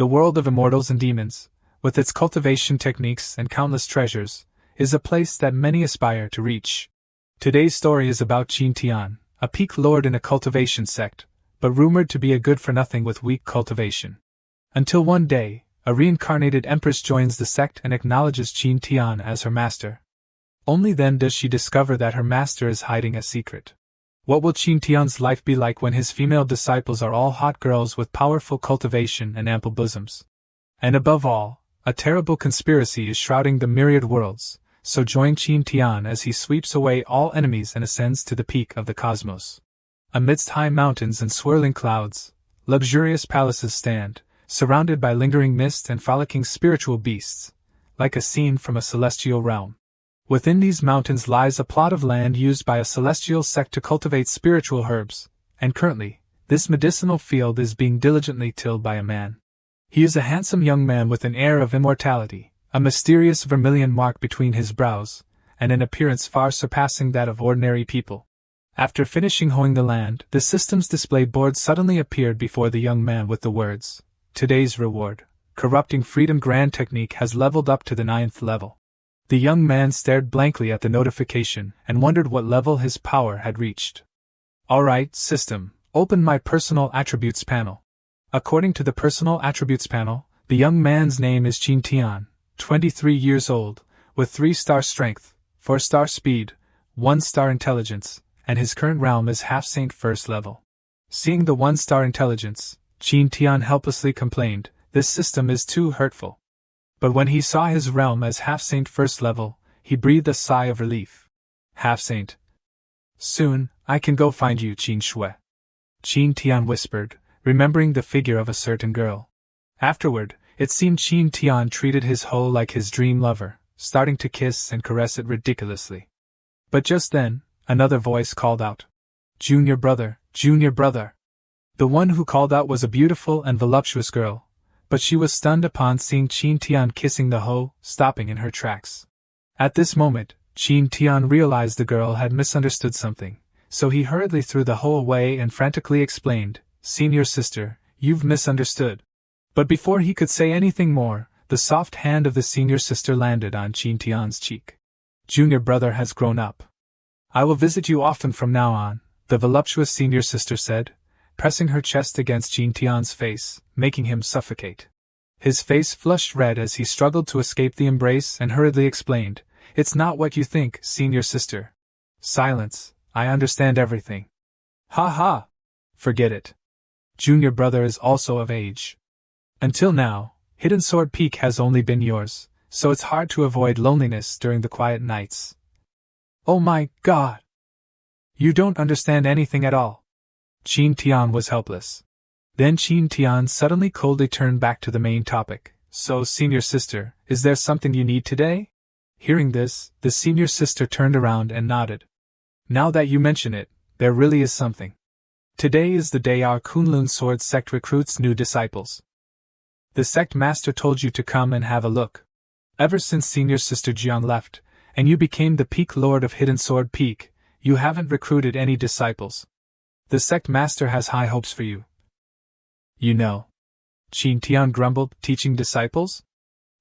The world of immortals and demons, with its cultivation techniques and countless treasures, is a place that many aspire to reach. Today's story is about Tian, a peak lord in a cultivation sect, but rumored to be a good-for-nothing with weak cultivation. Until one day, a reincarnated Empress joins the sect and acknowledges Tian as her master. Only then does she discover that her master is hiding a secret. What will Tian's life be like when his female disciples are all hot girls with powerful cultivation and ample bosoms? And above all, a terrible conspiracy is shrouding the myriad worlds, so join Tian as he sweeps away all enemies and ascends to the peak of the cosmos. Amidst high mountains and swirling clouds, luxurious palaces stand, surrounded by lingering mist and frolicking spiritual beasts, like a scene from a celestial realm. Within these mountains lies a plot of land used by a celestial sect to cultivate spiritual herbs, and currently, this medicinal field is being diligently tilled by a man. He is a handsome young man with an air of immortality, a mysterious vermilion mark between his brows, and an appearance far surpassing that of ordinary people. After finishing hoeing the land, the system's display board suddenly appeared before the young man with the words, "Today's reward, Corrupting Freedom Grand Technique has leveled up to the 9th level." The young man stared blankly at the notification and wondered what level his power had reached. "Alright, system, open my personal attributes panel." According to the personal attributes panel, the young man's name is Tian, 23 years old, with 3-star strength, 4-star speed, 1-star intelligence, and his current realm is half-saint 1st level. Seeing the 1-star intelligence, Tian helplessly complained, "This system is too hurtful." But when he saw his realm as half-saint 1st level, he breathed a sigh of relief. "Half-saint. Soon, I can go find you, Tian whispered, remembering the figure of a certain girl. Afterward, it seemed Tian treated his hoe like his dream lover, starting to kiss and caress it ridiculously. But just then, another voice called out, Junior brother, Junior brother." The one who called out was a beautiful and voluptuous girl, but she was stunned upon seeing Tian kissing the hoe, stopping in her tracks. At this moment, Tian realized the girl had misunderstood something, so he hurriedly threw the hoe away and frantically explained, "Senior sister, you've misunderstood." But before he could say anything more, the soft hand of the senior sister landed on Tian's cheek. "Junior brother has grown up. I will visit you often from now on," the voluptuous senior sister said, pressing her chest against Tian's face, making him suffocate. His face flushed red as he struggled to escape the embrace and hurriedly explained, "It's not what you think, senior sister." "Silence, I understand everything." "Ha ha! Forget it. Junior brother is also of age. Until now, Hidden Sword Peak has only been yours, so it's hard to avoid loneliness during the quiet nights." "Oh my God! You don't understand anything at all." Tian was helpless. Then Tian suddenly coldly turned back to the main topic. "So, senior sister, is there something you need today?" Hearing this, the senior sister turned around and nodded. "Now that you mention it, there really is something. Today is the day our Kunlun Sword Sect recruits new disciples. The sect master told you to come and have a look. Ever since senior sister Jiang left, and you became the peak lord of Hidden Sword Peak, you haven't recruited any disciples. The sect master has high hopes for you. You know." Tian grumbled, "Teaching disciples?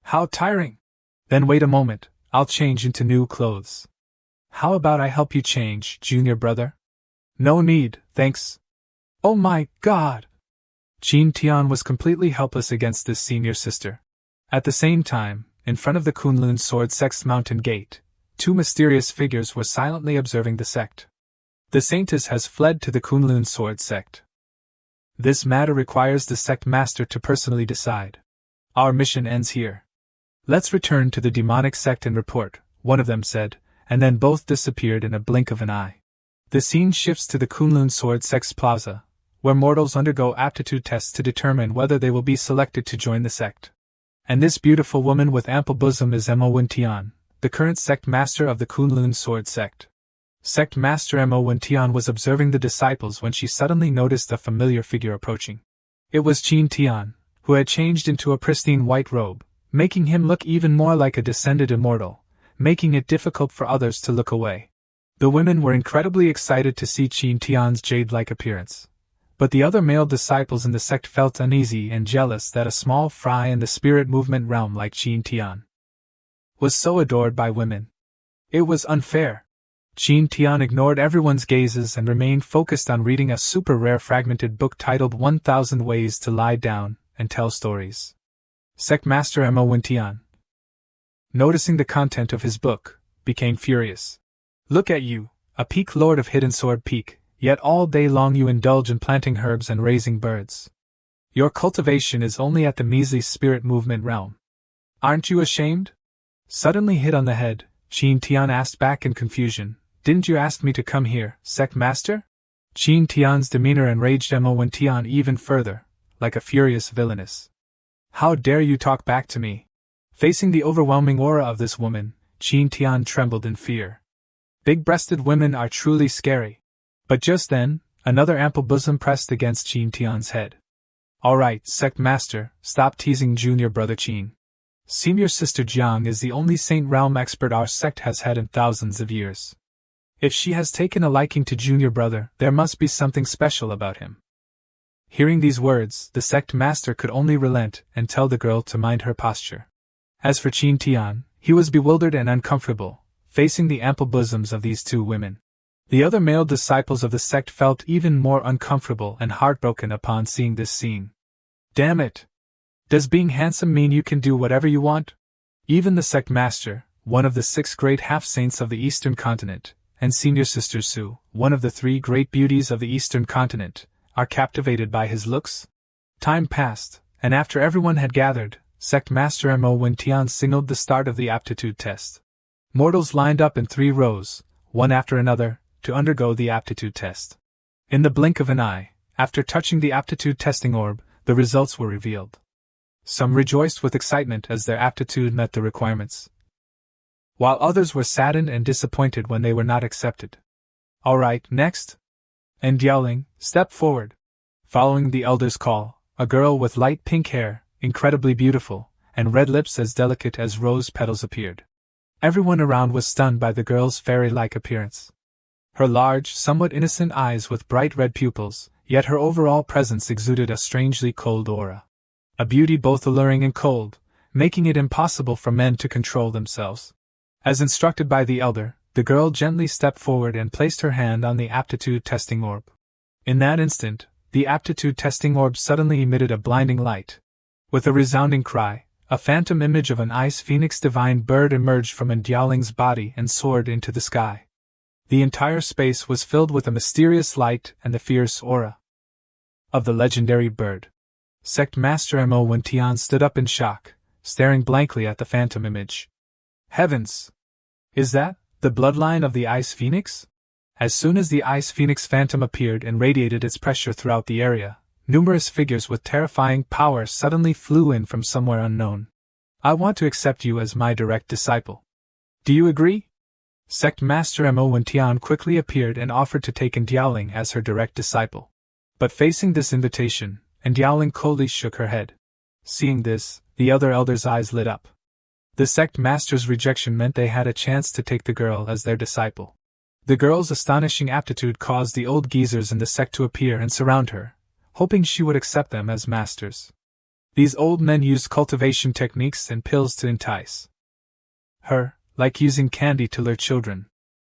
How tiring! Then wait a moment, I'll change into new clothes." "How about I help you change, junior brother?" "No need, thanks." "Oh my God!" Tian was completely helpless against this senior sister. At the same time, in front of the Kunlun Sword Sect's mountain gate, 2 mysterious figures were silently observing the sect. "The Saintess has fled to the Kunlun Sword Sect. This matter requires the sect master to personally decide. Our mission ends here. Let's return to the demonic sect and report," one of them said, and then both disappeared in a blink of an eye. The scene shifts to the Kunlun Sword Sect's plaza, where mortals undergo aptitude tests to determine whether they will be selected to join the sect. And this beautiful woman with ample bosom is Tian, the current sect master of the Kunlun Sword Sect. Sect Master Tian was observing the disciples when she suddenly noticed a familiar figure approaching. It was Tian, who had changed into a pristine white robe, making him look even more like a descended immortal, making it difficult for others to look away. The women were incredibly excited to see Tian's jade-like appearance, But the other male disciples in the sect felt uneasy and jealous that a small fry in the spirit movement realm like Tian was so adored by women. It was unfair. Tian ignored everyone's gazes and remained focused on reading a super rare fragmented book titled 1000 Ways to Lie Down and Tell Stories. Sect Master Tian, noticing the content of his book, became furious. Look at you, a peak lord of Hidden Sword Peak, yet all day long you indulge in planting herbs and raising birds. Your cultivation is only at the measly spirit movement realm. Aren't you ashamed? Suddenly hit on the head, Tian asked back in confusion. Didn't you ask me to come here, Sect Master? Tian's demeanor enraged Tian even further, like a furious villainess. How dare you talk back to me? Facing the overwhelming aura of this woman, Tian trembled in fear. Big-breasted women are truly scary. But just then, another ample bosom pressed against Tian's head. All right, Sect Master, stop teasing junior brother Qin. Senior sister Jiang is the only Saint Realm expert our sect has had in thousands of years. If she has taken a liking to junior brother, there must be something special about him. Hearing these words, the sect master could only relent and tell the girl to mind her posture. As for Tian, he was bewildered and uncomfortable, facing the ample bosoms of these two women. The other male disciples of the sect felt even more uncomfortable and heartbroken upon seeing this scene. Damn it! Does being handsome mean you can do whatever you want? Even the sect master, one of the 6 great half-saints of the Eastern continent, and senior sister Su, one of the 3 great beauties of the Eastern continent, are captivated by his looks? Time passed, and after everyone had gathered, Sect Master Tian signaled the start of the Aptitude test. Mortals lined up in 3 rows, one after another, to undergo the Aptitude test. In the blink of an eye, after touching the Aptitude testing orb, the results were revealed. Some rejoiced with excitement as their aptitude met the requirements, while others were saddened and disappointed when they were not accepted. All right, next. And Ying, step forward. Following the elder's call, a girl with light pink hair, incredibly beautiful, and red lips as delicate as rose petals appeared. Everyone around was stunned by the girl's fairy-like appearance. Her large, somewhat innocent eyes with bright red pupils, yet her overall presence exuded a strangely cold aura. A beauty both alluring and cold, making it impossible for men to control themselves. As instructed by the elder, the girl gently stepped forward and placed her hand on the Aptitude testing orb. In that instant, the Aptitude testing orb suddenly emitted a blinding light. With a resounding cry, a phantom image of an ice phoenix divine bird emerged from Ying's body and soared into the sky. The entire space was filled with a mysterious light and the fierce aura of the legendary bird. Sect Master Tian stood up in shock, staring blankly at the phantom image. Heavens! Is that the bloodline of the Ice Phoenix? As soon as the Ice Phoenix phantom appeared and radiated its pressure throughout the area, numerous figures with terrifying power suddenly flew in from somewhere unknown. I want to accept you as my direct disciple. Do you agree? Sect Master Tian quickly appeared and offered to take Ying as her direct disciple. But facing this invitation, Ying coldly shook her head. Seeing this, the other elders' eyes lit up. The sect master's rejection meant they had a chance to take the girl as their disciple. The girl's astonishing aptitude caused the old geezers in the sect to appear and surround her, hoping she would accept them as masters. These old men used cultivation techniques and pills to entice her, like using candy to lure children.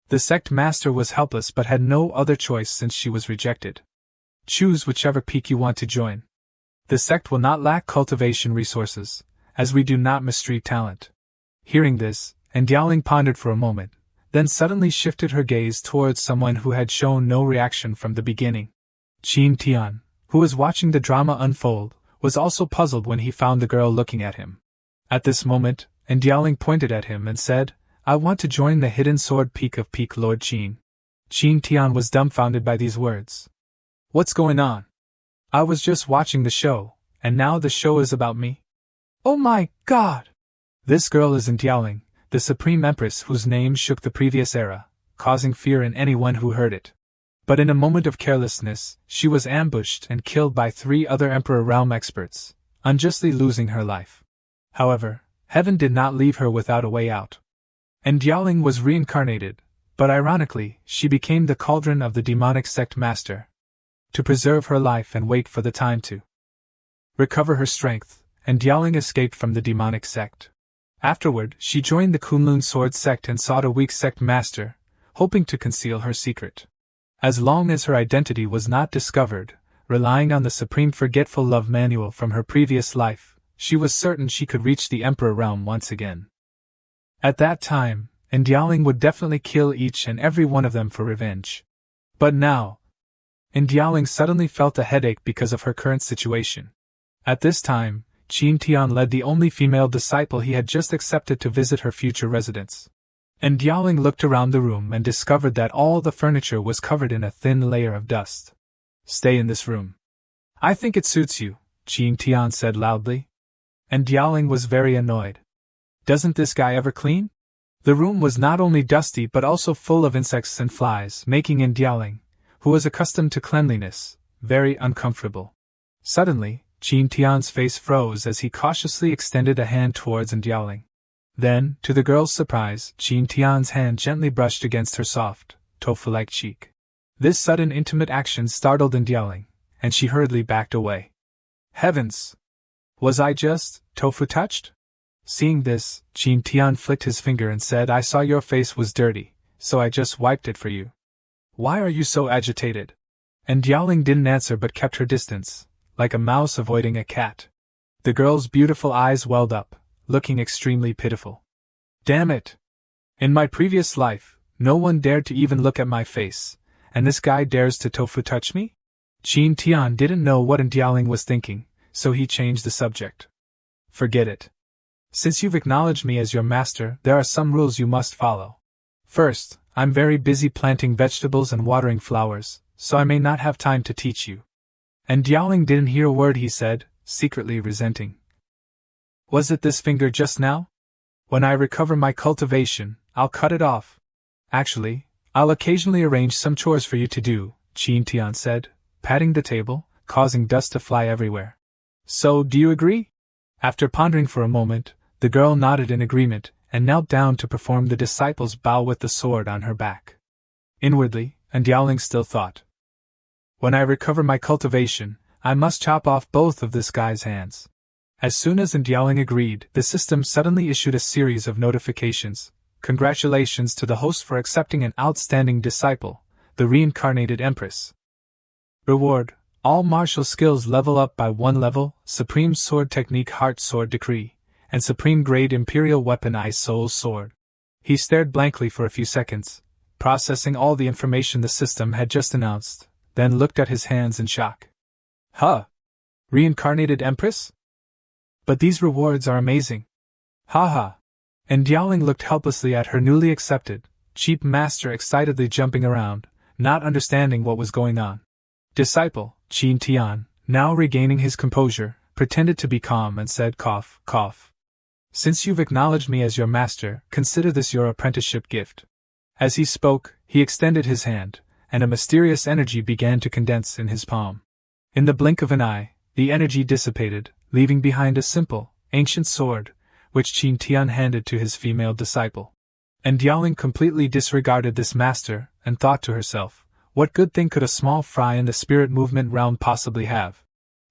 The sect master was helpless but had no other choice since she was rejected. Choose whichever peak you want to join. The sect will not lack cultivation resources, as we do not mistreat talent. Hearing this, Ying pondered for a moment, then suddenly shifted her gaze towards someone who had shown no reaction from the beginning. Tian, who was watching the drama unfold, was also puzzled when he found the girl looking at him. At this moment, Ying pointed at him and said, I want to join the Hidden Sword Peak of Peak Lord Qin. Tian was dumbfounded by these words. What's going on? I was just watching the show, and now the show is about me? Oh my God! This girl isn't Ying, the Supreme Empress whose name shook the previous era, causing fear in anyone who heard it. But in a moment of carelessness, she was ambushed and killed by 3 other Emperor Realm experts, unjustly losing her life. However, heaven did not leave her without a way out. Ying was reincarnated, but ironically, she became the cauldron of the demonic sect master. to preserve her life and wait for the time to recover her strength, and Ying escaped from the demonic sect. Afterward, she joined the Kunlun sword sect and sought a weak sect master, hoping to conceal her secret. As long as her identity was not discovered, relying on the supreme forgetful love manual from her previous life, she was certain she could reach the Emperor realm once again. At that time, Ying would definitely kill each and every one of them for revenge. But now, Ying suddenly felt a headache because of her current situation. At this time, Tian led the only female disciple he had just accepted to visit her future residence. Ying looked around the room and discovered that all the furniture was covered in a thin layer of dust. "Stay in this room. I think it suits you," Tian said loudly. Ying was very annoyed. "Doesn't this guy ever clean?" The room was not only dusty but also full of insects and flies, making Ying, who was accustomed to cleanliness, very uncomfortable. Suddenly, Tian's face froze as he cautiously extended a hand towards Ying. Then, to the girl's surprise, Tian's hand gently brushed against her soft, tofu-like cheek. This sudden intimate action startled Ying, and she hurriedly backed away. "Heavens! Was I just tofu-touched?" Seeing this, Tian flicked his finger and said, "I saw your face was dirty, so I just wiped it for you. Why are you so agitated?" Ying didn't answer but kept her distance, like a mouse avoiding a cat. The girl's beautiful eyes welled up, looking extremely pitiful. "Damn it! In my previous life, no one dared to even look at my face, and this guy dares to tofu-touch me?" Tian didn't know what Ying was thinking, so he changed the subject. "Forget it. Since you've acknowledged me as your master, there are some rules you must follow. First, I'm very busy planting vegetables and watering flowers, so I may not have time to teach you." Ying didn't hear a word he said, secretly resenting. "Was it this finger just now? When I recover my cultivation, I'll cut it off. Actually, I'll occasionally arrange some chores for you to do," Tian said, patting the table, causing dust to fly everywhere. "So, do you agree?" After pondering for a moment, the girl nodded in agreement, and knelt down to perform the disciple's bow with the sword on her back. Inwardly, Ying still thought, "When I recover my cultivation, I must chop off both of this guy's hands." As soon as Ying agreed, the system suddenly issued a series of notifications. "Congratulations to the host for accepting an outstanding disciple, the reincarnated Empress. Reward: all martial skills level up by 1 level, Supreme Sword Technique Heart Sword Decree, and Supreme Grade Imperial Weapon Ice Soul Sword." He stared blankly for a few seconds, processing all the information the system had just announced, then looked at his hands in shock. "Huh? Reincarnated Empress? But these rewards are amazing. Haha." Ying looked helplessly at her newly accepted, cheap master excitedly jumping around, not understanding what was going on. Disciple, Tian, now regaining his composure, pretended to be calm and said, "Cough, cough. Since you've acknowledged me as your master, consider this your apprenticeship gift." As he spoke, he extended his hand, and a mysterious energy began to condense in his palm. In the blink of an eye, the energy dissipated, leaving behind a simple, ancient sword, which Tian handed to his female disciple. Ying completely disregarded this master, and thought to herself, what good thing could a small fry in the spirit movement realm possibly have?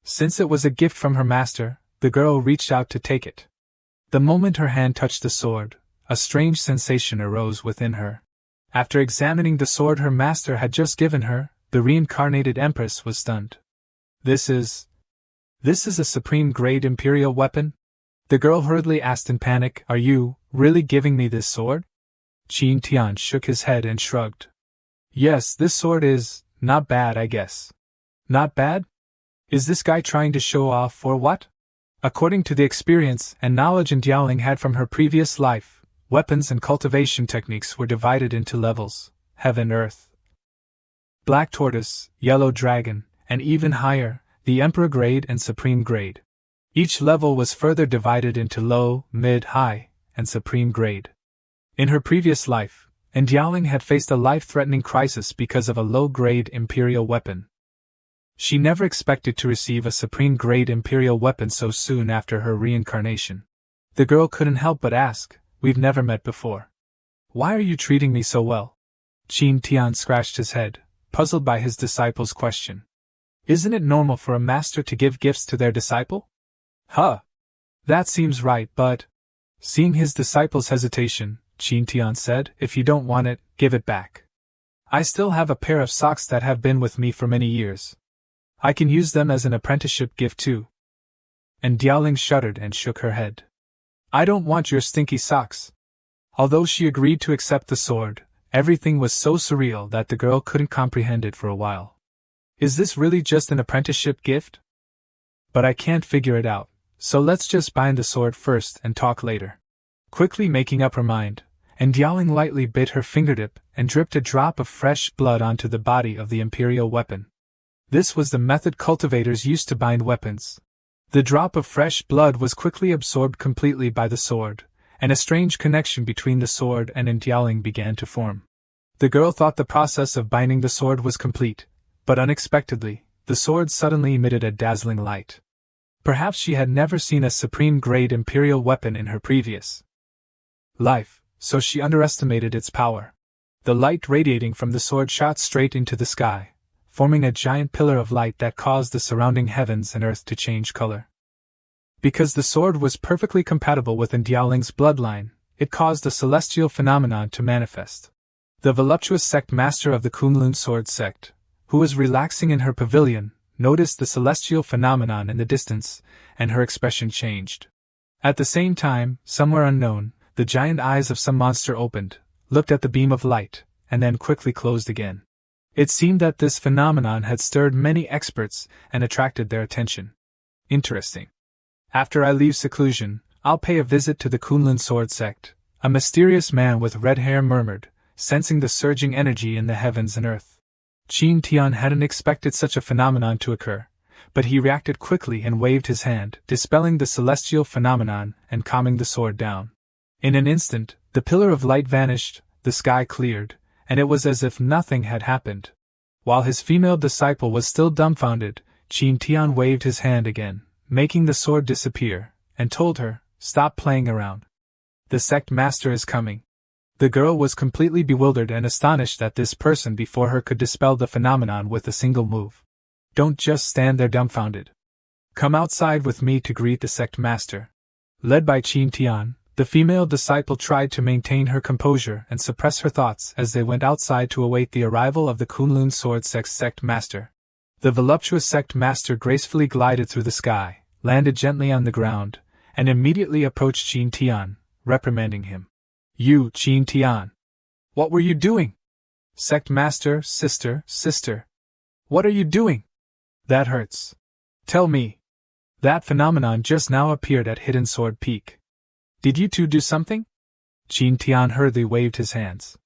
Since it was a gift from her master, the girl reached out to take it. The moment her hand touched the sword, a strange sensation arose within her. After examining the sword her master had just given her, the reincarnated Empress was stunned. This is a supreme grade imperial weapon?" The girl hurriedly asked in panic, "Are you really giving me this sword?" Tian shook his head and shrugged. "Yes, this sword is not bad, I guess." "Not bad? Is this guy trying to show off or what?" According to the experience and knowledge Ying had from her previous life, weapons and cultivation techniques were divided into levels: heaven, earth, black tortoise, yellow dragon, and even higher, the emperor grade and supreme grade. Each level was further divided into low, mid, high, and supreme grade. In her previous life, Ying had faced a life-threatening crisis because of a low-grade imperial weapon. She never expected to receive a supreme-grade imperial weapon so soon after her reincarnation. The girl couldn't help but ask, "We've never met before. Why are you treating me so well?" Tian scratched his head, puzzled by his disciple's question. Isn't it normal for a master to give gifts to their disciple? Huh. That seems right, but… Seeing his disciple's hesitation, Tian said, if you don't want it, give it back. I still have a pair of socks that have been with me for many years. I can use them as an apprenticeship gift too. And Ying shuddered and shook her head. I don't want your stinky socks. Although she agreed to accept the sword, everything was so surreal that the girl couldn't comprehend it for a while. Is this really just an apprenticeship gift? But I can't figure it out, so let's just bind the sword first and talk later. Quickly making up her mind, and Ying lightly bit her fingertip and dripped a drop of fresh blood onto the body of the imperial weapon. This was the method cultivators used to bind weapons. The drop of fresh blood was quickly absorbed completely by the sword, and a strange connection between the sword and Ying began to form. The girl thought the process of binding the sword was complete, but unexpectedly, the sword suddenly emitted a dazzling light. Perhaps she had never seen a supreme-grade imperial weapon in her previous life, so she underestimated its power. The light radiating from the sword shot straight into the sky, forming a giant pillar of light that caused the surrounding heavens and earth to change color. Because the sword was perfectly compatible with Ying's bloodline, it caused a celestial phenomenon to manifest. The voluptuous sect master of the Kunlun sword sect, who was relaxing in her pavilion, noticed the celestial phenomenon in the distance, and her expression changed. At the same time, somewhere unknown, the giant eyes of some monster opened, looked at the beam of light, and then quickly closed again. It seemed that this phenomenon had stirred many experts and attracted their attention. Interesting. After I leave seclusion, I'll pay a visit to the Kunlun sword sect, a mysterious man with red hair murmured, sensing the surging energy in the heavens and earth. Tian hadn't expected such a phenomenon to occur, but he reacted quickly and waved his hand, dispelling the celestial phenomenon and calming the sword down. In an instant, the pillar of light vanished, the sky cleared, and it was as if nothing had happened. While his female disciple was still dumbfounded, Tian waved his hand again, making the sword disappear, and told her, "Stop playing around. The sect master is coming." The girl was completely bewildered and astonished that this person before her could dispel the phenomenon with a single move. Don't just stand there dumbfounded. Come outside with me to greet the sect master. Led by Tian, the female disciple tried to maintain her composure and suppress her thoughts as they went outside to await the arrival of the Kunlun sword sect master. The voluptuous sect master gracefully glided through the sky, landed gently on the ground, and immediately approached Tian, reprimanding him. You, Tian. What were you doing? Sect master, sister. What are you doing? That hurts. Tell me. That phenomenon just now appeared at Hidden Sword Peak. Did you two do something? Tian hurriedly waved his hands.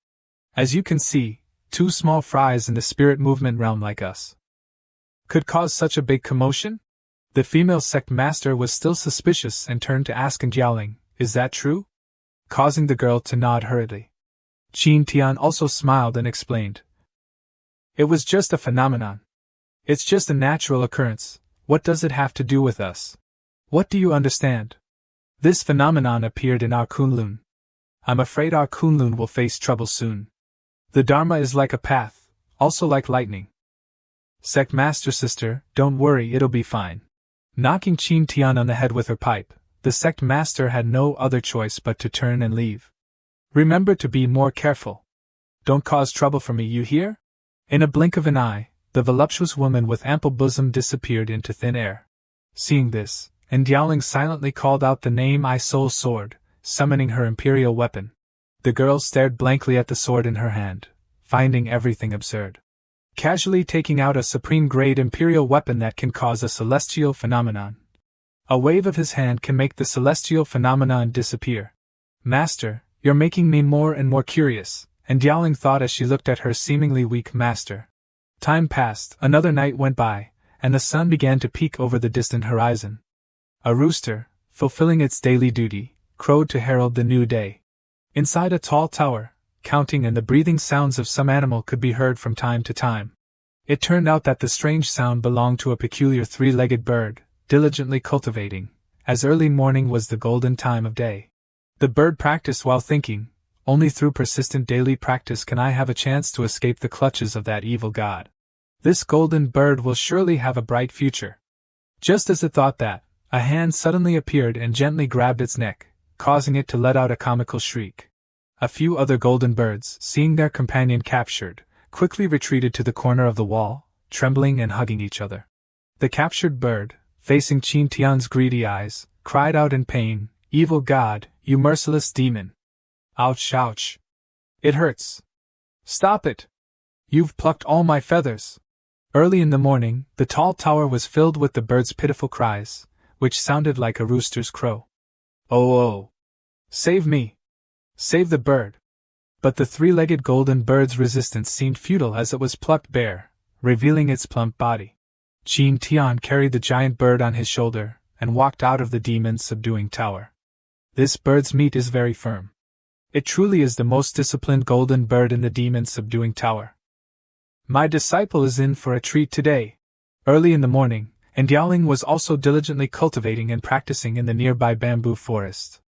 As you can see, two small fries in the spirit movement realm like us could cause such a big commotion? The female sect master was still suspicious and turned to ask Ying, is that true? Causing the girl to nod hurriedly. Tian also smiled and explained. It was just a phenomenon. It's just a natural occurrence. What does it have to do with us? What do you understand? This phenomenon appeared in our Kunlun. I'm afraid our Kunlun will face trouble soon. The Dharma is like a path, also like lightning. Sect master sister, don't worry, it'll be fine. Knocking Tian on the head with her pipe, the sect master had no other choice but to turn and leave. Remember to be more careful. Don't cause trouble for me, you hear? In a blink of an eye, the voluptuous woman with ample bosom disappeared into thin air. Seeing this, Ying silently called out the name I Soul Sword, summoning her imperial weapon. The girl stared blankly at the sword in her hand, finding everything absurd. Casually taking out a supreme-grade imperial weapon that can cause a celestial phenomenon. A wave of his hand can make the celestial phenomenon disappear. Master, you're making me more and more curious, Ying thought as she looked at her seemingly weak master. Time passed, another night went by, and the sun began to peek over the distant horizon. A rooster, fulfilling its daily duty, crowed to herald the new day. Inside a tall tower, counting and the breathing sounds of some animal could be heard from time to time. It turned out that the strange sound belonged to a peculiar three-legged bird, diligently cultivating, as early morning was the golden time of day. The bird practiced while thinking, only through persistent daily practice can I have a chance to escape the clutches of that evil god. This golden bird will surely have a bright future. Just as it thought that, a hand suddenly appeared and gently grabbed its neck, causing it to let out a comical shriek. A few other golden birds, seeing their companion captured, quickly retreated to the corner of the wall, trembling and hugging each other. The captured bird, facing Qin Tian's greedy eyes, cried out in pain, "Evil god, you merciless demon! Ouch, ouch! It hurts! Stop it! You've plucked all my feathers!" Early in the morning, the tall tower was filled with the bird's pitiful cries, which sounded like a rooster's crow. "Oh, oh! Save me! Save the bird!" But the three-legged golden bird's resistance seemed futile as it was plucked bare, revealing its plump body. Qin Tian carried the giant bird on his shoulder and walked out of the demon's subduing tower. This bird's meat is very firm. It truly is the most disciplined golden bird in the demon's subduing tower. My disciple is in for a treat today. Early in the morning, Ying was also diligently cultivating and practicing in the nearby bamboo forest.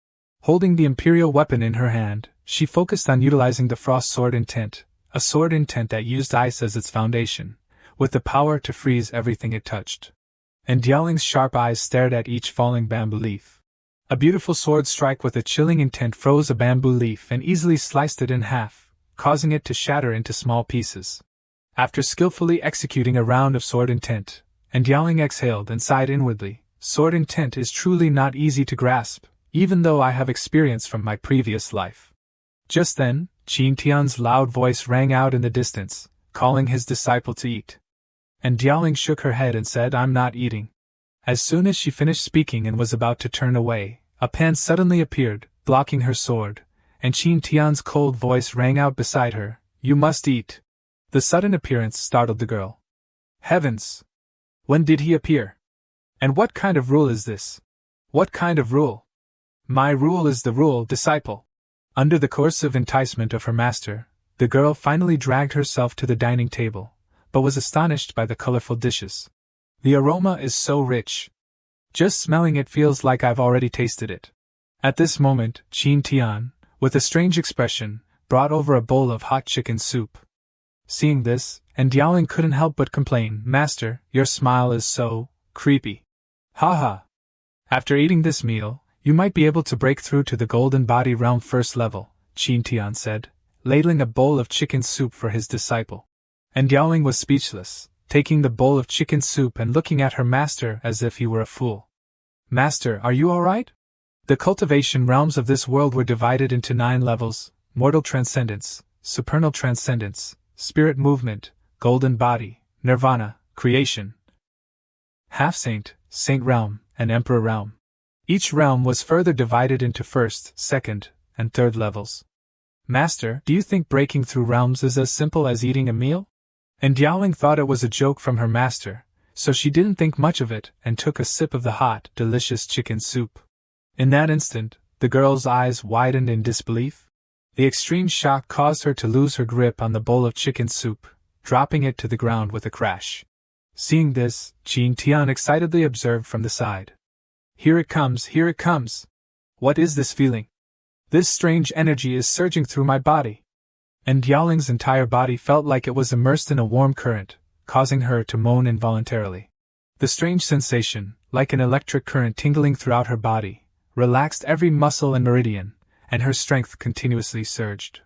Holding the imperial weapon in her hand, she focused on utilizing the frost sword intent, a sword intent that used ice as its foundation, with the power to freeze everything it touched. Ying's sharp eyes stared at each falling bamboo leaf. A beautiful sword strike with a chilling intent froze a bamboo leaf and easily sliced it in half, causing it to shatter into small pieces. After skillfully executing a round of sword intent, Ying exhaled and sighed inwardly. Sword intent is truly not easy to grasp, even though I have experience from my previous life. Just then, Qin Tian's loud voice rang out in the distance, calling his disciple to eat. Ying shook her head and said, "I'm not eating." As soon as she finished speaking and was about to turn away, a pan suddenly appeared, blocking her sword, and Qin Tian's cold voice rang out beside her, "You must eat." The sudden appearance startled the girl. Heavens! When did he appear? And what kind of rule is this? What kind of rule? My rule is the rule, disciple. Under the coercive enticement of her master, the girl finally dragged herself to the dining table, but was astonished by the colorful dishes. The aroma is so rich. Just smelling it feels like I've already tasted it. At this moment, Qin Tian, with a strange expression, brought over a bowl of hot chicken soup. Seeing this, Ying couldn't help but complain, "Master, your smile is so creepy." "Ha ha! After eating this meal, you might be able to break through to the golden body realm first level," Qin Tian said, ladling a bowl of chicken soup for his disciple. Ying was speechless, taking the bowl of chicken soup and looking at her master as if he were a fool. "Master, are you alright?" The cultivation realms of this world were divided into 9 levels: mortal transcendence, supernal transcendence, spirit movement, golden body, nirvana, creation, half-saint, saint realm, and emperor realm. Each realm was further divided into first, second, and third levels. "Master, do you think breaking through realms is as simple as eating a meal?" Ying thought it was a joke from her master, so she didn't think much of it and took a sip of the hot, delicious chicken soup. In that instant, the girl's eyes widened in disbelief. The extreme shock caused her to lose her grip on the bowl of chicken soup, dropping it to the ground with a crash. Seeing this, Qin Tian excitedly observed from the side. Here it comes, here it comes! What is this feeling? This strange energy is surging through my body." Ying's entire body felt like it was immersed in a warm current, causing her to moan involuntarily. The strange sensation, like an electric current tingling throughout her body, relaxed every muscle and meridian, and her strength continuously surged.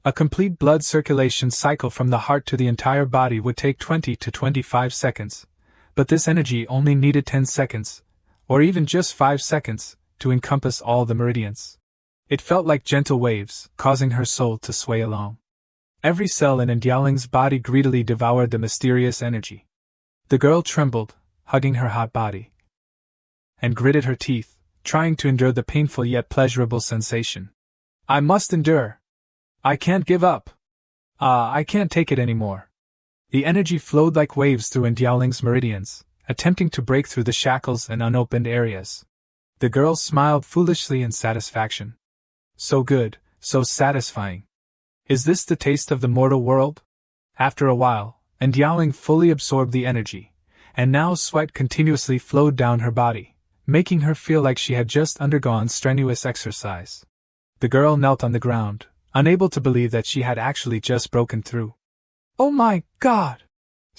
A complete blood circulation cycle from the heart to the entire body would take 20 to 25 seconds, but this energy only needed 10 seconds, or even just 5 seconds, to encompass all the meridians. It felt like gentle waves, causing her soul to sway along. Every cell in Ying's body greedily devoured the mysterious energy. The girl trembled, hugging her hot body, and gritted her teeth, trying to endure the painful yet pleasurable sensation. "I must endure! I can't give up! I can't take it anymore!" The energy flowed like waves through Ying's meridians, attempting to break through the shackles and unopened areas. The girl smiled foolishly in satisfaction. So good, so satisfying. Is this the taste of the mortal world? After a while, Ying fully absorbed the energy, and now sweat continuously flowed down her body, making her feel like she had just undergone strenuous exercise. The girl knelt on the ground, unable to believe that she had actually just broken through. "Oh my God!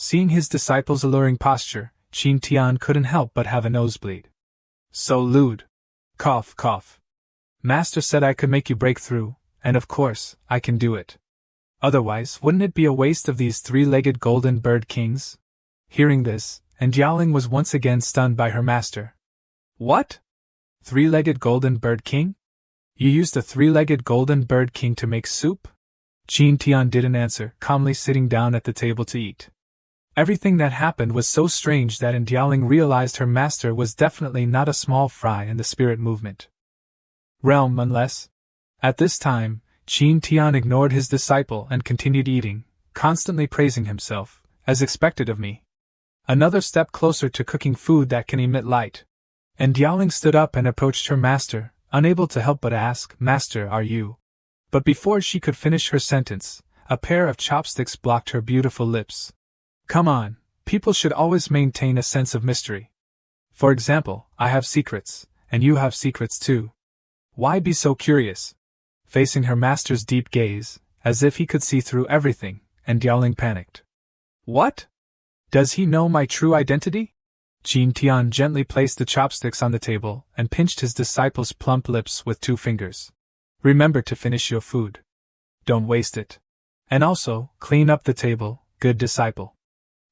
Seeing his disciple's alluring posture, Tian couldn't help but have a nosebleed. So lewd. Cough, cough. Master said I could make you break through, and of course, I can do it. Otherwise, wouldn't it be a waste of these three-legged golden bird kings? Hearing this, Ying was once again stunned by her master. What? Three-legged golden bird king? You used a three-legged golden bird king to make soup? Tian didn't answer, calmly sitting down at the table to eat. Everything that happened was so strange that Ying realized her master was definitely not a small fry in the spirit movement realm unless… At this time, Tian ignored his disciple and continued eating, constantly praising himself, as expected of me. Another step closer to cooking food that can emit light. Ying stood up and approached her master, unable to help but ask, Master, are you? But before she could finish her sentence, a pair of chopsticks blocked her beautiful lips. Come on, people should always maintain a sense of mystery. For example, I have secrets, and you have secrets too. Why be so curious? Facing her master's deep gaze, as if he could see through everything, Ying panicked. What? Does he know my true identity? Tian gently placed the chopsticks on the table and pinched his disciple's plump lips with 2 fingers. Remember to finish your food. Don't waste it. And also, clean up the table, good disciple.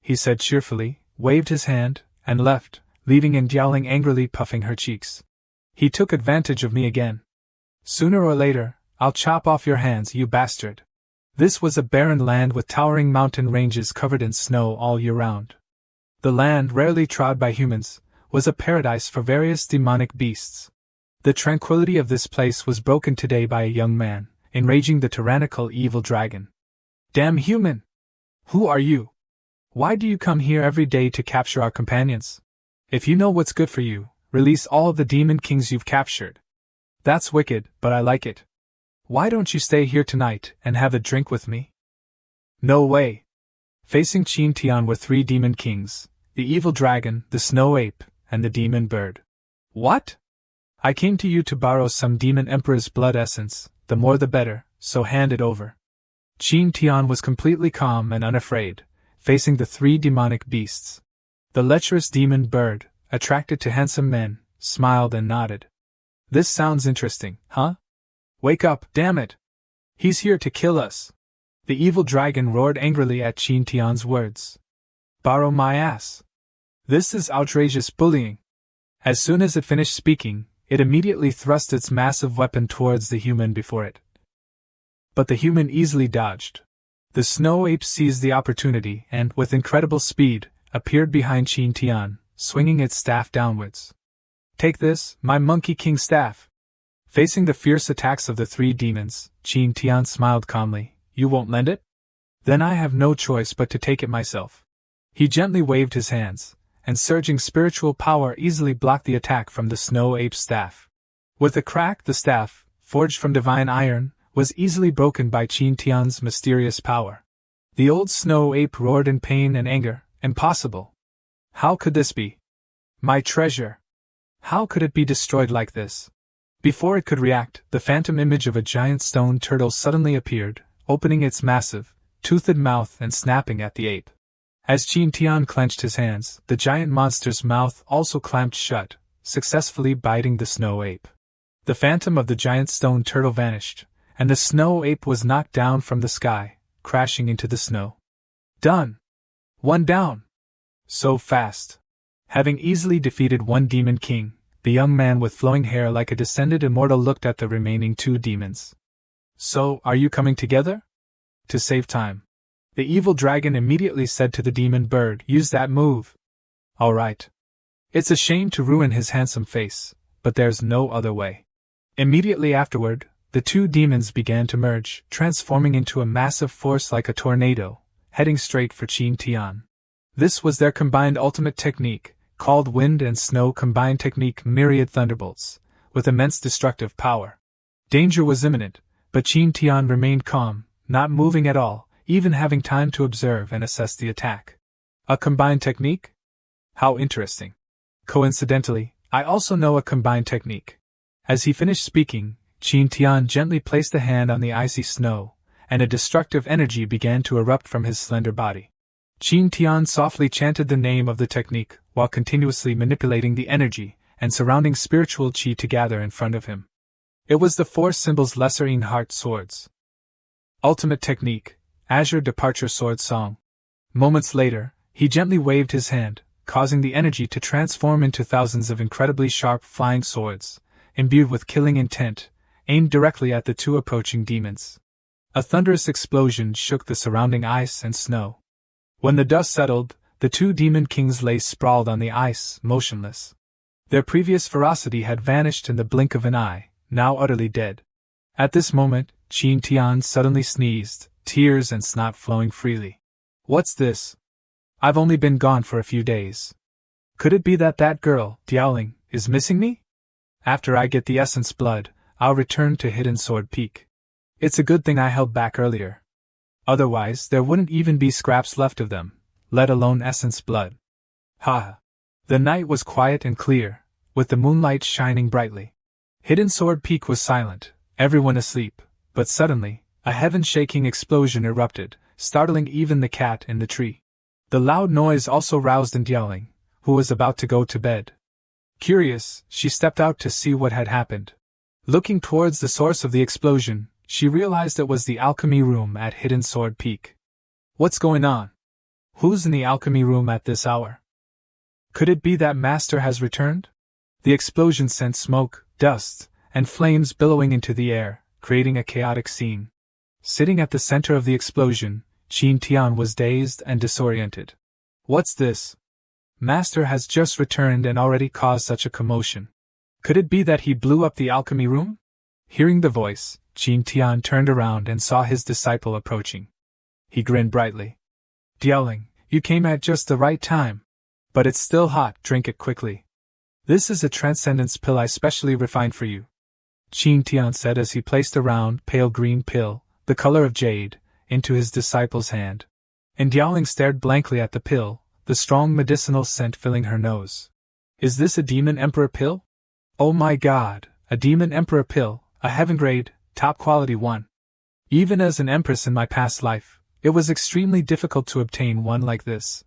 He said cheerfully, waved his hand, and left, leaving Ying angrily puffing her cheeks. He took advantage of me again. Sooner or later, I'll chop off your hands, you bastard. This was a barren land with towering mountain ranges covered in snow all year round. The land, rarely trod by humans, was a paradise for various demonic beasts. The tranquility of this place was broken today by a young man, enraging the tyrannical evil dragon. Damn human! Who are you? Why do you come here every day to capture our companions? If you know what's good for you, release all of the demon kings you've captured. That's wicked, but I like it. Why don't you stay here tonight and have a drink with me? No way. Facing Tian were 3 demon kings, the evil dragon, the snow ape, and the demon bird. What? I came to you to borrow some demon emperor's blood essence, the more the better, so hand it over. Tian was completely calm and unafraid, facing the 3 demonic beasts. The lecherous demon bird, attracted to handsome men, smiled and nodded. This sounds interesting, huh? Wake up, damn it! He's here to kill us! The evil dragon roared angrily at Tian's words. Borrow my ass! This is outrageous bullying! As soon as it finished speaking, it immediately thrust its massive weapon towards the human before it. But the human easily dodged. The snow ape seized the opportunity and, with incredible speed, appeared behind Tian, swinging its staff downwards. Take this, my Monkey King staff! Facing the fierce attacks of the 3 demons, Tian smiled calmly. You won't lend it? Then I have no choice but to take it myself. He gently waved his hands, and surging spiritual power easily blocked the attack from the snow ape's staff. With a crack, the staff, forged from divine iron, was easily broken by Tian's mysterious power. The old snow ape roared in pain and anger. Impossible! How could this be? My treasure! How could it be destroyed like this? Before it could react, the phantom image of a giant stone turtle suddenly appeared, opening its massive, toothed mouth and snapping at the ape. As Tian clenched his hands, the giant monster's mouth also clamped shut, successfully biting the snow ape. The phantom of the giant stone turtle vanished, and the snow ape was knocked down from the sky, crashing into the snow. Done! 1 down! So fast! Having easily defeated 1 demon king, the young man with flowing hair like a descended immortal looked at the remaining 2 demons. So, are you coming together? To save time. The evil dragon immediately said to the demon bird, use that move. All right. It's a shame to ruin his handsome face, but there's no other way. Immediately afterward, the 2 demons began to merge, transforming into a massive force like a tornado, heading straight for Tian. This was their combined ultimate technique, called Wind and Snow Combined Technique Myriad Thunderbolts, with immense destructive power. Danger was imminent, but Tian remained calm, not moving at all, even having time to observe and assess the attack. A combined technique? How interesting. Coincidentally, I also know a combined technique. As he finished speaking, Tian gently placed a hand on the icy snow, and a destructive energy began to erupt from his slender body. Qin Tian softly chanted the name of the technique, while continuously manipulating the energy and surrounding spiritual qi to gather in front of him. It was the four symbols Lesser Ying Heart Swords. Ultimate Technique, Azure Departure Sword Song. Moments later, he gently waved his hand, causing the energy to transform into thousands of incredibly sharp flying swords, imbued with killing intent, aimed directly at the two approaching demons. A thunderous explosion shook the surrounding ice and snow. When the dust settled, the two demon kings lay sprawled on the ice, motionless. Their previous ferocity had vanished in the blink of an eye, now utterly dead. At this moment, Qin Tian suddenly sneezed, tears and snot flowing freely. "What's this? I've only been gone for a few days. Could it be that girl, Diaoling, is missing me? After I get the essence blood, I'll return to Hidden Sword Peak. It's a good thing I held back earlier. Otherwise, there wouldn't even be scraps left of them, let alone essence blood." Ha! The night was quiet and clear, with the moonlight shining brightly. Hidden Sword Peak was silent, everyone asleep, but suddenly, a heaven-shaking explosion erupted, startling even the cat in the tree. The loud noise also roused Diaoling, who was about to go to bed. Curious, she stepped out to see what had happened. Looking towards the source of the explosion, she realized it was the alchemy room at Hidden Sword Peak. What's going on? Who's in the alchemy room at this hour? Could it be that Master has returned? The explosion sent smoke, dust, and flames billowing into the air, creating a chaotic scene. Sitting at the center of the explosion, Qin Tian was dazed and disoriented. What's this? Master has just returned and already caused such a commotion. Could it be that he blew up the alchemy room? Hearing the voice, Qin Tian turned around and saw his disciple approaching. He grinned brightly. "Diaoling, you came at just the right time. But it's still hot, drink it quickly. This is a transcendence pill I specially refined for you," Qin Tian said as he placed a round, pale green pill, the color of jade, into his disciple's hand. Diaoling stared blankly at the pill, the strong medicinal scent filling her nose. "Is this a Demon Emperor pill? Oh my god, a Demon Emperor pill, a heaven-grade, top-quality one. Even as an Empress in my past life, it was extremely difficult to obtain one like this.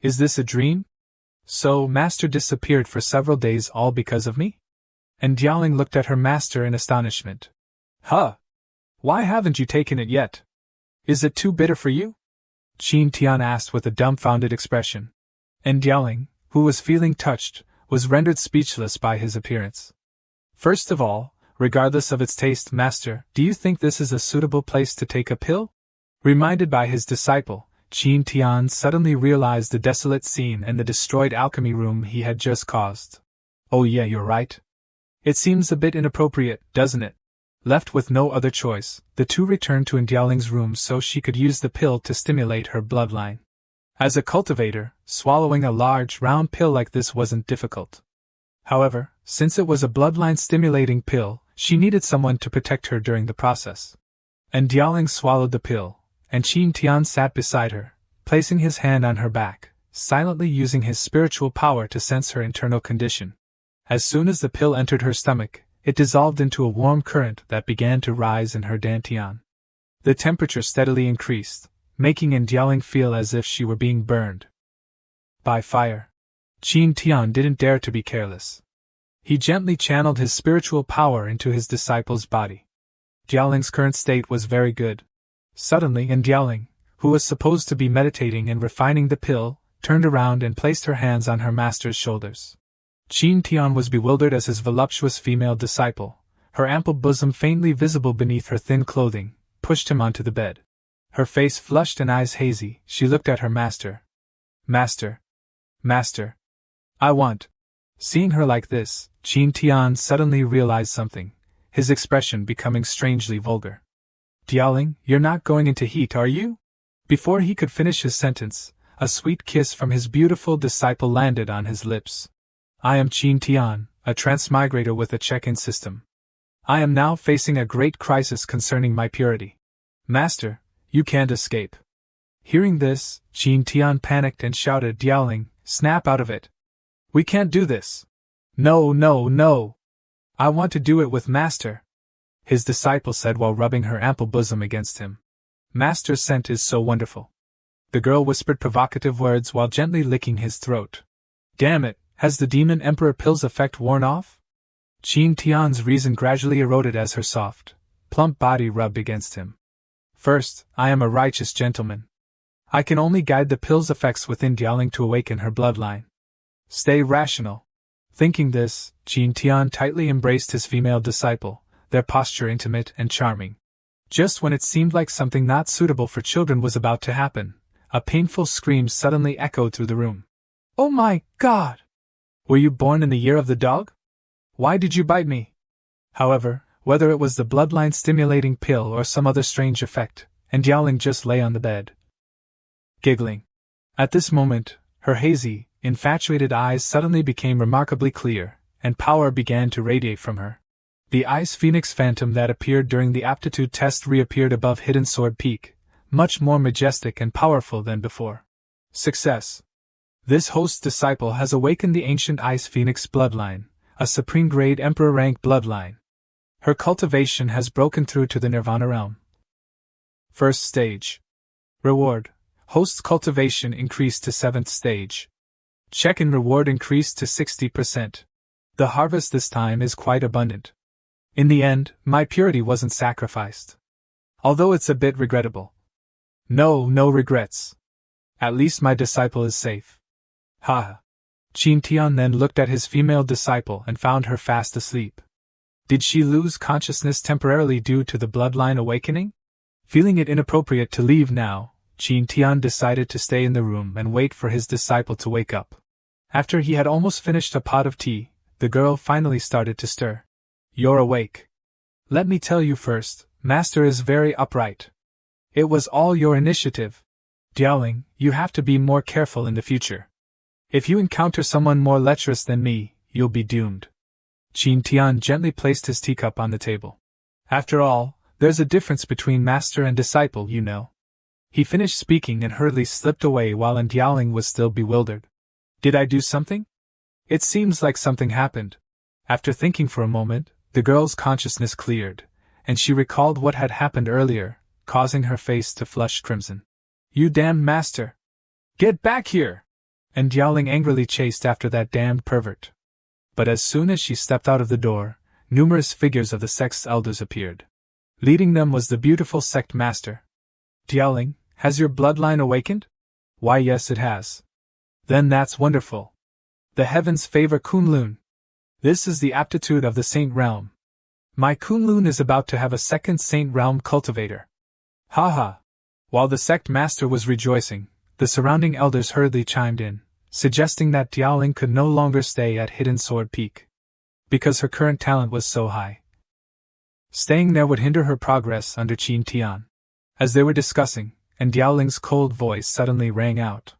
Is this a dream? So, Master disappeared for several days all because of me?" And Diaoling looked at her master in astonishment. "Huh! Why haven't you taken it yet? Is it too bitter for you?" Qin Tian asked with a dumbfounded expression. And Diaoling, who was feeling touched, was rendered speechless by his appearance. "First of all, regardless of its taste, Master, do you think this is a suitable place to take a pill?" Reminded by his disciple, Qin Tian suddenly realized the desolate scene and the destroyed alchemy room he had just caused. "Oh yeah, you're right. It seems a bit inappropriate, doesn't it?" Left with no other choice, the two returned to Diaoling's room so she could use the pill to stimulate her bloodline. As a cultivator, swallowing a large, round pill like this wasn't difficult. However, since it was a bloodline-stimulating pill, she needed someone to protect her during the process. Diaoling swallowed the pill, and Qin Tian sat beside her, placing his hand on her back, silently using his spiritual power to sense her internal condition. As soon as the pill entered her stomach, it dissolved into a warm current that began to rise in her dantian. The temperature steadily increased, making Diaoling feel as if she were being burned by fire. Qin Tian didn't dare to be careless. He gently channeled his spiritual power into his disciple's body. Diaoling's current state was very good. Suddenly, Diaoling, who was supposed to be meditating and refining the pill, turned around and placed her hands on her master's shoulders. Qin Tian was bewildered as his voluptuous female disciple, her ample bosom faintly visible beneath her thin clothing, pushed him onto the bed. Her face flushed and eyes hazy, she looked at her master. "Master. Master. I want." Seeing her like this, Qin Tian suddenly realized something, his expression becoming strangely vulgar. "Diaoling, you're not going into heat, are you?" Before he could finish his sentence, a sweet kiss from his beautiful disciple landed on his lips. "I am Qin Tian, a transmigrator with a check-in system. I am now facing a great crisis concerning my purity. Master, you can't escape." Hearing this, Qin Tian panicked and shouted, "Diaoling, snap out of it. We can't do this. No, no, no. I want to do it with Master," his disciple said while rubbing her ample bosom against him. "Master's scent is so wonderful. The girl whispered provocative words while gently licking his throat. Damn it, has the demon emperor pill's effect worn off? Qin Tian's reason gradually eroded as her soft, plump body rubbed against him. First, I am a righteous gentleman. I can only guide the pill's effects within Dialing to awaken her bloodline. Stay rational. Thinking this, Qin Tian tightly embraced his female disciple, their posture intimate and charming. Just when it seemed like something not suitable for children was about to happen, a painful scream suddenly echoed through the room. Oh my God! Were you born in the year of the dog? Why did you bite me? However, whether it was the bloodline-stimulating pill or some other strange effect, and Dialing just lay on the bed, giggling. At this moment, her hazy, infatuated eyes suddenly became remarkably clear, and power began to radiate from her. The ice phoenix phantom that appeared during the aptitude test reappeared above Hidden Sword Peak, much more majestic and powerful than before. Success. This host's disciple has awakened the ancient ice phoenix bloodline, a supreme-grade emperor-rank bloodline. Her cultivation has broken through to the Nirvana realm. First stage. Reward. Host's cultivation increased to 7th stage. Check-in reward increased to 60%. The harvest this time is quite abundant. In the end, my purity wasn't sacrificed. Although it's a bit regrettable. No regrets. At least my disciple is safe. Haha. Qin Tian then looked at his female disciple and found her fast asleep. Did she lose consciousness temporarily due to the bloodline awakening? Feeling it inappropriate to leave now, Qin Tian decided to stay in the room and wait for his disciple to wake up. After he had almost finished a pot of tea, the girl finally started to stir. You're awake. Let me tell you first, Master is very upright. It was all your initiative. Dialing, you have to be more careful in the future. If you encounter someone more lecherous than me, you'll be doomed. Qin Tian gently placed his teacup on the table. After all, there's a difference between master and disciple, you know. He finished speaking and hurriedly slipped away while Dialing was still bewildered. Did I do something? It seems like something happened. After thinking for a moment, the girl's consciousness cleared, and she recalled what had happened earlier, causing her face to flush crimson. You damned master! Get back here! And Dialing angrily chased after that damned pervert. But as soon as she stepped out of the door, numerous figures of the sect's elders appeared. Leading them was the beautiful sect master. Dialing, has your bloodline awakened? Why yes it has. Then that's wonderful. The heavens favor Kunlun. This is the aptitude of the Saint Realm. My Kunlun is about to have a second Saint Realm cultivator. Haha. While the sect master was rejoicing, the surrounding elders hurriedly chimed in, suggesting that Dialing could no longer stay at Hidden Sword Peak, because her current talent was so high. Staying there would hinder her progress under Qin Tian. As they were discussing, and Dialing's cold voice suddenly rang out.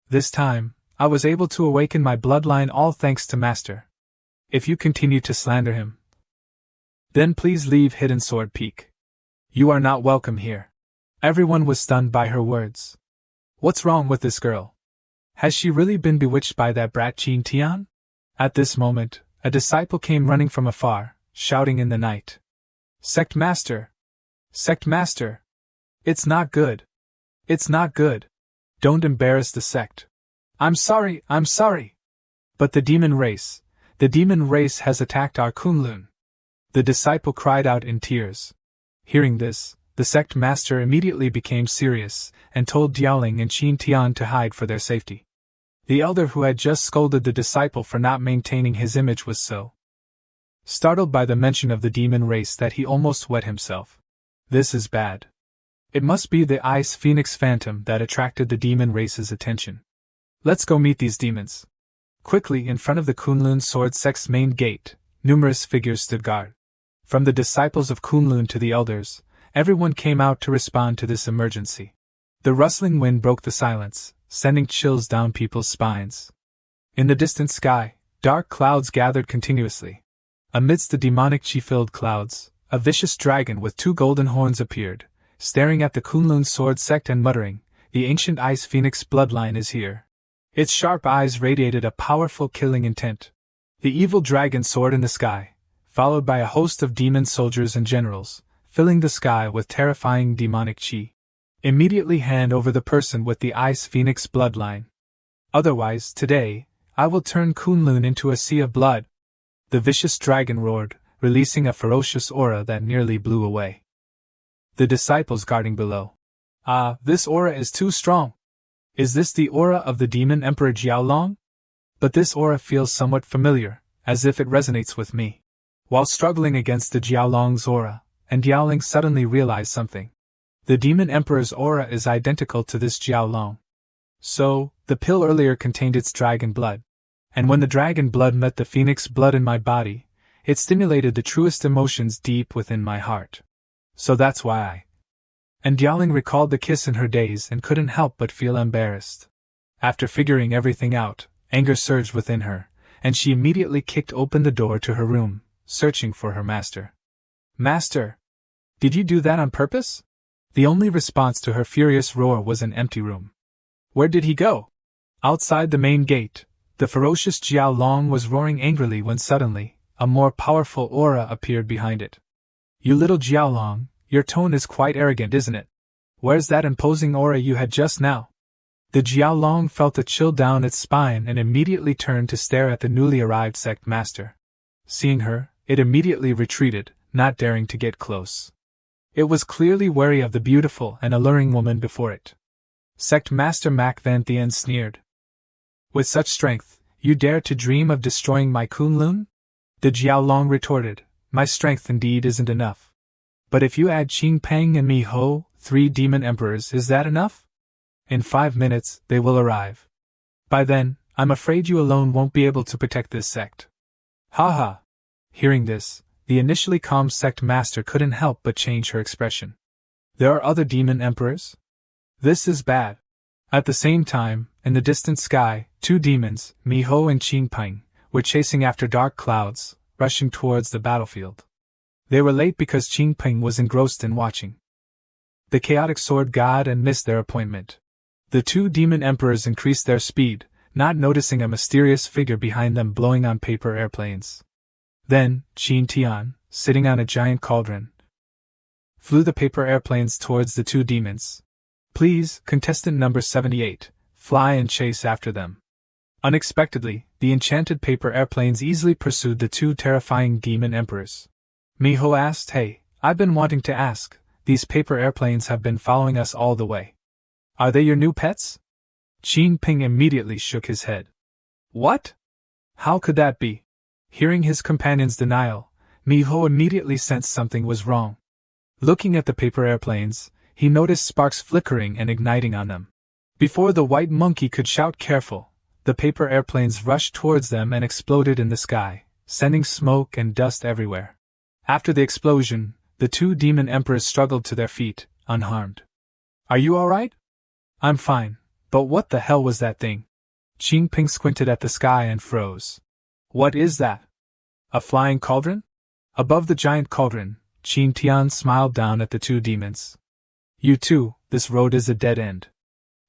This time, I was able to awaken my bloodline all thanks to Master. If you continue to slander him, then please leave Hidden Sword Peak. You are not welcome here. Everyone was stunned by her words. What's wrong with this girl? Has she really been bewitched by that brat Qin Tian? At this moment, a disciple came running from afar, shouting in the night. Sect Master! Sect Master! It's not good! It's not good! Don't embarrass the sect! I'm sorry! But the demon race has attacked our Kunlun! The disciple cried out in tears. Hearing this, the sect master immediately became serious, and told Dialing and Qin Tian to hide for their safety. The elder who had just scolded the disciple for not maintaining his image was so startled by the mention of the demon race that he almost wet himself. This is bad. It must be the Ice Phoenix Phantom that attracted the demon race's attention. Let's go meet these demons. Quickly in front of the Kunlun Sword Sect's main gate, numerous figures stood guard. From the disciples of Kunlun to the elders, everyone came out to respond to this emergency. The rustling wind broke the silence, sending chills down people's spines. In the distant sky, dark clouds gathered continuously. Amidst the demonic chi-filled clouds, a vicious dragon with 2 golden horns appeared, staring at the Kunlun Sword Sect and muttering, "The ancient Ice Phoenix bloodline is here." Its sharp eyes radiated a powerful killing intent. The evil dragon soared in the sky, followed by a host of demon soldiers and generals, filling the sky with terrifying demonic chi. Immediately hand over the person with the Ice Phoenix bloodline. Otherwise, today, I will turn Kunlun into a sea of blood. The vicious dragon roared, releasing a ferocious aura that nearly blew away the disciples guarding below. Ah, this aura is too strong. Is this the aura of the demon Emperor Jiaolong? But this aura feels somewhat familiar, as if it resonates with me. While struggling against the Jiaolong's aura, and Yaoling suddenly realized something. The demon Emperor's aura is identical to this Jiaolong. So, the pill earlier contained its dragon blood. And when the dragon blood met the phoenix blood in my body, it stimulated the truest emotions deep within my heart. So that's why I. And Yaoling recalled the kiss in her days and couldn't help but feel embarrassed. After figuring everything out, anger surged within her, and she immediately kicked open the door to her room, searching for her master. Master! Did you do that on purpose? The only response to her furious roar was an empty room. Where did he go? Outside the main gate, the ferocious Jiaolong was roaring angrily when suddenly, a more powerful aura appeared behind it. You little Jiaolong, your tone is quite arrogant, isn't it? Where's that imposing aura you had just now? The Jiaolong felt a chill down its spine and immediately turned to stare at the newly arrived Sect Master. Seeing her, it immediately retreated, not daring to get close. It was clearly wary of the beautiful and alluring woman before it. Sect Master Mac Van Thien sneered. With such strength, you dare to dream of destroying my Kunlun? The Jiaolong retorted, my strength indeed isn't enough. But if you add Qing Peng and Mi Ho, 3 demon emperors, is that enough? In 5 minutes, they will arrive. By then, I'm afraid you alone won't be able to protect this sect. Ha ha! Hearing this, the initially calm sect master couldn't help but change her expression. There are other demon emperors? This is bad. At the same time, in the distant sky, 2 demons, Mi Ho and Qing Peng, were chasing after dark clouds, rushing towards the battlefield. They were late because Qing Peng was engrossed in watching the chaotic sword god and missed their appointment. The 2 demon emperors increased their speed, not noticing a mysterious figure behind them blowing on paper airplanes. Then, Tian, sitting on a giant cauldron, flew the paper airplanes towards the 2 demons. Please, contestant number 78, fly and chase after them. Unexpectedly, the enchanted paper airplanes easily pursued the 2 terrifying demon emperors. Mi Ho asked, Hey, I've been wanting to ask, these paper airplanes have been following us all the way. Are they your new pets? Qing Peng immediately shook his head. What? How could that be? Hearing his companion's denial, Mi Ho immediately sensed something was wrong. Looking at the paper airplanes, he noticed sparks flickering and igniting on them. Before the white monkey could shout careful, the paper airplanes rushed towards them and exploded in the sky, sending smoke and dust everywhere. After the explosion, the 2 demon emperors struggled to their feet, unharmed. Are you alright? I'm fine, but what the hell was that thing? Qing Peng squinted at the sky and froze. What is that? A flying cauldron? Above the giant cauldron, Qing Tian smiled down at the 2 demons. You too, this road is a dead end.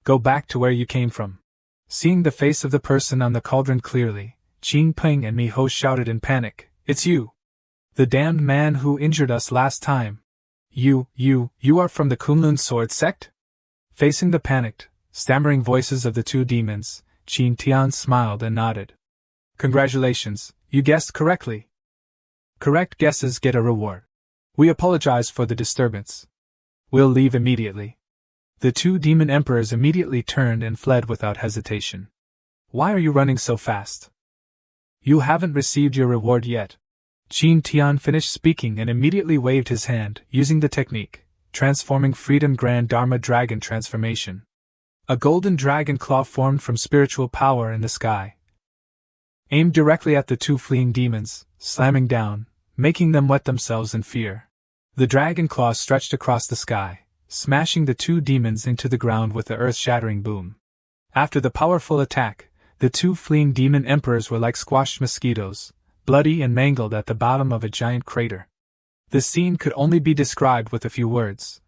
Go back to where you came from. Seeing the face of the person on the cauldron clearly, Qing Peng and Mi Ho shouted in panic, It's you! The damned man who injured us last time. You are from the Kunlun Sword Sect? Facing the panicked, stammering voices of the 2 demons, Qing Tian smiled and nodded. Congratulations, you guessed correctly. Correct guesses get a reward. We apologize for the disturbance. We'll leave immediately. The 2 demon emperors immediately turned and fled without hesitation. Why are you running so fast? You haven't received your reward yet. Qing Tian finished speaking and immediately waved his hand, using the technique, transforming Freedom Grand Dharma Dragon Transformation. A golden dragon claw formed from spiritual power in the sky, aimed directly at the 2 fleeing demons, slamming down, making them wet themselves in fear. The dragon claw stretched across the sky, smashing the 2 demons into the ground with the earth-shattering boom. After the powerful attack, the 2 fleeing demon emperors were like squashed mosquitoes, bloody and mangled at the bottom of a giant crater. The scene could only be described with a few words.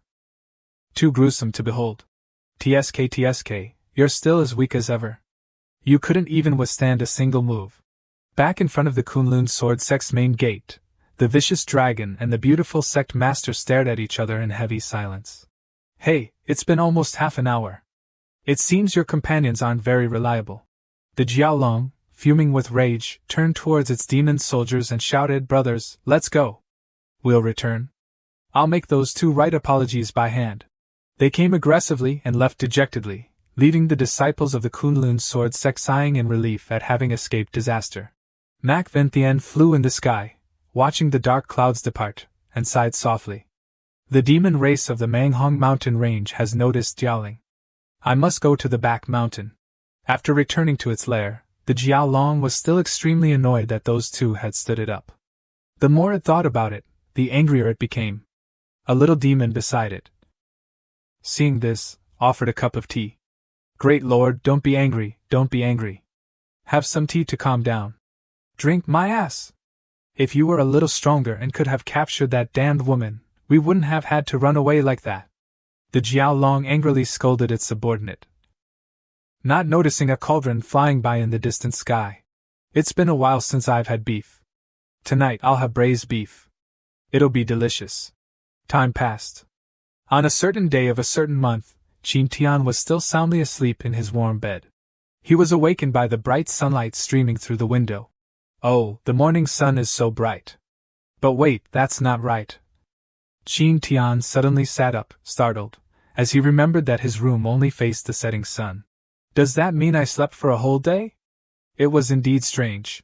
Too gruesome to behold. TSK, you're still as weak as ever. You couldn't even withstand a single move. Back in front of the Kunlun Sword Sect's main gate, the vicious dragon and the beautiful sect master stared at each other in heavy silence. Hey, it's been almost half an hour. It seems your companions aren't very reliable. The Jiaolong, fuming with rage, turned towards its demon soldiers and shouted, "Brothers, let's go. We'll return. I'll make those two write apologies by hand." They came aggressively and left dejectedly, leaving the disciples of the Kunlun sword sect sighing in relief at having escaped disaster. Mac Van Thien flew in the sky, watching the dark clouds depart, and sighed softly. The demon race of the Manghong mountain range has noticed Jiaoling. I must go to the back mountain. After returning to its lair, the Jiaolong was still extremely annoyed that those two had stood it up. The more it thought about it, the angrier it became. A little demon beside it, seeing this, offered a cup of tea. "Great Lord, don't be angry, don't be angry. Have some tea to calm down." "Drink my ass! If you were a little stronger and could have captured that damned woman, we wouldn't have had to run away like that." The Jiaolong angrily scolded its subordinate, not noticing a cauldron flying by in the distant sky. "It's been a while since I've had beef. Tonight I'll have braised beef. It'll be delicious." Time passed. On a certain day of a certain month, Tian was still soundly asleep in his warm bed. He was awakened by the bright sunlight streaming through the window. "Oh, the morning sun is so bright. But wait, that's not right." Tian suddenly sat up, startled, as he remembered that his room only faced the setting sun. "Does that mean I slept for a whole day?" It was indeed strange.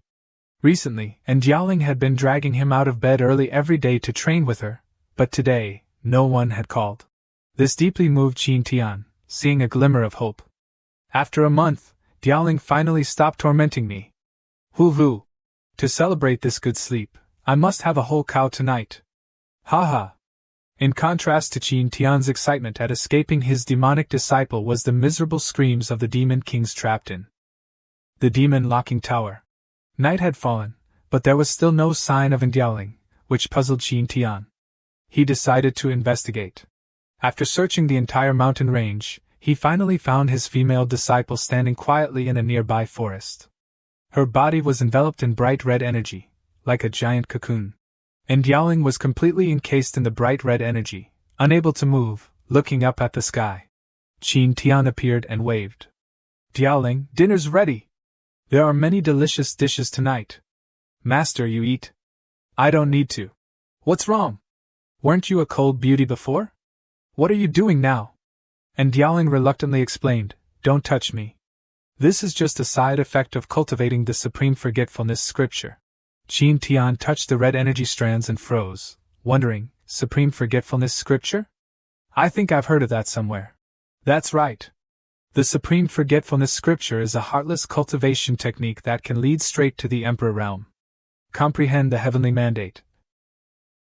Recently, Jiaoling had been dragging him out of bed early every day to train with her, but today, no one had called. This deeply moved Tian, seeing a glimmer of hope. "After a month, Jiaoling finally stopped tormenting me. Hoo! To celebrate this good sleep, I must have a whole cow tonight. Ha ha!" In contrast to Tian's excitement at escaping his demonic disciple was the miserable screams of the demon kings trapped in the demon locking tower. Night had fallen, but there was still no sign of Jiaoling, which puzzled Tian. He decided to investigate. After searching the entire mountain range, he finally found his female disciple standing quietly in a nearby forest. Her body was enveloped in bright red energy, like a giant cocoon. And Jiaoling was completely encased in the bright red energy, unable to move, looking up at the sky. Tian appeared and waved. "Jiaoling, dinner's ready! There are many delicious dishes tonight. Master, you eat? I don't need to. What's wrong? Weren't you a cold beauty before? What are you doing now?" And Jiaoling reluctantly explained, "Don't touch me. This is just a side effect of cultivating the supreme forgetfulness scripture." Tian touched the red energy strands and froze, wondering, supreme forgetfulness scripture? I think I've heard of that somewhere. That's right. The supreme forgetfulness scripture is a heartless cultivation technique that can lead straight to the Emperor realm. Comprehend the heavenly mandate.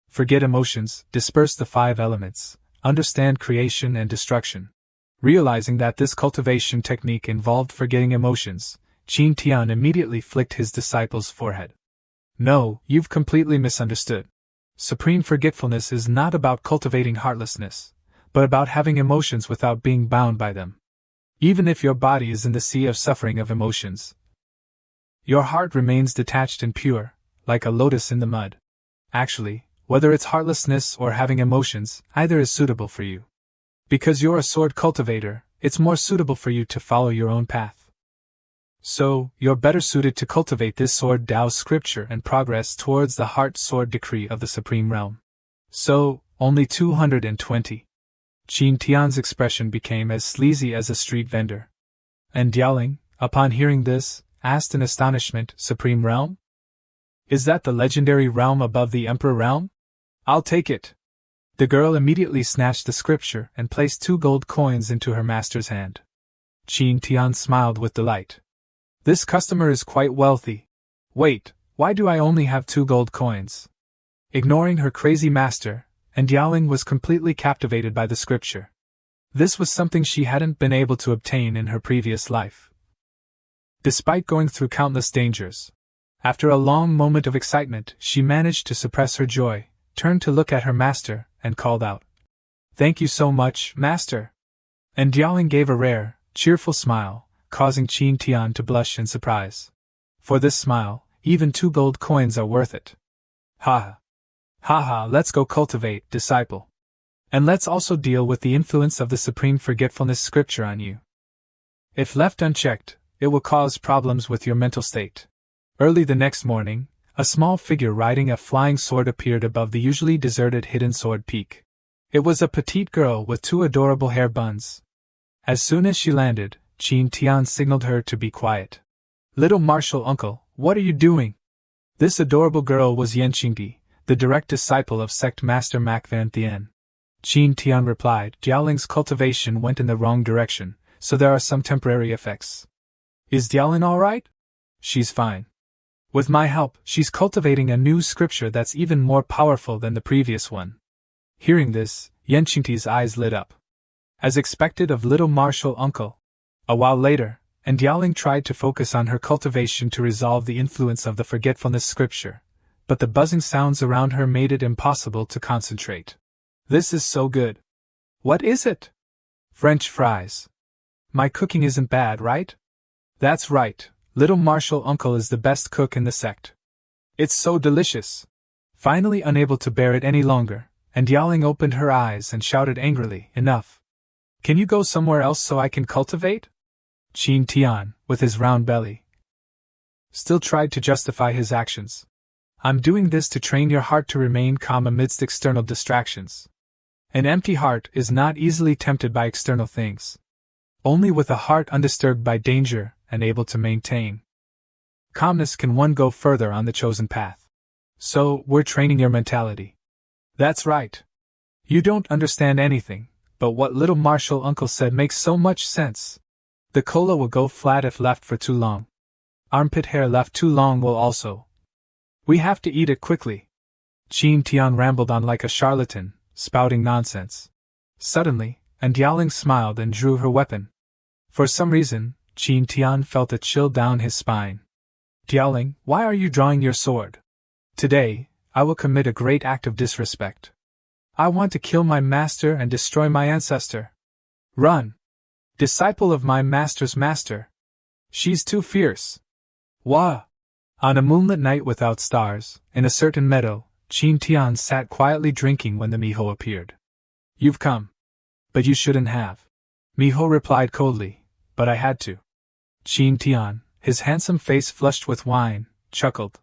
Forget emotions, disperse the 5 elements, understand creation and destruction. Realizing that this cultivation technique involved forgetting emotions, Tian immediately flicked his disciple's forehead. "No, you've completely misunderstood. Supreme forgetfulness is not about cultivating heartlessness, but about having emotions without being bound by them. Even if your body is in the sea of suffering of emotions, your heart remains detached and pure, like a lotus in the mud. Actually, whether it's heartlessness or having emotions, either is suitable for you. Because you're a sword cultivator, it's more suitable for you to follow your own path. So, you're better suited to cultivate this sword Tao scripture and progress towards the heart sword decree of the supreme realm. So, only 220. Tian's expression became as sleazy as a street vendor. And Jiaoling, upon hearing this, asked in astonishment, "Supreme realm? Is that the legendary realm above the Emperor realm? I'll take it." The girl immediately snatched the scripture and placed 2 gold coins into her master's hand. Tian smiled with delight. "This customer is quite wealthy. Wait, why do I only have 2 gold coins?" Ignoring her crazy master, Jiaoling was completely captivated by the scripture. This was something she hadn't been able to obtain in her previous life. Despite going through countless dangers, after a long moment of excitement, she managed to suppress her joy, turned to look at her master, and called out, "Thank you so much, master." And Jiaoling gave a rare, cheerful smile, causing Tian to blush in surprise. For this smile, even 2 gold coins are worth it. Ha ha, let's go cultivate, disciple. And let's also deal with the influence of the Supreme Forgetfulness scripture on you. If left unchecked, it will cause problems with your mental state. Early the next morning, a small figure riding a flying sword appeared above the usually deserted hidden sword peak. It was a petite girl with 2 adorable hair buns. As soon as she landed, Tian signaled her to be quiet. "Little martial uncle, what are you doing?" This adorable girl was Yen Qingdi, the direct disciple of Sect Master Mac Van Tian. Tian replied, "Diaoling's cultivation went in the wrong direction, so there are some temporary effects." "Is Diaoling alright?" "She's fine. With my help, she's cultivating a new scripture that's even more powerful than the previous one." Hearing this, Yen Qingdi's eyes lit up. As expected of little martial uncle. A while later, and Diaoling tried to focus on her cultivation to resolve the influence of the forgetfulness scripture, but the buzzing sounds around her made it impossible to concentrate. "This is so good." "What is it?" "French fries." "My cooking isn't bad, right?" "That's right, little martial uncle is the best cook in the sect. It's so delicious." Finally unable to bear it any longer, and Diaoling opened her eyes and shouted angrily, "Enough! Can you go somewhere else so I can cultivate?" Tian, with his round belly, still tried to justify his actions. "I'm doing this to train your heart to remain calm amidst external distractions. An empty heart is not easily tempted by external things. Only with a heart undisturbed by danger and able to maintain calmness can one go further on the chosen path. So, we're training your mentality." "That's right. You don't understand anything, but what little martial uncle said makes so much sense. The cola will go flat if left for too long. Armpit hair left too long will also. We have to eat it quickly." Tian rambled on like a charlatan, spouting nonsense. Suddenly, and Diaoling smiled and drew her weapon. For some reason, Tian felt a chill down his spine. "Diaoling, why are you drawing your sword?" "Today, I will commit a great act of disrespect. I want to kill my master and destroy my ancestor." "Run! Disciple of my master's master. She's too fierce." "Wah!" On a moonlit night without stars, in a certain meadow, Tian sat quietly drinking when the Miho appeared. "You've come. But you shouldn't have." Miho replied coldly, "But I had to." Tian, his handsome face flushed with wine, chuckled.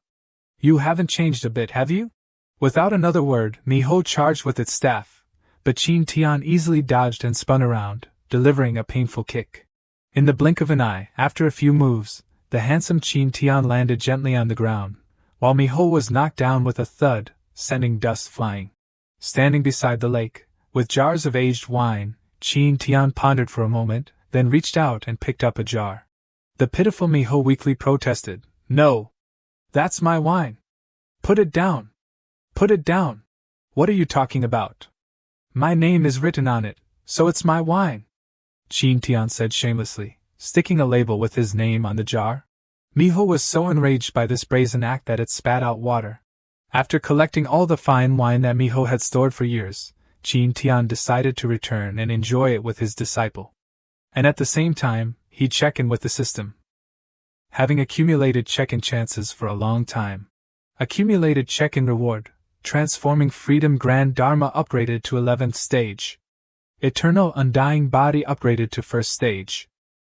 "You haven't changed a bit, have you?" Without another word, Miho charged with its staff, but Tian easily dodged and spun around, delivering a painful kick. In the blink of an eye, after a few moves, the handsome Tian landed gently on the ground, while Miho was knocked down with a thud, sending dust flying. Standing beside the lake, with jars of aged wine, Tian pondered for a moment, then reached out and picked up a jar. The pitiful Miho weakly protested, "No! That's my wine! Put it down! Put it down! What are you talking about? My name is written on it, so it's my wine!" Tian said shamelessly, sticking a label with his name on the jar. Miho was so enraged by this brazen act that it spat out water. After collecting all the fine wine that Miho had stored for years, Tian decided to return and enjoy it with his disciple. And at the same time, he'd check in with the system. Having accumulated check-in chances for a long time. Accumulated check-in reward, transforming freedom grand dharma upgraded to 11th stage. Eternal undying body upgraded to 1st stage.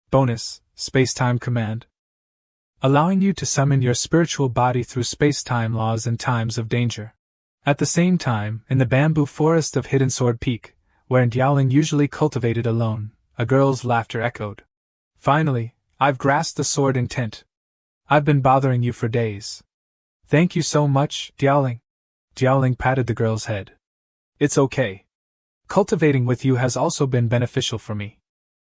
Bonus, space-time command. Allowing you to summon your spiritual body through space-time laws in times of danger. At the same time, in the bamboo forest of Hidden Sword Peak, where Diaoling usually cultivated alone, a girl's laughter echoed. "Finally, I've grasped the sword intent. I've been bothering you for days." "Thank you so much, Diaoling." Diaoling patted the girl's head. "It's okay. Cultivating with you has also been beneficial for me."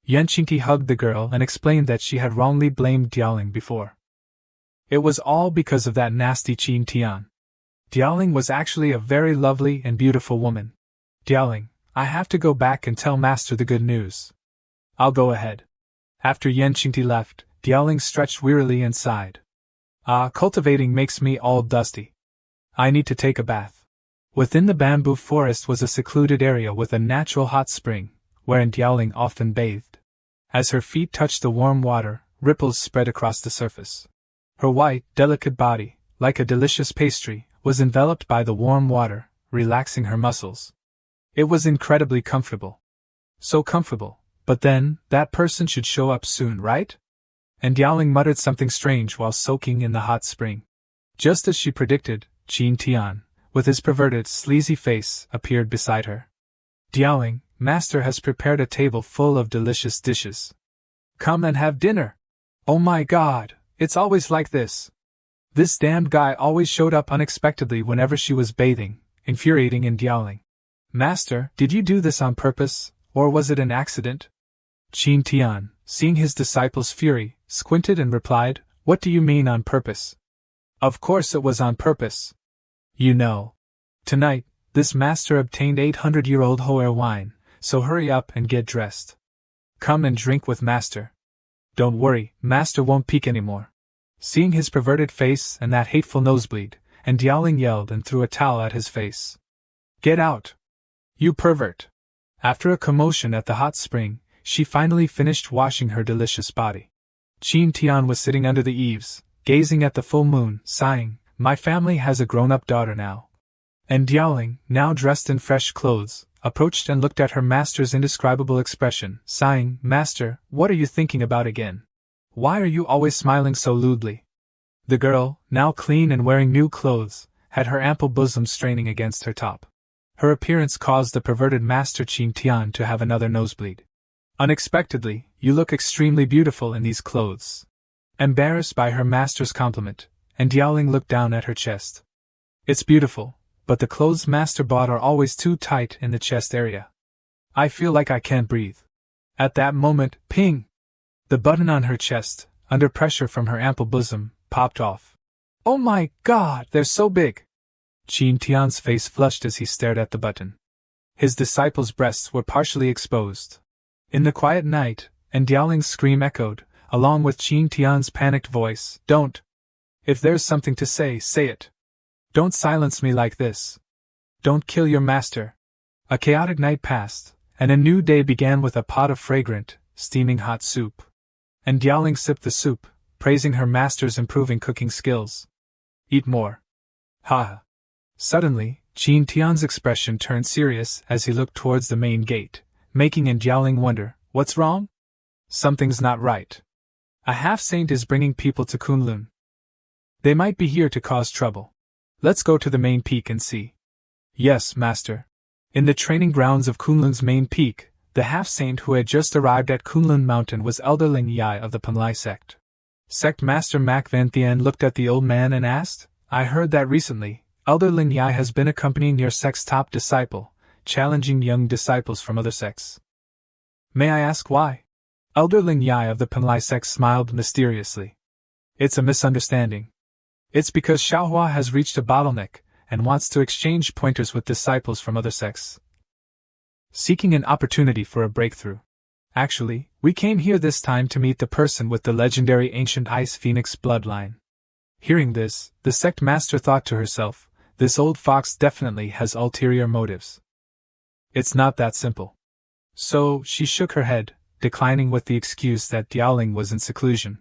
Yen Qingdi hugged the girl and explained that she had wrongly blamed Diaoling before. It was all because of that nasty Tian. Diaoling was actually a very lovely and beautiful woman. "Diaoling, I have to go back and tell Master the good news." "I'll go ahead." After Yen Qingdi left, Diaoling stretched wearily and sighed. Cultivating makes me all dusty. I need to take a bath." Within the bamboo forest was a secluded area with a natural hot spring, wherein Diaoling often bathed. As her feet touched the warm water, ripples spread across the surface. Her white, delicate body, like a delicious pastry, was enveloped by the warm water, relaxing her muscles. It was incredibly comfortable. So comfortable, but then, that person should show up soon, right? And Dialing muttered something strange while soaking in the hot spring. Just as she predicted, Tian, with his perverted, sleazy face, appeared beside her. Dialing, Master has prepared a table full of delicious dishes. Come and have dinner. Oh my god, it's always like this. This damned guy always showed up unexpectedly whenever she was bathing, infuriating and Dialing. Master, did you do this on purpose, or was it an accident? Tian, seeing his disciple's fury, squinted and replied, What do you mean on purpose? Of course it was on purpose. You know. Tonight, this master obtained 800-year-old Hoer wine, so hurry up and get dressed. Come and drink with master. Don't worry, master won't peek anymore. Seeing his perverted face and that hateful nosebleed, and Dialing yelled and threw a towel at his face. Get out! You pervert! After a commotion at the hot spring, she finally finished washing her delicious body. Tian was sitting under the eaves, gazing at the full moon, sighing, My family has a grown-up daughter now. And Dialing, now dressed in fresh clothes, approached and looked at her master's indescribable expression, sighing, Master, what are you thinking about again? Why are you always smiling so lewdly? The girl, now clean and wearing new clothes, had her ample bosom straining against her top. Her appearance caused the perverted Master Tian to have another nosebleed. Unexpectedly, you look extremely beautiful in these clothes. Embarrassed by her master's compliment, and Dialing looked down at her chest. It's beautiful, but the clothes master bought are always too tight in the chest area. I feel like I can't breathe. At that moment, ping! The button on her chest, under pressure from her ample bosom, popped off. Oh my god, they're so big! Tian's face flushed as he stared at the button. His disciple's breasts were partially exposed. In the quiet night, and Dialing's scream echoed, along with Tian's panicked voice, Don't! If there's something to say, say it. Don't silence me like this. Don't kill your master. A chaotic night passed, and a new day began with a pot of fragrant, steaming hot soup. And Dialing sipped the soup, praising her master's improving cooking skills. Eat more. Ha! Suddenly, Tian's expression turned serious as he looked towards the main gate, making Dialing wonder, What's wrong? Something's not right. A half-saint is bringing people to Kunlun. They might be here to cause trouble. Let's go to the main peak and see. Yes, master. In the training grounds of Kunlun's main peak, the half-saint who had just arrived at Kunlun Mountain was Elder Ling Yai of the Penlai Sect. Sect Master Mac Van Thien looked at the old man and asked, I heard that recently, Elder Ling Yai has been accompanying your sect's top disciple, challenging young disciples from other sects. May I ask why? Elder Ling Yai of the Penlai Sect smiled mysteriously. It's a misunderstanding. It's because Xiaohua has reached a bottleneck, and wants to exchange pointers with disciples from other sects. Seeking an opportunity for a breakthrough. Actually, we came here this time to meet the person with the legendary ancient Ice Phoenix bloodline. Hearing this, the sect master thought to herself, this old fox definitely has ulterior motives. It's not that simple. So, she shook her head, declining with the excuse that Dialing was in seclusion.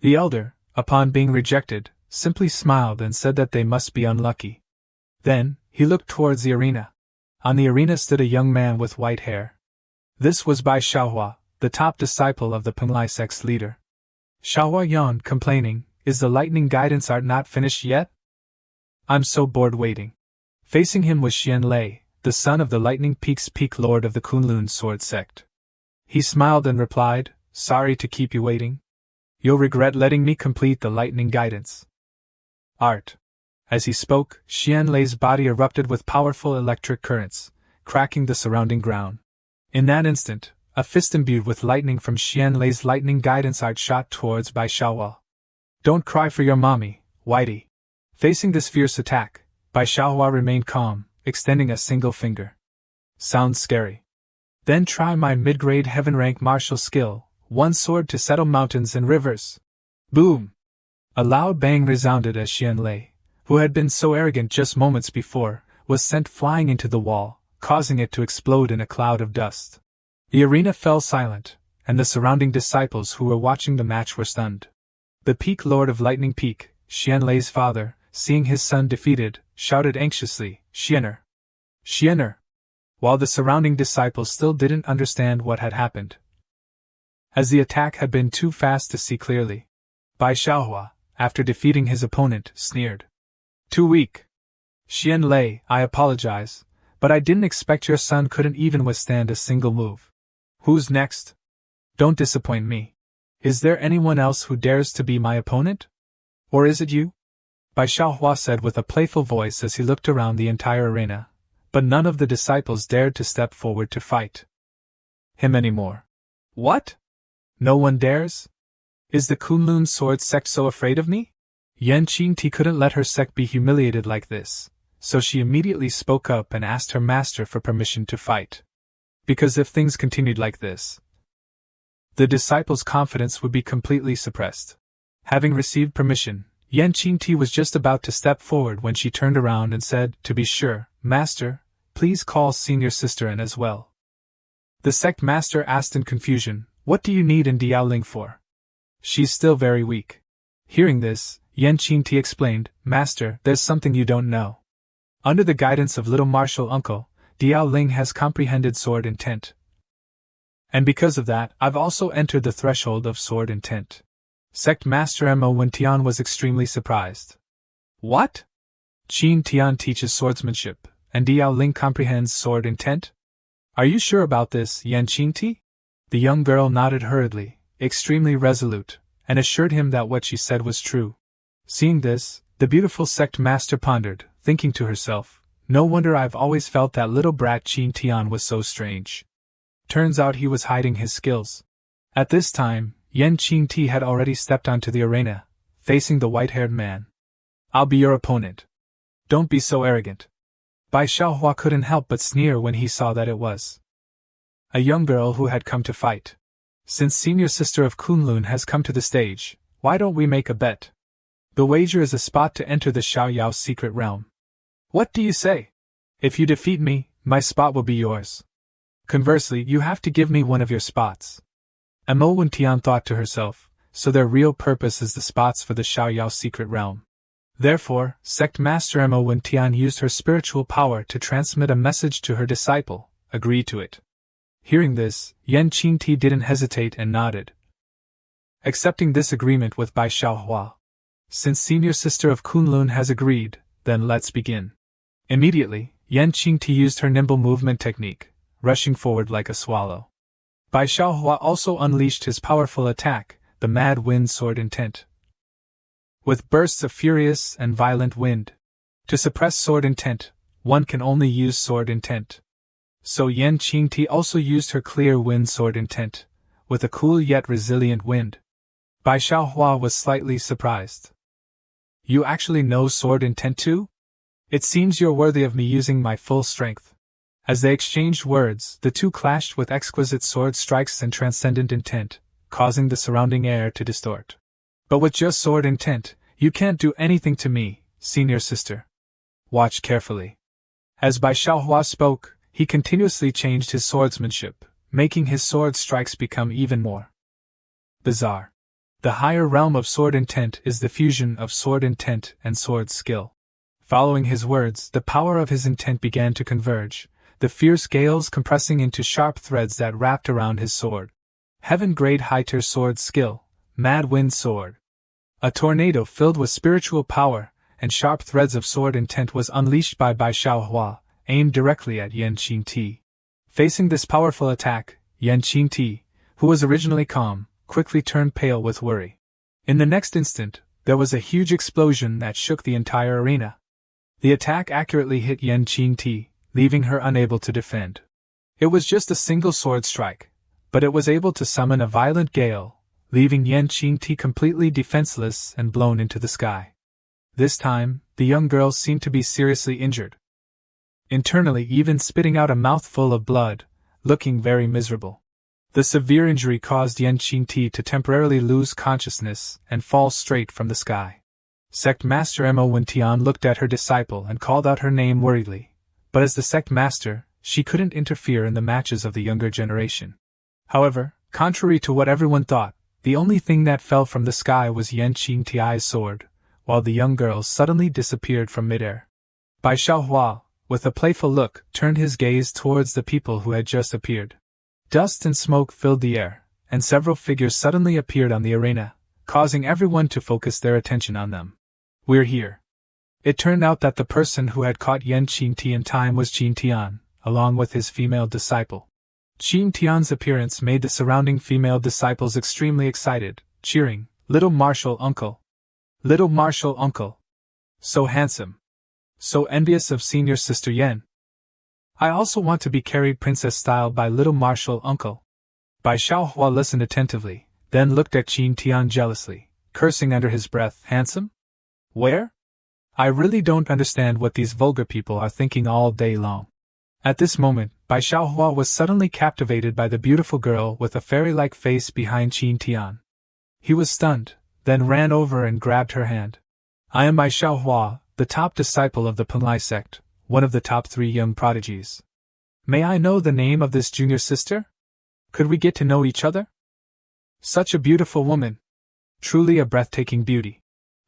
The elder, upon being rejected, simply smiled and said that they must be unlucky. Then, he looked towards the arena. On the arena stood a young man with white hair. This was Bai Xiaohua, the top disciple of the Penlai sect's leader. Xiaohua yawned, complaining, Is the lightning guidance art not finished yet? I'm so bored waiting. Facing him was Xian Lei, the son of the Lightning Peak's peak lord of the Kunlun Sword Sect. He smiled and replied, Sorry to keep you waiting. You'll regret letting me complete the lightning guidance art. As he spoke, Xian Lei's body erupted with powerful electric currents, cracking the surrounding ground. In that instant, a fist imbued with lightning from Xian Lei's lightning guidance art shot towards Bai Xiaohua. Don't cry for your mommy, Whitey. Facing this fierce attack, Bai Xiaohua remained calm, extending a single finger. Sounds scary. Then try my mid-grade heaven-rank martial skill, one sword to settle mountains and rivers. Boom! A loud bang resounded as Xian Lei, who had been so arrogant just moments before, was sent flying into the wall, causing it to explode in a cloud of dust. The arena fell silent, and the surrounding disciples who were watching the match were stunned. The Peak Lord of Lightning Peak, Xian Lei's father, seeing his son defeated, shouted anxiously, Xianer! Xianer! while the surrounding disciples still didn't understand what had happened, as the attack had been too fast to see clearly. Bai Xiaohua, after defeating his opponent, sneered. Too weak. Xian Lei, I apologize, but I didn't expect your son couldn't even withstand a single move. Who's next? Don't disappoint me. Is there anyone else who dares to be my opponent? Or is it you? Bai Xiaohua said with a playful voice as he looked around the entire arena, but none of the disciples dared to step forward to fight him anymore. What? No one dares? Is the Kunlun Sword Sect so afraid of me? Yan Qingti couldn't let her sect be humiliated like this, so she immediately spoke up and asked her master for permission to fight. Because if things continued like this, the disciples' confidence would be completely suppressed. Having received permission, Yan Qingti was just about to step forward when she turned around and said, "To be sure, Master, please call senior sister in as well." The sect master asked in confusion, "What do you need in Diaoling for? She's still very weak." Hearing this, Yan Qingti explained, "Master, there's something you don't know. Under the guidance of little martial uncle, Diaoling has comprehended sword intent. And because of that, I've also entered the threshold of sword intent." Sect Master Mo Wen Tian was extremely surprised. What? Qin Tian teaches swordsmanship, and Diaoling comprehends sword intent? Are you sure about this, Yan Qingti? The young girl nodded hurriedly, extremely resolute, and assured him that what she said was true. Seeing this, the beautiful sect master pondered, thinking to herself, "No wonder I've always felt that little brat Qin Tian was so strange. Turns out he was hiding his skills." At this time, Yan Qingti had already stepped onto the arena, facing the white-haired man. "I'll be your opponent. Don't be so arrogant." Bai Xiaohua couldn't help but sneer when he saw that it was a young girl who had come to fight. "Since senior sister of Kunlun has come to the stage, why don't we make a bet? The wager is a spot to enter the Xiaoyao secret realm. What do you say? If you defeat me, my spot will be yours. Conversely, you have to give me one of your spots." Mo Wen Tian thought to herself, so their real purpose is the spots for the Xiaoyao secret realm. Therefore, Sect Master Mo Wen Tian used her spiritual power to transmit a message to her disciple, agreed to it. Hearing this, Yan Qingti didn't hesitate and nodded, accepting this agreement with Bai Xiaohua. Since senior sister of Kunlun has agreed, then let's begin. Immediately, Yan Qingti used her nimble movement technique, rushing forward like a swallow. Bai Xiaohua also unleashed his powerful attack, the Mad Wind Sword Intent, with bursts of furious and violent wind. To suppress sword intent, one can only use sword intent. So Yan Qingti also used her clear wind sword intent, with a cool yet resilient wind. Bai Xiaohua was slightly surprised. "You actually know sword intent too? It seems you're worthy of me using my full strength." As they exchanged words, the two clashed with exquisite sword strikes and transcendent intent, causing the surrounding air to distort. "But with just sword intent, you can't do anything to me, senior sister. Watch carefully." As Bai Xiaohua spoke, he continuously changed his swordsmanship, making his sword strikes become even more bizarre. The higher realm of sword intent is the fusion of sword intent and sword skill. Following his words, the power of his intent began to converge, the fierce gales compressing into sharp threads that wrapped around his sword. Heaven-grade high-tier sword skill, Mad Wind Sword. A tornado filled with spiritual power and sharp threads of sword intent was unleashed by Bai Xiaohua, aimed directly at Yan Qingti. Facing this powerful attack, Yan Qingti, who was originally calm, quickly turned pale with worry. In the next instant, there was a huge explosion that shook the entire arena. The attack accurately hit Yan Qingti, leaving her unable to defend. It was just a single sword strike, but it was able to summon a violent gale, leaving Yan Qingti completely defenseless and blown into the sky. This time, the young girl seemed to be seriously injured, internally even spitting out a mouthful of blood, looking very miserable. The severe injury caused Yan Qingti to temporarily lose consciousness and fall straight from the sky. Sect Master Mo Wen Tian looked at her disciple and called out her name worriedly, but as the sect master, she couldn't interfere in the matches of the younger generation. However, contrary to what everyone thought, the only thing that fell from the sky was Yan Qingti's sword, while the young girl suddenly disappeared from midair. Bai Xiaohua, with a playful look, turned his gaze towards the people who had just appeared. Dust and smoke filled the air, and several figures suddenly appeared on the arena, causing everyone to focus their attention on them. "We're here." It turned out that the person who had caught Yen Qingti in time was Qin Tian, along with his female disciple. Qin Tian's appearance made the surrounding female disciples extremely excited, cheering, "Little martial uncle! Little martial uncle! So handsome! So envious of senior sister Yen! I also want to be carried princess style by little martial uncle." Bai Xiaohua listened attentively, then looked at Qin Tian jealously, cursing under his breath, "Handsome? Where? I really don't understand what these vulgar people are thinking all day long." At this moment, Bai Xiaohua was suddenly captivated by the beautiful girl with a fairy-like face behind Qin Tian. He was stunned, then ran over and grabbed her hand. "I am Bai Xiaohua, the top disciple of the Bloodline Sect, one of the top 3 young prodigies. May I know the name of this junior sister? Could we get to know each other? Such a beautiful woman. Truly a breathtaking beauty."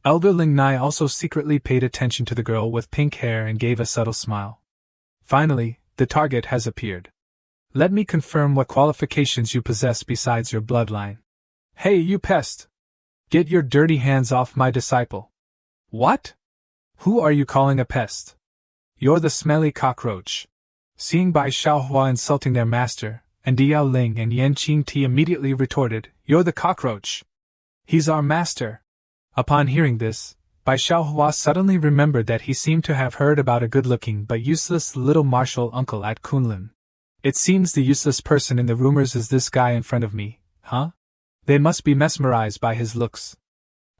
Elder Ling Nai also secretly paid attention to the girl with pink hair and gave a subtle smile. "Finally, the target has appeared. Let me confirm what qualifications you possess besides your bloodline." "Hey, you pest! Get your dirty hands off my disciple." "What? Who are you calling a pest?" "You're the smelly cockroach." Seeing Bai Xiaohua insulting their master, and Diao Ling and Yen Qingti immediately retorted, "You're the cockroach. He's our master." Upon hearing this, Bai Xiaohua suddenly remembered that he seemed to have heard about a good-looking but useless little martial uncle at Kunlun. "It seems the useless person in the rumors is this guy in front of me, huh? They must be mesmerized by his looks.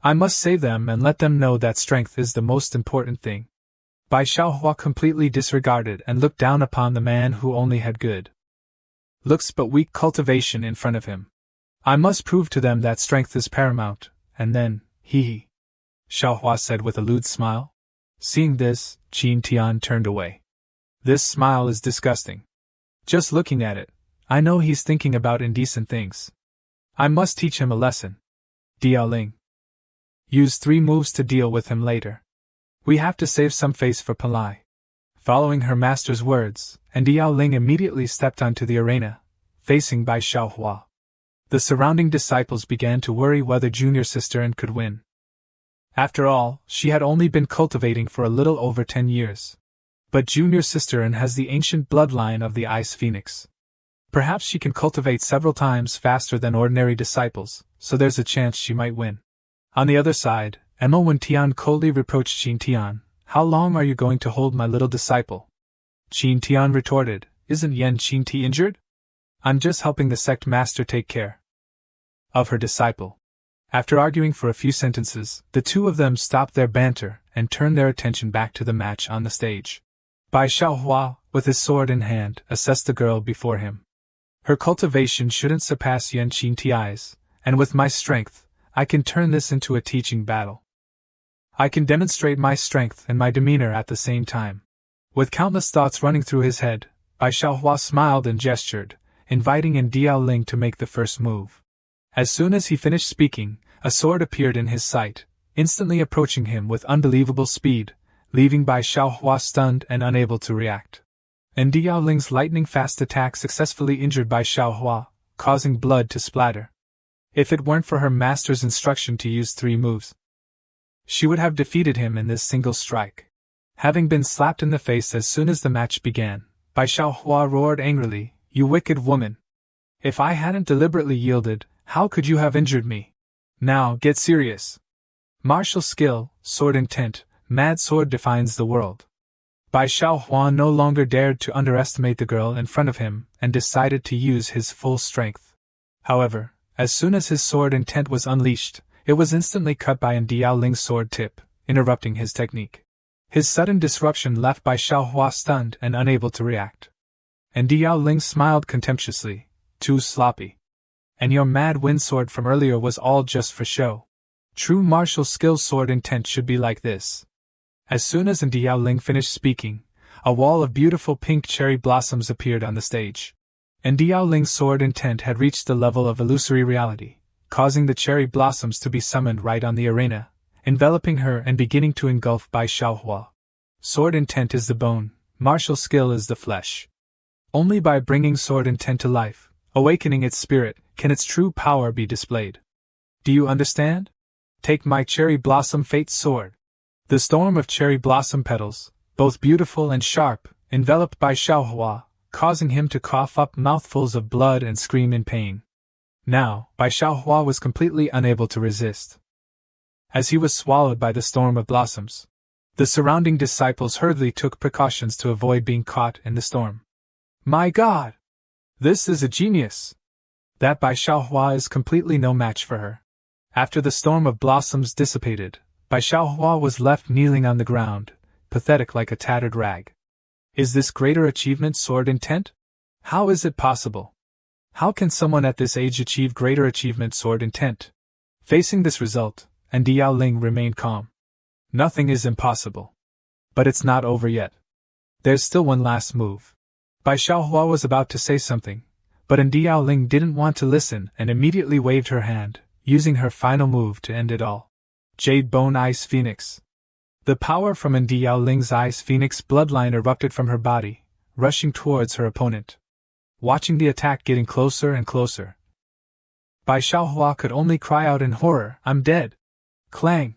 I must save them and let them know that strength is the most important thing." Bai Xiaohua completely disregarded and looked down upon the man who only had good looks but weak cultivation in front of him. "I must prove to them that strength is paramount, and then, hee," Xiaohua said with a lewd smile. Seeing this, Qin Tian turned away. "This smile is disgusting. Just looking at it, I know he's thinking about indecent things. I must teach him a lesson." Diao Ling. "Use 3 moves to deal with him later. We have to save some face for Palai." Following her master's words, and Diao Ling immediately stepped onto the arena, facing Bai Xiaohua. The surrounding disciples began to worry whether junior sister N could win. After all, she had only been cultivating for a little over 10 years. But junior sister N has the ancient bloodline of the Ice Phoenix. Perhaps she can cultivate several times faster than ordinary disciples, so there's a chance she might win. On the other side, Emma Wen Tian coldly reproached Qin Tian, "How long are you going to hold my little disciple?" Qin Tian retorted, "Isn't Yen Qingti injured? I'm just helping the sect master take care of her disciple." After arguing for a few sentences, the two of them stopped their banter and turned their attention back to the match on the stage. Bai Xiaohua, with his sword in hand, assessed the girl before him. "Her cultivation shouldn't surpass Yen Qingti's, and with my strength, I can turn this into a teaching battle. I can demonstrate my strength and my demeanor at the same time." With countless thoughts running through his head, Bai Xiaohua smiled and gestured, inviting in Diao Ling to make the first move. As soon as he finished speaking, a sword appeared in his sight, instantly approaching him with unbelievable speed, leaving Bai Xiaohua stunned and unable to react. And Diao Ling's lightning-fast attack successfully injured Bai Xiaohua, causing blood to splatter. If it weren't for her master's instruction to use 3 moves, she would have defeated him in this single strike. Having been slapped in the face as soon as the match began, Bai Xiaohua roared angrily, "You wicked woman! If I hadn't deliberately yielded, how could you have injured me? Now, get serious. Martial skill, sword intent, mad sword defines the world." Bai Xiaohua no longer dared to underestimate the girl in front of him and decided to use his full strength. However, as soon as his sword intent was unleashed, it was instantly cut by Diao Ling's sword tip, interrupting his technique. His sudden disruption left Bai Xiaohua stunned and unable to react. And Diao Ling smiled contemptuously, "Too sloppy. And your mad wind sword from earlier was all just for show. True martial skill sword intent should be like this." As soon as Diao Ling finished speaking, a wall of beautiful pink cherry blossoms appeared on the stage. And Diao Ling's sword intent had reached the level of illusory reality, causing the cherry blossoms to be summoned right on the arena, enveloping her and beginning to engulf Bai Xiaohua. Sword intent is the bone, martial skill is the flesh. Only by bringing sword intent to life, awakening its spirit, can its true power be displayed. Do you understand? Take my cherry blossom fate sword. The storm of cherry blossom petals, both beautiful and sharp, enveloped Bai Xiaohua, causing him to cough up mouthfuls of blood and scream in pain. Now, Bai Xiaohua was completely unable to resist. As he was swallowed by the storm of blossoms, the surrounding disciples hurriedly took precautions to avoid being caught in the storm. My God! This is a genius! That Bai Xiaohua is completely no match for her. After the storm of blossoms dissipated, Bai Xiaohua was left kneeling on the ground, pathetic like a tattered rag. Is this greater achievement sword intent? How is it possible? How can someone at this age achieve greater achievement sword intent? Facing this result, and Diao Ling remained calm. Nothing is impossible. But it's not over yet. There's still one last move. Bai Xiaohua was about to say something, but Diao Ling didn't want to listen and immediately waved her hand, using her final move to end it all. Jade Bone Ice Phoenix. The power from Diao Ling's Ice Phoenix bloodline erupted from her body, rushing towards her opponent. Watching the attack getting closer and closer, Bai Xiaohua could only cry out in horror, I'm dead! Clang!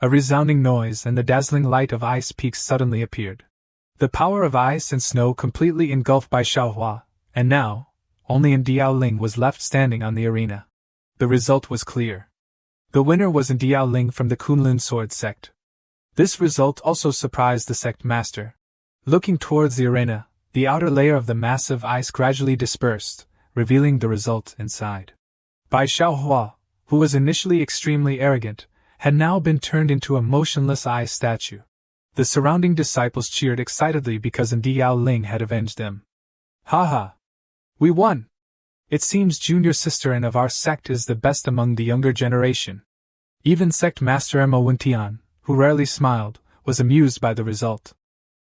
A resounding noise and the dazzling light of ice peaks suddenly appeared. The power of ice and snow completely engulfed Bai Xiaohua, and now, only Diao Ling was left standing on the arena. The result was clear. The winner was Diao Ling from the Kunlun Sword Sect. This result also surprised the sect master. Looking towards the arena, the outer layer of the massive ice gradually dispersed, revealing the result inside. Bai Xiaohua, who was initially extremely arrogant, had now been turned into a motionless ice statue. The surrounding disciples cheered excitedly because Diao Ling had avenged them. Ha! We won! It seems junior sister and of our sect is the best among the younger generation. Even sect master Mo Tian, who rarely smiled, was amused by the result.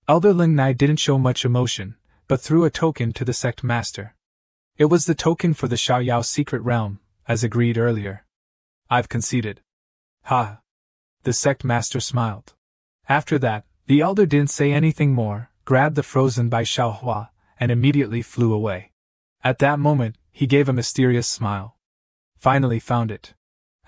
Elder Ling Nai didn't show much emotion, but threw a token to the sect master. It was the token for the Xiaoyao secret realm, as agreed earlier. I've conceded. Ha! The sect master smiled. After that, the elder didn't say anything more, grabbed the frozen Bai Xiaohua, and immediately flew away. At that moment, he gave a mysterious smile. Finally found it.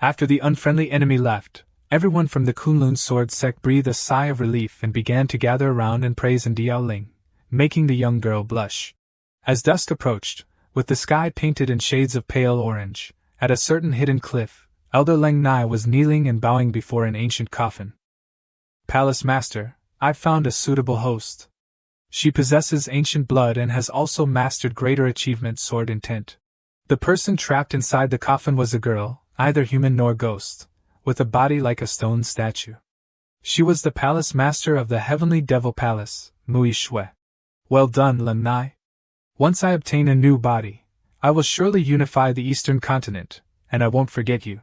After the unfriendly enemy left, everyone from the Kunlun Sword Sect breathed a sigh of relief and began to gather around and praise Diao Ling, making the young girl blush. As dusk approached, with the sky painted in shades of pale orange, at a certain hidden cliff, Elder Ling Nai was kneeling and bowing before an ancient coffin. Palace Master, I've found a suitable host. She possesses ancient blood and has also mastered greater achievement sword intent. The person trapped inside the coffin was a girl, neither human nor ghost, with a body like a stone statue. She was the Palace Master of the Heavenly Devil Palace, Mui Shui. Well done, Ling Nai. Once I obtain a new body, I will surely unify the Eastern continent, and I won't forget you.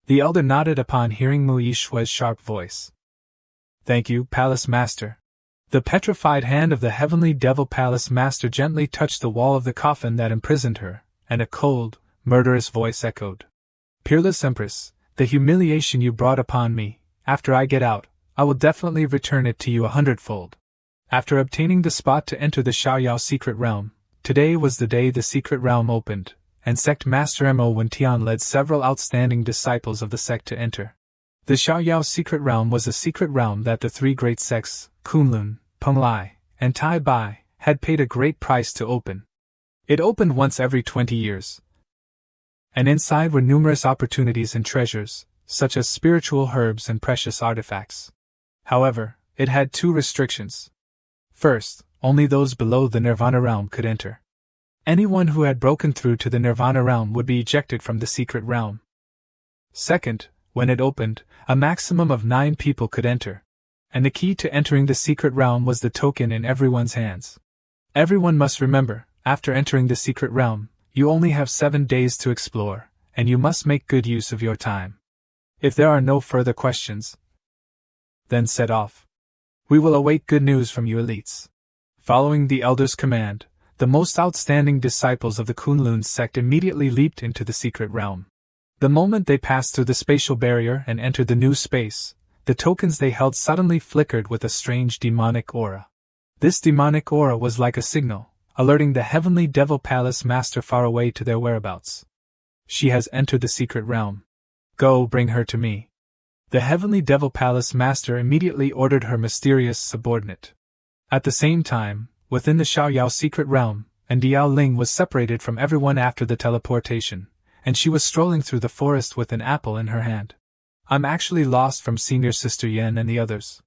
The elder nodded upon hearing Mui Shui's sharp voice. Thank you, Palace Master. The petrified hand of the Heavenly Devil Palace Master gently touched the wall of the coffin that imprisoned her, and a cold, murderous voice echoed. Peerless Empress, the humiliation you brought upon me, after I get out, I will definitely return it to you 100-fold. After obtaining the spot to enter the Xiaoyao secret realm, today was the day the secret realm opened, and Sect Master Mo Tian led several outstanding disciples of the sect to enter. The Xiaoyao secret realm was a secret realm that the three great sects, Kunlun, Penglai, and Tai Bai, had paid a great price to open. It opened once every 20 years. And inside were numerous opportunities and treasures, such as spiritual herbs and precious artifacts. However, it had two restrictions. First, only those below the Nirvana realm could enter. Anyone who had broken through to the Nirvana realm would be ejected from the secret realm. Second, when it opened, a maximum of 9 people could enter. And the key to entering the secret realm was the token in everyone's hands. Everyone must remember, after entering the secret realm, you only have 7 days to explore, and you must make good use of your time. If there are no further questions, then set off. We will await good news from you elites. Following the elder's command, the most outstanding disciples of the Kunlun sect immediately leaped into the secret realm. The moment they passed through the spatial barrier and entered the new space, the tokens they held suddenly flickered with a strange demonic aura. This demonic aura was like a signal, alerting the Heavenly Devil Palace Master far away to their whereabouts. She has entered the secret realm. Go bring her to me. The Heavenly Devil Palace Master immediately ordered her mysterious subordinate. At the same time, within the Xiaoyao secret realm, and Diao Ling was separated from everyone after the teleportation, and she was strolling through the forest with an apple in her hand. I'm actually lost from Senior Sister Yan and the others.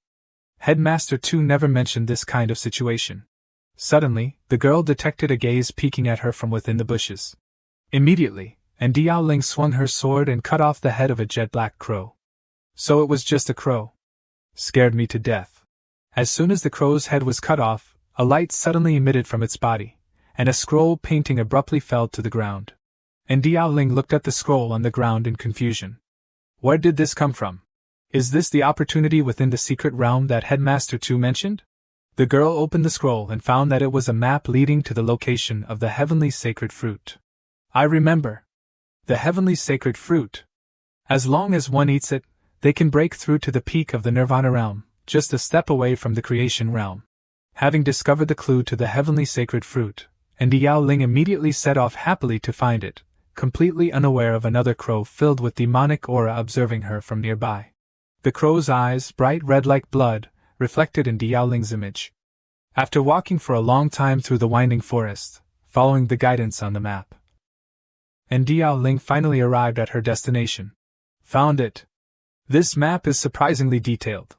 Headmaster Tu never mentioned this kind of situation. Suddenly, the girl detected a gaze peeking at her from within the bushes. Immediately, and Diao Ling swung her sword and cut off the head of a jet-black crow. So it was just a crow. Scared me to death. As soon as the crow's head was cut off, a light suddenly emitted from its body, and a scroll painting abruptly fell to the ground. And Diao Ling looked at the scroll on the ground in confusion. Where did this come from? Is this the opportunity within the secret realm that Headmaster Tu mentioned? The girl opened the scroll and found that it was a map leading to the location of the Heavenly Sacred Fruit. I remember. The Heavenly Sacred Fruit. As long as one eats it, they can break through to the peak of the Nirvana realm, just a step away from the creation realm. Having discovered the clue to the Heavenly Sacred Fruit, and Diao Ling immediately set off happily to find it, completely unaware of another crow filled with demonic aura observing her from nearby. The crow's eyes, bright red like blood, reflected in Diao Ling's image. After walking for a long time through the winding forest, following the guidance on the map, and Diao Ling finally arrived at her destination. Found it. This map is surprisingly detailed.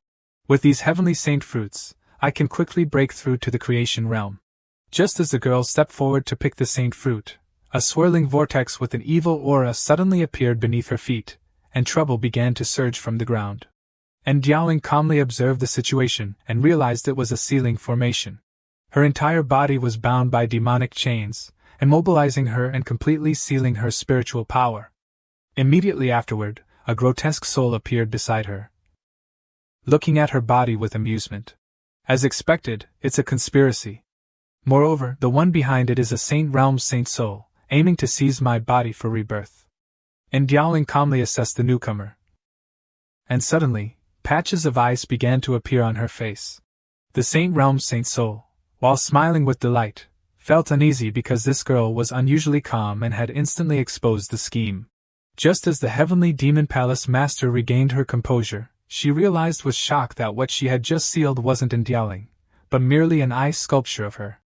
With these heavenly saint fruits, I can quickly break through to the creation realm. Just as the girl stepped forward to pick the saint fruit, a swirling vortex with an evil aura suddenly appeared beneath her feet, and trouble began to surge from the ground. And Diaoling calmly observed the situation and realized it was a sealing formation. Her entire body was bound by demonic chains, immobilizing her and completely sealing her spiritual power. Immediately afterward, a grotesque soul appeared beside her, looking at her body with amusement. As expected, it's a conspiracy. Moreover, the one behind it is a Saint Realm Saint Soul, aiming to seize my body for rebirth. And Diaoling calmly assessed the newcomer. And suddenly, patches of ice began to appear on her face. The Saint Realm Saint Soul, while smiling with delight, felt uneasy because this girl was unusually calm and had instantly exposed the scheme. Just as the Heavenly Demon Palace Master regained her composure, she realized with shock that what she had just sealed wasn't in Diaoling, but merely an ice sculpture of her.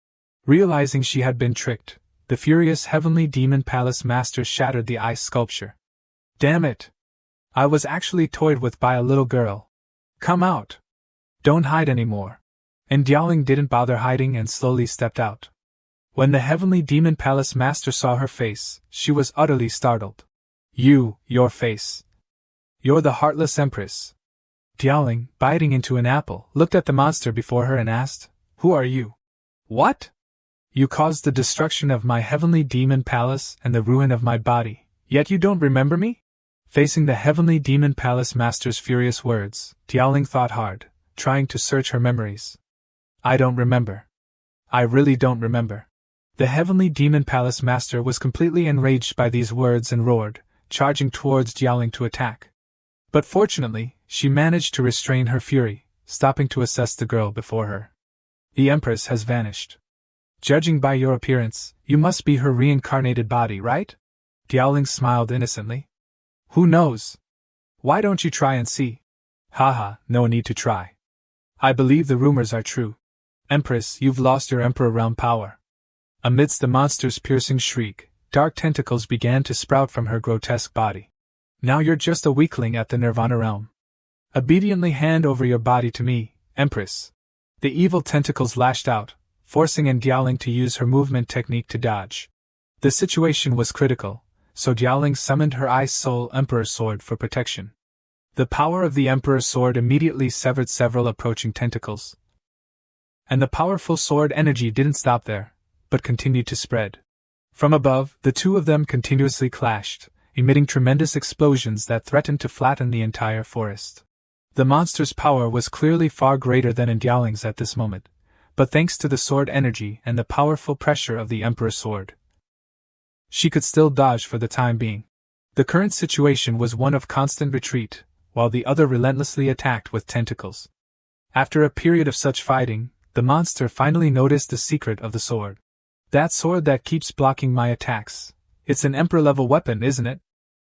Realizing she had been tricked, the furious Heavenly Demon Palace Master shattered the ice sculpture. Damn it! I was actually toyed with by a little girl. Come out! Don't hide anymore. And Diaoling didn't bother hiding and slowly stepped out. When the Heavenly Demon Palace Master saw her face, she was utterly startled. Your face. You're the heartless Empress. Diaoling, biting into an apple, looked at the monster before her and asked, Who are you? What? You caused the destruction of my Heavenly Demon Palace and the ruin of my body, yet you don't remember me? Facing the Heavenly Demon Palace Master's furious words, Diaoling thought hard, trying to search her memories. I don't remember. I really don't remember. The Heavenly Demon Palace Master was completely enraged by these words and roared, charging towards Diaoling to attack. But fortunately, she managed to restrain her fury, stopping to assess the girl before her. The Empress has vanished. Judging by your appearance, you must be her reincarnated body, right? Diaoling smiled innocently. Who knows? Why don't you try and see? Haha, no need to try. I believe the rumors are true. Empress, you've lost your Emperor realm power. Amidst the monster's piercing shriek, dark tentacles began to sprout from her grotesque body. Now you're just a weakling at the Nirvana realm. Obediently hand over your body to me, Empress. The evil tentacles lashed out, forcing Diaoling to use her movement technique to dodge. The situation was critical, so Diaoling summoned her Ice Soul Emperor Sword for protection. The power of the Emperor Sword immediately severed several approaching tentacles. And the powerful sword energy didn't stop there, but continued to spread. From above, the two of them continuously clashed, emitting tremendous explosions that threatened to flatten the entire forest. The monster's power was clearly far greater than Diaoling's at this moment, but thanks to the sword energy and the powerful pressure of the Emperor's sword, she could still dodge for the time being. The current situation was one of constant retreat, while the other relentlessly attacked with tentacles. After a period of such fighting, the monster finally noticed the secret of the sword. That sword that keeps blocking my attacks. It's an Emperor-level weapon, isn't it?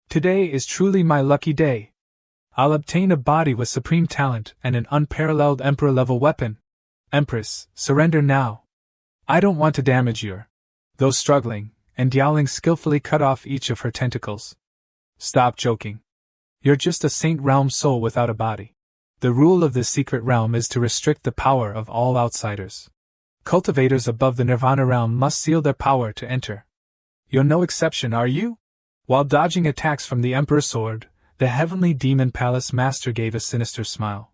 Today is truly my lucky day. I'll obtain a body with supreme talent and an unparalleled Emperor-level weapon. Empress, surrender now. I don't want to damage your... Though struggling, and Ying skillfully cut off each of her tentacles. Stop joking. You're just a Saint Realm soul without a body. The rule of this secret realm is to restrict the power of all outsiders. Cultivators above the Nirvana realm must seal their power to enter. You're no exception, are you? While dodging attacks from the Emperor's sword, the Heavenly Demon Palace Master gave a sinister smile.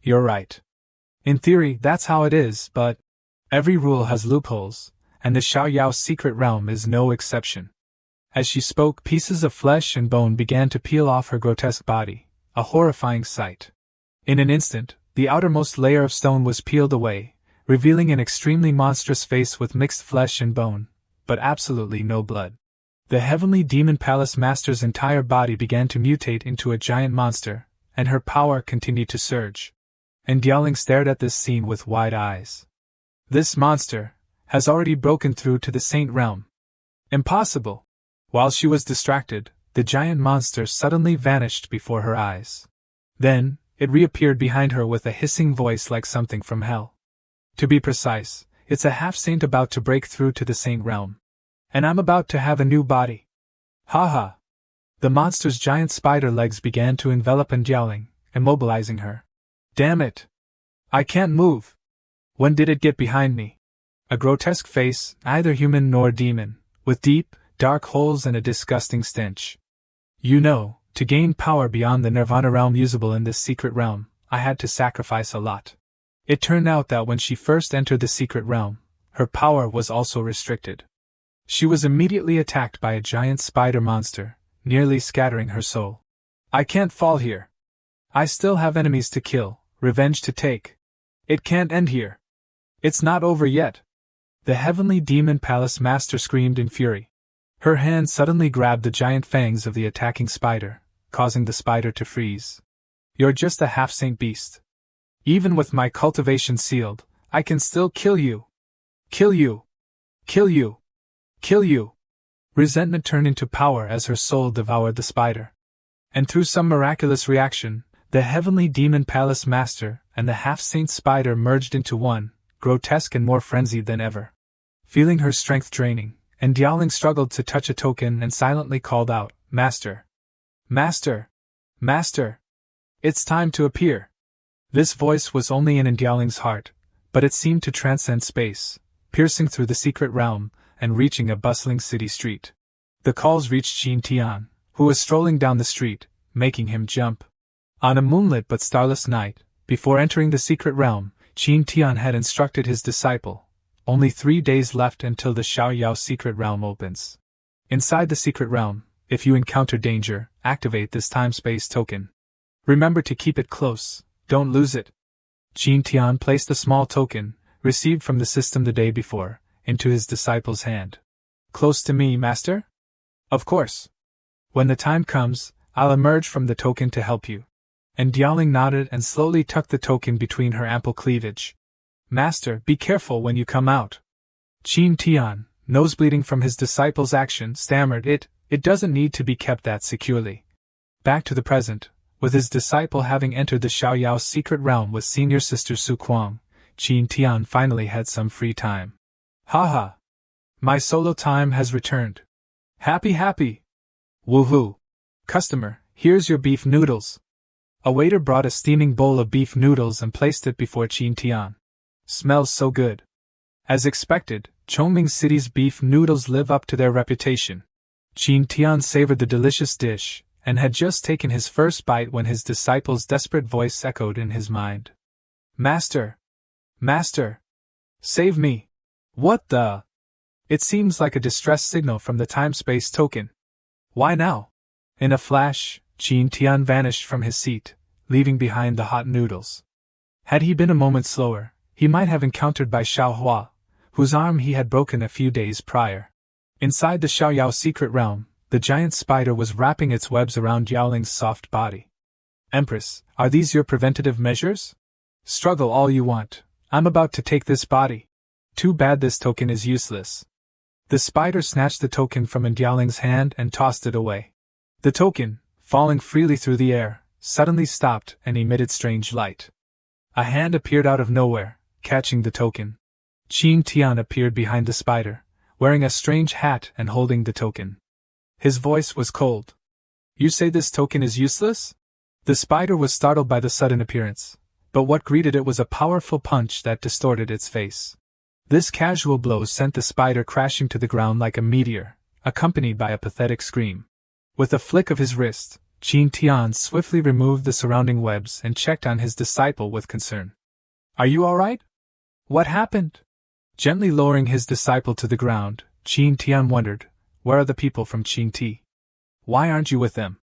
You're right. In theory, that's how it is, but every rule has loopholes, and the Xiaoyao's secret realm is no exception. As she spoke, pieces of flesh and bone began to peel off her grotesque body, a horrifying sight. In an instant, the outermost layer of stone was peeled away, revealing an extremely monstrous face with mixed flesh and bone, but absolutely no blood. The Heavenly Demon Palace Master's entire body began to mutate into a giant monster, and her power continued to surge. And Ying stared at this scene with wide eyes. This monster has already broken through to the Saint Realm. Impossible! While she was distracted, the giant monster suddenly vanished before her eyes. Then, it reappeared behind her with a hissing voice like something from hell. To be precise, it's a half-saint about to break through to the Saint Realm. And I'm about to have a new body. Ha ha! The monster's giant spider legs began to envelop and Ying, immobilizing her. Damn it! I can't move! When did it get behind me? A grotesque face, neither human nor demon, with deep, dark holes and a disgusting stench. You know, to gain power beyond the Nirvana realm usable in this secret realm, I had to sacrifice a lot. It turned out that when she first entered the secret realm, her power was also restricted. She was immediately attacked by a giant spider monster, nearly scattering her soul. I can't fall here. I still have enemies to kill, revenge to take. It can't end here. It's not over yet. The Heavenly Demon Palace Master screamed in fury. Her hand suddenly grabbed the giant fangs of the attacking spider, causing the spider to freeze. You're just a half-saint beast. Even with my cultivation sealed, I can still kill you. Kill you. Kill you. Kill you. Resentment turned into power as her soul devoured the spider. And through some miraculous reaction, the Heavenly Demon Palace Master and the half-saint spider merged into one, grotesque and more frenzied than ever. Feeling her strength draining, and Ying struggled to touch a token and silently called out, Master! Master! Master! It's time to appear! This voice was only in Ying's heart, but it seemed to transcend space, piercing through the secret realm, and reaching a bustling city street. The calls reached Tian, who was strolling down the street, making him jump. On a moonlit but starless night, before entering the secret realm, Tian had instructed his disciple, only 3 days left until the Xiaoyao secret realm opens. Inside the secret realm, if you encounter danger, activate this time-space token. Remember to keep it close, don't lose it. Tian placed the small token, received from the system the day before, into his disciple's hand. Close to me, Master? Of course. When the time comes, I'll emerge from the token to help you. And Ying nodded and slowly tucked the token between her ample cleavage. Master, be careful when you come out. Tian, nosebleeding from his disciple's action, stammered, It doesn't need to be kept that securely. Back to the present, with his disciple having entered the Xiaoyao secret realm with senior sister Su Kuang, Tian finally had some free time. Haha! My solo time has returned. Happy! Woohoo! Customer, here's your beef noodles. A waiter brought a steaming bowl of beef noodles and placed it before Tian. Smells so good. As expected, Chongming City's beef noodles live up to their reputation. Tian savored the delicious dish, and had just taken his first bite when his disciple's desperate voice echoed in his mind. Master! Master! Save me! What the? It seems like a distress signal from the time-space token. Why now? In a flash, Tian vanished from his seat, leaving behind the hot noodles. Had he been a moment slower, he might have encountered Bai Xiaohua, whose arm he had broken a few days prior. Inside the Xiaoyao secret realm, the giant spider was wrapping its webs around Ying's soft body. Empress, are these your preventative measures? Struggle all you want, I'm about to take this body. Too bad this token is useless. The spider snatched the token from Diaoling's hand and tossed it away. The token, falling freely through the air, suddenly stopped and emitted strange light. A hand appeared out of nowhere, catching the token. Tian appeared behind the spider, wearing a strange hat and holding the token. His voice was cold. You say this token is useless? The spider was startled by the sudden appearance, but what greeted it was a powerful punch that distorted its face. This casual blow sent the spider crashing to the ground like a meteor, accompanied by a pathetic scream. With a flick of his wrist, Tian swiftly removed the surrounding webs and checked on his disciple with concern. Are you all right? What happened? Gently lowering his disciple to the ground, Tian wondered, where are the people from Ti? Why aren't you with them?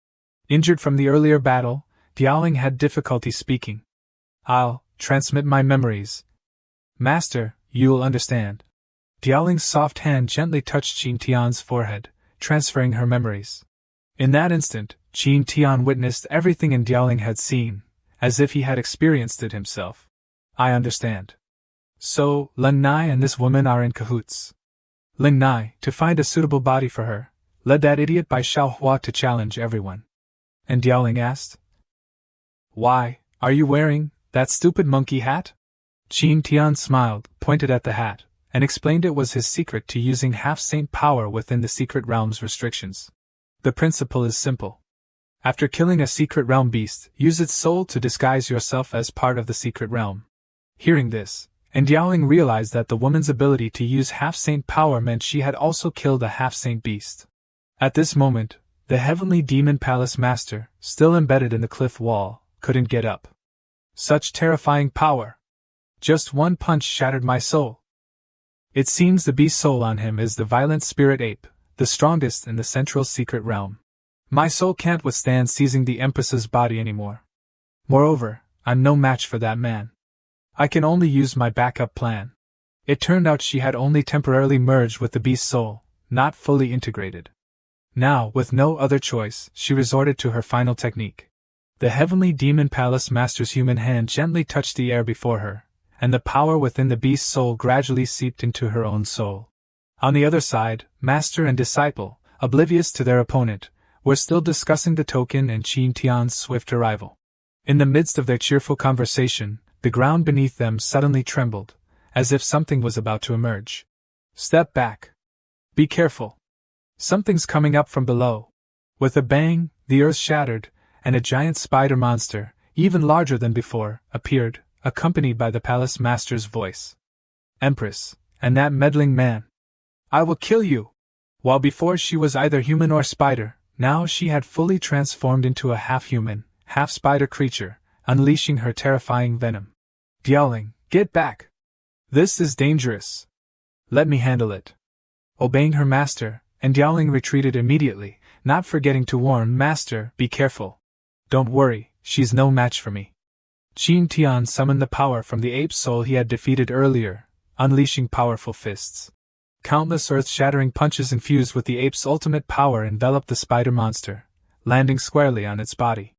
Injured from the earlier battle, Diaoling had difficulty speaking. I'll transmit my memories. Master, you'll understand. Diaoling's soft hand gently touched Tian's forehead, transferring her memories. In that instant, Tian witnessed everything Diaoling had seen, as if he had experienced it himself. I understand. So, Ling Nai and this woman are in cahoots. Ling Nai, to find a suitable body for her, led that idiot by Xiaohua to challenge everyone. And Diaoling asked, Why, are you wearing that stupid monkey hat? Tian smiled, pointed at the hat, and explained it was his secret to using half-saint power within the secret realm's restrictions. The principle is simple. After killing a secret realm beast, use its soul to disguise yourself as part of the secret realm. Hearing this, Diaoling realized that the woman's ability to use half-saint power meant she had also killed a half-saint beast. At this moment, the heavenly demon palace master, still embedded in the cliff wall, couldn't get up. Such terrifying power! Just one punch shattered my soul. It seems the beast soul on him is the violent spirit ape, the strongest in the central secret realm. My soul can't withstand seizing the Empress's body anymore. Moreover, I'm no match for that man. I can only use my backup plan. It turned out she had only temporarily merged with the beast's soul, not fully integrated. Now, with no other choice, she resorted to her final technique. The heavenly demon palace master's human hand gently touched the air before her, and the power within the beast's soul gradually seeped into her own soul. On the other side, master and disciple, oblivious to their opponent, were still discussing the token and Tian's swift arrival. In the midst of their cheerful conversation, the ground beneath them suddenly trembled, as if something was about to emerge. Step back. Be careful. Something's coming up from below. With a bang, the earth shattered, and a giant spider monster, even larger than before, appeared, accompanied by the palace master's voice. Empress, and that meddling man. I will kill you! While before she was either human or spider, now she had fully transformed into a half-human, half-spider creature, unleashing her terrifying venom. Diaoling, get back! This is dangerous. Let me handle it. Obeying her master, Diaoling retreated immediately, not forgetting to warn Master, be careful. Don't worry, she's no match for me. Tian summoned the power from the ape soul he had defeated earlier, unleashing powerful fists. Countless earth-shattering punches infused with the ape's ultimate power enveloped the spider monster, landing squarely on its body.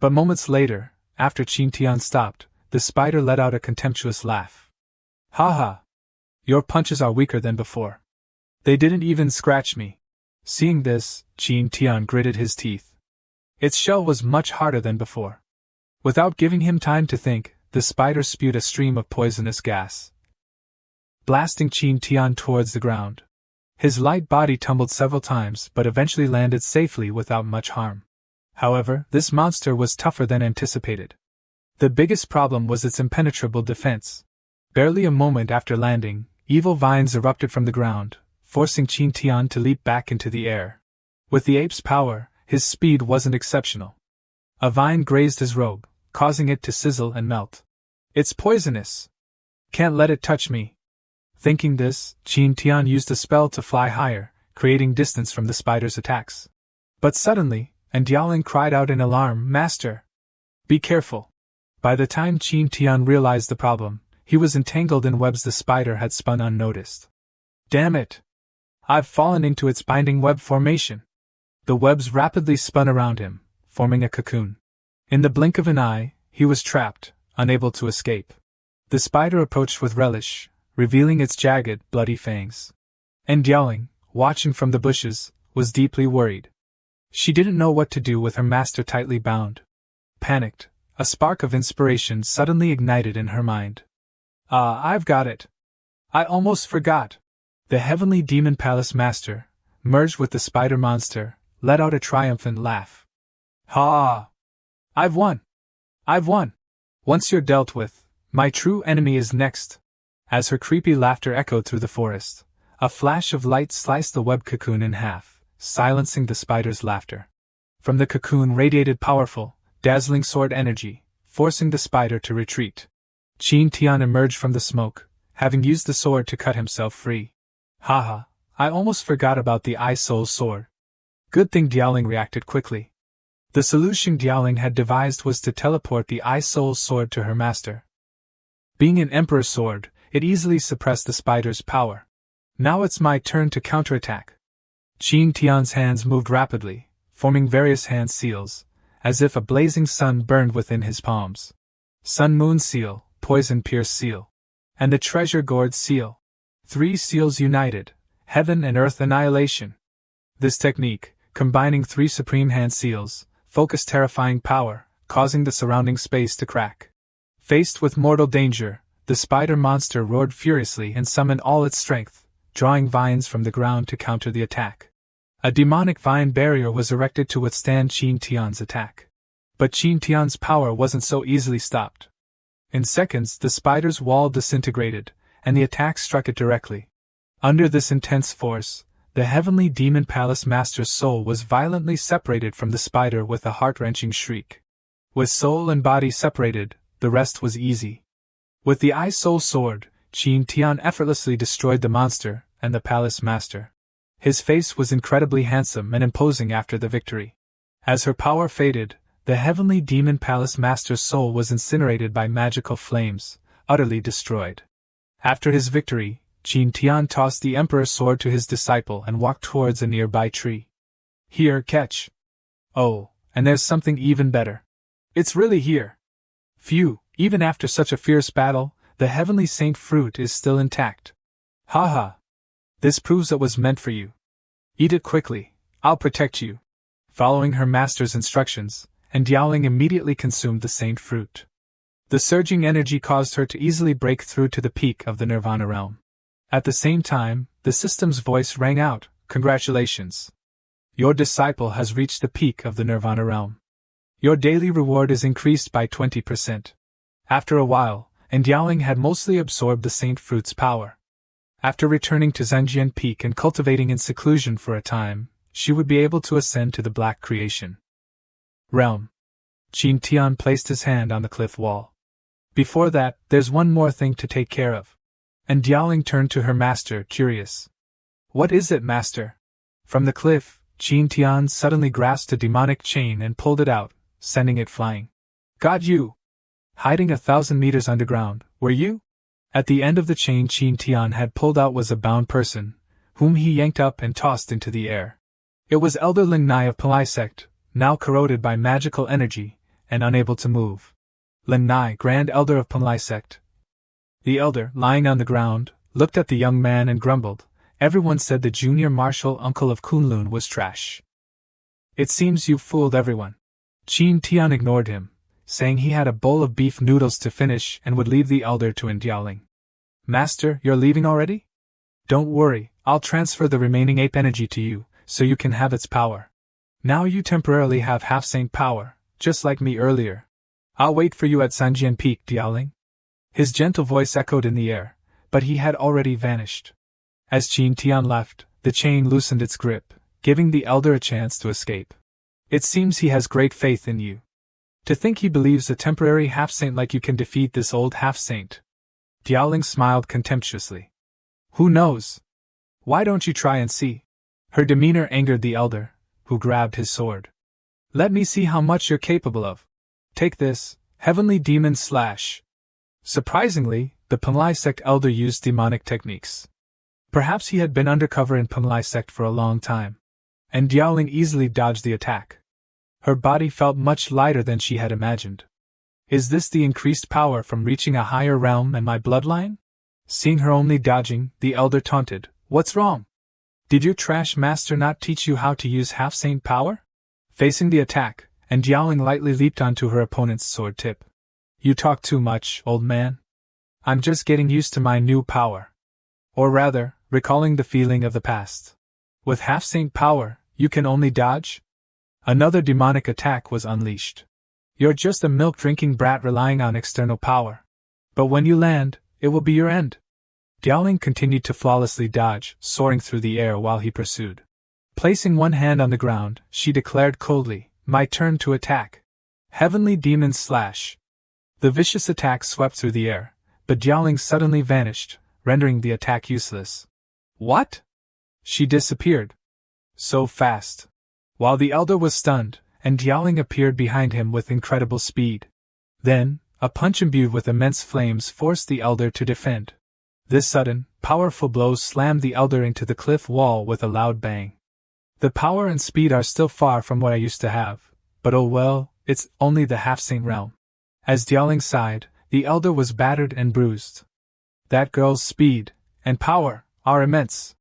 But moments later, after Tian stopped, the spider let out a contemptuous laugh. Ha ha! Your punches are weaker than before. They didn't even scratch me. Seeing this, Tian gritted his teeth. Its shell was much harder than before. Without giving him time to think, the spider spewed a stream of poisonous gas, blasting Tian towards the ground. His light body tumbled several times but eventually landed safely without much harm. However, this monster was tougher than anticipated. The biggest problem was its impenetrable defense. Barely a moment after landing, evil vines erupted from the ground, forcing Tian to leap back into the air. With the ape's power, his speed wasn't exceptional. A vine grazed his robe, causing it to sizzle and melt. It's poisonous. Can't let it touch me. Thinking this, Tian used a spell to fly higher, creating distance from the spider's attacks. But suddenly, Diaoling cried out in alarm, Master! Be careful! By the time Tian realized the problem, he was entangled in webs the spider had spun unnoticed. Damn it! I've fallen into its binding web formation. The webs rapidly spun around him, forming a cocoon. In the blink of an eye, he was trapped, unable to escape. The spider approached with relish, revealing its jagged, bloody fangs. And Ying, watching from the bushes, was deeply worried. She didn't know what to do with her master tightly bound. Panicked, a spark of inspiration suddenly ignited in her mind. I've got it. I almost forgot. The heavenly demon palace master, merged with the spider monster, let out a triumphant laugh. Ha! I've won! I've won! Once you're dealt with, my true enemy is next. As her creepy laughter echoed through the forest, a flash of light sliced the web cocoon in half, silencing the spider's laughter. From the cocoon radiated powerful, dazzling sword energy, forcing the spider to retreat. Tian emerged from the smoke, having used the sword to cut himself free. Haha, I almost forgot about the Eye-Soul sword. Good thing Ying reacted quickly. The solution Ying had devised was to teleport the Eye-Soul sword to her master. Being an Emperor's sword, it easily suppressed the spider's power. Now it's my turn to counterattack. Tian's hands moved rapidly, forming various hand seals, as if a blazing sun burned within his palms. Sun-Moon Seal, Poison-Pierced Seal, and the Treasure-Gourd Seal. 3 seals united, Heaven and Earth Annihilation. This technique, combining 3 supreme hand seals, focused terrifying power, causing the surrounding space to crack. Faced with mortal danger, the spider monster roared furiously and summoned all its strength, drawing vines from the ground to counter the attack. A demonic vine barrier was erected to withstand Tian's attack. But Tian's power wasn't so easily stopped. In seconds, the spider's wall disintegrated, and the attack struck it directly. Under this intense force, the heavenly demon palace master's soul was violently separated from the spider with a heart-wrenching shriek. With soul and body separated, the rest was easy. With the Eye-Soul sword, Tian effortlessly destroyed the monster and the palace master. His face was incredibly handsome and imposing after the victory. As her power faded, the heavenly demon palace master's soul was incinerated by magical flames, utterly destroyed. After his victory, Tian tossed the emperor's sword to his disciple and walked towards a nearby tree. Here, catch. Oh, and there's something even better. It's really here. Phew, even after such a fierce battle, the heavenly saint fruit is still intact. Haha. This proves it was meant for you. Eat it quickly, I'll protect you. Following her master's instructions, and Ying immediately consumed the saint fruit. The surging energy caused her to easily break through to the peak of the Nirvana realm. At the same time, the system's voice rang out, "Congratulations! Your disciple has reached the peak of the Nirvana realm. Your daily reward is increased by 20%. After a while, and Ying had mostly absorbed the saint fruit's power. After returning to Zhenjian Peak and cultivating in seclusion for a time, she would be able to ascend to the Black Creation realm. Tian placed his hand on the cliff wall. Before that, there's one more thing to take care of. And Ying turned to her master, curious. What is it, master? From the cliff, Tian suddenly grasped a demonic chain and pulled it out, sending it flying. Got you! Hiding 1,000 meters underground, were you? At the end of the chain Tian had pulled out was a bound person, whom he yanked up and tossed into the air. It was Elder Ling of Plaza Sect, now corroded by magical energy, and unable to move. Ling, Grand Elder of Plaza Sect. The elder, lying on the ground, looked at the young man and grumbled. Everyone said the junior martial uncle of Kunlun was trash. It seems you've fooled everyone. Tian ignored him, saying he had a bowl of beef noodles to finish and would leave the elder to Ying. Master, you're leaving already? Don't worry, I'll transfer the remaining ape energy to you, so you can have its power. Now you temporarily have half-saint power, just like me earlier. I'll wait for you at Zhenjian Peak, Ying. His gentle voice echoed in the air, but he had already vanished. As Tian left, the chain loosened its grip, giving the elder a chance to escape. It seems he has great faith in you. To think he believes a temporary half-saint like you can defeat this old half-saint. Ying smiled contemptuously. Who knows? Why don't you try and see? Her demeanor angered the elder, who grabbed his sword. Let me see how much you're capable of. Take this, heavenly demon slash. Surprisingly, the Plaza Sect elder used demonic techniques. Perhaps he had been undercover in Plaza Sect for a long time. And Ying easily dodged the attack. Her body felt much lighter than she had imagined. Is this the increased power from reaching a higher realm and my bloodline? Seeing her only dodging, the elder taunted, "What's wrong? Did your trash master not teach you how to use half-saint power?" Facing the attack, and Dialing lightly leaped onto her opponent's sword tip. "You talk too much, old man. I'm just getting used to my new power." Or rather, recalling the feeling of the past. With half-saint power, you can only dodge? Another demonic attack was unleashed. You're just a milk-drinking brat relying on external power. But when you land, it will be your end. Dialing continued to flawlessly dodge, soaring through the air while he pursued. Placing one hand on the ground, she declared coldly, "My turn to attack." Heavenly Demon Slash. The vicious attack swept through the air, but Dialing suddenly vanished, rendering the attack useless. What? She disappeared. So fast. While the elder was stunned, and Dialing appeared behind him with incredible speed. Then, a punch imbued with immense flames forced the elder to defend. This sudden, powerful blow slammed the elder into the cliff wall with a loud bang. The power and speed are still far from what I used to have, but oh well, it's only the half-saint realm. As Dialing sighed, the elder was battered and bruised. That girl's speed and power are immense.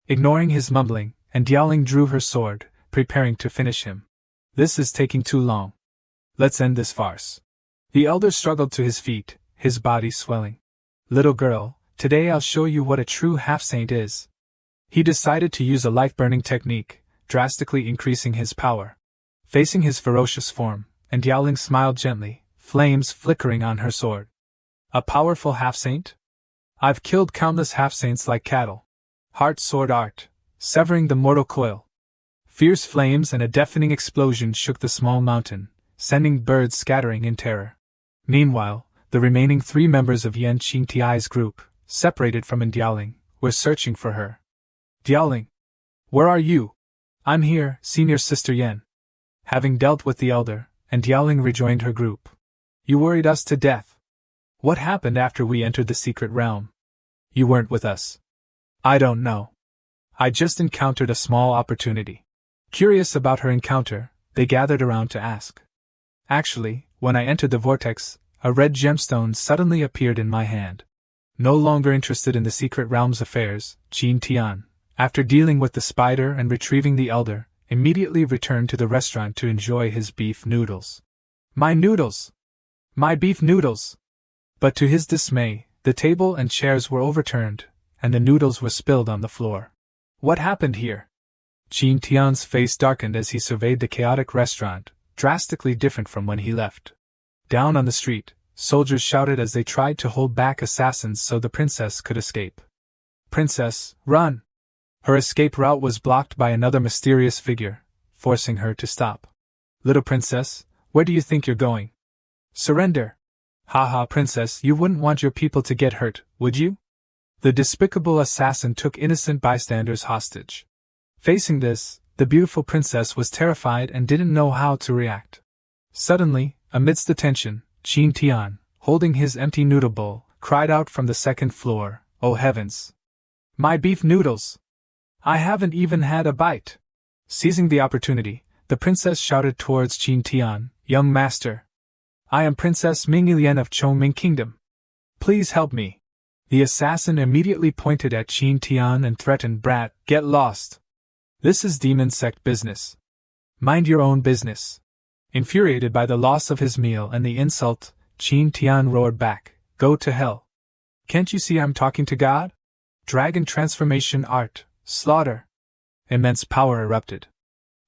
Ignoring his mumbling, and Dialing drew her sword, preparing to finish him. This is taking too long. Let's end this farce. The elder struggled to his feet, his body swelling. Little girl, today I'll show you what a true half-saint is. He decided to use a life-burning technique, drastically increasing his power. Facing his ferocious form, and Dialing smiled gently, flames flickering on her sword. A powerful half-saint? I've killed countless half-saints like cattle. Heart sword art, severing the mortal coil. Fierce flames and a deafening explosion shook the small mountain, sending birds scattering in terror. Meanwhile, the remaining 3 members of Yan Qingtiai's group, separated from Dialing, were searching for her. "Dialing! Where are you?" "I'm here, senior sister Yan." Having dealt with the elder, and Dialing rejoined her group. "You worried us to death. What happened after we entered the secret realm?" "You weren't with us." "I don't know. I just encountered a small opportunity." Curious about her encounter, they gathered around to ask. "Actually, when I entered the vortex, a red gemstone suddenly appeared in my hand." No longer interested in the secret realm's affairs, Tian, after dealing with the spider and retrieving the elder, immediately returned to the restaurant to enjoy his beef noodles. "My noodles! My beef noodles!" But to his dismay, the table and chairs were overturned, and the noodles were spilled on the floor. What happened here? Tian's face darkened as he surveyed the chaotic restaurant, drastically different from when he left. Down on the street, soldiers shouted as they tried to hold back assassins so the princess could escape. "Princess, run!" Her escape route was blocked by another mysterious figure, forcing her to stop. "Little princess, where do you think you're going?" "Surrender!" "Haha, princess, you wouldn't want your people to get hurt, would you?" The despicable assassin took innocent bystanders hostage. Facing this, the beautiful princess was terrified and didn't know how to react. Suddenly, amidst the tension, Tian, holding his empty noodle bowl, cried out from the second floor, "Oh heavens! My beef noodles! I haven't even had a bite!" Seizing the opportunity, the princess shouted towards Tian, "Young master! I am Princess Mingyilian of Chongming Kingdom. Please help me!" The assassin immediately pointed at Tian and threatened, "Brat, get lost! This is demon sect business. Mind your own business." Infuriated by the loss of his meal and the insult, Tian roared back, "Go to hell. Can't you see I'm talking to God? Dragon transformation art, slaughter." Immense power erupted.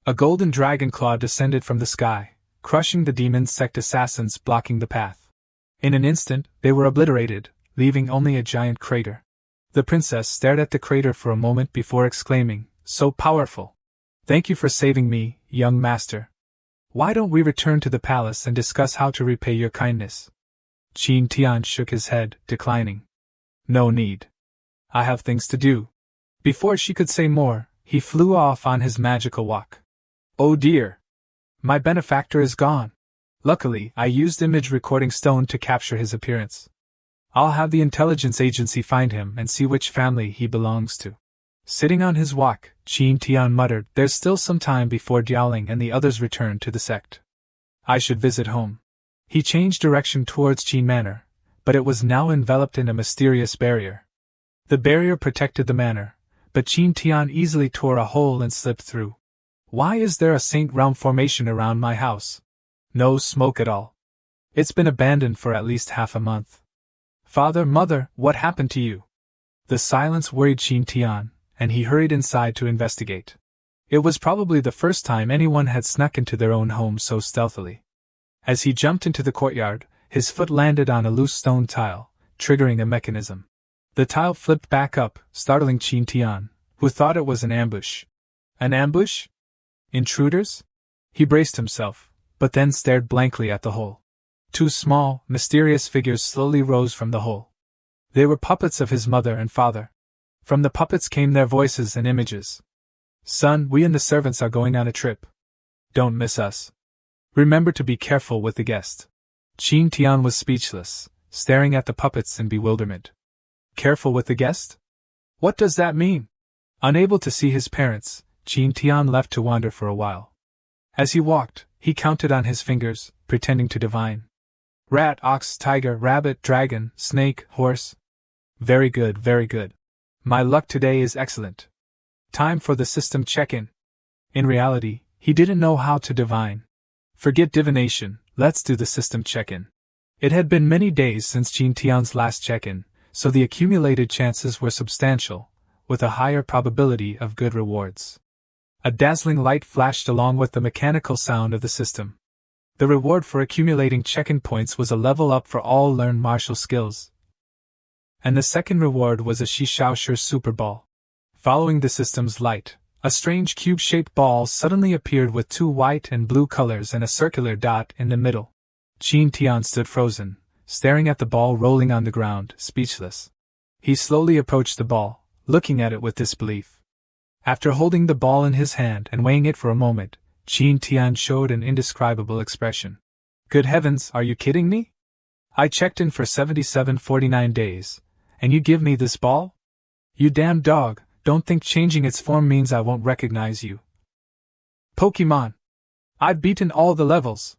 A golden dragon claw descended from the sky, crushing the demon sect assassins blocking the path. In an instant, they were obliterated, leaving only a giant crater. The princess stared at the crater for a moment before exclaiming, "So powerful! Thank you for saving me, young master. Why don't we return to the palace and discuss how to repay your kindness?" Tian shook his head, declining. "No need. I have things to do." Before she could say more, he flew off on his magical walk. "Oh dear! My benefactor is gone. Luckily, I used image recording stone to capture his appearance. I'll have the intelligence agency find him and see which family he belongs to." Sitting on his walk, Tian muttered, "There's still some time before Dialing and the others return to the sect. I should visit home." He changed direction towards Qin Manor, but it was now enveloped in a mysterious barrier. The barrier protected the manor, but Qin Tian easily tore a hole and slipped through. Why is there a Saint Realm formation around my house? No smoke at all. It's been abandoned for at least half a month. Father, mother, what happened to you? The silence worried Qin Tian, and he hurried inside to investigate. It was probably the first time anyone had snuck into their own home so stealthily. As he jumped into the courtyard, his foot landed on a loose stone tile, triggering a mechanism. The tile flipped back up, startling Qin Tian, who thought it was an ambush. An ambush? Intruders? He braced himself, but then stared blankly at the hole. Two small, mysterious figures slowly rose from the hole. They were puppets of his mother and father. From the puppets came their voices and images. Son, we and the servants are going on a trip. Don't miss us. Remember to be careful with the guest. Qin Tian was speechless, staring at the puppets in bewilderment. Careful with the guest? What does that mean? Unable to see his parents, Qin Tian left to wander for a while. As he walked, he counted on his fingers, pretending to divine. Rat, ox, tiger, rabbit, dragon, snake, horse. Very good, very good. My luck today is excellent. Time for the system check-in. In reality, he didn't know how to divine. Forget divination, let's do the system check-in. It had been many days since Qin Tian's last check-in, so the accumulated chances were substantial, with a higher probability of good rewards. A dazzling light flashed along with the mechanical sound of the system. The reward for accumulating check-in points was a level up for all learned martial skills. And the second reward was a Shishaosher Super Ball. Following the system's light, a strange cube-shaped ball suddenly appeared with two white and blue colors and a circular dot in the middle. Qin Tian stood frozen, staring at the ball rolling on the ground, speechless. He slowly approached the ball, looking at it with disbelief. After holding the ball in his hand and weighing it for a moment, Qin Tian showed an indescribable expression. Good heavens, are you kidding me? I checked in for 7749 days, and you give me this ball? You damn dog, don't think changing its form means I won't recognize you. Pokemon! I've beaten all the levels!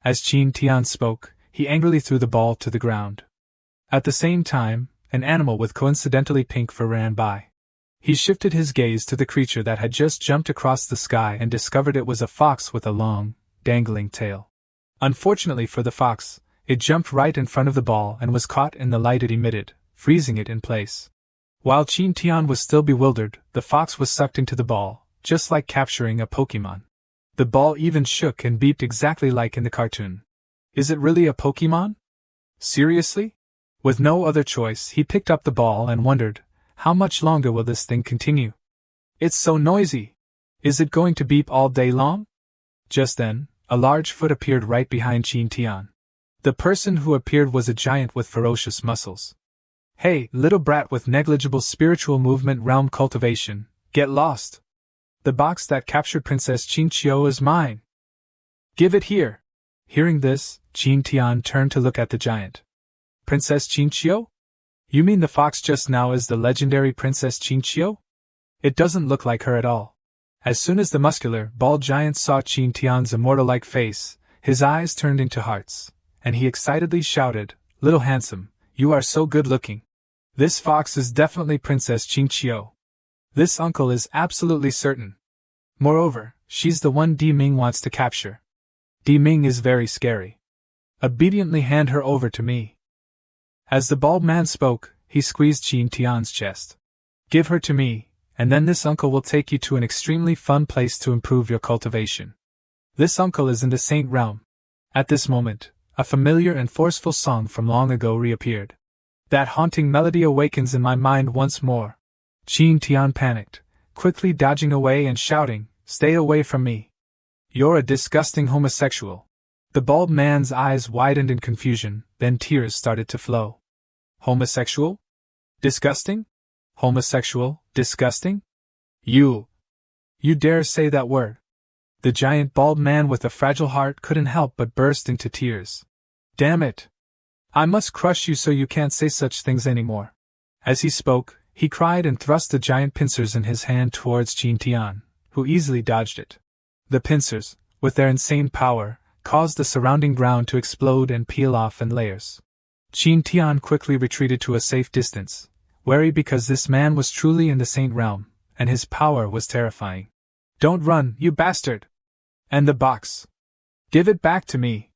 As Qin Tian spoke, he angrily threw the ball to the ground. At the same time, an animal with coincidentally pink fur ran by. He shifted his gaze to the creature that had just jumped across the sky and discovered it was a fox with a long, dangling tail. Unfortunately for the fox, it jumped right in front of the ball and was caught in the light it emitted, freezing it in place. While Qin Tian was still bewildered, the fox was sucked into the ball, just like capturing a Pokemon. The ball even shook and beeped exactly like in the cartoon. Is it really a Pokemon? Seriously? With no other choice, he picked up the ball and wondered, how much longer will this thing continue? It's so noisy. Is it going to beep all day long? Just then, a large foot appeared right behind Qin Tian. The person who appeared was a giant with ferocious muscles. Hey, little brat with negligible spiritual movement realm cultivation, get lost. The box that captured Princess Qinqiu is mine. Give it here. Hearing this, Qin Tian turned to look at the giant. Princess Qinqiu? You mean the fox just now is the legendary Princess Qinqiu? It doesn't look like her at all. As soon as the muscular, bald giant saw Qin Tian's immortal-like face, his eyes turned into hearts, and he excitedly shouted, Little handsome, you are so good-looking. This fox is definitely Princess Qinqiu. This uncle is absolutely certain. Moreover, she's the one Deepening wants to capture. Deepening is very scary. Obediently hand her over to me. As the bald man spoke, he squeezed Qin Tian's chest. Give her to me, and then this uncle will take you to an extremely fun place to improve your cultivation. This uncle is in the Saint Realm. At this moment, a familiar and forceful song from long ago reappeared. That haunting melody awakens in my mind once more. Qin Tian panicked, quickly dodging away and shouting, Stay away from me. You're a disgusting homosexual. The bald man's eyes widened in confusion, then tears started to flow. Homosexual? Disgusting? Homosexual, disgusting? You dare say that word? The giant bald man with a fragile heart couldn't help but burst into tears. Damn it! I must crush you so you can't say such things anymore. As he spoke, he cried and thrust the giant pincers in his hand towards Qin Tian, who easily dodged it. The pincers, with their insane power, caused the surrounding ground to explode and peel off in layers. Tian quickly retreated to a safe distance, wary because this man was truly in the Saint realm, and his power was terrifying. "Don't run, you bastard! And the box! Give it back to me!"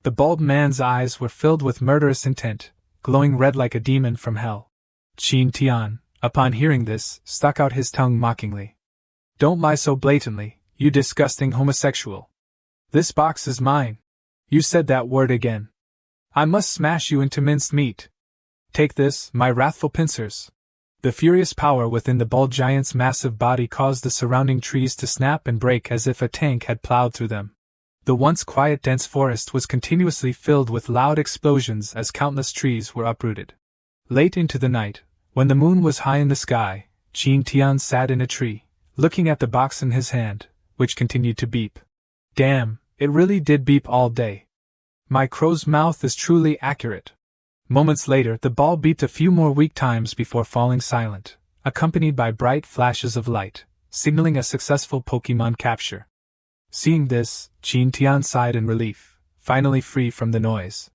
The bald man's eyes were filled with murderous intent, glowing red like a demon from hell. Tian, upon hearing this, stuck out his tongue mockingly. "Don't lie so blatantly, you disgusting homosexual! This box is mine! You said that word again! I must smash you into minced meat! Take this, my wrathful pincers!" The furious power within the bald giant's massive body caused the surrounding trees to snap and break as if a tank had plowed through them. The once quiet dense forest was continuously filled with loud explosions as countless trees were uprooted. Late into the night, when the moon was high in the sky, Tian sat in a tree, looking at the box in his hand, which continued to beep. Damn, it really did beep all day. My crow's mouth is truly accurate. Moments later, the ball beeped a few more weak times before falling silent, accompanied by bright flashes of light, signaling a successful Pokémon capture. Seeing this, Tian sighed in relief, finally free from the noise.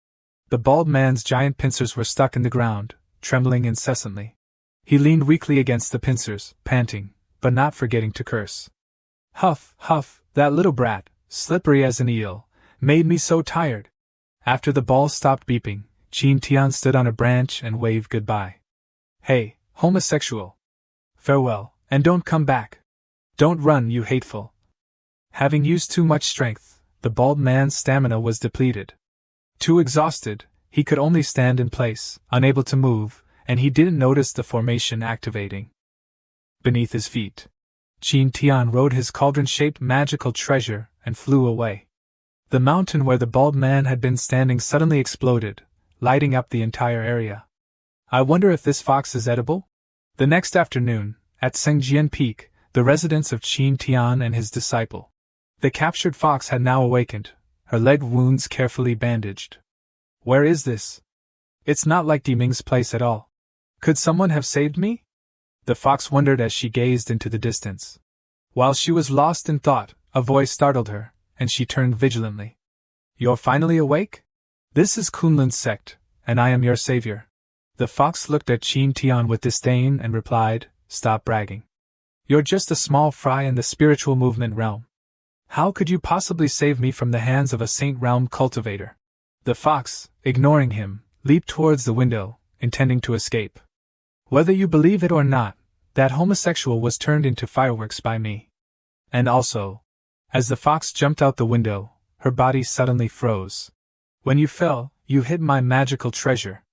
The bald man's giant pincers were stuck in the ground, trembling incessantly. He leaned weakly against the pincers, panting, but not forgetting to curse. "Huff, huff, that little brat, slippery as an eel, made me so tired." After the ball stopped beeping, Tian stood on a branch and waved goodbye. "Hey, homosexual! Farewell, and don't come back! Don't run, you hateful!" Having used too much strength, the bald man's stamina was depleted. Too exhausted, he could only stand in place, unable to move, and he didn't notice the formation activating. Beneath his feet, Tian rode his cauldron-shaped magical treasure and flew away. The mountain where the bald man had been standing suddenly exploded, lighting up the entire area. I wonder if this fox is edible? The next afternoon, at Sengjian Peak, the residence of Tian and his disciple. The captured fox had now awakened, her leg wounds carefully bandaged. Where is this? It's not like Deepining's place at all. Could someone have saved me? The fox wondered as she gazed into the distance. While she was lost in thought, a voice startled her, and she turned vigilantly. "You're finally awake? This is Kunlun's sect, and I am your savior." The fox looked at Tian with disdain and replied, "Stop bragging. You're just a small fry in the spiritual movement realm. How could you possibly save me from the hands of a Saint realm cultivator?" The fox, ignoring him, leaped towards the window, intending to escape. "Whether you believe it or not, that homosexual was turned into fireworks by me. And also," as the fox jumped out the window, her body suddenly froze. "When you fell, you hit my magical treasure.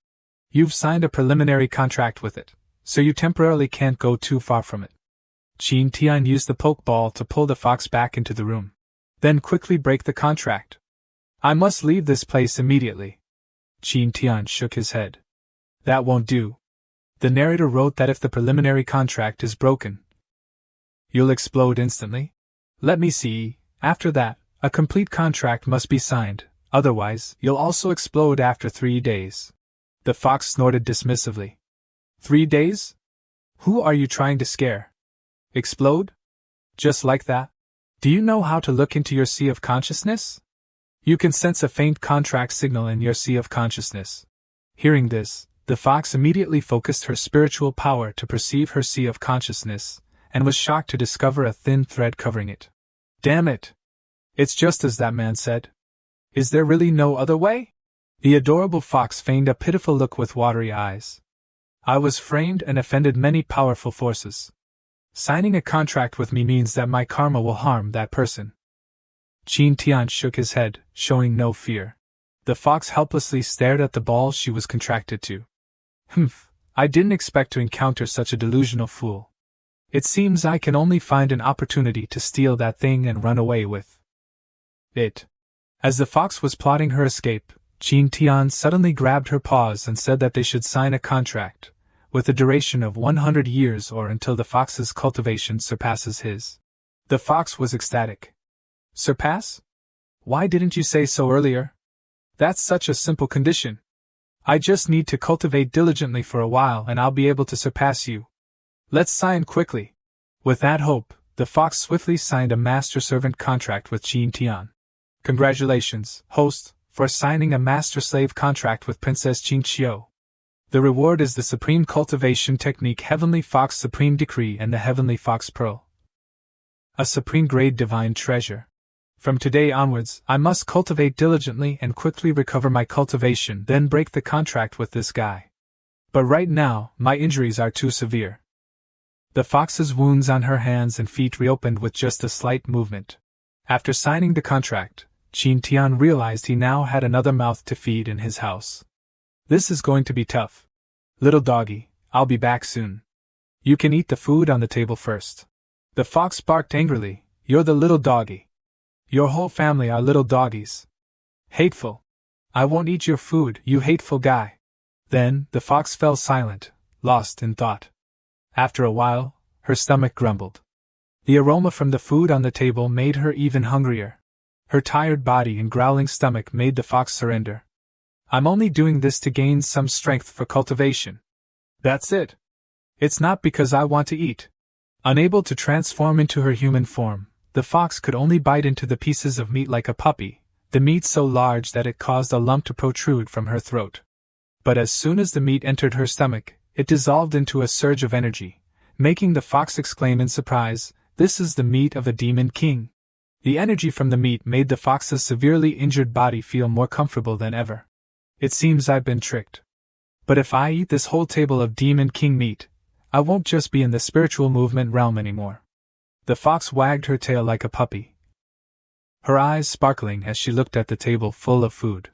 You've signed a preliminary contract with it, so you temporarily can't go too far from it." Tian used the pokeball to pull the fox back into the room. "Then quickly break the contract. I must leave this place immediately." Tian shook his head. "That won't do. The narrator wrote that if the preliminary contract is broken, you'll explode instantly. Let me see, after that, a complete contract must be signed, otherwise, you'll also explode after 3 days. The fox snorted dismissively. 3 days? Who are you trying to scare? Explode? Just like that? Do you know how to look into your sea of consciousness? You can sense a faint contract signal in your sea of consciousness. Hearing this, the fox immediately focused her spiritual power to perceive her sea of consciousness, and was shocked to discover a thin thread covering it. Damn it! It's just as that man said. Is there really no other way? The adorable fox feigned a pitiful look with watery eyes. I was framed and offended many powerful forces. Signing a contract with me means that my karma will harm that person. Tian shook his head, showing no fear. The fox helplessly stared at the ball she was contracted to. Humph, I didn't expect to encounter such a delusional fool. It seems I can only find an opportunity to steal that thing and run away with it. As the fox was plotting her escape, Tian suddenly grabbed her paws and said that they should sign a contract, with a duration of 100 years or until the fox's cultivation surpasses his. The fox was ecstatic. Surpass? Why didn't you say so earlier? That's such a simple condition. I just need to cultivate diligently for a while and I'll be able to surpass you. Let's sign quickly. With that hope, the fox swiftly signed a master-servant contract with Tian. Congratulations, host, for signing a master-slave contract with Princess Qing Xiu. The reward is the Supreme Cultivation Technique Heavenly Fox Supreme Decree and the Heavenly Fox Pearl. A supreme-grade divine treasure. From today onwards, I must cultivate diligently and quickly recover my cultivation, then break the contract with this guy. But right now, my injuries are too severe. The fox's wounds on her hands and feet reopened with just a slight movement. After signing the contract, Tian realized he now had another mouth to feed in his house. This is going to be tough. Little doggy, I'll be back soon. You can eat the food on the table first. The fox barked angrily. You're the little doggy. Your whole family are little doggies. Hateful. I won't eat your food, you hateful guy. Then, the fox fell silent, lost in thought. After a while, her stomach grumbled. The aroma from the food on the table made her even hungrier. Her tired body and growling stomach made the fox surrender. I'm only doing this to gain some strength for cultivation. That's it. It's not because I want to eat. Unable to transform into her human form, the fox could only bite into the pieces of meat like a puppy, the meat so large that it caused a lump to protrude from her throat. But as soon as the meat entered her stomach, it dissolved into a surge of energy, making the fox exclaim in surprise, "This is the meat of a demon king." The energy from the meat made the fox's severely injured body feel more comfortable than ever. It seems I've been tricked. But if I eat this whole table of demon king meat, I won't just be in the spiritual movement realm anymore. The fox wagged her tail like a puppy, her eyes sparkling as she looked at the table full of food.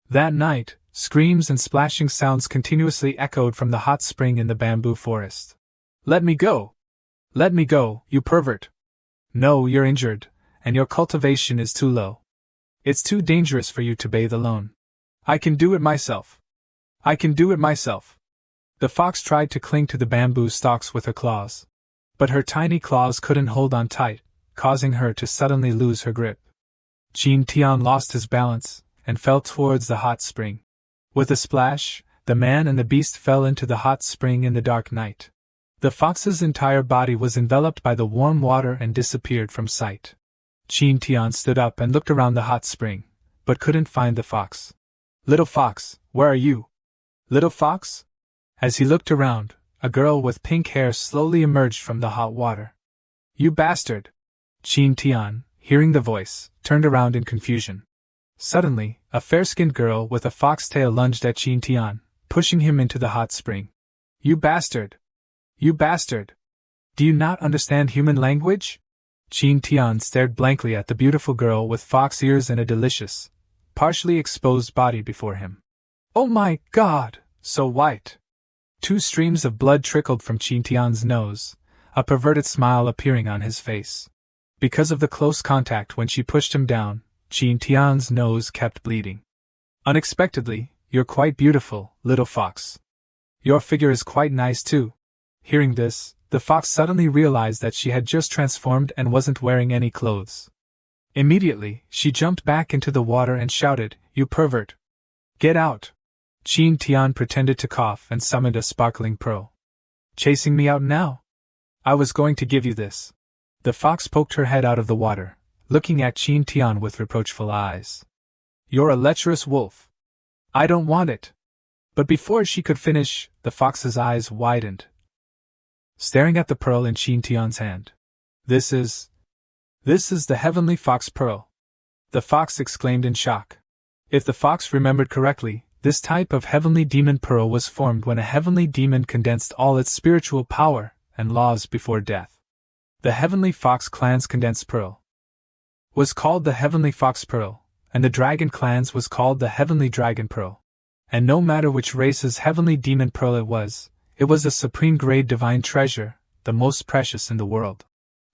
That night, screams and splashing sounds continuously echoed from the hot spring in the bamboo forest. Let me go! Let me go, you pervert! No, you're injured, and your cultivation is too low. It's too dangerous for you to bathe alone. I can do it myself. I can do it myself. The fox tried to cling to the bamboo stalks with her claws. But her tiny claws couldn't hold on tight, causing her to suddenly lose her grip. Tian lost his balance, and fell towards the hot spring. With a splash, the man and the beast fell into the hot spring in the dark night. The fox's entire body was enveloped by the warm water and disappeared from sight. Tian stood up and looked around the hot spring, but couldn't find the fox. Little fox, where are you? Little fox? As he looked around, a girl with pink hair slowly emerged from the hot water. You bastard! Tian, hearing the voice, turned around in confusion. Suddenly, a fair-skinned girl with a foxtail lunged at Tian, pushing him into the hot spring. You bastard! You bastard! Do you not understand human language? Tian stared blankly at the beautiful girl with fox ears and a delicious, partially exposed body before him. Oh my God, so white! 2 streams of blood trickled from Tian's nose, a perverted smile appearing on his face. Because of the close contact when she pushed him down, Tian's nose kept bleeding. Unexpectedly, you're quite beautiful, little fox. Your figure is quite nice too. Hearing this, the fox suddenly realized that she had just transformed and wasn't wearing any clothes. Immediately, she jumped back into the water and shouted, You pervert! Get out! Tian pretended to cough and summoned a sparkling pearl. Chasing me out now? I was going to give you this. The fox poked her head out of the water, looking at Tian with reproachful eyes. You're a lecherous wolf. I don't want it. But before she could finish, the fox's eyes widened, staring at the pearl in Tian's hand. This is the Heavenly Fox Pearl. The fox exclaimed in shock. If the fox remembered correctly, this type of heavenly demon pearl was formed when a heavenly demon condensed all its spiritual power and laws before death. The Heavenly Fox clan's condensed pearl was called the Heavenly Fox Pearl, and the Dragon clan's was called the Heavenly Dragon Pearl. And no matter which race's heavenly demon pearl it was a supreme-grade divine treasure, the most precious in the world.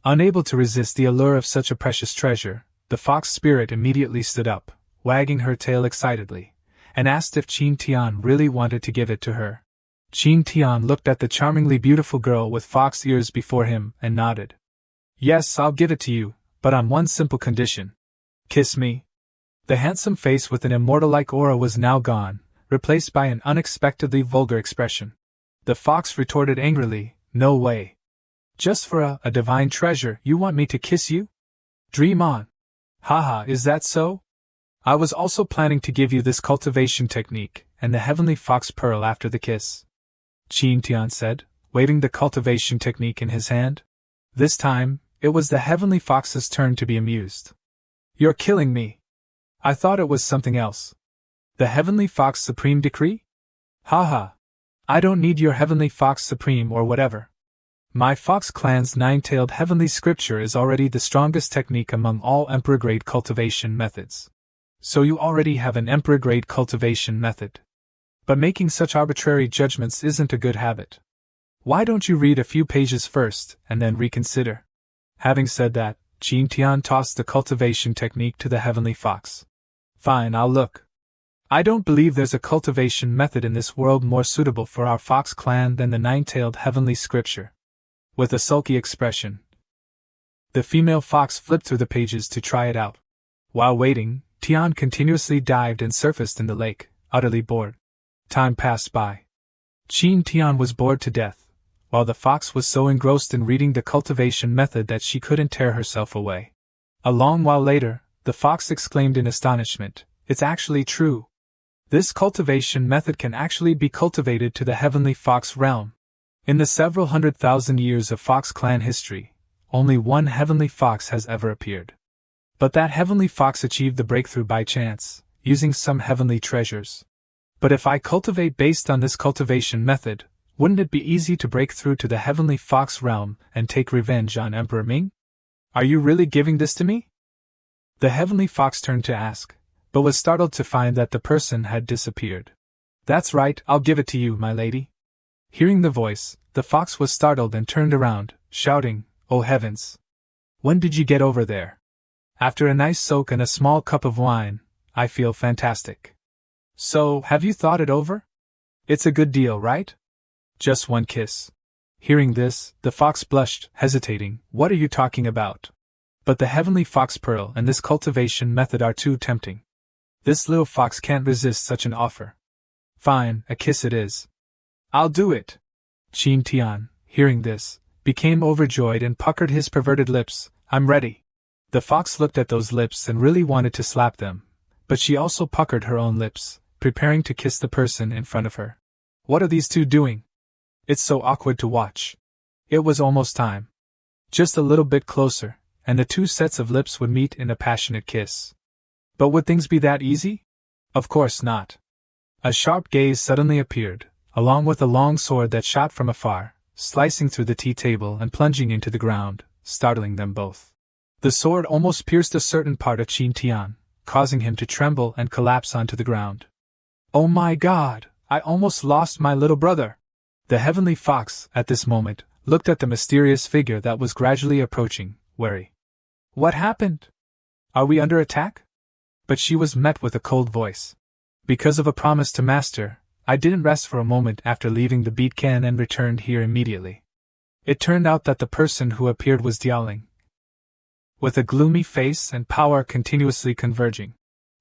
Unable to resist the allure of such a precious treasure, the fox spirit immediately stood up, wagging her tail excitedly, and asked if Tian really wanted to give it to her. Tian looked at the charmingly beautiful girl with fox ears before him and nodded. Yes, I'll give it to you, but on one simple condition. Kiss me. The handsome face with an immortal-like aura was now gone, replaced by an unexpectedly vulgar expression. The fox retorted angrily, No way. Just for a divine treasure you want me to kiss you? Dream on. Haha, is that so? I was also planning to give you this cultivation technique and the heavenly fox pearl after the kiss, Tian said, waving the cultivation technique in his hand. This time, it was the heavenly fox's turn to be amused. You're killing me. I thought it was something else. The heavenly fox supreme decree? Haha. I don't need your heavenly fox supreme or whatever. My Fox clan's nine-tailed heavenly scripture is already the strongest technique among all emperor-grade cultivation methods. So you already have an emperor-grade cultivation method. But making such arbitrary judgments isn't a good habit. Why don't you read a few pages first, and then reconsider? Having said that, Tian tossed the cultivation technique to the heavenly fox. Fine, I'll look. I don't believe there's a cultivation method in this world more suitable for our Fox clan than the nine-tailed heavenly scripture. With a sulky expression, the female fox flipped through the pages to try it out. While waiting, Tian continuously dived and surfaced in the lake, utterly bored. Time passed by. Tian was bored to death, while the fox was so engrossed in reading the cultivation method that she couldn't tear herself away. A long while later, the fox exclaimed in astonishment, "It's actually true. This cultivation method can actually be cultivated to the heavenly fox realm." In the several 100,000 years of Fox clan history, only one heavenly fox has ever appeared. But that heavenly fox achieved the breakthrough by chance, using some heavenly treasures. But if I cultivate based on this cultivation method, wouldn't it be easy to break through to the heavenly fox realm and take revenge on Emperor Ming? Are you really giving this to me? The heavenly fox turned to ask, but was startled to find that the person had disappeared. That's right, I'll give it to you, my lady. Hearing the voice, the fox was startled and turned around, shouting, "Oh heavens! When did you get over there? After a nice soak and a small cup of wine, I feel fantastic. So, have you thought it over? It's a good deal, right? Just one kiss." Hearing this, the fox blushed, hesitating. "What are you talking about?" But the heavenly fox pearl and this cultivation method are too tempting. This little fox can't resist such an offer. Fine, a kiss it is. I'll do it. Tian, hearing this, became overjoyed and puckered his perverted lips. "I'm ready." The fox looked at those lips and really wanted to slap them, but she also puckered her own lips, preparing to kiss the person in front of her. What are these two doing? It's so awkward to watch. It was almost time. Just a little bit closer, and the two sets of lips would meet in a passionate kiss. But would things be that easy? Of course not. A sharp gaze suddenly appeared, along with a long sword that shot from afar, slicing through the tea table and plunging into the ground, startling them both. The sword almost pierced a certain part of Tian, causing him to tremble and collapse onto the ground. "Oh my God, I almost lost my little brother!" The heavenly fox, at this moment, looked at the mysterious figure that was gradually approaching, wary. "What happened? Are we under attack?" But she was met with a cold voice. "Because of a promise to master, I didn't rest for a moment after leaving the beat can and returned here immediately." It turned out that the person who appeared was dueling, with a gloomy face and power continuously converging.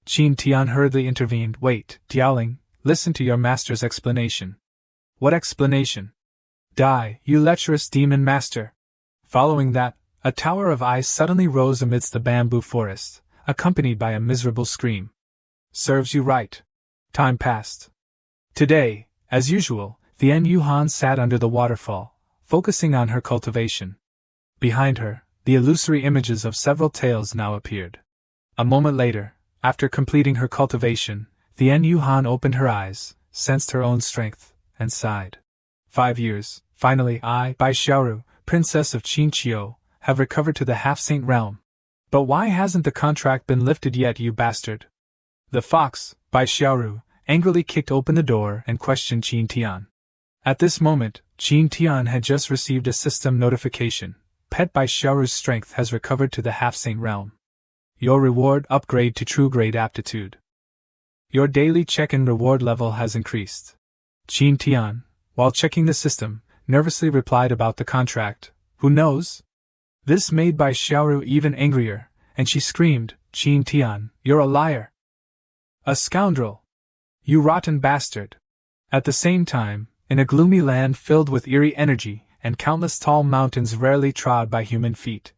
Tian hurriedly intervened. "Wait, dueling, listen to your master's explanation." "What explanation?" "Die, you lecherous demon master." Following that, a tower of eyes suddenly rose amidst the bamboo forest, accompanied by a miserable scream. "Serves you right." Time passed. Today, as usual, the Yuhan sat under the waterfall, focusing on her cultivation. Behind her, the illusory images of several tales now appeared. A moment later, after completing her cultivation, the Yuhan opened her eyes, sensed her own strength, and sighed. 5 years, finally I, Bai Xiaoru, Princess of Qinqiu, have recovered to the half-saint realm. But why hasn't the contract been lifted yet, you bastard? The fox, Bai Xiaoru, angrily kicked open the door and questioned Tian. At this moment, Tian had just received a system notification. Pet Bai Xiaoru's strength has recovered to the half-saint realm. Your reward upgrade to true grade aptitude. Your daily check-in reward level has increased. Tian, while checking the system, nervously replied about the contract. Who knows? This made Bai Xiaoru even angrier, and she screamed, Tian, you're a liar. A scoundrel. You rotten bastard. At the same time, in a gloomy land filled with eerie energy and countless tall mountains rarely trod by human feet,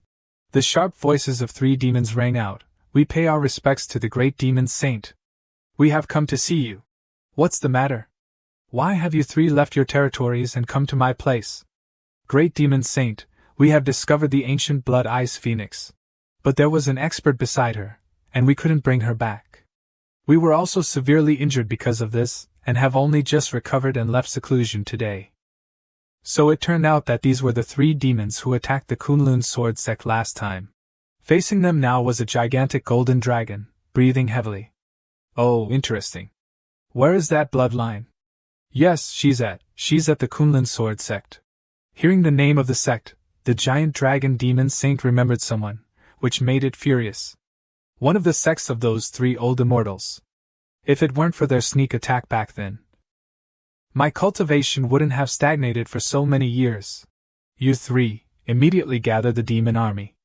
the sharp voices of 3 demons rang out, We pay our respects to the great demon saint. We have come to see you. What's the matter? Why have you three left your territories and come to my place? Great demon saint, we have discovered the ancient blood ice phoenix. But there was an expert beside her, and we couldn't bring her back. We were also severely injured because of this, and have only just recovered and left seclusion today. So it turned out that these were the three demons who attacked the Kunlun sword sect last time. Facing them now was a gigantic golden dragon, breathing heavily. Oh, interesting. Where is that bloodline? Yes, she's at the Kunlun sword sect. Hearing the name of the sect, the giant dragon demon saint remembered someone, which made it furious. One of the sects of those three old immortals. If it weren't for their sneak attack back then, my cultivation wouldn't have stagnated for so many years. You three, immediately gather the demon army.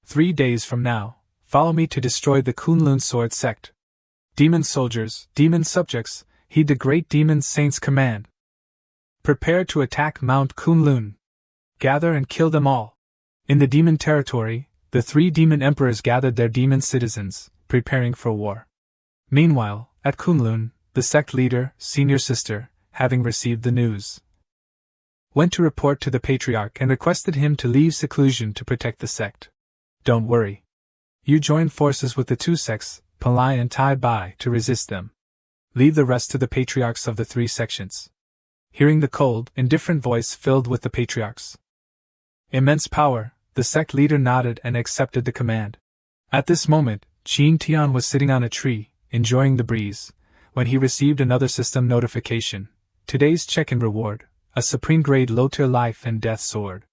3 days from now, follow me to destroy the Kunlun sword sect. Demon soldiers, demon subjects, heed the great demon saint's command. Prepare to attack Mount Kunlun. Gather and kill them all. In the demon territory, the 3 demon emperors gathered their demon citizens, preparing for war. Meanwhile, at Kunlun, the sect leader, senior sister, having received the news, went to report to the patriarch and requested him to leave seclusion to protect the sect. Don't worry. You join forces with the 2 sects, Palai and Tai Bai, to resist them. Leave the rest to the patriarchs of the 3 sections. Hearing the cold, indifferent voice filled with the patriarch's immense power, the sect leader nodded and accepted the command. At this moment, Tian was sitting on a tree, enjoying the breeze, when he received another system notification. Today's check-in reward, a supreme grade low-tier life and death sword.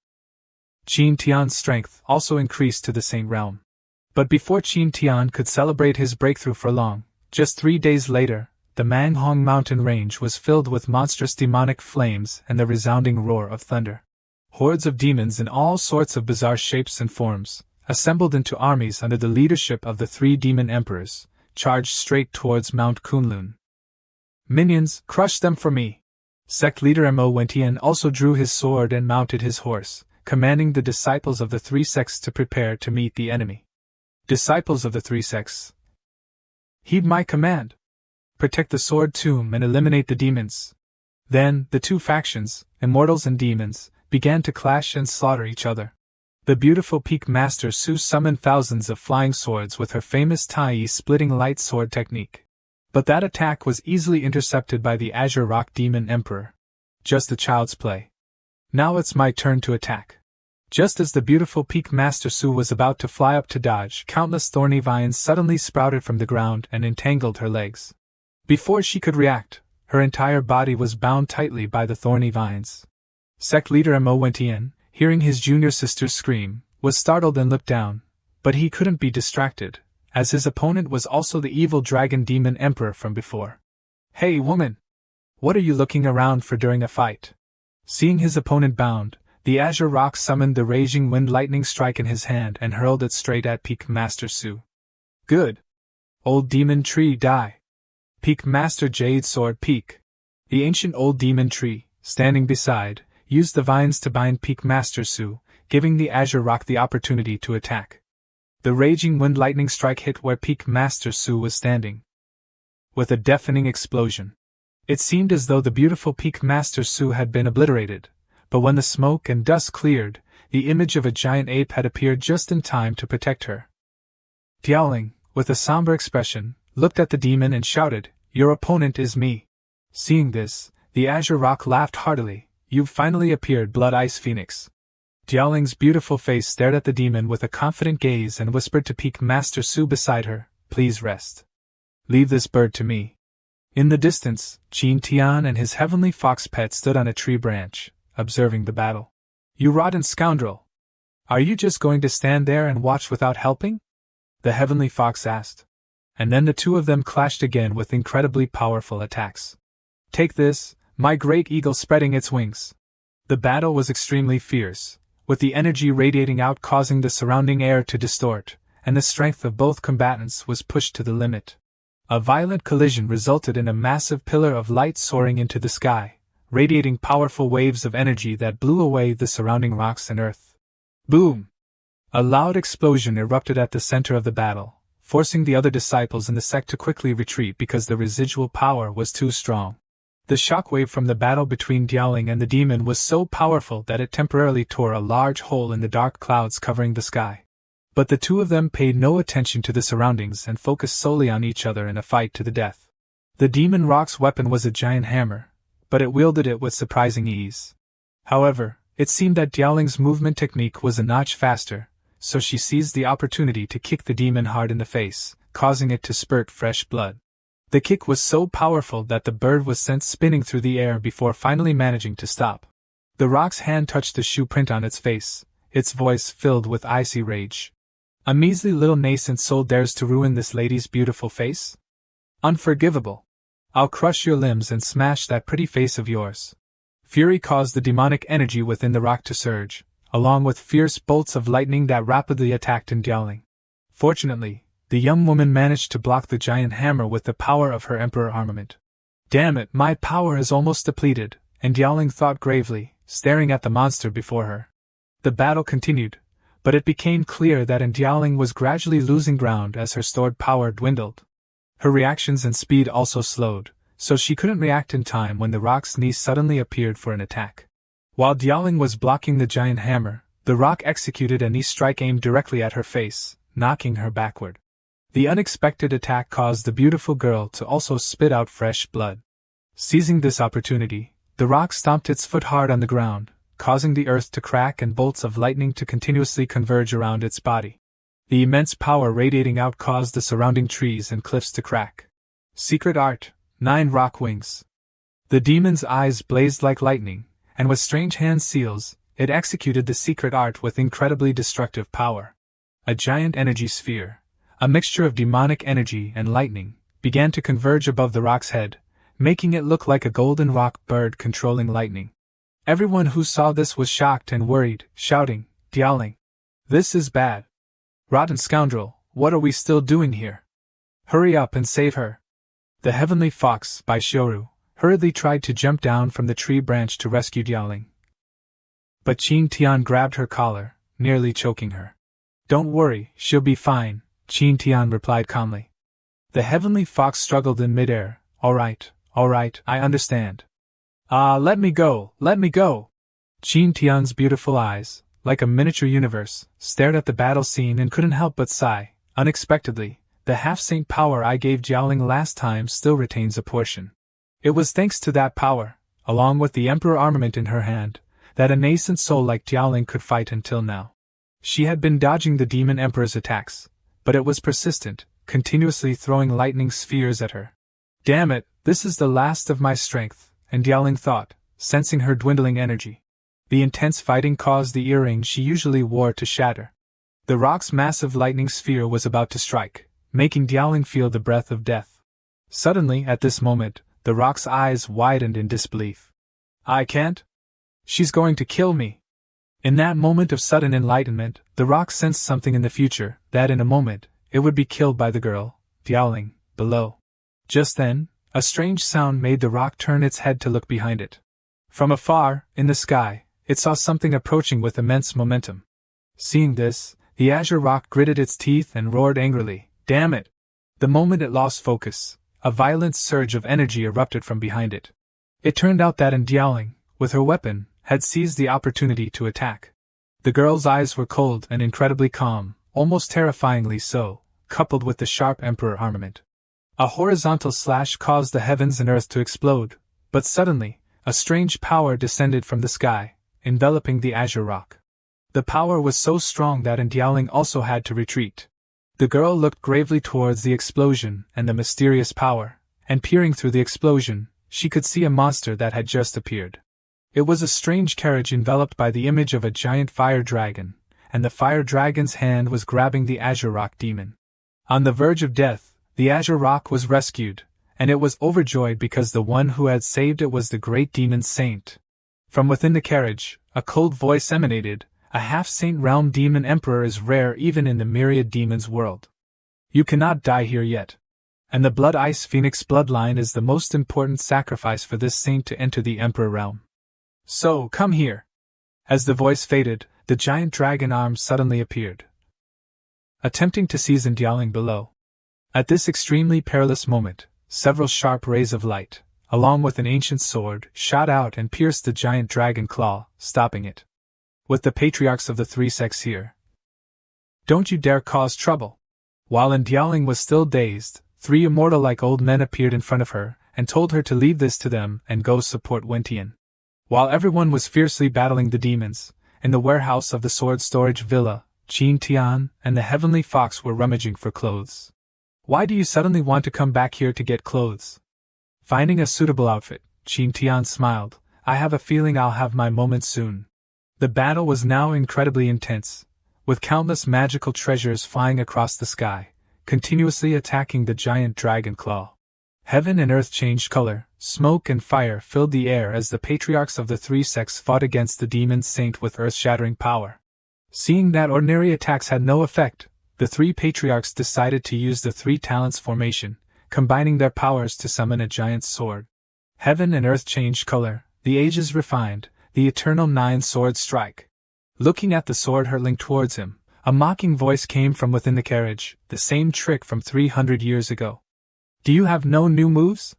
Tian's strength also increased to the same realm. But before Tian could celebrate his breakthrough for long, just 3 days later, the Manhwa mountain range was filled with monstrous demonic flames and the resounding roar of thunder. Hordes of demons in all sorts of bizarre shapes and forms, assembled into armies under the leadership of the 3 demon emperors, charged straight towards Mount Kunlun. Minions, crush them for me! Sect leader Tian also drew his sword and mounted his horse, commanding the disciples of the 3 sects to prepare to meet the enemy. Disciples of the 3 sects, heed my command! Protect the sword tomb and eliminate the demons. Then, the 2 factions, immortals and demons, began to clash and slaughter each other. The beautiful Peak Master Su summoned thousands of flying swords with her famous Tai splitting light sword technique. But that attack was easily intercepted by the Azure Rock Demon Emperor. Just a child's play. Now it's my turn to attack. Just as the beautiful Peak Master Su was about to fly up to dodge, countless thorny vines suddenly sprouted from the ground and entangled her legs. Before she could react, her entire body was bound tightly by the thorny vines. Sect leader Tian, hearing his junior sister's scream, was startled and looked down, but he couldn't be distracted, as his opponent was also the evil dragon demon emperor from before. Hey woman! What are you looking around for during a fight? Seeing his opponent bound, the Azure Rock summoned the raging wind lightning strike in his hand and hurled it straight at Peak Master Su. Good! Old demon tree die! Peak Master Jade Sword Peak! The ancient old demon tree, standing beside, used the vines to bind Peak Master Su, giving the Azure Rock the opportunity to attack. The raging wind lightning strike hit where Peak Master Su was standing. With a deafening explosion. It seemed as though the beautiful Peak Master Su had been obliterated, but when the smoke and dust cleared, the image of a giant ape had appeared just in time to protect her. Diaoling, with a somber expression, looked at the demon and shouted, "Your opponent is me." Seeing this, the Azure Rock laughed heartily. You've finally appeared, Blood Ice Phoenix. Diaoling's beautiful face stared at the demon with a confident gaze and whispered to Peak Master Su beside her, please rest. Leave this bird to me. In the distance, Tian and his heavenly fox pet stood on a tree branch, observing the battle. You rotten scoundrel! Are you just going to stand there and watch without helping? The heavenly fox asked. And then the 2 of them clashed again with incredibly powerful attacks. Take this, my great eagle spreading its wings. The battle was extremely fierce, with the energy radiating out causing the surrounding air to distort, and the strength of both combatants was pushed to the limit. A violent collision resulted in a massive pillar of light soaring into the sky, radiating powerful waves of energy that blew away the surrounding rocks and earth. Boom! A loud explosion erupted at the center of the battle, forcing the other disciples in the sect to quickly retreat because the residual power was too strong. The shockwave from the battle between Dialing and the demon was so powerful that it temporarily tore a large hole in the dark clouds covering the sky. But the two of them paid no attention to the surroundings and focused solely on each other in a fight to the death. The demon rock's weapon was a giant hammer, but it wielded it with surprising ease. However, it seemed that Dialing's movement technique was a notch faster, so she seized the opportunity to kick the demon hard in the face, causing it to spurt fresh blood. The kick was so powerful that the bird was sent spinning through the air before finally managing to stop. The rock's hand touched the shoe print on its face, its voice filled with icy rage. "A measly little nascent soul dares to ruin this lady's beautiful face? Unforgivable! I'll crush your limbs and smash that pretty face of yours." Fury caused the demonic energy within the rock to surge, along with fierce bolts of lightning that rapidly attacked Dialing. Fortunately, the young woman managed to block the giant hammer with the power of her emperor armament. "Damn it, my power is almost depleted," Dialing thought gravely, staring at the monster before her. The battle continued, but it became clear that Dialing was gradually losing ground as her stored power dwindled. Her reactions and speed also slowed, so she couldn't react in time when the rock's knee suddenly appeared for an attack. While Dialing was blocking the giant hammer, the rock executed a knee strike aimed directly at her face, knocking her backward. The unexpected attack caused the beautiful girl to also spit out fresh blood. Seizing this opportunity, the rock stomped its foot hard on the ground, causing the earth to crack and bolts of lightning to continuously converge around its body. The immense power radiating out caused the surrounding trees and cliffs to crack. Secret art: 9 rock wings. The demon's eyes blazed like lightning, and with strange hand seals, it executed the secret art with incredibly destructive power. A giant energy sphere, a mixture of demonic energy and lightning, began to converge above the rock's head, making it look like a golden rock bird controlling lightning. Everyone who saw this was shocked and worried, shouting, "Dialing! This is bad! Rotten scoundrel, what are we still doing here? Hurry up and save her!" The Heavenly Fox, by Shoru, hurriedly tried to jump down from the tree branch to rescue Dialing. But Tian grabbed her collar, nearly choking her. "Don't worry, she'll be fine," Tian replied calmly. The Heavenly Fox struggled in midair. All right, I understand." "Ah, let me go, let me go!" Tian's beautiful eyes, like a miniature universe, stared at the battle scene and couldn't help but sigh. Unexpectedly, the half-saint power I gave Dialing last time still retains a portion. It was thanks to that power, along with the Emperor armament in her hand, that a nascent soul like Dialing could fight until now. She had been dodging the Demon Emperor's attacks, but it was persistent, continuously throwing lightning spheres at her. "Damn it, this is the last of my strength," Dialing thought, sensing her dwindling energy. The intense fighting caused the earring she usually wore to shatter. The rock's massive lightning sphere was about to strike, making Dialing feel the breath of death. Suddenly, at this moment, the rock's eyes widened in disbelief. "I can't? She's going to kill me!" In that moment of sudden enlightenment, the rock sensed something in the future, that in a moment, it would be killed by the girl, Dialing, below. Just then, a strange sound made the rock turn its head to look behind it. From afar, in the sky, it saw something approaching with immense momentum. Seeing this, the azure rock gritted its teeth and roared angrily, "Damn it!" The moment it lost focus, a violent surge of energy erupted from behind it. It turned out that Dialing, with her weapon, had seized the opportunity to attack. The girl's eyes were cold and incredibly calm, almost terrifyingly so, coupled with the sharp Emperor armament. A horizontal slash caused the heavens and earth to explode, but suddenly, a strange power descended from the sky, enveloping the azure rock. The power was so strong that Dialing also had to retreat. The girl looked gravely towards the explosion and the mysterious power, and peering through the explosion, she could see a monster that had just appeared. It was a strange carriage enveloped by the image of a giant fire dragon, and the fire dragon's hand was grabbing the azure rock demon. On the verge of death, the azure rock was rescued, and it was overjoyed because the one who had saved it was the great demon saint. From within the carriage, a cold voice emanated, "A half-saint realm demon emperor is rare even in the myriad demons world. You cannot die here yet. And the blood ice phoenix bloodline is the most important sacrifice for this saint to enter the emperor realm. So, come here." As the voice faded, the giant dragon arm suddenly appeared, attempting to seize Dialing below. At this extremely perilous moment, several sharp rays of light, along with an ancient sword, shot out and pierced the giant dragon claw, stopping it. With the patriarchs of the three sects here. Don't you dare cause trouble! While Ying was still dazed, three immortal-like old men appeared in front of her, and told her to leave this to them and go support Tian. While everyone was fiercely battling the demons, in the warehouse of the sword storage villa, Tian and the Heavenly Fox were rummaging for clothes. Why do you suddenly want to come back here to get clothes? Finding a suitable outfit, Tian smiled. I have a feeling I'll have my moment soon. The battle was now incredibly intense, with countless magical treasures flying across the sky, continuously attacking the giant dragon claw. Heaven and earth changed color, smoke and fire filled the air as the patriarchs of the three sects fought against the demon saint with earth-shattering power. Seeing that ordinary attacks had no effect, the three patriarchs decided to use the three talents formation, combining their powers to summon a giant sword. Heaven and earth changed color, the ages refined, the eternal nine-sword strike. Looking at the sword hurtling towards him, a mocking voice came from within the carriage, the same trick from 300 years ago. Do you have no new moves?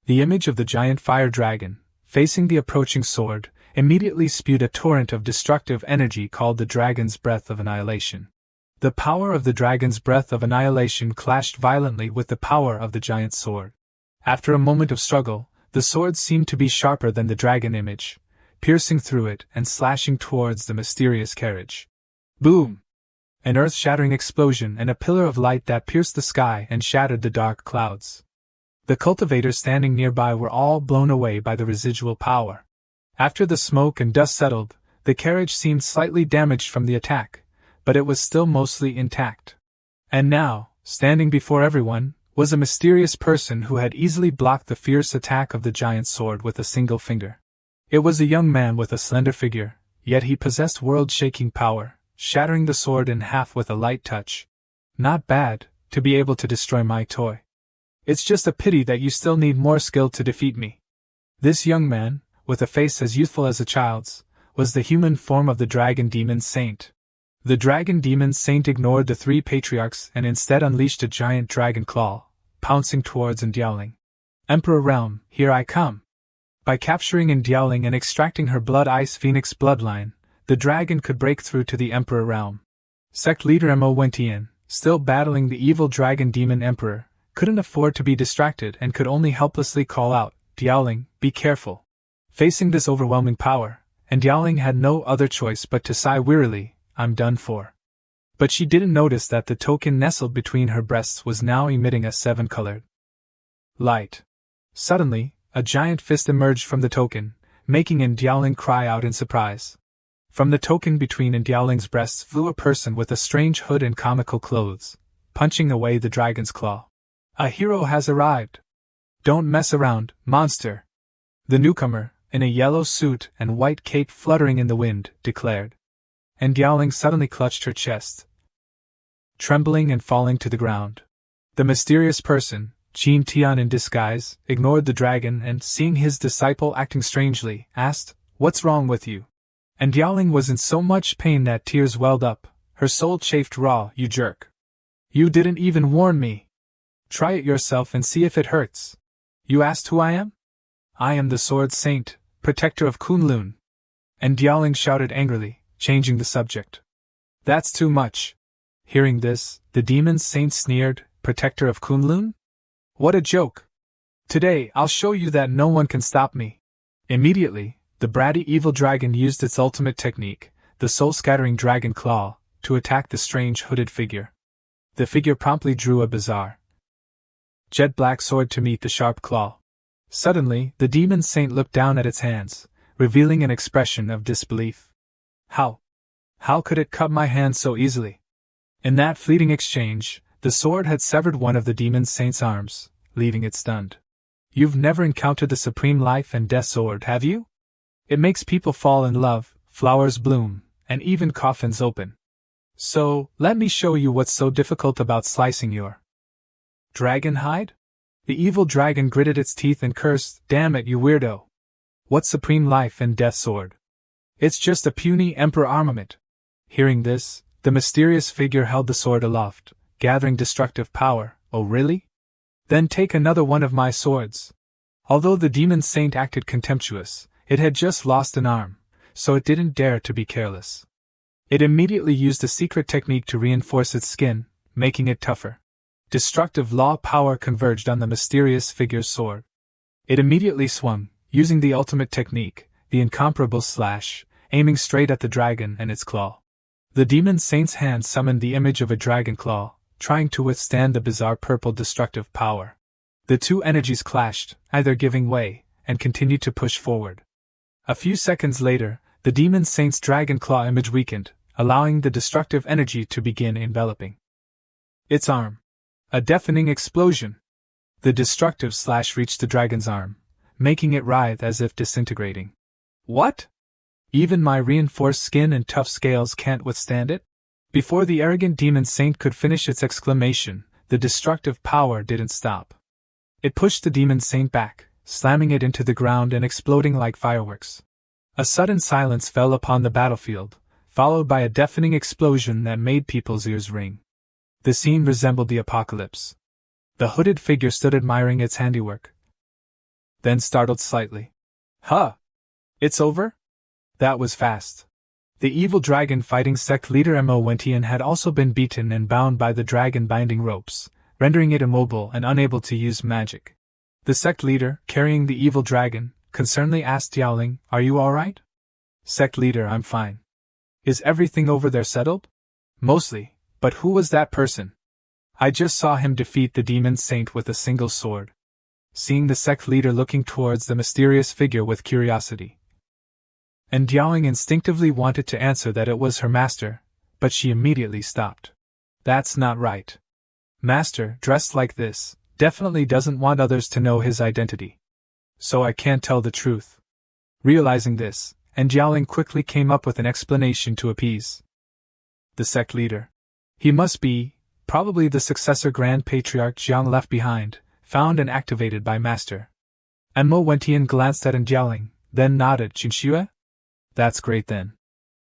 The image of the giant fire dragon, facing the approaching sword, immediately spewed a torrent of destructive energy called the Dragon's Breath of Annihilation. The power of the Dragon's Breath of Annihilation clashed violently with the power of the giant sword. After a moment of struggle, the sword seemed to be sharper than the dragon image, piercing through it and slashing towards the mysterious carriage. Boom! An earth-shattering explosion and a pillar of light that pierced the sky and shattered the dark clouds. The cultivators standing nearby were all blown away by the residual power. After the smoke and dust settled, the carriage seemed slightly damaged from the attack, but it was still mostly intact. And now, standing before everyone, was a mysterious person who had easily blocked the fierce attack of the giant sword with a single finger. It was a young man with a slender figure, yet he possessed world-shaking power, shattering the sword in half with a light touch. Not bad, to be able to destroy my toy. It's just a pity that you still need more skill to defeat me. This young man, with a face as youthful as a child's, was the human form of the dragon demon saint. The dragon demon saint ignored the three patriarchs and instead unleashed a giant dragon claw, pouncing towards Ying. Emperor Realm, here I come. By capturing Ying and extracting her blood ice phoenix bloodline, the dragon could break through to the Emperor Realm. Sect leader Tian, still battling the evil dragon demon emperor, couldn't afford to be distracted and could only helplessly call out, Ying, be careful. Facing this overwhelming power, Ying had no other choice but to sigh wearily, I'm done for. But she didn't notice that the token nestled between her breasts was now emitting a seven-colored light. Suddenly, a giant fist emerged from the token, making Ying cry out in surprise. From the token between Ying's breasts flew a person with a strange hood and comical clothes, punching away the dragon's claw. A hero has arrived. Don't mess around, monster. The newcomer, in a yellow suit and white cape fluttering in the wind, declared. Ying suddenly clutched her chest, trembling and falling to the ground. The mysterious person, Tian in disguise, ignored the dragon and, seeing his disciple acting strangely, asked, What's wrong with you? Ying was in so much pain that tears welled up, her soul chafed raw, You jerk. You didn't even warn me. Try it yourself and see if it hurts. You asked who I am? I am the Sword Saint, protector of Kunlun. Ying shouted angrily, changing the subject. That's too much. Hearing this, the demon saint sneered, Protector of Kunlun? What a joke. Today I'll show you that no one can stop me. Immediately, the bratty evil dragon used its ultimate technique, the soul-scattering dragon claw, to attack the strange hooded figure. The figure promptly drew a bizarre jet-black sword to meet the sharp claw. Suddenly, the demon saint looked down at its hands, revealing an expression of disbelief. How could it cut my hand so easily? In that fleeting exchange, the sword had severed one of the demon saint's arms, leaving it stunned. You've never encountered the supreme life and death sword, have you? It makes people fall in love, flowers bloom, and even coffins open. So, let me show you what's so difficult about slicing your dragon hide? The evil dragon gritted its teeth and cursed, Damn it, you weirdo! What supreme life and death sword? It's just a puny emperor armament. Hearing this, the mysterious figure held the sword aloft, gathering destructive power, Oh really? Then take another one of my swords. Although the demon saint acted contemptuous, it had just lost an arm, so it didn't dare to be careless. It immediately used a secret technique to reinforce its skin, making it tougher. Destructive law power converged on the mysterious figure's sword. It immediately swung, using the ultimate technique, the incomparable slash, aiming straight at the dragon and its claw. The demon saint's hand summoned the image of a dragon claw, trying to withstand the bizarre purple destructive power. The two energies clashed, either giving way, and continued to push forward. A few seconds later, the demon saint's dragon claw image weakened, allowing the destructive energy to begin enveloping its arm. A deafening explosion. The destructive slash reached the dragon's arm, making it writhe as if disintegrating. What? Even my reinforced skin and tough scales can't withstand it? Before the arrogant demon saint could finish its exclamation, the destructive power didn't stop. It pushed the demon saint back, slamming it into the ground and exploding like fireworks. A sudden silence fell upon the battlefield, followed by a deafening explosion that made people's ears ring. The scene resembled the apocalypse. The hooded figure stood admiring its handiwork, then startled slightly. Huh! It's over? That was fast. The evil dragon fighting sect leader Tian had also been beaten and bound by the dragon binding ropes, rendering it immobile and unable to use magic. The sect leader, carrying the evil dragon, concernedly asked Ying, "Are you alright?" "Sect leader, I'm fine." "Is everything over there settled?" "Mostly, but who was that person?" "I just saw him defeat the demon saint with a single sword." Seeing the sect leader looking towards the mysterious figure with curiosity, and Ying instinctively wanted to answer that it was her master, but she immediately stopped. "That's not right. Master, dressed like this, definitely doesn't want others to know his identity. So I can't tell the truth." Realizing this, Ying quickly came up with an explanation to appease the sect leader. "He must be, probably the successor Grand Patriarch Jiang left behind, found and activated by Master." Tian glanced at Ying, then nodded. "Jinxue? That's great then.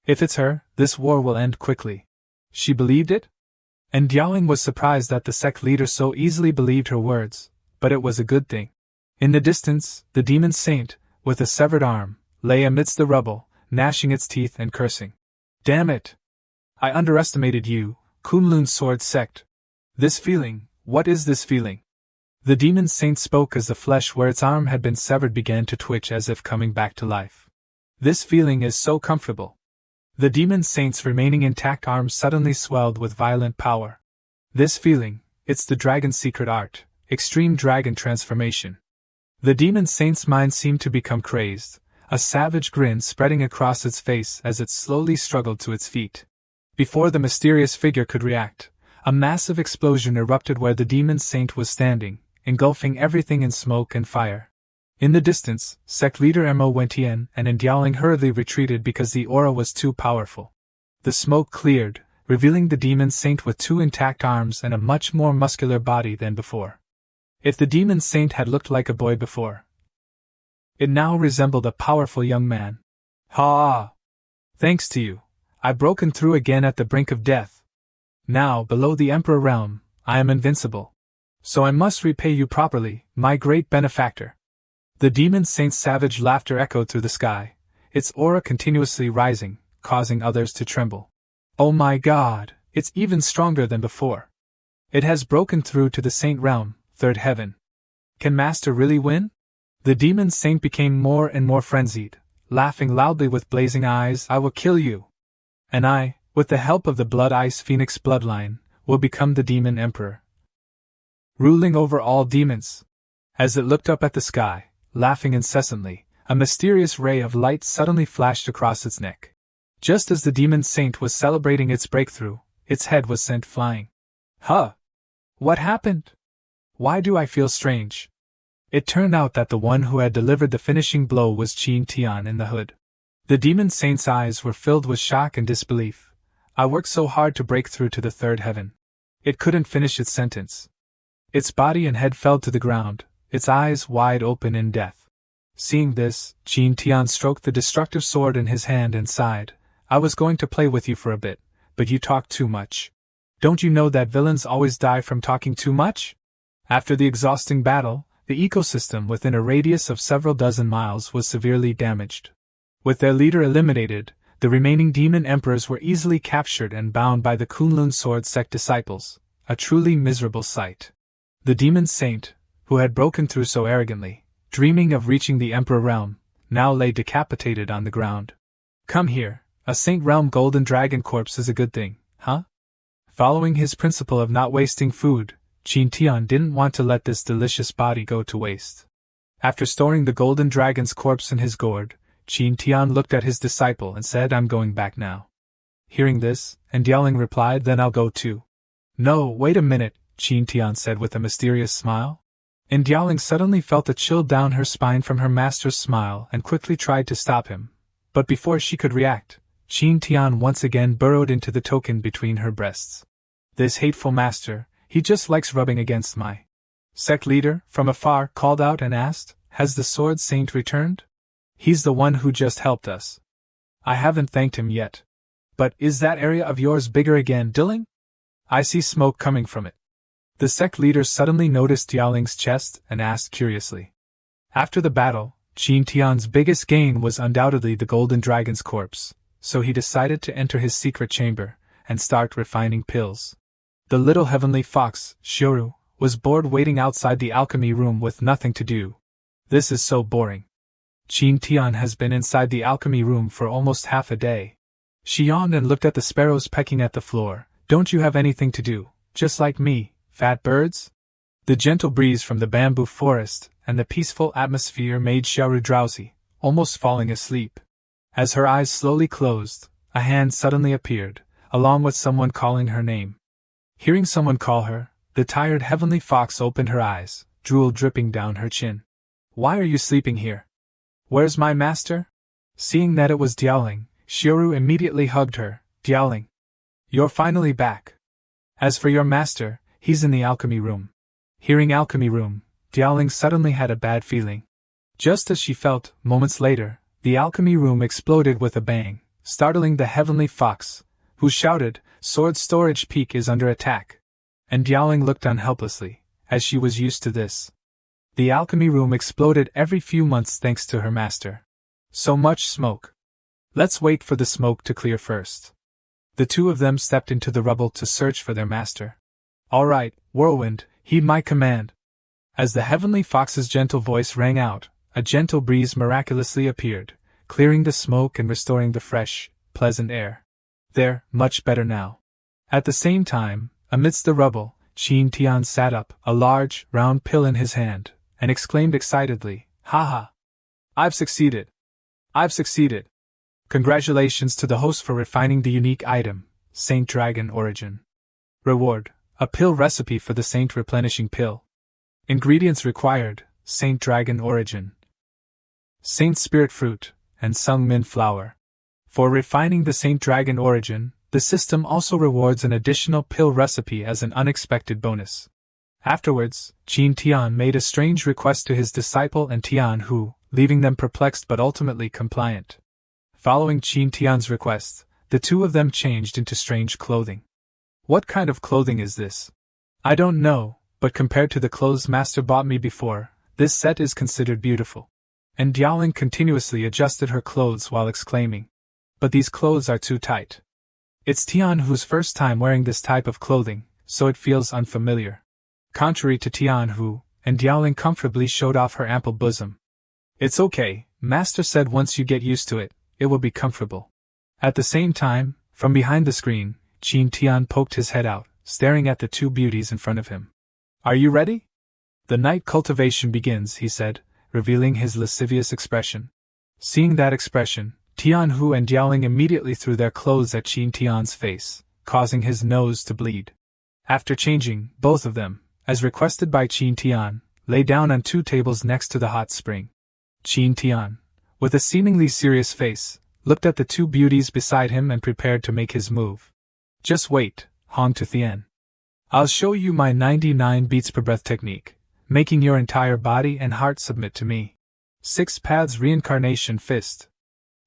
If it's her, this war will end quickly." She believed it? Ying was surprised that the sect leader so easily believed her words, but it was a good thing. In the distance, the demon saint, with a severed arm, lay amidst the rubble, gnashing its teeth and cursing. "Damn it! I underestimated you, Kunlun's sword sect. This feeling, what is this feeling?" The demon saint spoke as the flesh where its arm had been severed began to twitch as if coming back to life. "This feeling is so comfortable." The demon saint's remaining intact arm suddenly swelled with violent power. "This feeling, it's the dragon's secret art, extreme dragon transformation." The demon saint's mind seemed to become crazed, a savage grin spreading across its face as it slowly struggled to its feet. Before the mysterious figure could react, a massive explosion erupted where the demon saint was standing, engulfing everything in smoke and fire. In the distance, sect leader Tian and Ying hurriedly retreated because the aura was too powerful. The smoke cleared, revealing the demon saint with two intact arms and a much more muscular body than before. If the demon saint had looked like a boy before, it now resembled a powerful young man. "Ha! Thanks to you, I've broken through again at the brink of death. Now, below the Emperor realm, I am invincible. So I must repay you properly, my great benefactor." The demon saint's savage laughter echoed through the sky, its aura continuously rising, causing others to tremble. "Oh my god, it's even stronger than before. It has broken through to the saint realm, third heaven. Can Master really win?" The demon saint became more and more frenzied, laughing loudly with blazing eyes. "I will kill you. And I, with the help of the Blood Ice Phoenix bloodline, will become the demon emperor, ruling over all demons." As it looked up at the sky, laughing incessantly, a mysterious ray of light suddenly flashed across its neck. Just as the demon saint was celebrating its breakthrough, its head was sent flying. "Huh! What happened? Why do I feel strange?" It turned out that the one who had delivered the finishing blow was Tian in the hood. The demon saint's eyes were filled with shock and disbelief. "I worked so hard to break through to the third heaven." It couldn't finish its sentence. Its body and head fell to the ground, its eyes wide open in death. Seeing this, Tian stroked the destructive sword in his hand and sighed. "I was going to play with you for a bit, but you talked too much. Don't you know that villains always die from talking too much?" After the exhausting battle, the ecosystem within a radius of several dozen miles was severely damaged. With their leader eliminated, the remaining demon emperors were easily captured and bound by the Kunlun Sword Sect disciples, a truly miserable sight. The demon saint, who had broken through so arrogantly, dreaming of reaching the Emperor realm, now lay decapitated on the ground. Come here, a Saint Realm golden dragon corpse is a good thing, huh? Following his principle of not wasting food, Tian didn't want to let this delicious body go to waste. After storing the golden dragon's corpse in his gourd, Tian looked at his disciple and said, "I'm going back now." Hearing this, Ying replied, "Then I'll go too." "No, wait a minute," Tian said with a mysterious smile. Ying suddenly felt a chill down her spine from her master's smile and quickly tried to stop him. But before she could react, Tian once again burrowed into the token between her breasts. "This hateful master, he just likes rubbing against my..." Sect leader, from afar, called out and asked, "Has the sword saint returned? He's the one who just helped us." "I haven't thanked him yet. But is that area of yours bigger again, Dilling? I see smoke coming from it." The sect leader suddenly noticed Ying's chest and asked curiously. After the battle, Tian's biggest gain was undoubtedly the golden dragon's corpse, so he decided to enter his secret chamber and start refining pills. The little heavenly fox, Shuru, was bored waiting outside the alchemy room with nothing to do. "This is so boring. Tian has been inside the alchemy room for almost half a day." She yawned and looked at the sparrows pecking at the floor. "Don't you have anything to do, just like me, fat birds?" The gentle breeze from the bamboo forest and the peaceful atmosphere made Shuru drowsy, almost falling asleep. As her eyes slowly closed, a hand suddenly appeared, along with someone calling her name. Hearing someone call her, the tired heavenly fox opened her eyes, drool dripping down her chin. "Why are you sleeping here? Where's my master?" Seeing that it was Ying, Shuru immediately hugged her. "Ying, you're finally back. As for your master, he's in the alchemy room." Hearing alchemy room, Ying suddenly had a bad feeling. Just as she felt, moments later, the alchemy room exploded with a bang, startling the heavenly fox, who shouted, "Sword storage peak is under attack." And Ying looked on helplessly, as she was used to this. The alchemy room exploded every few months thanks to her master. So much smoke. Let's wait for the smoke to clear first. The two of them stepped into the rubble to search for their master. "All right, Whirlwind, heed my command." As the heavenly fox's gentle voice rang out, a gentle breeze miraculously appeared, clearing the smoke and restoring the fresh, pleasant air. "There, much better now." At the same time, amidst the rubble, Tian sat up, a large, round pill in his hand, and exclaimed excitedly, "Ha ha! I've succeeded! I've succeeded! Congratulations to the host for refining the unique item, Saint Dragon Origin. Reward, a pill recipe for the Saint Replenishing Pill. Ingredients required, Saint Dragon Origin, Saint Spirit Fruit, and Sung Min Flower. For refining the Saint Dragon Origin, the system also rewards an additional pill recipe as an unexpected bonus." Afterwards, Tian made a strange request to his disciple and Tian who, leaving them perplexed but ultimately compliant. Following Tian's request, the two of them changed into strange clothing. "What kind of clothing is this? I don't know, but compared to the clothes Master bought me before, this set is considered beautiful." And Ying continuously adjusted her clothes while exclaiming, "But these clothes are too tight." It's Tian who's first time wearing this type of clothing, so it feels unfamiliar. Contrary to Tian who, and Ying comfortably showed off her ample bosom. "It's okay, Master said once you get used to it, it will be comfortable." At the same time, from behind the screen, Tian poked his head out, staring at the two beauties in front of him. "Are you ready? The night cultivation begins," he said, revealing his lascivious expression. Seeing that expression, Tian Hu and Ying immediately threw their clothes at Tian's face, causing his nose to bleed. After changing, both of them, as requested by Tian, lay down on two tables next to the hot spring. Tian, with a seemingly serious face, looked at the two beauties beside him and prepared to make his move. "Just wait, Hong to Tian. I'll show you my 99 beats per breath technique, making your entire body and heart submit to me. 6 paths reincarnation fist.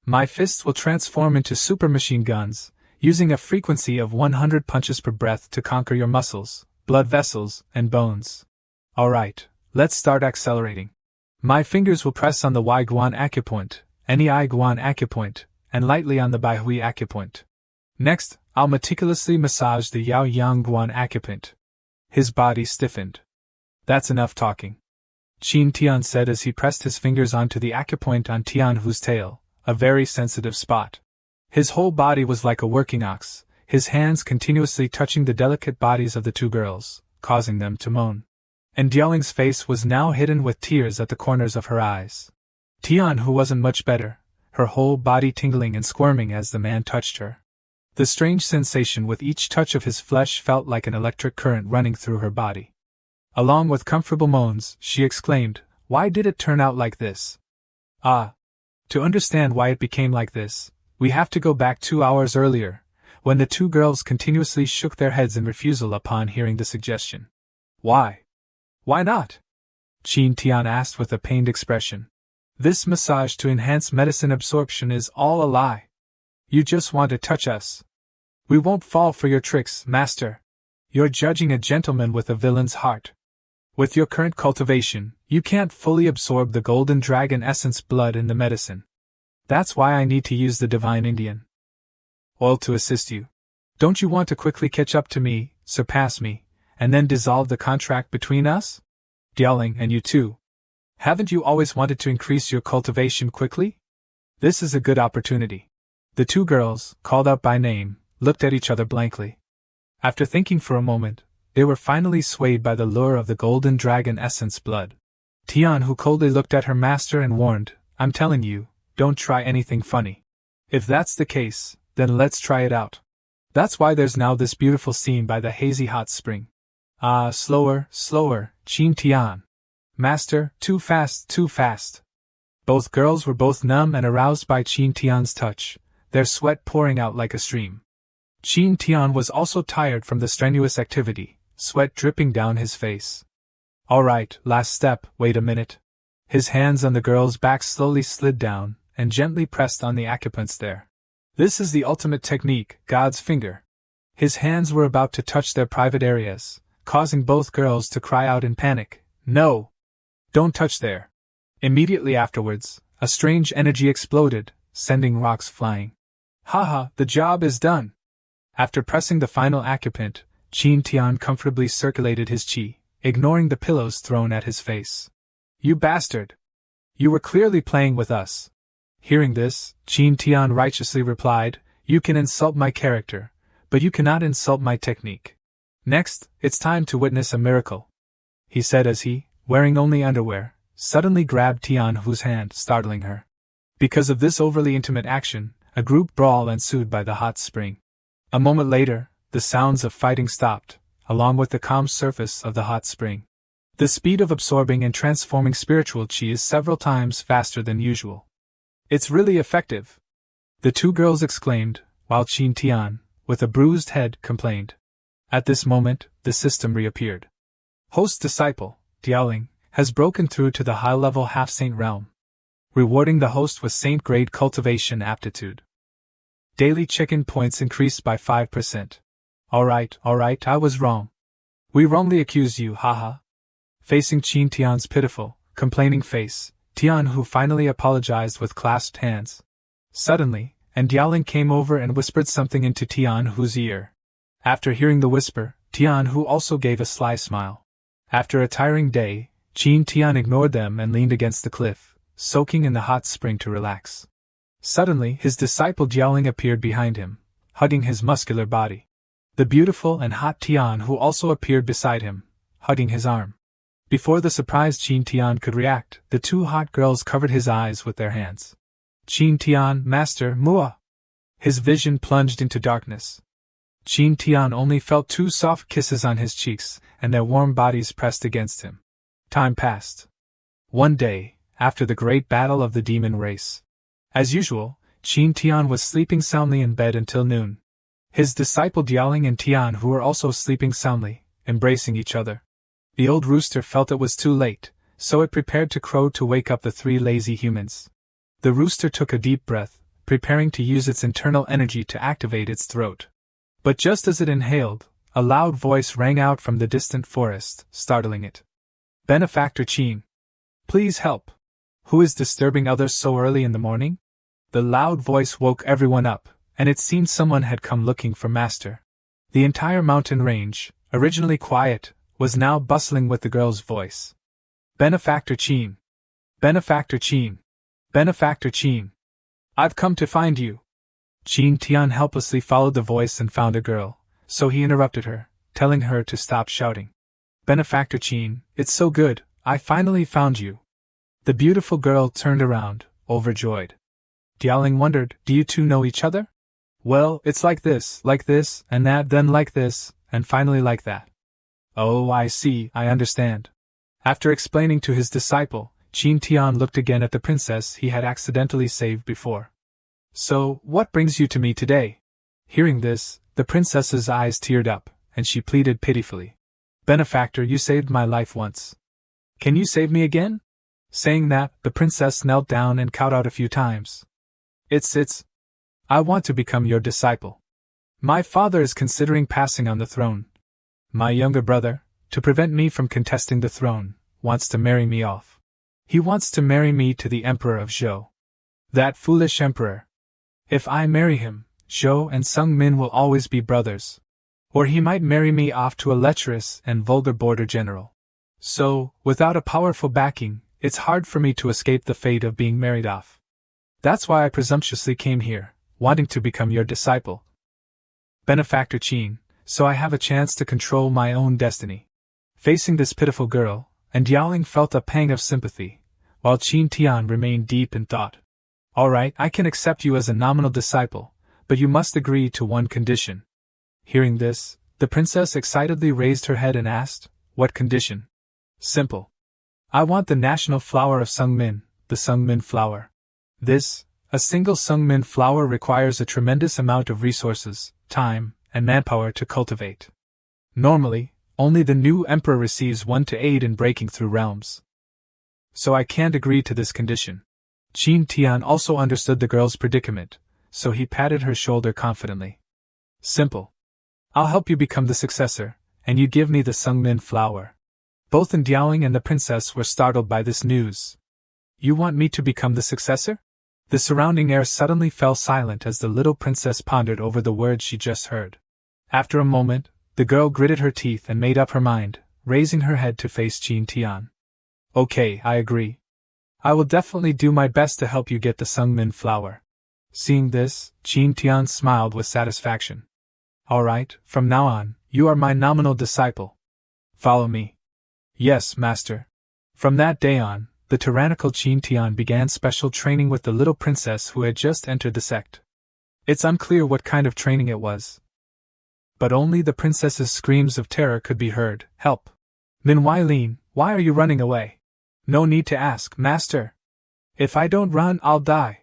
My fists will transform into super machine guns, using a frequency of 100 punches per breath to conquer your muscles, blood vessels, and bones. Alright, let's start accelerating. My fingers will press on the Wai Guan acupoint, any I Guan acupoint, and lightly on the Bai Hui acupoint. Next, I'll meticulously massage the Yao Yang Guan acupoint. His body stiffened. That's enough talking, Qin Tian said as he pressed his fingers onto the acupoint on Tian Hu's tail, a very sensitive spot. His whole body was like a working ox, his hands continuously touching the delicate bodies of the two girls, causing them to moan. And Diaoling's face was now hidden with tears at the corners of her eyes. Tian Hu wasn't much better, her whole body tingling and squirming as the man touched her. The strange sensation with each touch of his flesh felt like an electric current running through her body. Along with comfortable moans, she exclaimed, "Why did it turn out like this?" Ah! To understand why it became like this, we have to go back 2 hours earlier, when the two girls continuously shook their heads in refusal upon hearing the suggestion. Why? Why not? Qin Tian asked with a pained expression. This massage to enhance medicine absorption is all a lie. You just want to touch us. We won't fall for your tricks, master. You're judging a gentleman with a villain's heart. With your current cultivation, you can't fully absorb the golden dragon essence blood in the medicine. That's why I need to use the divine Indian oil to assist you. Don't you want to quickly catch up to me, surpass me, and then dissolve the contract between us? Diaoling and you too. Haven't you always wanted to increase your cultivation quickly? This is a good opportunity. The two girls, called out by name, looked at each other blankly. After thinking for a moment, they were finally swayed by the lure of the golden dragon essence blood. Tian Hu coldly looked at her master and warned, "I'm telling you, don't try anything funny. If that's the case, then let's try it out. That's why there's now this beautiful scene by the hazy hot spring." Ah, slower, slower, Qin Tian. Master, too fast, too fast. Both girls were both numb and aroused by Qin Tian's touch, their sweat pouring out like a stream. Qin Tian was also tired from the strenuous activity, sweat dripping down his face. Alright, last step, wait a minute. His hands on the girl's back slowly slid down, and gently pressed on the acupoints there. This is the ultimate technique, God's finger. His hands were about to touch their private areas, causing both girls to cry out in panic, "No! Don't touch there!" Immediately afterwards, a strange energy exploded, sending rocks flying. Haha, the job is done! After pressing the final acupoint, Qin Tian comfortably circulated his qi, ignoring the pillows thrown at his face. "You bastard! You were clearly playing with us." Hearing this, Qin Tian righteously replied, "You can insult my character, but you cannot insult my technique. Next, it's time to witness a miracle," he said as he, wearing only underwear, suddenly grabbed Tian Hu's hand, startling her. Because of this overly intimate action, a group brawl ensued by the hot spring. A moment later, the sounds of fighting stopped, along with the calm surface of the hot spring. The speed of absorbing and transforming spiritual qi is several times faster than usual. "It's really effective," the two girls exclaimed, while Qin Tian, with a bruised head, complained. At this moment, the system reappeared. Host disciple, Diaoling, has broken through to the high-level half-saint realm, rewarding the host with saint-grade cultivation aptitude. Daily chicken points increased by 5%. Alright, I was wrong. We wrongly accused you, haha. Facing Qin Tian's pitiful, complaining face, Tian Hu finally apologized with clasped hands. Suddenly, and Diaoling came over and whispered something into Tian Hu's ear. After hearing the whisper, Tian Hu also gave a sly smile. After a tiring day, Qin Tian ignored them and leaned against the cliff, soaking in the hot spring to relax. Suddenly, his disciple Diaoling appeared behind him, hugging his muscular body. The beautiful and hot Tian Hu also appeared beside him, hugging his arm. Before the surprised Qin Tian could react, the two hot girls covered his eyes with their hands. "Qin Tian, Master, Mua!" His vision plunged into darkness. Qin Tian only felt 2 soft kisses on his cheeks, and their warm bodies pressed against him. Time passed. One day, after the great battle of the demon race. As usual, Qin Tian was sleeping soundly in bed until noon. His disciple Diaoling and Tian Hu were also sleeping soundly, embracing each other. The old rooster felt it was too late, so it prepared to crow to wake up the 3 lazy humans. The rooster took a deep breath, preparing to use its internal energy to activate its throat. But just as it inhaled, a loud voice rang out from the distant forest, startling it. Benefactor Qin. Please help. Who is disturbing others so early in the morning? The loud voice woke everyone up, and it seemed someone had come looking for Master. The entire mountain range, originally quiet, was now bustling with the girl's voice. Benefactor Qin. Benefactor Qin. Benefactor Qin. I've come to find you. Tian helplessly followed the voice and found a girl, so he interrupted her, telling her to stop shouting. Benefactor Qin, it's so good, I finally found you. The beautiful girl turned around, overjoyed. Ying wondered, do you two know each other? Well, it's like this, and that, then like this, and finally like that. Oh, I see, I understand. After explaining to his disciple, Tian looked again at the princess he had accidentally saved before. So, what brings you to me today? Hearing this, the princess's eyes teared up, and she pleaded pitifully. Benefactor, you saved my life once. Can you save me again? Saying that, the princess knelt down and cowed out a few times. I want to become your disciple. My father is considering passing on the throne. My younger brother, to prevent me from contesting the throne, wants to marry me off. He wants to marry me to the Emperor of Zhou. That foolish emperor. If I marry him, Zhou and Sung Min will always be brothers. Or he might marry me off to a lecherous and vulgar border general. So, without a powerful backing, it's hard for me to escape the fate of being married off. That's why I presumptuously came here, wanting to become your disciple. Benefactor Qin, so I have a chance to control my own destiny. Facing this pitiful girl, and Ying felt a pang of sympathy, while Tian remained deep in thought. All right, I can accept you as a nominal disciple, but you must agree to one condition. Hearing this, the princess excitedly raised her head and asked, what condition? Simple. I want the national flower of Sung Min, the Sung Min flower. A single Sung Min flower requires a tremendous amount of resources, time, and manpower to cultivate. Normally, only the new emperor receives one to aid in breaking through realms. So I can't agree to this condition. Tian also understood the girl's predicament, so he patted her shoulder confidently. Simple. I'll help you become the successor, and you give me the Sung Min flower. Both Ying and the princess were startled by this news. You want me to become the successor? The surrounding air suddenly fell silent as the little princess pondered over the words she just heard. After a moment, the girl gritted her teeth and made up her mind, raising her head to face Tian. Okay, I agree. I will definitely do my best to help you get the Sung Min flower. Seeing this, Tian smiled with satisfaction. Alright, from now on, you are my nominal disciple. Follow me. Yes, master. From that day on, the tyrannical Tian began special training with the little princess who had just entered the sect. It's unclear what kind of training it was. But only the princess's screams of terror could be heard. Help! Min, why are you running away? No need to ask, master. If I don't run, I'll die.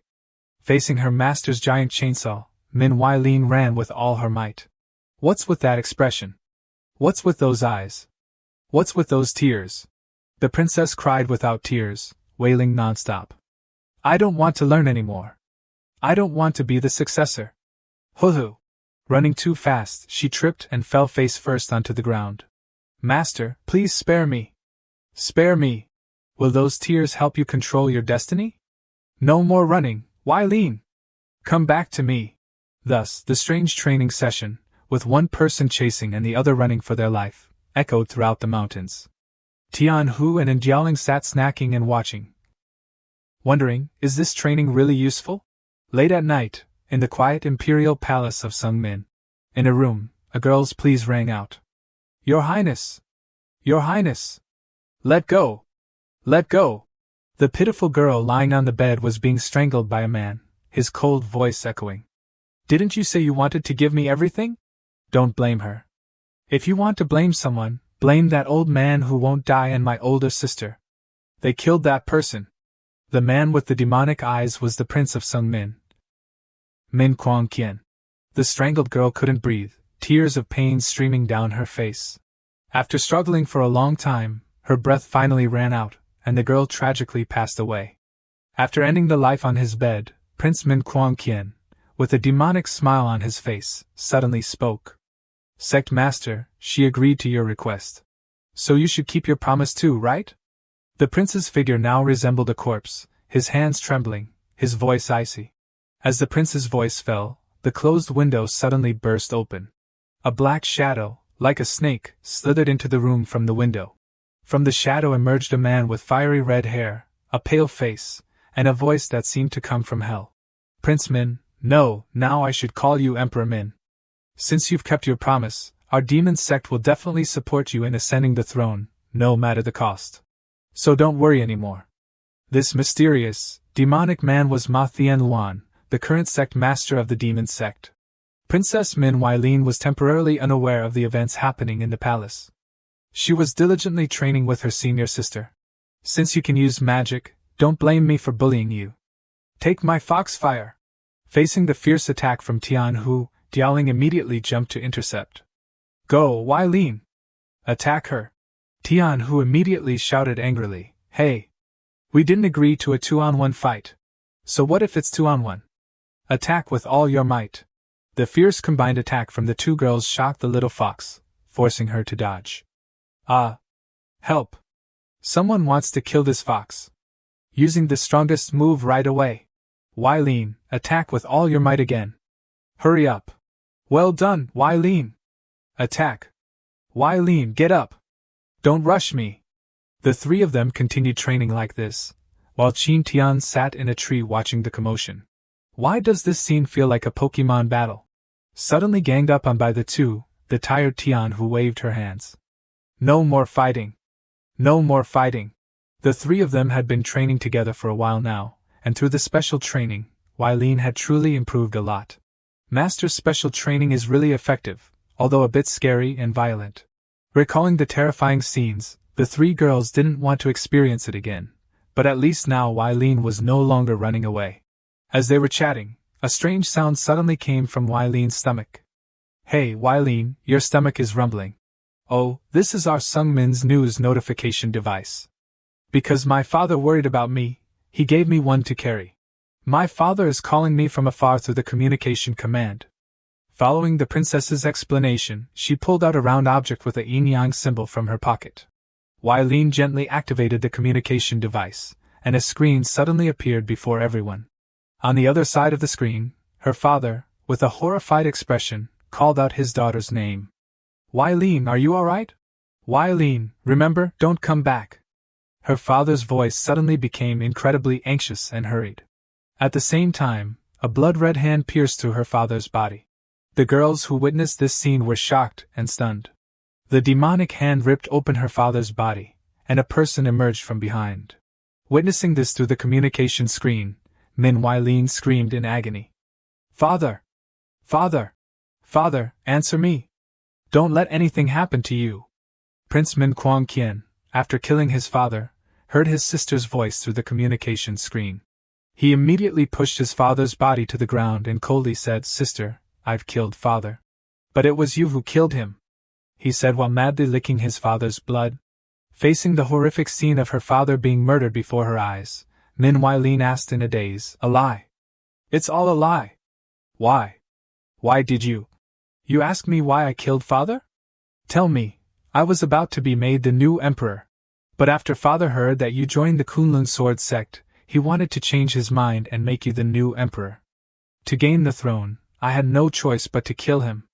Facing her master's giant chainsaw, Min ran with all her might. What's with that expression? What's with those eyes? What's with those tears? The princess cried without tears, wailing nonstop. I don't want to learn anymore. I don't want to be the successor. Hoo-hoo! Running too fast, she tripped and fell face first onto the ground. Master, please spare me. Spare me. Will those tears help you control your destiny? No more running, Ying. Come back to me. Thus, the strange training session, with one person chasing and the other running for their life, echoed throughout the mountains. Tian Hu and Ying sat snacking and watching, wondering, is this training really useful? Late at night, in the quiet imperial palace of Sung Min, in a room, a girl's pleas rang out. Your Highness! Your Highness! Let go! Let go! The pitiful girl lying on the bed was being strangled by a man, his cold voice echoing. Didn't you say you wanted to give me everything? Don't blame her. If you want to blame someone, blame that old man who won't die and my older sister. They killed that person. The man with the demonic eyes was the prince of Sung Min. Min Qian. The strangled girl couldn't breathe, tears of pain streaming down her face. After struggling for a long time, her breath finally ran out, and the girl tragically passed away. After ending the life on his bed, Prince Min Qian, with a demonic smile on his face, suddenly spoke. Sect Master, she agreed to your request. So you should keep your promise too, right? The prince's figure now resembled a corpse, his hands trembling, his voice icy. As the prince's voice fell, the closed window suddenly burst open. A black shadow, like a snake, slithered into the room from the window. From the shadow emerged a man with fiery red hair, a pale face, and a voice that seemed to come from hell. Prince Min, no, now I should call you Emperor Min. Since you've kept your promise, our demon sect will definitely support you in ascending the throne, no matter the cost. So don't worry anymore. This mysterious, demonic man was Ma Tian, the current sect master of the demon sect. Princess Min Weilin was temporarily unaware of the events happening in the palace. She was diligently training with her senior sister. Since you can use magic, don't blame me for bullying you. Take my foxfire! Facing the fierce attack from Tian, who, Diaoling, immediately jumped to intercept. Go, Weilin! Attack her! Tian, who immediately shouted angrily, Hey! We didn't agree to a 2-on-1 fight. So what if it's 2-on-1? Attack with all your might! The fierce combined attack from the two girls shocked the little fox, forcing her to dodge. Ah! Help! Someone wants to kill this fox. Using the strongest move right away. Weilin, attack with all your might again. Hurry up! Well done, Weilin! Attack! Weilin, get up! Don't rush me! The three of them continued training like this, while Qin Tian sat in a tree watching the commotion. Why does this scene feel like a Pokemon battle? Suddenly ganged up on by the two, the tired Tian, who waved her hands. No more fighting! No more fighting! The three of them had been training together for a while now, and through the special training, Weilin had truly improved a lot. Master's special training is really effective, although a bit scary and violent. Recalling the terrifying scenes, the three girls didn't want to experience it again, but at least now Weilin was no longer running away. As they were chatting, a strange sound suddenly came from Weilin's stomach. Hey Weilin, your stomach is rumbling. Oh, this is our Sungmin's news notification device. Because my father worried about me, he gave me one to carry. My father is calling me from afar through the communication command. Following the princess's explanation, she pulled out a round object with a yin-yang symbol from her pocket. Weilin gently activated the communication device, and a screen suddenly appeared before everyone. On the other side of the screen, her father, with a horrified expression, called out his daughter's name. Weilin, are you alright? Weilin, remember, don't come back. Her father's voice suddenly became incredibly anxious and hurried. At the same time, a blood-red hand pierced through her father's body. The girls who witnessed this scene were shocked and stunned. The demonic hand ripped open her father's body, and a person emerged from behind. Witnessing this through the communication screen, Min Weilin screamed in agony. Father! Father! Father, answer me! Don't let anything happen to you! Prince Min Qian, after killing his father, heard his sister's voice through the communication screen. He immediately pushed his father's body to the ground and coldly said, Sister, I've killed father. But it was you who killed him, he said while madly licking his father's blood. Facing the horrific scene of her father being murdered before her eyes, Min Weilin asked in a daze, A lie? It's all a lie. Why? Why did you? You ask me why I killed father? Tell me, I was about to be made the new emperor. But after father heard that you joined the Kunlun Sword Sect, he wanted to change his mind and make you the new emperor. To gain the throne, I had no choice but to kill him.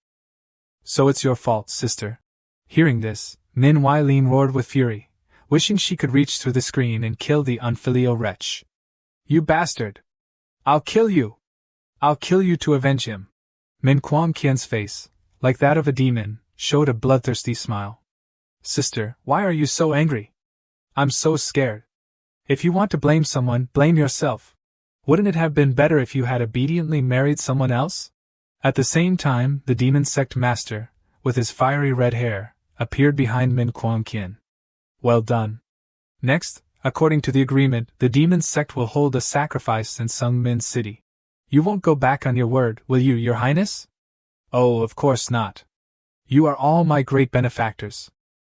So it's your fault, sister. Hearing this, Min Weilin roared with fury, wishing she could reach through the screen and kill the unfilial wretch. You bastard! I'll kill you! I'll kill you to avenge him! Min Qian's face, like that of a demon, showed a bloodthirsty smile. Sister, why are you so angry? I'm so scared. If you want to blame someone, blame yourself. Wouldn't it have been better if you had obediently married someone else? At the same time, the demon sect master, with his fiery red hair, appeared behind Min Qian. Well done. Next, according to the agreement, the demon sect will hold a sacrifice in Sungmin City. You won't go back on your word, will you, Your Highness? Oh, of course not. You are all my great benefactors.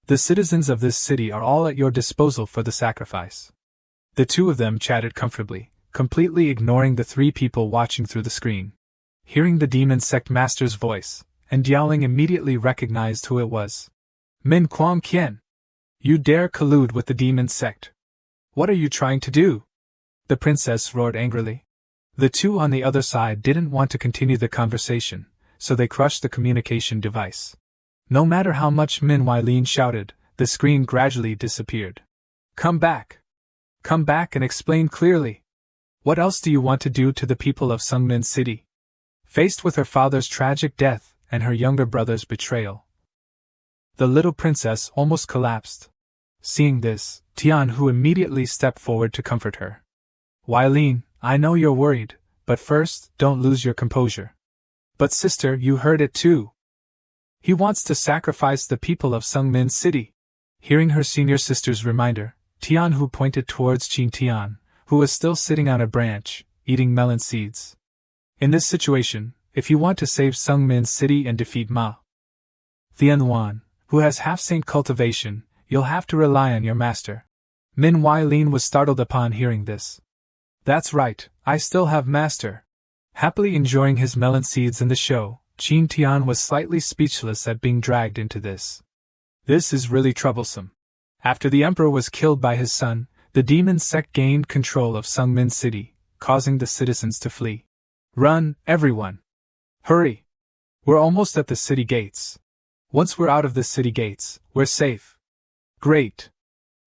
The citizens of this city are all at your disposal for the sacrifice. The two of them chatted comfortably, completely ignoring the three people watching through the screen. Hearing the demon sect master's voice, and Diaoling immediately recognized who it was. Min Qian! You dare collude with the demon sect? What are you trying to do? The princess roared angrily. The two on the other side didn't want to continue the conversation, so they crushed the communication device. No matter how much Min Weilin shouted, the screen gradually disappeared. Come back! Come back and explain clearly! What else do you want to do to the people of Sungmin City? Faced with her father's tragic death and her younger brother's betrayal, the little princess almost collapsed. Seeing this, Tian immediately stepped forward to comfort her. Weilin, I know you're worried, but first, don't lose your composure. But sister, you heard it too. He wants to sacrifice the people of Sungmin City. Hearing her senior sister's reminder, Tian pointed towards Qin Tian, who was still sitting on a branch, eating melon seeds. In this situation, if you want to save Sungmin City and defeat Ma Tianwan, who has half-saint cultivation, you'll have to rely on your master. Min Weilin was startled upon hearing this. That's right, I still have master. Happily enjoying his melon seeds in the show, Qin Tian was slightly speechless at being dragged into this. This is really troublesome. After the emperor was killed by his son, the demon sect gained control of Sungmin City, causing the citizens to flee. Run, everyone! Hurry! We're almost at the city gates. Once we're out of the city gates, we're safe. Great!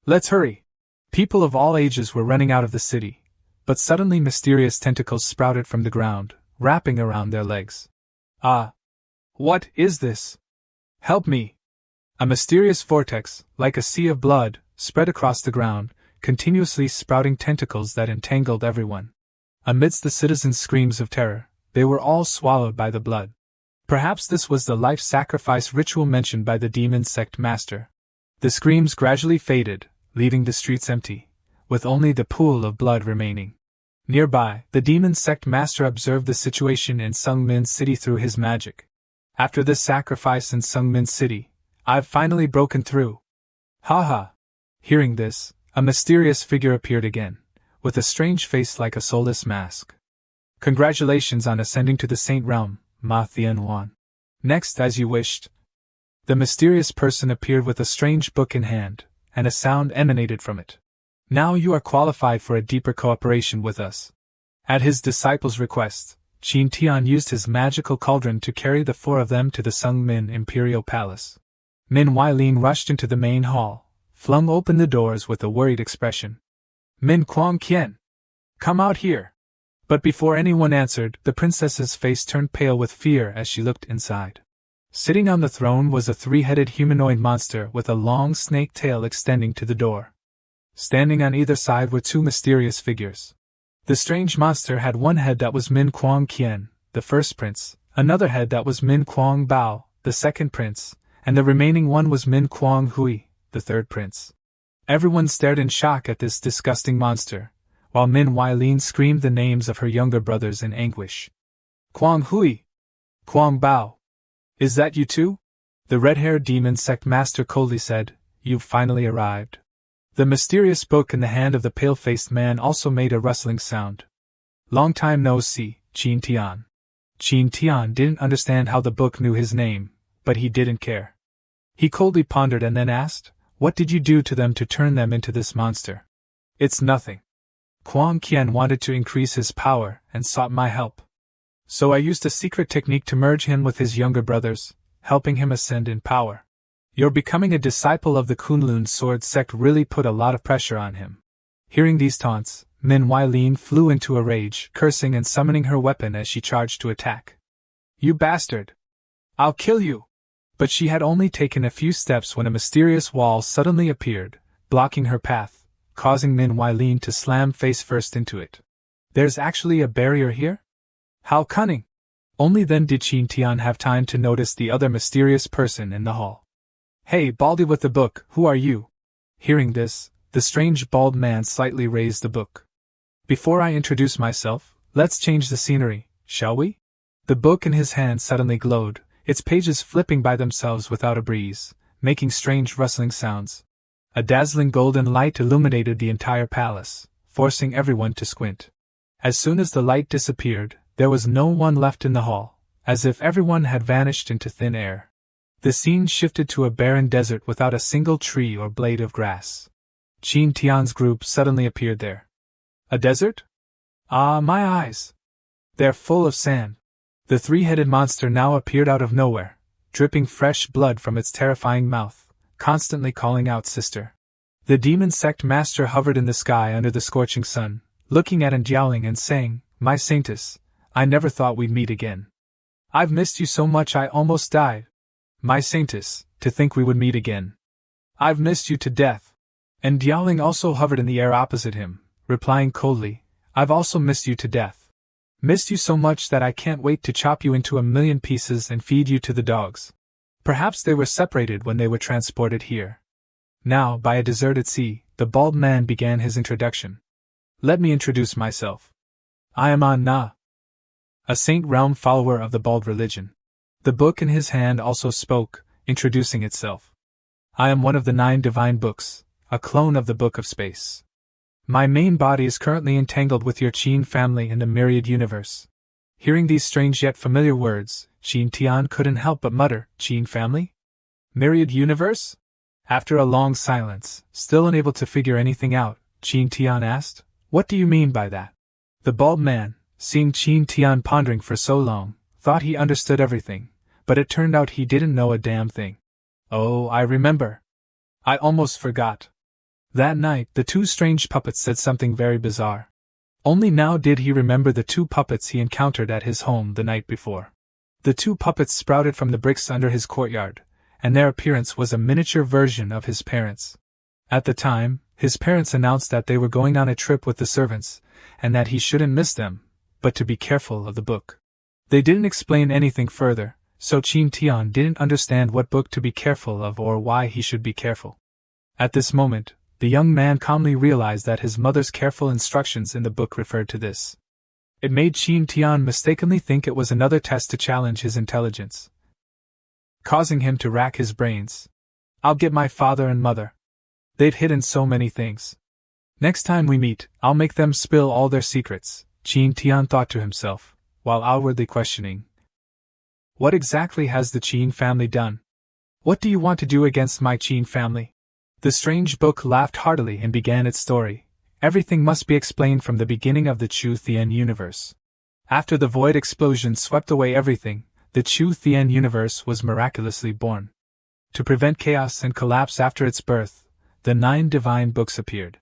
Let's hurry! People of all ages were running out of the city, but suddenly mysterious tentacles sprouted from the ground, wrapping around their legs. Ah! What is this? Help me! A mysterious vortex, like a sea of blood, spread across the ground, continuously sprouting tentacles that entangled everyone. Amidst the citizens' screams of terror, they were all swallowed by the blood. Perhaps this was the life sacrifice ritual mentioned by the demon sect master. The screams gradually faded, leaving the streets empty, with only the pool of blood remaining. Nearby, the demon sect master observed the situation in Sungmin City through his magic. After this sacrifice in Sungmin City, I've finally broken through. Haha! Hearing this, a mysterious figure appeared again, with a strange face like a soulless mask. Congratulations on ascending to the Saint Realm, Ma Tianwan. Next, as you wished. The mysterious person appeared with a strange book in hand, and a sound emanated from it. Now you are qualified for a deeper cooperation with us. At his disciple's request, Qin Tian used his magical cauldron to carry the four of them to the Sungmin Imperial Palace. Min Weilin rushed into the main hall, flung open the doors with a worried expression. Min Kuang Qian! Come out here! But before anyone answered, the princess's face turned pale with fear as she looked inside. Sitting on the throne was a three-headed humanoid monster with a long snake tail extending to the door. Standing on either side were two mysterious figures. The strange monster had one head that was Min Kuang Qian, the first prince, another head that was Min Kuang Bao, the second prince, and the remaining one was Min Kuang Hui, the third prince. Everyone stared in shock at this disgusting monster, while Min Weilin screamed the names of her younger brothers in anguish. Kuang Hui! Kuang Bao! Is that you too? The red-haired demon sect master coldly said, You've finally arrived. The mysterious book in the hand of the pale-faced man also made a rustling sound. Long time no see, Qin Tian. Qin Tian didn't understand how the book knew his name, but he didn't care. He coldly pondered and then asked, What did you do to them to turn them into this monster? It's nothing. Kuang Qian wanted to increase his power and sought my help. So I used a secret technique to merge him with his younger brothers, helping him ascend in power. Your becoming a disciple of the Kunlun Sword Sect really put a lot of pressure on him. Hearing these taunts, Min Weilin flew into a rage, cursing and summoning her weapon as she charged to attack. You bastard! I'll kill you! But she had only taken a few steps when a mysterious wall suddenly appeared, blocking her path, causing Min Weilin to slam face first into it. There's actually a barrier here? How cunning! Only then did Qin Tian have time to notice the other mysterious person in the hall. Hey, Baldy with the book, who are you? Hearing this, the strange bald man slightly raised the book. Before I introduce myself, let's change the scenery, shall we? The book in his hand suddenly glowed, its pages flipping by themselves without a breeze, making strange rustling sounds. A dazzling golden light illuminated the entire palace, forcing everyone to squint. As soon as the light disappeared, there was no one left in the hall, as if everyone had vanished into thin air. The scene shifted to a barren desert without a single tree or blade of grass. Qin Tian's group suddenly appeared there. A desert? Ah, my eyes! They're full of sand. The three-headed monster now appeared out of nowhere, dripping fresh blood from its terrifying mouth, constantly calling out sister. The demon sect master hovered in the sky under the scorching sun, looking at and yowling and saying, "My saintess, I never thought we'd meet again. I've missed you so much I almost died. My saintess, to think we would meet again. I've missed you to death." And Diaoling also hovered in the air opposite him, replying coldly, "I've also missed you to death. Missed you so much that I can't wait to chop you into 1,000,000 pieces and feed you to the dogs." Perhaps they were separated when they were transported here. Now, by a deserted sea, the bald man began his introduction. "Let me introduce myself. I am An Na, a saint realm follower of the bald religion." The book in his hand also spoke, introducing itself. "I am one of the 9 divine books, a clone of the Book of Space. My main body is currently entangled with your Qin family in the myriad universe." Hearing these strange yet familiar words, Qin Tian couldn't help but mutter, "Qin family? Myriad universe?" After a long silence, still unable to figure anything out, Qin Tian asked, "What do you mean by that?" The bald man, seeing Qin Tian pondering for so long, thought he understood everything, but it turned out he didn't know a damn thing. "Oh, I remember. I almost forgot." That night, the 2 strange puppets said something very bizarre. Only now did he remember the 2 puppets he encountered at his home the night before. The 2 puppets sprouted from the bricks under his courtyard, and their appearance was a miniature version of his parents. At the time, his parents announced that they were going on a trip with the servants, and that he shouldn't miss them, but to be careful of the book. They didn't explain anything further, so Qin Tian didn't understand what book to be careful of or why he should be careful. At this moment, the young man calmly realized that his mother's careful instructions in the book referred to this. It made Qin Tian mistakenly think it was another test to challenge his intelligence, causing him to rack his brains. "I'll get my father and mother. They've hidden so many things. Next time we meet, I'll make them spill all their secrets," Qin Tian thought to himself, while outwardly questioning, "What exactly has the Qin family done? What do you want to do against my Qin family?" The strange book laughed heartily and began its story. Everything must be explained from the beginning of the Chu Thien universe. After the void explosion swept away everything, the Chu Thien universe was miraculously born. To prevent chaos and collapse after its birth, the 9 divine books appeared.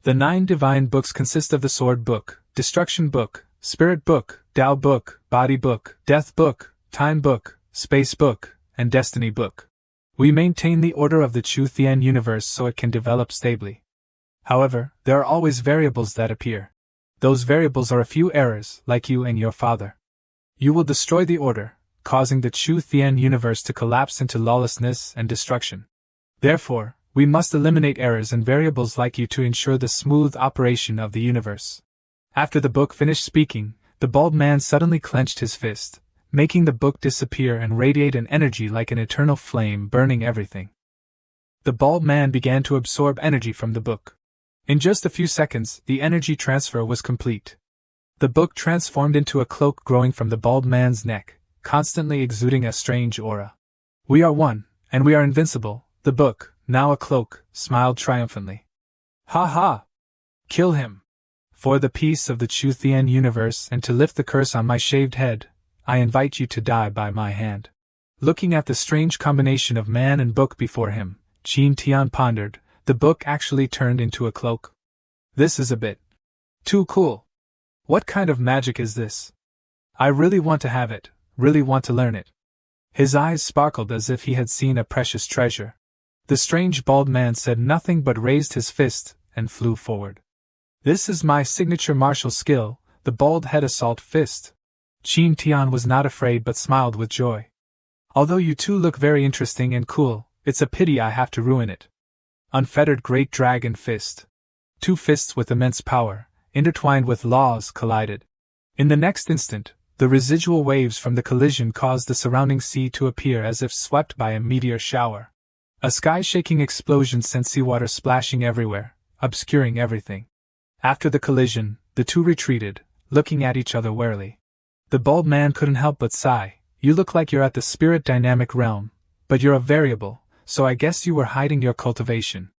The 9 divine books consist of the Sword Book, Destruction Book, Spirit Book, Tao Book, Body Book, Death Book, Time Book, Space Book, and Destiny Book. We maintain the order of the Chu Thien universe so it can develop stably. However, there are always variables that appear. Those variables are a few errors, like you and your father. You will destroy the order, causing the Chu Thien universe to collapse into lawlessness and destruction. Therefore, we must eliminate errors and variables like you to ensure the smooth operation of the universe. After the book finished speaking, the bald man suddenly clenched his fist, making the book disappear and radiate an energy like an eternal flame burning everything. The bald man began to absorb energy from the book. In just a few seconds, the energy transfer was complete. The book transformed into a cloak growing from the bald man's neck, constantly exuding a strange aura. "We are one, and we are invincible," the book, now a cloak, smiled triumphantly. "Ha ha! Kill him! For the peace of the Chu Thien universe and to lift the curse on my shaved head, I invite you to die by my hand." Looking at the strange combination of man and book before him, Qin Tian pondered, the book actually turned into a cloak. This is a bit too cool. What kind of magic is this? I really want to have it, really want to learn it. His eyes sparkled as if he had seen a precious treasure. The strange bald man said nothing but raised his fist and flew forward. "This is my signature martial skill, the bald head assault fist." Qin Tian was not afraid but smiled with joy. "Although you two look very interesting and cool, it's a pity I have to ruin it." Unfettered Great Dragon Fist. 2 fists with immense power, intertwined with laws, collided. In the next instant, the residual waves from the collision caused the surrounding sea to appear as if swept by a meteor shower. A sky-shaking explosion sent seawater splashing everywhere, obscuring everything. After the collision, the two retreated, looking at each other warily. The bald man couldn't help but sigh. "You look like you're at the spirit dynamic realm, But you're a variable, so I guess you were hiding your cultivation.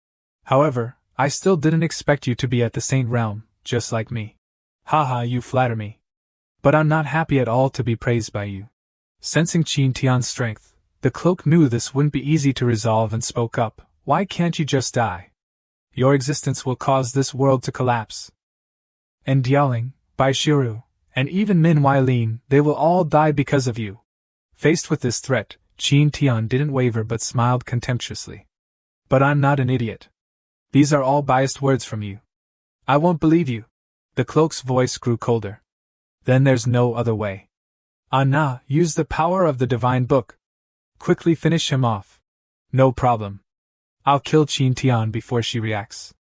However, I still didn't expect you to be at the Saint Realm, just like me. Haha, you flatter me. But I'm not happy at all to be praised by you. Sensing Qin Tian's strength, the cloak knew this wouldn't be easy to resolve and spoke up. Why can't you just die? Your existence will cause this world to collapse. And Ying, Bai Shiru, and even Min Weilin, they will all die because of you. Faced with this threat, Qin Tian didn't waver but smiled contemptuously. But I'm not an idiot. These are all biased words from you. I won't believe you. The cloak's voice grew colder. Then there's no other way. Anna, use the power of the divine book. Quickly finish him off. No problem. I'll kill Qin Tian before she reacts.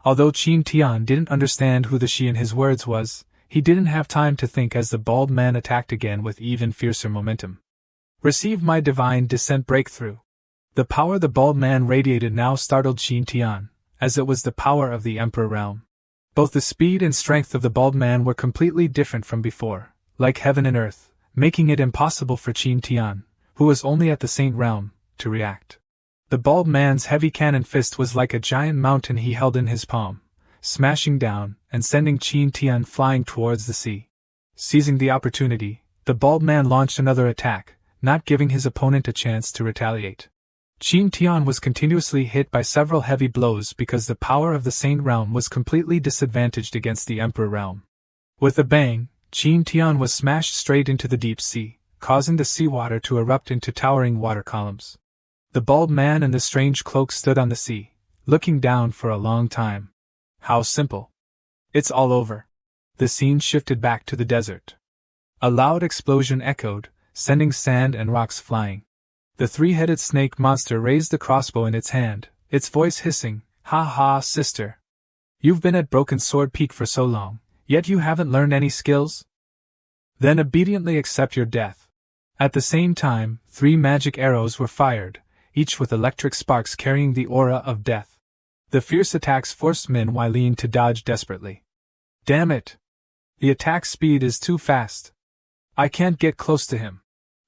Although Qin Tian didn't understand who the she in his words was, he didn't have time to think as the bald man attacked again with even fiercer momentum. Receive my divine descent breakthrough. The power the bald man radiated now startled Qin Tian, as it was the power of the Emperor realm. Both the speed and strength of the bald man were completely different from before, like heaven and earth, making it impossible for Qin Tian, who was only at the Saint Realm, to react. The bald man's heavy cannon fist was like a giant mountain he held in his palm, smashing down and sending Qin Tian flying towards the sea. Seizing the opportunity, the bald man launched another attack, not giving his opponent a chance to retaliate. Qin Tian was continuously hit by several heavy blows because the power of the Saint Realm was completely disadvantaged against the Emperor Realm. With a bang, Qin Tian was smashed straight into the deep sea, causing the seawater to erupt into towering water columns. The bald man and the strange cloak stood on the sea, looking down for a long time. How simple. It's all over. The scene shifted back to the desert. A loud explosion echoed, sending sand and rocks flying. The three-headed snake monster raised the crossbow in its hand, its voice hissing, "Ha ha, sister. You've been at Broken Sword Peak for so long, yet you haven't learned any skills? Then obediently accept your death." At the same time, 3 magic arrows were fired, each with electric sparks carrying the aura of death. The fierce attacks forced Min Weilin to dodge desperately. Damn it! The attack speed is too fast. I can't get close to him.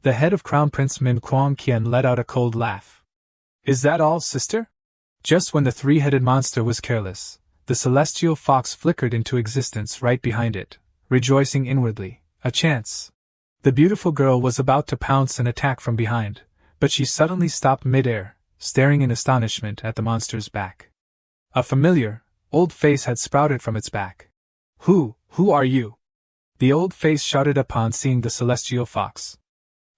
The head of Crown Prince Min Quang-Qian let out a cold laugh. Is that all, sister? Just when the three-headed monster was careless, the celestial fox flickered into existence right behind it, rejoicing inwardly. A chance. The beautiful girl was about to pounce and attack from behind, but she suddenly stopped mid-air, staring in astonishment at the monster's back. A familiar, old face had sprouted from its back. Who are you? The old face shouted upon seeing the celestial fox.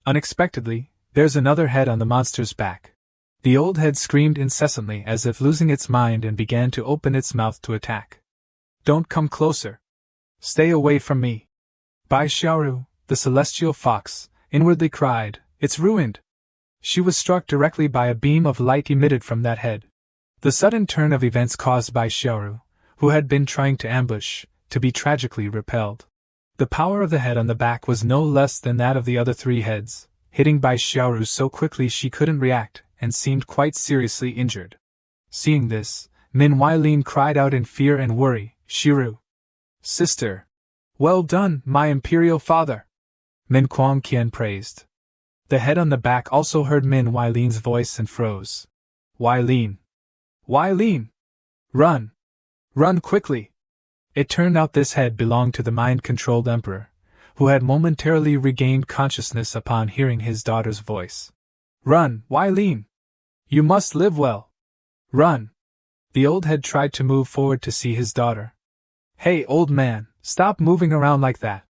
Unexpectedly, there's another head on the monster's back. The old head screamed incessantly as if losing its mind and began to open its mouth to attack. Don't come closer. Stay away from me. Bai Xiaoru, the celestial fox, inwardly cried, it's ruined. She was struck directly by a beam of light emitted from that head. The sudden turn of events caused Bai Xiaoru, who had been trying to ambush, to be tragically repelled. The power of the head on the back was no less than that of the other 3 heads, hitting Bai Xiaoru so quickly she couldn't react, and seemed quite seriously injured. Seeing this, Min Weilin cried out in fear and worry, Shiru. Sister. Well done, my imperial father. Min Quang-Qian praised. The head on the back also heard Min Weilin's voice and froze. Weilin. Weilin! Run! Run quickly! It turned out this head belonged to the mind-controlled emperor, who had momentarily regained consciousness upon hearing his daughter's voice. Run, Weilin! You must live well! Run! The old head tried to move forward to see his daughter. Hey, old man, stop moving around like that!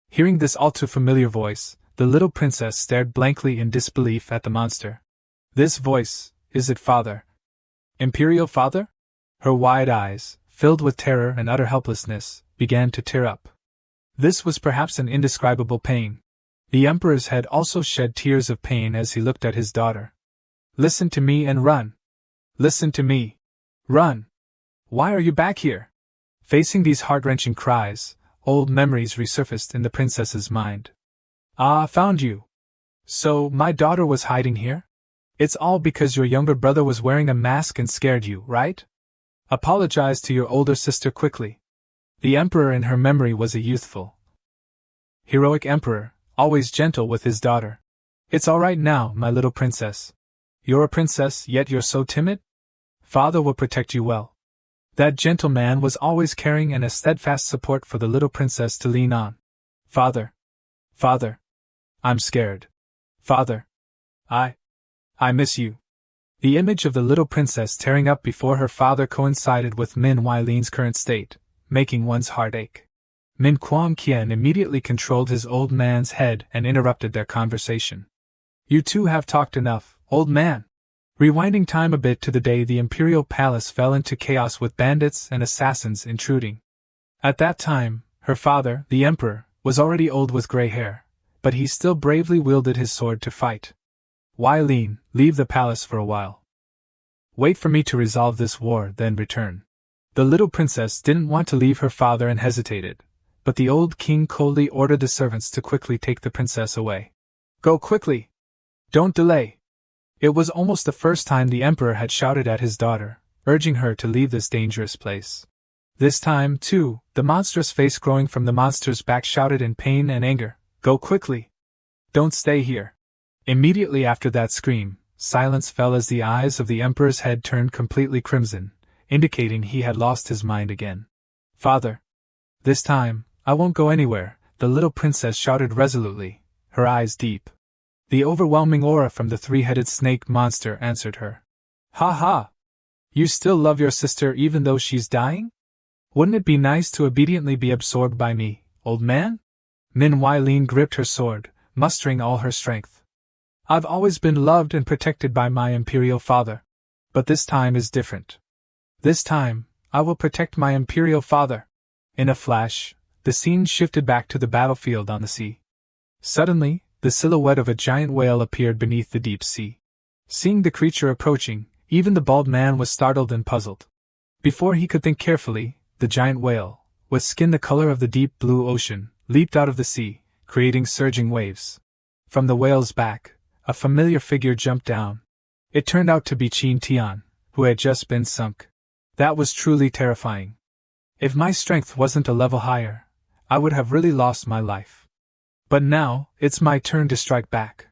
Hearing this all too familiar voice, the little princess stared blankly in disbelief at the monster. This voice, is it father? Imperial father? Her wide eyes, filled with terror and utter helplessness, began to tear up. This was perhaps an indescribable pain. The emperor's head also shed tears of pain as he looked at his daughter. Listen to me and run. Listen to me. Run. Why are you back here? Facing these heart-wrenching cries, old memories resurfaced in the princess's mind. Ah, found you. So, my daughter was hiding here? It's all because your younger brother was wearing a mask and scared you, right? Apologize to your older sister quickly. The emperor in her memory was a youthful, heroic emperor, always gentle with his daughter. It's all right now, my little princess. You're a princess, yet you're so timid? Father will protect you well. That gentle man was always carrying a steadfast support for the little princess to lean on. Father. Father. I'm scared. Father. I miss you. The image of the little princess tearing up before her father coincided with Min Weilin's current state, making one's heart ache. Min Quang Qian immediately controlled his old man's head and interrupted their conversation. You two have talked enough, old man. Rewinding time a bit to the day the imperial palace fell into chaos with bandits and assassins intruding. At that time, her father, the emperor, was already old with gray hair, but he still bravely wielded his sword to fight. Weilin, leave the palace for a while. Wait for me to resolve this war, then return. The little princess didn't want to leave her father and hesitated, but the old king coldly ordered the servants to quickly take the princess away. Go quickly! Don't delay! It was almost the first time the emperor had shouted at his daughter, urging her to leave this dangerous place. This time, too, the monstrous face growing from the monster's back shouted in pain and anger, Go quickly! Don't stay here! Immediately after that scream, silence fell as the eyes of the emperor's head turned completely crimson, indicating he had lost his mind again. Father! This time, I won't go anywhere, the little princess shouted resolutely, her eyes deep. The overwhelming aura from the three-headed snake monster answered her. Ha ha! You still love your sister even though she's dying? Wouldn't it be nice to obediently be absorbed by me, old man? Min Weilin gripped her sword, mustering all her strength. I've always been loved and protected by my imperial father. But this time is different. This time, I will protect my imperial father. In a flash, the scene shifted back to the battlefield on the sea. Suddenly, the silhouette of a giant whale appeared beneath the deep sea. Seeing the creature approaching, even the bald man was startled and puzzled. Before he could think carefully, the giant whale, with skin the color of the deep blue ocean, leaped out of the sea, creating surging waves. From the whale's back, a familiar figure jumped down. It turned out to be Tian, who had just been sunk. That was truly terrifying. If my strength wasn't a level higher, I would have really lost my life. But now, it's my turn to strike back.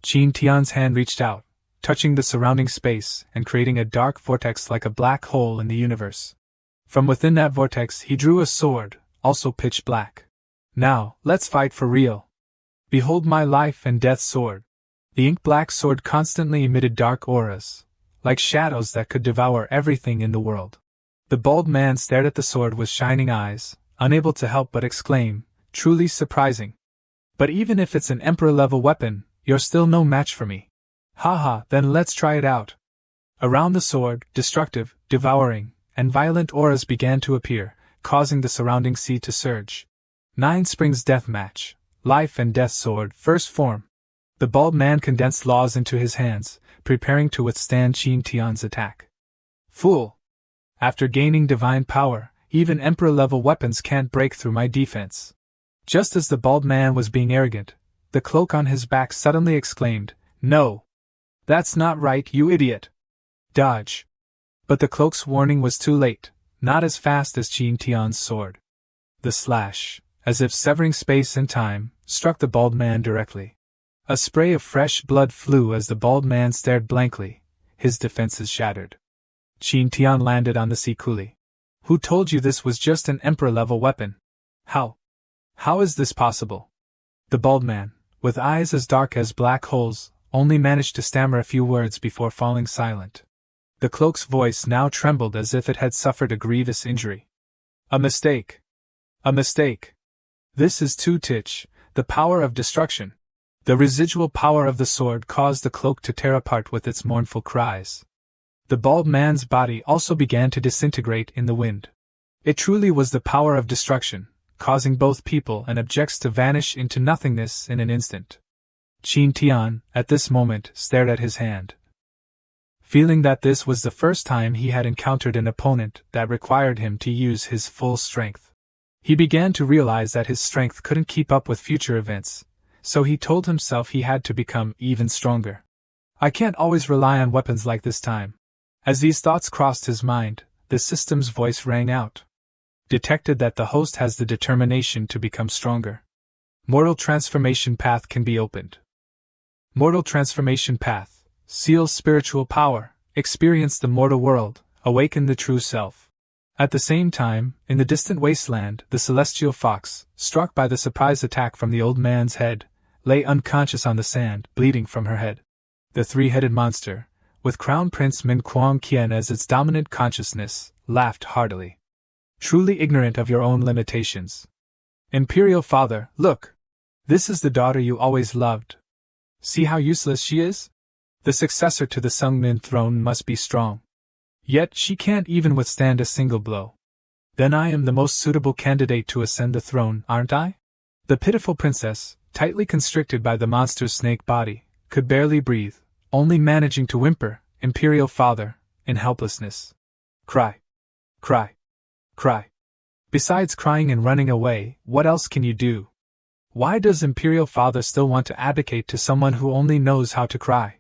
Tian's hand reached out, touching the surrounding space and creating a dark vortex like a black hole in the universe. From within that vortex he drew a sword, also pitch black. Now, let's fight for real. Behold my life and death sword. The ink-black sword constantly emitted dark auras, like shadows that could devour everything in the world. The bald man stared at the sword with shining eyes, unable to help but exclaim, truly surprising. But even if it's an emperor-level weapon, you're still no match for me. Haha, then let's try it out. Around the sword, destructive, devouring, and violent auras began to appear, causing the surrounding sea to surge. 9 Springs Death Match, Life and Death Sword, First Form. The bald man condensed laws into his hands, preparing to withstand Tian's attack. Fool! After gaining divine power, even emperor-level weapons can't break through my defense. Just as the bald man was being arrogant, the cloak on his back suddenly exclaimed, No! That's not right, you idiot! Dodge! But the cloak's warning was too late, not as fast as Tian's sword. The slash, as if severing space and time, struck the bald man directly. A spray of fresh blood flew as the bald man stared blankly, his defenses shattered. Tian landed on the sea coolly. Who told you this was just an emperor-level weapon? How is this possible? The bald man, with eyes as dark as black holes, only managed to stammer a few words before falling silent. The cloak's voice now trembled as if it had suffered a grievous injury. A mistake. A mistake. This is too titch, the power of destruction. The residual power of the sword caused the cloak to tear apart with its mournful cries. The bald man's body also began to disintegrate in the wind. It truly was the power of destruction, causing both people and objects to vanish into nothingness in an instant. Tian, at this moment, stared at his hand. Feeling that this was the first time he had encountered an opponent that required him to use his full strength. He began to realize that his strength couldn't keep up with future events, so he told himself he had to become even stronger. I can't always rely on weapons like this time. As these thoughts crossed his mind, the system's voice rang out. Detected that the host has the determination to become stronger. Mortal transformation path can be opened. Mortal transformation path, seal spiritual power, experience the mortal world, awaken the true self. At the same time, in the distant wasteland, the celestial fox, struck by the surprise attack from the old man's head, lay unconscious on the sand, bleeding from her head. The three-headed monster, with Crown Prince Min Quang Qian as its dominant consciousness, laughed heartily. Truly ignorant of your own limitations. Imperial Father, look! This is the daughter you always loved. See how useless she is? The successor to the Sungmin throne must be strong. Yet she can't even withstand a single blow. Then I am the most suitable candidate to ascend the throne, aren't I? The pitiful princess, tightly constricted by the monster's snake body, could barely breathe, only managing to whimper, Imperial Father, in helplessness. Cry. Cry. Cry. Besides crying and running away, what else can you do? Why does Imperial Father still want to abdicate to someone who only knows how to cry?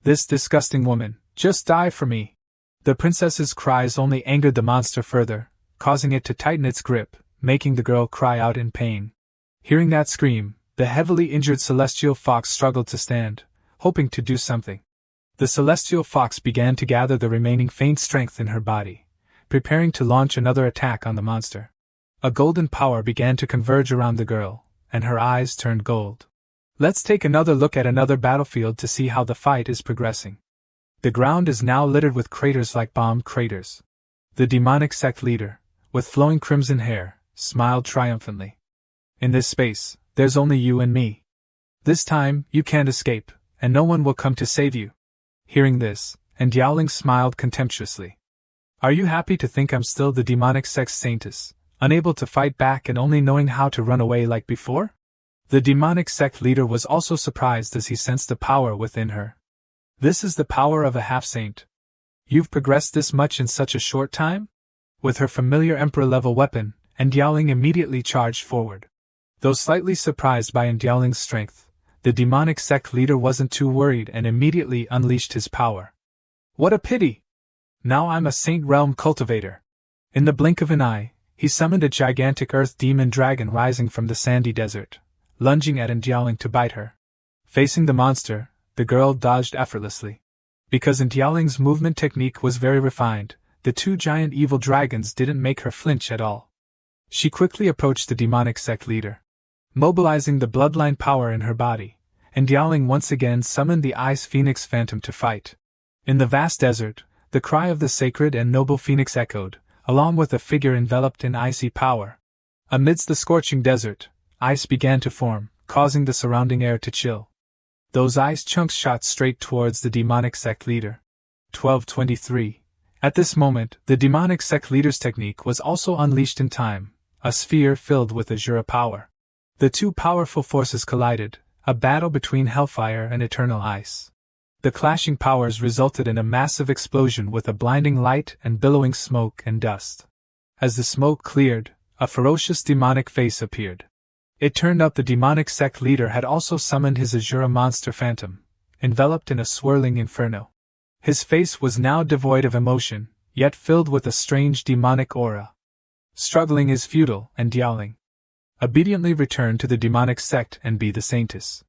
This disgusting woman, just die for me. The princess's cries only angered the monster further, causing it to tighten its grip, making the girl cry out in pain. Hearing that scream, the heavily injured celestial fox struggled to stand, hoping to do something. The celestial fox began to gather the remaining faint strength in her body, preparing to launch another attack on the monster. A golden power began to converge around the girl, and her eyes turned gold. Let's take another look at another battlefield to see how the fight is progressing. The ground is now littered with craters like bomb craters. The demonic sect leader, with flowing crimson hair, smiled triumphantly. In this space, there's only you and me. This time, you can't escape, and no one will come to save you. Hearing this, and Ying smiled contemptuously. Are you happy to think I'm still the demonic sect saintess, unable to fight back and only knowing how to run away like before? The demonic sect leader was also surprised as he sensed the power within her. This is the power of a half-saint. You've progressed this much in such a short time? With her familiar emperor-level weapon, Ying immediately charged forward. Though slightly surprised by Ying's strength, the demonic sect leader wasn't too worried and immediately unleashed his power. What a pity! Now I'm a Saint Realm cultivator. In the blink of an eye, he summoned a gigantic earth demon dragon rising from the sandy desert, lunging at Ying to bite her. Facing the monster, the girl dodged effortlessly. Because Ying's movement technique was very refined, the two giant evil dragons didn't make her flinch at all. She quickly approached the demonic sect leader. Mobilizing the bloodline power in her body, Ying once again summoned the Ice Phoenix Phantom to fight. In the vast desert, the cry of the sacred and noble phoenix echoed, along with a figure enveloped in icy power. Amidst the scorching desert, ice began to form, causing the surrounding air to chill. Those ice chunks shot straight towards the demonic sect leader. 1223. At this moment, the demonic sect leader's technique was also unleashed in time, a sphere filled with azure power. The two powerful forces collided, a battle between hellfire and eternal ice. The clashing powers resulted in a massive explosion with a blinding light and billowing smoke and dust. As the smoke cleared, a ferocious demonic face appeared. It turned out the demonic sect leader had also summoned his Azura monster phantom, enveloped in a swirling inferno. His face was now devoid of emotion, yet filled with a strange demonic aura. Struggling is futile, and Ying obediently returned to the demonic sect and be the saintess.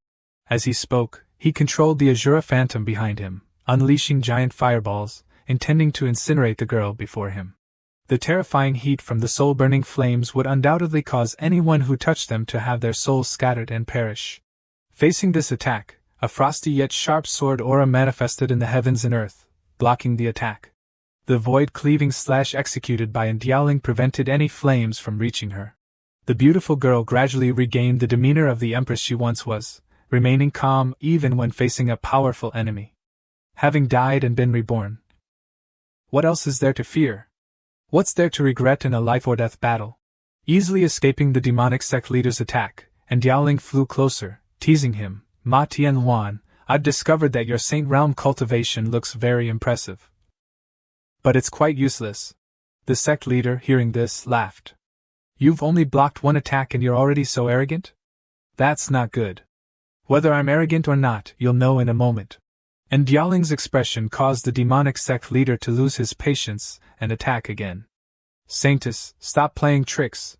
As he spoke, he controlled the Azura phantom behind him, unleashing giant fireballs, intending to incinerate the girl before him. The terrifying heat from the soul-burning flames would undoubtedly cause anyone who touched them to have their souls scattered and perish. Facing this attack, a frosty yet sharp sword aura manifested in the heavens and earth, blocking the attack. The void-cleaving slash executed by Ying prevented any flames from reaching her. The beautiful girl gradually regained the demeanor of the Empress she once was, remaining calm even when facing a powerful enemy. Having died and been reborn, what else is there to fear? What's there to regret in a life-or-death battle? Easily escaping the demonic sect leader's attack, Ying flew closer, teasing him. Ma Tian, I've discovered that your Saint Realm cultivation looks very impressive. But it's quite useless. The sect leader, hearing this, laughed. You've only blocked one attack and you're already so arrogant? That's not good. Whether I'm arrogant or not, you'll know in a moment. And Ying's expression caused the demonic sect leader to lose his patience and attack again. Saintess, stop playing tricks.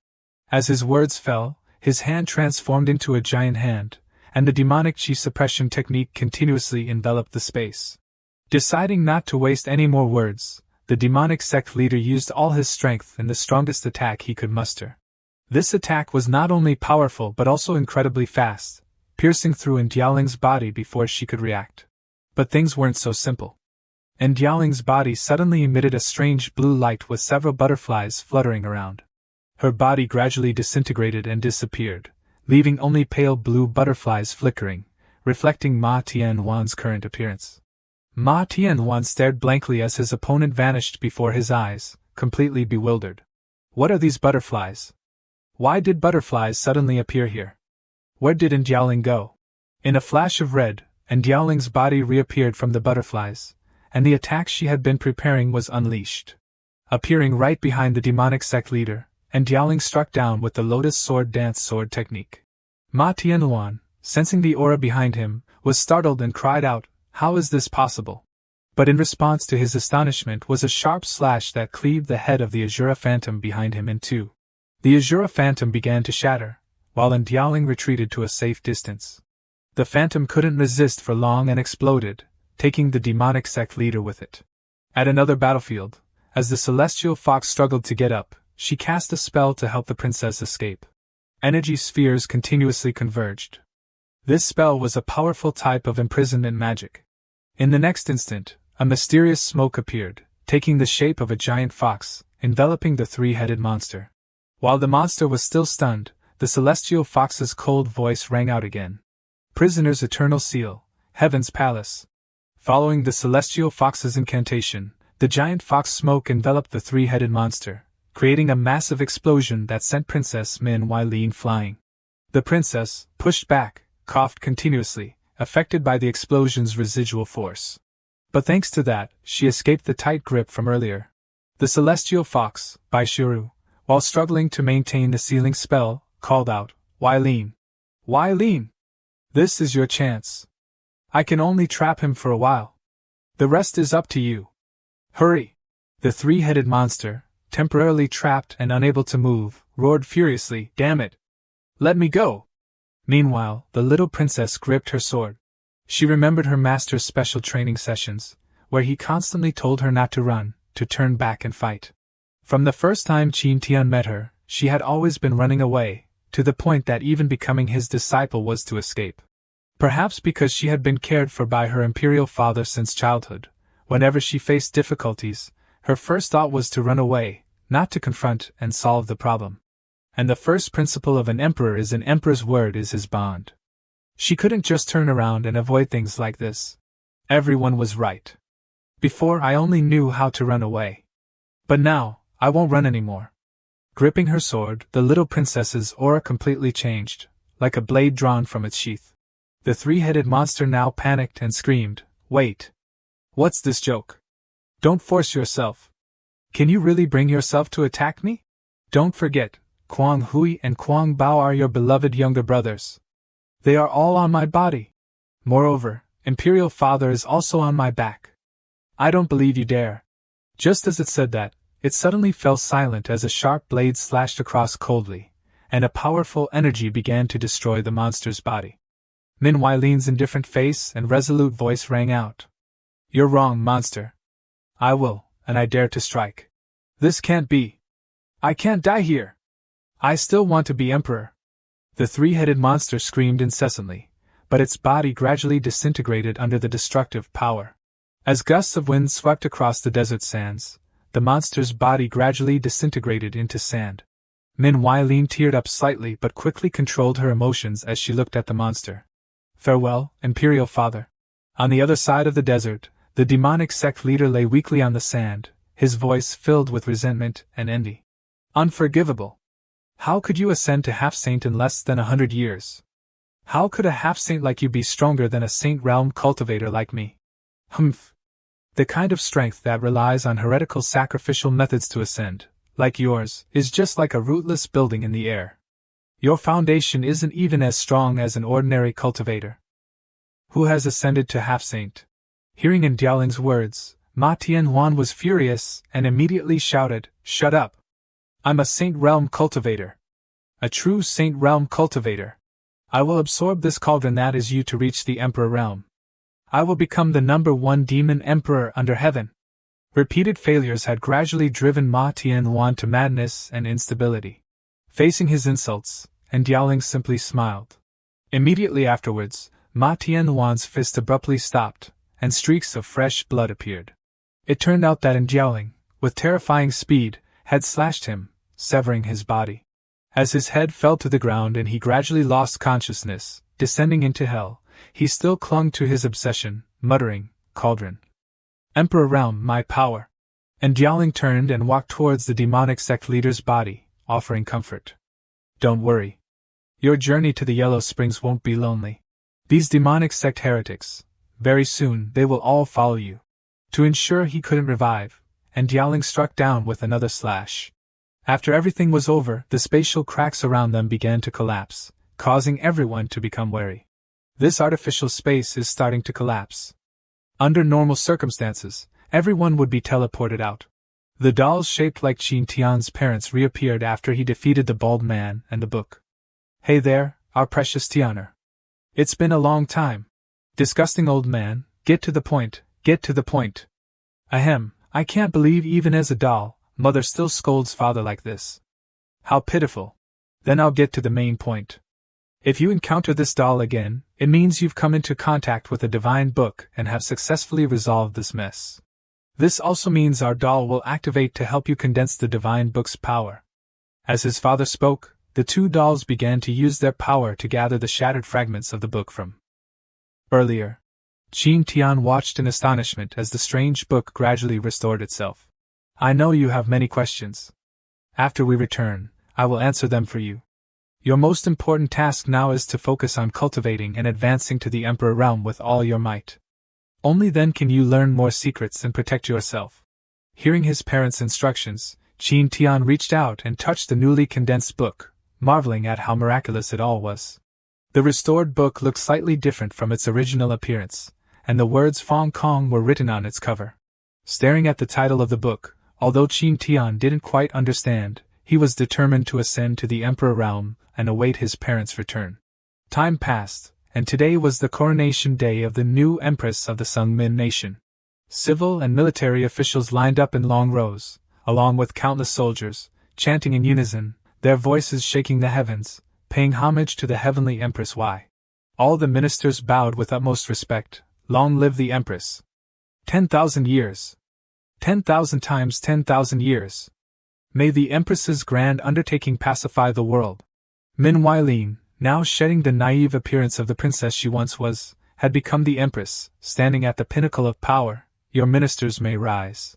As his words fell, his hand transformed into a giant hand, and the demonic chi suppression technique continuously enveloped the space. Deciding not to waste any more words, the demonic sect leader used all his strength in the strongest attack he could muster. This attack was not only powerful but also incredibly fast, piercing through Ying's body before she could react. But things weren't so simple. Ying's body suddenly emitted a strange blue light with several butterflies fluttering around. Her body gradually disintegrated and disappeared, leaving only pale blue butterflies flickering, reflecting Ma Tianwan's current appearance. Ma Tianwan stared blankly as his opponent vanished before his eyes, completely bewildered. What are these butterflies? Why did butterflies suddenly appear here? Where did Ying go? In a flash of red, Ying's body reappeared from the butterflies, and the attack she had been preparing was unleashed. Appearing right behind the demonic sect leader, Ying struck down with the lotus sword dance sword technique. Ma Tianwan, sensing the aura behind him, was startled and cried out, "How is this possible?" But in response to his astonishment was a sharp slash that cleaved the head of the Azura phantom behind him in two. The Azura phantom began to shatter, while Ying retreated to a safe distance. The phantom couldn't resist for long and exploded, taking the demonic sect leader with it. At another battlefield, as the celestial fox struggled to get up, she cast a spell to help the princess escape. Energy spheres continuously converged. This spell was a powerful type of imprisonment magic. In the next instant, a mysterious smoke appeared, taking the shape of a giant fox, enveloping the three-headed monster. While the monster was still stunned, the celestial fox's cold voice rang out again. "Prisoner's eternal seal, Heaven's palace." Following the celestial fox's incantation, the giant fox smoke enveloped the three-headed monster, creating a massive explosion that sent Princess Manhwa flying. The princess, pushed back, coughed continuously, affected by the explosion's residual force. But thanks to that, she escaped the tight grip from earlier. The celestial fox, Baishiru, while struggling to maintain the sealing spell, called out, "Ying! Ying! This is your chance. I can only trap him for a while. The rest is up to you. Hurry!" The three-headed monster, temporarily trapped and unable to move, roared furiously, "Damn it! Let me go!" Meanwhile, the little princess gripped her sword. She remembered her master's special training sessions, where he constantly told her not to run, to turn back and fight. From the first time Tian met her, she had always been running away, to the point that even becoming his disciple was to escape. Perhaps because she had been cared for by her imperial father since childhood, whenever she faced difficulties, her first thought was to run away, not to confront and solve the problem. And the first principle of an emperor is an emperor's word is his bond. She couldn't just turn around and avoid things like this. Everyone was right. Before I only knew how to run away. But now, I won't run anymore. Gripping her sword, the little princess's aura completely changed, like a blade drawn from its sheath. The three-headed monster now panicked and screamed, "Wait! What's this joke? Don't force yourself. Can you really bring yourself to attack me? Don't forget, Quang Hui and Quang Bao are your beloved younger brothers. They are all on my body. Moreover, Imperial Father is also on my back. I don't believe you dare." Just as it said that, it suddenly fell silent as a sharp blade slashed across coldly, and a powerful energy began to destroy the monster's body. Ying's indifferent face and resolute voice rang out. "You're wrong, monster. I will, and I dare to strike. This can't be. I can't die here. I still want to be emperor." The three-headed monster screamed incessantly, but its body gradually disintegrated under the destructive power. As gusts of wind swept across the desert sands, the monster's body gradually disintegrated into sand. Ying teared up slightly but quickly controlled her emotions as she looked at the monster. "Farewell, Imperial Father." On the other side of the desert, the demonic sect leader lay weakly on the sand, his voice filled with resentment and envy. "Unforgivable! How could you ascend to half-saint in less than 100 years? How could a half-saint like you be stronger than a saint realm cultivator like me? Humph! The kind of strength that relies on heretical sacrificial methods to ascend, like yours, is just like a rootless building in the air. Your foundation isn't even as strong as an ordinary cultivator. Who has ascended to half-saint?" Hearing Ying's words, Ma Tianwan was furious and immediately shouted, "Shut up! I'm a Saint Realm cultivator. A true Saint Realm cultivator. I will absorb this cauldron that is you to reach the Emperor realm. I will become the #1 demon emperor under heaven. Repeated failures had gradually driven Ma Tianluan to madness and instability. Facing his insults, and Ying simply smiled. Immediately afterwards, Ma Tianluan's fist abruptly stopped, and streaks of fresh blood appeared. It turned out that Ying, with terrifying speed, had slashed him, severing his body. As his head fell to the ground and he gradually lost consciousness, descending into hell, he still clung to his obsession, muttering, "Cauldron. Emperor realm, my power." And Ying turned and walked towards the demonic sect leader's body, offering comfort. "Don't worry. Your journey to the Yellow Springs won't be lonely. These demonic sect heretics, very soon they will all follow you." To ensure he couldn't revive, and Ying struck down with another slash. After everything was over, the spatial cracks around them began to collapse, causing everyone to become wary. This artificial space is starting to collapse. Under normal circumstances, everyone would be teleported out. The dolls shaped like Tian's parents reappeared after he defeated the bald man and the book. "Hey there, our precious Tianer. It's been a long time. Disgusting old man, get to the point, get to the point. Ahem, I can't believe even as a doll, mother still scolds father like this. How pitiful. Then I'll get to the main point. If you encounter this doll again, it means you've come into contact with a divine book and have successfully resolved this mess. This also means our doll will activate to help you condense the divine book's power." As his father spoke, the two dolls began to use their power to gather the shattered fragments of the book from earlier. Tian watched in astonishment as the strange book gradually restored itself. "I know you have many questions. After we return, I will answer them for you. Your most important task now is to focus on cultivating and advancing to the Emperor realm with all your might. Only then can you learn more secrets and protect yourself." Hearing his parents' instructions, Tian reached out and touched the newly condensed book, marveling at how miraculous it all was. The restored book looked slightly different from its original appearance, and the words Fong Kong were written on its cover. Staring at the title of the book, although Tian didn't quite understand, he was determined to ascend to the Emperor realm and await his parents' return. Time passed, and today was the coronation day of the new Empress of the Sungmin nation. Civil and military officials lined up in long rows, along with countless soldiers, chanting in unison, their voices shaking the heavens, paying homage to the heavenly Empress Y. All the ministers bowed with utmost respect. "Long live the Empress! 10,000 years! 10,000 times 10,000 years! May the Empress's grand undertaking pacify the world." Manhwa, now shedding the naive appearance of the princess she once was, had become the Empress, standing at the pinnacle of power. "Your ministers may rise."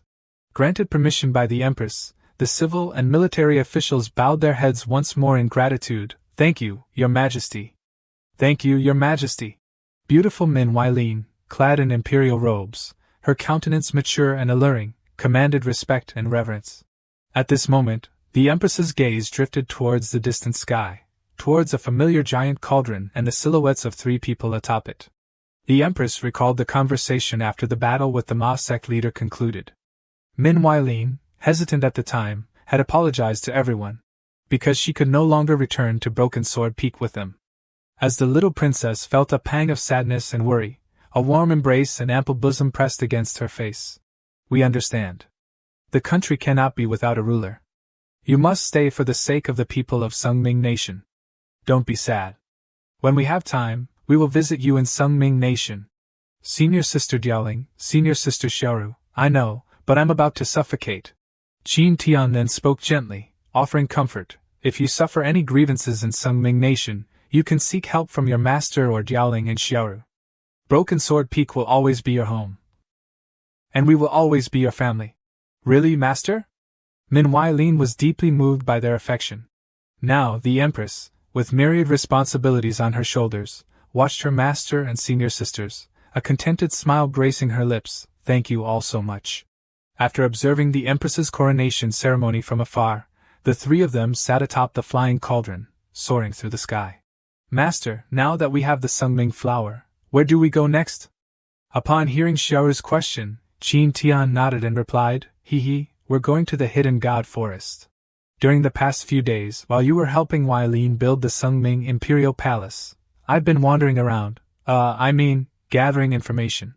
Granted permission by the Empress, the civil and military officials bowed their heads once more in gratitude. "Thank you, Your Majesty." "Thank you, Your Majesty." Beautiful Manhwa, clad in imperial robes, her countenance mature and alluring, commanded respect and reverence. At this moment, the Empress's gaze drifted towards the distant sky, towards a familiar giant cauldron and the silhouettes of 3 people atop it. The Empress recalled the conversation after the battle with the Ma sect leader concluded. Manhwa, hesitant at the time, had apologized to everyone, because she could no longer return to Broken Sword Peak with them. As the little princess felt a pang of sadness and worry, a warm embrace and ample bosom pressed against her face. "We understand. The country cannot be without a ruler. You must stay for the sake of the people of Sungming Nation. Don't be sad. When we have time, we will visit you in Sungming Nation. Senior Sister Ying, Senior Sister Xiaoru, I know, but I'm about to suffocate." Tian then spoke gently, offering comfort. "If you suffer any grievances in Sungming Nation, you can seek help from your master or Ying and Xiaoru. Broken Sword Peak will always be your home. And we will always be your family." "Really, Master?" Manhwa was deeply moved by their affection. Now, the Empress, with myriad responsibilities on her shoulders, watched her master and senior sisters, a contented smile gracing her lips. "Thank you all so much." After observing the Empress's coronation ceremony from afar, the 3 of them sat atop the flying cauldron, soaring through the sky. "Master, now that we have the Sungming flower, where do we go next?" Upon hearing Xiaoru's question, Tian nodded and replied, We're going to the Hidden God Forest. During the past few days, while you were helping Ying build the Sungming Imperial Palace, I've been wandering around, gathering information.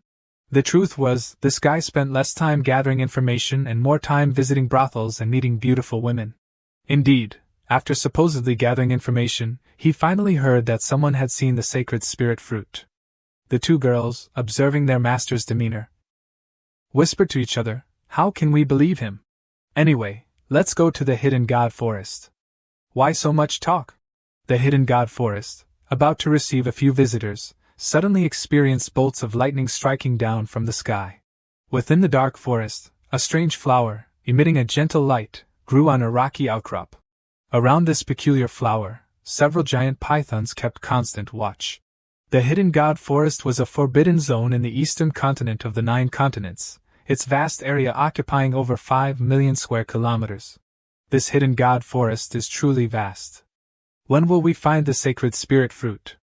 The truth was, this guy spent less time gathering information and more time visiting brothels and meeting beautiful women. Indeed, after supposedly gathering information, he finally heard that someone had seen the sacred spirit fruit. The two girls, observing their master's demeanor, whispered to each other, "How can we believe him? Anyway, let's go to the hidden god forest." "Why so much talk?" The hidden god forest, about to receive a few visitors, suddenly experienced bolts of lightning striking down from the sky. Within the dark forest, a strange flower, emitting a gentle light, grew on a rocky outcrop. Around this peculiar flower, several giant pythons kept constant watch. The hidden god forest was a forbidden zone in the eastern continent of the 9 continents, its vast area occupying over 5 million square kilometers. This hidden god forest is truly vast. When will we find the sacred spirit fruit?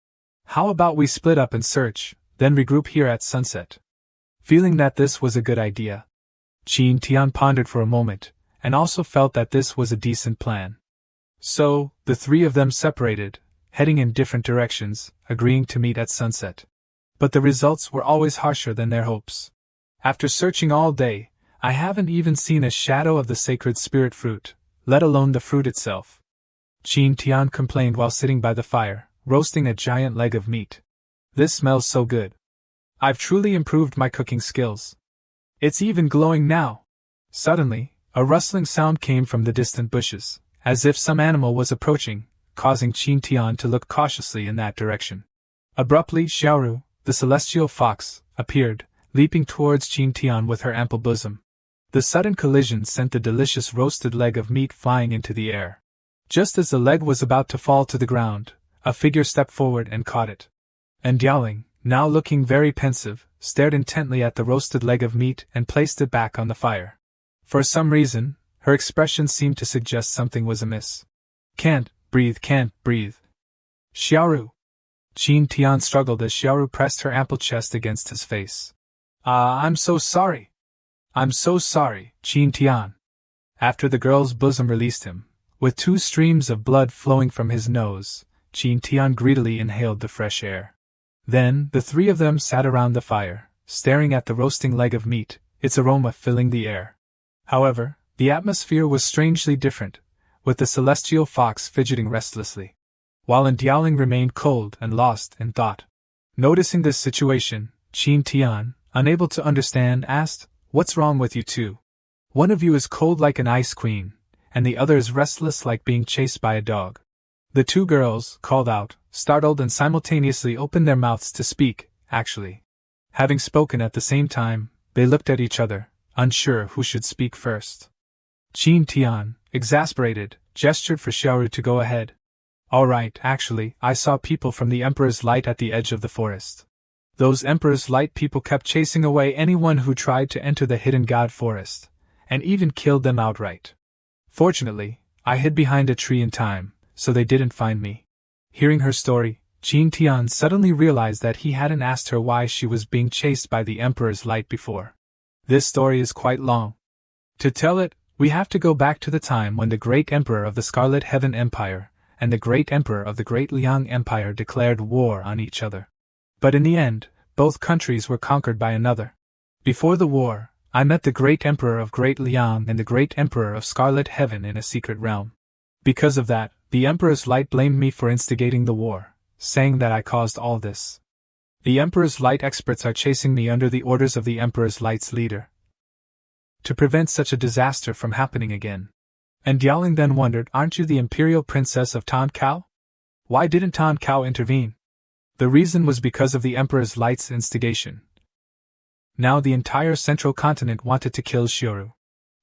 How about we split up and search, then regroup here at sunset? Feeling that this was a good idea, Tian pondered for a moment, and also felt that this was a decent plan. So, the three of them separated, heading in different directions, agreeing to meet at sunset. But the results were always harsher than their hopes. After searching all day, I haven't even seen a shadow of the sacred spirit fruit, let alone the fruit itself. Tian complained while sitting by the fire, roasting a giant leg of meat. "This smells so good. I've truly improved my cooking skills. It's even glowing now." Suddenly, a rustling sound came from the distant bushes, as if some animal was approaching, causing Tian to look cautiously in that direction. Abruptly, Xiaoru, the celestial fox, appeared, leaping towards Tian with her ample bosom. The sudden collision sent the delicious roasted leg of meat flying into the air. Just as the leg was about to fall to the ground, a figure stepped forward and caught it. And Ying, now looking very pensive, stared intently at the roasted leg of meat and placed it back on the fire. For some reason, her expression seemed to suggest something was amiss. Can't breathe. Xiaoru. Tian struggled as Xiaoru pressed her ample chest against his face. I'm so sorry. I'm so sorry, Tian. After the girl's bosom released him, with 2 streams of blood flowing from his nose, Tian greedily inhaled the fresh air. Then, the three of them sat around the fire, staring at the roasting leg of meat, its aroma filling the air. However, the atmosphere was strangely different, with the celestial fox fidgeting restlessly, while Ying remained cold and lost in thought. Noticing this situation, Tian, unable to understand, asked, "What's wrong with you two? One of you is cold like an ice queen, and the other is restless like being chased by a dog." The 2 girls called out, startled, and simultaneously opened their mouths to speak. Actually, having spoken at the same time, they looked at each other, unsure who should speak first. Tian, exasperated, gestured for Xiaoru to go ahead. "All right, actually, I saw people from the Emperor's Light at the edge of the forest. Those Emperor's Light people kept chasing away anyone who tried to enter the hidden god forest, and even killed them outright. Fortunately, I hid behind a tree in time, so they didn't find me." Hearing her story, Tian suddenly realized that he hadn't asked her why she was being chased by the Emperor's Light before. This story is quite long. To tell it, we have to go back to the time when the great Emperor of the Scarlet Heaven Empire and the great Emperor of the Great Liang Empire declared war on each other. But in the end, both countries were conquered by another. Before the war, I met the great Emperor of Great Liang and the great Emperor of Scarlet Heaven in a secret realm. Because of that, the Emperor's Light blamed me for instigating the war, saying that I caused all this. The Emperor's Light experts are chasing me under the orders of the Emperor's Light's leader, to prevent such a disaster from happening again. And Ying then wondered, "Aren't you the Imperial Princess of Tan Cao? Why didn't Tan Cao intervene?" The reason was because of the Emperor's Light's instigation. Now the entire central continent wanted to kill Xiaoru.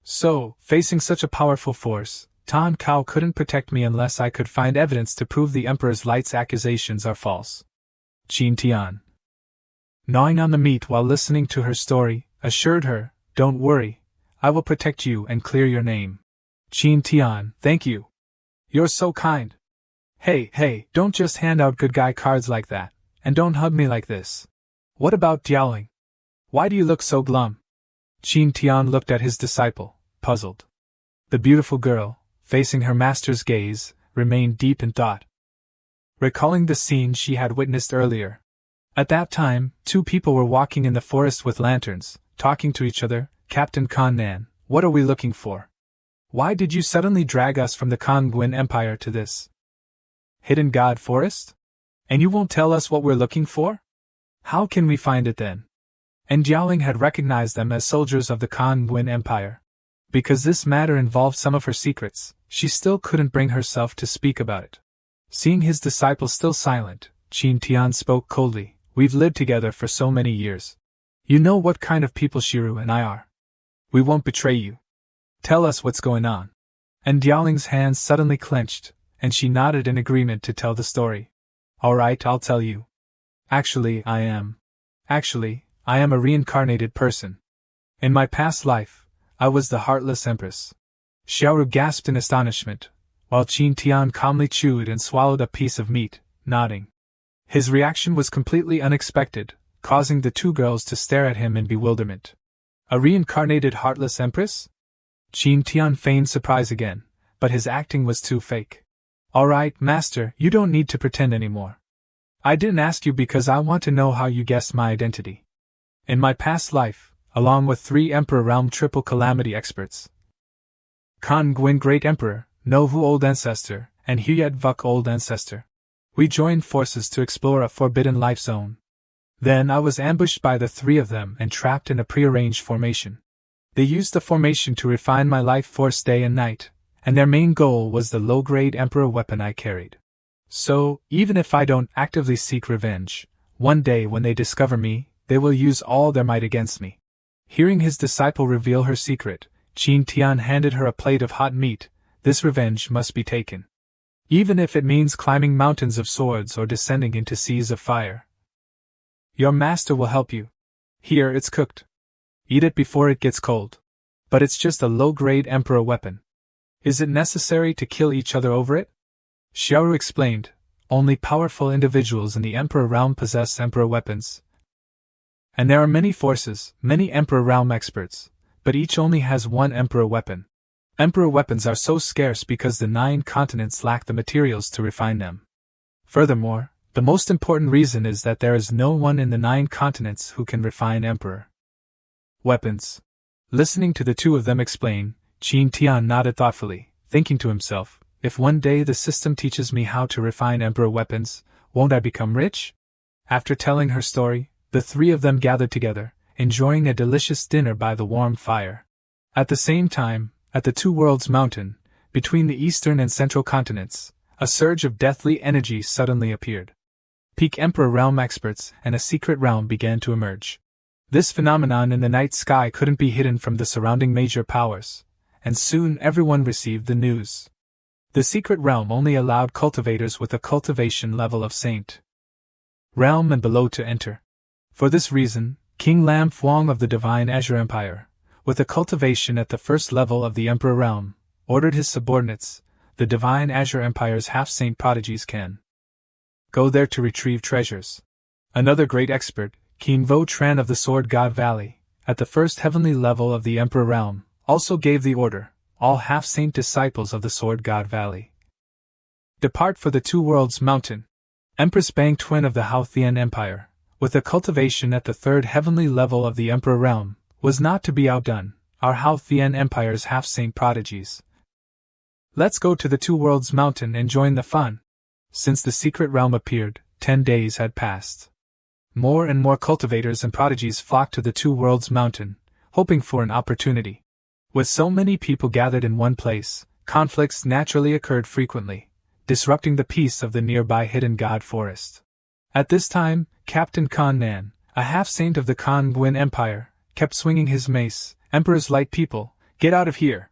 So, facing such a powerful force, Tan Cao couldn't protect me unless I could find evidence to prove the Emperor's Light's accusations are false. Tian, gnawing on the meat while listening to her story, assured her, "Don't worry, I will protect you and clear your name." Tian, "Thank you. You're so kind. Hey, don't just hand out good guy cards like that, and don't hug me like this. What about Ying? Why do you look so glum?" Tian looked at his disciple, puzzled. The beautiful girl, facing her master's gaze, remained deep in thought. recalling the scene she had witnessed earlier. At that time, two people were walking in the forest with lanterns, talking to each other. Captain Nan, what are we looking for? Why did you suddenly drag us from the Kangwin Empire to this hidden god forest? And you won't tell us what we're looking for? How can we find it then? And Jiaoling had recognized them as soldiers of the Kangwin Empire. Because this matter involved some of her secrets, she still couldn't bring herself to speak about it. Seeing his disciple still silent, Tian spoke coldly. We've lived together for so many years. You know what kind of people Shiru and I are. We won't betray you. Tell us what's going on. And Diaoling's hands suddenly clenched, and she nodded in agreement to tell the story. All right, I'll tell you. Actually, I am a reincarnated person. In my past life, I was the heartless Empress. Xiaoru gasped in astonishment, while Tian calmly chewed and swallowed a piece of meat, nodding. His reaction was completely unexpected, causing the two girls to stare at him in bewilderment. A reincarnated heartless Empress? Tian feigned surprise again, but his acting was too fake. All right, Master, you don't need to pretend anymore. I didn't ask you because I want to know how you guessed my identity. In my past life, along with 3 Emperor Realm Triple Calamity experts, Kan Gwyn Great Emperor, Novu Old Ancestor, and Huyet Vuk Old Ancestor, we joined forces to explore a forbidden life zone. Then I was ambushed by the 3 of them and trapped in a prearranged formation. They used the formation to refine my life force day and night, and their main goal was the low-grade Emperor weapon I carried. So, even if I don't actively seek revenge, one day when they discover me, they will use all their might against me. Hearing his disciple reveal her secret, Tian handed her a plate of hot meat. This revenge must be taken. Even if it means climbing mountains of swords or descending into seas of fire. Your master will help you. Here, it's cooked. Eat it before it gets cold. But it's just a low-grade Emperor weapon. Is it necessary to kill each other over it? Xiaoru explained, only powerful individuals in the Emperor realm possess Emperor weapons. And there are many forces, many Emperor realm experts, but each only has one Emperor weapon. Emperor weapons are so scarce because the 9 continents lack the materials to refine them. Furthermore, the most important reason is that there is no one in the 9 continents who can refine Emperor weapons. Listening to the two of them explain, Tian nodded thoughtfully, thinking to himself, if one day the system teaches me how to refine Emperor weapons, won't I become rich? After telling her story, the 3 of them gathered together, enjoying a delicious dinner by the warm fire. At the same time, at the Two Worlds Mountain, between the eastern and central continents, a surge of deathly energy suddenly appeared. Peak Emperor realm experts and a secret realm began to emerge. This phenomenon in the night sky couldn't be hidden from the surrounding major powers, and soon everyone received the news. The secret realm only allowed cultivators with a cultivation level of Saint realm and below to enter. For this reason, King Lam Fuang of the Divine Azure Empire, with a cultivation at the first level of the Emperor realm, ordered his subordinates, the Divine Azure Empire's half-saint prodigies can go there to retrieve treasures. Another great expert, Qin Vo Tran of the Sword God Valley, at the first heavenly level of the Emperor realm, also gave the order, all half-saint disciples of the Sword God Valley, depart for the Two Worlds Mountain. Empress Bang Twin of the Hao Tian Empire, with a cultivation at the 3rd heavenly level of the Emperor realm, was not to be outdone, our Hao Tian Empire's half-saint prodigies. Let's go to the Two Worlds Mountain and join the fun. Since the secret realm appeared, 10 days had passed. More and more cultivators and prodigies flocked to the Two Worlds Mountain, hoping for an opportunity. With so many people gathered in one place, conflicts naturally occurred frequently, disrupting the peace of the nearby hidden god forest. At this time, Captain Nan, a half-saint of the Kan Gwyn Empire, kept swinging his mace. Emperor's light people, get out of here!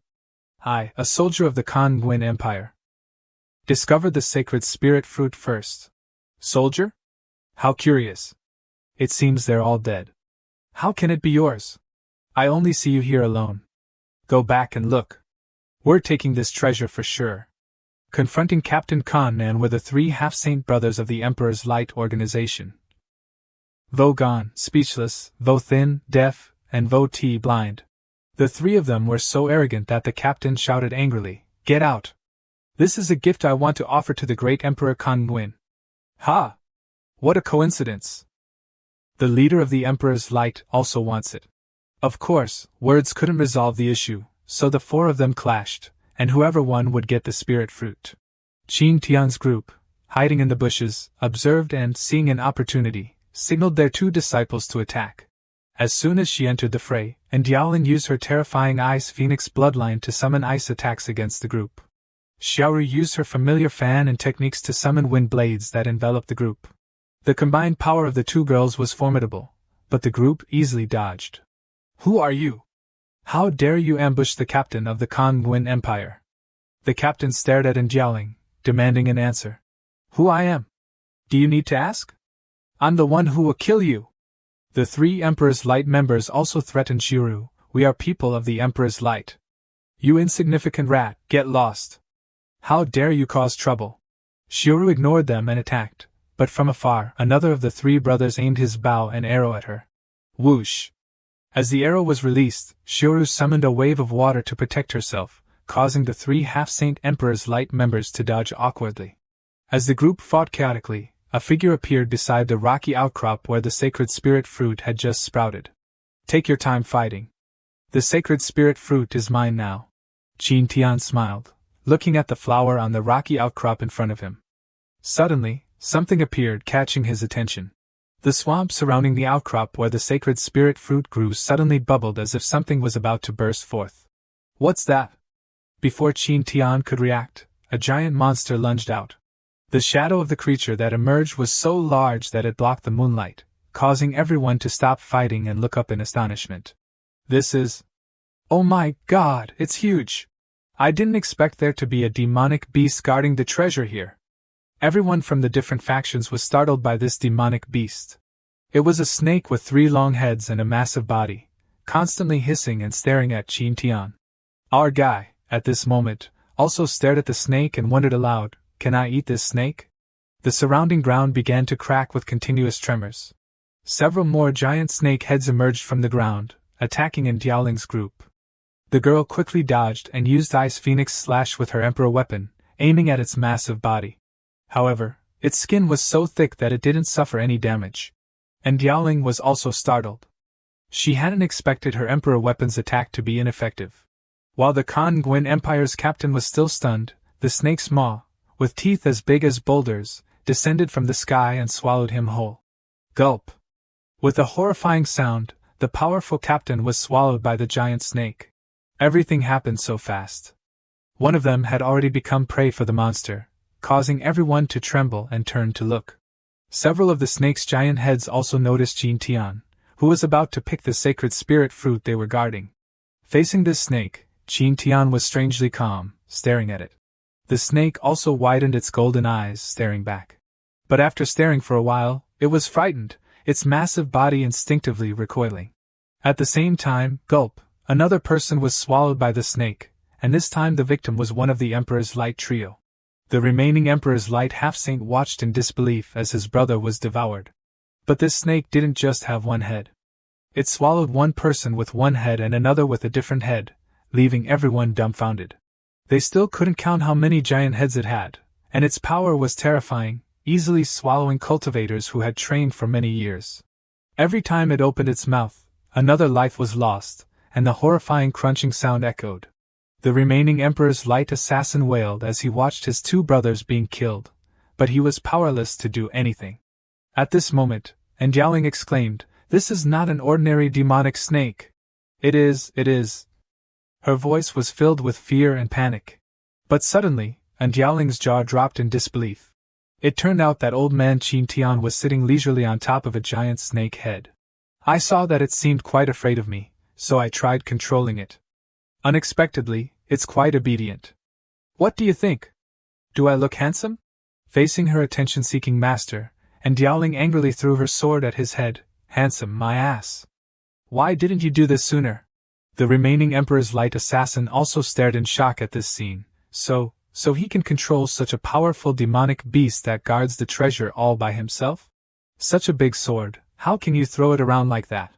I, a soldier of the Kan Gwyn Empire, discovered the sacred spirit fruit first. Soldier? How curious. It seems they're all dead. How can it be yours? I only see you here alone. Go back and look. We're taking this treasure for sure. Confronting Captain Nan were the 3 half-saint brothers of the Emperor's Light Organization. Vo Gon, speechless, Vo Thin, deaf, and Vo Ti, blind. The 3 of them were so arrogant that the captain shouted angrily, "Get out! This is a gift I want to offer to the great Emperor Kan Gwyn." Ha! What a coincidence! The leader of the Emperor's Light also wants it. Of course, words couldn't resolve the issue, so the four of them clashed, and whoever won would get the spirit fruit. Tian's group, hiding in the bushes, observed and, seeing an opportunity, signaled their two disciples to attack. As soon as she entered the fray, Ying used her terrifying Ice Phoenix bloodline to summon ice attacks against the group. Xiaoru used her familiar fan and techniques to summon wind blades that enveloped the group. The combined power of the two girls was formidable, but the group easily dodged. Who are you? How dare you ambush the captain of the Kongwin Empire? The captain stared at Ying, demanding an answer. Who I am? Do you need to ask? I'm the one who will kill you. The three Emperor's Light members also threatened Xiaoru. We are people of the Emperor's Light. You insignificant rat, get lost. How dare you cause trouble? Xiaoru ignored them and attacked, but from afar, another of the three brothers aimed his bow and arrow at her. Whoosh! As the arrow was released, Xiaoru summoned a wave of water to protect herself, causing the three half-saint Emperor's Light members to dodge awkwardly. As the group fought chaotically, a figure appeared beside the rocky outcrop where the sacred spirit fruit had just sprouted. Take your time fighting. The sacred spirit fruit is mine now. Tian smiled, looking at the flower on the rocky outcrop in front of him. Suddenly, something appeared, catching his attention. The swamp surrounding the outcrop where the sacred spirit fruit grew suddenly bubbled as if something was about to burst forth. What's that? Before Tian could react, a giant monster lunged out. The shadow of the creature that emerged was so large that it blocked the moonlight, causing everyone to stop fighting and look up in astonishment. This is... Oh my God, it's huge! I didn't expect there to be a demonic beast guarding the treasure here. Everyone from the different factions was startled by this demonic beast. It was a snake with 3 long heads and a massive body, constantly hissing and staring at Tian. Our guy, at this moment, also stared at the snake and wondered aloud, can I eat this snake? The surrounding ground began to crack with continuous tremors. Several more giant snake heads emerged from the ground, attacking Ying's group. The girl quickly dodged and used Ice Phoenix Slash with her Emperor weapon, aiming at its massive body. However, its skin was so thick that it didn't suffer any damage. Ying was also startled. She hadn't expected her Emperor weapon's attack to be ineffective. While the Kongwin Empire's captain was still stunned, the snake's maw, with teeth as big as boulders, descended from the sky and swallowed him whole. Gulp! With a horrifying sound, the powerful captain was swallowed by the giant snake. Everything happened so fast. One of them had already become prey for the monster, causing everyone to tremble and turn to look. Several of the snake's giant heads also noticed Tian, who was about to pick the sacred spirit fruit they were guarding. Facing this snake, Tian was strangely calm, staring at it. The snake also widened its golden eyes, staring back. But after staring for a while, it was frightened, its massive body instinctively recoiling. At the same time, gulp, another person was swallowed by the snake, and this time the victim was one of the Emperor's Light trio. The remaining Emperor's Light half-saint watched in disbelief as his brother was devoured. But this snake didn't just have one head. It swallowed one person with one head and another with a different head, leaving everyone dumbfounded. They still couldn't count how many giant heads it had, and its power was terrifying, easily swallowing cultivators who had trained for many years. Every time it opened its mouth, another life was lost, and the horrifying crunching sound echoed. The remaining Emperor's Light assassin wailed as he watched his 2 brothers being killed, but he was powerless to do anything. At this moment, Ying exclaimed, "This is not an ordinary demonic snake. It is. Her voice was filled with fear and panic. But suddenly, Ying's jaw dropped in disbelief. It turned out that old man Tian was sitting leisurely on top of a giant snake head. I saw that it seemed quite afraid of me, so I tried controlling it. Unexpectedly, it's quite obedient. What do you think? Do I look handsome?" Facing her attention-seeking master, Ying angrily threw her sword at his head. "Handsome, my ass. Why didn't you do this sooner?" The remaining Emperor's Light assassin also stared in shock at this scene. So he can control such a powerful demonic beast that guards the treasure all by himself? Such a big sword, how can you throw it around like that?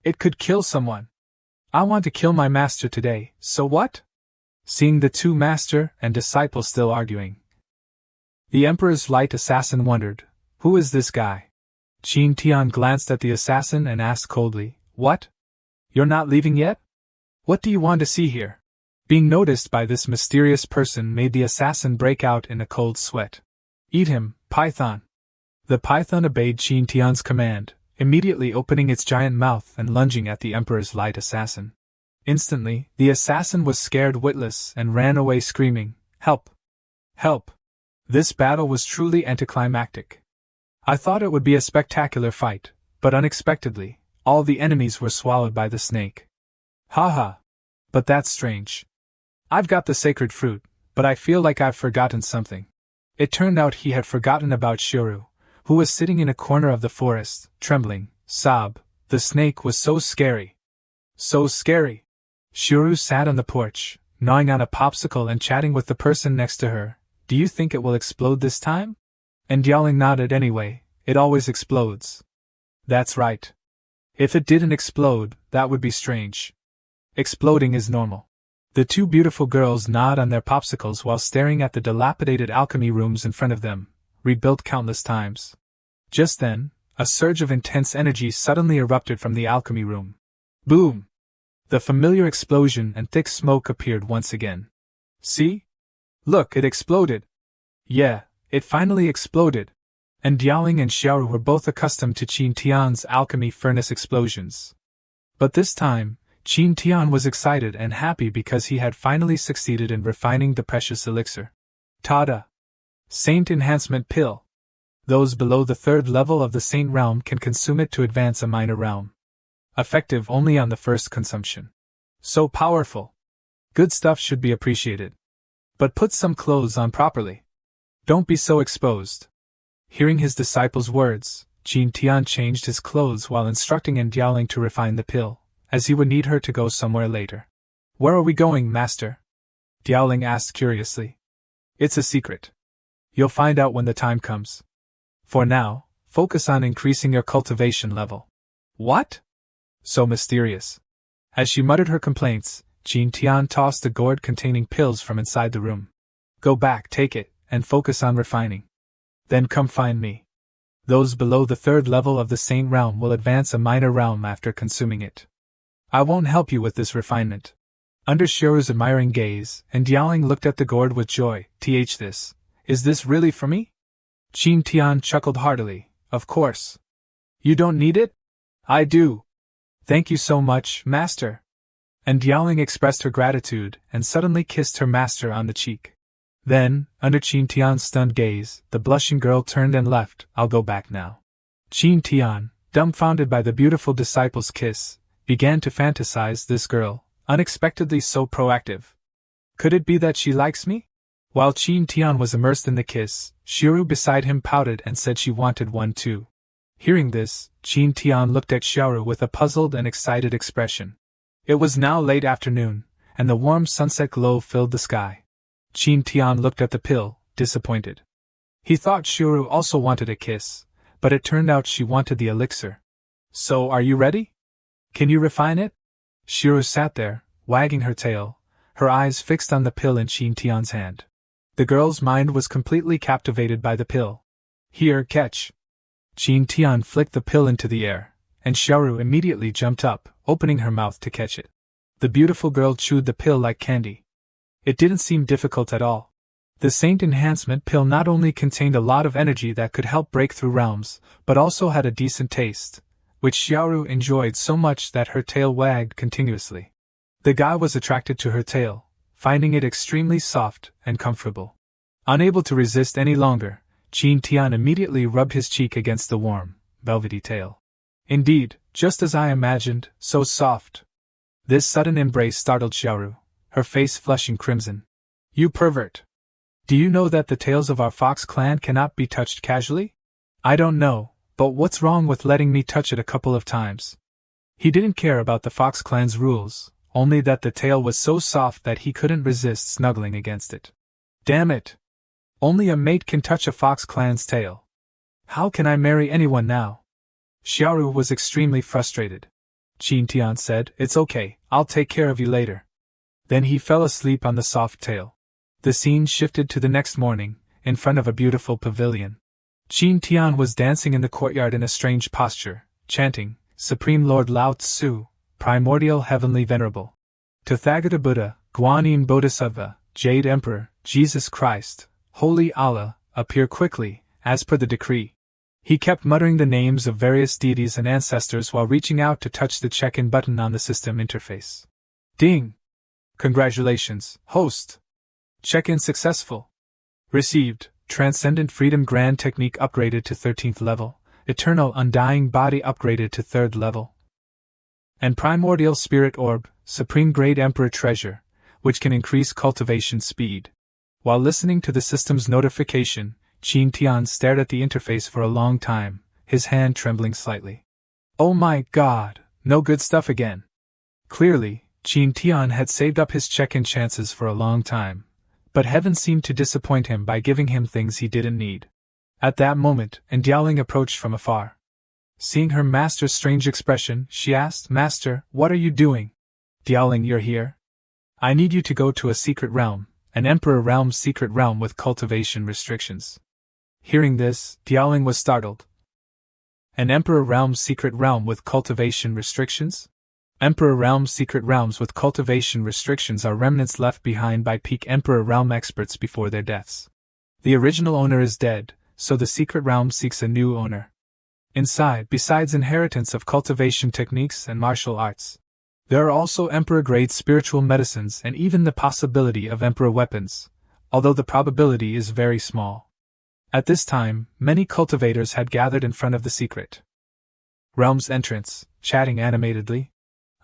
It could kill someone. I want to kill my master today, so what? Seeing the 2 master and disciple still arguing, the Emperor's Light assassin wondered, Who is this guy? Tian glanced at the assassin and asked coldly, What? You're not leaving yet? What do you want to see here? Being noticed by this mysterious person made the assassin break out in a cold sweat. Eat him, Python. The python obeyed Tian's command, immediately opening its giant mouth and lunging at the Emperor's light assassin. Instantly, the assassin was scared witless and ran away screaming, Help! Help! This battle was truly anticlimactic. I thought it would be a spectacular fight, but unexpectedly, all the enemies were swallowed by the snake. Haha! But that's strange. I've got the sacred fruit, but I feel like I've forgotten something. It turned out he had forgotten about Shuru, who was sitting in a corner of the forest, trembling. The snake was so scary. So scary. Shuru sat on the porch, gnawing on a popsicle and chatting with the person next to her. Do you think it will explode this time? And Ying nodded anyway, it always explodes. That's right. If it didn't explode, that would be strange. Exploding is normal. The two beautiful girls nod on their popsicles while staring at the dilapidated alchemy rooms in front of them, rebuilt countless times. Just then, a surge of intense energy suddenly erupted from the alchemy room. Boom! The familiar explosion and thick smoke appeared once again. See? Look, it exploded. Yeah, it finally exploded. And Ying and Xiaoru were both accustomed to Tian's alchemy furnace explosions. But this time, Tian was excited and happy because he had finally succeeded in refining the precious elixir. Tada! Saint Enhancement Pill. Those below the 3rd level of the Saint realm can consume it to advance a minor realm. Effective only on the first consumption. So powerful. Good stuff should be appreciated. But put some clothes on properly. Don't be so exposed. Hearing his disciple's words, Tian changed his clothes while instructing Ying to refine the pill, as he would need her to go somewhere later. Where are we going, Master? Ying asked curiously. It's a secret. You'll find out when the time comes. For now, focus on increasing your cultivation level. What? So mysterious. As she muttered her complaints, Tian tossed a gourd containing pills from inside the room. Go back, take it, and focus on refining. Then come find me. Those below the 3rd level of the Saint realm will advance a minor realm after consuming it. I won't help you with this refinement. Under Shuru's admiring gaze, Ying looked at the gourd with joy. Is this really for me? Tian chuckled heartily. Of course. You don't need it? I do. Thank you so much, Master. And Ying expressed her gratitude and suddenly kissed her master on the cheek. Then, under Tian's stunned gaze, the blushing girl turned and left. I'll go back now. Tian, dumbfounded by the beautiful disciple's kiss, began to fantasize this girl, unexpectedly so proactive. Could it be that she likes me? While Tian was immersed in the kiss, Shuru beside him pouted and said she wanted one too. Hearing this, Tian looked at Xiaoru with a puzzled and excited expression. It was now late afternoon, and the warm sunset glow filled the sky. Tian looked at the pill, disappointed. He thought Xiaoru also wanted a kiss, but it turned out she wanted the elixir. So are you ready? Can you refine it? Xiaoru sat there, wagging her tail, her eyes fixed on the pill in Tian's hand. The girl's mind was completely captivated by the pill. Here, catch. Tian flicked the pill into the air, and Xiaoru immediately jumped up, opening her mouth to catch it. The beautiful girl chewed the pill like candy. It didn't seem difficult at all. The Saint Enhancement Pill not only contained a lot of energy that could help break through realms, but also had a decent taste, which Xiaoru enjoyed so much that her tail wagged continuously. The guy was attracted to her tail, finding it extremely soft and comfortable. Unable to resist any longer, Tian immediately rubbed his cheek against the warm, velvety tail. Indeed, just as I imagined, so soft. This sudden embrace startled Xiaoru, her face flushing crimson. You pervert! Do you know that the tails of our fox clan cannot be touched casually? I don't know, but what's wrong with letting me touch it a couple of times? He didn't care about the fox clan's rules, only that the tail was so soft that he couldn't resist snuggling against it. Damn it! Only a mate can touch a fox clan's tail. How can I marry anyone now? Xiaoru was extremely frustrated. Tian said, It's okay, I'll take care of you later. Then he fell asleep on the soft tail. The scene shifted to the next morning, in front of a beautiful pavilion. Tian was dancing in the courtyard in a strange posture, chanting, Supreme Lord Lao Tzu, Primordial Heavenly Venerable. Tathagata Buddha, Guanyin Bodhisattva, Jade Emperor, Jesus Christ, Holy Allah, appear quickly, as per the decree. He kept muttering the names of various deities and ancestors while reaching out to touch the check-in button on the system interface. Ding! Congratulations, host! Check-in successful. Received, Transcendent Freedom Grand Technique upgraded to 13th level, Eternal Undying Body upgraded to 3rd level, and Primordial Spirit Orb, Supreme Grade Emperor Treasure, which can increase cultivation speed. While listening to the system's notification, Tian stared at the interface for a long time, his hand trembling slightly. Oh my god, no good stuff again. Clearly, Tian had saved up his check-in chances for a long time, but heaven seemed to disappoint him by giving him things he didn't need. At that moment, Dialing approached from afar. Seeing her master's strange expression, she asked, Master, what are you doing? Dialing, you're here? I need you to go to a secret realm, an Emperor Realm secret realm with cultivation restrictions. Hearing this, Dialing was startled. An Emperor Realm secret realm with cultivation restrictions? Emperor Realm secret realms with cultivation restrictions are remnants left behind by peak Emperor Realm experts before their deaths. The original owner is dead, so the secret realm seeks a new owner. Inside, besides inheritance of cultivation techniques and martial arts, there are also Emperor-grade spiritual medicines and even the possibility of Emperor weapons, although the probability is very small. At this time, many cultivators had gathered in front of the secret realm's entrance, chatting animatedly.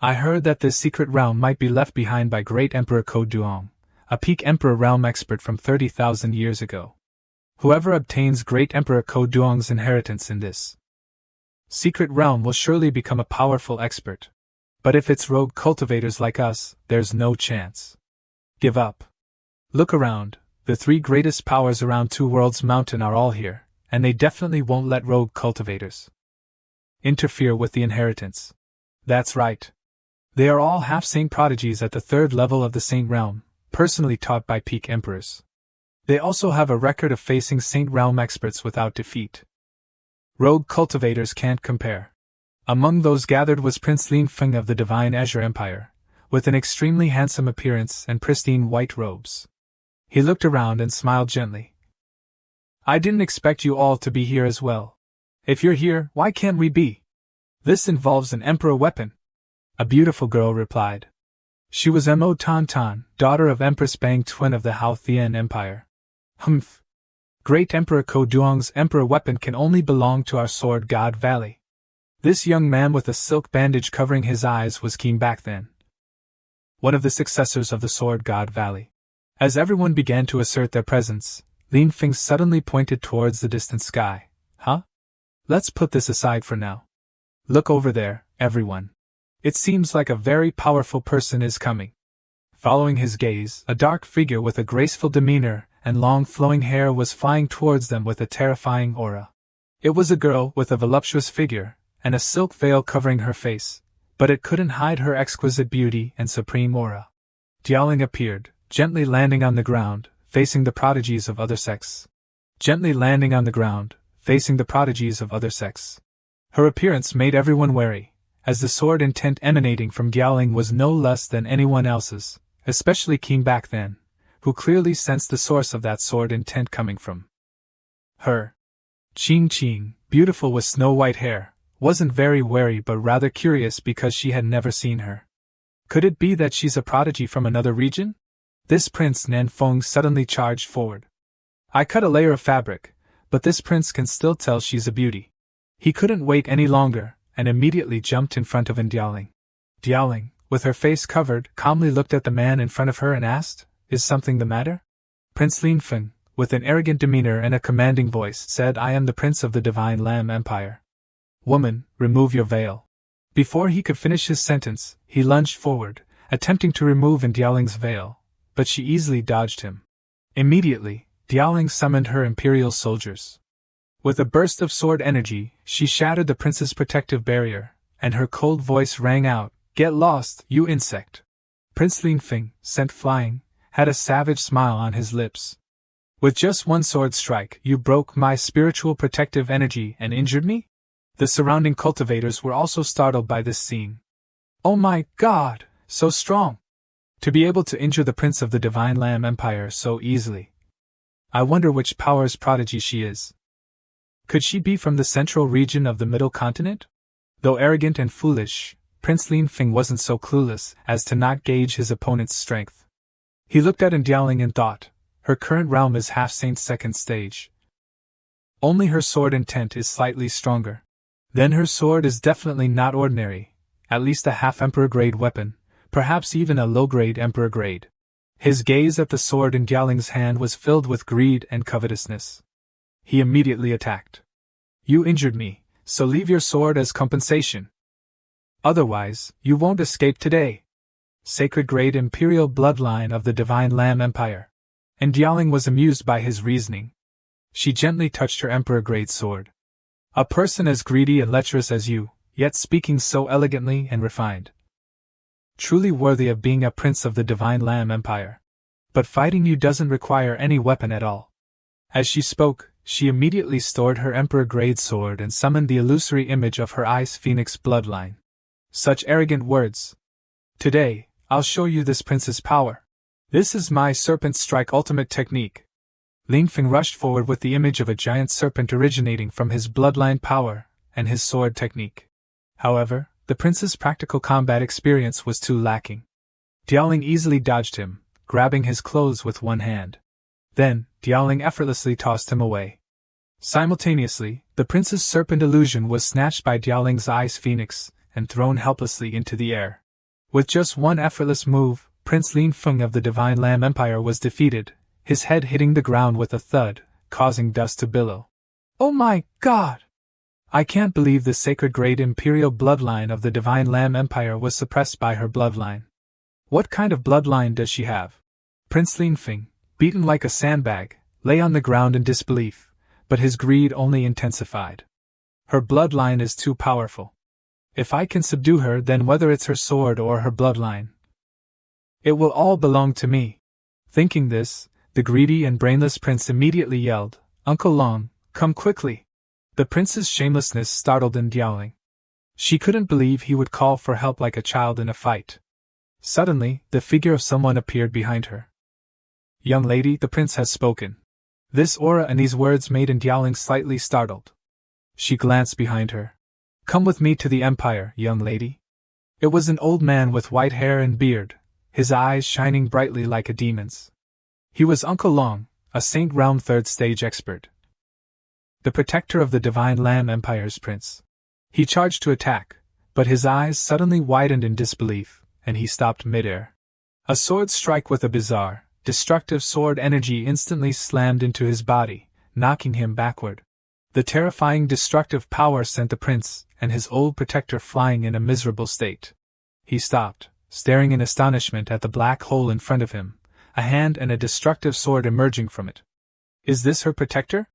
I heard that this secret realm might be left behind by Great Emperor Ko Duong, a peak Emperor realm expert from 30,000 years ago. Whoever obtains Great Emperor Ko Duong's inheritance in this secret realm will surely become a powerful expert. But if it's rogue cultivators like us, there's no chance. Give up. Look around, the 3 greatest powers around Two Worlds Mountain are all here, and they definitely won't let rogue cultivators interfere with the inheritance. That's right. They are all half-saint prodigies at the 3rd level of the Saint Realm, personally taught by peak emperors. They also have a record of facing Saint Realm experts without defeat. Rogue cultivators can't compare. Among those gathered was Prince Lin Feng of the Divine Azure Empire, with an extremely handsome appearance and pristine white robes. He looked around and smiled gently. I didn't expect you all to be here as well. If you're here, why can't we be? This involves an emperor weapon. A beautiful girl replied. She was Mo Tan Tan, daughter of Empress Bang Twin of the Hao Tian Empire. Humph. Great Emperor Ko Duong's emperor weapon can only belong to our Sword God Valley. This young man with a silk bandage covering his eyes was King back then, one of the successors of the Sword God Valley. As everyone began to assert their presence, Lin Feng suddenly pointed towards the distant sky. Huh? Let's put this aside for now. Look over there, everyone. It seems like a very powerful person is coming. Following his gaze, a dark figure with a graceful demeanor and long flowing hair was flying towards them with a terrifying aura. It was a girl with a voluptuous figure and a silk veil covering her face, but it couldn't hide her exquisite beauty and supreme aura. Dialing appeared, gently landing on the ground, facing the prodigies of other sects. Gently landing on the ground, facing the prodigies of other sects. Her appearance made everyone wary, as the sword intent emanating from Dialing was no less than anyone else's, especially King back then, who clearly sensed the source of that sword intent coming from her. Qing, beautiful with snow-white hair, wasn't very wary but rather curious because she had never seen her. Could it be that she's a prodigy from another region? This Prince Nanfeng suddenly charged forward. I cut a layer of fabric, but this prince can still tell she's a beauty. He couldn't wait any longer, and immediately jumped in front of Dialing. Dialing, with her face covered, calmly looked at the man in front of her and asked, Is something the matter? Prince Lin Feng, with an arrogant demeanor and a commanding voice, said, I am the prince of the Divine Lam Empire. Woman, remove your veil. Before he could finish his sentence, he lunged forward, attempting to remove Dialing's veil, but she easily dodged him. Immediately, Dialing summoned her imperial soldiers. With a burst of sword energy, she shattered the prince's protective barrier, and her cold voice rang out, Get lost, you insect! Prince Lin Feng, sent flying, had a savage smile on his lips. With just one sword strike, you broke my spiritual protective energy and injured me? The surrounding cultivators were also startled by this scene. Oh my God, so strong! To be able to injure the Prince of the Divine Lamb Empire so easily. I wonder which power's prodigy she is. Could she be from the central region of the Middle Continent? Though arrogant and foolish, Prince Lin Feng wasn't so clueless as to not gauge his opponent's strength. He looked at Dialing and thought, her current realm is half-saint second stage. Only her sword intent is slightly stronger. Then her sword is definitely not ordinary, at least a half-emperor grade weapon, perhaps even a low-grade emperor grade. His gaze at the sword in Dialing's hand was filled with greed and covetousness. He immediately attacked. You injured me, so leave your sword as compensation. Otherwise, you won't escape today. Sacred grade Imperial Bloodline of the Divine Lamb Empire. And Dialing was amused by his reasoning. She gently touched her emperor-grade sword. A person as greedy and lecherous as you, yet speaking so elegantly and refined. Truly worthy of being a prince of the Divine Lamb Empire. But fighting you doesn't require any weapon at all. As she spoke, she immediately stored her emperor-grade sword and summoned the illusory image of her Ice Phoenix bloodline. Such arrogant words. Today, I'll show you this prince's power. This is my Serpent Strike ultimate technique. Lin Feng rushed forward with the image of a giant serpent originating from his bloodline power and his sword technique. However, the prince's practical combat experience was too lacking. Dialing easily dodged him, grabbing his clothes with one hand. Then, Dialing effortlessly tossed him away. Simultaneously, the prince's serpent illusion was snatched by Dialing's Ice Phoenix and thrown helplessly into the air. With just one effortless move, Prince Lin Feng of the Divine Lamb Empire was defeated, his head hitting the ground with a thud, causing dust to billow. Oh my God! I can't believe the sacred grade Imperial Bloodline of the Divine Lamb Empire was suppressed by her bloodline. What kind of bloodline does she have? Prince Lin Feng, beaten like a sandbag, lay on the ground in disbelief, but his greed only intensified. Her bloodline is too powerful. If I can subdue her, then whether it's her sword or her bloodline, it will all belong to me. Thinking this, the greedy and brainless prince immediately yelled, Uncle Long, come quickly. The prince's shamelessness startled Dialing. She couldn't believe he would call for help like a child in a fight. Suddenly, the figure of someone appeared behind her. Young lady, the prince has spoken. This aura and these words made Dialing slightly startled. She glanced behind her. Come with me to the Empire, young lady. It was an old man with white hair and beard, his eyes shining brightly like a demon's. He was Uncle Long, a Saint Realm third stage expert. The protector of the Divine Lamb Empire's prince. He charged to attack, but his eyes suddenly widened in disbelief, and he stopped midair. A sword strike with a bizarre, destructive sword energy instantly slammed into his body, knocking him backward. The terrifying destructive power sent the prince and his old protector flying in a miserable state. He stopped, staring in astonishment at the black hole in front of him, a hand and a destructive sword emerging from it. Is this her protector?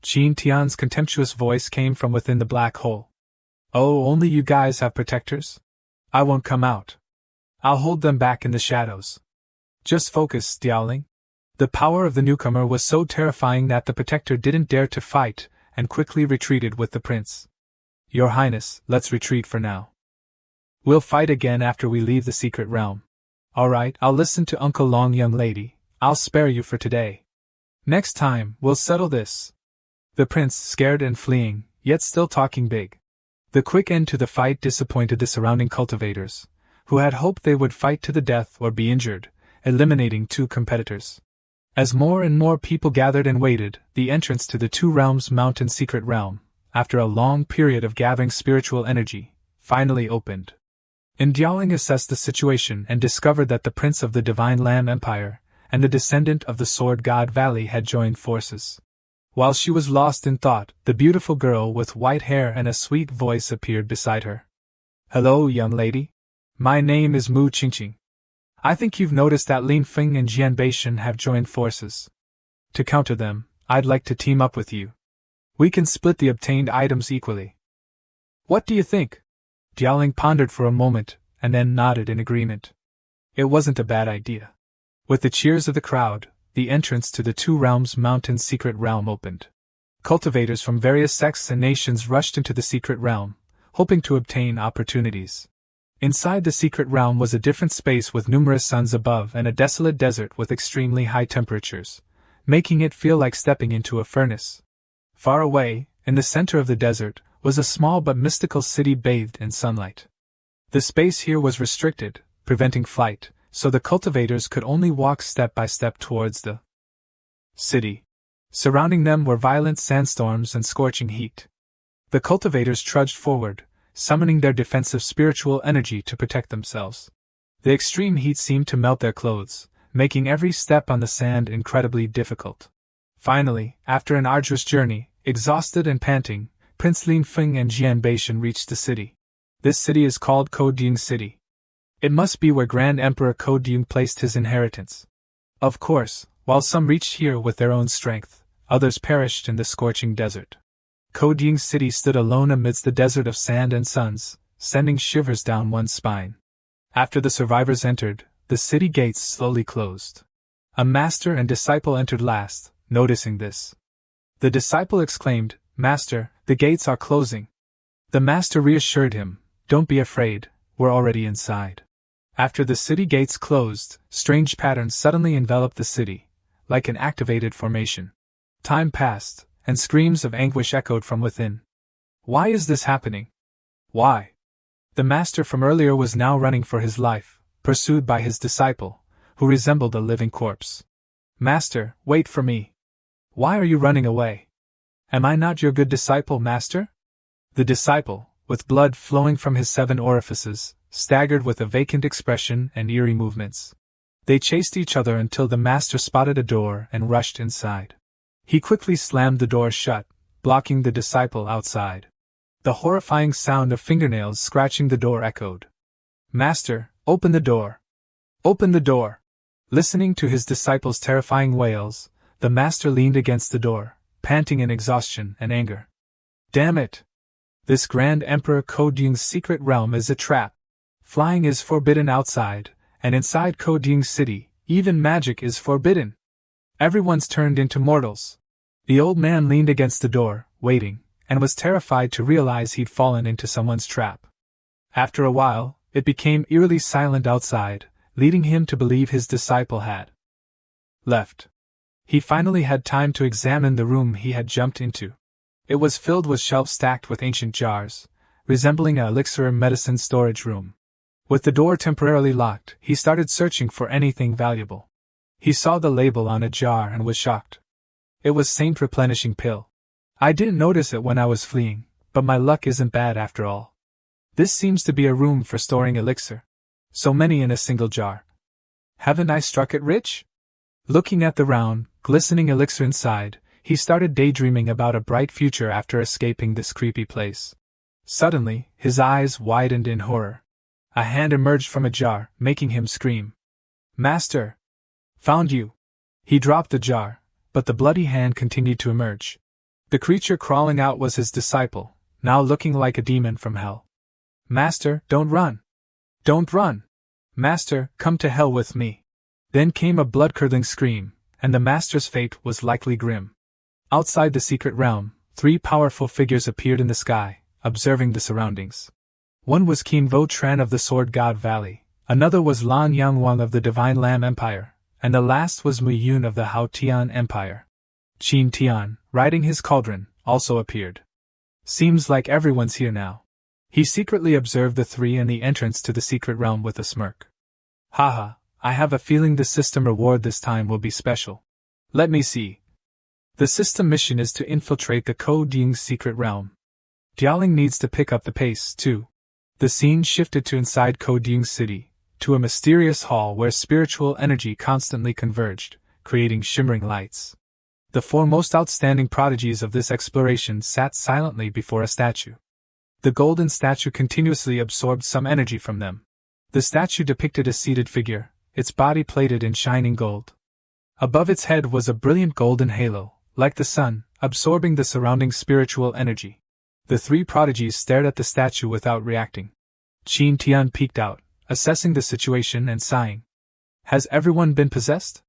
Tian's contemptuous voice came from within the black hole. Oh, only you guys have protectors? I won't come out. I'll hold them back in the shadows. Just focus, Dialing. The power of the newcomer was so terrifying that the protector didn't dare to fight, and quickly retreated with the prince. Your Highness, let's retreat for now. We'll fight again after we leave the secret realm. Alright, I'll listen to Uncle Long, young lady. I'll spare you for today. Next time, we'll settle this. The prince, scared and fleeing, yet still talking big. The quick end to the fight disappointed the surrounding cultivators, who had hoped they would fight to the death or be injured, eliminating two competitors. As more and more people gathered and waited, the entrance to the Two Realms Mountain secret realm, after a long period of gathering spiritual energy, finally opened. Dialing assessed the situation and discovered that the prince of the Divine Lamb Empire and the descendant of the Sword God Valley had joined forces. While she was lost in thought, the beautiful girl with white hair and a sweet voice appeared beside her. Hello, young lady. My name is Mu Qingqing. I think you've noticed that Lin Feng and Jian Beishan have joined forces. To counter them, I'd like to team up with you. We can split the obtained items equally. What do you think? Dialing pondered for a moment, and then nodded in agreement. It wasn't a bad idea. With the cheers of the crowd, the entrance to the Two Realms Mountain secret realm opened. Cultivators from various sects and nations rushed into the secret realm, hoping to obtain opportunities. Inside the secret realm was a different space with numerous suns above and a desolate desert with extremely high temperatures, making it feel like stepping into a furnace. Far away, in the center of the desert, was a small but mystical city bathed in sunlight. The space here was restricted, preventing flight, so the cultivators could only walk step by step towards the city. Surrounding them were violent sandstorms and scorching heat. The cultivators trudged forward, summoning their defensive spiritual energy to protect themselves. The extreme heat seemed to melt their clothes, making every step on the sand incredibly difficult. Finally, after an arduous journey, exhausted and panting, Prince Lin Feng and Jian Beishan reached the city. This city is called Ying City. It must be where Grand Emperor Ying placed his inheritance. Of course, while some reached here with their own strength, others perished in the scorching desert. Ying City stood alone amidst the desert of sand and suns, sending shivers down one's spine. After the survivors entered, the city gates slowly closed. A master and disciple entered last, noticing this. The disciple exclaimed, "Master, the gates are closing." The master reassured him, "Don't be afraid, we're already inside." After the city gates closed, strange patterns suddenly enveloped the city, like an activated formation. Time passed, and screams of anguish echoed from within. Why is this happening? Why? The master from earlier was now running for his life, pursued by his disciple, who resembled a living corpse. "Master, wait for me. Why are you running away? Am I not your good disciple, master?" The disciple, with blood flowing from his 7 orifices, staggered with a vacant expression and eerie movements. They chased each other until the master spotted a door and rushed inside. He quickly slammed the door shut, blocking the disciple outside. The horrifying sound of fingernails scratching the door echoed. "Master, open the door! Open the door!" Listening to his disciple's terrifying wails, the master leaned against the door, panting in exhaustion and anger. "Damn it! This Grand Emperor Ying's secret realm is a trap. Flying is forbidden outside, and inside Ying City, even magic is forbidden. Everyone's turned into mortals." The old man leaned against the door, waiting, and was terrified to realize he'd fallen into someone's trap. After a while, it became eerily silent outside, leading him to believe his disciple had left. He finally had time to examine the room he had jumped into. It was filled with shelves stacked with ancient jars, resembling an elixir medicine storage room. With the door temporarily locked, he started searching for anything valuable. He saw the label on a jar and was shocked. It was Saint Replenishing Pill. "I didn't notice it when I was fleeing, but my luck isn't bad after all. This seems to be a room for storing elixir. So many in a single jar. Haven't I struck it rich?" Looking at the round, glistening elixir inside, he started daydreaming about a bright future after escaping this creepy place. Suddenly, his eyes widened in horror. A hand emerged from a jar, making him scream. "Master! Found you!" He dropped the jar, but the bloody hand continued to emerge. The creature crawling out was his disciple, now looking like a demon from hell. "Master, don't run! Don't run! Master, come to hell with me!" Then came a blood-curdling scream, and the master's fate was likely grim. Outside the secret realm, 3 powerful figures appeared in the sky, observing the surroundings. One was Qin Vo Tran of the Sword God Valley, another was Lan Yangwang of the Divine Lamb Empire, and the last was Mu Yun of the Hao Tian Empire. Qin Tian, riding his cauldron, also appeared. "Seems like everyone's here now." He secretly observed the 3 in the entrance to the secret realm with a smirk. "Haha, I have a feeling the system reward this time will be special. Let me see." The system mission is to infiltrate the Ying's secret realm. Dialing needs to pick up the pace, too. The scene shifted to inside Ying City, to a mysterious hall where spiritual energy constantly converged, creating shimmering lights. The 4 most outstanding prodigies of this exploration sat silently before a statue. The golden statue continuously absorbed some energy from them. The statue depicted a seated figure, its body plated in shining gold. Above its head was a brilliant golden halo, like the sun, absorbing the surrounding spiritual energy. The 3 prodigies stared at the statue without reacting. Qin Tian peeked out, assessing the situation and sighing. "Has everyone been possessed?"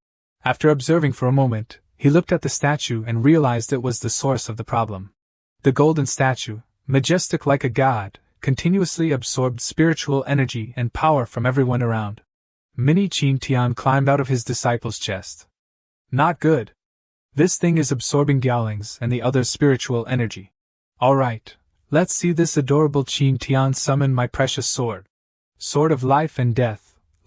After observing for a moment, he looked at the statue and realized it was the source of the problem. The golden statue, majestic like a god, continuously absorbed spiritual energy and power from everyone around. Mini Tian climbed out of his disciple's chest. Not good. This thing is absorbing Diaoling's and the other's spiritual energy. Alright, let's see this adorable Tian summon my precious sword. Sword of life and death /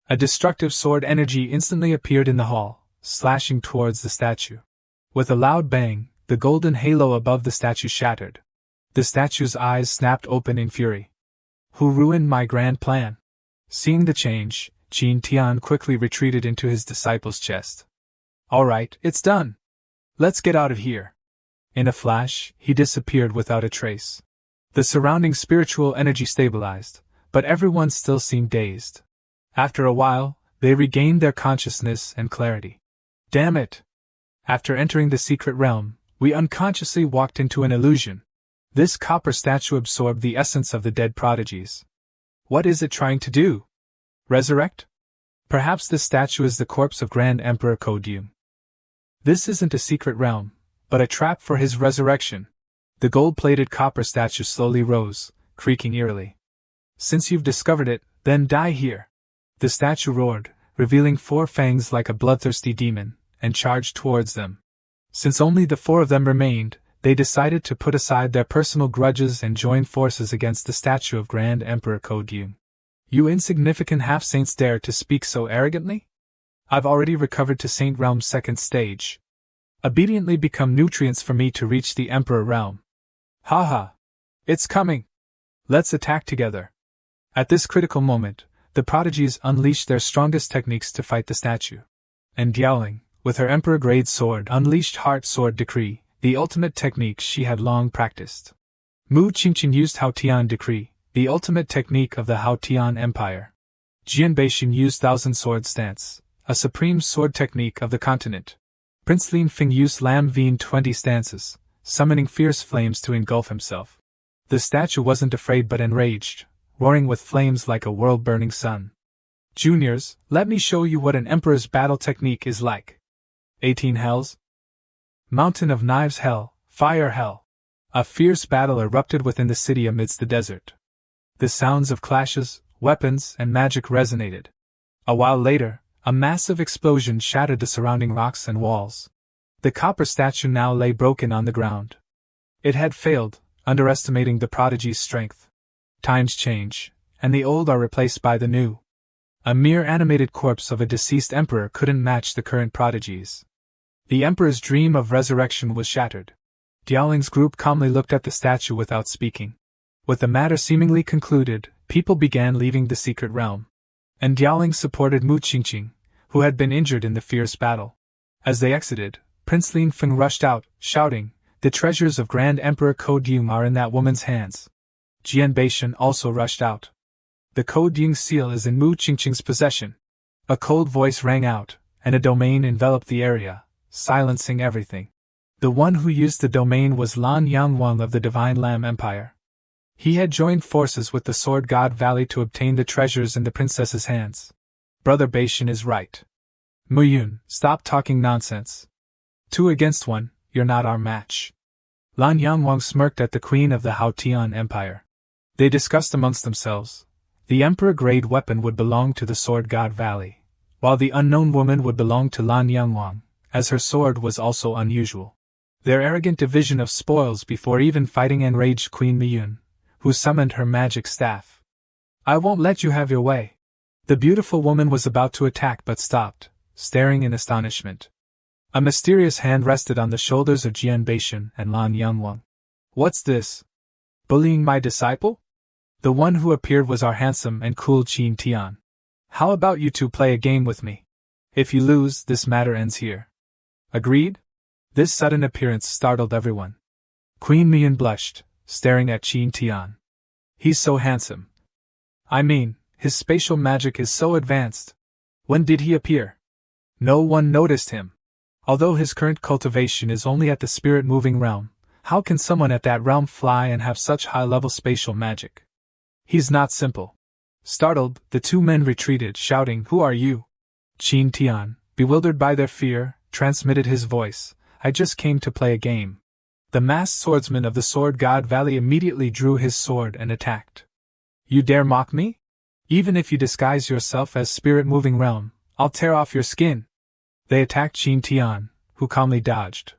A destructive sword energy instantly appeared in the hall, slashing towards the statue. With a loud bang, the golden halo above the statue shattered. The statue's eyes snapped open in fury. Who ruined my grand plan? Seeing the change, Tian quickly retreated into his disciple's chest. Alright, it's done. Let's get out of here. In a flash, he disappeared without a trace. The surrounding spiritual energy stabilized, but everyone still seemed dazed. After a while, they regained their consciousness and clarity. Damn it! After entering the secret realm, we unconsciously walked into an illusion. This copper statue absorbed the essence of the dead prodigies. What is it trying to do? Resurrect? Perhaps this statue is the corpse of Grand Emperor Ying. This isn't a secret realm, but a trap for his resurrection. The gold-plated copper statue slowly rose, creaking eerily. Since you've discovered it, then die here. The statue roared, revealing 4 fangs like a bloodthirsty demon, and charged towards them. Since only the 4 of them remained, they decided to put aside their personal grudges and join forces against the statue of Grand Emperor Ying. You insignificant half-saints dare to speak so arrogantly? I've already recovered to Saint Realm's 2nd stage. Obediently become nutrients for me to reach the Emperor Realm. Haha! It's coming! Let's attack together. At this critical moment, the prodigies unleashed their strongest techniques to fight the statue. And Diaoling, with her Emperor-grade sword, unleashed Heart Sword Decree, the ultimate technique she had long practiced. Mu Qingqing used Hao Tian Decree, the ultimate technique of the Hao Tian Empire. Jian Beixin used Thousand Sword Stance, a supreme sword technique of the continent. Prince Lin Feng used Lam Vien 20 stances, summoning fierce flames to engulf himself. The statue wasn't afraid but enraged, roaring with flames like a world-burning sun. Juniors, let me show you what an emperor's battle technique is like. 18 Hells? Mountain of Knives Hell, Fire Hell. A fierce battle erupted within the city amidst the desert. The sounds of clashes, weapons, and magic resonated. A while later, a massive explosion shattered the surrounding rocks and walls. The copper statue now lay broken on the ground. It had failed, underestimating the prodigy's strength. Times change, and the old are replaced by the new. A mere animated corpse of a deceased emperor couldn't match the current prodigies. The emperor's dream of resurrection was shattered. Diaoling's group calmly looked at the statue without speaking. With the matter seemingly concluded, people began leaving the secret realm. And Diaoling supported Mu Qingqing, who had been injured in the fierce battle. As they exited, Prince Lin Feng rushed out, shouting, "The treasures of Grand Emperor Ying are in that woman's hands." Jian Beixin also rushed out. "The Ying seal is in Mu Qingqing's possession." A cold voice rang out, and a domain enveloped the area, silencing everything. The one who used the domain was Lan Yangwang of the Divine Lam Empire. He had joined forces with the Sword God Valley to obtain the treasures in the princess's hands. Brother Beixin is right. Muyun, stop talking nonsense. 2 against 1, you're not our match. Lan Yangwang smirked at the queen of the Hao Tian Empire. They discussed amongst themselves. The emperor-grade weapon would belong to the Sword God Valley, while the unknown woman would belong to Lan Yangwang, as her sword was also unusual. Their arrogant division of spoils before even fighting enraged Queen Miyun, who summoned her magic staff. "I won't let you have your way." The beautiful woman was about to attack but stopped, staring in astonishment. A mysterious hand rested on the shoulders of Jian Beixin and Lan Yangwang. "What's this? Bullying my disciple?" The one who appeared was our handsome and cool Tian. "How about you two play a game with me? If you lose, this matter ends here." Agreed? This sudden appearance startled everyone. Queen Miyun blushed, staring at Tian. "He's so handsome. I mean, his spatial magic is so advanced. When did he appear?" No one noticed him. Although his current cultivation is only at the spirit-moving realm, how can someone at that realm fly and have such high-level spatial magic? He's not simple. Startled, the 2 men retreated, shouting, "Who are you? Qin Tian, bewildered by their fear, transmitted his voice, "I just came to play a game." The masked swordsman of the Sword God Valley immediately drew his sword and attacked. "You dare mock me? Even if you disguise yourself as Spirit Moving Realm, I'll tear off your skin." They attacked Qin Tian, who calmly dodged.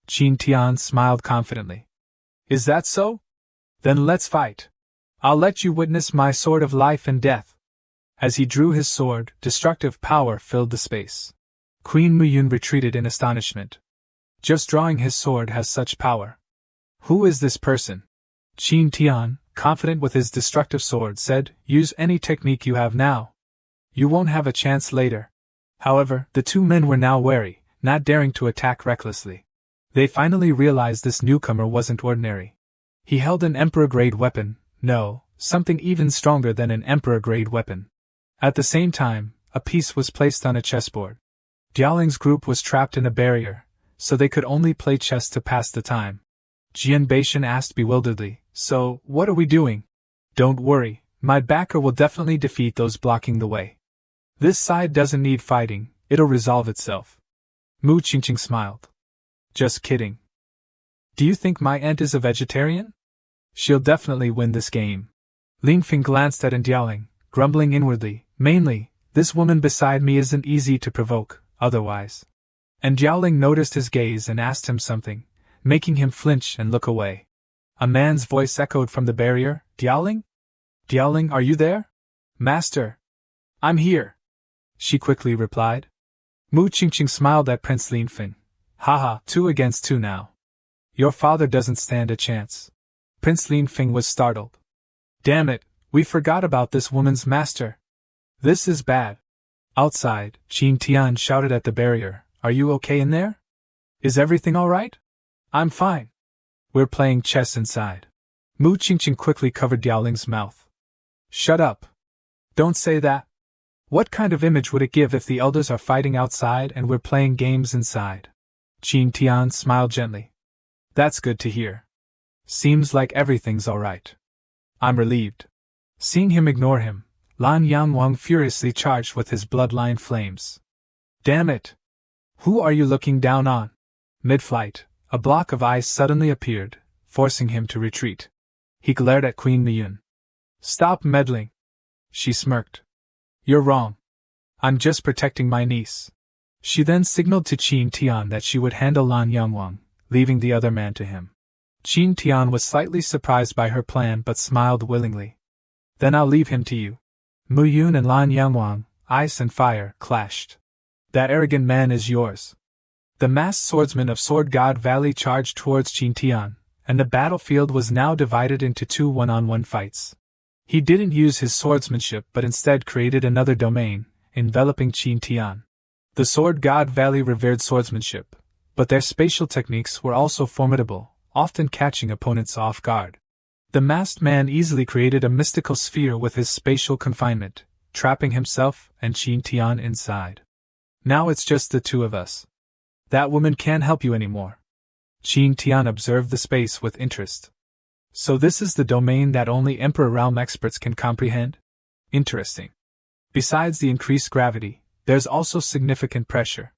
Qin Tian smiled confidently. "Is that so? Then let's fight. I'll let you witness my sword of life and death." As he drew his sword, destructive power filled the space. Queen Muyun retreated in astonishment. Just drawing his sword has such power. "Who is this person?" Qin Tian, confident with his destructive sword, said, "Use any technique you have now. You won't have a chance later." However, the two men were now wary, not daring to attack recklessly. They finally realized this newcomer wasn't ordinary. He held an Emperor-grade weapon, no, something even stronger than an Emperor-grade weapon. At the same time, a piece was placed on a chessboard. Diaoling's group was trapped in a barrier, so they could only play chess to pass the time. Jian Beishan asked bewilderedly, "So, what are we doing?" "Don't worry, my backer will definitely defeat those blocking the way. This side doesn't need fighting, it'll resolve itself." Mu Qingqing smiled. "Just kidding. Do you think my aunt is a vegetarian? She'll definitely win this game." Ling Feng glanced at Diaoling, grumbling inwardly, "Mainly, this woman beside me isn't easy to provoke, otherwise." And Diaoling noticed his gaze and asked him something, making him flinch and look away. A man's voice echoed from the barrier, "Diaoling? Diaoling, are you there?" "Master. I'm here," she quickly replied. Mu Qingqing smiled at Prince Lin Feng. "Haha, 2 against 2 now. Your father doesn't stand a chance." Prince Lin Feng was startled. "Damn it, we forgot about this woman's master. This is bad." Outside, Qin Tian shouted at the barrier, "Are you okay in there? Is everything alright?" "I'm fine. We're playing chess inside." Mu Qingqing quickly covered Diaoling's mouth. "Shut up. Don't say that. What kind of image would it give if the elders are fighting outside and we're playing games inside?" Qin Tian smiled gently. "That's good to hear. Seems like everything's alright. I'm relieved." Seeing him ignore him, Lan Yangwang furiously charged with his bloodline flames. "Damn it! Who are you looking down on?" Mid-flight, a block of ice suddenly appeared, forcing him to retreat. He glared at Queen Miyun. "Stop meddling." She smirked. "You're wrong. I'm just protecting my niece." She then signaled to Qin Tian that she would handle Lan Yangwang, leaving the other man to him. Qin Tian was slightly surprised by her plan but smiled willingly. "Then I'll leave him to you." Mu Yun and Lan Yangwang, ice and fire, clashed. "That arrogant man is yours." The masked swordsman of Sword God Valley charged towards Qin Tian, and the battlefield was now divided into 2 one-on-one fights. He didn't use his swordsmanship but instead created another domain, enveloping Qin Tian. The Sword God Valley revered swordsmanship, but their spatial techniques were also formidable, often catching opponents off guard. The masked man easily created a mystical sphere with his spatial confinement, trapping himself and Qin Tian inside. "Now it's just the 2 of us. That woman can't help you anymore." Qin Tian observed the space with interest. "So this is the domain that only Emperor Realm experts can comprehend? Interesting. Besides the increased gravity, there's also significant pressure.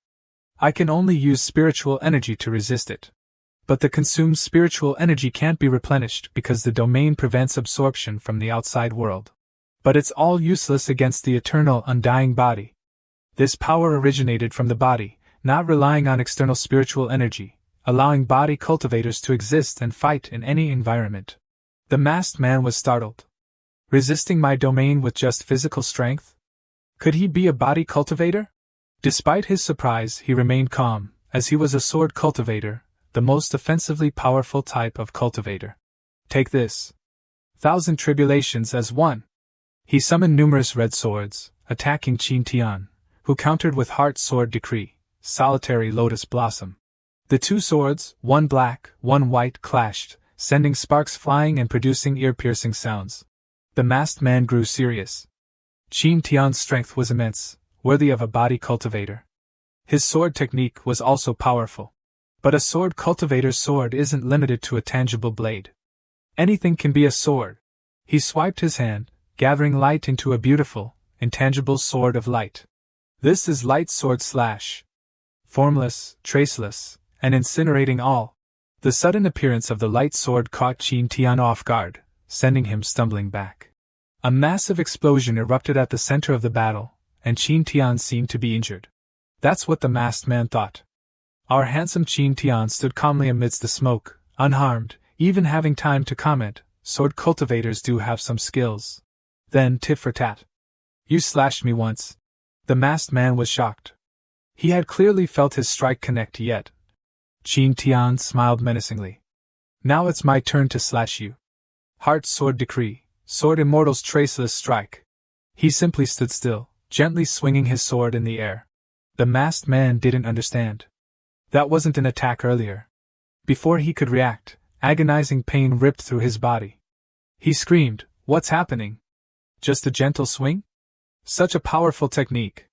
I can only use spiritual energy to resist it. But the consumed spiritual energy can't be replenished because the domain prevents absorption from the outside world. But it's all useless against the eternal, undying body. This power originated from the body, not relying on external spiritual energy, allowing body cultivators to exist and fight in any environment." The masked man was startled. Resisting my domain with just physical strength? Could he be a body cultivator? Despite his surprise, he remained calm, as he was a sword cultivator, the most offensively powerful type of cultivator. "Take this. 1,000 tribulations as one." He summoned numerous red swords, attacking Qin Tian, who countered with Heart Sword Decree, Solitary Lotus Blossom. The 2 swords, one black, one white, clashed, sending sparks flying and producing ear-piercing sounds. The masked man grew serious. Qin Tian's strength was immense, worthy of a body cultivator. His sword technique was also powerful. But a sword cultivator's sword isn't limited to a tangible blade. Anything can be a sword. He swiped his hand, gathering light into a beautiful, intangible sword of light. This is light sword slash. Formless, traceless, and incinerating all. The sudden appearance of the light sword caught Qin Tian off guard, sending him stumbling back. A massive explosion erupted at the center of the battle, and Qin Tian seemed to be injured. That's what the masked man thought. Our handsome Qin Tian stood calmly amidst the smoke, unharmed, even having time to comment, sword cultivators do have some skills. Then tit for tat. You slashed me once. The masked man was shocked. He had clearly felt his strike connect yet. Qin Tian smiled menacingly. Now it's my turn to slash you. Heart sword decree, sword immortal's traceless strike. He simply stood still, gently swinging his sword in the air. The masked man didn't understand. That wasn't an attack earlier. Before he could react, agonizing pain ripped through his body. He screamed, "What's happening? Just a gentle swing? Such a powerful technique.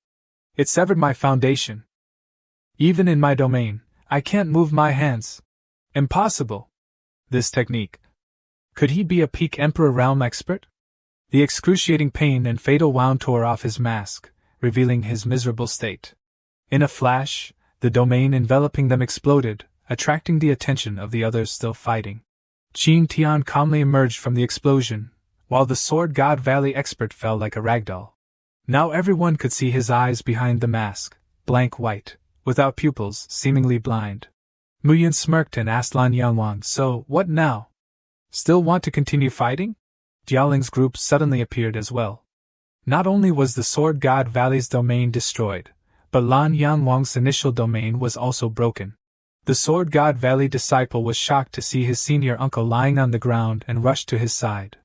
It severed my foundation. Even in my domain, I can't move my hands. Impossible. This technique. Could he be a peak Emperor realm expert?" The excruciating pain and fatal wound tore off his mask, revealing his miserable state. In a flash, the domain enveloping them exploded, attracting the attention of the others still fighting. Qin Tian calmly emerged from the explosion, while the Sword God Valley expert fell like a ragdoll. Now everyone could see his eyes behind the mask, blank white, without pupils, seemingly blind. Muyin smirked and asked Lan Yanwang, "So, what now? Still want to continue fighting?" Diaoling's group suddenly appeared as well. Not only was the Sword God Valley's domain destroyed, but Lan Yanwang's initial domain was also broken. The Sword God Valley disciple was shocked to see his senior uncle lying on the ground and rushed to his side.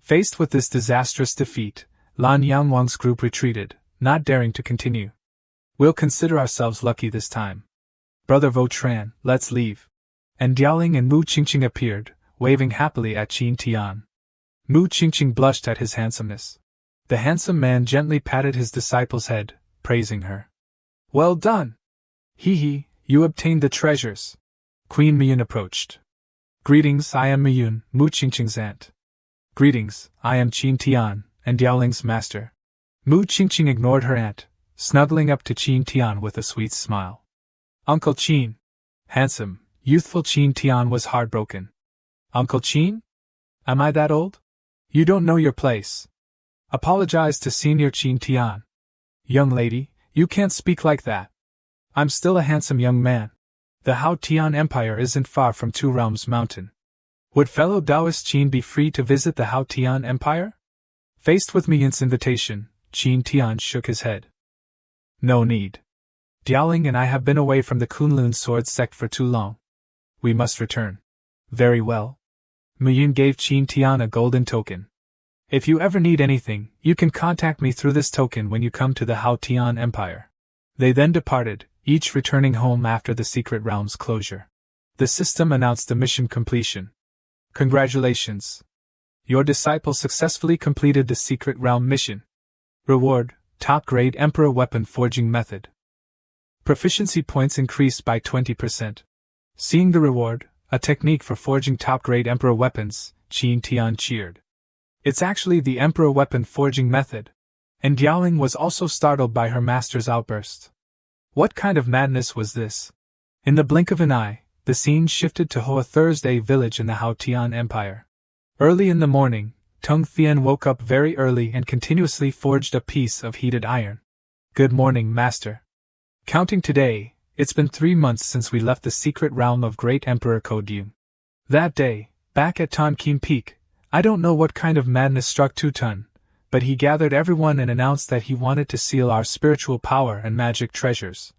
Faced with this disastrous defeat, Lan Yanwang's group retreated, not daring to continue. "We'll consider ourselves lucky this time. Brother Votran, let's leave." And Diaoling and Mu Qingqing appeared, waving happily at Qin Tian. Mu Qingqing blushed at his handsomeness. The handsome man gently patted his disciple's head, praising her. "Well done! Hee, you obtained the treasures." Queen Miyun approached. "Greetings, I am Miyun, Mu Qingqing's aunt." "Greetings, I am Qin Tian, and Diaoling's master." Mu Qingqing ignored her aunt, snuggling up to Qin Tian with a sweet smile. "Uncle Qin." Handsome, youthful Qin Tian was heartbroken. "Uncle Qin? Am I that old? You don't know your place." Apologize to Senior Qin Tian. "Young lady, you can't speak like that. I'm still a handsome young man. The Hao Tian Empire isn't far from Two Realms Mountain. Would fellow Taoist Qin be free to visit the Hao Tian Empire?" Faced with Miyun's invitation, Qin Tian shook his head. "No need. Diaoling and I have been away from the Kunlun Sword Sect for too long. We must return." "Very well." Miyun gave Qin Tian a golden token. "If you ever need anything, you can contact me through this token when you come to the Hao Tian Empire." They then departed, each returning home after the secret realm's closure. The system announced the mission completion. "Congratulations. Your disciple successfully completed the secret realm mission. Reward, top-grade Emperor weapon forging method. Proficiency points increased by 20%. Seeing the reward, a technique for forging top-grade Emperor weapons, Qin Tian cheered. "It's actually the Emperor weapon forging method." And Diaoling was also startled by her master's outburst. What kind of madness was this? In the blink of an eye, the scene shifted to Hoa Thursday village in the Hao Tian Empire. Early in the morning, Tung Thien woke up very early and continuously forged a piece of heated iron. "Good morning, master. Counting today, it's been 3 months since we left the secret realm of Great Emperor Ying. That day, back at Tonkin Peak, I don't know what kind of madness struck Tutun, but he gathered everyone and announced that he wanted to seal our spiritual power and magic treasures,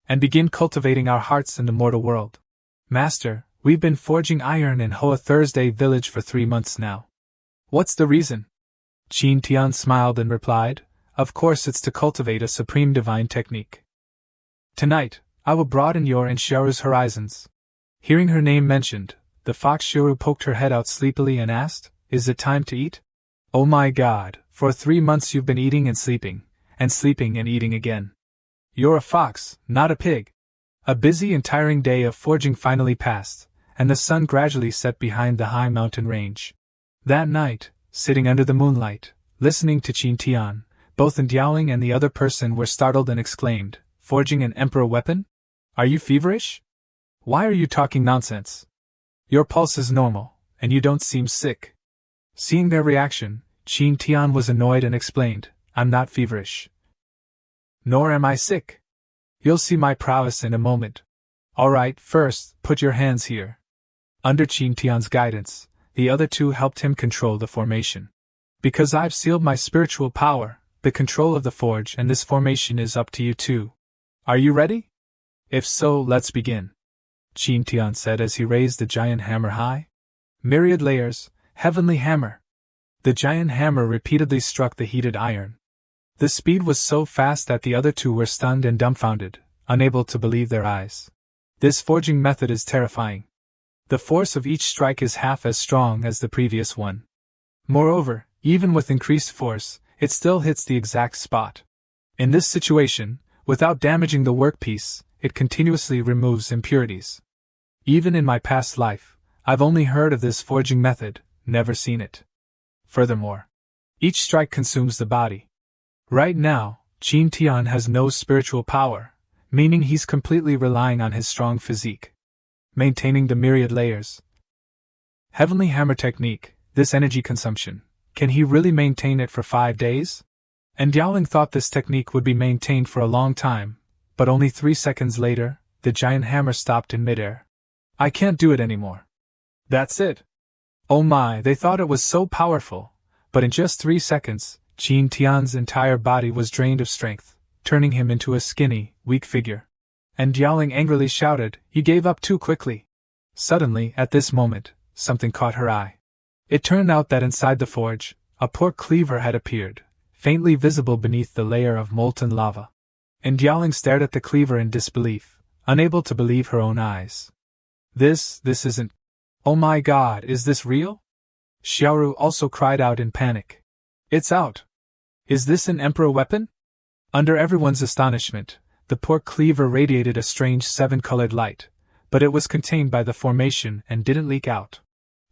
and begin cultivating our hearts in the mortal world. Master, we've been forging iron in Hoa Thursday village for 3 months now. What's the reason?" Qin Tian smiled and replied, "Of course it's to cultivate a supreme divine technique. Tonight, I will broaden your and Xiaoru's horizons." Hearing her name mentioned, the fox Xiaoru poked her head out sleepily and asked, "Is it time to eat?" "Oh my god, for 3 months you've been eating and sleeping and eating again. You're a fox, not a pig." A busy and tiring day of forging finally passed, and the sun gradually set behind the high mountain range. That night, sitting under the moonlight, listening to Qin Tian, Both Ying and the other person were startled and exclaimed, "Forging an emperor weapon? Are you feverish? Why are you talking nonsense? Your pulse is normal, and you don't seem sick." Seeing their reaction, Tian was annoyed and explained, "I'm not feverish. Nor am I sick. You'll see my prowess in a moment. Alright, first, put your hands here." Under Tian's guidance, the other two helped him control the formation. "Because I've sealed my spiritual power, the control of the forge and this formation is up to you too. Are you ready? If so, let's begin," Tian said as he raised the giant hammer high. "Myriad layers, heavenly hammer." The giant hammer repeatedly struck the heated iron. The speed was so fast that the other two were stunned and dumbfounded, unable to believe their eyes. This forging method is terrifying. The force of each strike is half as strong as the previous one. Moreover, even with increased force, it still hits the exact spot. In this situation, without damaging the workpiece, it continuously removes impurities. Even in my past life, I've only heard of this forging method, never seen it. Furthermore, each strike consumes the body. Right now, Tian has no spiritual power, meaning he's completely relying on his strong physique. Maintaining the myriad layers. Heavenly hammer technique, this energy consumption, can he really maintain it for 5 days? And Ying thought this technique would be maintained for a long time, but only 3 seconds later, the giant hammer stopped in midair. "I can't do it anymore." "That's it." Oh my, they thought it was so powerful, but in just 3 seconds, Tian's entire body was drained of strength, turning him into a skinny, weak figure. And Ying angrily shouted, "You gave up too quickly." Suddenly, at this moment, something caught her eye. It turned out that inside the forge, a poor cleaver had appeared, faintly visible beneath the layer of molten lava. And Ying stared at the cleaver in disbelief, unable to believe her own eyes. This isn't... Oh my god, is this real? Xiaoru also cried out in panic. "It's out! Is this an emperor weapon?" Under everyone's astonishment, the poor cleaver radiated a strange 7-colored light, but it was contained by the formation and didn't leak out.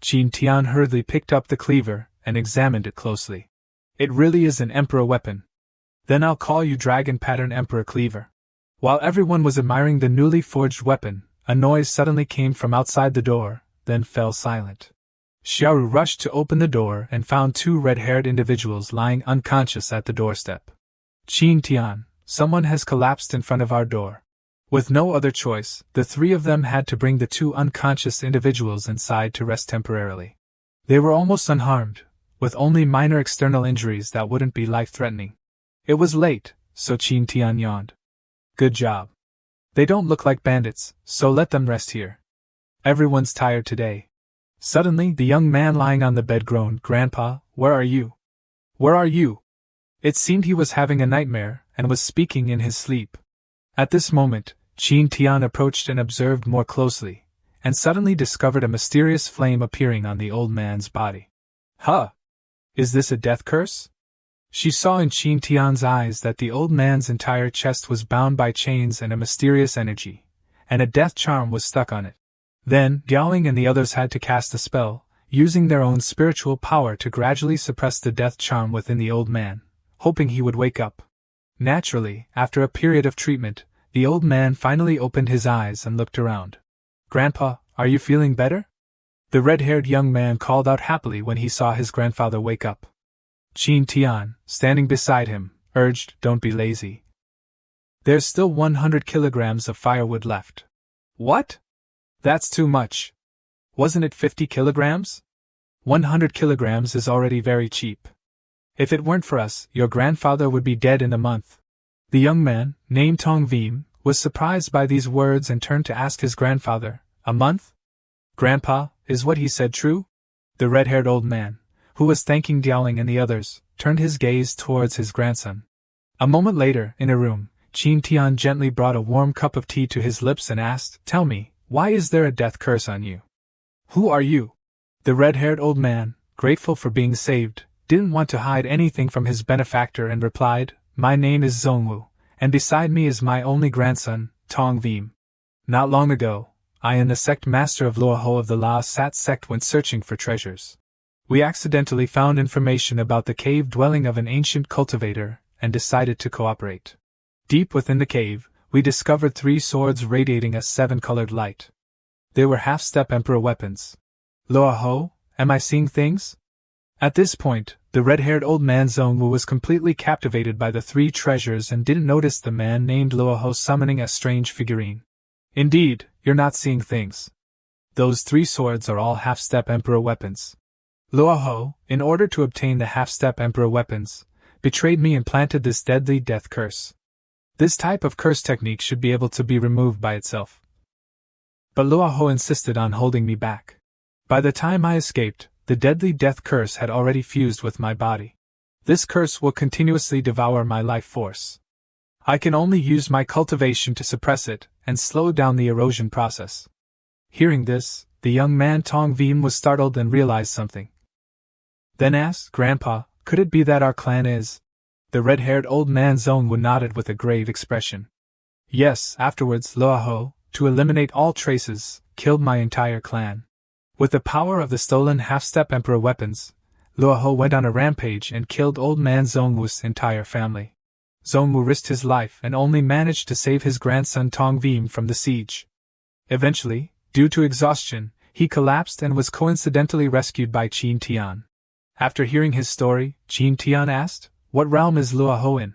Tian hurriedly picked up the cleaver and examined it closely. "It really is an emperor weapon. Then I'll call you Dragon Pattern Emperor Cleaver." While everyone was admiring the newly forged weapon, a noise suddenly came from outside the door, then fell silent. Xiaoru rushed to open the door and found 2 red-haired individuals lying unconscious at the doorstep. "Tian, someone has collapsed in front of our door." With no other choice, the 3 of them had to bring the 2 unconscious individuals inside to rest temporarily. They were almost unharmed, with only minor external injuries that wouldn't be life-threatening. It was late, so Tian yawned. "Good job. They don't look like bandits, so let them rest here. Everyone's tired today." Suddenly, the young man lying on the bed groaned, "Grandpa, where are you? Where are you?" It seemed he was having a nightmare, and was speaking in his sleep. At this moment, Tian approached and observed more closely, and suddenly discovered a mysterious flame appearing on the old man's body. "Huh! Is this a death curse?" She saw in Tian's eyes that the old man's entire chest was bound by chains and a mysterious energy, and a death charm was stuck on it. Then, Ying and the others had to cast a spell, using their own spiritual power to gradually suppress the death charm within the old man, hoping he would wake up. Naturally, after a period of treatment, the old man finally opened his eyes and looked around. "Grandpa, are you feeling better?" The red-haired young man called out happily when he saw his grandfather wake up. Tian, standing beside him, urged, "Don't be lazy. There's still 100 kilograms of firewood left." "What? That's too much. Wasn't it 50 kilograms? 100 kilograms is already very cheap. If it weren't for us, your grandfather would be dead in a month." The young man, named Tong Vim, was surprised by these words and turned to ask his grandfather, "A month? Grandpa, is what he said true?" The red-haired old man, who was thanking Ying and the others, turned his gaze towards his grandson. A moment later, in a room, Tian gently brought a warm cup of tea to his lips and asked, "Tell me, why is there a death curse on you? Who are you?" The red-haired old man, grateful for being saved, didn't want to hide anything from his benefactor and replied, "My name is Zongwu, and beside me is my only grandson, Tong Vim. Not long ago, I and the sect master of Luoho of the La Sat sect went searching for treasures. We accidentally found information about the cave dwelling of an ancient cultivator, and decided to cooperate. Deep within the cave, we discovered 3 swords radiating a 7-colored light. They were half-step emperor weapons. Luoho, am I seeing things? At this point, the red-haired old man Zongwu was completely captivated by the 3 treasures and didn't notice the man named Luoho summoning a strange figurine. Indeed, you're not seeing things. Those 3 swords are all half-step emperor weapons. Luoho, in order to obtain the half-step emperor weapons, betrayed me and planted this deadly death curse. This type of curse technique should be able to be removed by itself. But Luoho insisted on holding me back. By the time I escaped, the deadly death curse had already fused with my body. This curse will continuously devour my life force. I can only use my cultivation to suppress it and slow down the erosion process. Hearing this, the young man Tong Vim was startled and realized something. Then asked, "Grandpa, could it be that our clan is?" The red-haired old man Zongwu nodded with a grave expression. Yes, afterwards Luoho, to eliminate all traces, killed my entire clan. With the power of the stolen half-step emperor weapons, Luoho went on a rampage and killed old man Zongwu's entire family. Zongwu risked his life and only managed to save his grandson Tong Vim from the siege. Eventually, due to exhaustion, he collapsed and was coincidentally rescued by Tian. After hearing his story, Tian asked, "What realm is Luoho in?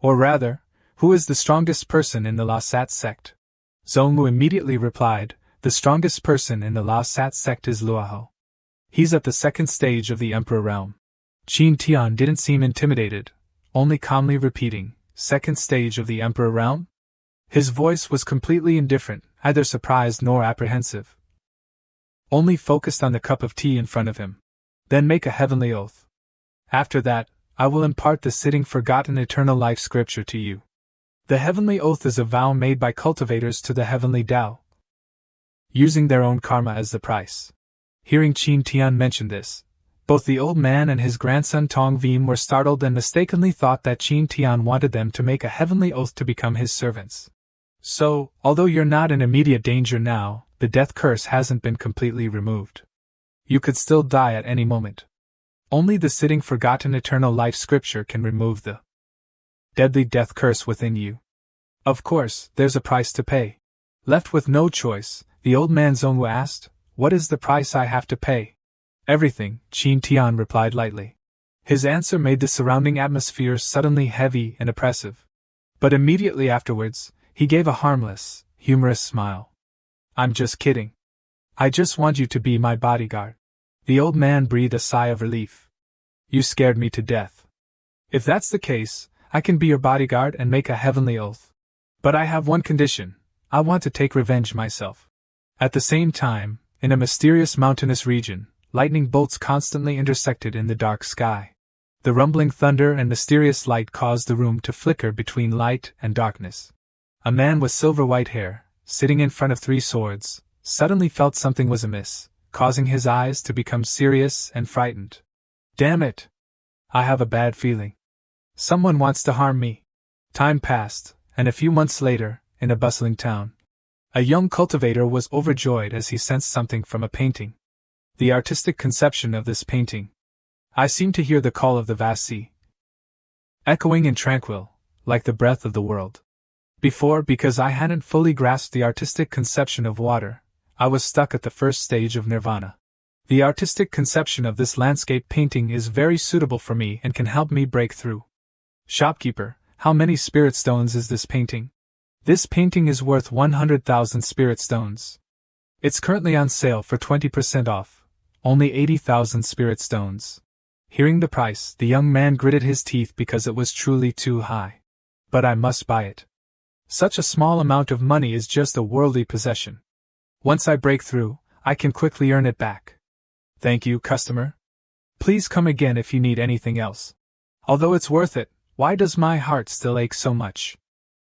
Or rather, who is the strongest person in the La Sat sect?" Zongwu immediately replied, "The strongest person in the La Sat sect is Luoho. He's at the 2nd stage of the Emperor realm." Tian didn't seem intimidated, only calmly repeating, "2nd stage of the Emperor realm?" His voice was completely indifferent, neither surprised nor apprehensive. Only focused on the cup of tea in front of him. "Then make a heavenly oath. After that, I will impart the sitting forgotten eternal life scripture to you." The heavenly oath is a vow made by cultivators to the heavenly Tao, using their own karma as the price. Hearing Tian mention this, both the old man and his grandson Tong Vim were startled and mistakenly thought that Tian wanted them to make a heavenly oath to become his servants. "So, although you're not in immediate danger now, the death curse hasn't been completely removed. You could still die at any moment. Only the sitting forgotten eternal life scripture can remove the deadly death curse within you. Of course, there's a price to pay." Left with no choice, the old man Zongwu asked, "What is the price I have to pay?" "Everything," Tian replied lightly. His answer made the surrounding atmosphere suddenly heavy and oppressive. But immediately afterwards, he gave a harmless, humorous smile. "I'm just kidding. I just want you to be my bodyguard." The old man breathed a sigh of relief. "You scared me to death. If that's the case, I can be your bodyguard and make a heavenly oath. But I have one condition. I want to take revenge myself." At the same time, in a mysterious mountainous region, lightning bolts constantly intersected in the dark sky. The rumbling thunder and mysterious light caused the room to flicker between light and darkness. A man with silver-white hair, sitting in front of 3 swords, suddenly felt something was amiss, causing his eyes to become serious and frightened. "Damn it! I have a bad feeling. Someone wants to harm me." Time passed, and a few months later, in a bustling town, a young cultivator was overjoyed as he sensed something from a painting. The artistic conception of this painting. I seemed to hear the call of the vast sea, echoing and tranquil, like the breath of the world. Before, because I hadn't fully grasped the artistic conception of water, I was stuck at the 1st stage of nirvana. The artistic conception of this landscape painting is very suitable for me and can help me break through. "Shopkeeper, how many spirit stones is this painting?" "This painting is worth 100,000 spirit stones. It's currently on sale for 20% off, only 80,000 spirit stones." Hearing the price, the young man gritted his teeth because it was truly too high. "But I must buy it. Such a small amount of money is just a worldly possession. Once I break through, I can quickly earn it back." "Thank you, customer. Please come again if you need anything else. Although it's worth it, why does my heart still ache so much?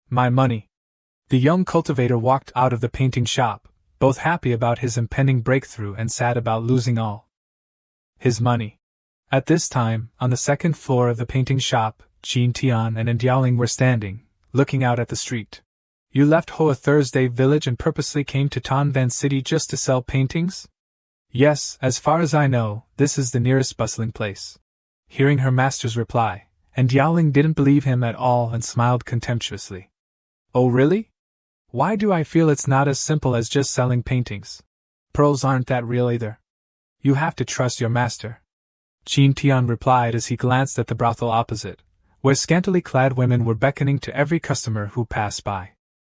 My money." The young cultivator walked out of the painting shop, both happy about his impending breakthrough and sad about losing all his money. At this time, on the 2nd floor of the painting shop, Tian and Ying were standing, looking out at the street. "You left Hoa Thursday Village and purposely came to Tanvan City just to sell paintings?" "Yes, as far as I know, this is the nearest bustling place." Hearing her master's reply, and Ying didn't believe him at all and smiled contemptuously. Oh really? Why do I feel it's not as simple as just selling paintings? Pearls aren't that real either. You have to trust your master. Tian replied as he glanced at the brothel opposite, where scantily clad women were beckoning to every customer who passed by.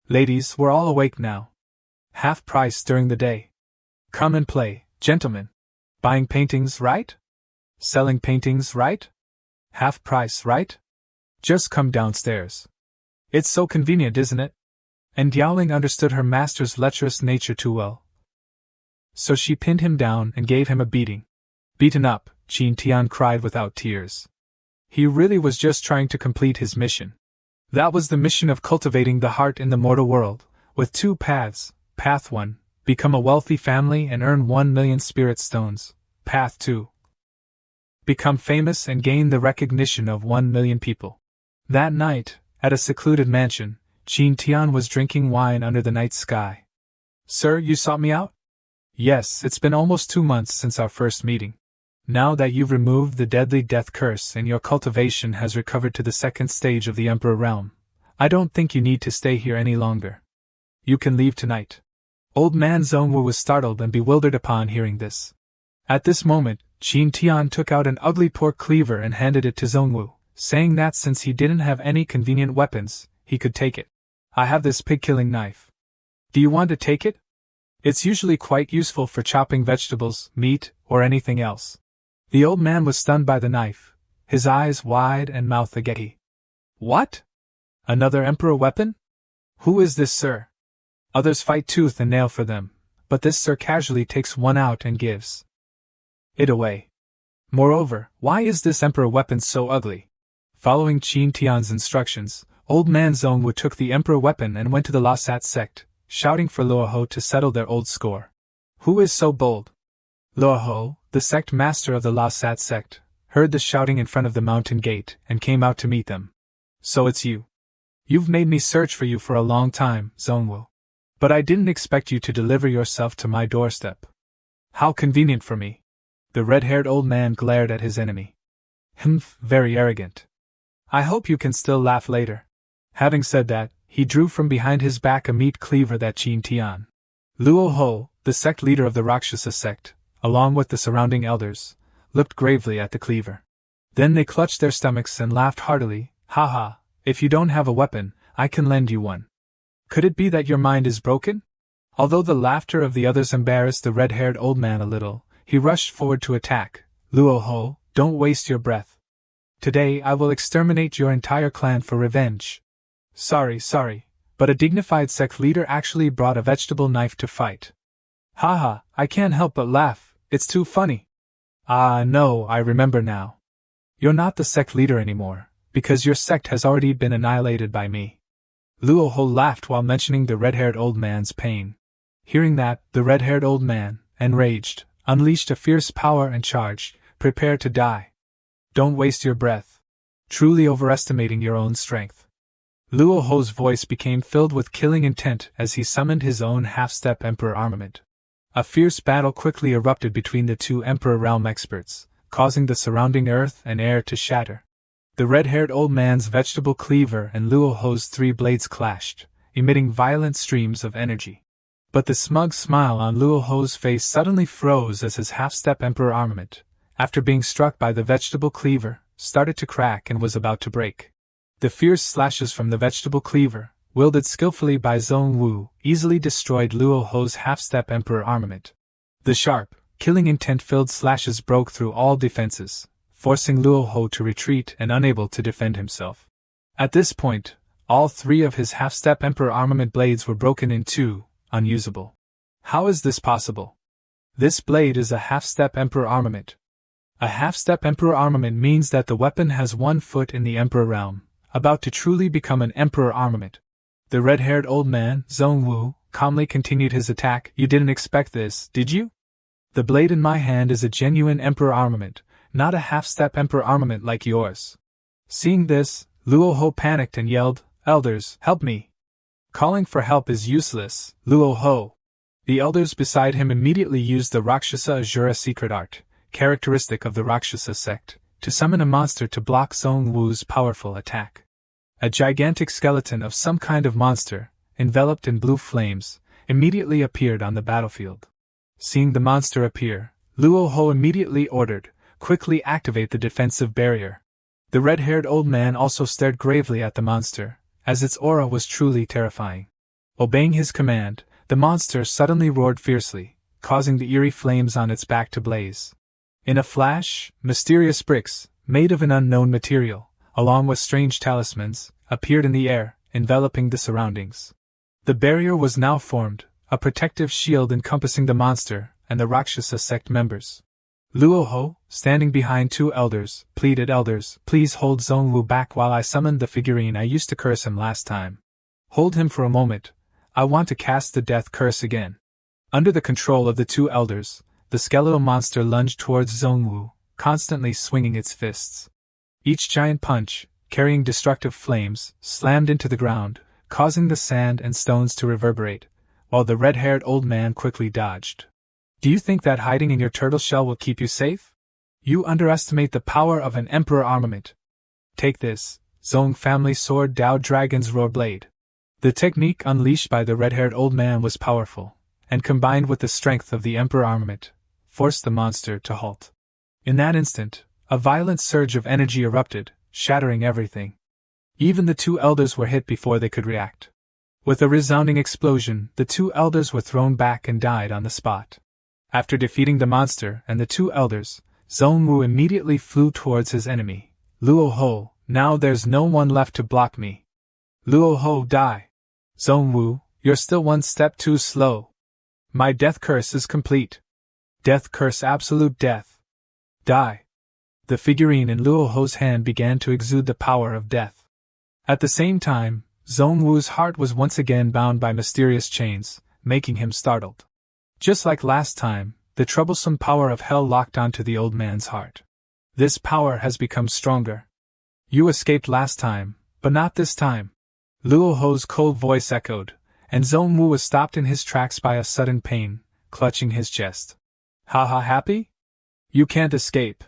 Ladies, we're all awake now. Half price during the day. Come and play, gentlemen. Buying paintings, right? Selling paintings, right? Half price, right? Just come downstairs. It's so convenient, isn't it? And Ying understood her master's lecherous nature too well. So she pinned him down and gave him a beating. Beaten up, Tian cried without tears. He really was just trying to complete his mission. That was the mission of cultivating the heart in the mortal world, with 2 paths. Path 1, become a wealthy family and earn 1,000,000 spirit stones. Path 2, become famous and gain the recognition of 1,000,000 people. That night, at a secluded mansion, Tian was drinking wine under the night sky. Sir, you sought me out? Yes, it's been almost 2 months since our first meeting. Now that you've removed the deadly death curse and your cultivation has recovered to the 2nd stage of the Emperor realm, I don't think you need to stay here any longer. You can leave tonight. Old man Zongwu was startled and bewildered upon hearing this. At this moment, Tian took out an ugly pork cleaver and handed it to Zongwu, saying that since he didn't have any convenient weapons, he could take it. I have this pig-killing knife. Do you want to take it? It's usually quite useful for chopping vegetables, meat, or anything else. The old man was stunned by the knife, his eyes wide and mouth agape. What? Another emperor weapon? Who is this, sir? Others fight tooth and nail for them, but this sir casually takes one out and gives it away. Moreover, why is this emperor weapon so ugly? Following Tian's instructions, old man Zongwu took the emperor weapon and went to the Losat Sect, shouting for Luoho to settle their old score. Who is so bold? Luoho, the sect master of the Losat Sect, heard the shouting in front of the mountain gate and came out to meet them. So it's you. You've made me search for you for a long time, Zongwu. But I didn't expect you to deliver yourself to my doorstep. How convenient for me. The red-haired old man glared at his enemy. Humph, very arrogant. I hope you can still laugh later. Having said that, he drew from behind his back a meat cleaver that Tian. Luoho, the sect leader of the Rakshasa sect, along with the surrounding elders, looked gravely at the cleaver. Then they clutched their stomachs and laughed heartily. Ha ha, if you don't have a weapon, I can lend you one. Could it be that your mind is broken? Although the laughter of the others embarrassed the red-haired old man a little, he rushed forward to attack. Luoho, don't waste your breath. Today I will exterminate your entire clan for revenge. Sorry, but a dignified sect leader actually brought a vegetable knife to fight. Haha, I can't help but laugh, it's too funny. Ah no, I remember now. You're not the sect leader anymore, because your sect has already been annihilated by me. Luoho laughed while mentioning the red-haired old man's pain. Hearing that, the red-haired old man, enraged, unleashed a fierce power and charged, prepare to die. Don't waste your breath. Truly overestimating your own strength. Luoho's voice became filled with killing intent as he summoned his own half-step emperor armament. A fierce battle quickly erupted between the 2 emperor realm experts, causing the surrounding earth and air to shatter. The red-haired old man's vegetable cleaver and Luoho's 3 blades clashed, emitting violent streams of energy. But the smug smile on Luoho's face suddenly froze as his half-step emperor armament, after being struck by the vegetable cleaver, started to crack and was about to break. The fierce slashes from the vegetable cleaver, wielded skillfully by Zongwu, easily destroyed Luoho's half-step emperor armament. The sharp, killing intent-filled slashes broke through all defenses, forcing Luoho to retreat and unable to defend himself. At this point, all 3 of his half-step emperor armament blades were broken in 2, unusable. How is this possible? This blade is a half-step emperor armament. A half-step emperor armament means that the weapon has 1 foot in the emperor realm, about to truly become an emperor armament. The red-haired old man, Zongwu, calmly continued his attack. You didn't expect this, did you? The blade in my hand is a genuine emperor armament, not a half-step emperor armament like yours. Seeing this, Luoho panicked and yelled, Elders, help me! Calling for help is useless, Luoho. The elders beside him immediately used the Rakshasa Azura secret art, characteristic of the Rakshasa sect, to summon a monster to block Zhong Wu's powerful attack. A gigantic skeleton of some kind of monster, enveloped in blue flames, immediately appeared on the battlefield. Seeing the monster appear, Luo Ho immediately ordered, "Quickly activate the defensive barrier." The red-haired old man also stared gravely at the monster, as its aura was truly terrifying. Obeying his command, the monster suddenly roared fiercely, causing the eerie flames on its back to blaze. In a flash, mysterious bricks, made of an unknown material, along with strange talismans, appeared in the air, enveloping the surroundings. The barrier was now formed, a protective shield encompassing the monster and the Rakshasa sect members. Luo Ho, standing behind two elders, pleaded, "Elders, please hold Zhong Wu back while I summon the figurine I used to curse him last time. Hold him for a moment, I want to cast the death curse again." Under the control of the two elders, the skeletal monster lunged towards Zhong Wu, constantly swinging its fists. Each giant punch, carrying destructive flames, slammed into the ground, causing the sand and stones to reverberate, while the red-haired old man quickly dodged. "Do you think that hiding in your turtle shell will keep you safe? You underestimate the power of an emperor armament. Take this, Zhong family sword Dao Dragon's Roar Blade." The technique unleashed by the red-haired old man was powerful, and combined with the strength of the emperor armament, forced the monster to halt. In that instant, a violent surge of energy erupted, shattering everything. Even the two elders were hit before they could react. With a resounding explosion, the two elders were thrown back and died on the spot. After defeating the monster and the two elders, Zhong Wu immediately flew towards his enemy. "Luo Ho, now there's no one left to block me. Luo Ho, die. Zhong Wu, you're still one step too slow. My death curse is complete. Death curse, absolute death. Die." The figurine in Luo Ho's hand began to exude the power of death. At the same time, Zhong Wu's heart was once again bound by mysterious chains, making him startled. Just like last time, the troublesome power of hell locked onto the old man's heart. This power has become stronger. "You escaped last time, but not this time," Luo Ho's cold voice echoed, and Zhong Wu was stopped in his tracks by a sudden pain, clutching his chest. "Ha, happy? You can't escape.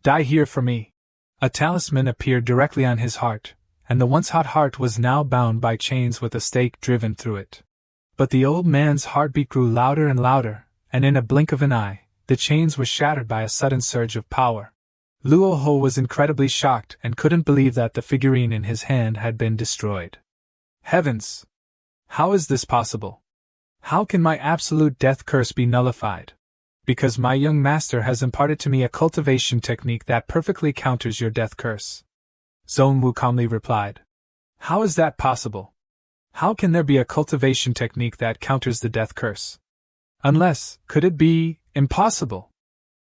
Die here for me." A talisman appeared directly on his heart, and the once hot heart was now bound by chains with a stake driven through it. But the old man's heartbeat grew louder and louder, and in a blink of an eye, the chains were shattered by a sudden surge of power. Luo Ho was incredibly shocked and couldn't believe that the figurine in his hand had been destroyed. Heavens! How is this possible? How can my absolute death curse be nullified? Because my young master has imparted to me a cultivation technique that perfectly counters your death curse. Zhong Wu calmly replied. How is that possible? How can there be a cultivation technique that counters the death curse? Unless, could it be, impossible?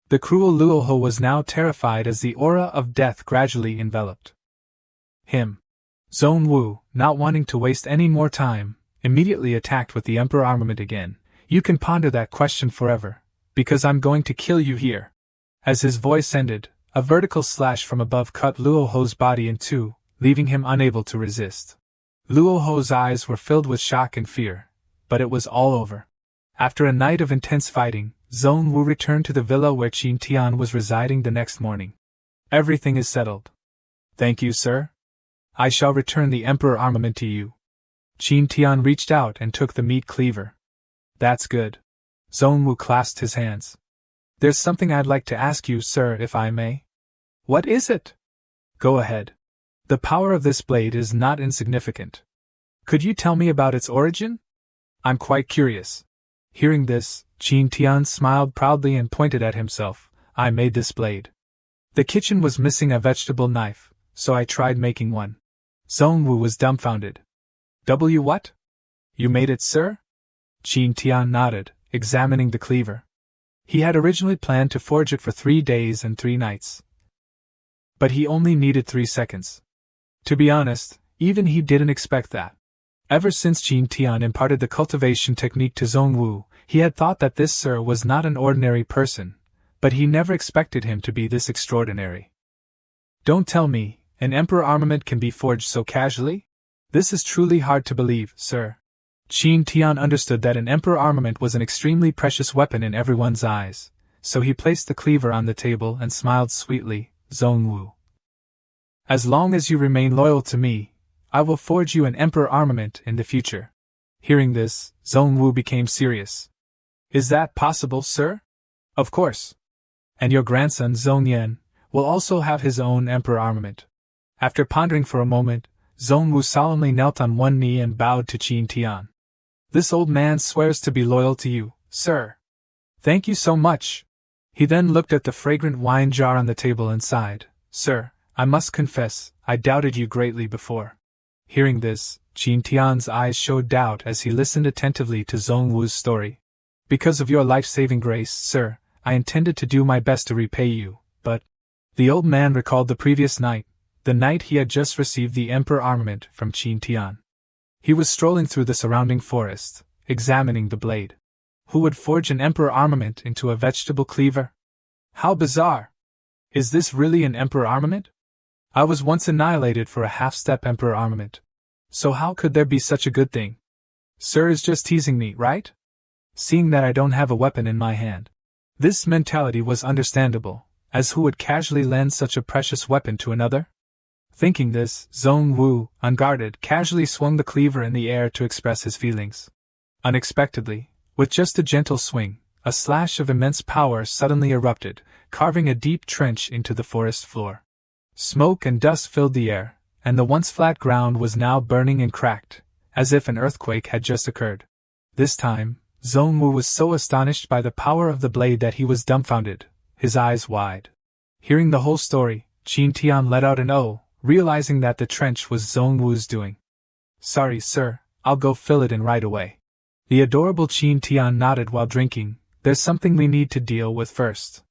The cruel Luo Ho was now terrified as the aura of death gradually enveloped him. Zhong Wu, not wanting to waste any more time, immediately attacked with the Emperor armament again. You can ponder that question forever, because I'm going to kill you here. As his voice ended, a vertical slash from above cut Luo Ho's body in two, leaving him unable to resist. Luo Ho's eyes were filled with shock and fear, but it was all over. After a night of intense fighting, Zhong Wu returned to the villa where Tian was residing the next morning. Everything is settled. Thank you, sir. I shall return the Emperor armament to you. Tian reached out and took the meat cleaver. That's good. Zhong Wu clasped his hands. There's something I'd like to ask you, sir, if I may. What is it? Go ahead. The power of this blade is not insignificant. Could you tell me about its origin? I'm quite curious. Hearing this, Tian smiled proudly and pointed at himself. I made this blade. The kitchen was missing a vegetable knife, so I tried making one. Zhong Wu was dumbfounded. What? You made it, sir? Tian nodded, examining the cleaver. He had originally planned to forge it for 3 days and 3 nights. But he only needed 3 seconds. To be honest, even he didn't expect that. Ever since Tian imparted the cultivation technique to Zhong Wu, he had thought that this sir was not an ordinary person, but he never expected him to be this extraordinary. Don't tell me, an emperor armament can be forged so casually? This is truly hard to believe, sir. Tian understood that an emperor armament was an extremely precious weapon in everyone's eyes, so he placed the cleaver on the table and smiled sweetly. Zhongwu. As long as you remain loyal to me, I will forge you an emperor armament in the future. Hearing this, Zhongwu became serious. Is that possible, sir? Of course. And your grandson Zhongyan will also have his own emperor armament. After pondering for a moment, Zhongwu solemnly knelt on one knee and bowed to Tian. This old man swears to be loyal to you, sir. Thank you so much. He then looked at the fragrant wine jar on the table and sighed. Sir, I must confess, I doubted you greatly before. Hearing this, Tian's eyes showed doubt as he listened attentively to Zhongwu's story. Because of your life-saving grace, sir, I intended to do my best to repay you, but... The old man recalled the previous night, the night he had just received the emperor armament from Tian. He was strolling through the surrounding forest, examining the blade. Who would forge an emperor armament into a vegetable cleaver? How bizarre! Is this really an emperor armament? I was once annihilated for a half-step emperor armament. So how could there be such a good thing? Sir is just teasing me, right? Seeing that I don't have a weapon in my hand. This mentality was understandable, as who would casually lend such a precious weapon to another? Thinking this, Zhongwu, unguarded, casually swung the cleaver in the air to express his feelings. Unexpectedly, with just a gentle swing, a slash of immense power suddenly erupted, carving a deep trench into the forest floor. Smoke and dust filled the air, and the once flat ground was now burning and cracked, as if an earthquake had just occurred. This time, Zhongwu was so astonished by the power of the blade that he was dumbfounded, his eyes wide. Hearing the whole story, Tian let out an "oh," realizing that the trench was Zhongwu's doing. Sorry, sir, I'll go fill it in right away. The adorable Tian nodded while drinking. There's something we need to deal with first.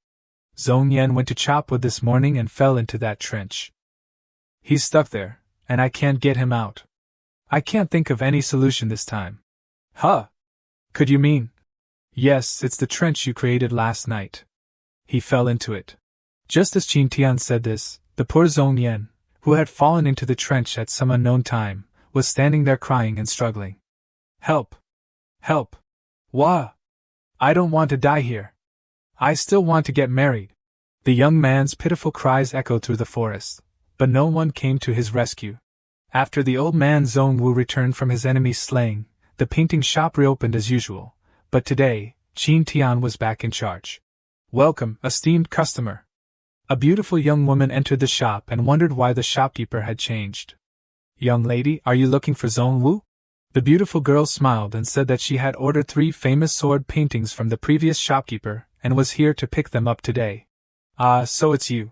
Zhongyan went to chop wood this morning and fell into that trench. He's stuck there, and I can't get him out. I can't think of any solution this time. Huh? Could you mean? Yes, it's the trench you created last night. He fell into it. Just as Tian said this, the poor Zhongyan, who had fallen into the trench at some unknown time, was standing there crying and struggling. Help! Help! Wah! I don't want to die here. I still want to get married. The young man's pitiful cries echoed through the forest, but no one came to his rescue. After the old man Zhongwu returned from his enemy's slaying, the painting shop reopened as usual, but today, Tian was back in charge. Welcome, esteemed customer. A beautiful young woman entered the shop and wondered why the shopkeeper had changed. Young lady, are you looking for Zhongwu? The beautiful girl smiled and said that she had ordered 3 famous sword paintings from the previous shopkeeper and was here to pick them up today. Ah, so it's you.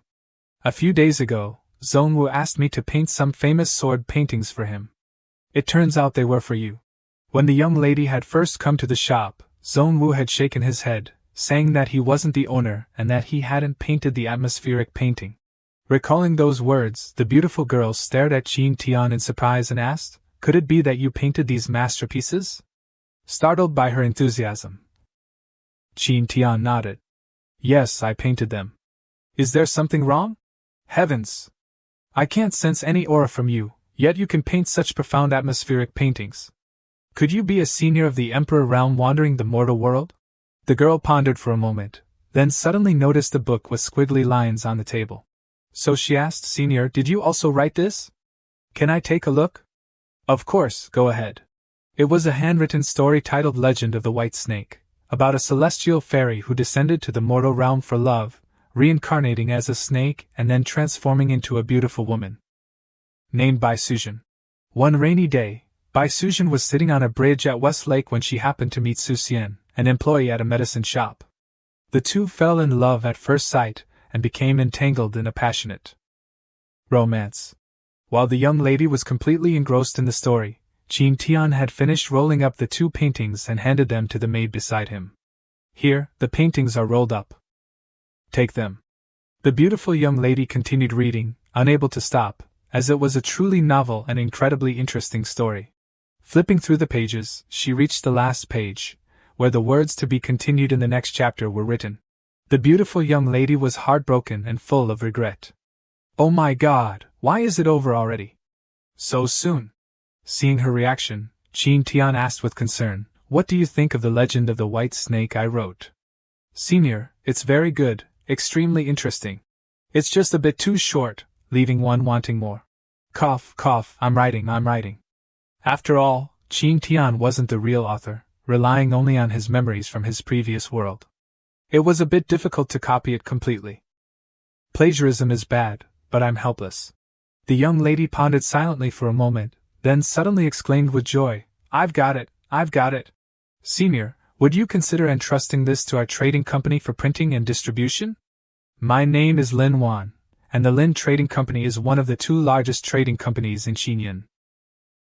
A few days ago, Zhongwu asked me to paint some famous sword paintings for him. It turns out they were for you. When the young lady had first come to the shop, Zhongwu had shaken his head, saying that he wasn't the owner and that he hadn't painted the atmospheric painting. Recalling those words, the beautiful girl stared at Tian in surprise and asked, "Could it be that you painted these masterpieces?" Startled by her enthusiasm, Tian nodded. Yes, I painted them. Is there something wrong? Heavens! I can't sense any aura from you, yet you can paint such profound atmospheric paintings. Could you be a senior of the Emperor realm wandering the mortal world? The girl pondered for a moment, then suddenly noticed a book with squiggly lines on the table. So she asked, Senior, did you also write this? Can I take a look? Of course, go ahead. It was a handwritten story titled Legend of the White Snake, about a celestial fairy who descended to the mortal realm for love, reincarnating as a snake and then transforming into a beautiful woman. Named Bai Sujin. One rainy day, Bai Sujin was sitting on a bridge at West Lake when she happened to meet Su Xian, an employee at a medicine shop. The two fell in love at first sight and became entangled in a passionate romance. While the young lady was completely engrossed in the story, Tian had finished rolling up the 2 paintings and handed them to the maid beside him. Here, the paintings are rolled up. Take them. The beautiful young lady continued reading, unable to stop, as it was a truly novel and incredibly interesting story. Flipping through the pages, she reached the last page, where the words to be continued in the next chapter were written. The beautiful young lady was heartbroken and full of regret. Oh my God, why is it over already? So soon? Seeing her reaction, Tian asked with concern, What do you think of the legend of the white snake I wrote? Senior, it's very good, extremely interesting. It's just a bit too short, leaving one wanting more. Cough, cough, I'm writing. After all, Tian wasn't the real author, relying only on his memories from his previous world. It was a bit difficult to copy it completely. Plagiarism is bad, but I'm helpless. The young lady pondered silently for a moment, then suddenly exclaimed with joy, I've got it. Senior, would you consider entrusting this to our trading company for printing and distribution? My name is Lin Wan, and the Lin Trading Company is one of the 2 largest trading companies in Xinyan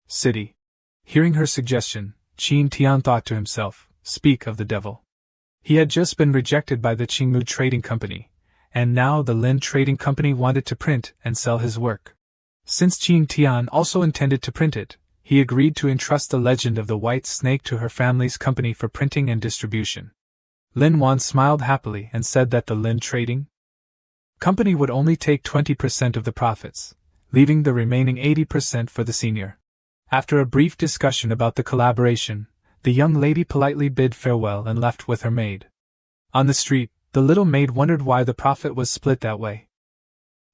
City. Hearing her suggestion, Tian thought to himself, speak of the devil. He had just been rejected by the Qingmu Trading Company, and now the Lin Trading Company wanted to print and sell his work. Since Tian also intended to print it, he agreed to entrust the Legend of the White Snake to her family's company for printing and distribution. Lin Wan smiled happily and said that the Lin Trading Company would only take 20% of the profits, leaving the remaining 80% for the senior. After a brief discussion about the collaboration, the young lady politely bid farewell and left with her maid. On the street, the little maid wondered why the profit was split that way.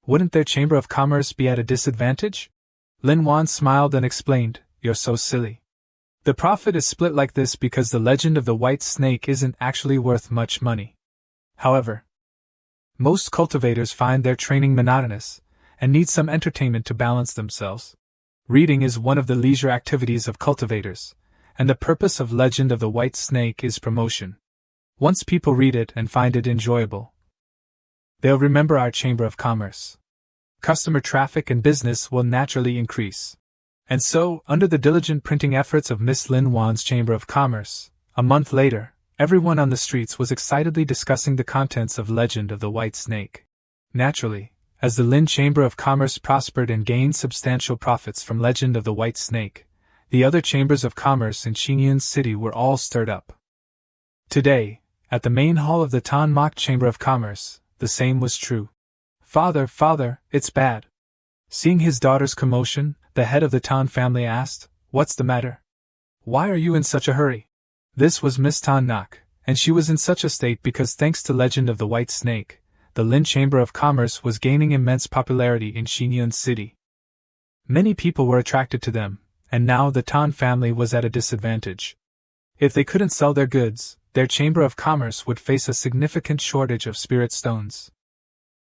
Wouldn't their Chamber of Commerce be at a disadvantage? Lin Wan smiled and explained, You're so silly. The profit is split like this because the Legend of the White Snake isn't actually worth much money. However, most cultivators find their training monotonous, and need some entertainment to balance themselves. Reading is one of the leisure activities of cultivators, and the purpose of Legend of the White Snake is promotion. Once people read it and find it enjoyable, they'll remember our Chamber of Commerce. Customer traffic and business will naturally increase. And so, under the diligent printing efforts of Miss Lin Wan's Chamber of Commerce, a month later, everyone on the streets was excitedly discussing the contents of Legend of the White Snake. Naturally, as the Lin Chamber of Commerce prospered and gained substantial profits from Legend of the White Snake, the other chambers of commerce in Xinyan City were all stirred up. Today, at the main hall of the Tan Mok Chamber of Commerce, the same was true. Father, it's bad. Seeing his daughter's commotion, the head of the Tan family asked, What's the matter? Why are you in such a hurry? This was Miss Tan Nok, and she was in such a state because thanks to Legend of the White Snake, the Lin Chamber of Commerce was gaining immense popularity in Xinyan City. Many people were attracted to them, and now the Tan family was at a disadvantage. If they couldn't sell their goods, their Chamber of Commerce would face a significant shortage of spirit stones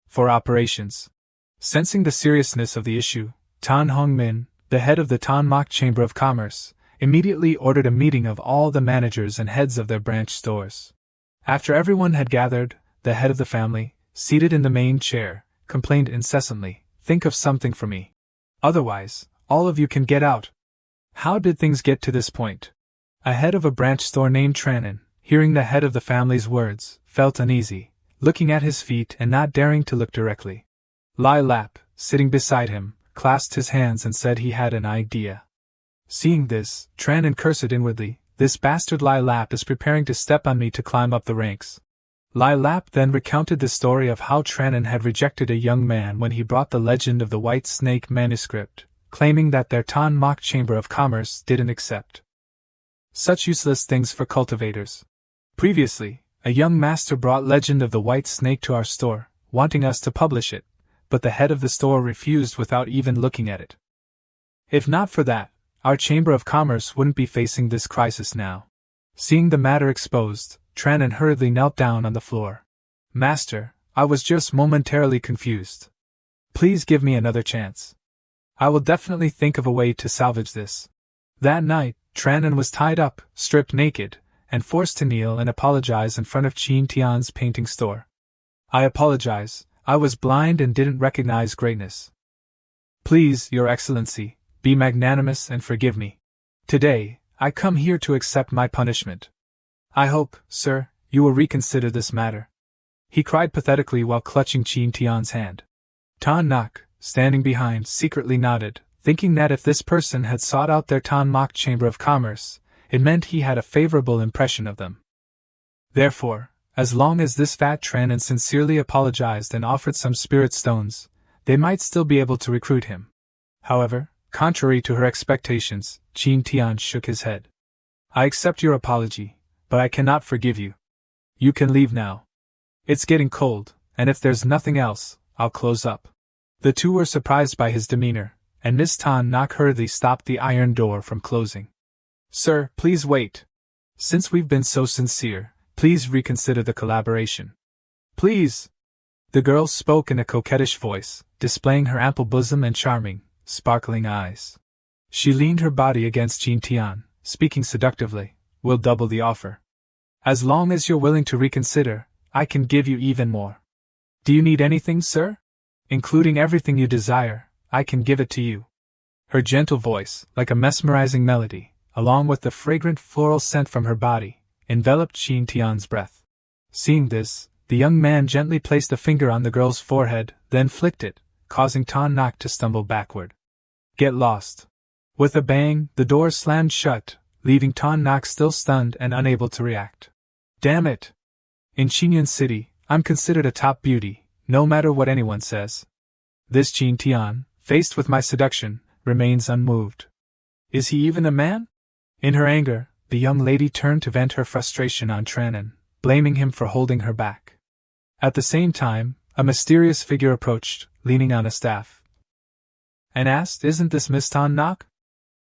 for operations. Sensing the seriousness of the issue, Tan Hongmin, the head of the Tan Mok Chamber of Commerce, immediately ordered a meeting of all the managers and heads of their branch stores. After everyone had gathered, the head of the family, seated in the main chair, complained incessantly, Think of something for me. Otherwise, all of you can get out. How did things get to this point? A head of a branch store named Tranin, hearing the head of the family's words, felt uneasy, looking at his feet and not daring to look directly. Lai Lap, sitting beside him, clasped his hands and said he had an idea. Seeing this, Tranin cursed inwardly, This bastard Lai Lap is preparing to step on me to climb up the ranks. Lai Lap then recounted the story of how Tranin had rejected a young man when he brought the Legend of the White Snake manuscript, claiming that their Tan Mok Chamber of Commerce didn't accept such useless things for cultivators. Previously, a young master brought Legend of the White Snake to our store, wanting us to publish it, but the head of the store refused without even looking at it. If not for that, our Chamber of Commerce wouldn't be facing this crisis now. Seeing the matter exposed, Tranin hurriedly knelt down on the floor. Master, I was just momentarily confused. Please give me another chance. I will definitely think of a way to salvage this. That night, Tranin was tied up, stripped naked, and forced to kneel and apologize in front of Qin Tian's painting store. I apologize, I was blind and didn't recognize greatness. Please, Your Excellency, be magnanimous and forgive me. Today, I come here to accept my punishment. I hope, sir, you will reconsider this matter. He cried pathetically while clutching Qin Tian's hand. Tan Nok, standing behind, secretly nodded, thinking that if this person had sought out their Tan Mok Chamber of Commerce, it meant he had a favorable impression of them. Therefore, as long as this fat Tranin sincerely apologized and offered some spirit stones, they might still be able to recruit him. However, contrary to her expectations, Qin Tian shook his head. I accept your apology, but I cannot forgive you. You can leave now. It's getting cold, and if there's nothing else, I'll close up. The two were surprised by his demeanor, and Miss Tan Nok hurriedly stopped the iron door from closing. Sir, please wait. Since we've been so sincere, please reconsider the collaboration. Please! The girl spoke in a coquettish voice, displaying her ample bosom and charming, sparkling eyes. She leaned her body against Jean Tian, speaking seductively. We'll double the offer. As long as you're willing to reconsider, I can give you even more. Do you need anything, sir? Including everything you desire, I can give it to you. Her gentle voice, like a mesmerizing melody, along with the fragrant floral scent from her body, enveloped Jean Tian's breath. Seeing this, the young man gently placed a finger on the girl's forehead, then flicked it, causing Tan Nok to stumble backward. Get lost. With a bang, the door slammed shut, leaving Tan Nok still stunned and unable to react. Damn it! In Qinyan City, I'm considered a top beauty, no matter what anyone says. This Jean Tian, faced with my seduction, remains unmoved. Is he even a man? In her anger, the young lady turned to vent her frustration on Tranan, blaming him for holding her back. At the same time, a mysterious figure approached, leaning on a staff, and asked, Isn't this Miss Tan Nok?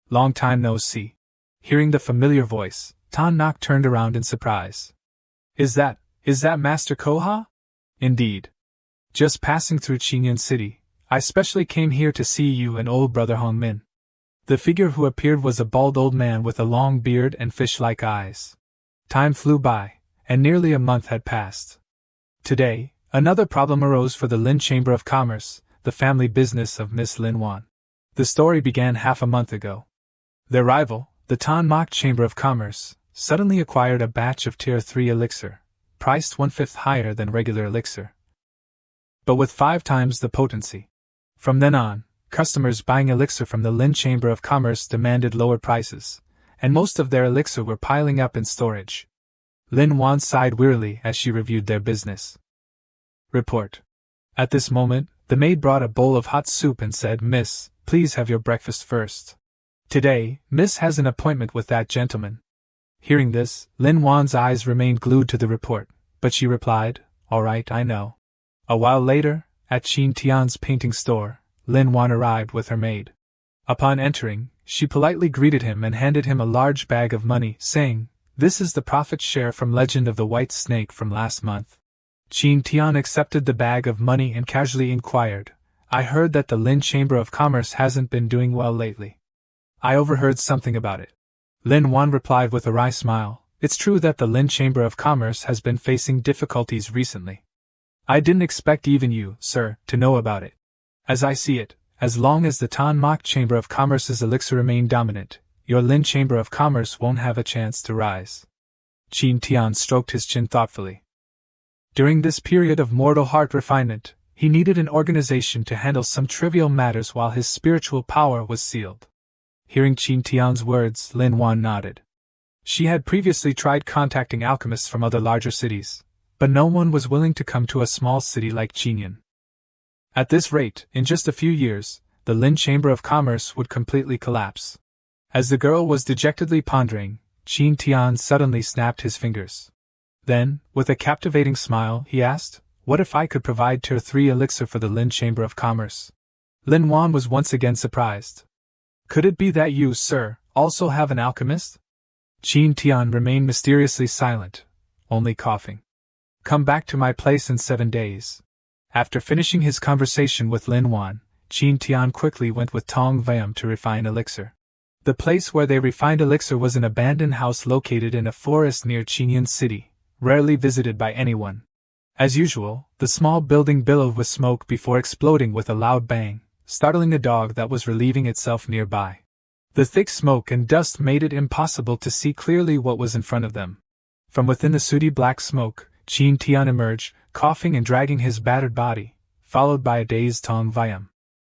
Long time no see. Hearing the familiar voice, Tan Nok turned around in surprise. Is that Master Koha? Indeed. Just passing through Qinyan City, I specially came here to see you and old brother Hong Min. The figure who appeared was a bald old man with a long beard and fish-like eyes. Time flew by, and nearly a month had passed. Today, another problem arose for the Lin Chamber of Commerce, the family business of Miss Lin Wan. The story began half a month ago. Their rival, the Tan Mok Chamber of Commerce, suddenly acquired a batch of Tier 3 elixir, priced 1/5 higher than regular elixir, but with 5 times the potency. From then on, customers buying elixir from the Lin Chamber of Commerce demanded lower prices, and most of their elixir were piling up in storage. Lin Wan sighed wearily as she reviewed their business. Report. At this moment, the maid brought a bowl of hot soup and said, Miss, please have your breakfast first. Today, Miss has an appointment with that gentleman. Hearing this, Lin Wan's eyes remained glued to the report, but she replied, All right, I know. A while later, at Jean Tian's painting store, Lin Wan arrived with her maid. Upon entering, she politely greeted him and handed him a large bag of money, saying, This is the profit share from Legend of the White Snake from last month. Jean Tian accepted the bag of money and casually inquired, I heard that the Lin Chamber of Commerce hasn't been doing well lately. I overheard something about it. Lin Wan replied with a wry smile, It's true that the Lin Chamber of Commerce has been facing difficulties recently. I didn't expect even you, sir, to know about it. As I see it, as long as the Tan Mok Chamber of Commerce's elixir remain dominant, your Lin Chamber of Commerce won't have a chance to rise. Jean Tian stroked his chin thoughtfully. During this period of mortal heart refinement, he needed an organization to handle some trivial matters while his spiritual power was sealed. Hearing Jean Tian's words, Lin Wan nodded. She had previously tried contacting alchemists from other larger cities, but no one was willing to come to a small city like Qinyan. At this rate, in just a few years, the Lin Chamber of Commerce would completely collapse. As the girl was dejectedly pondering, Jean Tian suddenly snapped his fingers. Then, with a captivating smile, he asked, What if I could provide Tier 3 elixir for the Lin Chamber of Commerce? Lin Wan was once again surprised. Could it be that you, sir, also have an alchemist? Jean Tian remained mysteriously silent, only coughing. Come back to my place in 7 days. After finishing his conversation with Lin Wan, Jean Tian quickly went with Tong Vam to refine elixir. The place where they refined elixir was an abandoned house located in a forest near Qinyan City, rarely visited by anyone. As usual, the small building billowed with smoke before exploding with a loud bang, startling a dog that was relieving itself nearby. The thick smoke and dust made it impossible to see clearly what was in front of them. From within the sooty black smoke, Jean Tian emerged, coughing and dragging his battered body, followed by a dazed Tong Vam.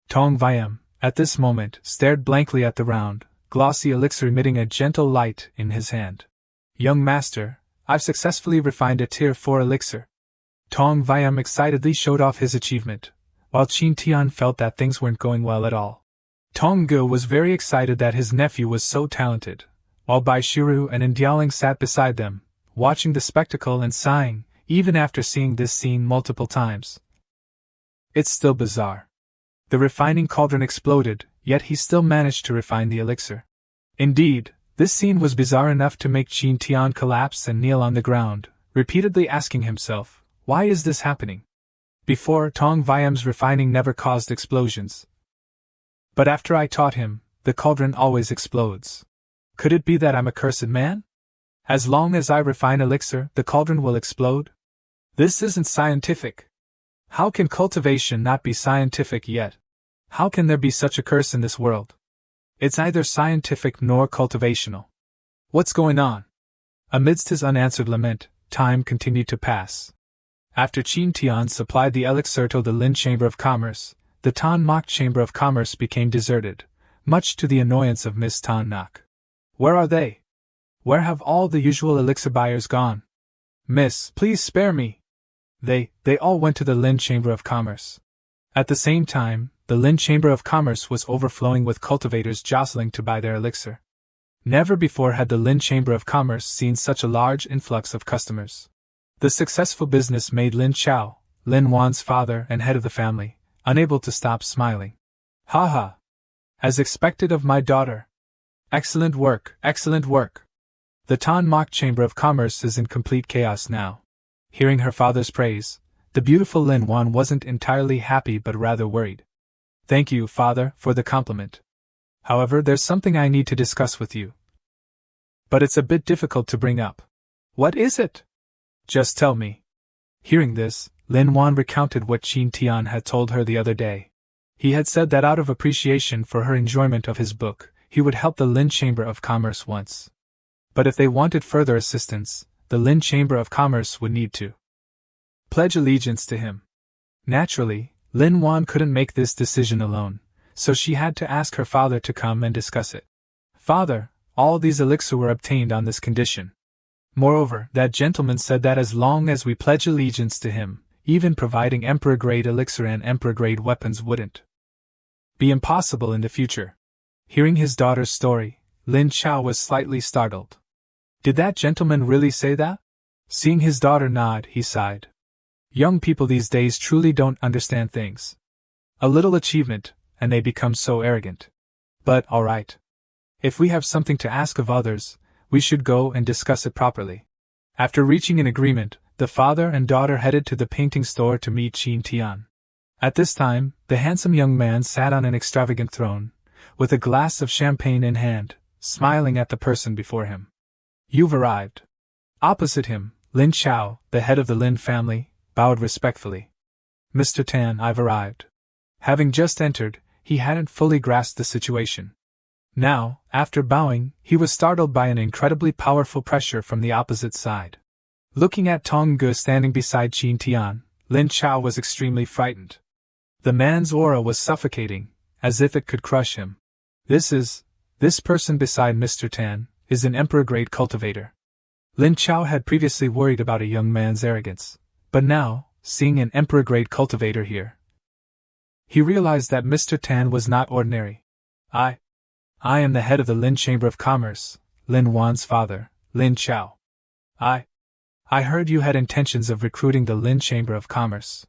Tong Vam, at this moment, stared blankly at the round, glossy elixir emitting a gentle light in his hand. Young master, I've successfully refined a Tier 4 elixir. Tong Vam excitedly showed off his achievement, while Jean Tian felt that things weren't going well at all. Tong Ge was very excited that his nephew was so talented, while Bai Shiru and Indialing sat beside them, watching the spectacle and sighing, even after seeing this scene multiple times. It's still bizarre. The refining cauldron exploded, yet he still managed to refine the elixir. Indeed, this scene was bizarre enough to make Tian collapse and kneel on the ground, repeatedly asking himself, why is this happening? Before, Tong Viam's refining never caused explosions. But after I taught him, the cauldron always explodes. Could it be that I'm a cursed man? As long as I refine elixir, the cauldron will explode? This isn't scientific. How can cultivation not be scientific yet? How can there be such a curse in this world? It's neither scientific nor cultivational. What's going on? Amidst his unanswered lament, time continued to pass. After Tian supplied the elixir to the Lin Chamber of Commerce, the Tan Mok Chamber of Commerce became deserted, much to the annoyance of Miss Tan Nok. Where are they? Where have all the usual elixir buyers gone? Miss, please spare me. They all went to the Lin Chamber of Commerce. At the same time, the Lin Chamber of Commerce was overflowing with cultivators jostling to buy their elixir. Never before had the Lin Chamber of Commerce seen such a large influx of customers. The successful business made Lin Chao, Lin Wan's father and head of the family, unable to stop smiling. Ha ha! As expected of my daughter. Excellent work, excellent work. The Tan Mok Chamber of Commerce is in complete chaos now. Hearing her father's praise, the beautiful Lin Wan wasn't entirely happy but rather worried. Thank you, father, for the compliment. However, there's something I need to discuss with you. But it's a bit difficult to bring up. What is it? Just tell me. Hearing this, Lin Wan recounted what Tian had told her the other day. He had said that out of appreciation for her enjoyment of his book, he would help the Lin Chamber of Commerce once. But if they wanted further assistance, the Lin Chamber of Commerce would need to pledge allegiance to him. Naturally, Lin Wan couldn't make this decision alone, so she had to ask her father to come and discuss it. Father, all these elixirs were obtained on this condition. Moreover, that gentleman said that as long as we pledge allegiance to him, even providing Emperor-grade elixir and Emperor-grade weapons wouldn't be impossible in the future. Hearing his daughter's story, Lin Chao was slightly startled. Did that gentleman really say that? Seeing his daughter nod, he sighed. Young people these days truly don't understand things. A little achievement, and they become so arrogant. But, all right. If we have something to ask of others, we should go and discuss it properly. After reaching an agreement, the father and daughter headed to the painting store to meet Tian. At this time, the handsome young man sat on an extravagant throne, with a glass of champagne in hand, smiling at the person before him. You've arrived. Opposite him, Lin Chao, the head of the Lin family, bowed respectfully. Mr. Tan, I've arrived. Having just entered, he hadn't fully grasped the situation. Now, after bowing, he was startled by an incredibly powerful pressure from the opposite side. Looking at Tong Ge standing beside Tian, Lin Chao was extremely frightened. The man's aura was suffocating, as if it could crush him. This person beside Mr. Tan, is an Emperor-grade cultivator. Lin Chao had previously worried about a young man's arrogance, but now, seeing an Emperor-grade cultivator here, he realized that Mr. Tan was not ordinary. I am the head of the Lin Chamber of Commerce, Lin Wan's father, Lin Chao. I heard you had intentions of recruiting the Lin Chamber of Commerce.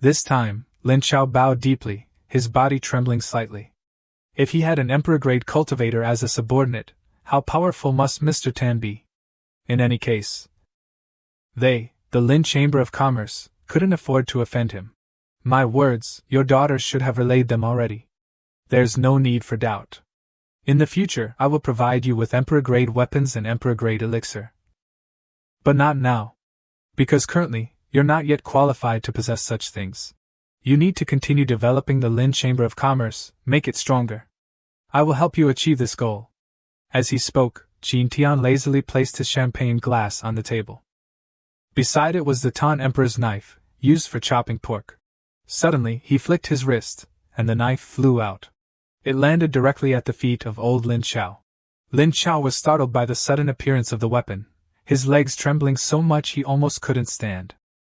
This time, Lin Chao bowed deeply, his body trembling slightly. If he had an Emperor-grade cultivator as a subordinate, how powerful must Mr. Tan be? In any case, the Lin Chamber of Commerce, couldn't afford to offend him. My words, your daughter should have relayed them already. There's no need for doubt. In the future, I will provide you with Emperor-grade weapons and Emperor-grade elixir. But not now. Because currently, you're not yet qualified to possess such things. You need to continue developing the Lin Chamber of Commerce, make it stronger. I will help you achieve this goal. As he spoke, Tian lazily placed his champagne glass on the table. Beside it was the Tan Emperor's knife, used for chopping pork. Suddenly, he flicked his wrist, and the knife flew out. It landed directly at the feet of old Lin Chao. Lin Chao was startled by the sudden appearance of the weapon, his legs trembling so much he almost couldn't stand.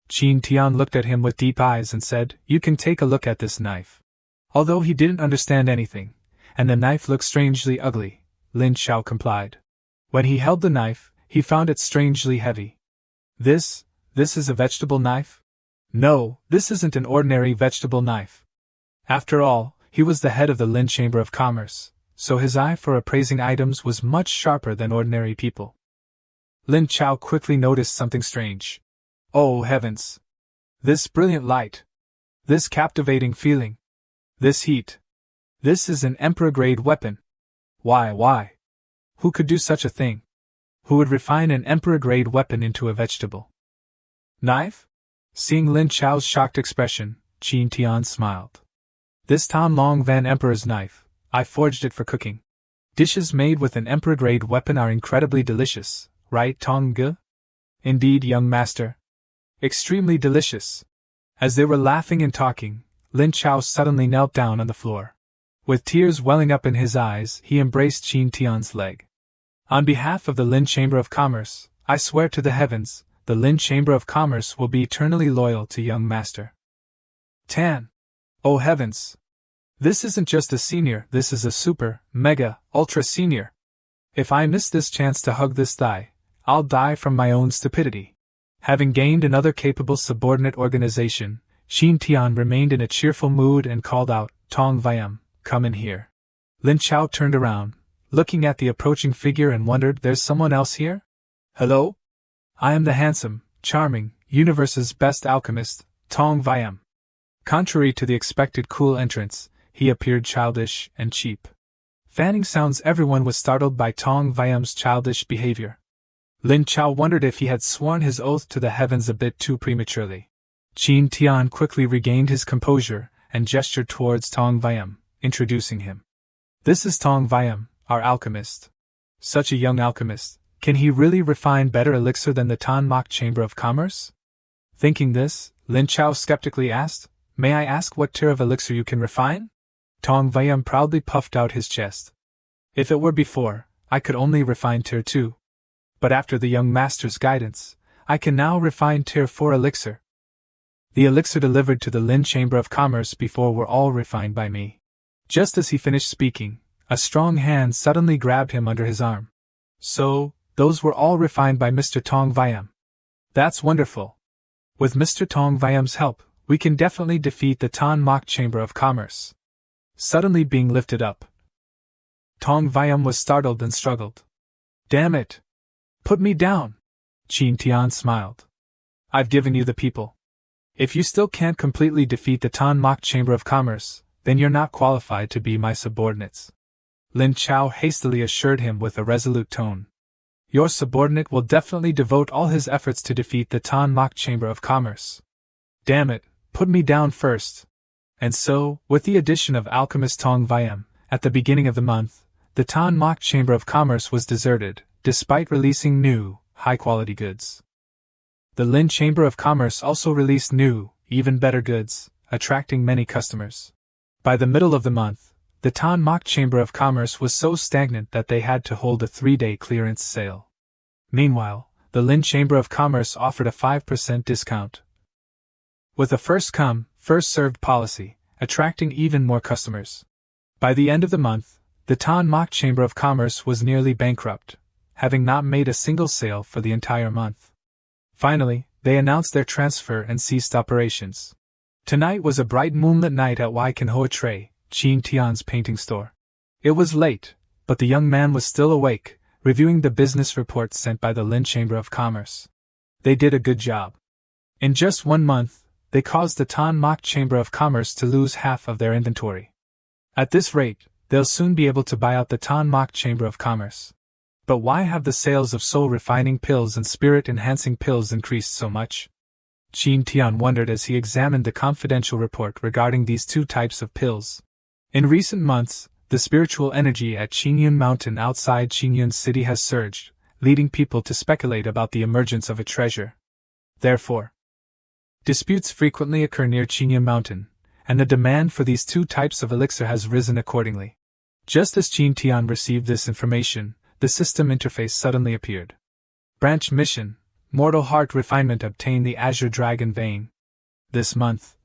Tian looked at him with deep eyes and said, "You can take a look at this knife." Although he didn't understand anything, and the knife looked strangely ugly, Lin Chao complied. When he held the knife, he found it strangely heavy. This is a vegetable knife? No, this isn't an ordinary vegetable knife. After all, he was the head of the Lin Chamber of Commerce, so his eye for appraising items was much sharper than ordinary people. Lin Chao quickly noticed something strange. Oh heavens! This brilliant light! This captivating feeling! This heat! This is an emperor-grade weapon! Why? Who could do such a thing? Who would refine an emperor-grade weapon into a vegetable knife? Seeing Lin Chao's shocked expression, Tian smiled. This Tan Long Van Emperor's knife, I forged it for cooking. Dishes made with an emperor-grade weapon are incredibly delicious, right Tong Ge? Indeed, young master. Extremely delicious. As they were laughing and talking, Lin Chao suddenly knelt down on the floor. With tears welling up in his eyes, he embraced Tian's leg. On behalf of the Lin Chamber of Commerce, I swear to the heavens, the Lin Chamber of Commerce will be eternally loyal to young master Tan. Oh heavens! This isn't just a senior, this is a super, mega, ultra senior. If I miss this chance to hug this thigh, I'll die from my own stupidity. Having gained another capable subordinate organization, Tian remained in a cheerful mood and called out, Tong Viam, come in here. Lin Chao turned around, looking at the approaching figure and wondered, there's someone else here? Hello? I am the handsome, charming, universe's best alchemist, Tong Viam. Contrary to the expected cool entrance, he appeared childish and cheap. Fanning sounds. Everyone was startled by Tong Viam's childish behavior. Lin Chao wondered if he had sworn his oath to the heavens a bit too prematurely. Tian quickly regained his composure and gestured towards Tong Viam, introducing him. This is Tong Viam, our alchemist. Such a young alchemist. Can he really refine better elixir than the Tan Mok Chamber of Commerce? Thinking this, Lin Chao skeptically asked, May I ask what tier of elixir you can refine? Tong Viam proudly puffed out his chest. If it were before, I could only refine tier 2. But after the young master's guidance, I can now refine tier 4 elixir. The elixir delivered to the Lin Chamber of Commerce before were all refined by me. Just as he finished speaking, a strong hand suddenly grabbed him under his arm. So, those were all refined by Mr. Tong Viam. That's wonderful. With Mr. Tong Viam's help, we can definitely defeat the Tan Mok Chamber of Commerce. Suddenly being lifted up, Tong Viam was startled and struggled. Damn it! Put me down! Tian smiled. I've given you the people. If you still can't completely defeat the Tan Mok Chamber of Commerce, then you're not qualified to be my subordinates. Lin Chao hastily assured him with a resolute tone. Your subordinate will definitely devote all his efforts to defeat the Tan Mok Chamber of Commerce. Damn it, put me down first. And so, with the addition of alchemist Tong Viam, at the beginning of the month, the Tan Mok Chamber of Commerce was deserted, despite releasing new, high-quality goods. The Lin Chamber of Commerce also released new, even better goods, attracting many customers. By the middle of the month, the Tan Mok Chamber of Commerce was so stagnant that they had to hold a 3-day clearance sale. Meanwhile, the Lin Chamber of Commerce offered a 5% discount, with a first-come, first-served policy, attracting even more customers. By the end of the month, the Tan Mok Chamber of Commerce was nearly bankrupt, having not made a single sale for the entire month. Finally, they announced their transfer and ceased operations. Tonight was a bright moonlit night at Wai Kan Hoa Tre, Tian's painting store. It was late, but the young man was still awake, reviewing the business reports sent by the Lin Chamber of Commerce. They did a good job. In just 1 month, they caused the Tan Mok Chamber of Commerce to lose half of their inventory. At this rate, they'll soon be able to buy out the Tan Mok Chamber of Commerce. But why have the sales of soul-refining pills and spirit-enhancing pills increased so much? Tian wondered as he examined the confidential report regarding these 2 types of pills. In recent months, the spiritual energy at Qingyun Mountain outside Qingyun City has surged, leading people to speculate about the emergence of a treasure. Therefore, disputes frequently occur near Qingyun Mountain, and the demand for these 2 types of elixir has risen accordingly. Just as Tian received this information, the system interface suddenly appeared. Branch mission: Mortal Heart Refinement. Obtain the Azure Dragon Vein. This month,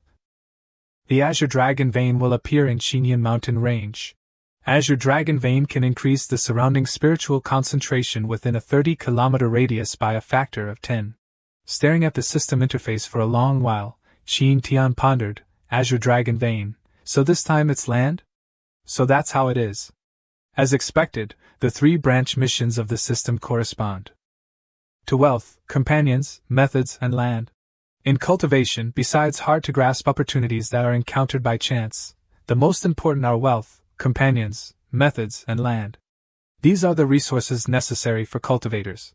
the Azure Dragon Vein will appear in Qingyun Mountain Range. Azure Dragon Vein can increase the surrounding spiritual concentration within a 30-kilometer radius by a factor of 10. Staring at the system interface for a long while, Tian pondered, Azure Dragon Vein, so this time it's land? So that's how it is. As expected, the three branch missions of the system correspond to wealth, companions, methods, and land. In cultivation, besides hard-to-grasp opportunities that are encountered by chance, the most important are wealth, companions, methods, and land. These are the resources necessary for cultivators.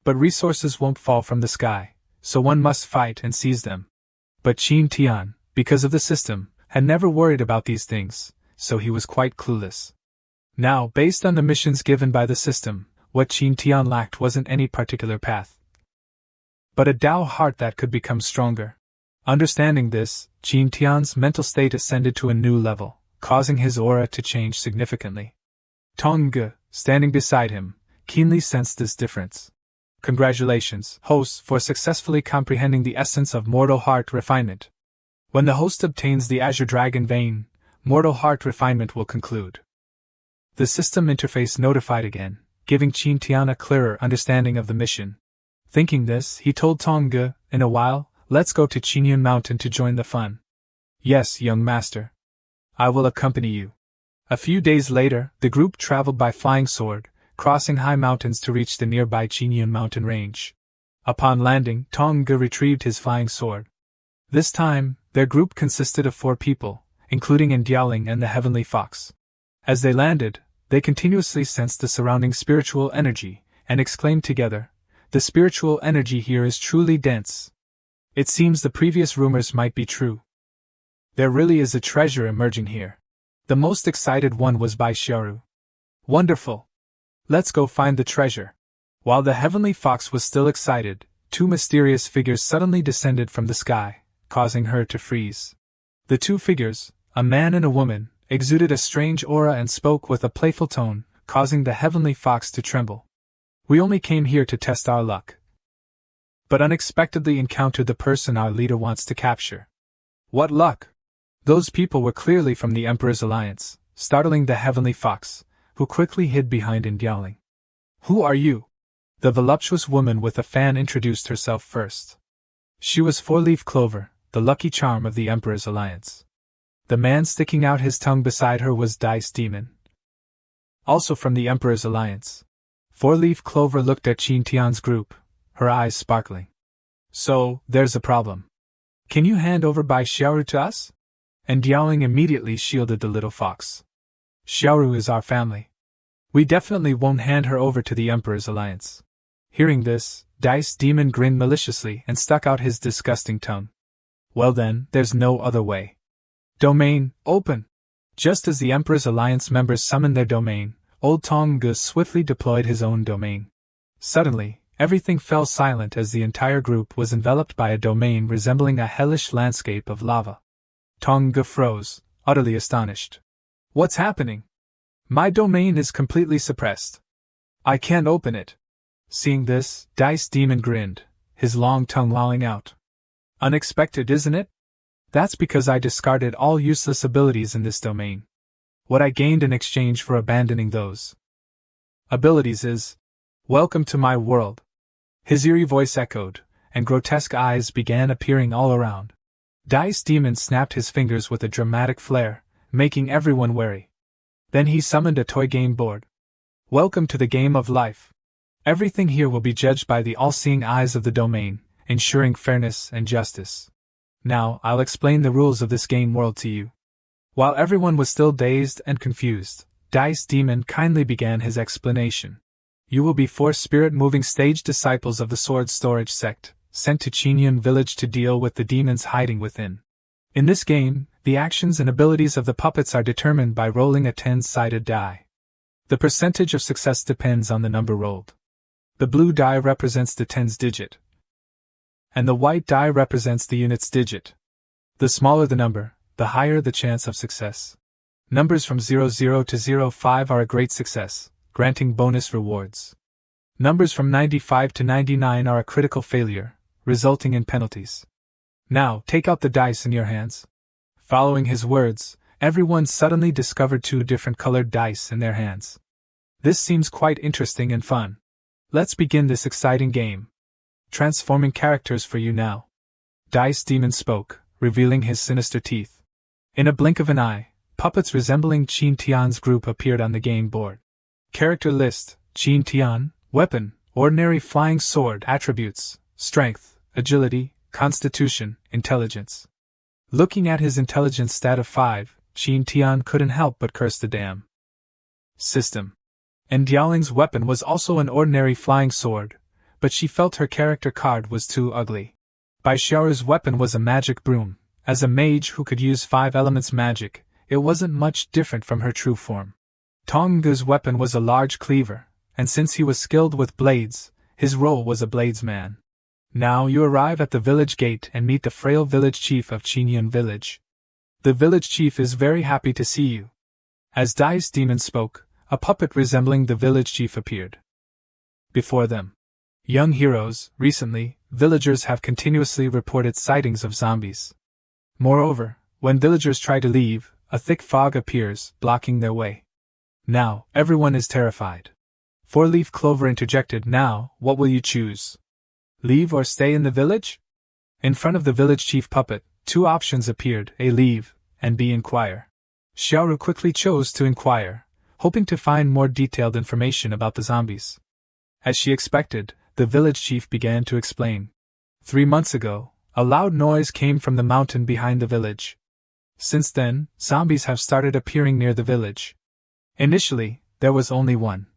But resources won't fall from the sky, so one must fight and seize them. But Tian, because of the system, had never worried about these things, so he was quite clueless. Now, based on the missions given by the system, what Tian lacked wasn't any particular path, but a Tao heart that could become stronger. Understanding this, Tian's mental state ascended to a new level, causing his aura to change significantly. Tongge, standing beside him, keenly sensed this difference. Congratulations, hosts, for successfully comprehending the essence of mortal heart refinement. When the host obtains the Azure Dragon Vein, mortal heart refinement will conclude. The system interface notified again, giving Tian a clearer understanding of the mission. Thinking this, he told Tongge, in a while, let's go to Qingyun Mountain to join the fun. Yes, young master. I will accompany you. A few days later, the group traveled by flying sword, crossing high mountains to reach the nearby Qingyun mountain range. Upon landing, Tongge retrieved his flying sword. This time, their group consisted of 4 people, including Dialing and the Heavenly Fox. As they landed, they continuously sensed the surrounding spiritual energy, and exclaimed together, "The spiritual energy here is truly dense. It seems the previous rumors might be true. There really is a treasure emerging here." The most excited one was Bai Xiaoru. Wonderful! Let's go find the treasure. While the Heavenly Fox was still excited, 2 mysterious figures suddenly descended from the sky, causing her to freeze. The 2 figures, a man and a woman, exuded a strange aura and spoke with a playful tone, causing the Heavenly Fox to tremble. "We only came here to test our luck, but unexpectedly encountered the person our leader wants to capture." "What luck?" Those people were clearly from the Emperor's alliance, startling the Heavenly Fox, who quickly hid behind Dialing. "Who are you?" The voluptuous woman with a fan introduced herself first. She was 4-Leaf Clover, the lucky charm of the Emperor's alliance. The man sticking out his tongue beside her was Dice Demon, also from the Emperor's alliance. 4-Leaf Clover looked at Tian's group, her eyes sparkling. "So, there's a problem. Can you hand over Bai Xiaoru to us?" And Dialing immediately shielded the little fox. "Xiaoru is our family. We definitely won't hand her over to the Emperor's alliance." Hearing this, Dice Demon grinned maliciously and stuck out his disgusting tongue. "Well then, there's no other way. Domain, open!" Just as the Emperor's alliance members summoned their domain, Old Tongge swiftly deployed his own domain. Suddenly, everything fell silent as the entire group was enveloped by a domain resembling a hellish landscape of lava. Tongge froze, utterly astonished. "What's happening? My domain is completely suppressed. I can't open it." Seeing this, Dice Demon grinned, his long tongue lolling out. "Unexpected, isn't it? That's because I discarded all useless abilities in this domain. What I gained in exchange for abandoning those abilities is, welcome to my world." His eerie voice echoed, and grotesque eyes began appearing all around. Dice Demon snapped his fingers with a dramatic flair, making everyone wary. Then he summoned a toy game board. "Welcome to the game of life. Everything here will be judged by the all-seeing eyes of the domain, ensuring fairness and justice. Now, I'll explain the rules of this game world to you." While everyone was still dazed and confused, Dice Demon kindly began his explanation. "You will be 4 spirit-moving stage disciples of the Sword Storage Sect, sent to Qingyun village to deal with the demons hiding within. In this game, the actions and abilities of the puppets are determined by rolling a 10-sided die. The percentage of success depends on the number rolled. The blue die represents the tens digit, and the white die represents the units digit. The smaller the number, the higher the chance of success. Numbers from 00 to 05 are a great success, granting bonus rewards. Numbers from 95 to 99 are a critical failure, resulting in penalties. Now, take out the dice in your hands." Following his words, everyone suddenly discovered 2 different colored dice in their hands. "This seems quite interesting and fun. Let's begin this exciting game. Transforming characters for you now." Dice Demon spoke, revealing his sinister teeth. In a blink of an eye, puppets resembling Qin Tian's group appeared on the game board. Character list: Qin Tian, weapon, ordinary flying sword, attributes, strength, agility, constitution, intelligence. Looking at his intelligence stat of 5, Qin Tian couldn't help but curse the damn system. And Diaoling's weapon was also an ordinary flying sword, but she felt her character card was too ugly. Bai Xiaoru's weapon was a magic broom. As a mage who could use 5 elements magic, it wasn't much different from her true form. Tonggu's weapon was a large cleaver, and since he was skilled with blades, his role was a bladesman. Now you arrive at the village gate and meet the frail village chief of Qingyun village. The village chief is very happy to see you. As Dice Demon spoke, a puppet resembling the village chief appeared before them. Young heroes, recently, villagers have continuously reported sightings of zombies. Moreover, when villagers try to leave, a thick fog appears, blocking their way. Now, everyone is terrified. Four-leaf Clover interjected, "Now, what will you choose? Leave or stay in the village?" In front of the village chief puppet, 2 options appeared, A. Leave, and B. Inquire. Xiaoru quickly chose to inquire, hoping to find more detailed information about the zombies. As she expected, the village chief began to explain. 3 months ago, a loud noise came from the mountain behind the village. Since then, zombies have started appearing near the village. Initially, there was only one.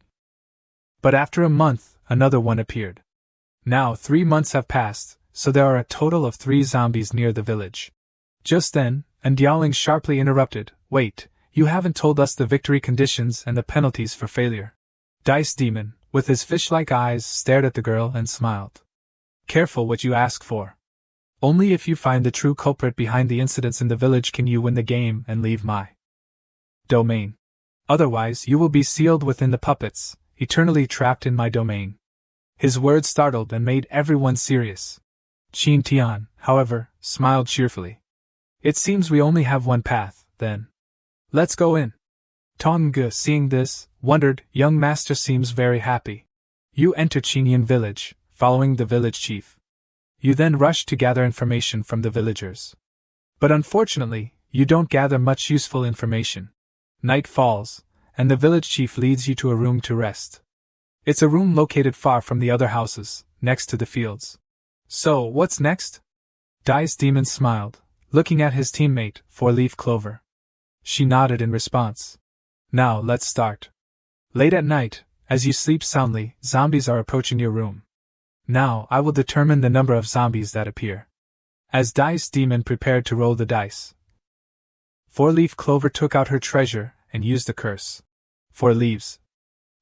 But after a month, another one appeared. Now 3 months have passed, so there are a total of 3 zombies near the village. Just then, Diaoling sharply interrupted, "Wait, you haven't told us the victory conditions and the penalties for failure." Dice Demon, with his fish-like eyes, stared at the girl and smiled. "Careful what you ask for. Only if you find the true culprit behind the incidents in the village can you win the game and leave my domain. Otherwise you will be sealed within the puppets, eternally trapped in my domain." His words startled and made everyone serious. Qin Tian, however, smiled cheerfully. "It seems we only have one path, then. Let's go in." Tonggu, seeing this, wondered, "Young master seems very happy. You enter Qingyun village, following the village chief. You then rush to gather information from the villagers. But unfortunately, you don't gather much useful information. Night falls, and the village chief leads you to a room to rest. It's a room located far from the other houses, next to the fields. So, what's next?" Dice Demon smiled, looking at his teammate, Four-leaf Clover. She nodded in response. "Now let's start. Late at night, as you sleep soundly, zombies are approaching your room. Now I will determine the number of zombies that appear." As Dice Demon prepared to roll the dice, Four-leaf Clover took out her treasure and used a curse. 4 leaves.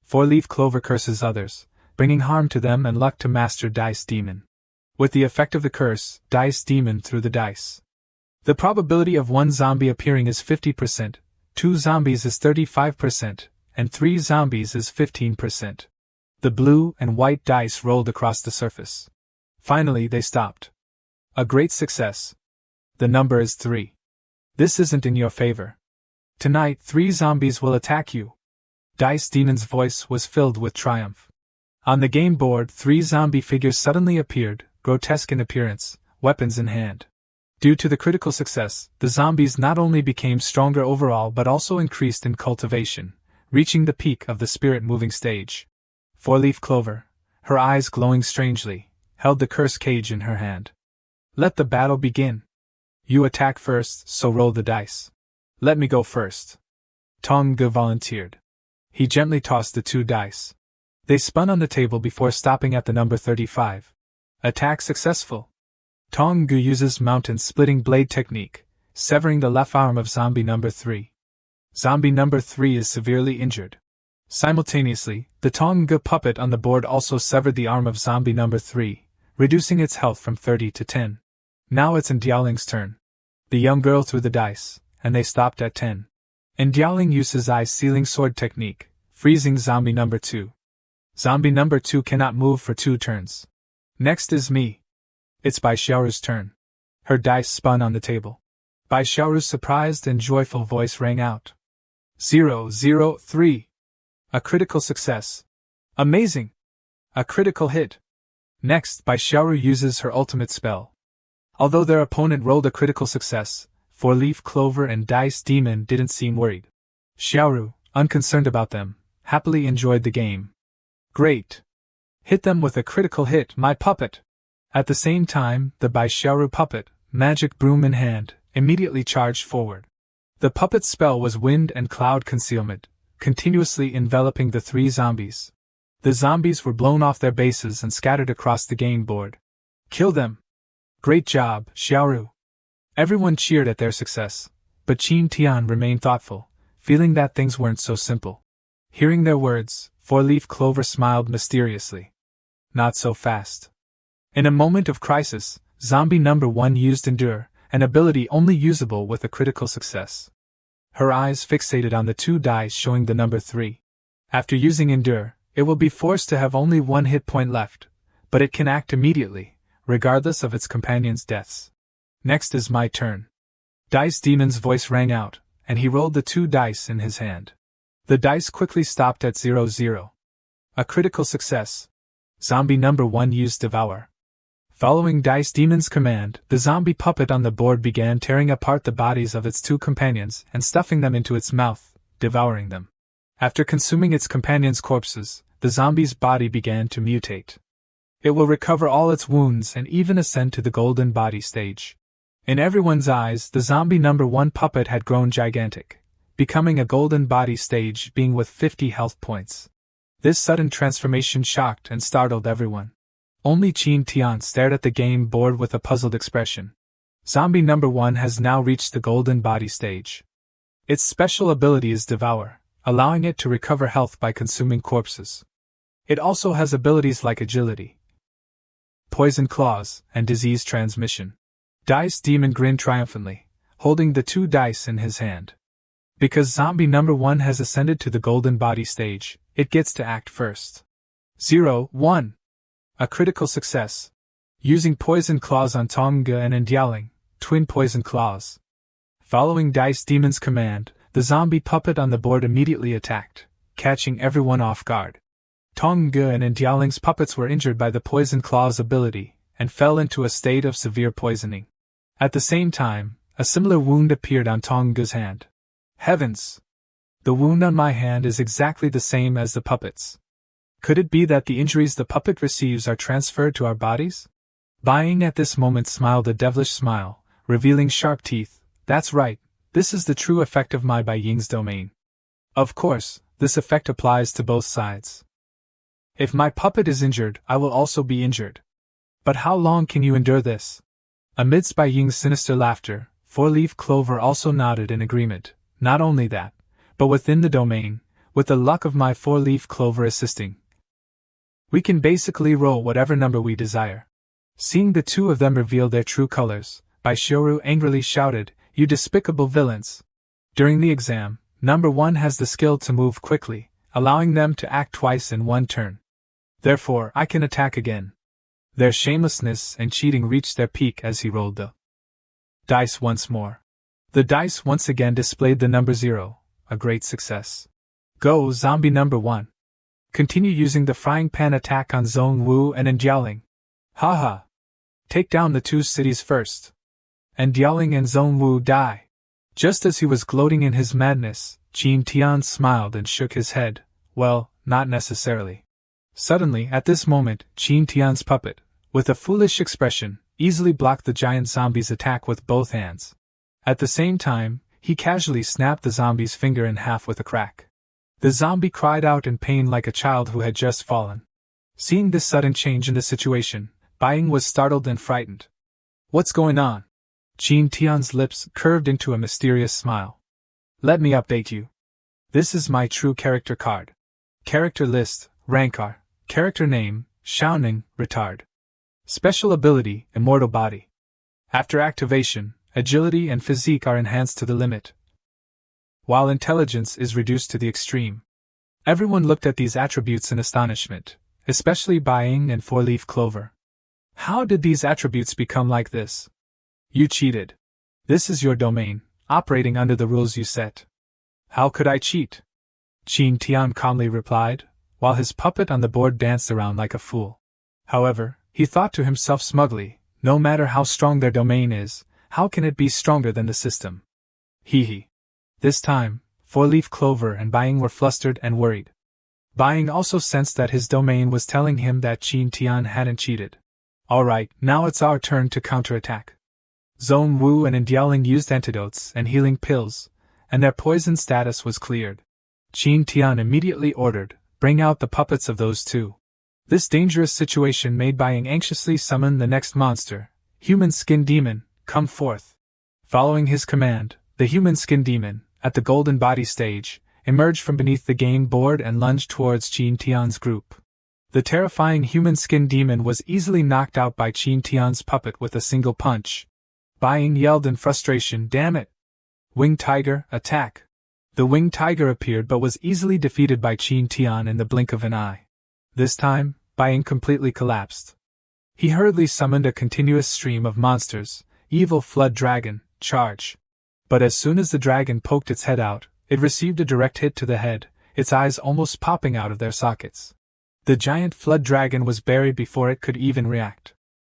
Four-leaf Clover curses others, bringing harm to them and luck to Master Dice Demon. With the effect of the curse, Dice Demon threw the dice. The probability of 1 zombie appearing is 50%, 2 zombies is 35%, and 3 zombies is 15%. The blue and white dice rolled across the surface. Finally they stopped. A great success. The number is 3. This isn't in your favor. Tonight 3 zombies will attack you. Dice Demon's voice was filled with triumph. On the game board 3 zombie figures suddenly appeared, grotesque in appearance, weapons in hand. Due to the critical success, the zombies not only became stronger overall but also increased in cultivation, reaching the peak of the spirit-moving stage. Four-leaf Clover, her eyes glowing strangely, held the curse cage in her hand. "Let the battle begin. You attack first, so roll the dice." "Let me go first." Tonggu volunteered. He gently tossed the 2 dice. They spun on the table before stopping at the number 35. Attack successful. Tonggu uses mountain-splitting blade technique, severing the left arm of zombie number 3. Zombie number 3 is severely injured. Simultaneously, the Tonggu puppet on the board also severed the arm of zombie number 3, reducing its health from 30 to 10. Now it's Diaoling's turn. The young girl threw the dice, and they stopped at 10. Diaoling uses eye-sealing sword technique, freezing zombie number 2. Zombie number 2 cannot move for 2 turns. Next is me. It's Bai Xiaoru's turn. Her dice spun on the table. Bai Xiaoru's surprised and joyful voice rang out. 003. A critical success. Amazing! A critical hit. Next, Bai Xiaoru uses her ultimate spell. Although their opponent rolled a critical success, Four-Leaf Clover and Dice Demon didn't seem worried. Xiaoru, unconcerned about them, happily enjoyed the game. Great! Hit them with a critical hit, my puppet! At the same time, the Bai Xiaoru puppet, magic broom in hand, immediately charged forward. The puppet's spell was wind and cloud concealment, continuously enveloping the three zombies. The zombies were blown off their bases and scattered across the game board. Kill them! Great job, Xiaoru! Everyone cheered at their success, but Tian remained thoughtful, feeling that things weren't so simple. Hearing their words, Four-Leaf Clover smiled mysteriously. Not so fast. In a moment of crisis, zombie number 1 used Endure, an ability only usable with a critical success. Her eyes fixated on the 2 dice showing the number 3. After using Endure, it will be forced to have only 1 hit point left, but it can act immediately, regardless of its companion's deaths. Next is my turn. Dice Demon's voice rang out, and he rolled the 2 dice in his hand. The dice quickly stopped at 0-0. A critical success. Zombie number 1 used Devour. Following Dice Demon's command, the zombie puppet on the board began tearing apart the bodies of its 2 companions and stuffing them into its mouth, devouring them. After consuming its companions' corpses, the zombie's body began to mutate. It will recover all its wounds and even ascend to the golden body stage. In everyone's eyes, the zombie number 1 puppet had grown gigantic, becoming a golden body stage being with 50 health points. This sudden transformation shocked and startled everyone. Only Tian stared at the game board with a puzzled expression. Zombie number 1 has now reached the golden body stage. Its special ability is Devour, allowing it to recover health by consuming corpses. It also has abilities like Agility, Poison Claws, and Disease Transmission. Dice Demon grinned triumphantly, holding the 2 dice in his hand. Because zombie number 1 has ascended to the golden body stage, it gets to act first. 0-1. A critical success. Using Poison Claws on Tongga and Endialing, twin Poison Claws. Following Dice Demon's command, the zombie puppet on the board immediately attacked, catching everyone off guard. Tongga and Endialing's puppets were injured by the Poison Claws ability, and fell into a state of severe poisoning. At the same time, a similar wound appeared on Tongga's hand. Heavens! The wound on my hand is exactly the same as the puppet's. Could it be that the injuries the puppet receives are transferred to our bodies? Ying at this moment smiled a devilish smile, revealing sharp teeth. That's right, this is the true effect of my Bai Ying's domain. Of course, this effect applies to both sides. If my puppet is injured, I will also be injured. But how long can you endure this? Amidst Bai Ying's sinister laughter, Four-Leaf Clover also nodded in agreement. Not only that, but within the domain, with the luck of my Four-Leaf Clover assisting, we can basically roll whatever number we desire. Seeing the 2 of them reveal their true colors, Bai Xiaoru angrily shouted, "You despicable villains!" During the exam, number 1 has the skill to move quickly, allowing them to act twice in 1 turn. Therefore, I can attack again. Their shamelessness and cheating reached their peak as he rolled the dice once more. The dice once again displayed the number 0, a great success. Go, zombie number 1. Continue using the frying pan attack on Zhong Wu and Endialing. Haha. Take down the 2 cities first. Endialing and Zhong Wu die. Just as he was gloating in his madness, Tian smiled and shook his head. Well, not necessarily. Suddenly, at this moment, Tian's puppet, with a foolish expression, easily blocked the giant zombie's attack with both hands. At the same time, he casually snapped the zombie's finger in half with a crack. The zombie cried out in pain like a child who had just fallen. Seeing this sudden change in the situation, Ying was startled and frightened. What's going on? Tian's lips curved into a mysterious smile. Let me update you. This is my true character card. Character list, Rankar. Character name, Xiaoning, Retard. Special ability, Immortal Body. After activation, agility and physique are enhanced to the limit, while intelligence is reduced to the extreme. Everyone looked at these attributes in astonishment, especially Ying and Four-Leaf Clover. How did these attributes become like this? You cheated. This is your domain, operating under the rules you set. How could I cheat? Tian calmly replied, while his puppet on the board danced around like a fool. However, he thought to himself smugly, No matter how strong their domain is, how can it be stronger than the system? Hee. This time, Four-Leaf Clover and Ying were flustered and worried. Ying also sensed that his domain was telling him that Tian hadn't cheated. Alright, now it's our turn to counterattack. Zone Wu and Dueling used antidotes and healing pills, and their poison status was cleared. Tian immediately ordered, "Bring out the puppets of those two." This dangerous situation made Ying anxiously summon the next monster, Human Skin Demon, come forth. Following his command, the Human Skin Demon, at the Golden Body stage, emerged from beneath the game board and lunged towards Tian's group. The terrifying Human Skin Demon was easily knocked out by Tian's puppet with a single punch. Ying yelled in frustration, "Damn it! Winged Tiger, attack!" The Winged Tiger appeared but was easily defeated by Tian in the blink of an eye. This time, Ying completely collapsed. He hurriedly summoned a continuous stream of monsters, Evil Flood Dragon, charge. But as soon as the dragon poked its head out, it received a direct hit to the head, its eyes almost popping out of their sockets. The giant flood dragon was buried before it could even react.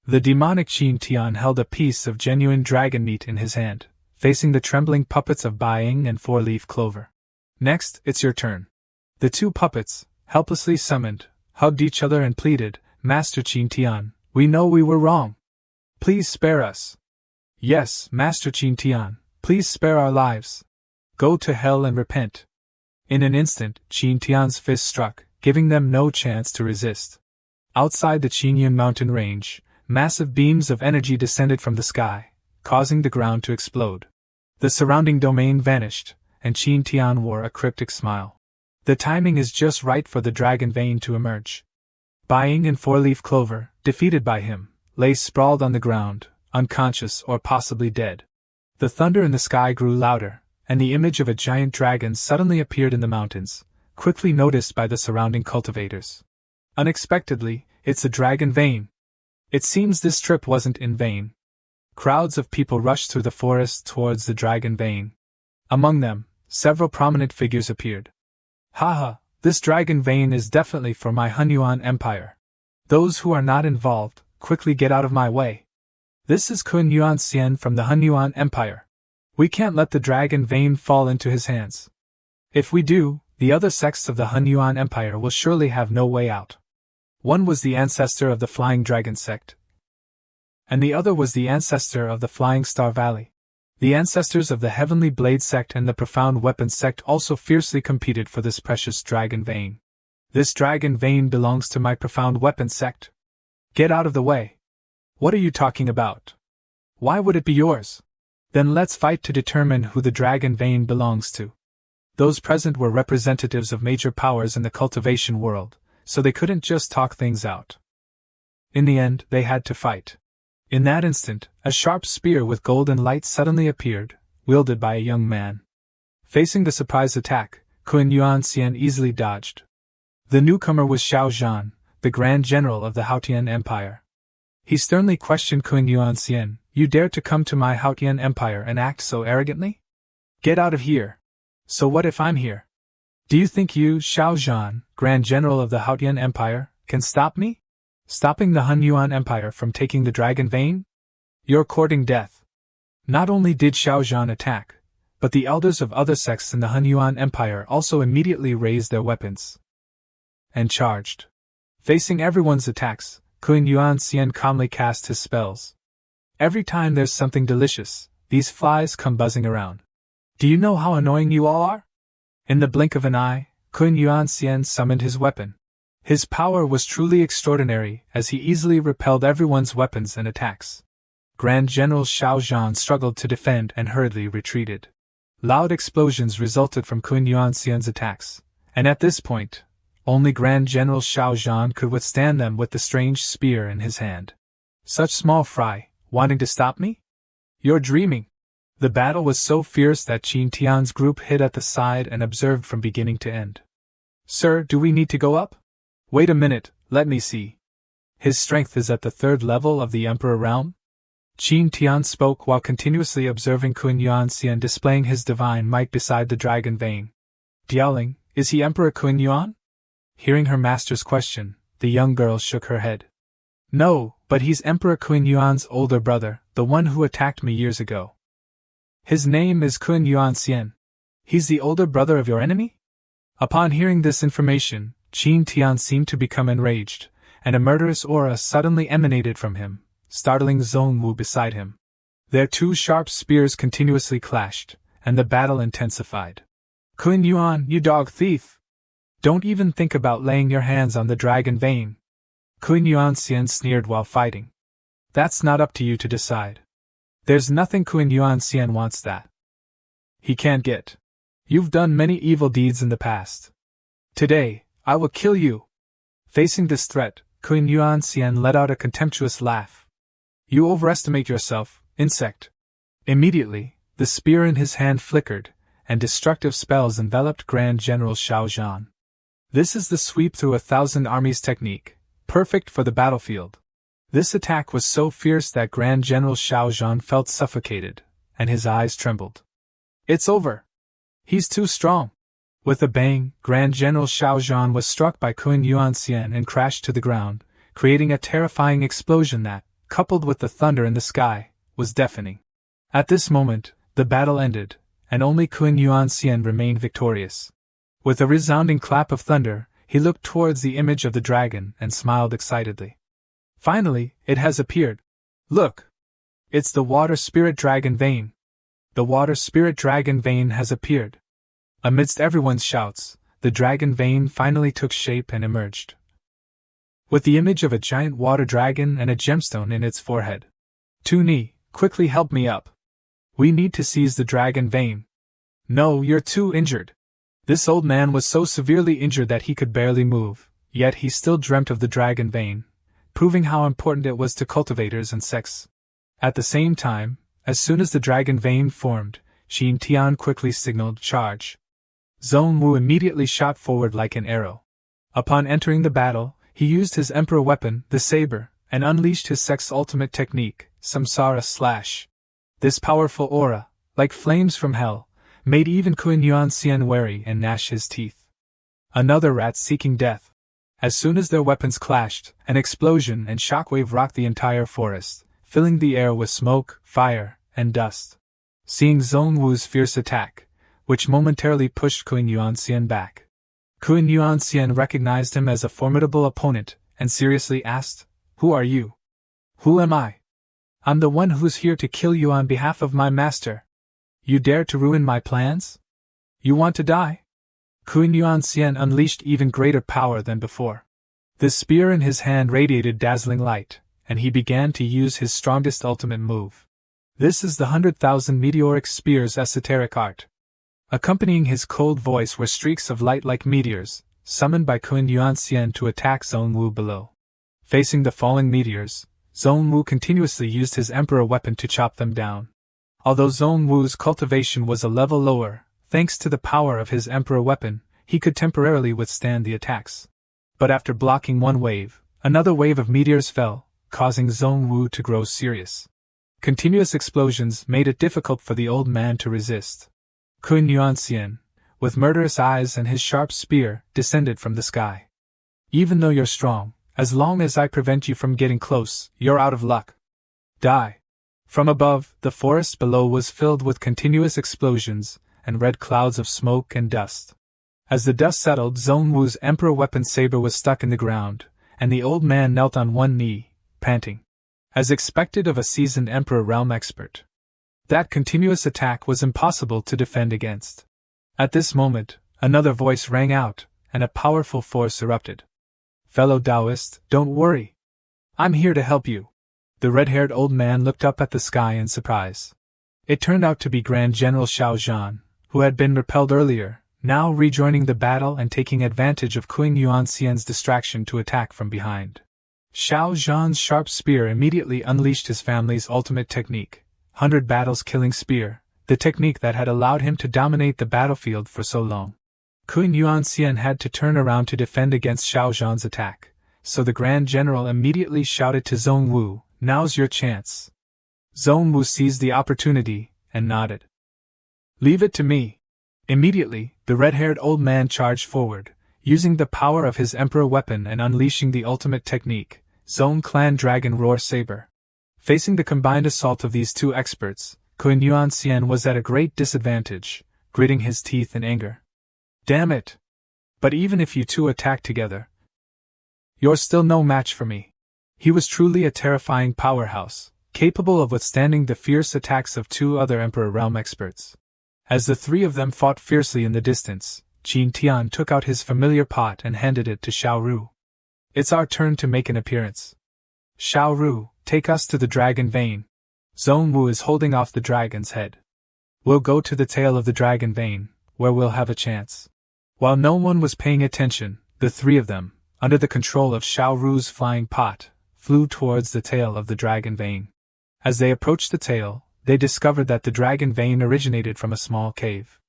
The demonic Tian held a piece of genuine dragon meat in his hand, facing the trembling puppets of Ying and Four-Leaf Clover. "Next, it's your turn." The two puppets, helplessly summoned, hugged each other and pleaded, "Master Tian, we know we were wrong. Please spare us." "Yes, Master Tian, please spare our lives. Go to hell and repent." In an instant, Tian's fist struck, giving them no chance to resist. Outside the Qingyun mountain range, massive beams of energy descended from the sky, causing the ground to explode. The surrounding domain vanished, and Tian wore a cryptic smile. The timing is just right for the dragon vein to emerge. Ying and Four-Leaf Clover, defeated by him, lay sprawled on the ground, unconscious or possibly dead. The thunder in the sky grew louder, and the image of a giant dragon suddenly appeared in the mountains, quickly noticed by the surrounding cultivators. Unexpectedly, it's a dragon vein. It seems this trip wasn't in vain. Crowds of people rushed through the forest towards the dragon vein. Among them, several prominent figures appeared. "Haha, this dragon vein is definitely for my Hunyuan Empire. Those who are not involved, quickly get out of my way. This is Kun Yuan Xian from the Hunyuan Empire. We can't let the dragon vein fall into his hands. If we do, the other sects of the Hunyuan Empire will surely have no way out." One was the ancestor of the Flying Dragon Sect, and the other was the ancestor of the Flying Star Valley. The ancestors of the Heavenly Blade Sect and the Profound Weapons Sect also fiercely competed for this precious dragon vein. "This dragon vein belongs to my Profound Weapons Sect. Get out of the way." "What are you talking about? Why would it be yours?" "Then let's fight to determine who the dragon vein belongs to." Those present were representatives of major powers in the cultivation world, so they couldn't just talk things out. In the end, they had to fight. In that instant, a sharp spear with golden light suddenly appeared, wielded by a young man. Facing the surprise attack, Kun Yuan Xian easily dodged. The newcomer was Xiao Zhan, the Grand General of the Haotian Empire. He sternly questioned Kun Yuan Xian, "You dare to come to my Haotian Empire and act so arrogantly? Get out of here. So what if I'm here? Do you think you, Xiao Zhan, Grand General of the Haotian Empire, can stop me? Stopping the Hunyuan Empire from taking the dragon vein? You're courting death." Not only did Xiao Zhan attack, but the elders of other sects in the Hunyuan Empire also immediately raised their weapons and charged. Facing everyone's attacks, Kun Yuan Xian calmly cast his spells. "Every time there's something delicious, these flies come buzzing around. Do you know how annoying you all are?" In the blink of an eye, Kun Yuan Xian summoned his weapon. His power was truly extraordinary, as he easily repelled everyone's weapons and attacks. Grand General Xiao Zhan struggled to defend and hurriedly retreated. Loud explosions resulted from Kun Yuan Xian's attacks, and at this point, only Grand General Xiao Zhan could withstand them with the strange spear in his hand. "Such small fry, wanting to stop me? You're dreaming." The battle was so fierce that Tian's group hid at the side and observed from beginning to end. "Sir, do we need to go up?" "Wait a minute, let me see. His strength is at the 3rd level of the Emperor realm?" Tian spoke while continuously observing Kun Yuan Xian displaying his divine might beside the dragon vein. Dueling, is he Emperor Kun Yuan? Hearing her master's question, the young girl shook her head. "No, But he's Emperor Qin Yuan's older brother, the one who attacked me years ago. His name is Qin Yuan Xian. He's the older brother of your enemy? Upon hearing this information, Tian seemed to become enraged, and a murderous aura suddenly emanated from him, startling Zhongwu beside him. Their two sharp spears continuously clashed, and the battle intensified. Qin Yuan, you dog thief! Don't even think about laying your hands on the dragon vein. Qin Yuan Xian sneered while fighting. That's not up to you to decide. There's nothing Qin Yuan Xian wants that he can't get. You've done many evil deeds in the past. Today, I will kill you. Facing this threat, Qin Yuan Xian let out a contemptuous laugh. You overestimate yourself, insect. Immediately, the spear in his hand flickered, and destructive spells enveloped Grand General Xiao Zhan. This is the sweep through 1,000 armies technique, perfect for the battlefield. This attack was so fierce that Grand General Xiao Zhan felt suffocated, and his eyes trembled. It's over. He's too strong. With a bang, Grand General Xiao Zhan was struck by Qin Yuan Xian and crashed to the ground, creating a terrifying explosion that, coupled with the thunder in the sky, was deafening. At this moment, the battle ended, and only Qin Yuan Xian remained victorious. With a resounding clap of thunder, he looked towards the image of the dragon and smiled excitedly. Finally, it has appeared. Look! It's the water spirit dragon vein. The water spirit dragon vein has appeared. Amidst everyone's shouts, the dragon vein finally took shape and emerged, with the image of a giant water dragon and a gemstone in its forehead. Tuni, quickly help me up. We need to seize the dragon vein. No, you're too injured. This old man was so severely injured that he could barely move, yet he still dreamt of the dragon vein, proving how important it was to cultivators and sects. At the same time, as soon as the dragon vein formed, Tian quickly signaled charge. Zhongwu immediately shot forward like an arrow. Upon entering the battle, he used his emperor weapon, the saber, and unleashed his sect's ultimate technique, Samsara Slash. This powerful aura, like flames from hell, made even Qin Yuan Xian wary and gnash his teeth. Another rat seeking death. As soon as their weapons clashed, an explosion and shockwave rocked the entire forest, filling the air with smoke, fire, and dust. Seeing Zhongwu's fierce attack, which momentarily pushed Qin Yuan Xian back, Qin Yuan Xian recognized him as a formidable opponent and seriously asked, "Who are you?" "Who am I? I'm the one who's here to kill you on behalf of my master. You dare to ruin my plans? You want to die?" Qin Yuan Xian unleashed even greater power than before. The spear in his hand radiated dazzling light, and he began to use his strongest ultimate move. This is the 100,000 meteoric spear's esoteric art. Accompanying his cold voice were streaks of light like meteors, summoned by Qin Yuan Xian to attack Zhongwu below. Facing the falling meteors, Zhongwu continuously used his emperor weapon to chop them down. Although Zhongwu's cultivation was a level lower, thanks to the power of his emperor weapon, he could temporarily withstand the attacks. But after blocking one wave, another wave of meteors fell, causing Zhongwu to grow serious. Continuous explosions made it difficult for the old man to resist. Qin Yuan Xian, with murderous eyes and his sharp spear, descended from the sky. "Even though you're strong, as long as I prevent you from getting close, you're out of luck. Die." From above, the forest below was filled with continuous explosions and red clouds of smoke and dust. As the dust settled, Zhongwu's emperor weapon saber was stuck in the ground, and the old man knelt on one knee, panting. As expected of a seasoned emperor realm expert, that continuous attack was impossible to defend against. At this moment, another voice rang out, and a powerful force erupted. "Fellow Taoist, don't worry. I'm here to help you." The red-haired old man looked up at the sky in surprise. It turned out to be Grand General Xiao Zhan, who had been repelled earlier, now rejoining the battle and taking advantage of Qin Yuan Xian's distraction to attack from behind. Xiao Zhan's sharp spear immediately unleashed his family's ultimate technique, 100 battles killing spear, the technique that had allowed him to dominate the battlefield for so long. Qin Yuan Xian had to turn around to defend against Xiao Zhan's attack, so the Grand General immediately shouted to Zhongwu, "Now's your chance." Zhongwu seized the opportunity and nodded. "Leave it to me." Immediately, the red-haired old man charged forward, using the power of his emperor weapon and unleashing the ultimate technique, Zone Clan Dragon Roar Saber. Facing the combined assault of these two experts, Kun Yuan Xian was at a great disadvantage, gritting his teeth in anger. Damn it! But even if you two attack together, you're still no match for me. He was truly a terrifying powerhouse, capable of withstanding the fierce attacks of two other Emperor Realm experts. As the three of them fought fiercely in the distance, Tian took out his familiar pot and handed it to Xiao Ru. It's our turn to make an appearance. Xiao Ru, take us to the dragon vein. Zhong Wu is holding off the dragon's head. We'll go to the tail of the dragon vein, where we'll have a chance. While no one was paying attention, the three of them, under the control of Xiao Ru's flying pot, flew towards the tail of the dragon vein. As they approached the tail, they discovered that the dragon vein originated from a small cave.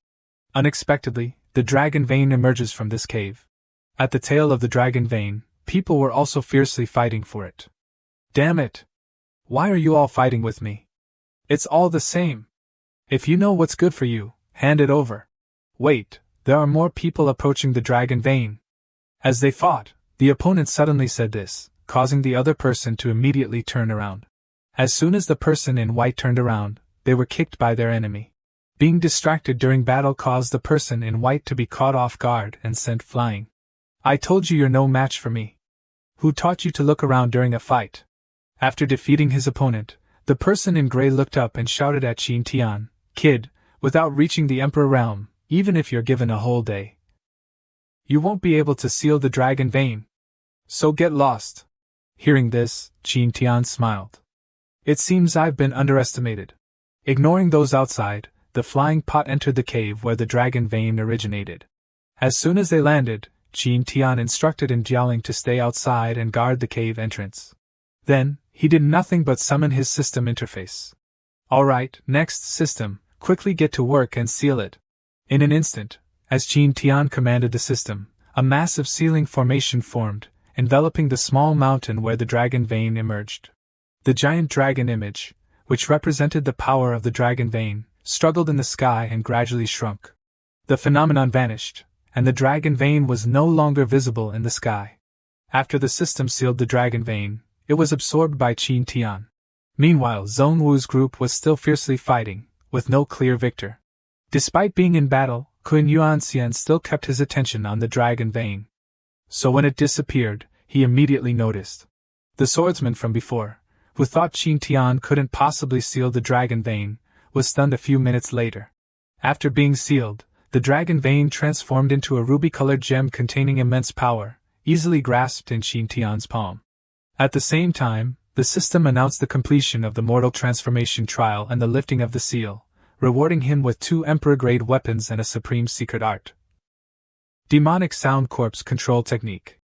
Unexpectedly, the dragon vein emerges from this cave. At the tail of the dragon vein, people were also fiercely fighting for it. Damn it! Why are you all fighting with me? It's all the same. If you know what's good for you, hand it over. Wait, there are more people approaching the dragon vein. As they fought, the opponent suddenly said this, causing the other person to immediately turn around. As soon as the person in white turned around, they were kicked by their enemy. Being distracted during battle caused the person in white to be caught off guard and sent flying. I told you you're no match for me. Who taught you to look around during a fight? After defeating his opponent, the person in gray looked up and shouted at Tian, Kid, without reaching the Emperor realm, even if you're given a whole day, you won't be able to seal the dragon vein. So get lost. Hearing this, Tian smiled. It seems I've been underestimated. Ignoring those outside, the flying pot entered the cave where the dragon vein originated. As soon as they landed, Tian instructed Jialing to stay outside and guard the cave entrance. Then, he did nothing but summon his system interface. Alright, next system, quickly get to work and seal it. In an instant, as Tian commanded the system, a massive sealing formation formed, enveloping the small mountain where the dragon vein emerged. The giant dragon image, which represented the power of the dragon vein, struggled in the sky and gradually shrunk. The phenomenon vanished, and the dragon vein was no longer visible in the sky. After the system sealed the dragon vein, it was absorbed by Tian. Meanwhile, Zhong Wu's group was still fiercely fighting, with no clear victor. Despite being in battle, Kun Yuan Xian still kept his attention on the dragon vein. So when it disappeared, he immediately noticed. The swordsman from before, who thought Tian couldn't possibly seal the dragon vein, was stunned a few minutes later. After being sealed, the dragon vein transformed into a ruby-colored gem containing immense power, easily grasped in Tian's palm. At the same time, the system announced the completion of the mortal transformation trial and the lifting of the seal, rewarding him with 2 Emperor-grade weapons and a supreme secret art. Demonic Sound Corpse Control Technique.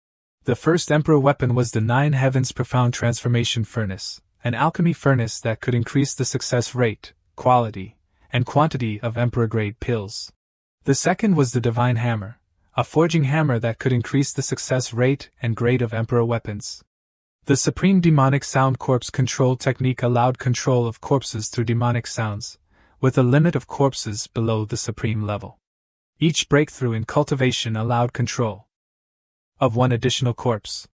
The first Emperor weapon was the 9 Heavens Profound Transformation Furnace, an alchemy furnace that could increase the success rate, quality, and quantity of Emperor-grade pills. The second was the Divine Hammer, a forging hammer that could increase the success rate and grade of Emperor weapons. The Supreme Demonic Sound Corpse Control Technique allowed control of corpses through demonic sounds, with a limit of corpses below the supreme level. Each breakthrough in cultivation allowed control of 1 additional corpse.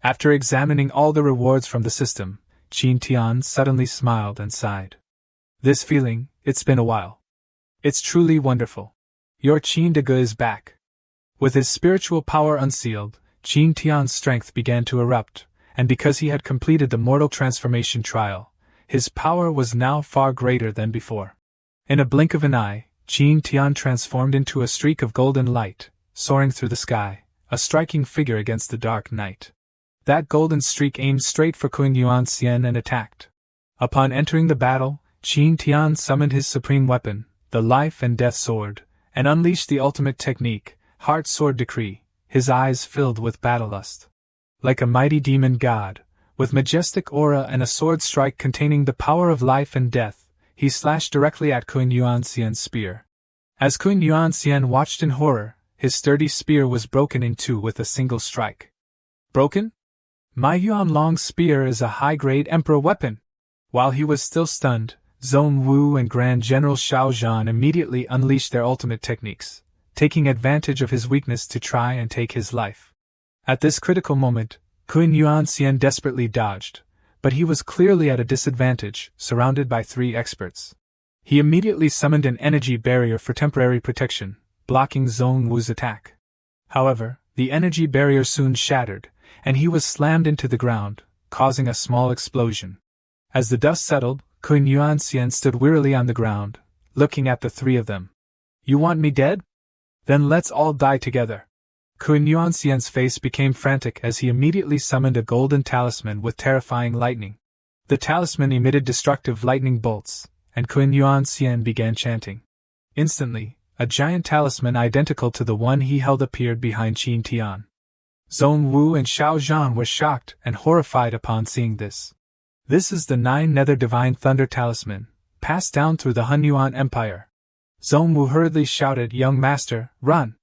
After examining all the rewards from the system, Tian suddenly smiled and sighed. This feeling, it's been a while. It's truly wonderful. Your Qin De Ge is back. With his spiritual power unsealed, Tian's strength began to erupt, and because he had completed the mortal transformation trial, his power was now far greater than before. In a blink of an eye, Tian transformed into a streak of golden light, soaring through the sky, a striking figure against the dark night. That golden streak aimed straight for Kun Yuan Xian and attacked. Upon entering the battle, Tian summoned his supreme weapon, the Life and Death Sword, and unleashed the ultimate technique, Heart Sword Decree, his eyes filled with battle lust. Like a mighty demon god, with majestic aura and a sword strike containing the power of life and death, he slashed directly at Kun Yuan Xian's spear. As Kun Yuan Xian watched in horror, his sturdy spear was broken in 2 with a single strike. Broken? My Yuan Long's spear is a high-grade Emperor weapon! While he was still stunned, Zhong Wu and Grand General Xiao Zhan immediately unleashed their ultimate techniques, taking advantage of his weakness to try and take his life. At this critical moment, Kun Yuan-hsien desperately dodged, but he was clearly at a disadvantage, surrounded by 3 experts. He immediately summoned an energy barrier for temporary protection, blocking Zhong Wu's attack. However, the energy barrier soon shattered, and he was slammed into the ground, causing a small explosion. As the dust settled, Kun Yuan-hsien stood wearily on the ground, looking at the 3 of them. "You want me dead? Then let's all die together." Kun Yuan-hsien's face became frantic as he immediately summoned a golden talisman with terrifying lightning. The talisman emitted destructive lightning bolts, and Kun Yuan-hsien began chanting. Instantly, a giant talisman identical to the one he held appeared behind Tian. Zhong Wu and Xiao Zhan were shocked and horrified upon seeing this. This is the 9 Nether Divine Thunder Talisman, passed down through the Hunyuan Empire. Zhong Wu hurriedly shouted, "Young master, run!"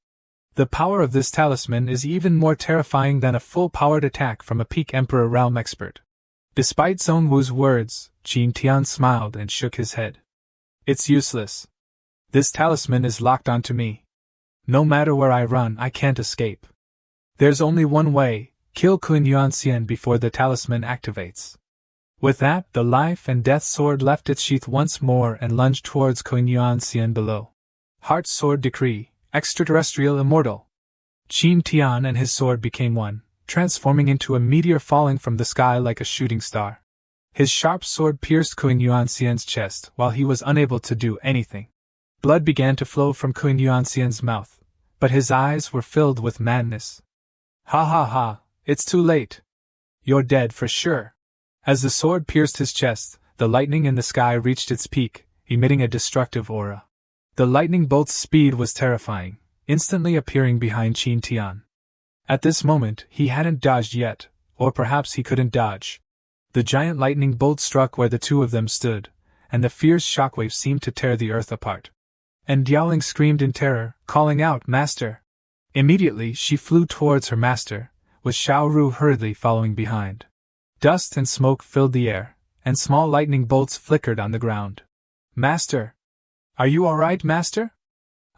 The power of this talisman is even more terrifying than a full-powered attack from a peak Emperor realm expert. Despite Zhong Wu's words, Tian smiled and shook his head. "It's useless. This talisman is locked onto me. No matter where I run, I can't escape. There's only one way: kill Kun Yuan-hsien before the talisman activates." With that, the life and death sword left its sheath once more and lunged towards Kun Yuan-hsien below. Heart Sword Decree, Extraterrestrial Immortal. Tian and his sword became one, transforming into a meteor falling from the sky like a shooting star. His sharp sword pierced Kun Yuan-hsien's chest while he was unable to do anything. Blood began to flow from Kun Yuan-hsien's mouth, but his eyes were filled with madness. "Ha ha ha, it's too late. You're dead for sure." As the sword pierced his chest, the lightning in the sky reached its peak, emitting a destructive aura. The lightning bolt's speed was terrifying, instantly appearing behind Tian. At this moment, he hadn't dodged yet, or perhaps he couldn't dodge. The giant lightning bolt struck where the 2 of them stood, and the fierce shockwave seemed to tear the earth apart. And Ying screamed in terror, calling out, "Master!" Immediately, she flew towards her master, with Xiao Ru hurriedly following behind. Dust and smoke filled the air, and small lightning bolts flickered on the ground. "Master! Are you all right, master?"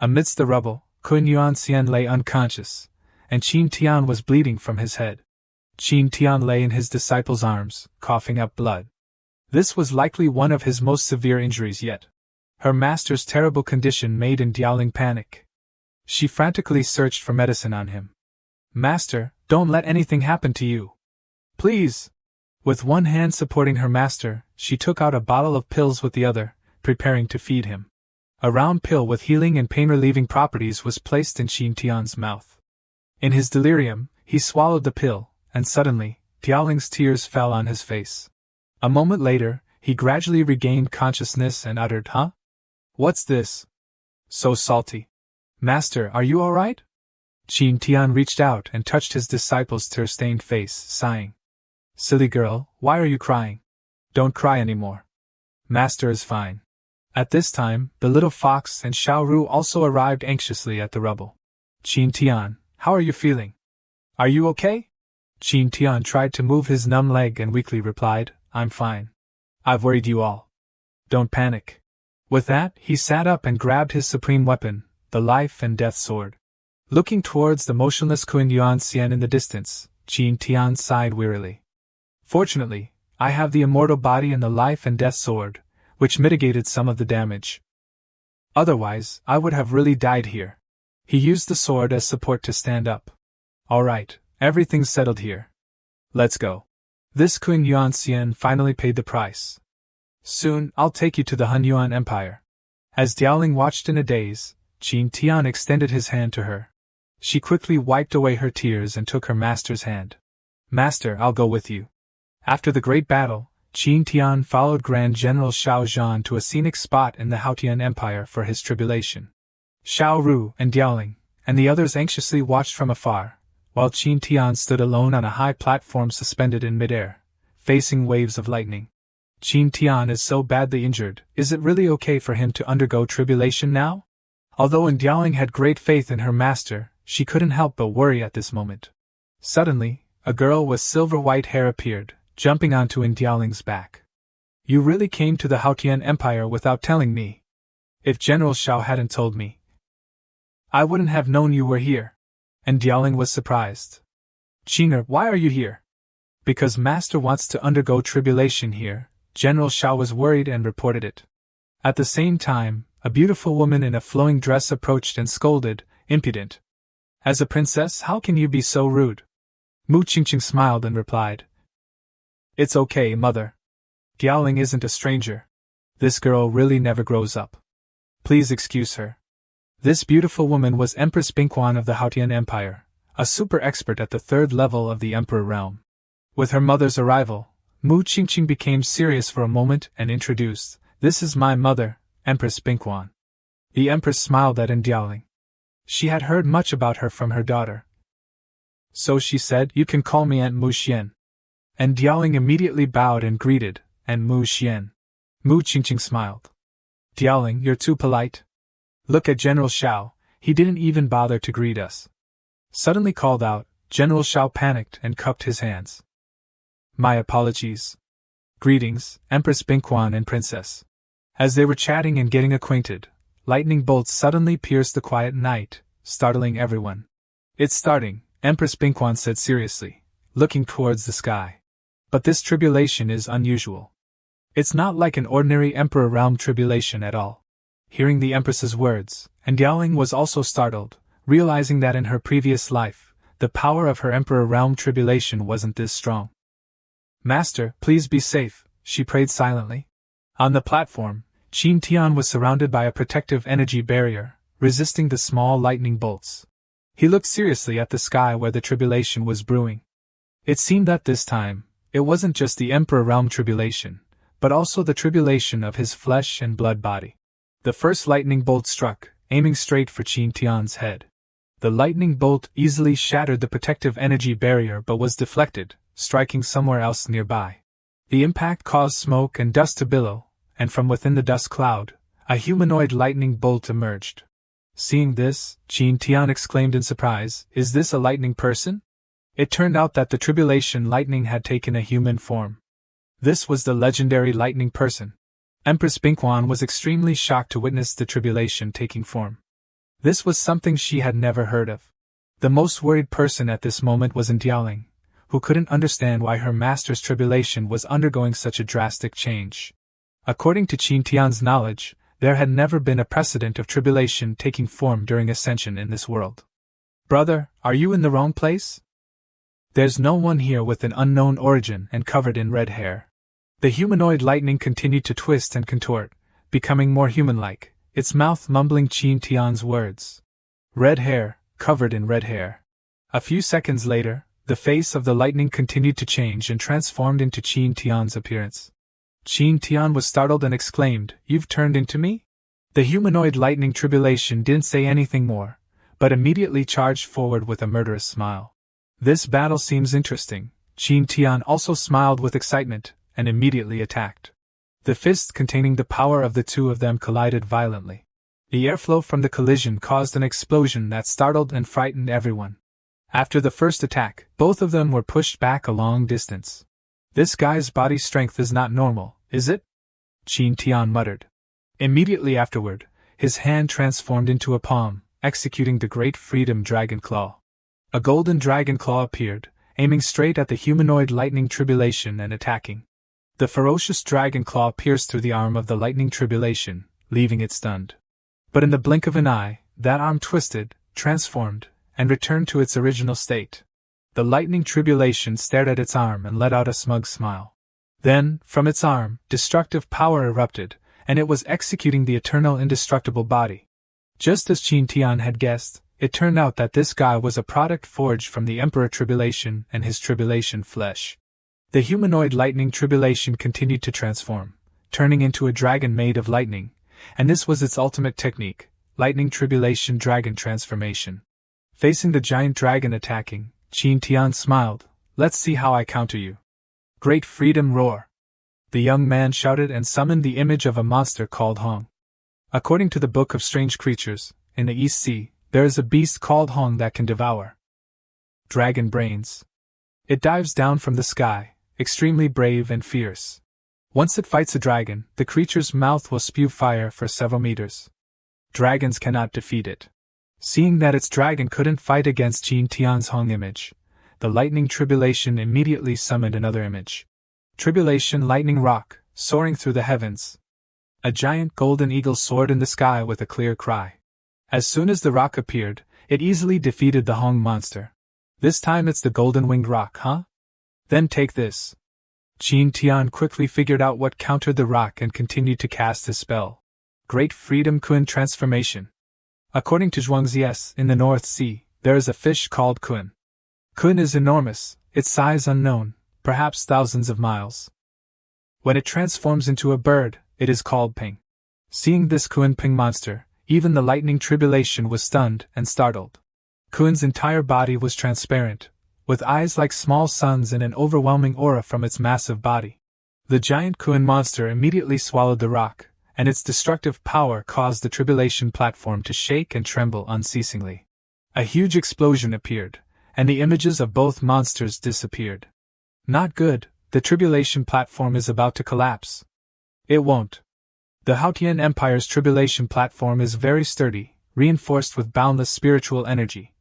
Amidst the rubble, Kun Yuan-hsien lay unconscious, and Tian was bleeding from his head. Tian lay in his disciple's arms, coughing up blood. This was likely one of his most severe injuries yet. Her master's terrible condition made Ying panic. She frantically searched for medicine on him. "Master, don't let anything happen to you. Please!" With one hand supporting her master, she took out a bottle of pills with the other, preparing to feed him. A round pill with healing and pain-relieving properties was placed in Tian's mouth. In his delirium, he swallowed the pill, and suddenly, Ying's tears fell on his face. A moment later, he gradually regained consciousness and uttered, "Huh? What's this? So salty. Master, are you all right?" Tian reached out and touched his disciple's tear-stained face, sighing. "Silly girl, why are you crying? Don't cry anymore. Master is fine." At this time, the little fox and Xiao Ru also arrived anxiously at the rubble. "Tian, how are you feeling? Are you okay?" Tian tried to move his numb leg and weakly replied, "I'm fine. I've worried you all. Don't panic." With that, he sat up and grabbed his supreme weapon, the life and death sword. Looking towards the motionless Kun Yuan-hsien in the distance, Tian sighed wearily. "Fortunately, I have the immortal body and the life and death sword, which mitigated some of the damage. Otherwise, I would have really died here." He used the sword as support to stand up. "All right, everything's settled here. Let's go." This Kun Yuan-hsien finally paid the price. "Soon, I'll take you to the Hunyuan Empire." As Ying watched in a daze, Tian extended his hand to her. She quickly wiped away her tears and took her master's hand. "Master, I'll go with you." After the great battle, Tian followed Grand General Xiao Zhan to a scenic spot in the Haotian Empire for his tribulation. Xiao Ru and Ying, and the others anxiously watched from afar, while Tian stood alone on a high platform suspended in midair, facing waves of lightning. Tian is so badly injured, is it really okay for him to undergo tribulation now? Although Ying had great faith in her master, she couldn't help but worry at this moment. Suddenly, a girl with silver-white hair appeared, jumping onto Ying's back. "You really came to the Haotian Empire without telling me. If General Xiao hadn't told me, I wouldn't have known you were here." And Ying was surprised. "Qinger, why are you here? Because Master wants to undergo tribulation here, General Shao was worried and reported it. At the same time, a beautiful woman in a flowing dress approached and scolded, "Impudent! As a princess, how can you be so rude?" Mu Qingqing smiled and replied, "It's okay, mother. Diaoling isn't a stranger. This girl really never grows up. Please excuse her." This beautiful woman was Empress Bingquan of the Haotian Empire, a super expert at the 3rd level of the Emperor realm. With her mother's arrival, Mu Qingqing became serious for a moment and introduced, "This is my mother, Empress Bingquan." The Empress smiled at Diaoling. She had heard much about her from her daughter. So she said, "You can call me Aunt Mu Xian." And Diaoling immediately bowed and greeted, "Aunt Mu Xian." Mu Qingqing smiled. "Diaoling, you're too polite. Look at General Shao, he didn't even bother to greet us." Suddenly called out, General Shao panicked and cupped his hands. "My apologies. Greetings, Empress Bingquan and Princess." As they were chatting and getting acquainted, lightning bolts suddenly pierced the quiet night, startling everyone. "It's starting," Empress Bingquan said seriously, looking towards the sky. "But this tribulation is unusual. It's not like an ordinary Emperor realm tribulation at all." Hearing the Empress's words, Diaoling was also startled, realizing that in her previous life, the power of her Emperor realm tribulation wasn't this strong. "Master, please be safe," she prayed silently. On the platform, Tian was surrounded by a protective energy barrier, resisting the small lightning bolts. He looked seriously at the sky where the tribulation was brewing. It seemed that this time, it wasn't just the Emperor realm tribulation, but also the tribulation of his flesh and blood body. The first lightning bolt struck, aiming straight for Tian's head. The lightning bolt easily shattered the protective energy barrier but was deflected, striking somewhere else nearby. The impact caused smoke and dust to billow, and from within the dust cloud, a humanoid lightning bolt emerged. Seeing this, Tian exclaimed in surprise, "Is this a lightning person?" It turned out that the tribulation lightning had taken a human form. This was the legendary lightning person. Empress Bingquan was extremely shocked to witness the tribulation taking form. This was something she had never heard of. The most worried person at this moment was Diaoling, who couldn't understand why her master's tribulation was undergoing such a drastic change. According to Tian's knowledge, there had never been a precedent of tribulation taking form during ascension in this world. "Brother, are you in the wrong place? There's no one here with an unknown origin and covered in red hair." The humanoid lightning continued to twist and contort, becoming more human-like, its mouth mumbling Tian's words. "Red hair, covered in red hair." A few seconds later, the face of the lightning continued to change and transformed into Tian's appearance. Tian was startled and exclaimed, "You've turned into me?" The humanoid lightning tribulation didn't say anything more, but immediately charged forward with a murderous smile. "This battle seems interesting." Tian also smiled with excitement, and immediately attacked. The fist containing the power of the two of them collided violently. The airflow from the collision caused an explosion that startled and frightened everyone. After the first attack, both of them were pushed back a long distance. "This guy's body strength is not normal, is it?" Tian muttered. Immediately afterward, his hand transformed into a palm, executing the Great Freedom Dragon Claw. A golden dragon claw appeared, aiming straight at the humanoid lightning tribulation and attacking. The ferocious dragon claw pierced through the arm of the lightning tribulation, leaving it stunned. But in the blink of an eye, that arm twisted, transformed, and returned to its original state. The lightning tribulation stared at its arm and let out a smug smile. Then, from its arm, destructive power erupted, and it was executing the eternal indestructible body. Just as Tian had guessed, it turned out that this guy was a product forged from the Emperor Tribulation and his tribulation flesh. The humanoid lightning tribulation continued to transform, turning into a dragon made of lightning, and this was its ultimate technique, lightning tribulation dragon transformation. Facing the giant dragon attacking, Tian smiled, "Let's see how I counter you." "Great freedom roar!" The young man shouted and summoned the image of a monster called Hong. According to the Book of Strange Creatures, in the East Sea, there is a beast called Hong that can devour dragon brains. It dives down from the sky, extremely brave and fierce. Once it fights a dragon, the creature's mouth will spew fire for several meters. Dragons cannot defeat it. Seeing that its dragon couldn't fight against Tian's Hong image, the lightning tribulation immediately summoned another image. Tribulation lightning rock, soaring through the heavens. A giant golden eagle soared in the sky with a clear cry. As soon as the rock appeared, it easily defeated the Hong monster. This time it's the golden-winged rock, huh? Then take this. Tian quickly figured out what countered the rock and continued to cast his spell. Great Freedom Kun Transformation. According to Zhuangzi's, in the North Sea, there is a fish called kun. Kun is enormous, its size unknown, perhaps thousands of miles. When it transforms into a bird, it is called ping. Seeing this Kun Ping monster, even the lightning tribulation was stunned and startled. Kun's entire body was transparent, with eyes like small suns and an overwhelming aura from its massive body. The giant Kun monster immediately swallowed the rock, and its destructive power caused the tribulation platform to shake and tremble unceasingly. A huge explosion appeared, and the images of both monsters disappeared. Not good, the tribulation platform is about to collapse. It won't. The Haotian Empire's tribulation platform is very sturdy, reinforced with boundless spiritual energy.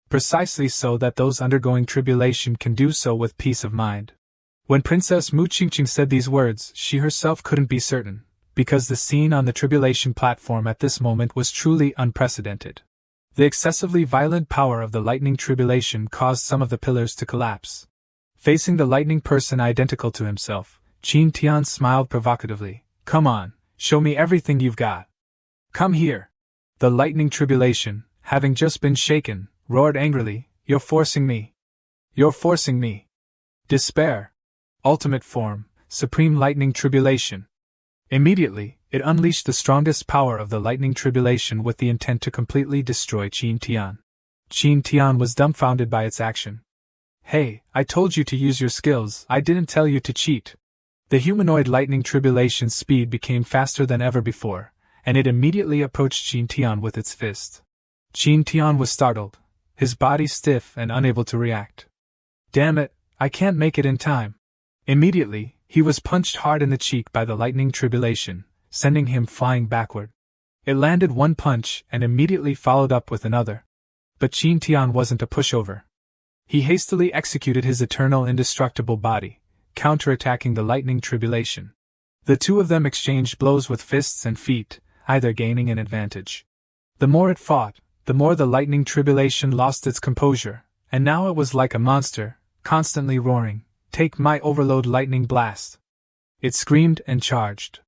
Precisely so that those undergoing tribulation can do so with peace of mind. When Princess Mu Qingqing said these words, she herself couldn't be certain, because the scene on the tribulation platform at this moment was truly unprecedented. The excessively violent power of the lightning tribulation caused some of the pillars to collapse. Facing the lightning person identical to himself, Tian smiled provocatively. Come on, show me everything you've got. Come here. The lightning tribulation, having just been shaken, roared angrily, You're forcing me. You're forcing me. Despair. Ultimate form, supreme lightning tribulation. Immediately, it unleashed the strongest power of the lightning tribulation with the intent to completely destroy Tian. Tian was dumbfounded by its action. Hey, I told you to use your skills, I didn't tell you to cheat. The humanoid lightning tribulation's speed became faster than ever before, and it immediately approached Tian with its fist. Tian was startled, his body stiff and unable to react. Damn it, I can't make it in time. Immediately, he was punched hard in the cheek by the lightning tribulation, sending him flying backward. It landed one punch and immediately followed up with another. But Tian wasn't a pushover. He hastily executed his eternal indestructible body, counterattacking the lightning tribulation. The two of them exchanged blows with fists and feet, either gaining an advantage. The more it fought, the more the lightning tribulation lost its composure, and now it was like a monster, constantly roaring, Take my overload lightning blast! It screamed and charged.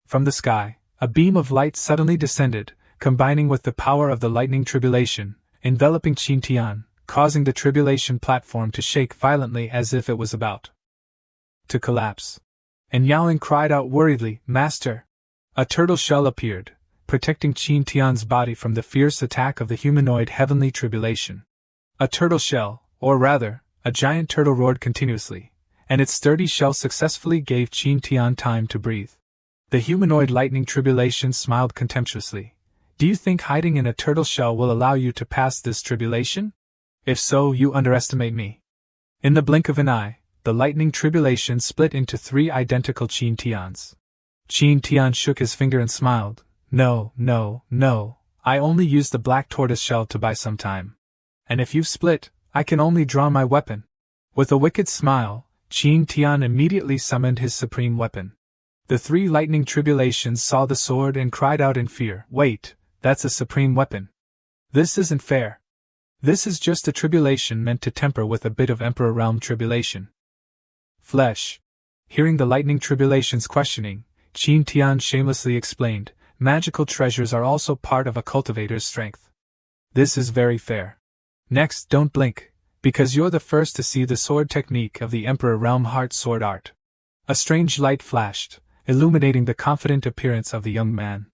From the sky, a beam of light suddenly descended, combining with the power of the lightning tribulation, enveloping Tian, causing the tribulation platform to shake violently as if it was about to collapse. And Yaoling cried out worriedly, Master! A turtle shell appeared, protecting Tian's body from the fierce attack of the humanoid heavenly tribulation. A turtle shell, or rather, a giant turtle roared continuously, and its sturdy shell successfully gave Tian time to breathe. The humanoid lightning tribulation smiled contemptuously. Do you think hiding in a turtle shell will allow you to pass this tribulation? If so, you underestimate me. In the blink of an eye, the lightning tribulation split into 3 identical Tians. Tian shook his finger and smiled. No, I only used the black tortoise shell to buy some time. And if you've split, I can only draw my weapon. With a wicked smile, Tian immediately summoned his supreme weapon. The 3 lightning tribulations saw the sword and cried out in fear, Wait, that's a supreme weapon. This isn't fair. This is just a tribulation meant to temper with a bit of Emperor Realm tribulation. Flesh. Hearing the lightning tribulation's questioning, Tian shamelessly explained, Magical treasures are also part of a cultivator's strength. This is very fair. Next, don't blink, because you're the first to see the sword technique of the Emperor Realm Heart Sword Art. A strange light flashed, illuminating the confident appearance of the young man.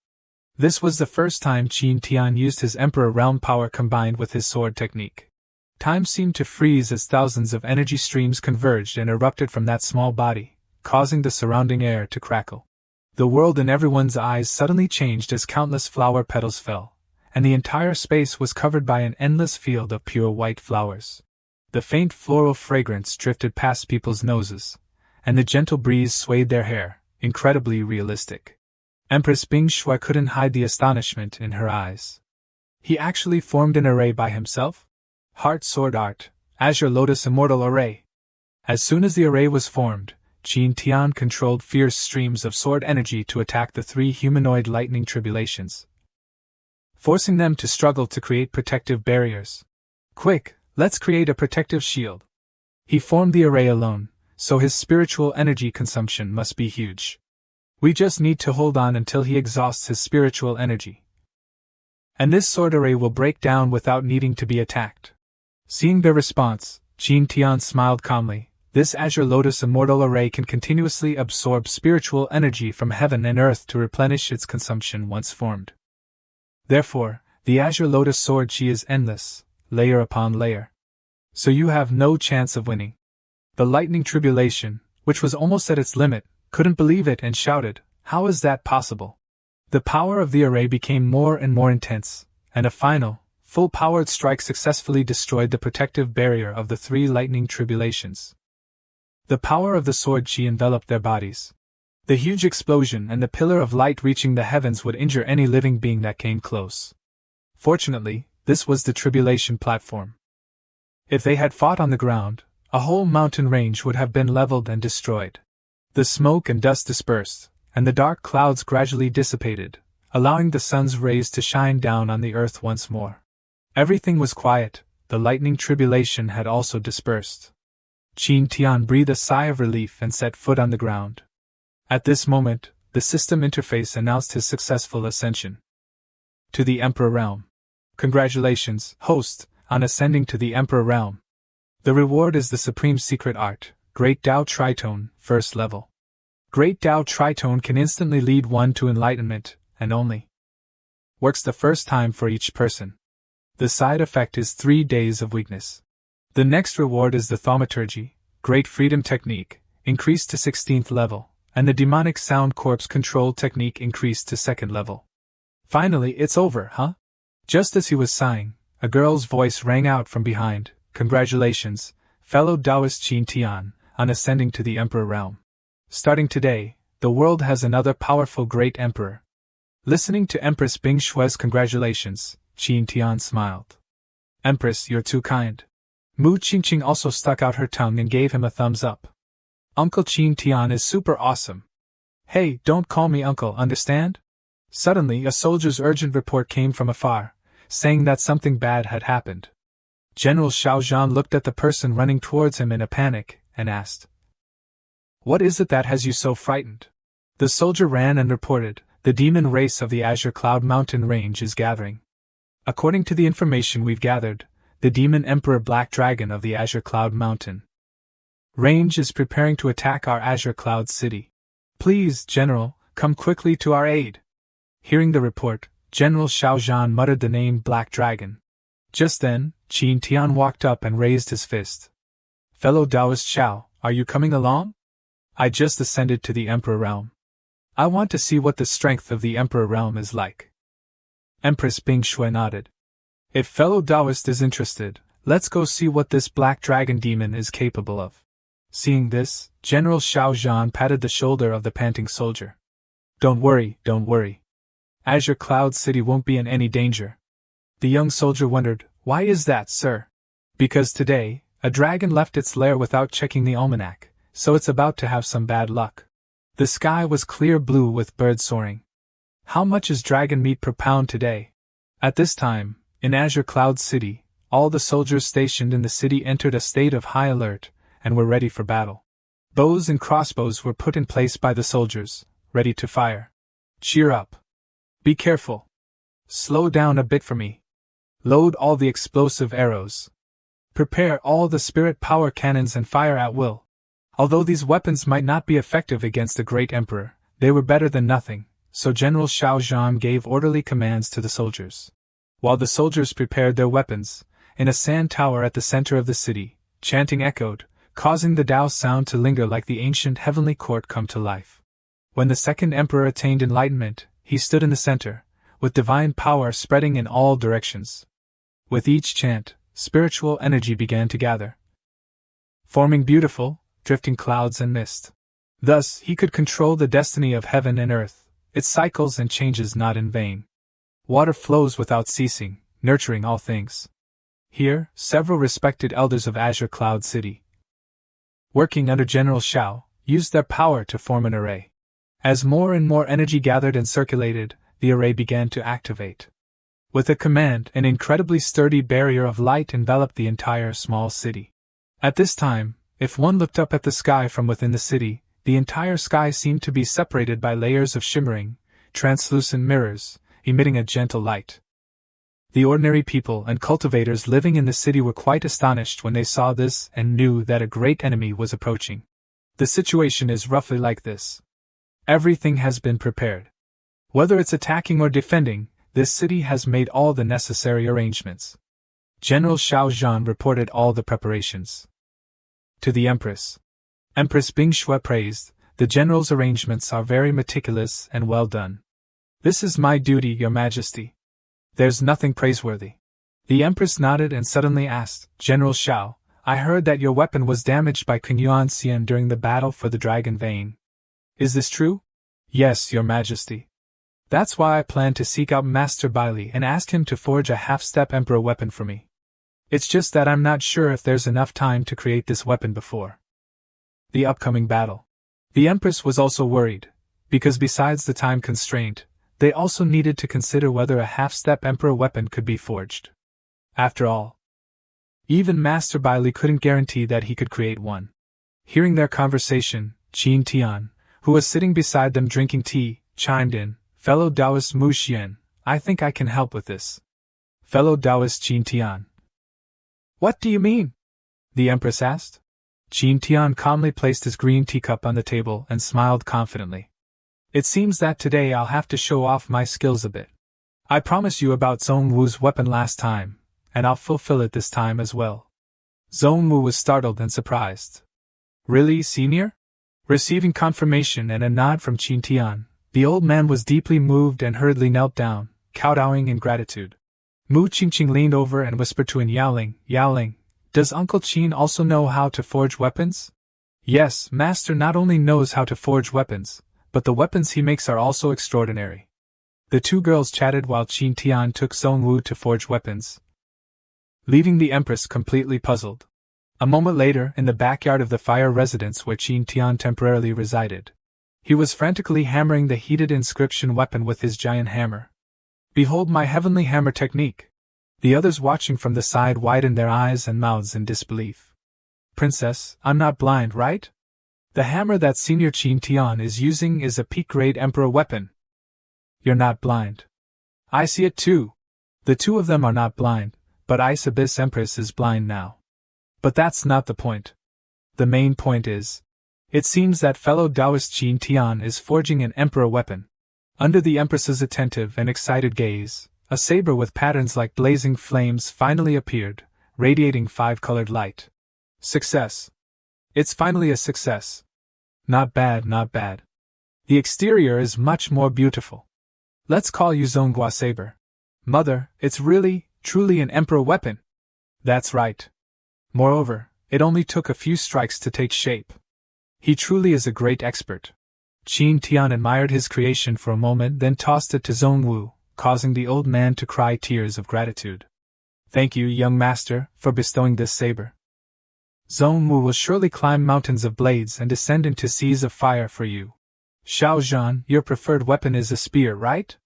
This was the first time Tian used his Emperor Realm power combined with his sword technique. Time seemed to freeze as thousands of energy streams converged and erupted from that small body, causing the surrounding air to crackle. The world in everyone's eyes suddenly changed as countless flower petals fell, and the entire space was covered by an endless field of pure white flowers. The faint floral fragrance drifted past people's noses, and the gentle breeze swayed their hair, incredibly realistic. Empress Bing Shui couldn't hide the astonishment in her eyes. He actually formed an array by himself? Heart Sword Art, Azure Lotus Immortal Array. As soon as the array was formed, Tian controlled fierce streams of sword energy to attack the three humanoid lightning tribulations, forcing them to struggle to create protective barriers. Quick, let's create a protective shield. He formed the array alone, so his spiritual energy consumption must be huge. We just need to hold on until he exhausts his spiritual energy, and this sword array will break down without needing to be attacked. Seeing their response, Tian smiled calmly. This Azure Lotus Immortal Array can continuously absorb spiritual energy from heaven and earth to replenish its consumption once formed. Therefore, the Azure Lotus Sword Chi is endless, layer upon layer. So you have no chance of winning. The lightning tribulation, which was almost at its limit, couldn't believe it and shouted, "How is that possible?" The power of the array became more and more intense, and a final, full-powered strike successfully destroyed the protective barrier of the three lightning tribulations. The power of the sword chi enveloped their bodies. The huge explosion and the pillar of light reaching the heavens would injure any living being that came close. Fortunately, this was the tribulation platform. If they had fought on the ground, a whole mountain range would have been leveled and destroyed. The smoke and dust dispersed, and the dark clouds gradually dissipated, allowing the sun's rays to shine down on the earth once more. Everything was quiet. The lightning tribulation had also dispersed. Tian breathed a sigh of relief and set foot on the ground. At this moment, the system interface announced his successful ascension to the Emperor Realm. Congratulations, host, on ascending to the Emperor Realm. The reward is the Supreme Secret Art, Great Tao Tritone, first level. Great Tao Tritone can instantly lead one to enlightenment, and only works the first time for each person. The side effect is 3 days of weakness. The next reward is the Thaumaturgy, Great Freedom Technique, increased to 16th level, and the Demonic Sound Corpse Control Technique increased to 2nd level. Finally, it's over, huh? Just as he was sighing, a girl's voice rang out from behind. Congratulations, fellow Taoist Tian, on ascending to the Emperor Realm. Starting today, the world has another powerful Great Emperor. Listening to Empress Bing Shui's congratulations, Tian smiled. Empress, you're too kind. Mu Qingqing also stuck out her tongue and gave him a thumbs up. Uncle Tian is super awesome. Hey, don't call me uncle, understand? Suddenly, a soldier's urgent report came from afar, saying that something bad had happened. General Xiaozhan looked at the person running towards him in a panic, and asked, "What is it that has you so frightened?" The soldier ran and reported, "The demon race of the Azure Cloud Mountain Range is gathering. According to the information we've gathered, the demon Emperor Black Dragon of the Azure Cloud Mountain Range is preparing to attack our Azure Cloud City. Please, General, come quickly to our aid." Hearing the report, General Xiaozhan muttered the name Black Dragon. Just then, Tian walked up and raised his fist. "Fellow Taoist Xiao, are you coming along? I just ascended to the Emperor Realm. I want to see what the strength of the Emperor Realm is like." Empress Bing Shui nodded. "If fellow Taoist is interested, let's go see what this Black Dragon demon is capable of." Seeing this, General Xiaozhan patted the shoulder of the panting soldier. Don't worry. Azure Cloud City won't be in any danger." The young soldier wondered, "Why is that, sir?" "Because today, a dragon left its lair without checking the almanac, so it's about to have some bad luck." The sky was clear blue with birds soaring. "How much is dragon meat per pound today?" At this time, in Azure Cloud City, all the soldiers stationed in the city entered a state of high alert, and were ready for battle. Bows and crossbows were put in place by the soldiers, ready to fire. "Cheer up. Be careful. Slow down a bit for me. Load all the explosive arrows. Prepare all the spirit power cannons and fire at will." Although these weapons might not be effective against the Great Emperor, they were better than nothing, so General Xiaozhan gave orderly commands to the soldiers. While the soldiers prepared their weapons, in a sand tower at the center of the city, chanting echoed, causing the Tao sound to linger like the ancient heavenly court come to life. When the second emperor attained enlightenment, he stood in the center, with divine power spreading in all directions. With each chant, spiritual energy began to gather, forming beautiful, drifting clouds and mist. Thus, he could control the destiny of heaven and earth, its cycles and changes not in vain. Water flows without ceasing, nurturing all things. Here, several respected elders of Azure Cloud City, working under General Shao, used their power to form an array. As more and more energy gathered and circulated, the array began to activate. With a command, an incredibly sturdy barrier of light enveloped the entire small city. At this time, if one looked up at the sky from within the city, the entire sky seemed to be separated by layers of shimmering, translucent mirrors, emitting a gentle light. The ordinary people and cultivators living in the city were quite astonished when they saw this and knew that a great enemy was approaching. The situation is roughly like this. Everything has been prepared. Whether it's attacking or defending, this city has made all the necessary arrangements. General Xiao Zhan reported all the preparations to the Empress. Empress Bing Shui praised, "The general's arrangements are very meticulous and well done." "This is my duty, Your Majesty." "There's nothing praiseworthy." The Empress nodded and suddenly asked, "General Xiao, I heard that your weapon was damaged by King Yuan Xian during the battle for the Dragon Vein. Is this true?" "Yes, Your Majesty. That's why I plan to seek out Master Bailey and ask him to forge a half-step Emperor weapon for me. It's just that I'm not sure if there's enough time to create this weapon before the upcoming battle." The Empress was also worried, because besides the time constraint, they also needed to consider whether a half-step Emperor weapon could be forged. After all, even Master Bailey couldn't guarantee that he could create one. Hearing their conversation, Tian, who was sitting beside them drinking tea, chimed in, "Fellow Taoist Mu Xian, I think I can help with this." Fellow Taoist Tian. "What do you mean?" the Empress asked. Tian calmly placed his green teacup on the table and smiled confidently. "It seems that today I'll have to show off my skills a bit. I promised you about Zhong Wu's weapon last time, and I'll fulfill it this time as well." Zhong Wu was startled and surprised. "Really, Senior?" Receiving confirmation and a nod from Tian, the old man was deeply moved and hurriedly knelt down, kowtowing in gratitude. Mu Qingqing leaned over and whispered to Yaoling, "Does Uncle Qin also know how to forge weapons?" "Yes, Master not only knows how to forge weapons, but the weapons he makes are also extraordinary." The two girls chatted while Tian took Zhong Wu to forge weapons, leaving the Empress completely puzzled. A moment later, in the backyard of the fire residence where Tian temporarily resided, he was frantically hammering the heated inscription weapon with his giant hammer. "Behold my heavenly hammer technique!" The others watching from the side widened their eyes and mouths in disbelief. "Princess, I'm not blind, right? The hammer that Senior Tian is using is a peak-grade Emperor weapon." "You're not blind. I see it too." The two of them are not blind, but Ice Abyss Empress is blind now. But that's not the point. The main point is, it seems that fellow Taoist Tian is forging an Emperor weapon. Under the Empress's attentive and excited gaze, a saber with patterns like blazing flames finally appeared, radiating 5-colored light. Success. It's finally a success. Not bad, not bad. The exterior is much more beautiful. Let's call you Zonghua Saber. Mother, it's really, truly an Emperor weapon. That's right. Moreover, it only took a few strikes to take shape. He truly is a great expert. Tian admired his creation for a moment, then tossed it to Zhong Wu, causing the old man to cry tears of gratitude. "Thank you, young master, for bestowing this saber. Zhong Wu will surely climb mountains of blades and descend into seas of fire for you. Xiao Zhan, your preferred weapon is a spear, right?"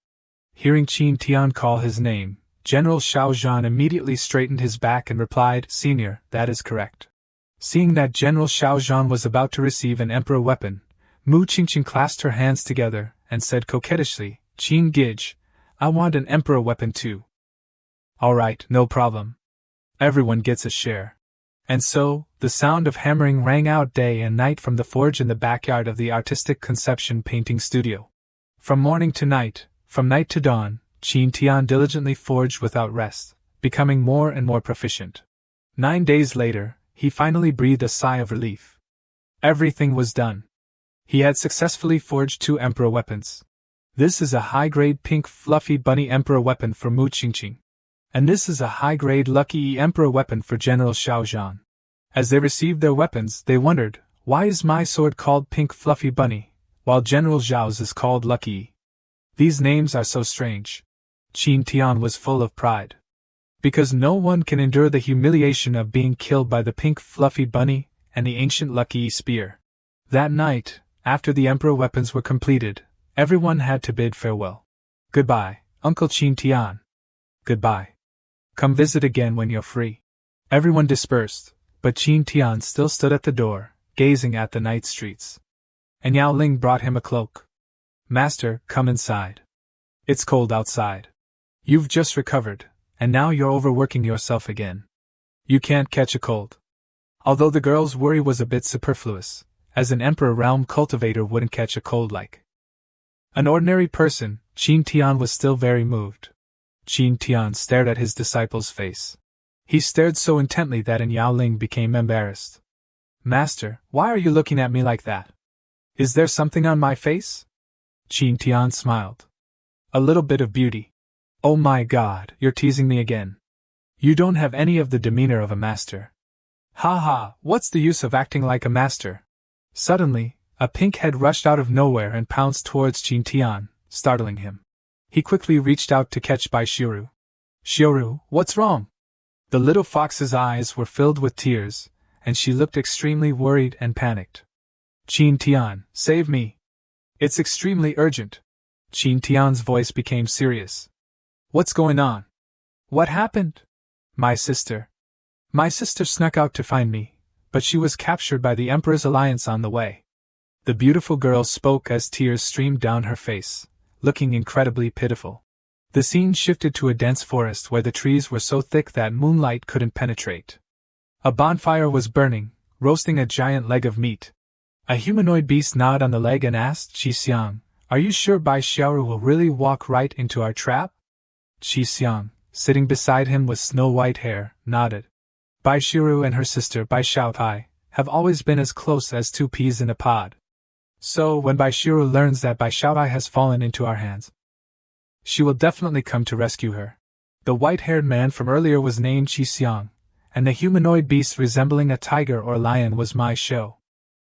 Hearing Tian call his name, General Xiao Zhan immediately straightened his back and replied, "Senior, that is correct." Seeing that General Xiao Zhan was about to receive an Emperor weapon, Mu Qingqing clasped her hands together and said coquettishly, "Qin Gij, I want an Emperor weapon too." "All right, no problem. Everyone gets a share." And so, the sound of hammering rang out day and night from the forge in the backyard of the Artistic Conception Painting Studio. From morning to night, from night to dawn, Tian diligently forged without rest, becoming more and more proficient. 9 days later, he finally breathed a sigh of relief. Everything was done. He had successfully forged 2 Emperor weapons. This is a high-grade pink fluffy bunny Emperor weapon for Mu Qingqing. And this is a high-grade Lucky E Emperor weapon for General Xiao Zhan. As they received their weapons, they wondered, why is my sword called Pink Fluffy Bunny, while General Zhao's is called Lucky E? These names are so strange. Tian was full of pride. Because no one can endure the humiliation of being killed by the pink fluffy bunny and the ancient lucky spear. That night, after the emperor weapons were completed, everyone had to bid farewell. Goodbye, Uncle Tian. Goodbye. Come visit again when you're free. Everyone dispersed, but Tian still stood at the door, gazing at the night streets. And Yao Ling brought him a cloak. Master, come inside. It's cold outside. You've just recovered, and now you're overworking yourself again. You can't catch a cold. Although the girl's worry was a bit superfluous, as an Emperor realm cultivator wouldn't catch a cold like an ordinary person, Tian was still very moved. Tian stared at his disciple's face. He stared so intently that Yao Ling became embarrassed. Master, why are you looking at me like that? Is there something on my face? Tian smiled. A little bit of beauty. Oh my god, you're teasing me again. You don't have any of the demeanor of a master. Ha ha, what's the use of acting like a master? Suddenly, a pink head rushed out of nowhere and pounced towards Tian, startling him. He quickly reached out to catch Bai Shiru. Shiru, what's wrong? The little fox's eyes were filled with tears, and she looked extremely worried and panicked. Tian, save me. It's extremely urgent. Tian's voice became serious. What's going on? What happened? My sister. My sister snuck out to find me, but she was captured by the Emperor's alliance on the way. The beautiful girl spoke as tears streamed down her face, looking incredibly pitiful. The scene shifted to a dense forest where the trees were so thick that moonlight couldn't penetrate. A bonfire was burning, roasting a giant leg of meat. A humanoid beast gnawed on the leg and asked Xiang, "Are you sure Bai Xiaoru will really walk right into our trap?" Xiang, sitting beside him with snow-white hair, nodded. Bai Xiaoru and her sister Bai Xiaotai have always been as close as two peas in a pod. So when Bai Xiaoru learns that Bai Xiaotai has fallen into our hands, she will definitely come to rescue her. The white-haired man from earlier was named Xiang, and the humanoid beast resembling a tiger or lion was my show.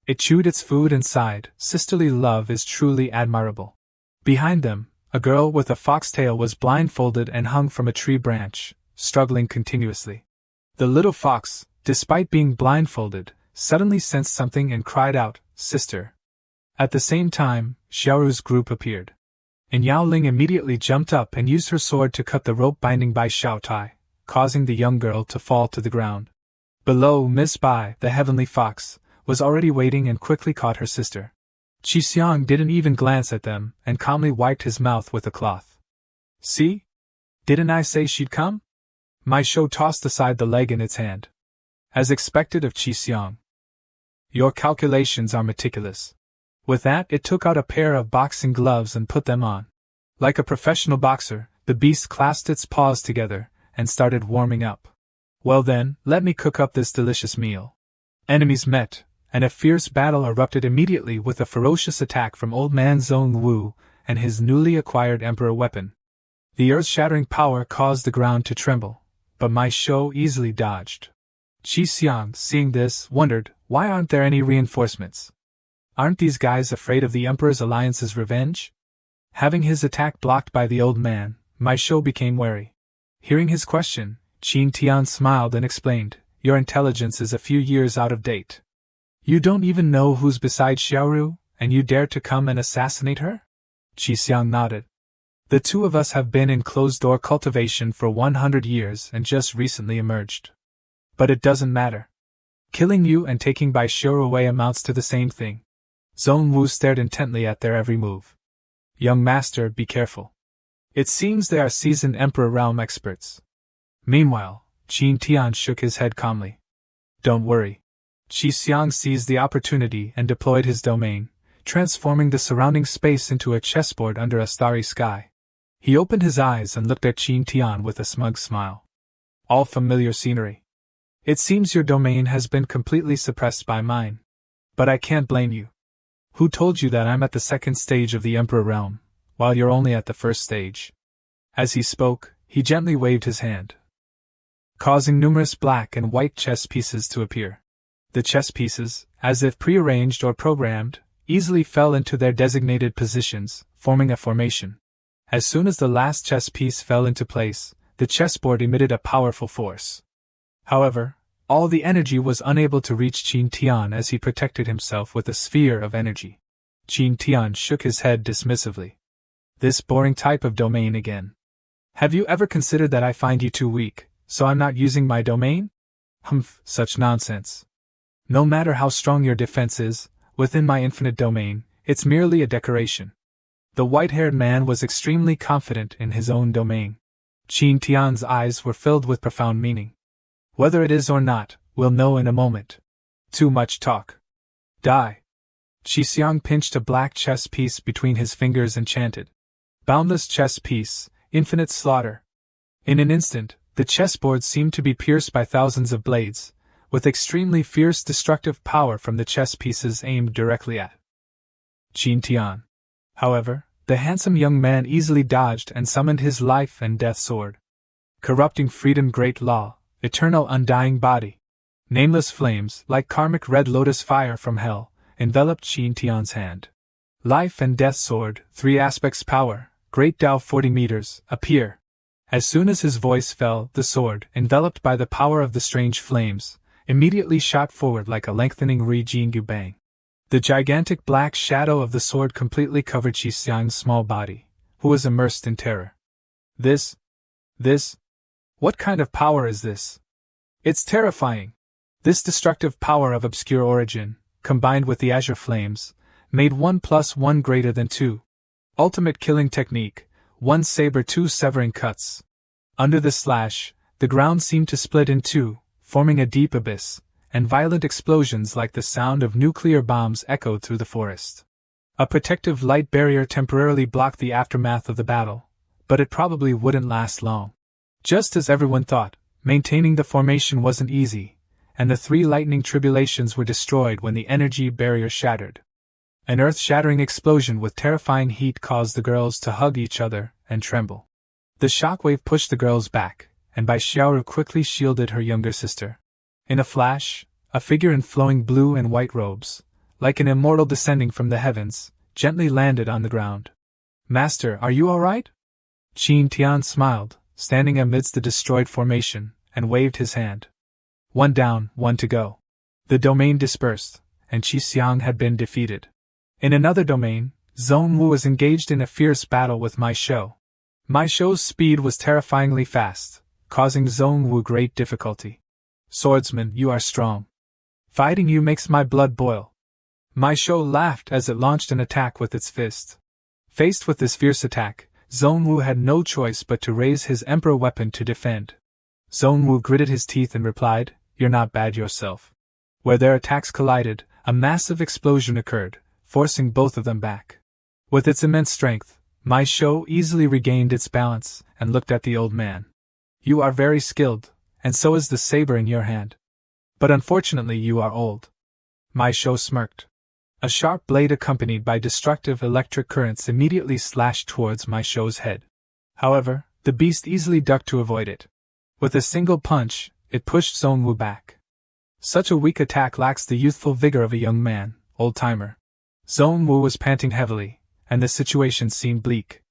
It chewed its food and sighed, "Sisterly love is truly admirable." Behind them, a girl with a foxtail was blindfolded and hung from a tree branch, struggling continuously. The little fox, despite being blindfolded, suddenly sensed something and cried out, "Sister." At the same time, Xiaoru's group appeared. And Yao Ling immediately jumped up and used her sword to cut the rope binding Bai Xiaotai, causing the young girl to fall to the ground. Below, Miss Bai, the heavenly fox, was already waiting and quickly caught her sister. Xiang didn't even glance at them and calmly wiped his mouth with a cloth. "See? Didn't I say she'd come?" My show tossed aside the leg in its hand. As expected of Xiang. "Your calculations are meticulous." With that, it took out a pair of boxing gloves and put them on. Like a professional boxer, the beast clasped its paws together and started warming up. "Well then, let me cook up this delicious meal." Enemies met, and a fierce battle erupted immediately with a ferocious attack from Old Man Zhong Wu and his newly acquired emperor weapon. The earth-shattering power caused the ground to tremble, but my show easily dodged. Xiang, seeing this, wondered, why aren't there any reinforcements? Aren't these guys afraid of the Emperor's alliance's revenge? Having his attack blocked by the old man, my show became wary. Hearing his question, Tian smiled and explained, "Your intelligence is a few years out of date. You don't even know who's beside Xiaoru, and you dare to come and assassinate her?" Xiang nodded. "The two of us have been in closed-door cultivation for 100 years and just recently emerged. But it doesn't matter. Killing you and taking Bai Xiaoru away amounts to the same thing." Zhong Wu stared intently at their every move. "Young master, be careful. It seems they are seasoned Emperor realm experts." Meanwhile, Tian shook his head calmly. "Don't worry." Xiang seized the opportunity and deployed his domain, transforming the surrounding space into a chessboard under a starry sky. He opened his eyes and looked at Tian with a smug smile. "All familiar scenery. It seems your domain has been completely suppressed by mine. But I can't blame you. Who told you that I'm at the second stage of the Emperor realm, while you're only at the first stage?" As he spoke, he gently waved his hand, causing numerous black and white chess pieces to appear. The chess pieces, as if prearranged or programmed, easily fell into their designated positions, forming a formation. As soon as the last chess piece fell into place, the chessboard emitted a powerful force. However, all the energy was unable to reach Qin Tian as he protected himself with a sphere of energy. Qin Tian shook his head dismissively. This boring type of domain again. Have you ever considered that I find you too weak, so I'm not using my domain? Humph, such nonsense. No matter how strong your defense is, within my infinite domain, it's merely a decoration. The white-haired man was extremely confident in his own domain. Qin Tian's eyes were filled with profound meaning. Whether it is or not, we'll know in a moment. Too much talk. Die. Qi Xiang pinched a black chess piece between his fingers and chanted. Boundless chess piece, infinite slaughter. In an instant, the chessboard seemed to be pierced by thousands of blades, with extremely fierce destructive power from the chess pieces aimed directly at Qin Tian. However, the handsome young man easily dodged and summoned his life and death sword. Corrupting freedom, great law, eternal undying body. Nameless flames, like karmic red lotus fire from hell, enveloped Qin Tian's hand. Life and death sword, 3 aspects power, great Tao 40 meters, appear. As soon as his voice fell, the sword, enveloped by the power of the strange flames, immediately shot forward like a lengthening Ri-Jinggu bang. The gigantic black shadow of the sword completely covered Qi Xiang's small body, who was immersed in terror. This? What kind of power is this? It's terrifying. This destructive power of obscure origin, combined with the azure flames, made 1 + 1 greater than 2. Ultimate killing technique, 1 saber 2 severing cuts. Under the slash, the ground seemed to split in 2, forming a deep abyss, and violent explosions like the sound of nuclear bombs echoed through the forest. A protective light barrier temporarily blocked the aftermath of the battle, but it probably wouldn't last long. Just as everyone thought, maintaining the formation wasn't easy, and the 3 lightning tribulations were destroyed when the energy barrier shattered. An earth-shattering explosion with terrifying heat caused the girls to hug each other and tremble. The shockwave pushed the girls back, and Bai Xiaoru quickly shielded her younger sister. In a flash, a figure in flowing blue and white robes, like an immortal descending from the heavens, gently landed on the ground. Master, are you all right? Qin Tian smiled, standing amidst the destroyed formation, and waved his hand. 1 down, 1 to go. The domain dispersed, and Qi Xiang had been defeated. In another domain, Zhong Wu was engaged in a fierce battle with Mai Shou. Mai Shou's speed was terrifyingly fast, causing Zhong Wu great difficulty. Swordsman, you are strong. Fighting you makes my blood boil. Mai Shou laughed as it launched an attack with its fist. Faced with this fierce attack, Zhong Wu had no choice but to raise his emperor weapon to defend. Zhong Wu gritted his teeth and replied, "You're not bad yourself." Where their attacks collided, a massive explosion occurred, forcing both of them back. With its immense strength, Mai Shou easily regained its balance and looked at the old man. "You are very skilled, and so is the saber in your hand. But unfortunately you are old." Mai Shou smirked. A sharp blade accompanied by destructive electric currents immediately slashed towards Mai Shou's head. However, the beast easily ducked to avoid it. With a single punch, it pushed Zhong Wu back. Such a weak attack lacks the youthful vigor of a young man, old-timer. Zhong Wu was panting heavily, and the situation seemed bleak.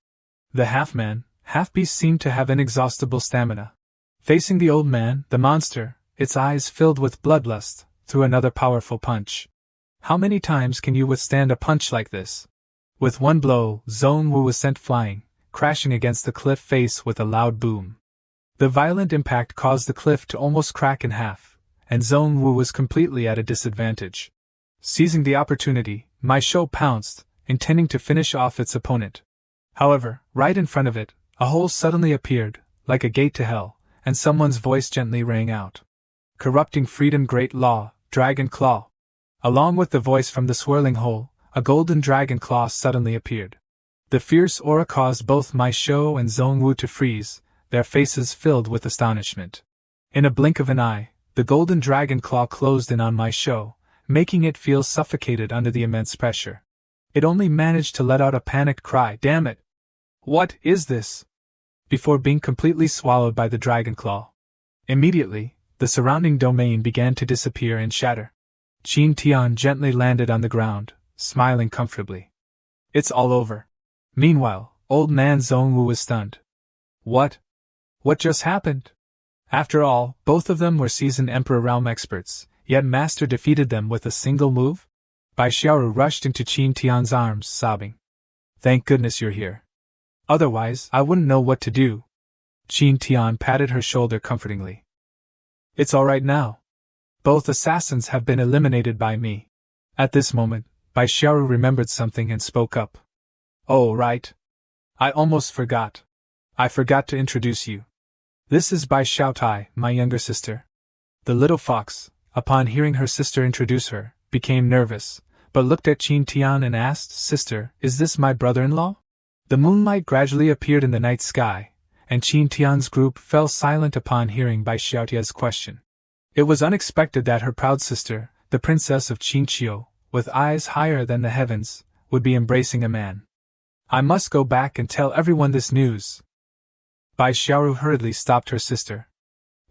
The half-man, half-beast seemed to have inexhaustible stamina. Facing the old man, the monster, its eyes filled with bloodlust, threw another powerful punch. How many times can you withstand a punch like this? With one blow, Zhong Wu was sent flying, crashing against the cliff face with a loud boom. The violent impact caused the cliff to almost crack in half, and Zhong Wu was completely at a disadvantage. Seizing the opportunity, Mai Shou pounced, intending to finish off its opponent. However, right in front of it, a hole suddenly appeared, like a gate to hell, and someone's voice gently rang out. "Corrupting freedom, great law, dragon claw." Along with the voice from the swirling hole, a golden dragon claw suddenly appeared. The fierce aura caused both Mai Shou and Zhong Wu to freeze, their faces filled with astonishment. In a blink of an eye, the golden dragon claw closed in on Mai Shou, making it feel suffocated under the immense pressure. It only managed to let out a panicked cry, "Damn it! What is this?" before being completely swallowed by the dragon claw. Immediately, the surrounding domain began to disappear and shatter. Qin Tian gently landed on the ground, smiling comfortably. "It's all over." Meanwhile, old man Zhong Wu was stunned. "What? What just happened? After all, both of them were seasoned Emperor realm experts, yet Master defeated them with a single move? Bai Xiaoru rushed into Qin Tian's arms, sobbing. Thank goodness you're here. Otherwise, I wouldn't know what to do. Qin Tian patted her shoulder comfortingly. It's all right now. Both assassins have been eliminated by me. At this moment, Bai Xiaoru remembered something and spoke up. Oh, right. I almost forgot. I forgot to introduce you. This is Bai Xiaotai, my younger sister. The little fox, upon hearing her sister introduce her, became nervous, but looked at Qin Tian and asked, Sister, is this my brother-in-law? The moonlight gradually appeared in the night sky, and Qin Tian's group fell silent upon hearing Bai Xiaotia's question. It was unexpected that her proud sister, the princess of Qinqiu, with eyes higher than the heavens, would be embracing a man. I must go back and tell everyone this news. Bai Xiaoru hurriedly stopped her sister.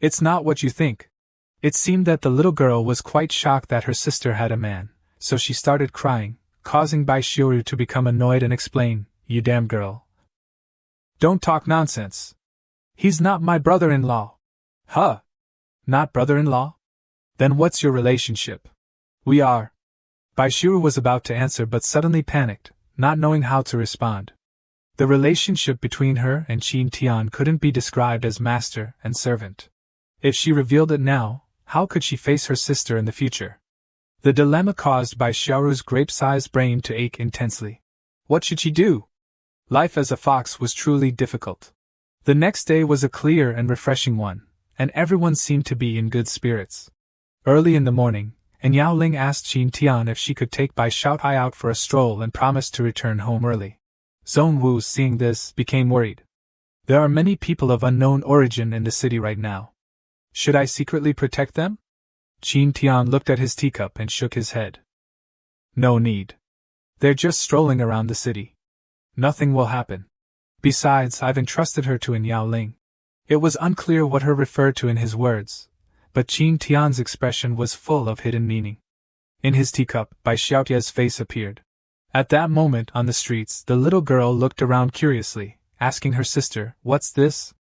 It's not what you think. It seemed that the little girl was quite shocked that her sister had a man, so she started crying, causing Bai Xiaoru to become annoyed and explain, You damn girl. Don't talk nonsense. He's not my brother-in-law. Huh? Not brother-in-law? Then what's your relationship? We are. Bai Xiaoru was about to answer but suddenly panicked, not knowing how to respond. The relationship between her and Qin Tian couldn't be described as master and servant. If she revealed it now, how could she face her sister in the future? The dilemma caused Bai Xiaoru's grape-sized brain to ache intensely. What should she do? Life as a fox was truly difficult. The next day was a clear and refreshing one, and everyone seemed to be in good spirits. Early in the morning, Yao Ling asked Qin Tian if she could take Bai Xiaotai out for a stroll and promised to return home early. Zhong Wu, seeing this, became worried. There are many people of unknown origin in the city right now. Should I secretly protect them? Qin Tian looked at his teacup and shook his head. No need. They're just strolling around the city. Nothing will happen. Besides, I've entrusted her to Yao Ling. It was unclear what her referred to in his words, but Qin Tian's expression was full of hidden meaning. In his teacup, Bai Xiaotia's face appeared. At that moment, on the streets, the little girl looked around curiously, asking her sister, What's this?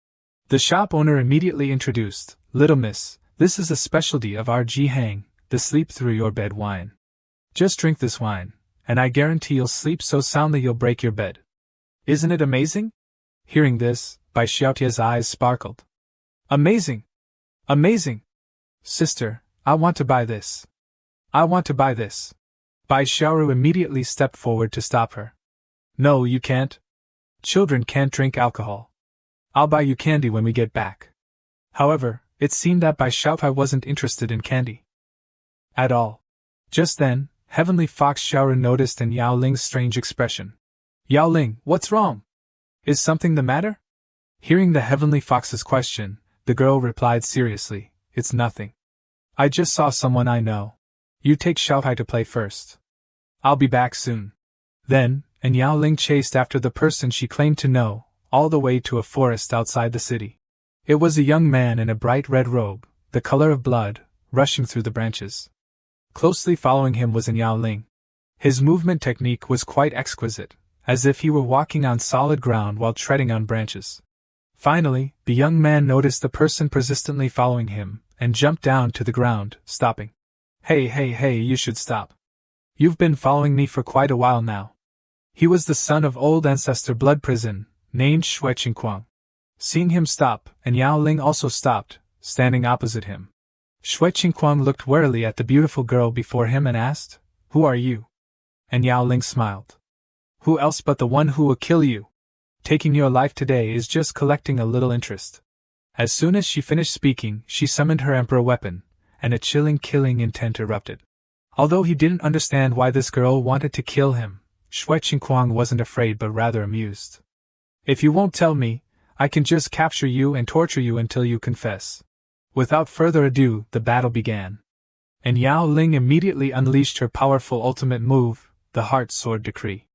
The shop owner immediately introduced, Little miss, this is a specialty of our Ji-Hang, the sleep-through-your-bed wine. Just drink this wine, and I guarantee you'll sleep so soundly you'll break your bed. Isn't it amazing? Hearing this, Bai Xiaotia's eyes sparkled. Amazing! Amazing! Sister, I want to buy this. I want to buy this. Bai Xiaoru immediately stepped forward to stop her. No, you can't. Children can't drink alcohol. I'll buy you candy when we get back. However, it seemed that Bai Xiaotai wasn't interested in candy at all. Just then, Heavenly Fox Xiaoru noticed in Yao Ling's strange expression. Yao Ling, what's wrong? Is something the matter? Hearing the Heavenly Fox's question, the girl replied seriously, It's nothing. I just saw someone I know. You take Xiaotai to play first. I'll be back soon. Then, Yao Ling chased after the person she claimed to know, all the way to a forest outside the city. It was a young man in a bright red robe, the color of blood, rushing through the branches. Closely following him was Yao Ling. His movement technique was quite exquisite, as if he were walking on solid ground while treading on branches. Finally, the young man noticed the person persistently following him, and jumped down to the ground, stopping. Hey, you should stop. You've been following me for quite a while now. He was the son of old ancestor Blood Prison, named Shui Qingquang. Seeing him stop, Yao Ling also stopped, standing opposite him. Shui Qingquang looked warily at the beautiful girl before him and asked, Who are you? Yao Ling smiled. Who else but the one who will kill you? Taking your life today is just collecting a little interest. As soon as she finished speaking, she summoned her emperor weapon, and a chilling killing intent erupted. Although he didn't understand why this girl wanted to kill him, Shui Qingquang wasn't afraid but rather amused. If you won't tell me, I can just capture you and torture you until you confess. Without further ado, the battle began. Yao Ling immediately unleashed her powerful ultimate move, the Heart Sword Decree.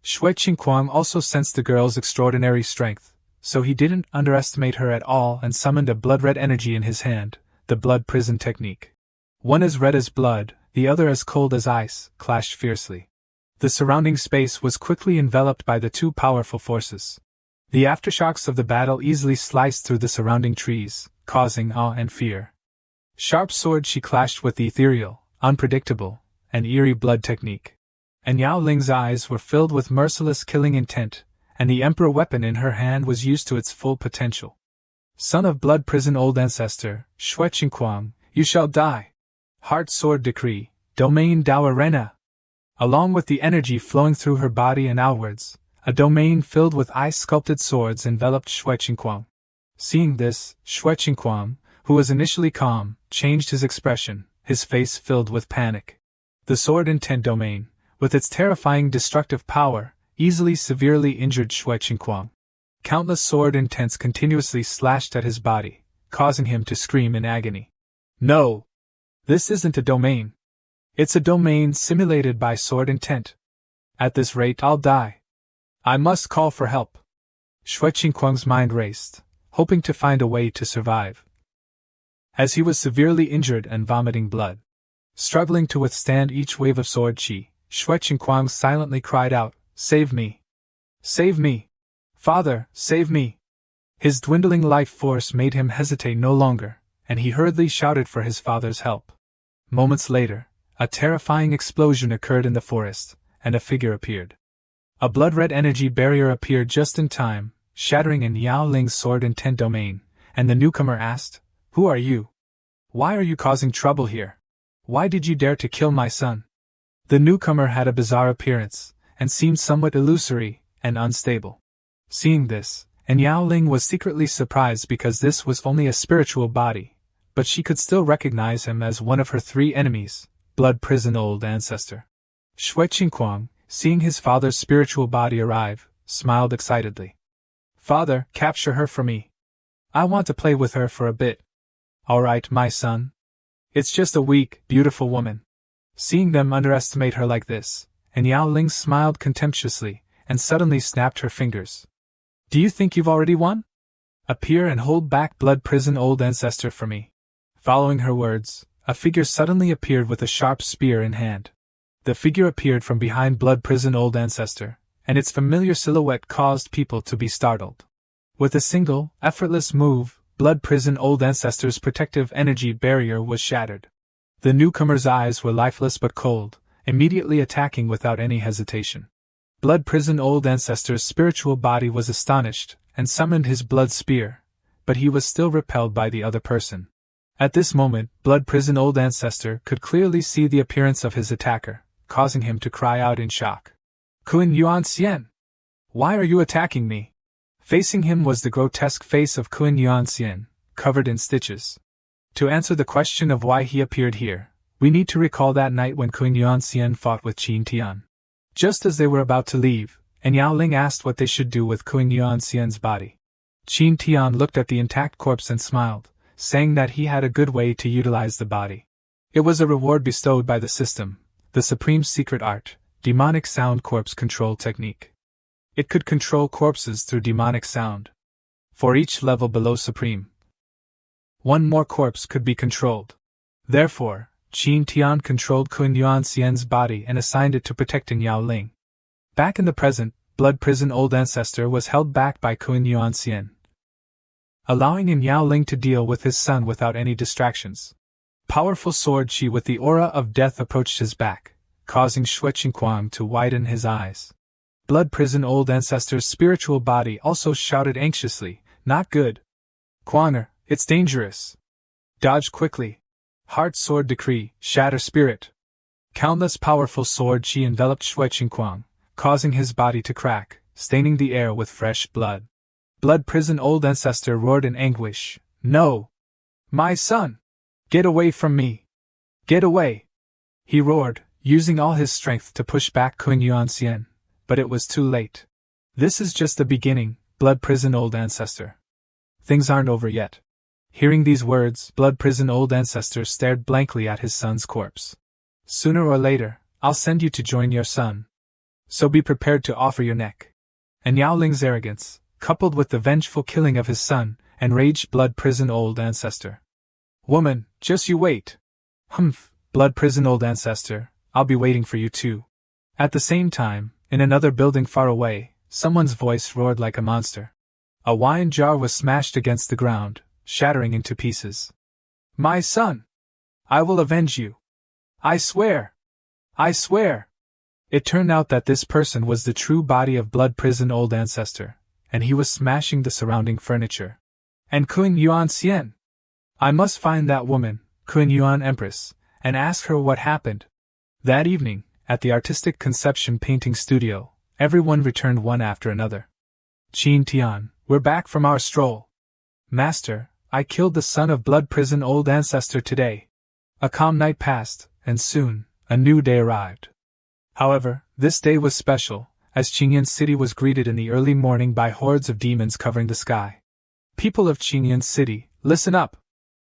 Shui Qingquang also sensed the girl's extraordinary strength, so he didn't underestimate her at all and summoned a blood-red energy in his hand, the Blood Prison technique. One as red as blood, the other as cold as ice, clashed fiercely. The surrounding space was quickly enveloped by the two powerful forces. The aftershocks of the battle easily sliced through the surrounding trees, causing awe and fear. Sharp sword she clashed with the ethereal, unpredictable, and eerie blood technique. And Yao Ling's eyes were filled with merciless killing intent, and the emperor weapon in her hand was used to its full potential. Son of blood prison old ancestor, Shui Qingquang, you shall die. Heart sword decree, domain Dao Arena. Along with the energy flowing through her body and outwards, a domain filled with ice-sculpted swords enveloped Shui Qingquang. Seeing this, Shui Qingquang, who was initially calm, changed his expression, his face filled with panic. The sword intent domain, with its terrifying destructive power, easily severely injured Shui Qingquang. Countless sword intents continuously slashed at his body, causing him to scream in agony. No! This isn't a domain. It's a domain simulated by sword intent. At this rate I'll die. I must call for help. Shui Qingquang's mind raced, hoping to find a way to survive. As he was severely injured and vomiting blood, struggling to withstand each wave of sword chi, Shui Qingquang silently cried out, "Save me! Save me! Father, save me!" His dwindling life force made him hesitate no longer, and he hurriedly shouted for his father's help. Moments later, a terrifying explosion occurred in the forest, and a figure appeared. A blood-red energy barrier appeared just in time, shattering in Yao Ling's sword intent domain, and the newcomer asked, "Who are you? Why are you causing trouble here? Why did you dare to kill my son?" The newcomer had a bizarre appearance, and seemed somewhat illusory and unstable. Seeing this, Yao Ling was secretly surprised because this was only a spiritual body, but she could still recognize him as one of her three enemies, blood prison old ancestor. Shui Qingquang, seeing his father's spiritual body arrive, smiled excitedly. "Father, capture her for me. I want to play with her for a bit." "Alright, my son. It's just a weak, beautiful woman." Seeing them underestimate her like this, Yao Ling smiled contemptuously, and suddenly snapped her fingers. "Do you think you've already won? Appear and hold back blood prison old ancestor for me." Following her words, a figure suddenly appeared with a sharp spear in hand. The figure appeared from behind blood prison old ancestor, and its familiar silhouette caused people to be startled. With a single, effortless move, blood prison old ancestor's protective energy barrier was shattered. The newcomer's eyes were lifeless but cold, immediately attacking without any hesitation. Blood prison old ancestor's spiritual body was astonished, and summoned his blood spear, but he was still repelled by the other person. At this moment, blood prison old ancestor could clearly see the appearance of his attacker, causing him to cry out in shock. "Kun Yuan Xian! Why are you attacking me?" Facing him was the grotesque face of Kun Yuan Xian, covered in stitches. To answer the question of why he appeared here, we need to recall that night when Kun Yuan Xian fought with Tian. Just as they were about to leave, Yao Ling asked what they should do with Kun Yuan Xian's body. Tian looked at the intact corpse and smiled, saying that he had a good way to utilize the body. It was a reward bestowed by the system, the supreme secret art, demonic sound corpse control technique. It could control corpses through demonic sound. For each level below supreme, one more corpse could be controlled. Therefore, Tian controlled Kun Yuan Xian's body and assigned it to protecting Yao Ling. Back in the present, blood prison old ancestor was held back by Kun Yuan Xian, allowing Yao Ling to deal with his son without any distractions. Powerful sword chi with the aura of death approached his back, causing Shui Qingquang to widen his eyes. Blood prison old ancestor's spiritual body also shouted anxiously, "Not good. Quanger, it's dangerous. Dodge quickly. Heart sword decree, shatter spirit." Countless powerful sword chi enveloped Shui Qingquang, causing his body to crack, staining the air with fresh blood. Blood prison old ancestor roared in anguish, "No! My son! Get away from me! Get away!" He roared, using all his strength to push back Kun Yuan Xian, but it was too late. "This is just the beginning, blood prison old ancestor. Things aren't over yet." Hearing these words, blood prison old ancestor stared blankly at his son's corpse. "Sooner or later, I'll send you to join your son. So be prepared to offer your neck." And Yao Ling's arrogance, coupled with the vengeful killing of his son, enraged blood prison old ancestor. "Woman, just you wait." "Humph, blood prison old ancestor, I'll be waiting for you too." At the same time, in another building far away, someone's voice roared like a monster. A wine jar was smashed against the ground, shattering into pieces. "My son! I will avenge you! I swear! I swear!" It turned out that this person was the true body of blood prison old ancestor, and he was smashing the surrounding furniture. And Qing Yuan Xian! I must find that woman, Qing Yuan Empress, and ask her what happened. That evening, at the artistic conception painting studio, everyone returned one after another. Tian, we're back from our stroll. Master, I killed the son of blood prison old ancestor today. A calm night passed, and soon, a new day arrived. However, this day was special, as Qingyan City was greeted in the early morning by hordes of demons covering the sky. People of Qingyan City, listen up!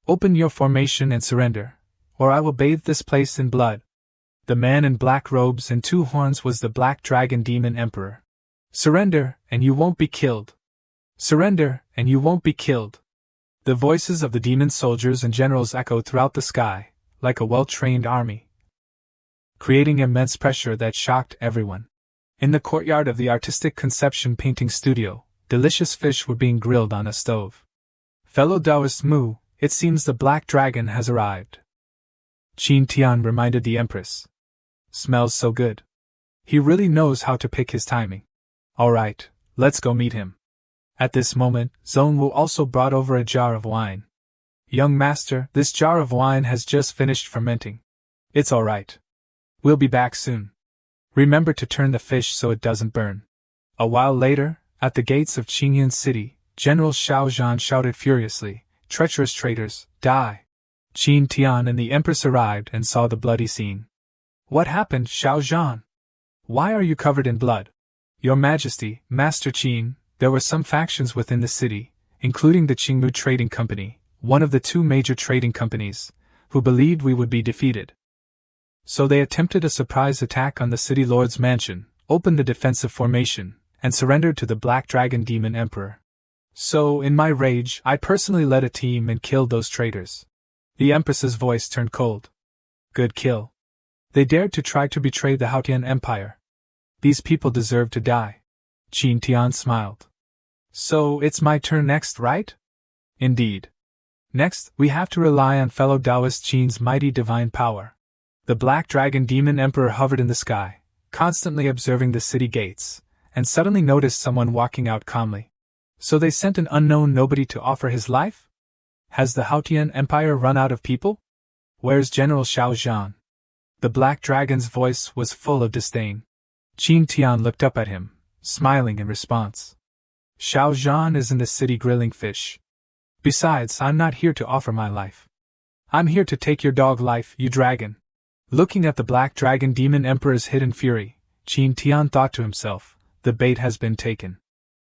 Open your formation and surrender, or I will bathe this place in blood. The man in black robes and 2 horns was the Black Dragon Demon Emperor. Surrender, and you won't be killed. Surrender, and you won't be killed. The voices of the demon soldiers and generals echoed throughout the sky, like a well-trained army, creating immense pressure that shocked everyone. In the courtyard of the artistic conception painting studio, delicious fish were being grilled on a stove. Fellow Taoist Mu, it seems the Black Dragon has arrived. Tian reminded the Empress. Smells so good. He really knows how to pick his timing. Alright, let's go meet him. At this moment, Zhongwu also brought over a jar of wine. Young master, this jar of wine has just finished fermenting. It's alright. We'll be back soon. Remember to turn the fish so it doesn't burn. A while later, at the gates of Qingyan City, General Xiao Zhan shouted furiously, "Treacherous traitors, die!" Tian and the Empress arrived and saw the bloody scene. What happened, Xiao Zhan? Why are you covered in blood? Your Majesty, Master Qin, there were some factions within the city, including the Qingmu Trading Company, one of the 2 major trading companies, who believed we would be defeated. So they attempted a surprise attack on the city lord's mansion, opened the defensive formation, and surrendered to the Black Dragon Demon Emperor. So, in my rage, I personally led a team and killed those traitors. The Empress's voice turned cold. Good kill. They dared to try to betray the Haotian Empire. These people deserve to die. Tian smiled. So, it's my turn next, right? Indeed. Next, we have to rely on fellow Taoist Qin's mighty divine power. The Black Dragon Demon Emperor hovered in the sky, constantly observing the city gates, and suddenly noticed someone walking out calmly. So they sent an unknown nobody to offer his life? Has the Haotian Empire run out of people? Where's General Xiao Zhan? The Black Dragon's voice was full of disdain. Tian looked up at him, smiling in response. Xiao Zhan is in the city grilling fish. Besides, I'm not here to offer my life. I'm here to take your dog life, you dragon. Looking at the Black Dragon Demon Emperor's hidden fury, Tian thought to himself, the bait has been taken.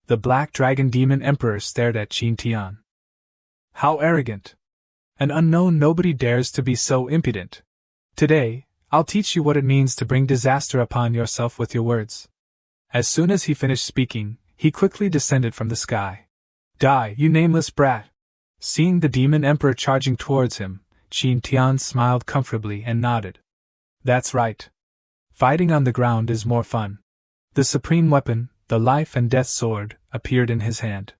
The Black Dragon Demon Emperor stared at Tian. How arrogant! An unknown nobody dares to be so impudent. Today, I'll teach you what it means to bring disaster upon yourself with your words. As soon as he finished speaking, he quickly descended from the sky. Die, you nameless brat! Seeing the Demon Emperor charging towards him, Tian smiled comfortably and nodded. That's right. Fighting on the ground is more fun. The supreme weapon, the life and death sword, appeared in his hand.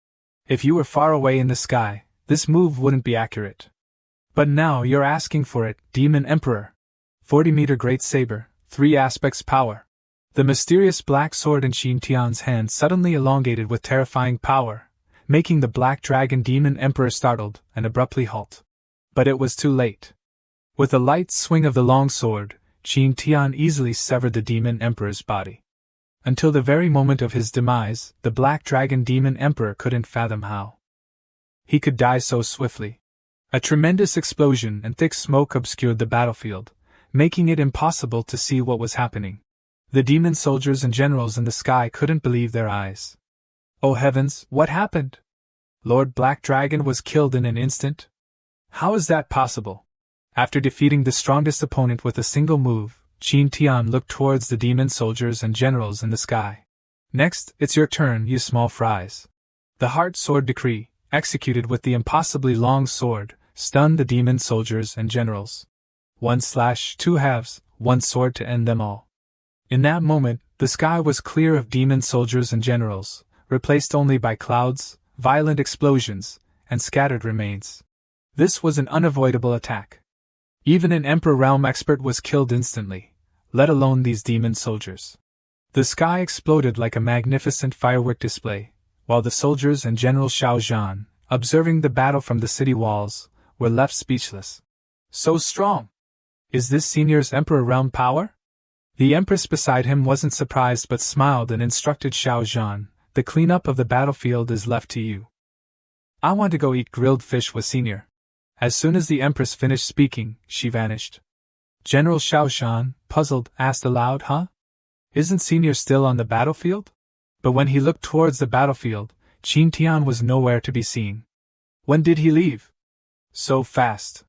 If you were far away in the sky, this move wouldn't be accurate. But now you're asking for it, Demon Emperor. 40-meter great saber, 3 aspects power. The mysterious black sword in Tian's hand suddenly elongated with terrifying power, making the Black Dragon Demon Emperor startled and abruptly halt. But it was too late. With a light swing of the long sword, Tian easily severed the Demon Emperor's body. Until the very moment of his demise, the Black Dragon Demon Emperor couldn't fathom how he could die so swiftly. A tremendous explosion and thick smoke obscured the battlefield, making it impossible to see what was happening. The demon soldiers and generals in the sky couldn't believe their eyes. Oh heavens, what happened? Lord Black Dragon was killed in an instant? How is that possible? After defeating the strongest opponent with a single move, Tian looked towards the demon soldiers and generals in the sky. Next, it's your turn, you small fries. The Heart Sword Decree, executed with the impossibly long sword, stunned the demon soldiers and generals. 1/2 halves, one sword to end them all. In that moment, the sky was clear of demon soldiers and generals, replaced only by clouds, violent explosions, and scattered remains. This was an unavoidable attack. Even an Emperor Realm expert was killed instantly, let alone these demon soldiers. The sky exploded like a magnificent firework display, while the soldiers and General Xiao Zhan, observing the battle from the city walls, were left speechless. So strong! Is this senior's Emperor Realm power? The Empress beside him wasn't surprised but smiled and instructed Xiao Zhan, the cleanup of the battlefield is left to you. I want to go eat grilled fish with senior. As soon as the Empress finished speaking, she vanished. General Xiao Zhan, puzzled, asked aloud, Huh? Isn't senior still on the battlefield? But when he looked towards the battlefield, Tian was nowhere to be seen. When did he leave? So fast.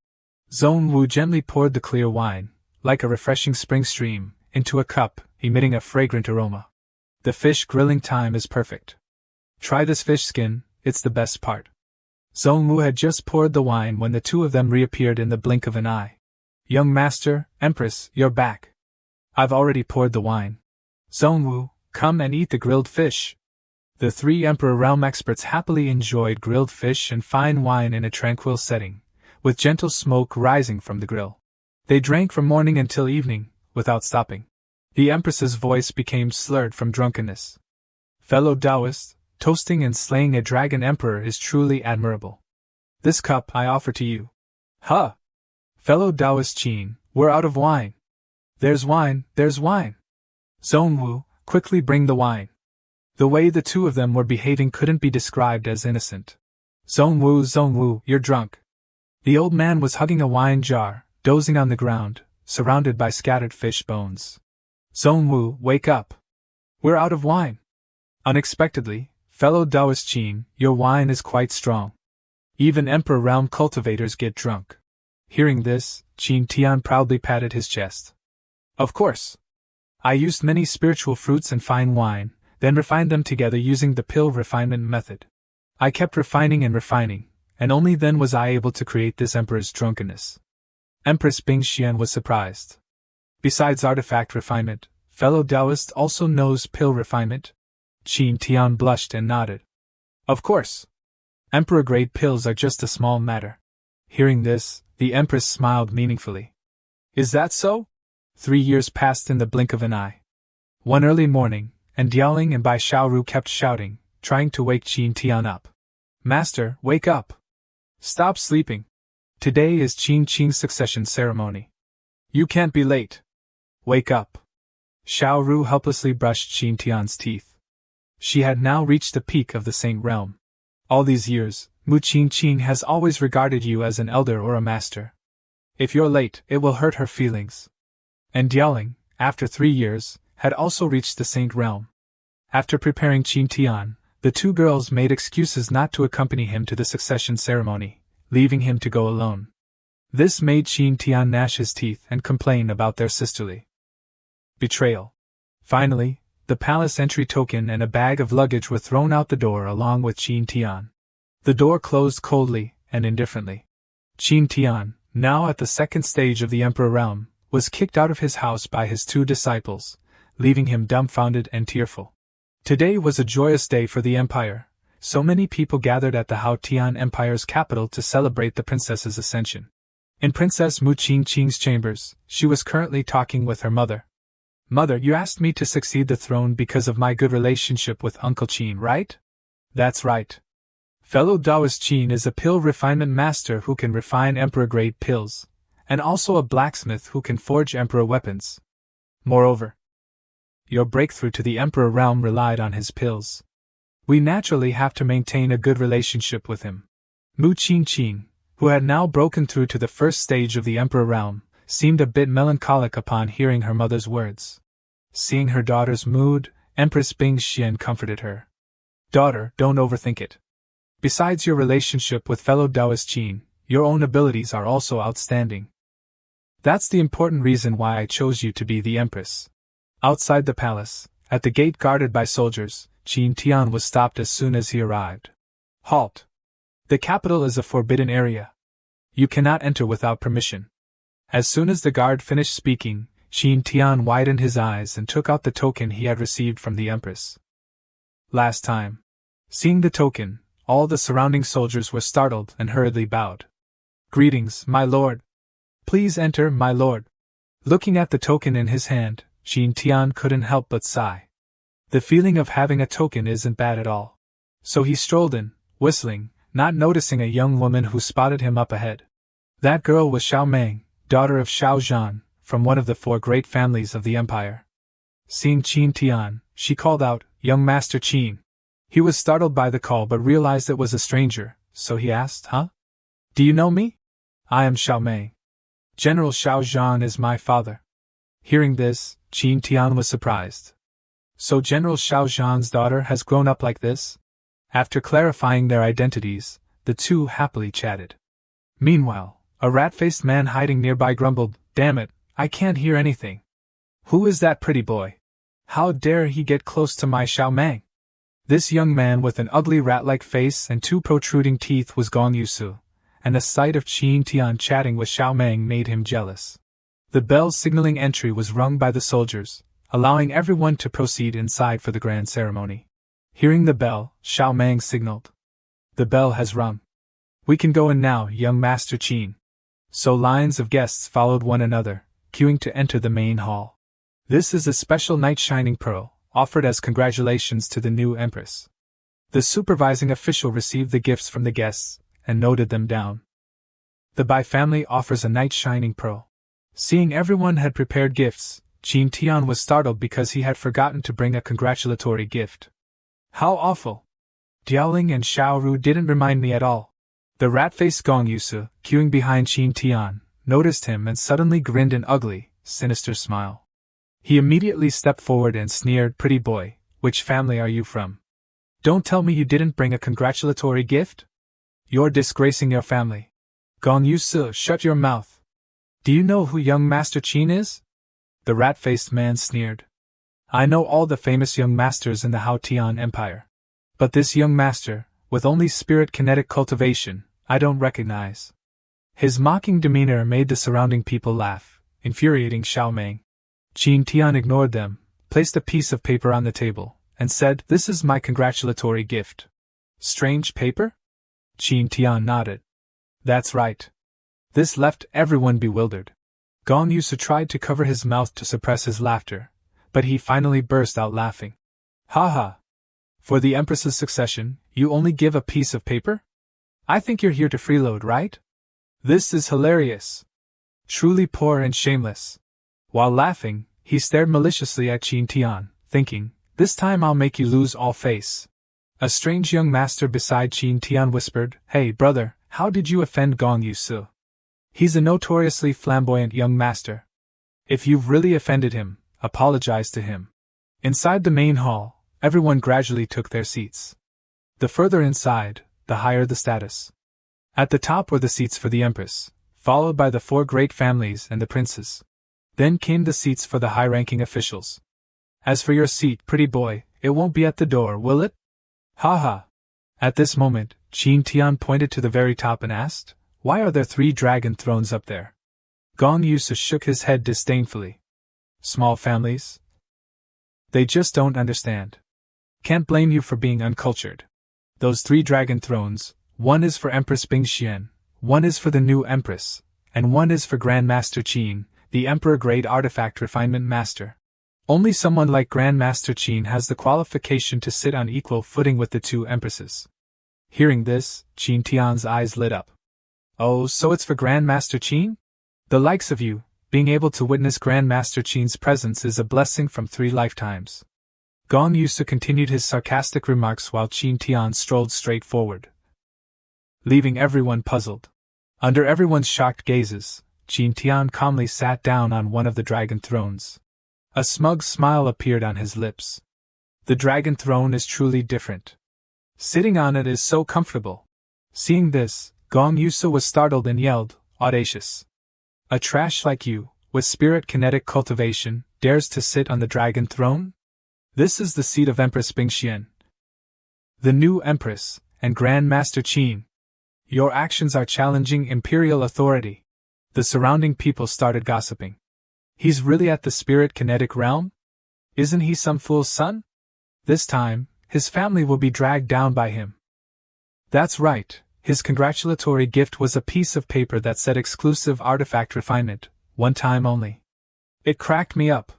Zhong Wu gently poured the clear wine, like a refreshing spring stream, into a cup, emitting a fragrant aroma. The fish grilling time is perfect. Try this fish skin, it's the best part. Zhong Wu had just poured the wine when the two of them reappeared in the blink of an eye. Young master, Empress, you're back. I've already poured the wine. Zhong Wu, come and eat the grilled fish. The three Emperor Realm experts happily enjoyed grilled fish and fine wine in a tranquil setting, with gentle smoke rising from the grill. They drank from morning until evening, without stopping. The Empress's voice became slurred from drunkenness. Fellow Taoists, toasting and slaying a dragon emperor is truly admirable. This cup I offer to you. Huh! Fellow Taoist Qin, we're out of wine. There's wine, there's wine. Zhong Wu, quickly bring the wine. The way the two of them were behaving couldn't be described as innocent. Zhong Wu, you're drunk. The old man was hugging a wine jar, dozing on the ground, surrounded by scattered fish bones. Zhong Wu, wake up. We're out of wine. Unexpectedly, fellow Taoist Qin, your wine is quite strong. Even Emperor Realm cultivators get drunk. Hearing this, Qin Tian proudly patted his chest. Of course. I used many spiritual fruits and fine wine, then refined them together using the pill refinement method. I kept refining, and only then was I able to create this emperor's drunkenness. Empress Bingxian was surprised. Besides artifact refinement, fellow Taoist also knows pill refinement? Qin Tian blushed and nodded. Of course. Emperor-grade pills are just a small matter. Hearing this, the Empress smiled meaningfully. Is that so? 3 years passed in the blink of an eye. One early morning, and Diaoling and Bai Xiaoru kept shouting, trying to wake Qin Tian up. Master, wake up! Stop sleeping! Today is Qin Qing's succession ceremony. You can't be late. Wake up! Xiaoru helplessly brushed Qin Tian's teeth. She had now reached the peak of the Saint realm. All these years, Mu Qin Qing has always regarded you as an elder or a master. If you're late, it will hurt her feelings. And Diaoling, after 3 years, had also reached the Saint realm. After preparing Qin Tian, the two girls made excuses not to accompany him to the succession ceremony, leaving him to go alone. This made Qin Tian gnash his teeth and complain about their sisterly betrayal. Finally, the palace entry token and a bag of luggage were thrown out the door along with Qin Tian. The door closed coldly and indifferently. Qin Tian, now at the second stage of the Emperor realm, was kicked out of his house by his 2 disciples, leaving him dumbfounded and tearful. Today was a joyous day for the empire. So many people gathered at the Hao Tian Empire's capital to celebrate the princess's ascension. In Princess Mu Qing Qing's chambers, she was currently talking with her mother. Mother, you asked me to succeed the throne because of my good relationship with Uncle Qin, right? That's right. Fellow Taoist Qin is a pill refinement master who can refine emperor-grade pills, and also a blacksmith who can forge emperor weapons. Moreover, your breakthrough to the Emperor realm relied on his pills. We naturally have to maintain a good relationship with him. Mu Qin Qing, who had now broken through to the first stage of the Emperor realm, seemed a bit melancholic upon hearing her mother's words. Seeing her daughter's mood, Empress Bingxian comforted her. Daughter, don't overthink it. Besides your relationship with fellow Taoist Qin, your own abilities are also outstanding. That's the important reason why I chose you to be the Empress. Outside the palace, at the gate guarded by soldiers, Qin Tian was stopped as soon as he arrived. Halt! The capital is a forbidden area. You cannot enter without permission. As soon as the guard finished speaking, Qin Tian widened his eyes and took out the token he had received from the Empress. Last time. Seeing the token, all the surrounding soldiers were startled and hurriedly bowed. "Greetings, my lord. Please enter, my lord." Looking at the token in his hand, Tian couldn't help but sigh. The feeling of having a token isn't bad at all. So he strolled in, whistling, not noticing a young woman who spotted him up ahead. That girl was Xiao Meng, daughter of Xiao Zhan, from one of the 4 great families of the empire. Seeing Tian, she called out, "Young Master Qin." He was startled by the call but realized it was a stranger, so he asked, "Huh? Do you know me?" "I am Xiao Meng. General Xiao Zhan is my father." Hearing this, Tian was surprised. So General Xiao Zhan's daughter has grown up like this? After clarifying their identities, the two happily chatted. Meanwhile, a rat-faced man hiding nearby grumbled, "Damn it, I can't hear anything. Who is that pretty boy? How dare he get close to my Xiao Meng?" This young man with an ugly rat-like face and 2 protruding teeth was Gong Yusu, and the sight of Tian chatting with Xiao Meng made him jealous. The bell signaling entry was rung by the soldiers, allowing everyone to proceed inside for the grand ceremony. Hearing the bell, Xiao Meng signaled. "The bell has rung. We can go in now, young Master Qin." So lines of guests followed one another, queuing to enter the main hall. This is a special night shining pearl, offered as congratulations to the new Empress. The supervising official received the gifts from the guests, and noted them down. The Bai family offers a night shining pearl. Seeing everyone had prepared gifts, Tian was startled because he had forgotten to bring a congratulatory gift. "How awful! Diaoling and Xiaoru didn't remind me at all." The rat-faced Gong Yusu, queuing behind Tian, noticed him and suddenly grinned an ugly, sinister smile. He immediately stepped forward and sneered, "Pretty boy, which family are you from? Don't tell me you didn't bring a congratulatory gift? You're disgracing your family." "Gong Yusu, shut your mouth. Do you know who young Master Qin is?" The rat-faced man sneered. "I know all the famous young masters in the Tian Empire. But this young master, with only spirit kinetic cultivation, I don't recognize." His mocking demeanor made the surrounding people laugh, infuriating Xiao Meng. Tian ignored them, placed a piece of paper on the table, and said, "This is my congratulatory gift." "Strange paper?" Tian nodded. "That's right." This left everyone bewildered. Gong Yusu tried to cover his mouth to suppress his laughter, but he finally burst out laughing. "Ha ha! For the Empress's succession, you only give a piece of paper? I think you're here to freeload, right? This is hilarious. Truly poor and shameless." While laughing, he stared maliciously at Tian, thinking, "This time I'll make you lose all face." A strange young master beside Tian whispered, "Hey brother, how did you offend Gong Yusu? He's a notoriously flamboyant young master. If you've really offended him, apologize to him." Inside the main hall, everyone gradually took their seats. The further inside, the higher the status. At the top were the seats for the Empress, followed by the 4 great families and the princes. Then came the seats for the high-ranking officials. "As for your seat, pretty boy, it won't be at the door, will it? Ha ha!" At this moment, Tian pointed to the very top and asked, "Why are there 3 dragon thrones up there?" Gong Yusu shook his head disdainfully. "Small families? They just don't understand. Can't blame you for being uncultured. Those 3 dragon thrones, one is for Empress Bingxian, one is for the new Empress, and one is for Grand Master Qin, the Emperor-grade artifact refinement master. Only someone like Grand Master Qin has the qualification to sit on equal footing with the 2 Empresses." Hearing this, Tian's eyes lit up. "Oh, so it's for Grand Master Qin? The likes of you, being able to witness Grand Master Qin's presence is a blessing from 3 lifetimes." Gong Yusu continued his sarcastic remarks while Tian strolled straight forward, leaving everyone puzzled. Under everyone's shocked gazes, Tian calmly sat down on one of the dragon thrones. A smug smile appeared on his lips. The dragon throne is truly different. Sitting on it is so comfortable. Seeing this, Gong Yusu was startled and yelled, "Audacious! A trash like you, with spirit kinetic cultivation, dares to sit on the dragon throne? This is the seat of Empress Bingxian, the new Empress, and Grand Master Qin. Your actions are challenging imperial authority." The surrounding people started gossiping. "He's really at the spirit kinetic realm? Isn't he some fool's son? This time, his family will be dragged down by him." That's right, his congratulatory gift was a piece of paper that said exclusive artifact refinement, one time only. It cracked me up.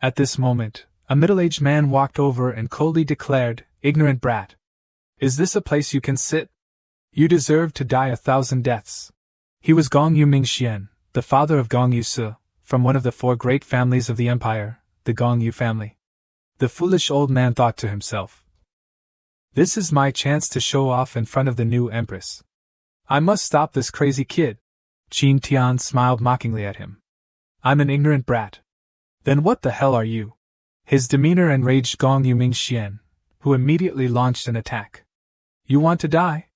At this moment, a middle-aged man walked over and coldly declared, "Ignorant brat. Is this a place you can sit? You deserve to die 1,000 deaths." He was Gong Yu Mingxian, the father of Gong Yu Su, from one of the 4 great families of the empire, the Gong Yu family. The foolish old man thought to himself, "This is my chance to show off in front of the new Empress. I must stop this crazy kid." Tian smiled mockingly at him. "I'm an ignorant brat. Then what the hell are you?" His demeanor enraged Gong Yu Mingxian, who immediately launched an attack. "You want to die?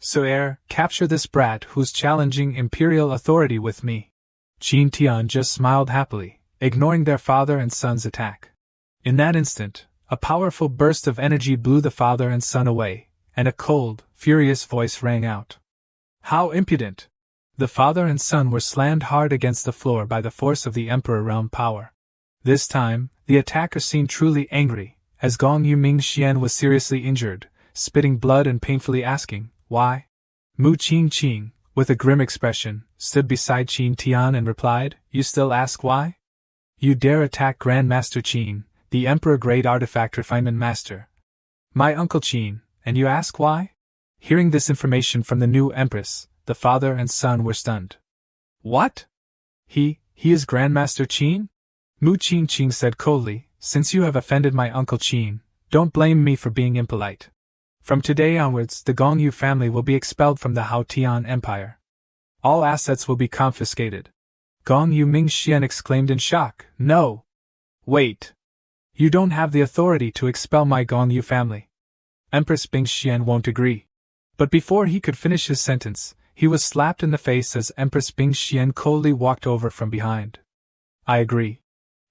So capture this brat who's challenging imperial authority with me." Tian just smiled happily, ignoring their father and son's attack. In that instant, a powerful burst of energy blew the father and son away, and a cold, furious voice rang out. "How impudent!" The father and son were slammed hard against the floor by the force of the Emperor realm power. This time, the attacker seemed truly angry, as Gong Yu Mingxian was seriously injured, spitting blood and painfully asking, "Why?" Mu Qingqing, with a grim expression, stood beside Tian and replied, "You still ask why? You dare attack Grandmaster Qin, the Emperor Great Artifact Refinement Master. My Uncle Qin, and you ask why?" Hearing this information from the new Empress, the father and son were stunned. "What? He is Grandmaster Qin?" Mu Qingqing said coldly, "Since you have offended my Uncle Qin, don't blame me for being impolite. From today onwards, the Gong Yu family will be expelled from the Hao Tian Empire. All assets will be confiscated." Gong Yu Mingxian exclaimed in shock, "No! Wait! You don't have the authority to expel my Gong Yu family. Empress Bingxian won't agree." But before he could finish his sentence, he was slapped in the face as Empress Bingxian coldly walked over from behind. "I agree.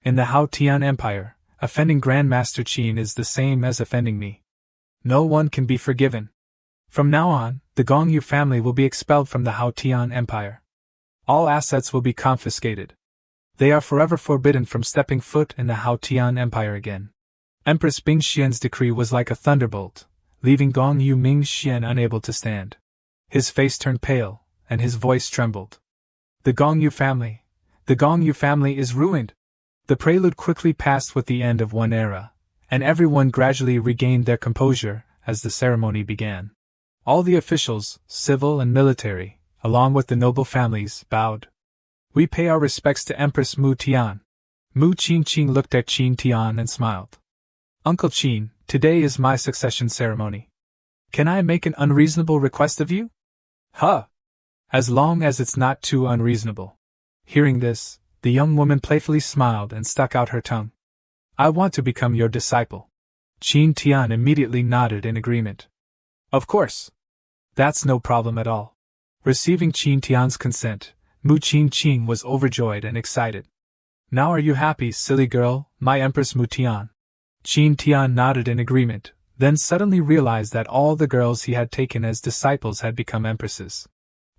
In the Hao Tian Empire, offending Grandmaster Qin is the same as offending me. No one can be forgiven. From now on, the Gong Yu family will be expelled from the Hao Tian Empire. All assets will be confiscated. They are forever forbidden from stepping foot in the Hao Tian Empire again." Empress Bingxian's decree was like a thunderbolt, leaving Gong Yu Mingxian unable to stand. His face turned pale, and his voice trembled. The Gong Yu family is ruined." The prelude quickly passed with the end of one era, and everyone gradually regained their composure as the ceremony began. All the officials, civil and military, along with the noble families, bowed. "We pay our respects to Empress Mu Tian." Mu Qingqing looked at Tian and smiled. "Uncle Qin, today is my succession ceremony. Can I make an unreasonable request of you?" "Huh! As long as it's not too unreasonable." Hearing this, the young woman playfully smiled and stuck out her tongue. "I want to become your disciple." Tian immediately nodded in agreement. "Of course. That's no problem at all." Receiving Tian's consent, Mu Qingqing was overjoyed and excited. "Now are you happy, silly girl, my Empress Mu Tian?" Tian nodded in agreement, then suddenly realized that all the girls he had taken as disciples had become empresses.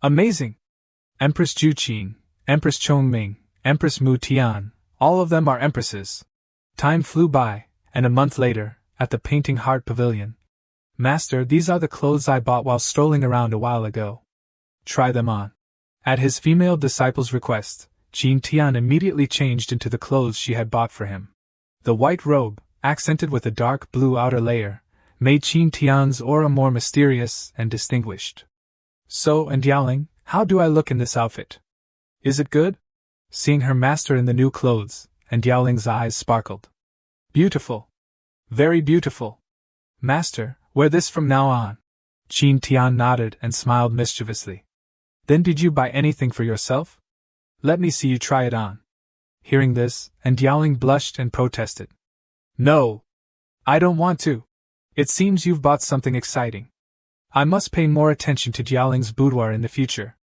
"Amazing! Empress Ju Qin, Empress Chongming, Empress Mu Tian, all of them are empresses." Time flew by, and a month later, at the Painting Heart Pavilion. "Master, these are the clothes I bought while strolling around a while ago. Try them on." At his female disciple's request, Tian immediately changed into the clothes she had bought for him. The white robe, accented with a dark blue outer layer, made Tian's aura more mysterious and distinguished. "So, and Yaoling, how do I look in this outfit? Is it good?" Seeing her master in the new clothes, and Yaoling's eyes sparkled. "Beautiful. Very beautiful. Master, wear this from now on." Tian nodded and smiled mischievously. "Then did you buy anything for yourself? Let me see you try it on." Hearing this, and Yaoling blushed and protested. "No. I don't want to. It seems you've bought something exciting. I must pay more attention to Yaoling's boudoir in the future."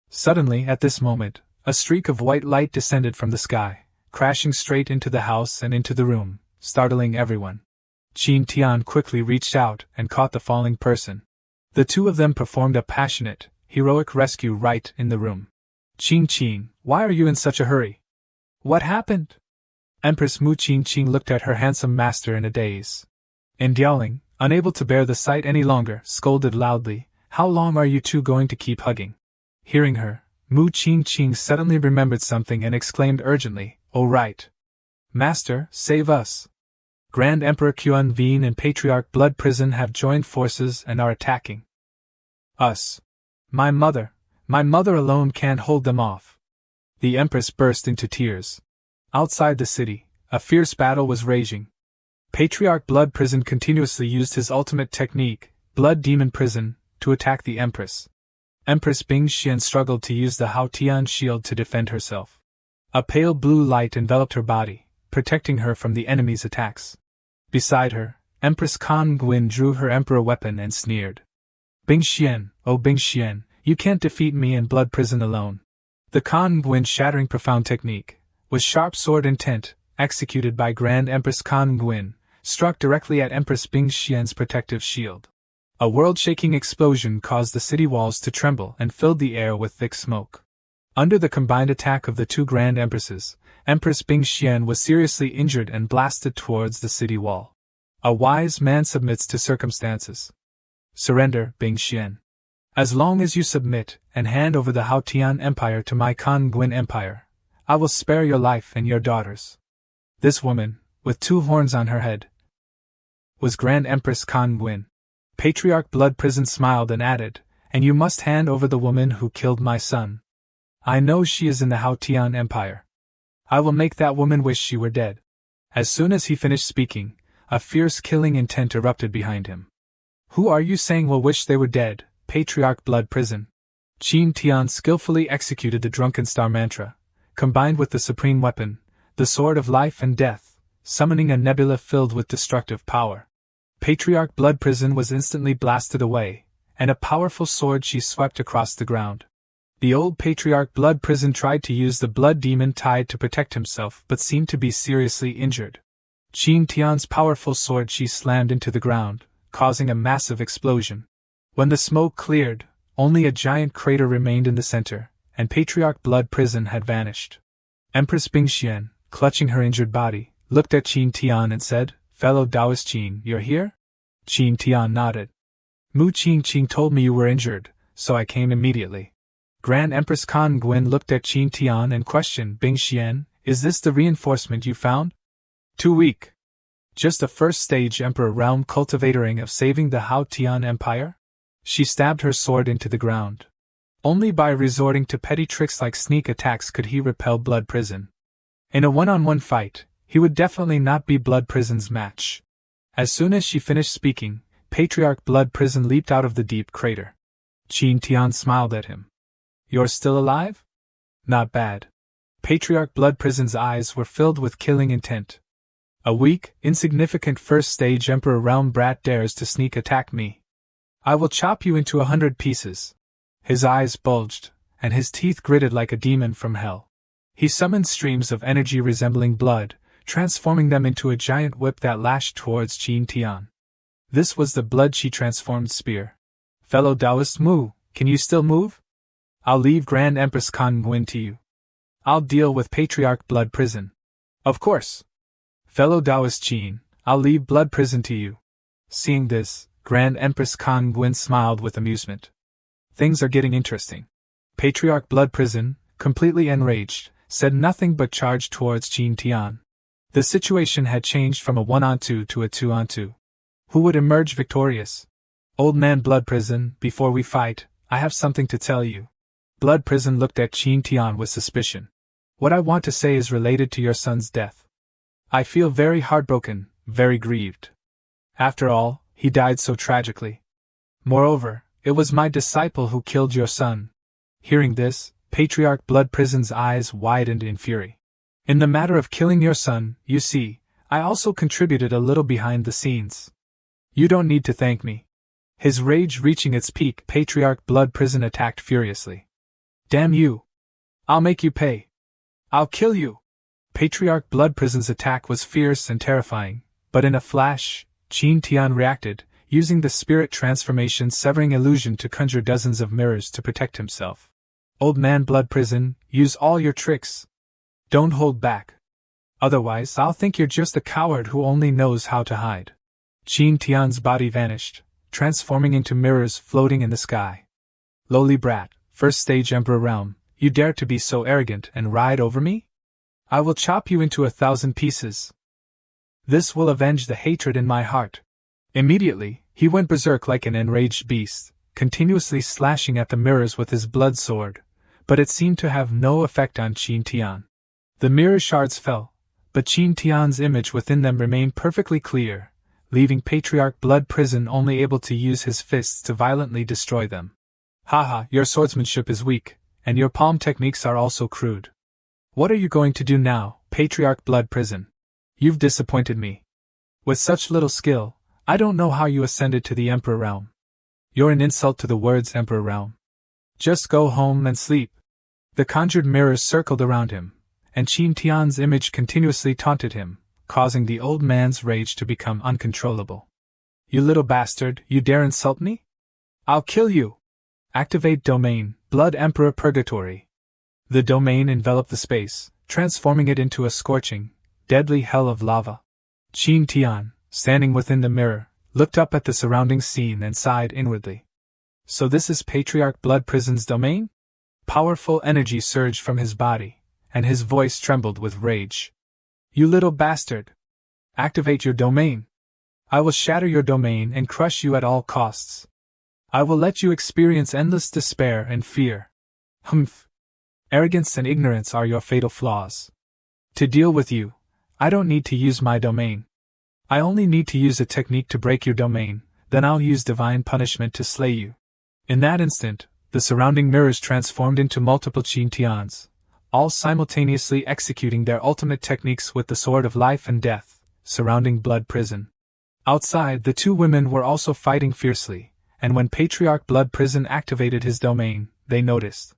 Suddenly, at this moment, a streak of white light descended from the sky, crashing straight into the house and into the room, startling everyone. Tian quickly reached out and caught the falling person. The two of them performed a passionate, heroic rescue right in the room. "Qin, why are you in such a hurry? What happened?" Empress Mu Qingqing looked at her handsome master in a daze. And Yaoling, unable to bear the sight any longer, scolded loudly, How long are you two going to keep hugging? Hearing her, Mu Qingqing suddenly remembered something and exclaimed urgently, "Oh right! Master, save us! Grand Emperor Quan Vien and Patriarch Blood Prison have joined forces and are attacking us. My mother alone can't hold them off." The Empress burst into tears. Outside the city, a fierce battle was raging. Patriarch Blood Prison continuously used his ultimate technique, Blood Demon Prison, to attack the Empress. Empress Bing Xian struggled to use the Hao Tian shield to defend herself. A pale blue light enveloped her body, protecting her from the enemy's attacks. Beside her, Empress Kan Gwyn drew her emperor weapon and sneered. "Bing Xian, oh Bing Xian, you can't defeat me in Blood Prison alone." The Kan Gwyn shattering profound technique, with sharp sword intent, executed by Grand Empress Kan Gwyn, struck directly at Empress Bing Xian's protective shield. A world-shaking explosion caused the city walls to tremble and filled the air with thick smoke. Under the combined attack of the two Grand Empresses, Empress Bing Xian was seriously injured and blasted towards the city wall. A wise man submits to circumstances. Surrender, Bing Xian. As long as you submit and hand over the Hao Tian Empire to my Kan Gwyn Empire, I will spare your life and your daughters. This woman, with two horns on her head, was Grand Empress Kan Gwyn. Patriarch Blood Prison smiled and added, "And you must hand over the woman who killed my son. I know she is in the Hao Tian Empire. I will make that woman wish she were dead." As soon as he finished speaking, a fierce killing intent erupted behind him. "Who are you saying will wish they were dead, Patriarch Blood Prison?" Tian skillfully executed the Drunken Star mantra, combined with the supreme weapon, the Sword of Life and Death, summoning a nebula filled with destructive power. Patriarch Blood Prison was instantly blasted away, and a powerful sword she swept across the ground. The old Patriarch Blood Prison tried to use the blood demon tide to protect himself but seemed to be seriously injured. Tian's powerful sword she slammed into the ground, causing a massive explosion. When the smoke cleared, only a giant crater remained in the center, and Patriarch Blood Prison had vanished. Empress Bing Xian, clutching her injured body, looked at Tian and said, "Fellow Taoist Qin, you're here?" Tian nodded. "Mu Qing told me you were injured, so I came immediately." Grand Empress Kan Gwyn looked at Tian and questioned, "Bing Xian, is this the reinforcement you found?" "Too weak. Just a first-stage Emperor realm cultivating of saving the Hao Tian Empire?" She stabbed her sword into the ground. Only by resorting to petty tricks like sneak attacks could he repel Blood Prison. In a one-on-one fight, he would definitely not be Blood Prison's match. As soon as she finished speaking, Patriarch Blood Prison leaped out of the deep crater. Tian smiled at him. "You're still alive? Not bad." Patriarch Blood Prison's eyes were filled with killing intent. "A weak, insignificant first-stage Emperor realm brat dares to sneak attack me. I will chop you into 100 pieces." His eyes bulged, and his teeth gritted like a demon from hell. He summoned streams of energy resembling blood, transforming them into a giant whip that lashed towards Tian. This was the blood-chi transformed spear. "Fellow Taoist Mu, can you still move? I'll leave Grand Empress Kan Gwyn to you. I'll deal with Patriarch Blood Prison." "Of course. Fellow Taoist Qin, I'll leave Blood Prison to you." Seeing this, Grand Empress Kan Gwyn smiled with amusement. Things are getting interesting. Patriarch Blood Prison, completely enraged, said nothing but charged towards Tian. The situation had changed from a 1-on-2 to a 2-on-2. Who would emerge victorious? "Old man Blood Prison, before we fight, I have something to tell you." Blood Prison looked at Tian with suspicion. "What I want to say is related to your son's death. I feel very heartbroken, very grieved. After all, he died so tragically. Moreover, it was my disciple who killed your son." Hearing this, Patriarch Blood Prison's eyes widened in fury. "In the matter of killing your son, you see, I also contributed a little behind the scenes. You don't need to thank me." His rage reaching its peak, Patriarch Blood Prison attacked furiously. "Damn you! I'll make you pay! I'll kill you!" Patriarch Blood Prison's attack was fierce and terrifying, but in a flash, Tian reacted, using the spirit transformation severing illusion to conjure dozens of mirrors to protect himself. "Old man Blood Prison, use all your tricks. Don't hold back. Otherwise I'll think you're just a coward who only knows how to hide." Tian's body vanished, transforming into mirrors floating in the sky. Lowly brat, first stage Emperor realm, you dare to be so arrogant and ride over me? I will chop you into 1,000 pieces. This will avenge the hatred in my heart. Immediately, he went berserk like an enraged beast, continuously slashing at the mirrors with his blood sword, but it seemed to have no effect on Qin Tian. The mirror shards fell, but Qin Tian's image within them remained perfectly clear, leaving Patriarch Blood Prison only able to use his fists to violently destroy them. Haha, your swordsmanship is weak, and your palm techniques are also crude. What are you going to do now, Patriarch Blood Prison? You've disappointed me. With such little skill, I don't know how you ascended to the Emperor realm. You're an insult to the words Emperor realm. Just go home and sleep. The conjured mirrors circled around him, and Qin Tian's image continuously taunted him, causing the old man's rage to become uncontrollable. You little bastard, you dare insult me? I'll kill you! Activate Domain, Blood Emperor Purgatory. The domain enveloped the space, transforming it into a scorching, deadly hell of lava. Qin Tian, standing within the mirror, looked up at the surrounding scene and sighed inwardly. So this is Patriarch Blood Prison's domain? Powerful energy surged from his body, and his voice trembled with rage. You little bastard! Activate your domain! I will shatter your domain and crush you at all costs. I will let you experience endless despair and fear. Humph! Arrogance and ignorance are your fatal flaws. To deal with you, I don't need to use my domain. I only need to use a technique to break your domain, then I'll use divine punishment to slay you. In that instant, the surrounding mirrors transformed into multiple Qin Tians, all simultaneously executing their ultimate techniques with the sword of life and death, surrounding Blood Prison. Outside, the two women were also fighting fiercely, and when Patriarch Blood Prison activated his domain, they noticed.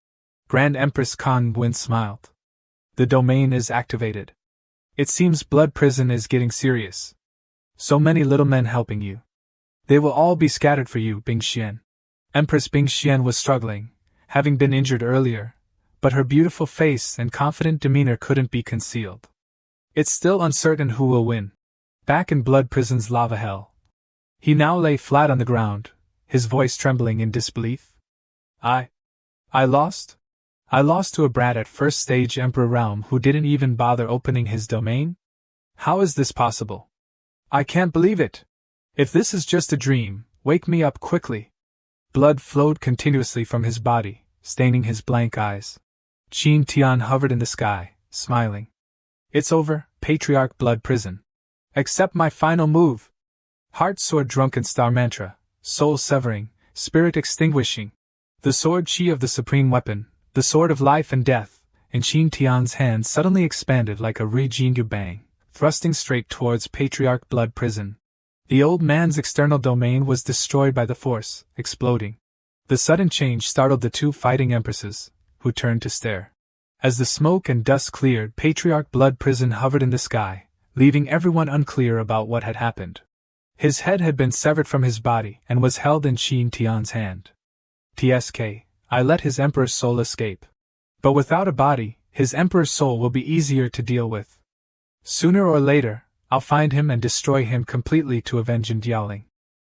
Grand Empress Kan Gwyn smiled. The domain is activated. It seems Blood Prison is getting serious. So many little men helping you. They will all be scattered for you, Bing Xian. Empress Bing Xian was struggling, having been injured earlier, but her beautiful face and confident demeanor couldn't be concealed. It's still uncertain who will win. Back in Blood Prison's lava hell, he now lay flat on the ground, his voice trembling in disbelief. I lost? I lost to a brat at first stage Emperor realm who didn't even bother opening his domain? How is this possible? I can't believe it! If this is just a dream, wake me up quickly. Blood flowed continuously from his body, staining his blank eyes. Qin Tian hovered in the sky, smiling. It's over, Patriarch Blood Prison. Accept my final move. Heart Sword Drunken Star Mantra, Soul Severing, Spirit Extinguishing. The sword chi of the supreme weapon, the sword of life and death, in Qin Tian's hand suddenly expanded like a Rijingyu bang, thrusting straight towards Patriarch Blood Prison. The old man's external domain was destroyed by the force, exploding. The sudden change startled the two fighting empresses, who turned to stare. As the smoke and dust cleared, Patriarch Blood Prison hovered in the sky, leaving everyone unclear about what had happened. His head had been severed from his body and was held in Qin Tian's hand. TSK, I let his emperor's soul escape. But without a body, his emperor's soul will be easier to deal with. Sooner or later, I'll find him and destroy him completely to avenge Dialing.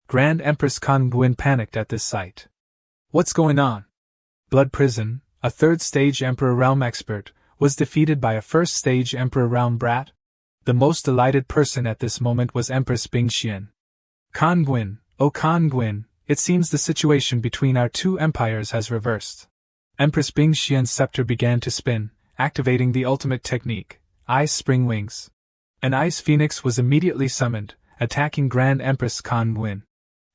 Grand Empress Kan Gwyn panicked at this sight. What's going on? Blood Prison, a third-stage Emperor Realm expert, was defeated by a first-stage Emperor Realm brat? The most delighted person at this moment was Empress Bing Xian. Kan Gwyn, oh Kan Gwyn, it seems the situation between our two empires has reversed. Empress Bing Xian's scepter began to spin, activating the ultimate technique, Ice Spring Wings. An ice phoenix was immediately summoned, attacking Grand Empress Kan Gwyn.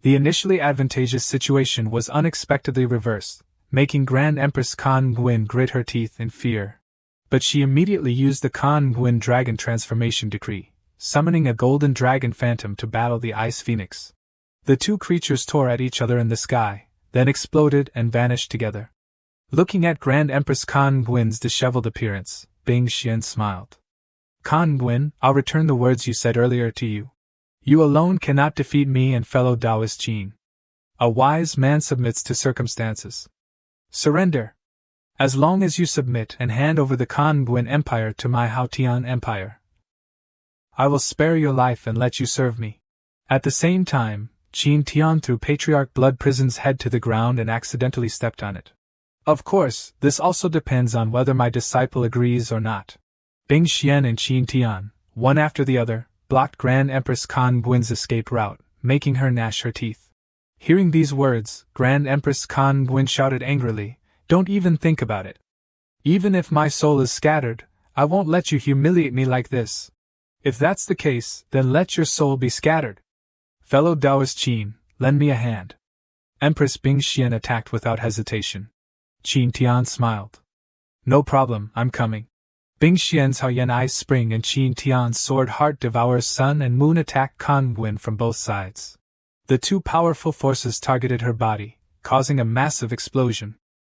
The initially advantageous situation was unexpectedly reversed, making Grand Empress Kan Gwyn grit her teeth in fear. But she immediately used the Kan Gwyn Dragon Transformation Decree, summoning a golden dragon phantom to battle the ice phoenix. The two creatures tore at each other in the sky, then exploded and vanished together. Looking at Grand Empress Kan Gwyn's disheveled appearance, Bing Xian smiled. Kan Gwyn, I'll return the words you said earlier to you. You alone cannot defeat me and fellow Taoist Qin. A wise man submits to circumstances. Surrender. As long as you submit and hand over the Kan Gwyn Empire to my Haotian Empire, I will spare your life and let you serve me. At the same time, Qin Tian threw Patriarch Blood Prison's head to the ground and accidentally stepped on it. Of course, this also depends on whether my disciple agrees or not. Bing Xian and Qin Tian, one after the other, blocked Grand Empress Kan Buin's escape route, making her gnash her teeth. Hearing these words, Grand Empress Kan Buin shouted angrily, "Don't even think about it. Even if my soul is scattered, I won't let you humiliate me like this. If that's the case, then let your soul be scattered. Fellow Taoist Qin, lend me a hand." Empress Bing Xian attacked without hesitation. Qin Tian smiled. "No problem, I'm coming." Bing Xian's Haoyan eyes spring and Qin Tian's sword heart devours sun and moon attack Kan Buin from both sides. The two powerful forces targeted her body, causing a massive explosion.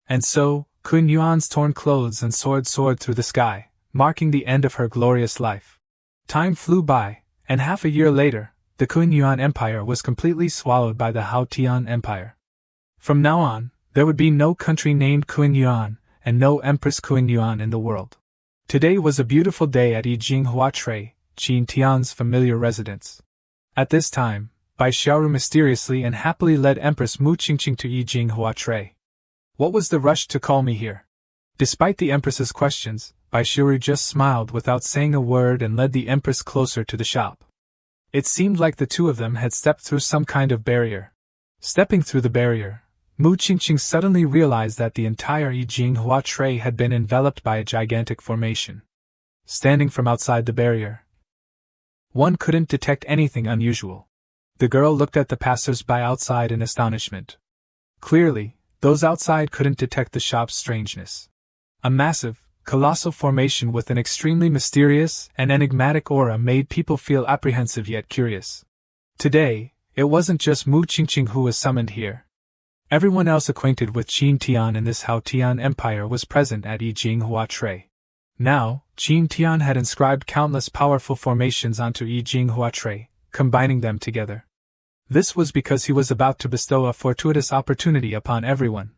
And so, Kun Yuan's torn clothes and sword soared through the sky, marking the end of her glorious life. Time flew by, and half a year later, the Kun Yuan Empire was completely swallowed by the Hao Tian Empire. From now on, there would be no country named Kun Yuan, and no Empress Kun Yuan in the world. Today was a beautiful day at Yijing Huatrui, Qin Tian's familiar residence. At this time, Bai Xiaoru mysteriously and happily led Empress Mu Qingqing to Yijing Huatrui. "What was the rush to call me here?" Despite the Empress's questions, Bai Xiaoru just smiled without saying a word and led the Empress closer to the shop. It seemed like the two of them had stepped through some kind of barrier. Stepping through the barrier, Mu Qingqing suddenly realized that the entire Yijing Huatrui had been enveloped by a gigantic formation. Standing from outside the barrier, one couldn't detect anything unusual. The girl looked at the passers-by outside in astonishment. Clearly, those outside couldn't detect the shop's strangeness. A massive, colossal formation with an extremely mysterious and enigmatic aura made people feel apprehensive yet curious. Today, it wasn't just Mu Qingqing who was summoned here. Everyone else acquainted with Qin Tian in this Hao Tian Empire was present at Yijing Huatrui. Now, Qin Tian had inscribed countless powerful formations onto Yijing Huatrui, combining them together. This was because he was about to bestow a fortuitous opportunity upon everyone.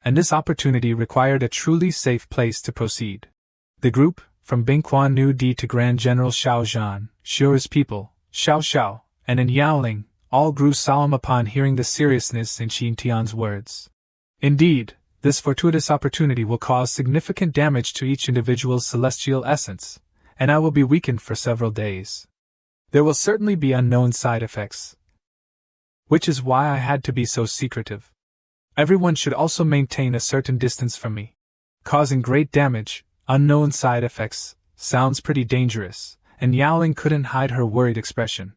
And this opportunity required a truly safe place to proceed. The group, from Bingquan Nu Di to Grand General Xiao Zhan, Shure's people, Xiao Xiao, and in Yaoling, all grew solemn upon hearing the seriousness in Qin Tian's words. Indeed, this fortuitous opportunity will cause significant damage to each individual's celestial essence, and I will be weakened for several days. There will certainly be unknown side effects, which is why I had to be so secretive. Everyone should also maintain a certain distance from me. Causing great damage, unknown side effects, sounds pretty dangerous, and Yaoling couldn't hide her worried expression.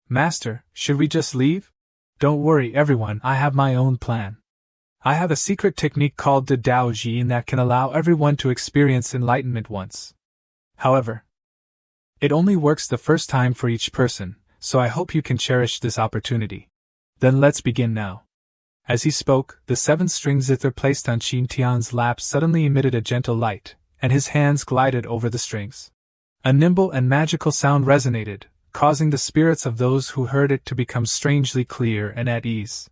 "Master, should we just leave?" "Don't worry everyone, I have my own plan. I have a secret technique called the Dao Jin that can allow everyone to experience enlightenment once. However, it only works the first time for each person, so I hope you can cherish this opportunity. Then let's begin now." As he spoke, the 7-string zither placed on Qin Tian's lap suddenly emitted a gentle light, and his hands glided over the strings. A nimble and magical sound resonated, causing the spirits of those who heard it to become strangely clear and at ease.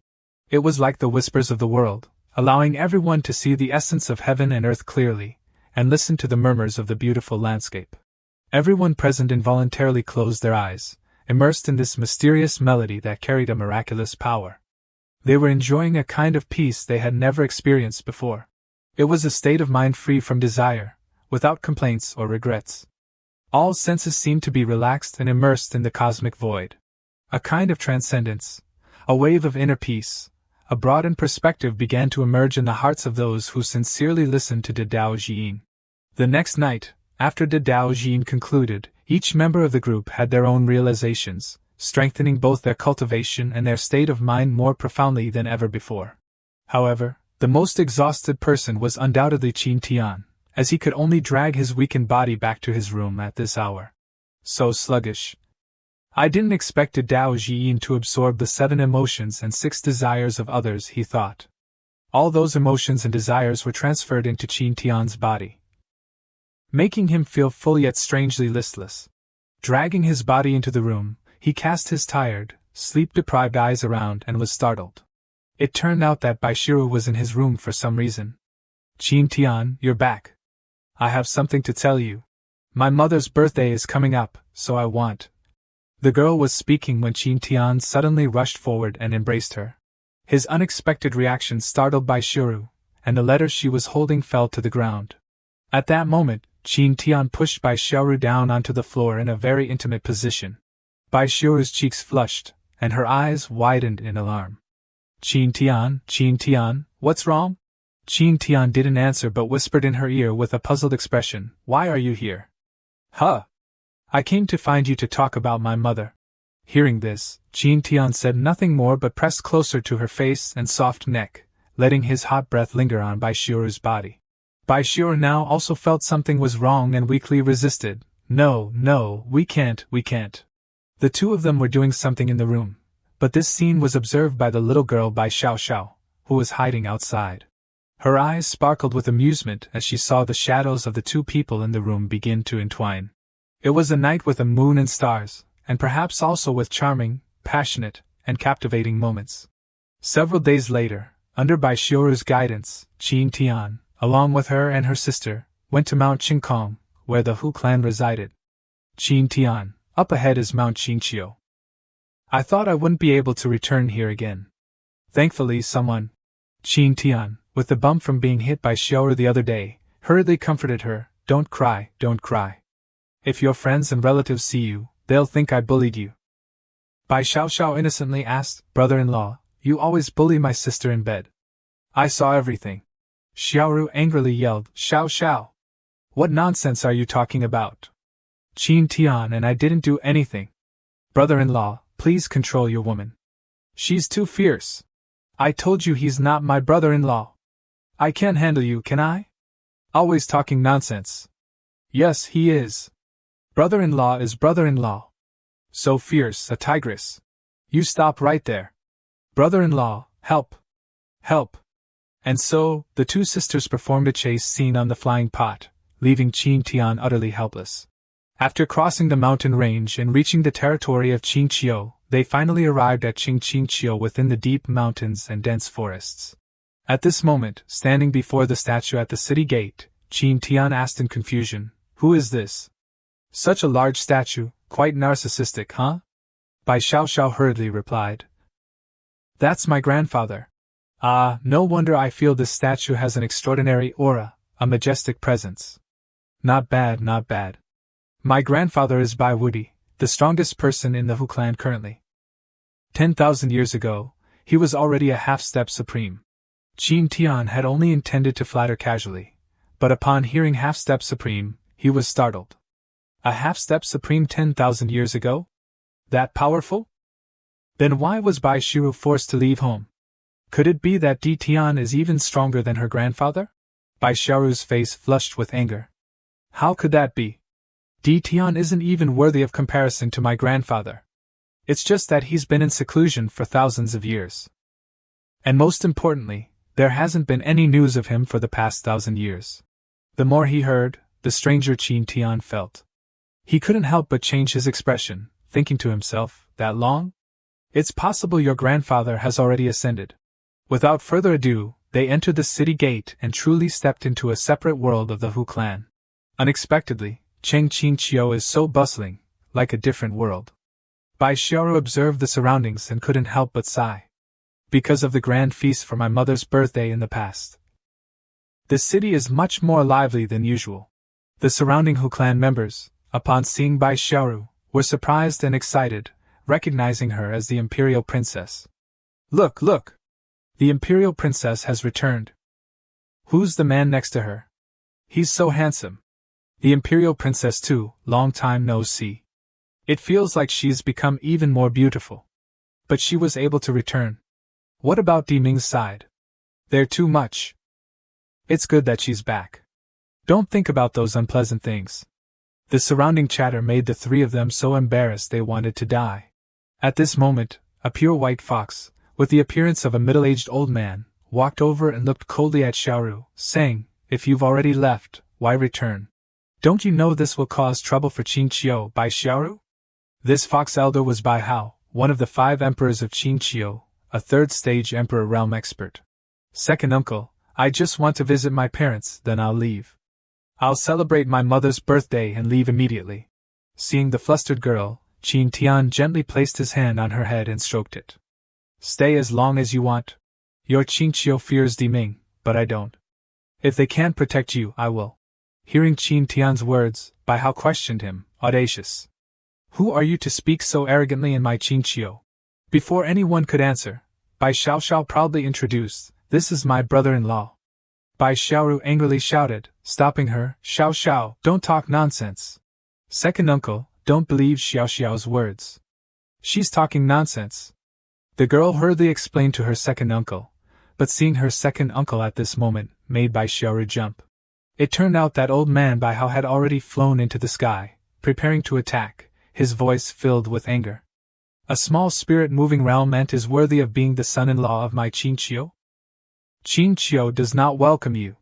It was like the whispers of the world, allowing everyone to see the essence of heaven and earth clearly, and listen to the murmurs of the beautiful landscape. Everyone present involuntarily closed their eyes, immersed in this mysterious melody that carried a miraculous power. They were enjoying a kind of peace they had never experienced before. It was a state of mind free from desire, without complaints or regrets. All senses seemed to be relaxed and immersed in the cosmic void. A kind of transcendence, a wave of inner peace, a broadened perspective began to emerge in the hearts of those who sincerely listened to the Dao Jin. The next night, after the Dao Jin concluded, each member of the group had their own realizations, strengthening both their cultivation and their state of mind more profoundly than ever before. However, the most exhausted person was undoubtedly Qin Tian, as he could only drag his weakened body back to his room at this hour. So sluggish. I didn't expect a Dao Jin to absorb the 7 emotions and 6 desires of others, he thought. All those emotions and desires were transferred into Qin Tian's body, making him feel full yet strangely listless. Dragging his body into the room, he cast his tired, sleep-deprived eyes around and was startled. It turned out that Baishiru was in his room for some reason. "Qin Tian, you're back. I have something to tell you. My mother's birthday is coming up, so I want..." The girl was speaking when Tian suddenly rushed forward and embraced her. His unexpected reaction startled Bai Shiru, and the letter she was holding fell to the ground. At that moment, Tian pushed Bai Shiru down onto the floor in a very intimate position. Bai Shiru's cheeks flushed, and her eyes widened in alarm. Tian, what's wrong? Tian didn't answer but whispered in her ear with a puzzled expression, "Why are you here?" "Huh! I came to find you to talk about my mother." Hearing this, Tian said nothing more but pressed closer to her face and soft neck, letting his hot breath linger on Bai Shiru's body. Bai Shiru now also felt something was wrong and weakly resisted. No, we can't. The two of them were doing something in the room, but this scene was observed by the little girl Bai Xiao, who was hiding outside. Her eyes sparkled with amusement as she saw the shadows of the two people in the room begin to entwine. It was a night with a moon and stars, and perhaps also with charming, passionate, and captivating moments. Several days later, under Bai Shiru's guidance, Tian, along with her and her sister, went to Mount Qingkong, where the Hu clan resided. Tian, up ahead is Mount Qingqiu. I thought I wouldn't be able to return here again. Thankfully someone, Tian, with the bump from being hit by Xiaoru the other day, hurriedly comforted her. Don't cry. If your friends and relatives see you, they'll think I bullied you. Bai Xiao innocently asked, "Brother-in-law, you always bully my sister in bed." "I saw everything." Xiaoru angrily yelled, Xiao! What nonsense are you talking about? Tian and I didn't do anything. Brother-in-law, please control your woman. She's too fierce. I told you he's not my brother-in-law. I can't handle you, can I? Always talking nonsense. Yes, he is. Brother-in-law is brother-in-law. So fierce, a tigress. You stop right there. Brother-in-law, help. And so, the two sisters performed a chase scene on the flying pot, leaving Tian utterly helpless. After crossing the mountain range and reaching the territory of Qingqiu, they finally arrived at Qingqiu within the deep mountains and dense forests. At this moment, standing before the statue at the city gate, Tian asked in confusion, "Who is this? Such a large statue, quite narcissistic, huh?" Bai Xiao hurriedly replied, "That's my grandfather. Ah, no wonder I feel this statue has an extraordinary aura, a majestic presence. Not bad. My grandfather is Bai Wudi, the strongest person in the Hu clan currently. 10,000 years ago, he was already a half-step supreme." Tian had only intended to flatter casually, but upon hearing half-step supreme, he was startled. A half-step supreme 10,000 years ago? That powerful? Then why was Bai Shiru forced to leave home? Could it be that Tian is even stronger than her grandfather? Bai Shiru's face flushed with anger. How could that be? Tian isn't even worthy of comparison to my grandfather. It's just that he's been in seclusion for thousands of years. And most importantly, there hasn't been any news of him for the past 1,000 years. The more he heard, the stranger Tian felt. He couldn't help but change his expression, thinking to himself, that long? It's possible your grandfather has already ascended. Without further ado, they entered the city gate and truly stepped into a separate world of the Hu clan. Unexpectedly, Qingqiu is so bustling, like a different world. Bai Xiaoru observed the surroundings and couldn't help but sigh. Because of the grand feast for my mother's birthday in the past. The city is much more lively than usual. The surrounding Hu clan members, upon seeing Bai Xiaoru, were surprised and excited, recognizing her as the imperial princess. Look! The imperial princess has returned. Who's the man next to her? He's so handsome. The imperial princess too, long time no see. It feels like she's become even more beautiful. But she was able to return. What about Deepining's side? They're too much. It's good that she's back. Don't think about those unpleasant things. The surrounding chatter made the three of them so embarrassed they wanted to die. At this moment, a pure white fox, with the appearance of a middle-aged old man, walked over and looked coldly at Xiaoru, saying, "If you've already left, why return? Don't you know this will cause trouble for Qingqiu, Bai Xiaoru?" This fox elder was Bai Hao, one of the 5 emperors of Qingqiu, a 3rd-stage emperor realm expert. "Second uncle, I just want to visit my parents, then I'll leave. I'll celebrate my mother's birthday and leave immediately." Seeing the flustered girl, Tian gently placed his hand on her head and stroked it. Stay as long as you want. Your Qingqiu fears Deepening, but I don't. If they can't protect you, I will. Hearing Tian's words, Bai Hao questioned him, audacious. Who are you to speak so arrogantly in my Qingqiu? Before anyone could answer, Bai Xiao proudly introduced, this is my brother-in-law. Bai Xiaoru angrily shouted, stopping her, Xiao, don't talk nonsense. Second uncle, don't believe Xiao's words. She's talking nonsense. The girl hurriedly explained to her second uncle, but seeing her second uncle at this moment made Bai Xiaoru jump. It turned out that old man Bai Hao had already flown into the sky, preparing to attack, his voice filled with anger. A small spirit-moving realm ant is worthy of being the son-in-law of my Qingqiu? Qingqiu does not welcome you.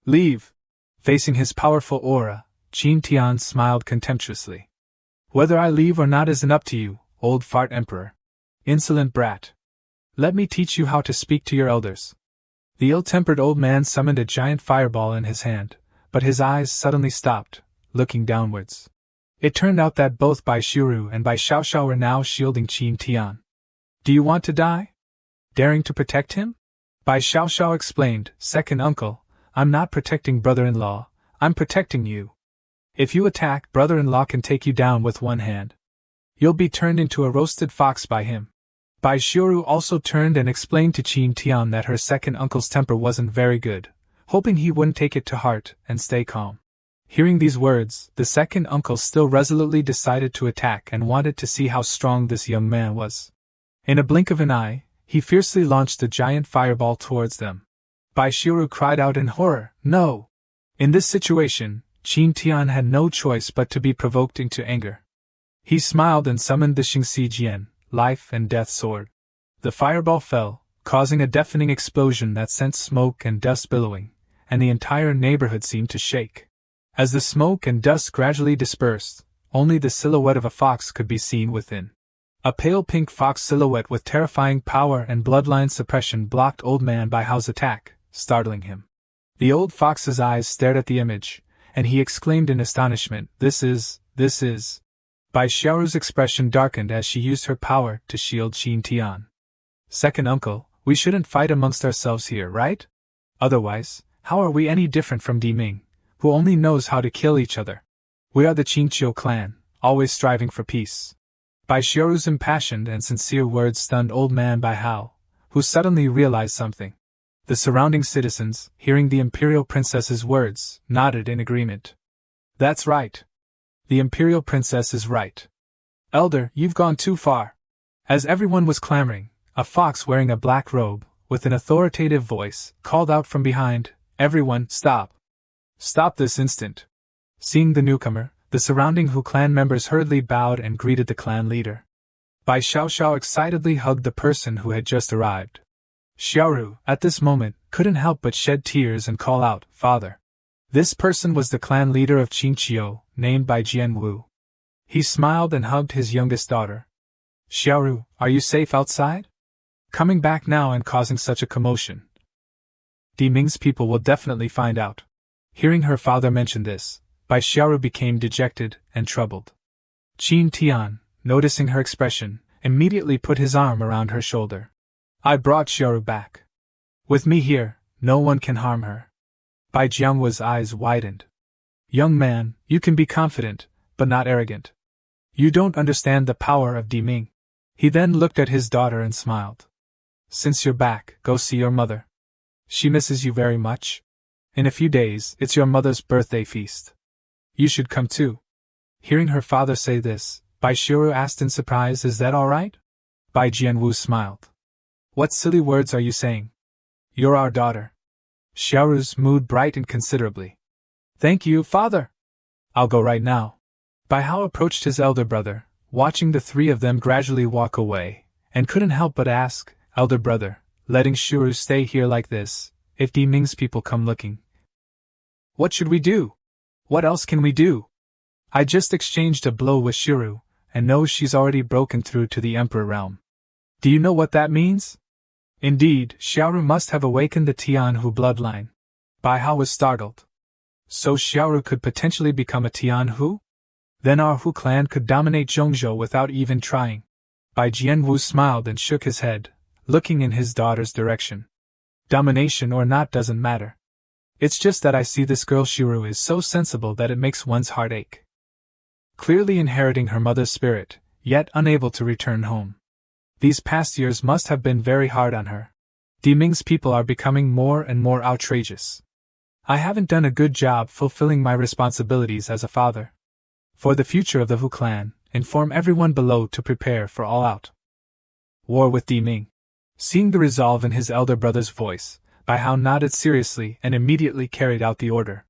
Leave! Facing his powerful aura, Tian smiled contemptuously. Whether I leave or not isn't up to you, old fart emperor. Insolent brat. Let me teach you how to speak to your elders. The ill-tempered old man summoned a giant fireball in his hand, but his eyes suddenly stopped, looking downwards. It turned out that both Bai Xiaoru and Bai Xiao were now shielding Tian. Do you want to die? Daring to protect him? Bai Xiao explained, second uncle, I'm not protecting brother-in-law, I'm protecting you. If you attack, brother-in-law can take you down with one hand. You'll be turned into a roasted fox by him. Bai Xiaoru also turned and explained to Tian that her second uncle's temper wasn't very good, hoping he wouldn't take it to heart and stay calm. Hearing these words, the second uncle still resolutely decided to attack and wanted to see how strong this young man was. In a blink of an eye, he fiercely launched a giant fireball towards them. Bai Xiaoru cried out in horror, no! In this situation, Tian had no choice but to be provoked into anger. He smiled and summoned the Xingxi Jian, life and death sword. The fireball fell, causing a deafening explosion that sent smoke and dust billowing, and the entire neighborhood seemed to shake. As the smoke and dust gradually dispersed, only the silhouette of a fox could be seen within. A pale pink fox silhouette with terrifying power and bloodline suppression blocked old man Bai Hao's attack, startling him. The old fox's eyes stared at the image, and he exclaimed in astonishment, This is. Bai Xiaoru's expression darkened as she used her power to shield Tian. Second uncle, we shouldn't fight amongst ourselves here, right? Otherwise, how are we any different from Deepening, who only knows how to kill each other? We are the Qingqiu clan, always striving for peace. Bai Xiaoru's impassioned and sincere words stunned old man Bai Hao, who suddenly realized something. The surrounding citizens, hearing the imperial princess's words, nodded in agreement. That's right. The imperial princess is right. Elder, you've gone too far. As everyone was clamoring, a fox wearing a black robe, with an authoritative voice, called out from behind, Everyone, stop. Stop this instant. Seeing the newcomer, the surrounding Hu clan members hurriedly bowed and greeted the clan leader. Bai Xiao excitedly hugged the person who had just arrived. Xiaoru, at this moment, couldn't help but shed tears and call out, Father. This person was the clan leader of Qingqiu, named Bai Jianwu. He smiled and hugged his youngest daughter. Xiaoru, are you safe outside? Coming back now and causing such a commotion. Deepening's people will definitely find out. Hearing her father mention this, Bai Xiaoru became dejected and troubled. Tian, noticing her expression, immediately put his arm around her shoulder. I brought Xiaoru back. With me here, no one can harm her. Bai Jianwu's eyes widened. Young man, you can be confident, but not arrogant. You don't understand the power of Deepening. He then looked at his daughter and smiled. Since you're back, go see your mother. She misses you very much. In a few days, it's your mother's birthday feast. You should come too. Hearing her father say this, Bai Xiaoru asked in surprise, Is that all right? Bai Jianwu smiled. What silly words are you saying? You're our daughter. Xiaoru's mood brightened considerably. Thank you, father. I'll go right now. Bai Hao approached his elder brother, watching the three of them gradually walk away, and couldn't help but ask, Elder brother, letting Xiaoru stay here like this, if Deepening's people come looking. What should we do? What else can we do? I just exchanged a blow with Xiaoru, and know she's already broken through to the Emperor realm. Do you know what that means? Indeed, Xiaoru must have awakened the Tian Hu bloodline. Bai Hao was startled. So Xiaoru could potentially become a Tian Hu? Then our Hu clan could dominate Zhongzhou without even trying. Bai Jianwu smiled and shook his head, looking in his daughter's direction. Domination or not doesn't matter. It's just that I see this girl Shiru is so sensible that it makes one's heart ache. Clearly inheriting her mother's spirit, yet unable to return home. These past years must have been very hard on her. Deeming's people are becoming more and more outrageous. I haven't done a good job fulfilling my responsibilities as a father. For the future of the Hu clan, inform everyone below to prepare for all-out war with Deeming. Seeing the resolve in his elder brother's voice, Bai Hao nodded seriously and immediately carried out the order.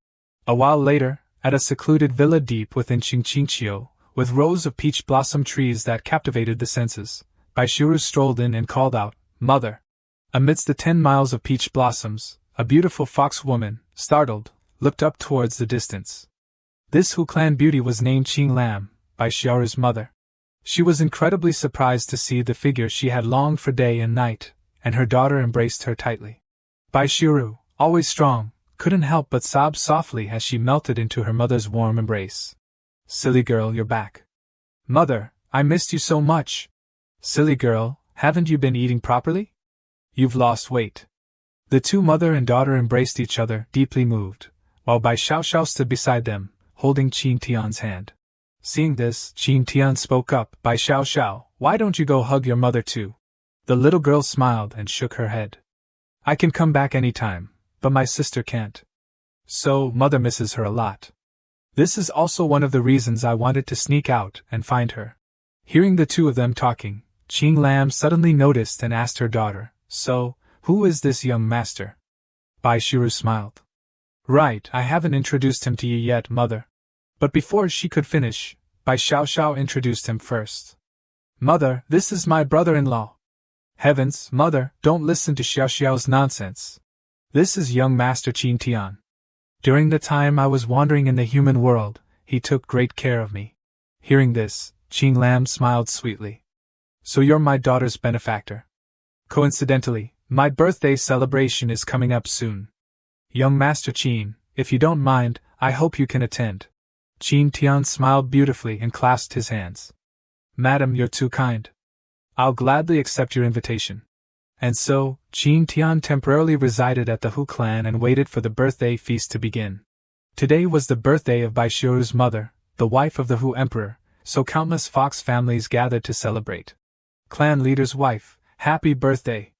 A while later, at a secluded villa deep within Qingqingqiu, with rows of peach blossom trees that captivated the senses, Bai Shiru strolled in and called out, "Mother!" Amidst the 10 miles of peach blossoms, a beautiful fox woman, startled, looked up towards the distance. This Hu clan beauty was named Qing Lam, Bai Shiru's mother. She was incredibly surprised to see the figure she had longed for day and night, and her daughter embraced her tightly. Bai Shiru, always strong, couldn't help but sob softly as she melted into her mother's warm embrace. "Silly girl, you're back." "Mother, I missed you so much." "Silly girl, haven't you been eating properly? You've lost weight." The two mother and daughter embraced each other, deeply moved, while Bai Xiaoxiao stood beside them, holding Qin Tian's hand. Seeing this, Qin Tian spoke up, "Bai Xiaoxiao, why don't you go hug your mother too?" The little girl smiled and shook her head. "I can come back any time, but my sister can't. So, mother misses her a lot. This is also one of the reasons I wanted to sneak out and find her." Hearing the two of them talking, Qing Lam suddenly noticed and asked her daughter, "So, who is this young master?" Bai Shiru smiled. "Right, I haven't introduced him to you yet, mother." But before she could finish, Bai Xiaoxiao introduced him first. "Mother, this is my brother-in-law." "Heavens, mother, don't listen to Xiaoxiao's nonsense. This is young Master Qin Tian. During the time I was wandering in the human world, he took great care of me." Hearing this, Qing Lam smiled sweetly. "So you're my daughter's benefactor. Coincidentally, my birthday celebration is coming up soon. Young Master Qin, if you don't mind, I hope you can attend." Qin Tian smiled beautifully and clasped his hands. "Madam, you're too kind. I'll gladly accept your invitation." And so, Qin Tian temporarily resided at the Hu clan and waited for the birthday feast to begin. Today was the birthday of Bai Shiru's mother, the wife of the Hu emperor, so countless fox families gathered to celebrate. "Clan leader's wife, happy birthday!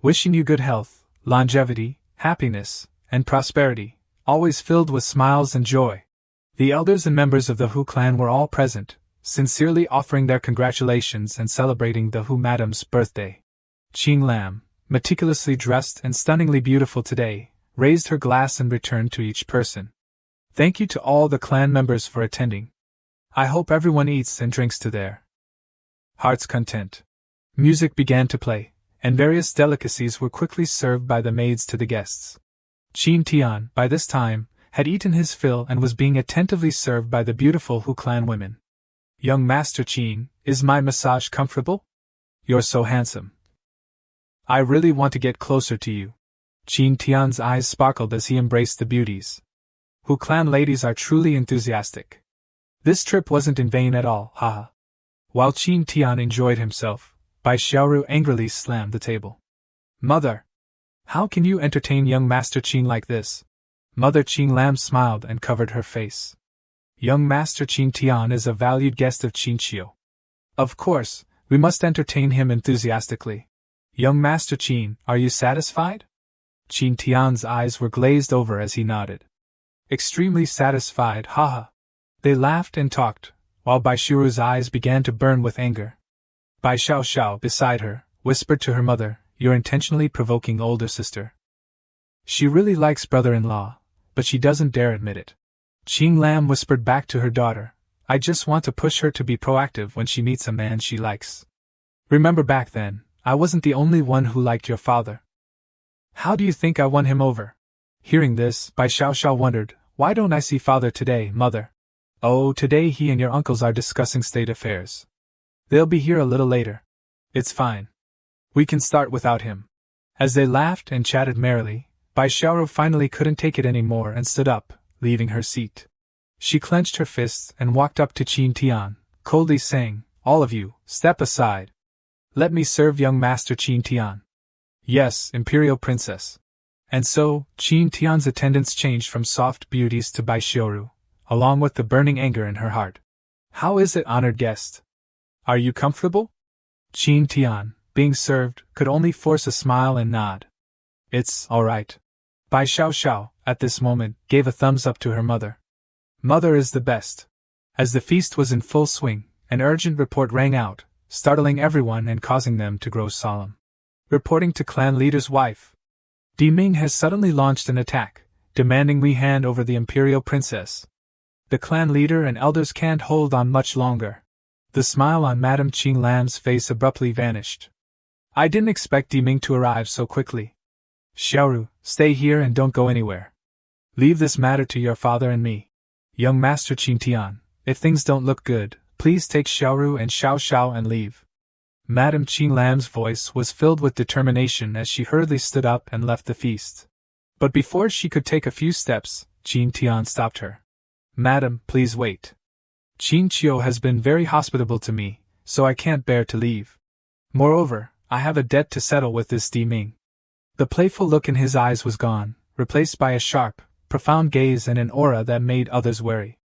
Wishing you good health, longevity, happiness, and prosperity, always filled with smiles and joy." The elders and members of the Hu clan were all present, sincerely offering their congratulations and celebrating the Hu madam's birthday. Qing Lam, meticulously dressed and stunningly beautiful today, raised her glass and returned to each person. "Thank you to all the clan members for attending. I hope everyone eats and drinks to their heart's content." Music began to play, and various delicacies were quickly served by the maids to the guests. Qin Tian, by this time, had eaten his fill and was being attentively served by the beautiful Hu clan women. "Young Master Qin, is my massage comfortable? You're so handsome. I really want to get closer to you." Qin Tian's eyes sparkled as he embraced the beauties. Hu clan ladies are truly enthusiastic. This trip wasn't in vain at all, haha. While Qin Tian enjoyed himself, Bai Xiaoru angrily slammed the table. "Mother! How can you entertain young Master Qin like this?" Mother Qing Lam smiled and covered her face. "Young Master Qin Tian is a valued guest of Qin Qiu. Of course, we must entertain him enthusiastically. Young Master Qin, are you satisfied?" Qin Tian's eyes were glazed over as he nodded. "Extremely satisfied, haha." They laughed and talked, while Bai Shiru's eyes began to burn with anger. Bai Xiaoxiao, beside her, whispered to her mother, "You're intentionally provoking older sister. She really likes brother-in-law, but she doesn't dare admit it." Qing Lam whispered back to her daughter, "I just want to push her to be proactive when she meets a man she likes. Remember back then, I wasn't the only one who liked your father. How do you think I won him over?" Hearing this, Bai Xiaoxiao wondered, "Why don't I see father today, mother?" "Oh, today he and your uncles are discussing state affairs. They'll be here a little later. It's fine. We can start without him." As they laughed and chatted merrily, Bai Xiaoru finally couldn't take it anymore and stood up, leaving her seat. She clenched her fists and walked up to Tian, coldly saying, "All of you, step aside. Let me serve young Master Tian." "Yes, Imperial Princess." And so, Tian's attendants changed from soft beauties to Baishioru, along with the burning anger in her heart. "How is it, honored guest? Are you comfortable?" Tian, being served, could only force a smile and nod. "It's all right." Bai Xiao, at this moment, gave a thumbs up to her mother. "Mother is the best." As the feast was in full swing, an urgent report rang out, startling everyone and causing them to grow solemn. Reporting to clan leader's wife. Deepening has suddenly launched an attack, demanding we hand over the Imperial Princess. The clan leader and elders can't hold on much longer. The smile on Madame Qing Lam's face abruptly vanished. "I didn't expect Deepening to arrive so quickly. Xiaoru, stay here and don't go anywhere. Leave this matter to your father and me. Young Master Tian, if things don't look good, please take Xiaoru and Xiao and leave." Madame Qing Lam's voice was filled with determination as she hurriedly stood up and left the feast. But before she could take a few steps, Tian stopped her. "Madam, please wait. Qio has been very hospitable to me, so I can't bear to leave. Moreover, I have a debt to settle with this Deepening." The playful look in his eyes was gone, replaced by a sharp, profound gaze and an aura that made others wary.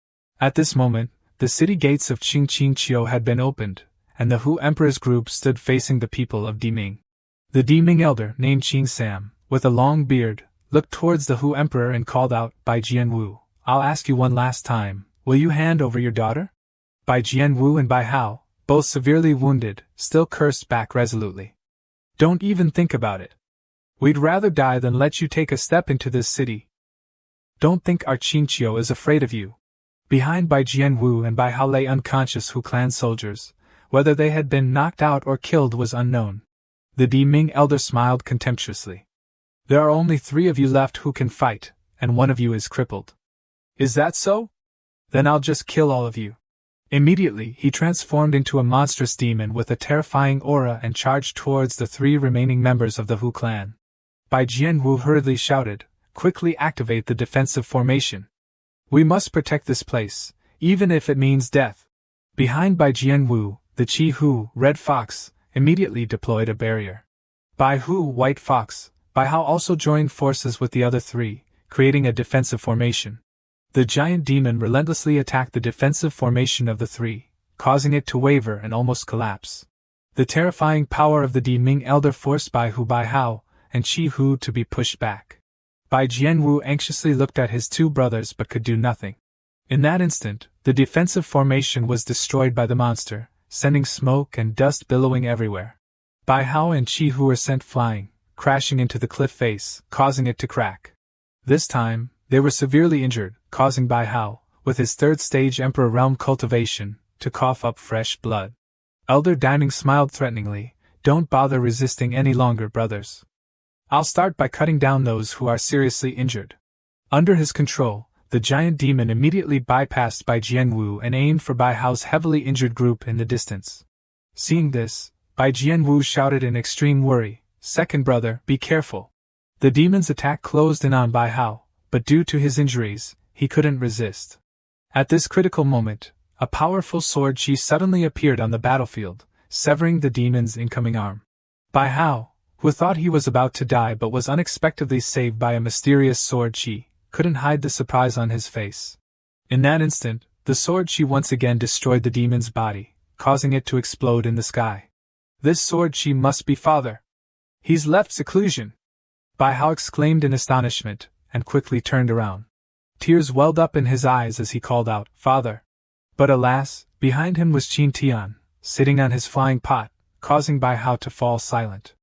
At this moment, the city gates of Qingqingqiu had been opened, and the Hu Emperor's group stood facing the people of Deepening. The Deepening elder, named Qing Sam, with a long beard, looked towards the Hu Emperor and called out, "Bai Jianwu, I'll ask you one last time, will you hand over your daughter?" Bai Jianwu and Bai Hao, both severely wounded, still cursed back resolutely. "Don't even think about it. We'd rather die than let you take a step into this city. Don't think our Qingqiu is afraid of you." Behind Bai Jianwu and Bai Hao lay unconscious Hu clan soldiers. Whether they had been knocked out or killed was unknown. The Deepening elder smiled contemptuously. "There are only 3 of you left who can fight, and 1 of you is crippled." "Is that so? Then I'll just kill all of you." Immediately, he transformed into a monstrous demon with a terrifying aura and charged towards the 3 remaining members of the Hu clan. Bai Jianwu hurriedly shouted, "Quickly activate the defensive formation. We must protect this place, even if it means death." Behind Bai Jianwu, the Qi Hu, Red Fox, immediately deployed a barrier. Bai Hu, White Fox, Bai Hao also joined forces with the other 3, creating a defensive formation. The giant demon relentlessly attacked the defensive formation of the 3, causing it to waver and almost collapse. The terrifying power of the Deepening elder forced Bai Hu, Bai Hao, and Qi Hu to be pushed back. Bai Jianwu anxiously looked at his 2 brothers but could do nothing. In that instant, the defensive formation was destroyed by the monster, sending smoke and dust billowing everywhere. Bai Hao and Qi Hu were sent flying, crashing into the cliff face, causing it to crack. This time, they were severely injured, causing Bai Hao, with his 3rd stage Emperor Realm cultivation, to cough up fresh blood. Elder Deepening smiled threateningly, "Don't bother resisting any longer, brothers. I'll start by cutting down those who are seriously injured." Under his control, the giant demon immediately bypassed Bai Jianwu and aimed for Bai Hao's heavily injured group in the distance. Seeing this, Bai Jianwu shouted in extreme worry, "Second brother, be careful." The demon's attack closed in on Bai Hao, but due to his injuries, he couldn't resist. At this critical moment, a powerful sword chi suddenly appeared on the battlefield, severing the demon's incoming arm. Bai Hao, who thought he was about to die but was unexpectedly saved by a mysterious sword chi, couldn't hide the surprise on his face. In that instant, the sword chi once again destroyed the demon's body, causing it to explode in the sky. "This sword chi must be father. He's left seclusion!" Bai Hao exclaimed in astonishment, and quickly turned around. Tears welled up in his eyes as he called out, "Father!" But alas, behind him was Tian, sitting on his flying pot, causing Bai Hao to fall silent.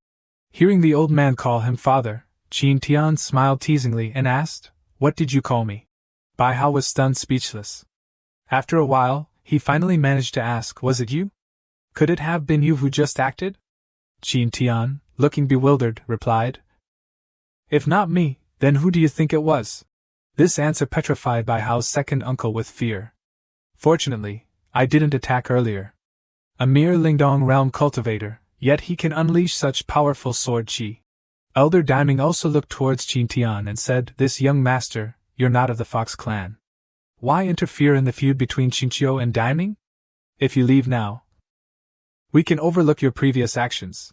Hearing the old man call him father, Tian smiled teasingly and asked, "What did you call me?" Bai Hao was stunned speechless. After a while, he finally managed to ask, "Was it you? Could it have been you who just acted?" Tian, looking bewildered, replied, "If not me, then who do you think it was?" This answer petrified Bai Hao's second uncle with fear. "Fortunately, I didn't attack earlier. A mere Lingdong realm cultivator, yet he can unleash such powerful sword chi." Elder Deepening also looked towards Tian and said, "This young master, you're not of the Fox clan." Why interfere in the feud between Qingqiu and Deepening? If you leave now, we can overlook your previous actions.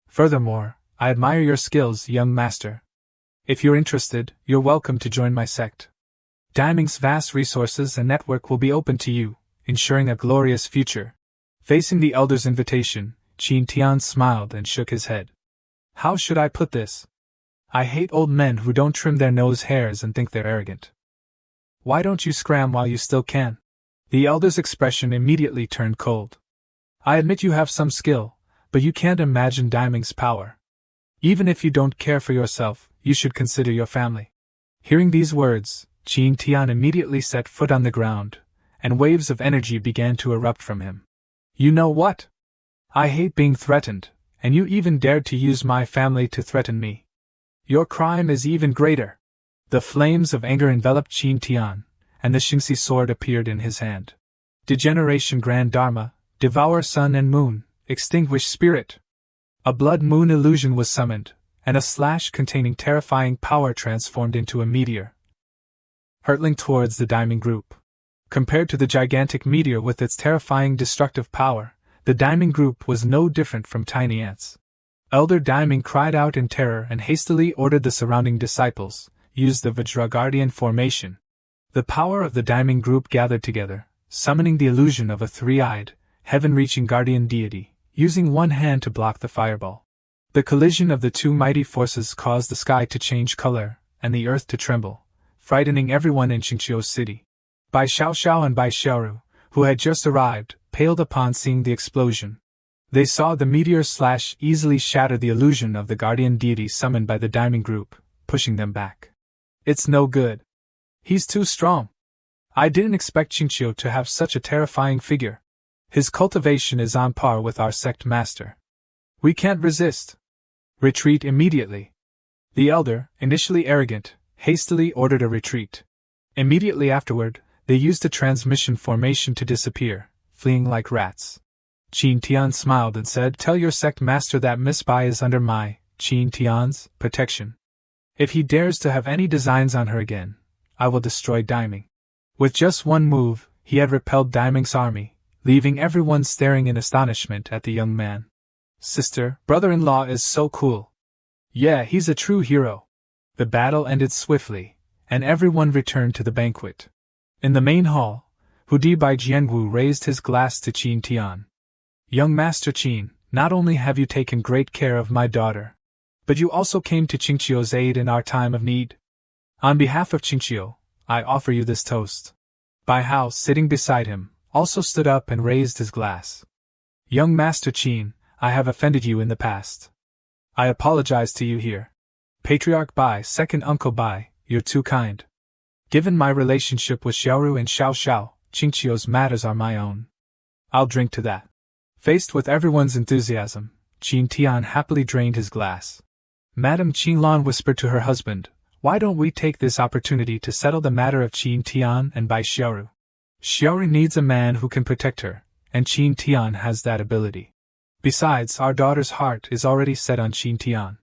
Furthermore, I admire your skills, young master. If you're interested, you're welcome to join my sect. Deepening's vast resources and network will be open to you, ensuring a glorious future. Facing the elder's invitation, Tian smiled and shook his head. How should I put this? I hate old men who don't trim their nose hairs and think they're arrogant. Why don't you scram while you still can? The elder's expression immediately turned cold. I admit you have some skill, but you can't imagine Deepening's power. Even if you don't care for yourself, you should consider your family. Hearing these words, Tian immediately set foot on the ground, and waves of energy began to erupt from him. You know what? I hate being threatened, and you even dared to use my family to threaten me. Your crime is even greater. The flames of anger enveloped Tian, and the Xingxi sword appeared in his hand. Degeneration Grand Dharma, devour sun and moon, extinguish spirit. A blood moon illusion was summoned, and a slash containing terrifying power transformed into a meteor, hurtling towards the Deepening group. Compared to the gigantic meteor with its terrifying destructive power, the Deepening group was no different from tiny ants. Elder Deepening cried out in terror and hastily ordered the surrounding disciples, use the Vajra Guardian formation. The power of the Deepening group gathered together, summoning the illusion of a three-eyed, heaven-reaching guardian deity, using one hand to block the fireball. The collision of the two mighty forces caused the sky to change color, and the earth to tremble, frightening everyone in Qingqiu City. Bai Xiaoxiao and Bai Xiaoru, who had just arrived, paled upon seeing the explosion. They saw the meteor slash easily shatter the illusion of the guardian deity summoned by the Deepening group, pushing them back. It's no good. He's too strong. I didn't expect Qingqiu to have such a terrifying figure. His cultivation is on par with our sect master. We can't resist. Retreat immediately. The elder, initially arrogant, hastily ordered a retreat. Immediately afterward, they used a transmission formation to disappear, fleeing like rats. Tian smiled and said, Tell your sect master that Miss Bai is under my, Tian's, protection. If he dares to have any designs on her again, I will destroy Deepening. With just one move, he had repelled Deepening's army, leaving everyone staring in astonishment at the young man. Sister, brother-in-law is so cool. Yeah, he's a true hero. The battle ended swiftly, and everyone returned to the banquet. In the main hall, Hudi Bai Jianwu raised his glass to Tian. Young Master Qin, not only have you taken great care of my daughter, but you also came to Qingqiu's aid in our time of need. On behalf of Qingqiu, I offer you this toast. Bai Hao, sitting beside him, also stood up and raised his glass. Young Master Qin, I have offended you in the past. I apologize to you here. Patriarch Bai, second uncle Bai, you're too kind. Given my relationship with Xiaoru and Xiao, Qingqiu's matters are my own. I'll drink to that. Faced with everyone's enthusiasm, Tian happily drained his glass. Madame Qinglan whispered to her husband, Why don't we take this opportunity to settle the matter of Tian and Bai Xiaoru? Xiaoru needs a man who can protect her, and Tian has that ability. Besides, our daughter's heart is already set on Tian.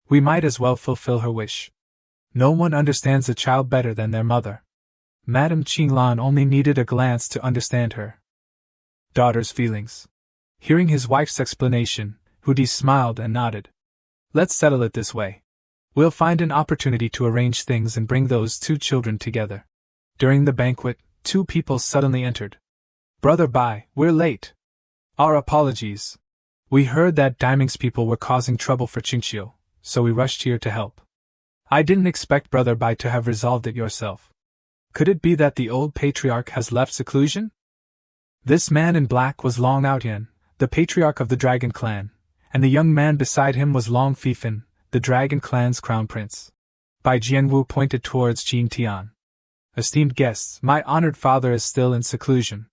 We might as well fulfill her wish. No one understands a child better than their mother. Madame Qinglan only needed a glance to understand her daughter's feelings. Hearing his wife's explanation, Hudi smiled and nodded. Let's settle it this way. We'll find an opportunity to arrange things and bring those two children together. During the banquet, two people suddenly entered. Brother Bai, we're late. Our apologies. We heard that Deepening's people were causing trouble for Qingqiu, so we rushed here to help. I didn't expect Brother Bai to have resolved it yourself. Could it be that the old patriarch has left seclusion? This man in black was Long Outyan, the patriarch of the Dragon Clan, and the young man beside him was Long Fifan, the Dragon Clan's crown prince. Bai Jianwu pointed towards Tian. Esteemed guests, my honored father is still in seclusion.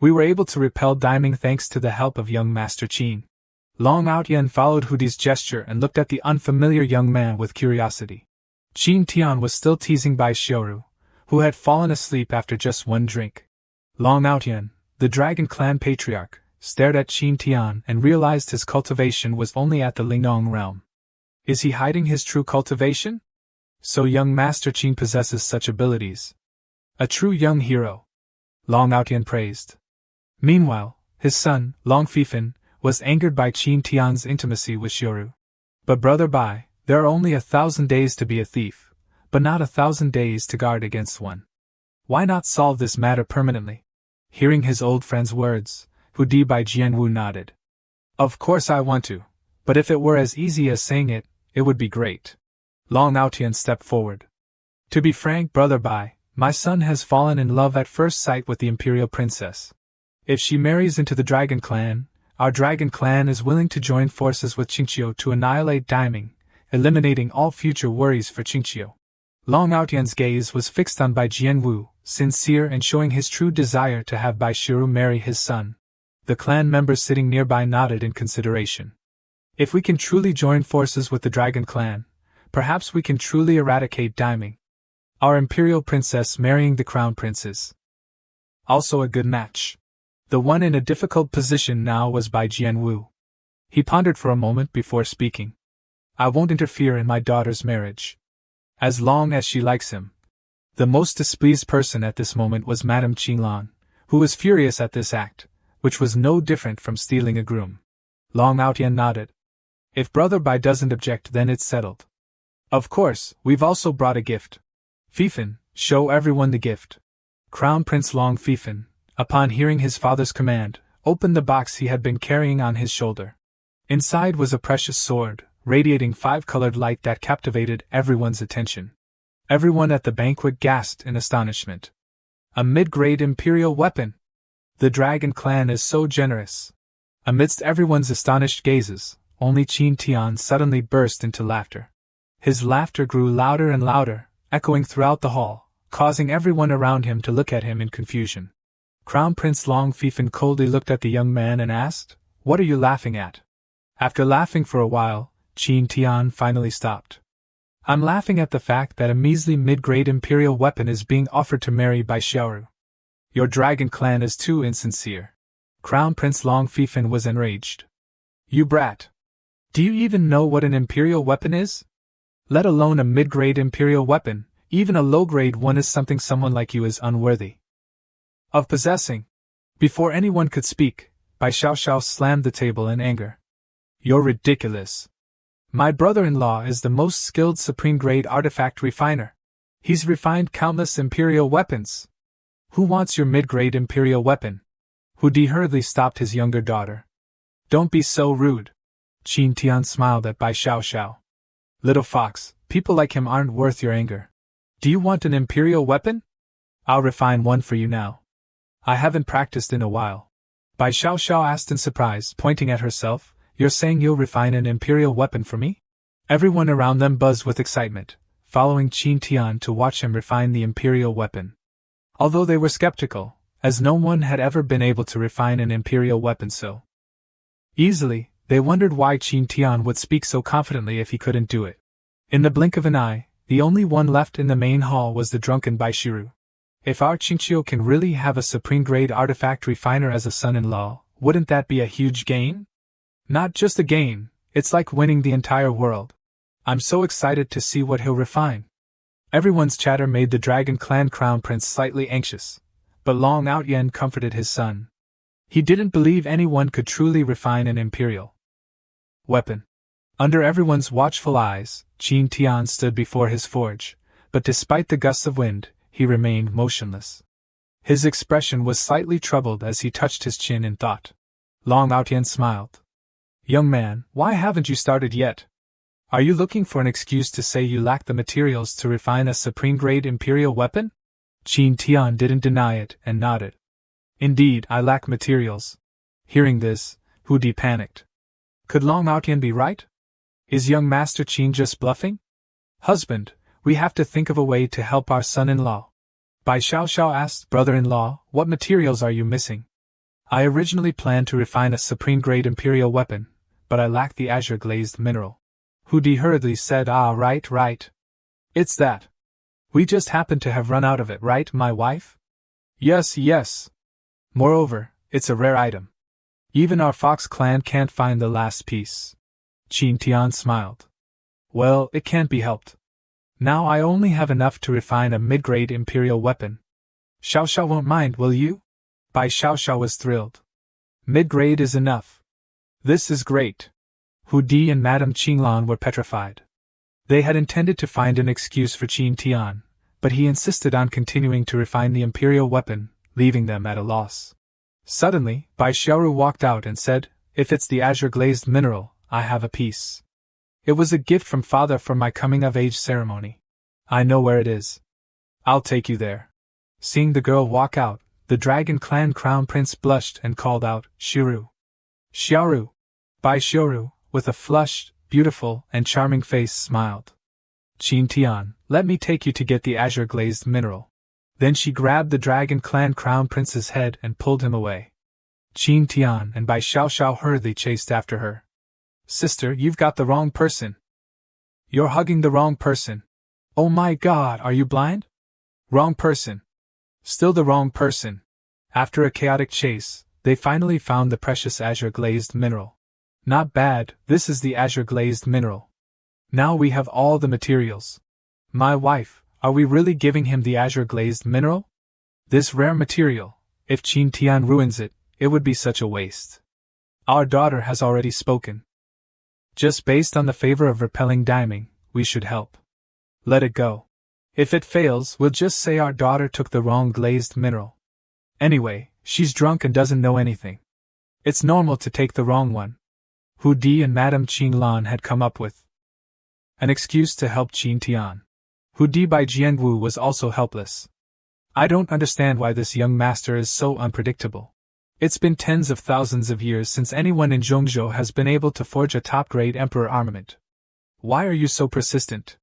We were able to repel Deepening thanks to the help of young Master Qin. Long Outyan followed Hudi's gesture and looked at the unfamiliar young man with curiosity. Tian was still teasing Bai Xiaoru, who had fallen asleep after just one drink. Long Outyan, the Dragon Clan patriarch, stared at Tian and realized his cultivation was only at the Lingnong realm. Is he hiding his true cultivation? So young Master Qin possesses such abilities. A true young hero. Long Tian praised. Meanwhile, his son, Long Fifan, was angered by Qin Tian's intimacy with Xiaoru. But brother Bai, there are only 1,000 days to be a thief, but not 1,000 days to guard against one. Why not solve this matter permanently? Hearing his old friend's words, Hu Di Bai Jianwu nodded. Of course I want to, but if it were as easy as saying it, it would be great. Long Tian stepped forward. To be frank, brother Bai, my son has fallen in love at first sight with the imperial princess. If she marries into the dragon clan, our dragon clan is willing to join forces with Qingqiu to annihilate Deepening, eliminating all future worries for Qingqiu. Long Tian's gaze was fixed on Bai Jianwu, sincere and showing his true desire to have Bai Shiru marry his son. The clan members sitting nearby nodded in consideration. If we can truly join forces with the dragon clan, perhaps we can truly eradicate Deepening. Our imperial princess marrying the crown princes. Also a good match. The one in a difficult position now was Bai Jianwu. He pondered for a moment before speaking. I won't interfere in my daughter's marriage. As long as she likes him. The most displeased person at this moment was Madame Qinglan, who was furious at this act, which was no different from stealing a groom. Long Tian nodded. If brother Bai doesn't object, then it's settled. Of course, we've also brought a gift. Fifan, show everyone the gift. Crown Prince Long Fifan, upon hearing his father's command, opened the box he had been carrying on his shoulder. Inside was a precious sword, radiating 5-colored light that captivated everyone's attention. Everyone at the banquet gasped in astonishment. A mid-grade imperial weapon! The dragon clan is so generous. Amidst everyone's astonished gazes, only Qin Tian suddenly burst into laughter. His laughter grew louder and louder, echoing throughout the hall, causing everyone around him to look at him in confusion. Crown Prince Long Fifan coldly looked at the young man and asked, "What are you laughing at?" After laughing for a while, Qin Tian finally stopped. I'm laughing at the fact that a measly mid-grade imperial weapon is being offered to marry by Xiaoru. Your dragon clan is too insincere. Crown Prince Long Fifan was enraged. You brat! Do you even know what an imperial weapon is? Let alone a mid-grade imperial weapon, even a low-grade one is something someone like you is unworthy of possessing. Before anyone could speak, Bai Xiaoxiao slammed the table in anger. You're ridiculous. My brother-in-law is the most skilled supreme-grade artifact refiner. He's refined countless imperial weapons. Who wants your mid-grade imperial weapon? Hu Di hurriedly stopped his younger daughter. Don't be so rude. Qin Tian smiled at Bai Xiaoxiao. Little fox, people like him aren't worth your anger. Do you want an imperial weapon? I'll refine one for you now. I haven't practiced in a while. Bai Xiaoxiao asked in surprise, pointing at herself. You're saying you'll refine an imperial weapon for me? Everyone around them buzzed with excitement, following Qin Tian to watch him refine the imperial weapon. Although they were skeptical, as no one had ever been able to refine an imperial weapon so easily, they wondered why Qin Tian would speak so confidently if he couldn't do it. In the blink of an eye, the only one left in the main hall was the drunken Bai Shiru. If our Qingqiu can really have a supreme-grade artifact refiner as a son-in-law, wouldn't that be a huge gain? Not just a gain, it's like winning the entire world. I'm so excited to see what he'll refine. Everyone's chatter made the Dragon Clan Crown Prince slightly anxious, but Long Tian comforted his son. He didn't believe anyone could truly refine an imperial weapon. Under everyone's watchful eyes, Qin Tian stood before his forge, but despite the gusts of wind, he remained motionless. His expression was slightly troubled as he touched his chin in thought. Long Tian smiled. Young man, why haven't you started yet? Are you looking for an excuse to say you lack the materials to refine a supreme-grade imperial weapon? Qin Tian didn't deny it and nodded. Indeed, I lack materials. Hearing this, Hu Di panicked. Could Long Tian be right? Is young Master Qin just bluffing? Husband, we have to think of a way to help our son-in-law. Bai Xiaoxiao asked, brother-in-law, what materials are you missing? I originally planned to refine a supreme-grade imperial weapon, but I lack the azure-glazed mineral. Hu Di hurriedly said, right. It's that. We just happen to have run out of it, right, my wife? Yes. Moreover, it's a rare item. Even our Fox clan can't find the last piece. Qin Tian smiled. Well, it can't be helped. Now I only have enough to refine a mid-grade imperial weapon. Xiao Xiao won't mind, will you? Bai Xiao Xiao was thrilled. Mid-grade is enough. This is great. Hu Di and Madame Qinglan were petrified. They had intended to find an excuse for Qin Tian, but he insisted on continuing to refine the imperial weapon, leaving them at a loss. Suddenly, Bai Xiaoru walked out and said, "If it's the azure-glazed mineral, I have a piece. It was a gift from father for my coming-of-age ceremony. I know where it is. I'll take you there." Seeing the girl walk out, the Dragon Clan Crown Prince blushed and called out, "Shiru." "Xiaoru." Bai Xiaoru, with a flushed, beautiful, and charming face, smiled. "Qin Tian, let me take you to get the azure-glazed mineral." Then she grabbed the Dragon Clan Crown Prince's head and pulled him away. Qin Tian and Bai Xiao Xiao hurriedly chased after her. "Sister, you've got the wrong person. You're hugging the wrong person. Oh my God, are you blind? Wrong person. Still the wrong person." After a chaotic chase, they finally found the precious azure-glazed mineral. "Not bad, this is the azure-glazed mineral. Now we have all the materials. My wife, are we really giving him the azure-glazed mineral? This rare material, if Qin Tian ruins it, it would be such a waste. Our daughter has already spoken. Just based on the favor of repelling Deepening, we should help. Let it go. If it fails, we'll just say our daughter took the wrong glazed mineral. Anyway, she's drunk and doesn't know anything. It's normal to take the wrong one." Hu Di and Madame Qinglan had come up with an excuse to help Qin Tian. Hu Di by Jianwu was also helpless. "I don't understand why this young master is so unpredictable. It's been tens of thousands of years since anyone in Zhongzhou has been able to forge a top-grade emperor armament. Why are you so persistent?"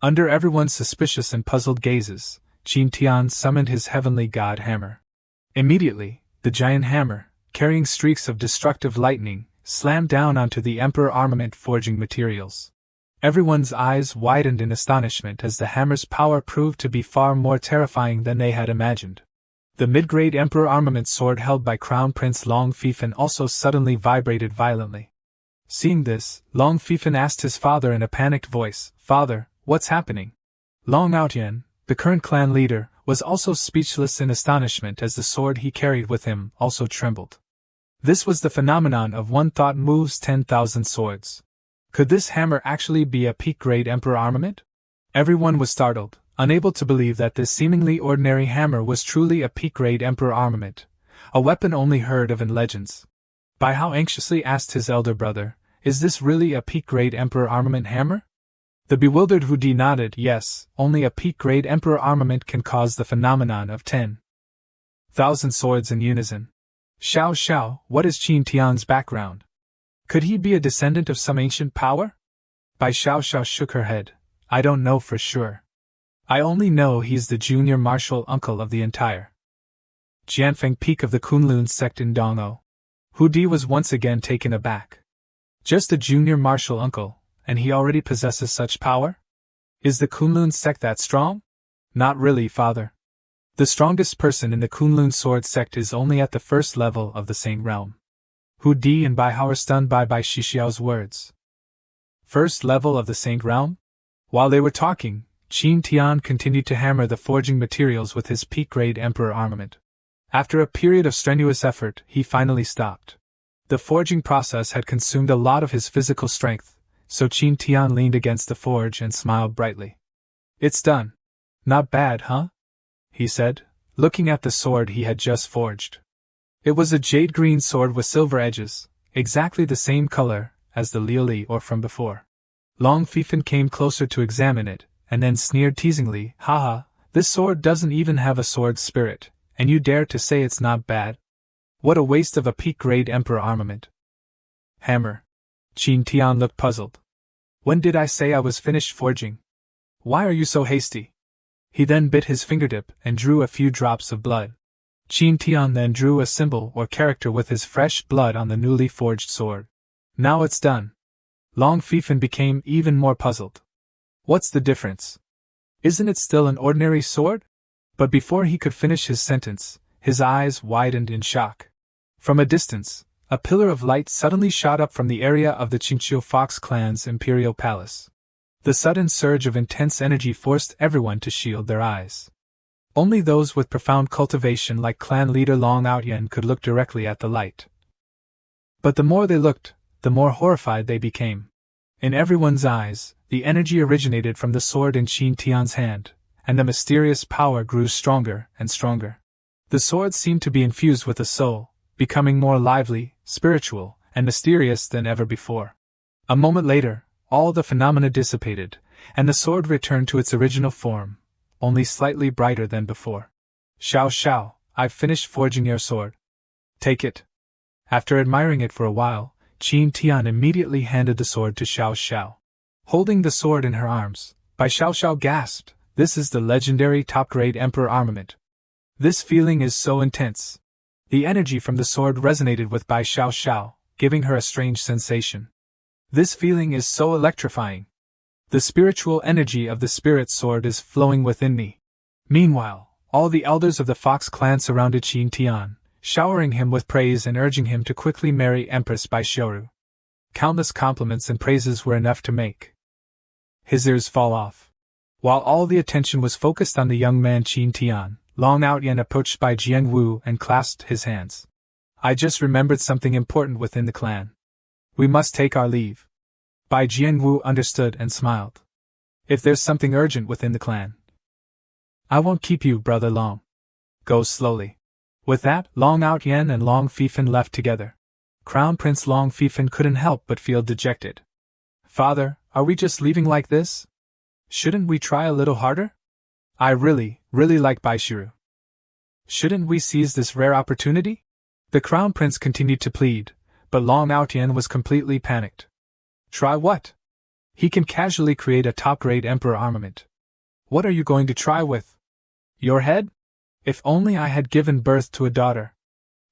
Under everyone's suspicious and puzzled gazes, Qin Tian summoned his heavenly god hammer. Immediately, the giant hammer, carrying streaks of destructive lightning, slammed down onto the emperor armament forging materials. Everyone's eyes widened in astonishment as the hammer's power proved to be far more terrifying than they had imagined. The mid-grade emperor armament sword held by Crown Prince Long Fifan also suddenly vibrated violently. Seeing this, Long Fifan asked his father in a panicked voice, "Father, what's happening?" Long Aotian, the current clan leader, was also speechless in astonishment as the sword he carried with him also trembled. This was the phenomenon of one thought moves 10,000 swords. Could this hammer actually be a peak-grade emperor armament? Everyone was startled, unable to believe that this seemingly ordinary hammer was truly a peak-grade emperor armament, a weapon only heard of in legends. Bai Hao anxiously asked his elder brother, "Is this really a peak-grade emperor armament hammer?" The bewildered Hu Di nodded, "Yes, only a peak-grade emperor armament can cause the phenomenon of 10,000 swords in unison." "Xiao Xiao, what is Qin Tian's background? Could he be a descendant of some ancient power?" Bai Xiao Xiao shook her head. "I don't know for sure. I only know he's the junior martial uncle of the entire Jianfeng peak of the Kunlun sect in Dongou." Hu Di was once again taken aback. Just a junior martial uncle, and he already possesses such power? Is the Kunlun sect that strong? Not really, father. The strongest person in the Kunlun sword sect is only at the first level of the same realm. Hu Di and Bai Hao were stunned by Bai Shixiao's words. First level of the Saint realm? While they were talking, Qin Tian continued to hammer the forging materials with his peak-grade emperor armament. After a period of strenuous effort, he finally stopped. The forging process had consumed a lot of his physical strength, so Qin Tian leaned against the forge and smiled brightly. "It's done. Not bad, huh?" he said, looking at the sword he had just forged. It was a jade-green sword with silver edges, exactly the same color as the Liuli or from before. Long Fifan came closer to examine it, and then sneered teasingly, "Haha, this sword doesn't even have a sword spirit, and you dare to say it's not bad? What a waste of a peak-grade emperor armament." "Hammer." Qin Tian looked puzzled. "When did I say I was finished forging? Why are you so hasty?" He then bit his fingertip and drew a few drops of blood. Qin Tian then drew a symbol or character with his fresh blood on the newly forged sword. "Now it's done." Long Fifan became even more puzzled. "What's the difference? Isn't it still an ordinary sword?" But before he could finish his sentence, his eyes widened in shock. From a distance, a pillar of light suddenly shot up from the area of the Qingqiu Fox clan's imperial palace. The sudden surge of intense energy forced everyone to shield their eyes. Only those with profound cultivation like clan leader Long Outyen could look directly at the light. But the more they looked, the more horrified they became. In everyone's eyes, the energy originated from the sword in Qin Tian's hand, and the mysterious power grew stronger and stronger. The sword seemed to be infused with a soul, becoming more lively, spiritual, and mysterious than ever before. A moment later, all the phenomena dissipated, and the sword returned to its original form, only slightly brighter than before. Xiao Xiao, I've finished forging your sword. Take it. After admiring it for a while, Qin Tian immediately handed the sword to Xiao Xiao. Holding the sword in her arms, Bai Xiao Xiao gasped, "This is the legendary top-grade Emperor armament. This feeling is so intense." The energy from the sword resonated with Bai Xiao Xiao, giving her a strange sensation. "This feeling is so electrifying. The spiritual energy of the spirit sword is flowing within me." Meanwhile, all the elders of the Fox clan surrounded Qin Tian, showering him with praise and urging him to quickly marry Empress Bai Xiaoru. Countless compliments and praises were enough to make his ears fall off. While all the attention was focused on the young man Qin Tian, Long Outyen approached Bai Jiangwu and clasped his hands. "I just remembered something important within the clan. We must take our leave." Bai Jiangwu understood and smiled. "If there's something urgent within the clan, I won't keep you, brother Long. Go slowly." With that, Long Outyen and Long Fifan left together. Crown Prince Long Fifan couldn't help but feel dejected. "Father, are we just leaving like this? Shouldn't we try a little harder? I really like Bai Shiru. Shouldn't we seize this rare opportunity?" The Crown Prince continued to plead, but Long Outyen was completely panicked. "Try what? He can casually create a top-grade Emperor armament. What are you going to try with? Your head? If only I had given birth to a daughter.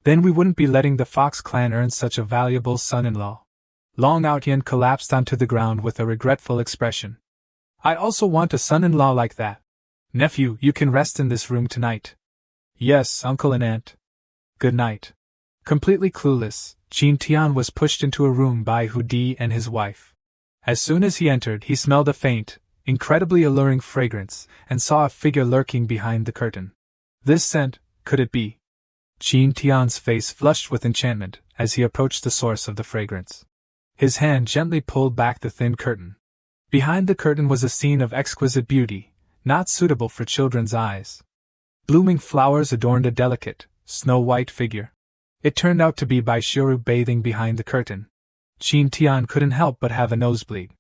Then we wouldn't be letting the Fox clan earn such a valuable son-in-law." Long Outyen collapsed onto the ground with a regretful expression. "I also want a son-in-law like that. Nephew, you can rest in this room tonight." "Yes, uncle and aunt. Good night." Completely clueless, Qin Tian was pushed into a room by Hu Di and his wife. As soon as he entered, he smelled a faint, incredibly alluring fragrance, and saw a figure lurking behind the curtain. This scent, could it be? Qin Tian's face flushed with enchantment as he approached the source of the fragrance. His hand gently pulled back the thin curtain. Behind the curtain was a scene of exquisite beauty, not suitable for children's eyes. Blooming flowers adorned a delicate, snow-white figure. It turned out to be Bai Shiru bathing behind the curtain. Qin Tian couldn't help but have a nosebleed.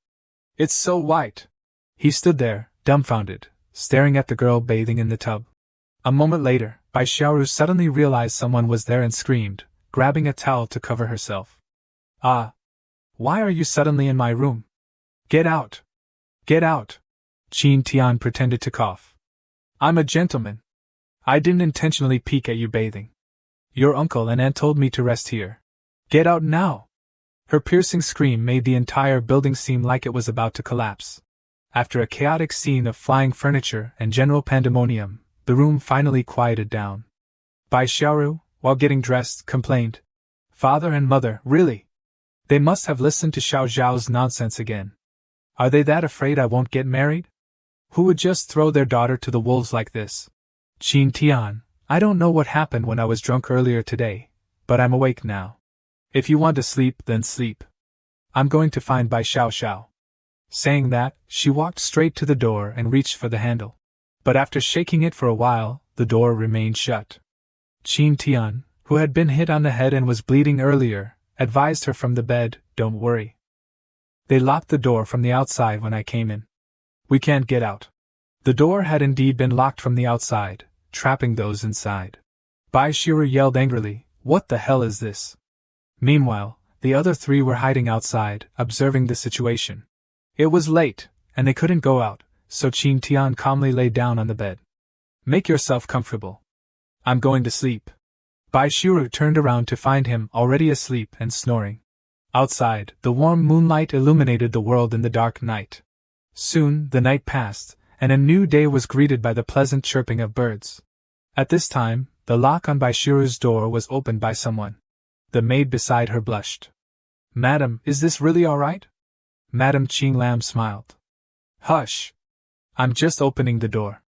"It's so white." He stood there, dumbfounded, staring at the girl bathing in the tub. A moment later, Bai Shiru suddenly realized someone was there and screamed, grabbing a towel to cover herself. "Ah! Why are you suddenly in my room? Get out! Get out!" Qin Tian pretended to cough. "I'm a gentleman. I didn't intentionally peek at you bathing. Your uncle and aunt told me to rest here. Get out now!" Her piercing scream made the entire building seem like it was about to collapse. After a chaotic scene of flying furniture and general pandemonium, the room finally quieted down. Bai Xiaoru, while getting dressed, complained, "Father and mother, really? They must have listened to Xiao Zhao's nonsense again. Are they that afraid I won't get married? Who would just throw their daughter to the wolves like this?" "Qin Tian, I don't know what happened when I was drunk earlier today, but I'm awake now. If you want to sleep, then sleep. I'm going to find Bai Xiao Xiao." Saying that, she walked straight to the door and reached for the handle. But after shaking it for a while, the door remained shut. Qin Tian, who had been hit on the head and was bleeding earlier, advised her from the bed, "Don't worry. They locked the door from the outside when I came in. We can't get out." The door had indeed been locked from the outside, trapping those inside. Bai Shiru yelled angrily, "What the hell is this?" Meanwhile, the other three were hiding outside, observing the situation. It was late, and they couldn't go out, so Qin Tian calmly lay down on the bed. "Make yourself comfortable. I'm going to sleep." Bai Shiru turned around to find him already asleep and snoring. Outside, the warm moonlight illuminated the world in the dark night. Soon, the night passed, and a new day was greeted by the pleasant chirping of birds. At this time, the lock on Bai Shiru's door was opened by someone. The maid beside her blushed. "Madam, is this really all right?" Madam Qing Lam smiled. "Hush! I'm just opening the door."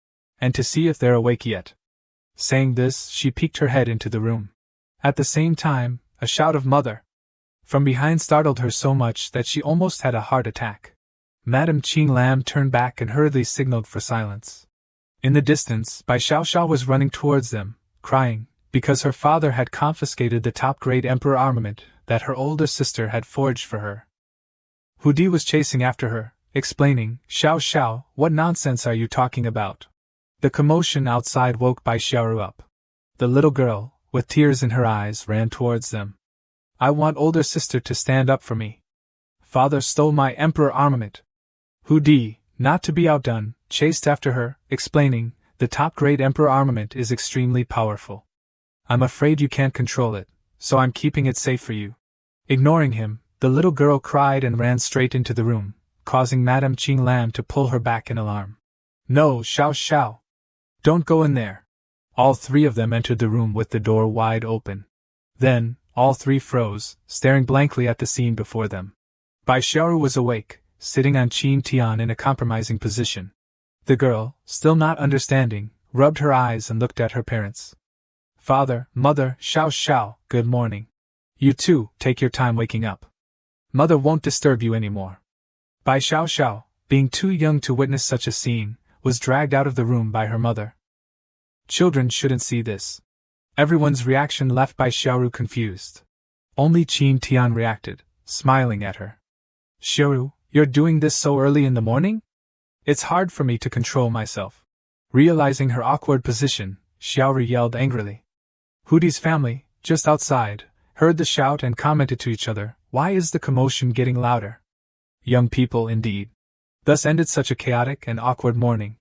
and to see if they're awake yet. Saying this, she peeked her head into the room. At the same time, a shout of "Mother!" from behind startled her so much that she almost had a heart attack. Madame Qing Lam turned back and hurriedly signaled for silence. In the distance, Bai Xiaoxiao was running towards them, crying, because her father had confiscated the top-grade emperor armament that her older sister had forged for her. Hu Di was chasing after her, explaining, "Xiao Xiao, what nonsense are you talking about?" The commotion outside woke Bai Xiaoru up. The little girl, with tears in her eyes, ran towards them. "I want older sister to stand up for me. Father stole my emperor armament." Hu Di, not to be outdone, chased after her, explaining, "The top-grade emperor armament is extremely powerful. I'm afraid you can't control it, so I'm keeping it safe for you." Ignoring him, the little girl cried and ran straight into the room, causing Madame Qing Lam to pull her back in alarm. "No, Xiao Xiao! Don't go in there!" All three of them entered the room with the door wide open. Then, all three froze, staring blankly at the scene before them. Bai Xiaoru was awake, sitting on Qin Tian in a compromising position. The girl, still not understanding, rubbed her eyes and looked at her parents. "Father, Mother, Xiao Xiao, good morning. You too, take your time waking up. Mother won't disturb you anymore." Bai Xiaoxiao, being too young to witness such a scene, was dragged out of the room by her mother. Children shouldn't see this. Everyone's reaction left Bai Xiaoru confused. Only Qin Tian reacted, smiling at her. "Xiaoru, you're doing this so early in the morning? It's hard for me to control myself." Realizing her awkward position, Xiaoru yelled angrily. Hu Di's family, just outside, heard the shout and commented to each other, "Why is the commotion getting louder?" Young people indeed. Thus ended such a chaotic and awkward morning.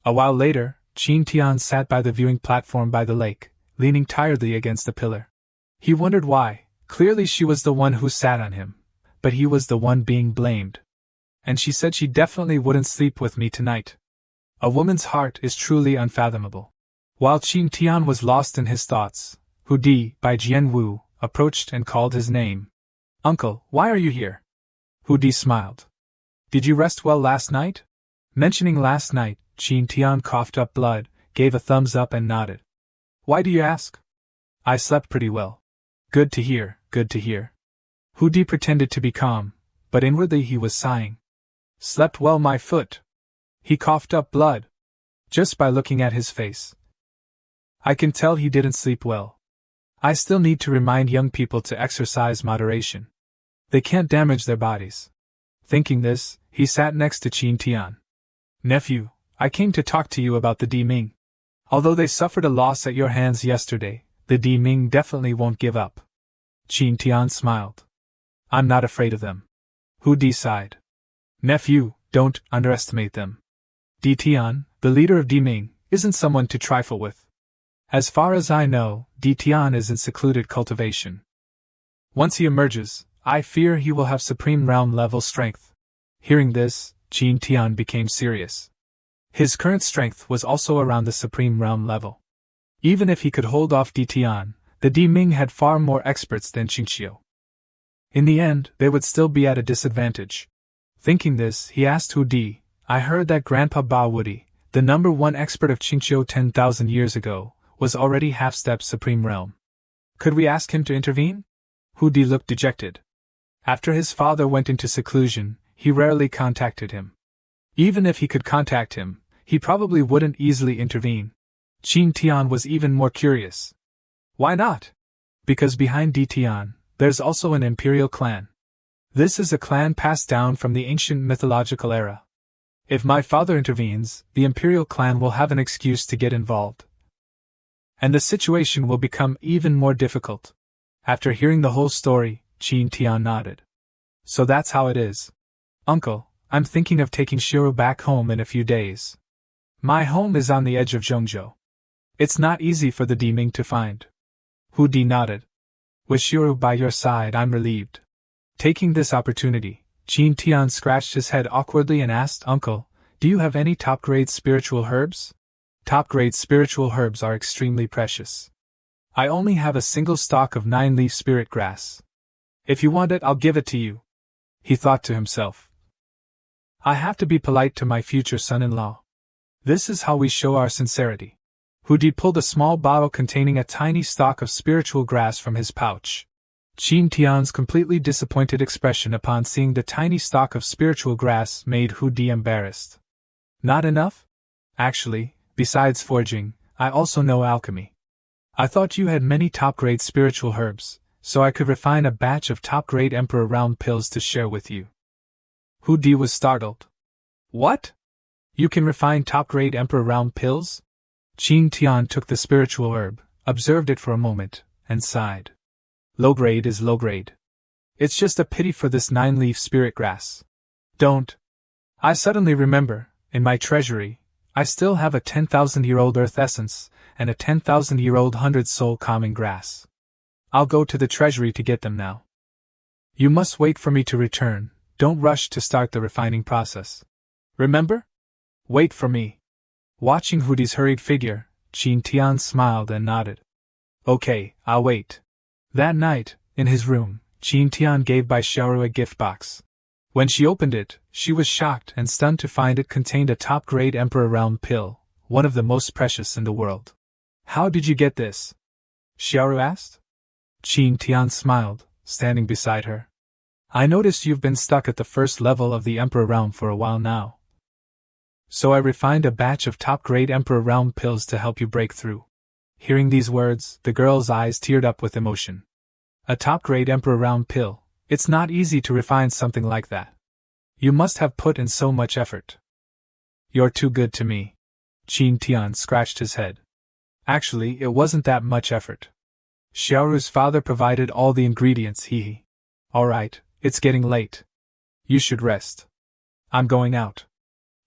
A while later, Qin Tian sat by the viewing platform by the lake, leaning tiredly against a pillar. He wondered why. Clearly she was the one who sat on him, but he was the one being blamed. "And she said she definitely wouldn't sleep with me tonight." A woman's heart is truly unfathomable. While Qin Tian was lost in his thoughts, Hu Di, by Jian Wu, approached and called his name. "Uncle, why are you here?" Hu Di smiled. "Did you rest well last night?" Mentioning last night, Qin Tian coughed up blood, gave a thumbs up and nodded. "Why do you ask?" "I slept pretty well." "Good to hear, good to hear." Hu Di pretended to be calm, but inwardly he was sighing. "Slept well, my foot." He coughed up blood. Just by looking at his face, I can tell he didn't sleep well. I still need to remind young people to exercise moderation. They can't damage their bodies. Thinking this, he sat next to Qin Tian. "Nephew, I came to talk to you about the Deepening. Although they suffered a loss at your hands yesterday, the Deepening definitely won't give up." Qin Tian smiled. "I'm not afraid of them." Hu Di sighed. "Nephew, don't underestimate them. Tian, the leader of Deepening, isn't someone to trifle with. As far as I know, Tian is in secluded cultivation. Once he emerges, I fear he will have supreme realm level strength." Hearing this, Qin Tian became serious. His current strength was also around the supreme realm level. Even if he could hold off Tian, the Deepening had far more experts than Qingqiu. In the end, they would still be at a disadvantage. Thinking this, he asked Hu Di, "I heard that Grandpa Bao Woody, the number one expert of Qingqiu 10,000 years ago, was already half-step supreme realm. Could we ask him to intervene?" Hu Di looked dejected. After his father went into seclusion, he rarely contacted him. Even if he could contact him, he probably wouldn't easily intervene. Qin Tian was even more curious. "Why not?" "Because behind Tian, there's also an imperial clan. This is a clan passed down from the ancient mythological era. If my father intervenes, the imperial clan will have an excuse to get involved. And the situation will become even more difficult." After hearing the whole story, Qin Tian nodded. "So that's how it is. Uncle, I'm thinking of taking Shiro back home in a few days. My home is on the edge of Zhongzhou. It's not easy for the Deepening to find." Hu Di nodded. "With Shiro by your side, I'm relieved." Taking this opportunity, Qin Tian scratched his head awkwardly and asked, "Uncle, do you have any top-grade spiritual herbs?" "Top-grade spiritual herbs are extremely precious. I only have a single stalk of 9-leaf spirit grass. If you want it, I'll give it to you." He thought to himself, "I have to be polite to my future son-in-law. This is how we show our sincerity. Hudi pulled a small bottle containing a tiny stalk of spiritual grass from his pouch. Qin Tian's completely disappointed expression upon seeing the tiny stalk of spiritual grass made Hudi embarrassed. Not enough? Actually, besides forging, I also know alchemy. I thought you had many top-grade spiritual herbs, so I could refine a batch of top-grade Emperor round pills to share with you. Hudi was startled. What? You can refine top-grade Emperor round pills? Qin Tian took the spiritual herb, observed it for a moment, and sighed. Low grade is low grade. It's just a pity for this 9-leaf spirit grass. Don't. I suddenly remember, in my treasury, I still have a 10,000-year-old earth essence, and a 10,000-year-old 100-soul common grass. I'll go to the treasury to get them now. You must wait for me to return, don't rush to start the refining process. Remember? Wait for me. Watching Hudi's hurried figure, Qin Tian smiled and nodded. Okay, I'll wait. That night, in his room, Qin Tian gave Bai Xiaoru a gift box. When she opened it, she was shocked and stunned to find it contained a top-grade Emperor round pill, one of the most precious in the world. How did you get this? Xiaoru asked. Qin Tian smiled, standing beside her. I noticed you've been stuck at the first level of the Emperor realm for a while now. So I refined a batch of top-grade Emperor round pills to help you break through. Hearing these words, the girl's eyes teared up with emotion. A top-grade Emperor round pill. It's not easy to refine something like that. You must have put in so much effort. You're too good to me. Qin Tian scratched his head. Actually, it wasn't that much effort. Xiaoru's father provided all the ingredients. Alright, it's getting late. You should rest. I'm going out.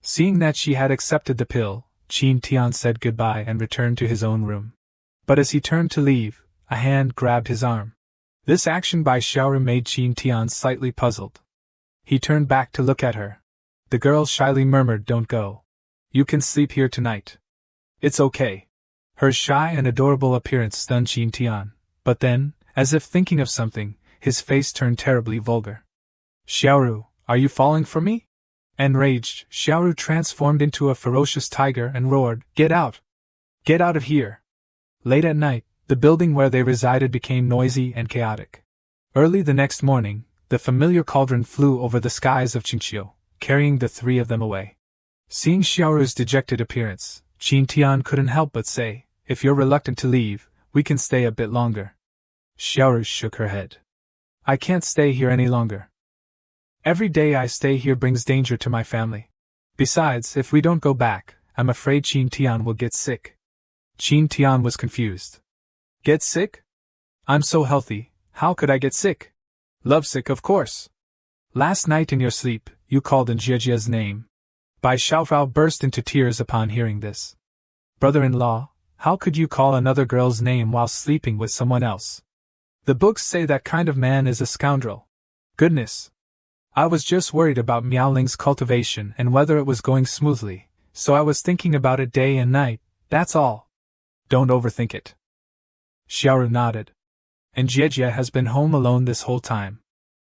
Seeing that she had accepted the pill, Qin Tian said goodbye and returned to his own room. But as he turned to leave, a hand grabbed his arm. This action by Xiaoru made Qin Tian slightly puzzled. He turned back to look at her. The girl shyly murmured, "Don't go. You can sleep here tonight." "It's okay." Her shy and adorable appearance stunned Qin Tian, but then, as if thinking of something, his face turned terribly vulgar. "Xiaoru, are you falling for me?" Enraged, Xiaoru transformed into a ferocious tiger and roared, "Get out! Get out of here!" Late at night, the building where they resided became noisy and chaotic. Early the next morning, the familiar cauldron flew over the skies of Qingqiu, carrying the three of them away. Seeing Xiaoru's dejected appearance, Qin Tian couldn't help but say, "If you're reluctant to leave, we can stay a bit longer." Xiaoru shook her head. "I can't stay here any longer. Every day I stay here brings danger to my family. Besides, if we don't go back, I'm afraid Qin Tian will get sick." Qin Tian was confused. "Get sick? I'm so healthy, how could I get sick?" "Lovesick, of course. Last night in your sleep, you called in Jiejia's name." Bai Xiaofao burst into tears upon hearing this. "Brother-in-law, how could you call another girl's name while sleeping with someone else? The books say that kind of man is a scoundrel." "Goodness. I was just worried about Miaoling's cultivation and whether it was going smoothly, so I was thinking about it day and night, that's all. Don't overthink it." Xiaoru nodded. "And Jiejia has been home alone this whole time.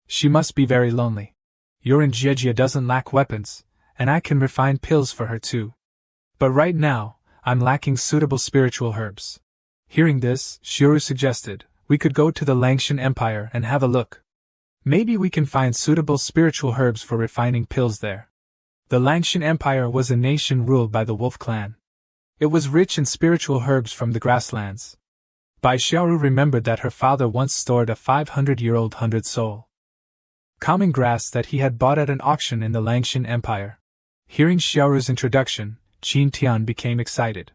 She must be very lonely. Your Jiejia doesn't lack weapons, and I can refine pills for her too. But right now, I'm lacking suitable spiritual herbs." Hearing this, Xiaoru suggested, "We could go to the Langshan Empire and have a look. Maybe we can find suitable spiritual herbs for refining pills there." The Langshan Empire was a nation ruled by the Wolf clan. It was rich in spiritual herbs from the grasslands. Bai Xiaoru remembered that her father once stored a 500-year-old 100-soul common grass that he had bought at an auction in the Langshan Empire. Hearing Xiaoru's introduction, Qin Tian became excited.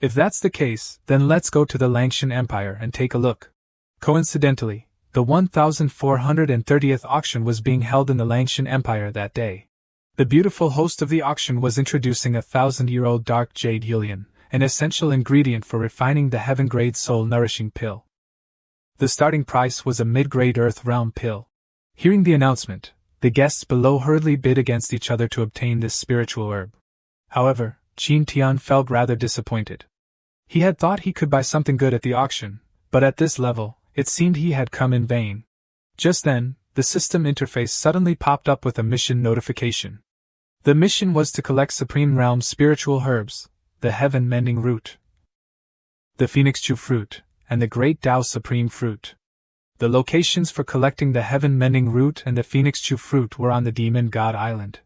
"If that's the case, then let's go to the Langshan Empire and take a look." Coincidentally, the 1430th auction was being held in the Langshan Empire that day. The beautiful host of the auction was introducing a 1,000-year-old dark jade Yulian, an essential ingredient for refining the heaven-grade soul-nourishing pill. The starting price was a mid-grade earth realm pill. Hearing the announcement, the guests below hurriedly bid against each other to obtain this spiritual herb. However, Qin Tian felt rather disappointed. He had thought he could buy something good at the auction, but at this level, it seemed he had come in vain. Just then, the system interface suddenly popped up with a mission notification. The mission was to collect Supreme Realm spiritual herbs, the Heaven Mending Root, the Phoenix Chew Fruit, and the Great Tao Supreme Fruit. The locations for collecting the Heaven Mending Root and the Phoenix Chew Fruit were on the Demon God Island,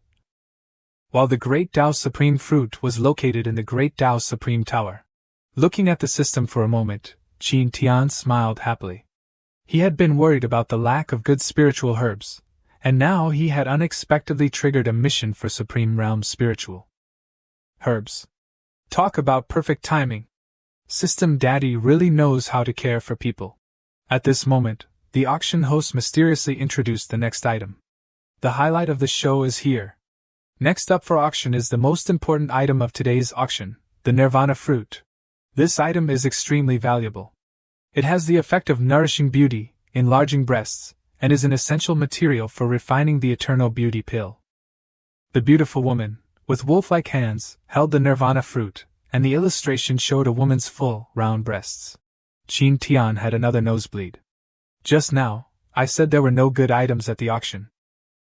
while the Great Tao Supreme Fruit was located in the Great Tao Supreme Tower. Looking at the system for a moment, Tian smiled happily. He had been worried about the lack of good spiritual herbs, and now he had unexpectedly triggered a mission for Supreme Realm spiritual herbs. Talk about perfect timing. System Daddy really knows how to care for people. At this moment, the auction host mysteriously introduced the next item. The highlight of the show is here. Next up for auction is the most important item of today's auction, the Nirvana Fruit. This item is extremely valuable. It has the effect of nourishing beauty, enlarging breasts, and is an essential material for refining the eternal beauty pill. The beautiful woman, with wolf-like hands, held the Nirvana Fruit, and the illustration showed a woman's full, round breasts. Tian had another nosebleed. Just now, I said there were no good items at the auction.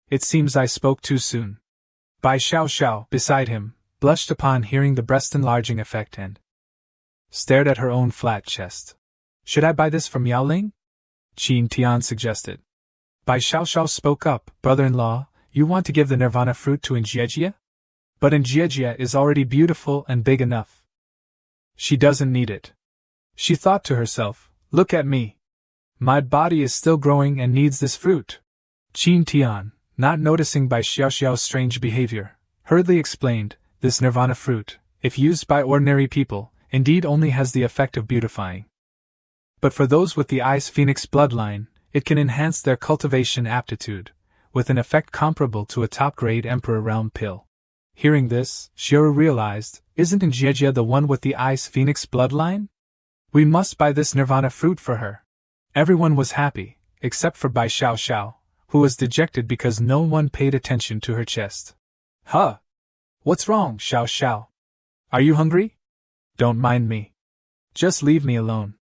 It seems I spoke too soon. Bai Xiao, beside him, blushed upon hearing the breast enlarging effect and stared at her own flat chest. Should I buy this from Yaoling? Tian suggested. Bai Xiao spoke up, brother-in-law, you want to give the Nirvana Fruit to Njie? But Njie is already beautiful and big enough. She doesn't need it. She thought to herself, look at me. My body is still growing and needs this fruit. Tian, not noticing Bai Xiao's strange behavior, hurriedly explained, this Nirvana Fruit, if used by ordinary people, indeed only has the effect of beautifying. But for those with the Ice Phoenix bloodline, it can enhance their cultivation aptitude, with an effect comparable to a top-grade Emperor Realm pill. Hearing this, Xiao realized, isn't Njie the one with the Ice Phoenix bloodline? We must buy this Nirvana Fruit for her. Everyone was happy, except for Bai Xiao, who was dejected because no one paid attention to her chest. Huh? What's wrong, Xiao? Are you hungry? Don't mind me. Just leave me alone.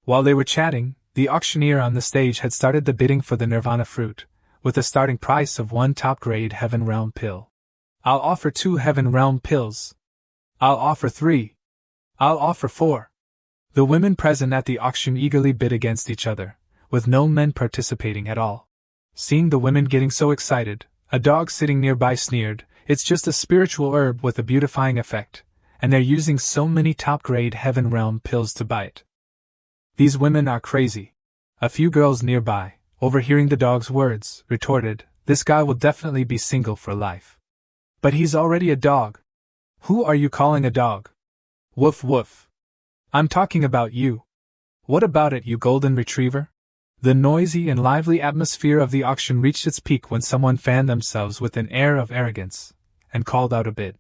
While they were chatting, the auctioneer on the stage had started the bidding for the Nirvana Fruit, with a starting price of 1 top-grade Heaven Realm pill. I'll offer 2 Heaven Realm pills. I'll offer 3. I'll offer 4. The women present at the auction eagerly bid against each other, with no men participating at all. Seeing the women getting so excited, a dog sitting nearby sneered, it's just a spiritual herb with a beautifying effect, and they're using so many top-grade Heaven Realm pills to buy it. These women are crazy. A few girls nearby, overhearing the dog's words, retorted, this guy will definitely be single for life. But he's already a dog. Who are you calling a dog? Woof woof. I'm talking about you. What about it, you golden retriever? The noisy and lively atmosphere of the auction reached its peak when someone fanned themselves with an air of arrogance, and called out a bid.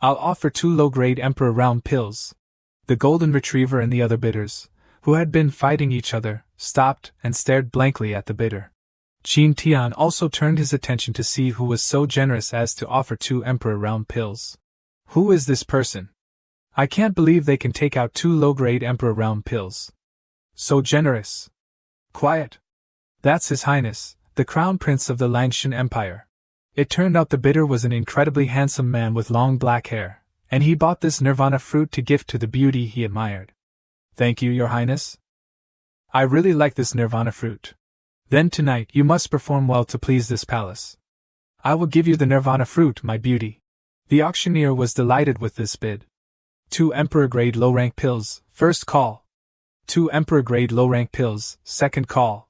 I'll offer 2 low-grade Emperor Realm pills. The golden retriever and the other bidders, who had been fighting each other, stopped and stared blankly at the bidder. Tian also turned his attention to see who was so generous as to offer 2 Emperor Realm pills. Who is this person? I can't believe they can take out 2 low-grade Emperor Realm pills. So generous. Quiet. That's His Highness, the Crown Prince of the Langshan Empire. It turned out the bidder was an incredibly handsome man with long black hair, and he bought this Nirvana Fruit to gift to the beauty he admired. Thank you, Your Highness. I really like this Nirvana Fruit. Then tonight you must perform well to please this palace. I will give you the Nirvana Fruit, my beauty. The auctioneer was delighted with this bid. 2 Emperor-grade low-rank pills, first call. 2 Emperor-grade low-rank pills, second call.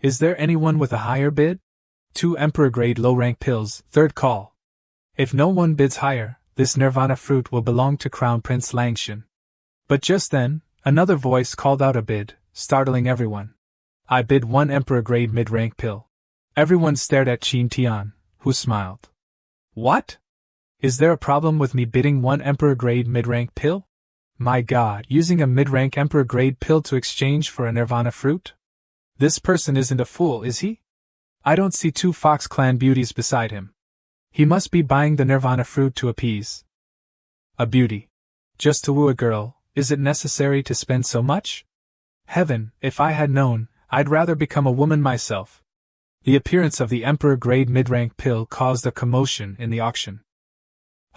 Is there anyone with a higher bid? 2 Emperor-grade low-rank pills, third call. If no one bids higher, this Nirvana Fruit will belong to Crown Prince Langshan. But just then, another voice called out a bid, startling everyone. I bid 1 Emperor-grade mid-rank pill. Everyone stared at Tian, who smiled. What? Is there a problem with me bidding 1 Emperor-grade mid-rank pill? My God, using a mid-rank Emperor-grade pill to exchange for a Nirvana Fruit? This person isn't a fool, is he? I don't see 2 Fox Clan beauties beside him. He must be buying the Nirvana Fruit to appease a beauty. Just to woo a girl, is it necessary to spend so much? Heaven, if I had known, I'd rather become a woman myself. The appearance of the Emperor-grade mid-rank pill caused a commotion in the auction.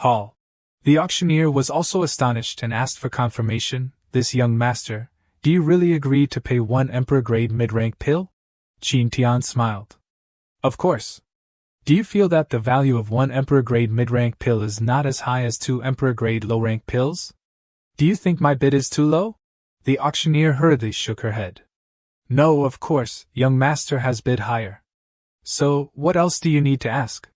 Hall. The auctioneer was also astonished and asked for confirmation. This young master, do you really agree to pay 1 emperor-grade mid-rank pill? Tian smiled. Of course. Do you feel that the value of 1 emperor-grade mid-rank pill is not as high as 2 emperor-grade low-rank pills? Do you think my bid is too low? The auctioneer hurriedly shook her head. No, of course, young master has bid higher. So, what else do you need to ask?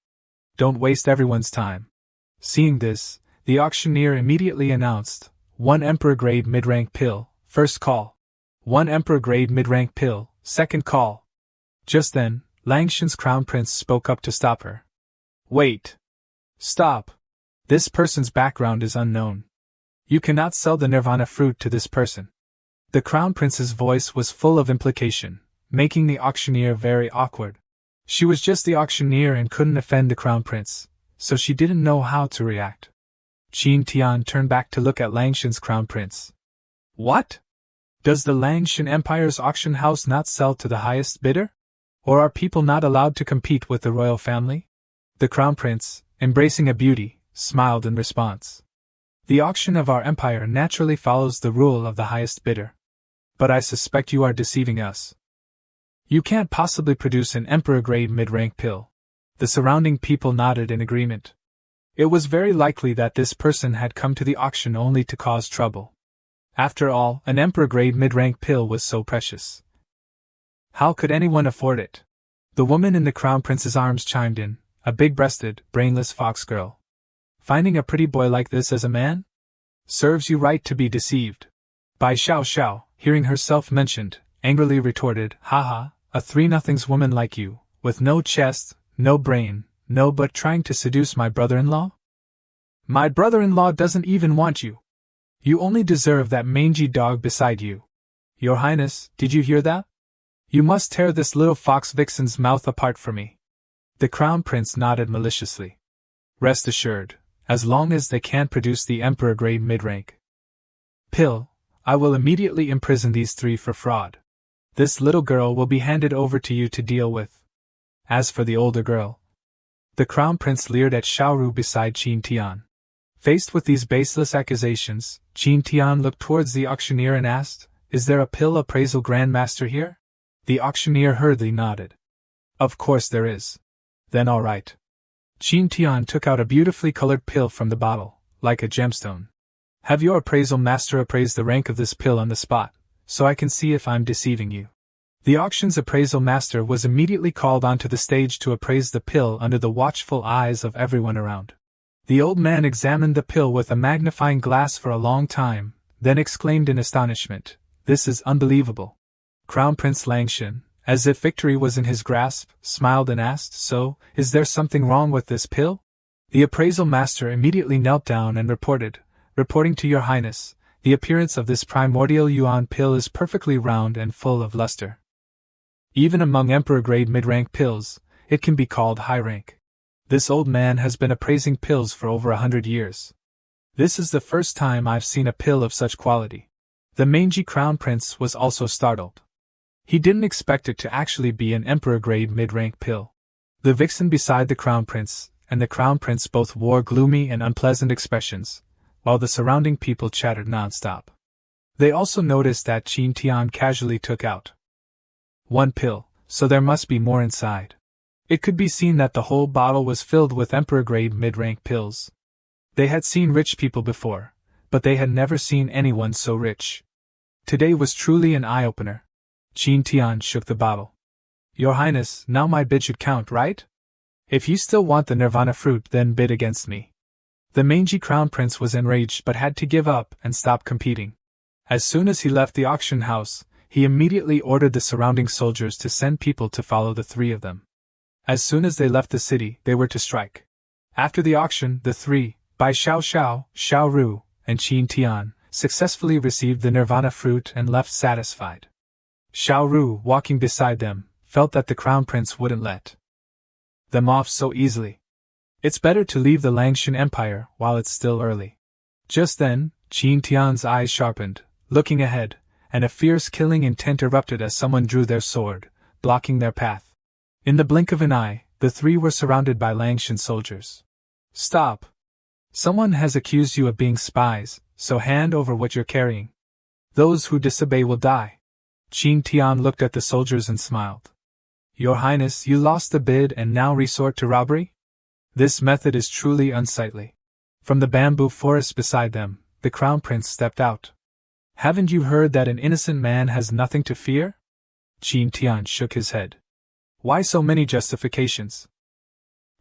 Don't waste everyone's time. Seeing this, the auctioneer immediately announced, 1 emperor-grade mid-rank pill, first call. 1 emperor-grade mid-rank pill, second call. Just then, Langshan's crown prince spoke up to stop her. Wait. Stop. This person's background is unknown. You cannot sell the nirvana fruit to this person. The crown prince's voice was full of implication, making the auctioneer very awkward. She was just the auctioneer and couldn't offend the crown prince, so she didn't know how to react. Tian turned back to look at Langshan's crown prince. What? Does the Langshan Empire's auction house not sell to the highest bidder? Or are people not allowed to compete with the royal family? The crown prince, embracing a beauty, smiled in response. The auction of our empire naturally follows the rule of the highest bidder. But I suspect you are deceiving us. You can't possibly produce an emperor-grade mid-rank pill. The surrounding people nodded in agreement. It was very likely that this person had come to the auction only to cause trouble. After all, an emperor-grade mid-rank pill was so precious. How could anyone afford it? The woman in the crown prince's arms chimed in, a big-breasted, brainless fox girl. Finding a pretty boy like this as a man? Serves you right to be deceived. Bai Xiao, hearing herself mentioned, angrily retorted, haha, a 3-0 woman like you, with no chest, no brain, no but trying to seduce my brother-in-law? My brother-in-law doesn't even want you. You only deserve that mangy dog beside you. Your Highness, did you hear that? You must tear this little fox vixen's mouth apart for me. The crown prince nodded maliciously. Rest assured, as long as they can't produce the emperor-grade mid-rank pill, I will immediately imprison these 3 for fraud. This little girl will be handed over to you to deal with. As for the older girl, the crown prince leered at Xiaoru beside Tian. Faced with these baseless accusations, Tian looked towards the auctioneer and asked, Is there a pill appraisal grandmaster here? The auctioneer hurriedly nodded. Of course there is. Then all right. Tian took out a beautifully colored pill from the bottle, like a gemstone. Have your appraisal master appraise the rank of this pill on the spot, so I can see if I'm deceiving you. The auction's appraisal master was immediately called onto the stage to appraise the pill under the watchful eyes of everyone around. The old man examined the pill with a magnifying glass for a long time, then exclaimed in astonishment, This is unbelievable. Crown Prince Langshan, as if victory was in his grasp, smiled and asked, So, is there something wrong with this pill? The appraisal master immediately knelt down and reporting to your highness, the appearance of this primordial yuan pill is perfectly round and full of luster. Even among emperor-grade mid-rank pills, it can be called high-rank. This old man has been appraising pills for over 100 years. This is the first time I've seen a pill of such quality. The mangy crown prince was also startled. He didn't expect it to actually be an emperor-grade mid-rank pill. The vixen beside the crown prince and the crown prince both wore gloomy and unpleasant expressions, while the surrounding people chattered non-stop. They also noticed that Tian casually took out 1 pill, so there must be more inside. It could be seen that the whole bottle was filled with emperor-grade mid-rank pills. They had seen rich people before, but they had never seen anyone so rich. Today was truly an eye-opener. Tian shook the bottle. Your Highness, now my bid should count, right? If you still want the nirvana fruit, then bid against me. The mangy crown prince was enraged but had to give up and stop competing. As soon as he left the auction house, he immediately ordered the surrounding soldiers to send people to follow the 3 of them. As soon as they left the city, they were to strike. After the auction, the 3, Bai Xiaoru, and Tian, successfully received the nirvana fruit and left satisfied. Xiaoru, walking beside them, felt that the crown prince wouldn't let them off so easily. It's better to leave the Langshan Empire while it's still early. Just then, Tian's eyes sharpened, looking ahead, and a fierce killing intent erupted as someone drew their sword, blocking their path. In the blink of an eye, the 3 were surrounded by Langshan soldiers. Stop! Someone has accused you of being spies, so hand over what you're carrying. Those who disobey will die. Tian looked at the soldiers and smiled. Your Highness, you lost the bid and now resort to robbery? This method is truly unsightly. From the bamboo forest beside them, the Crown Prince stepped out. Haven't you heard that an innocent man has nothing to fear? Tian shook his head. Why so many justifications?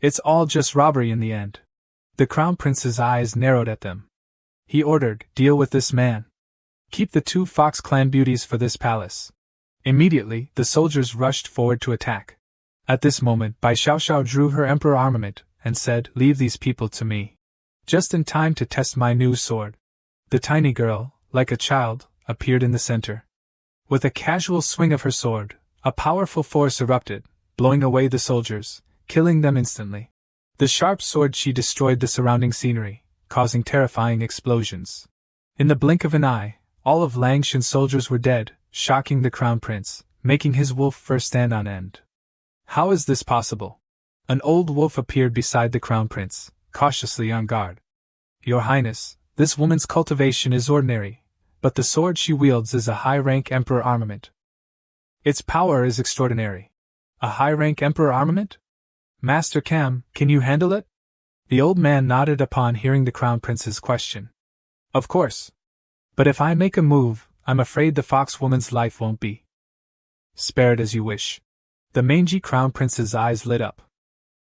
It's all just robbery in the end. The Crown Prince's eyes narrowed at them. He ordered, deal with this man. Keep the 2 Fox clan beauties for this palace. Immediately, the soldiers rushed forward to attack. At this moment, Bai Xiaoxiao drew her emperor armament and said, leave these people to me. Just in time to test my new sword. The tiny girl, like a child, appeared in the center. With a casual swing of her sword, a powerful force erupted, blowing away the soldiers, killing them instantly. The sharp sword she destroyed the surrounding scenery, causing terrifying explosions. In the blink of an eye, all of Langshan's soldiers were dead, shocking the Crown Prince, making his wolf fur stand on end. How is this possible? An old wolf appeared beside the Crown Prince, cautiously on guard. Your Highness, this woman's cultivation is ordinary, but the sword she wields is a high-rank emperor armament. Its power is extraordinary. A high-rank emperor armament? Master Cam, can you handle it? The old man nodded upon hearing the Crown Prince's question. Of course. But if I make a move, I'm afraid the fox woman's life won't be spared as you wish. The mangy Crown Prince's eyes lit up.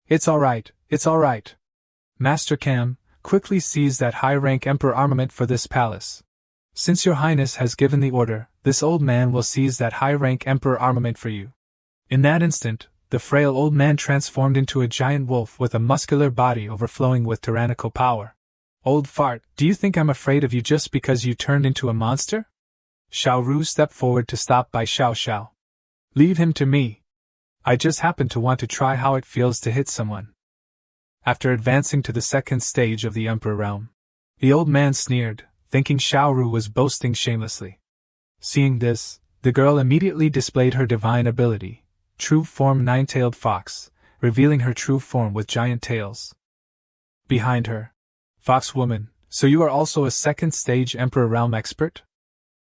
It's all right, it's all right. Master Cam, quickly seize that high-rank emperor armament for this palace. Since your Highness has given the order, this old man will seize that high-rank emperor armament for you. In that instant, the frail old man transformed into a giant wolf with a muscular body overflowing with tyrannical power. Old fart, do you think I'm afraid of you just because you turned into a monster? Xiao Ru stepped forward to stop Bai Xiaoxiao. Leave him to me. I just happen to want to try how it feels to hit someone. After advancing to the second stage of the Emperor realm, the old man sneered, thinking Xiao Ru was boasting shamelessly. Seeing this, the girl immediately displayed her divine ability, True Form Nine-Tailed Fox, revealing her true form with giant tails. Behind her, Fox Woman, so you are also a second stage Emperor realm expert?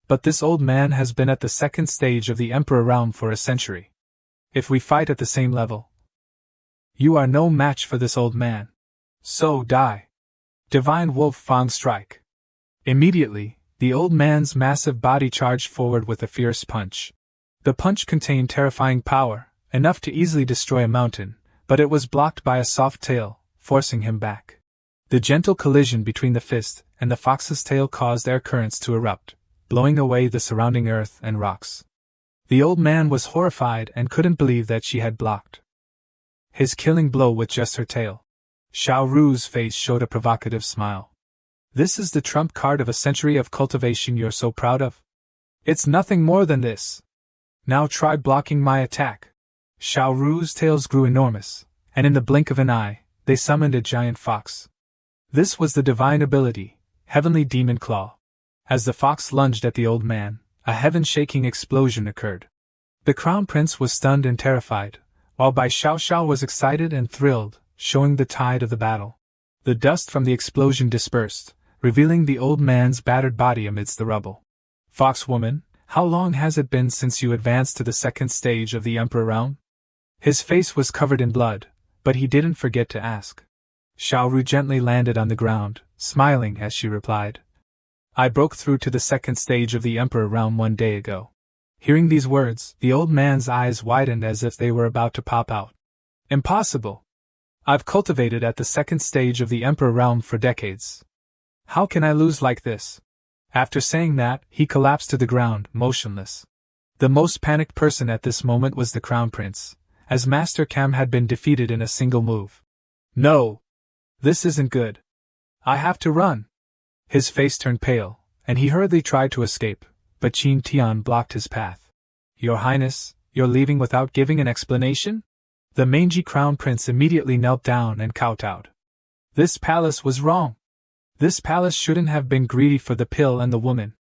But this old man has been at the second stage of the Emperor realm for a century. If we fight at the same level, you are no match for this old man. So die. Divine Wolf Fang Strike. Immediately, the old man's massive body charged forward with a fierce punch. The punch contained terrifying power, enough to easily destroy a mountain, but it was blocked by a soft tail, forcing him back. The gentle collision between the fist and the fox's tail caused air currents to erupt, blowing away the surrounding earth and rocks. The old man was horrified and couldn't believe that she had blocked his killing blow with just her tail. Xiao Ru's face showed a provocative smile. This is the trump card of a century of cultivation you're so proud of? It's nothing more than this. Now try blocking my attack. Xiao Ru's tails grew enormous, and in the blink of an eye, they summoned a giant fox. This was the divine ability, Heavenly Demon Claw. As the fox lunged at the old man, a heaven-shaking explosion occurred. The Crown Prince was stunned and terrified, while Bai Xiaoxiao was excited and thrilled, showing the tide of the battle. The dust from the explosion dispersed, revealing the old man's battered body amidst the rubble. Fox Woman, how long has it been since you advanced to the second stage of the Emperor realm? His face was covered in blood, but he didn't forget to ask. Xiao Ru gently landed on the ground, smiling as she replied. I broke through to the second stage of the Emperor realm 1 day ago. Hearing these words, the old man's eyes widened as if they were about to pop out. Impossible! I've cultivated at the second stage of the Emperor realm for decades. How can I lose like this? After saying that, he collapsed to the ground, motionless. The most panicked person at this moment was the Crown Prince, as Master Cam had been defeated in a single move. No! This isn't good. I have to run. His face turned pale, and he hurriedly tried to escape, but Tian blocked his path. Your Highness, you're leaving without giving an explanation? The mangy Crown Prince immediately knelt down and kowtowed. This palace was wrong. This palace shouldn't have been greedy for the pill and the woman.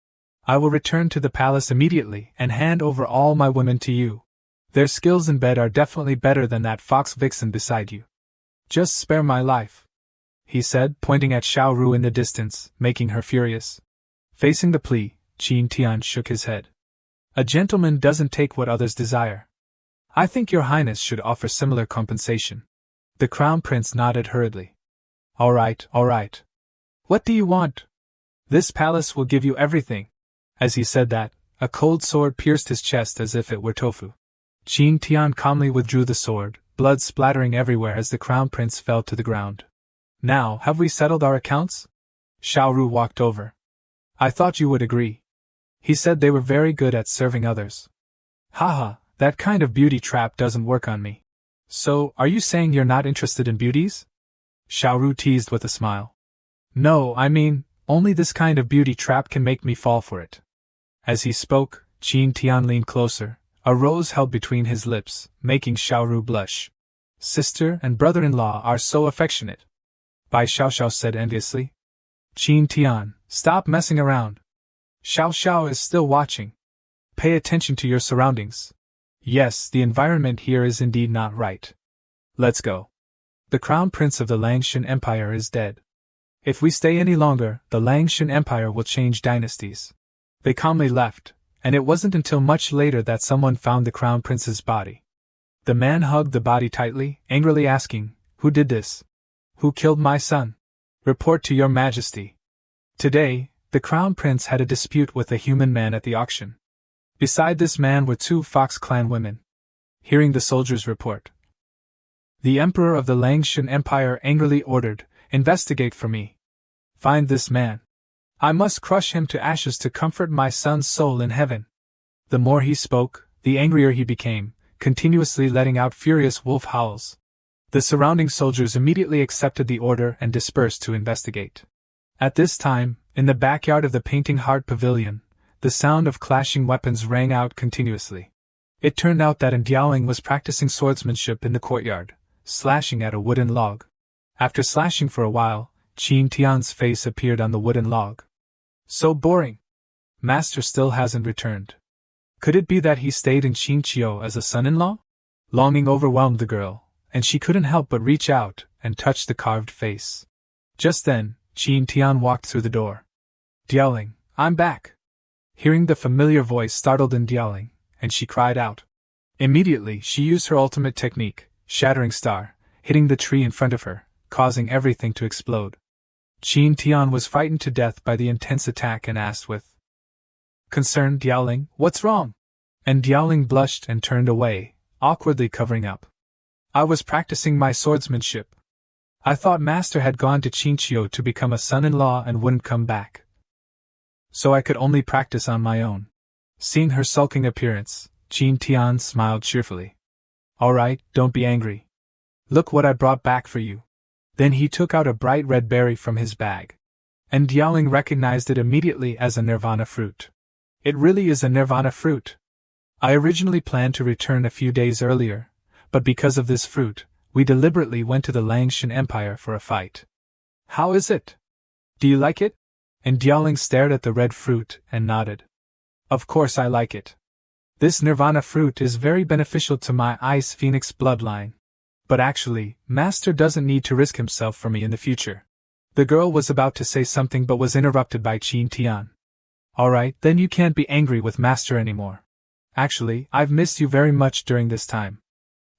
I will return to the palace immediately and hand over all my women to you. Their skills in bed are definitely better than that fox vixen beside you. Just spare my life. he said, pointing at Xiao Ru in the distance, making her furious. Facing the plea, Tian shook his head. A gentleman doesn't take what others desire. I think your highness should offer similar compensation. The crown prince nodded hurriedly. All right. What do you want? This palace will give you everything. As he said that, a cold sword pierced his chest as if it were tofu. Tian calmly withdrew the sword, blood splattering everywhere as the crown prince fell to the ground. Now, have we settled our accounts? Xiao Ru walked over. I thought you would agree. He said they were very good at serving others. Haha, that kind of beauty trap doesn't work on me. So, are you saying you're not interested in beauties? Xiao Ru teased with a smile. No, I mean, only this kind of beauty trap can make me fall for it. As he spoke, Tian leaned closer, a rose held between his lips, making Xiao Ru blush. Sister and brother-in-law are so affectionate. Bai Xiao said enviously. Tian, stop messing around. Xiao is still watching. Pay attention to your surroundings. Yes, the environment here is indeed not right. Let's go. The crown prince of the Langshan Empire is dead. If we stay any longer, the Langshan Empire will change dynasties. They calmly left, and it wasn't until much later that someone found the crown prince's body. The man hugged the body tightly, angrily asking, Who did this? Who killed my son? Report to your majesty. Today, the crown prince had a dispute with a human man at the auction. Beside this man were 2 Fox clan women. Hearing the soldier's report, the emperor of the Langshan Empire angrily ordered, Investigate for me. Find this man. I must crush him to ashes to comfort my son's soul in heaven. The more he spoke, the angrier he became, continuously letting out furious wolf howls. The surrounding soldiers immediately accepted the order and dispersed to investigate. At this time, in the backyard of the Painting Heart Pavilion, the sound of clashing weapons rang out continuously. It turned out that Ying was practicing swordsmanship in the courtyard, slashing at a wooden log. After slashing for a while, Tian's face appeared on the wooden log. So boring. Master still hasn't returned. Could it be that he stayed in Qingqiu as a son-in-law? Longing overwhelmed the girl, and she couldn't help but reach out and touch the carved face. Just then, Tian walked through the door. Ying, I'm back. Hearing the familiar voice startled Ying, and she cried out. Immediately, she used her ultimate technique, Shattering Star, hitting the tree in front of her, causing everything to explode. Tian was frightened to death by the intense attack and asked with concern, Ying, what's wrong? And Ying blushed and turned away, awkwardly covering up. I was practicing my swordsmanship. I thought Master had gone to Qingqiu to become a son-in-law and wouldn't come back. So I could only practice on my own. Seeing her sulking appearance, Tian smiled cheerfully. All right, don't be angry. Look what I brought back for you. Then he took out a bright red berry from his bag. And Ying recognized it immediately as a nirvana fruit. It really is a nirvana fruit. I originally planned to return a few days earlier, but because of this fruit, we deliberately went to the Langshan Empire for a fight. How is it? Do you like it? And Ying stared at the red fruit and nodded. Of course I like it. This nirvana fruit is very beneficial to my Ice Phoenix bloodline. But actually, Master doesn't need to risk himself for me in the future. The girl was about to say something but was interrupted by Tian. Alright, then you can't be angry with Master anymore. Actually, I've missed you very much during this time.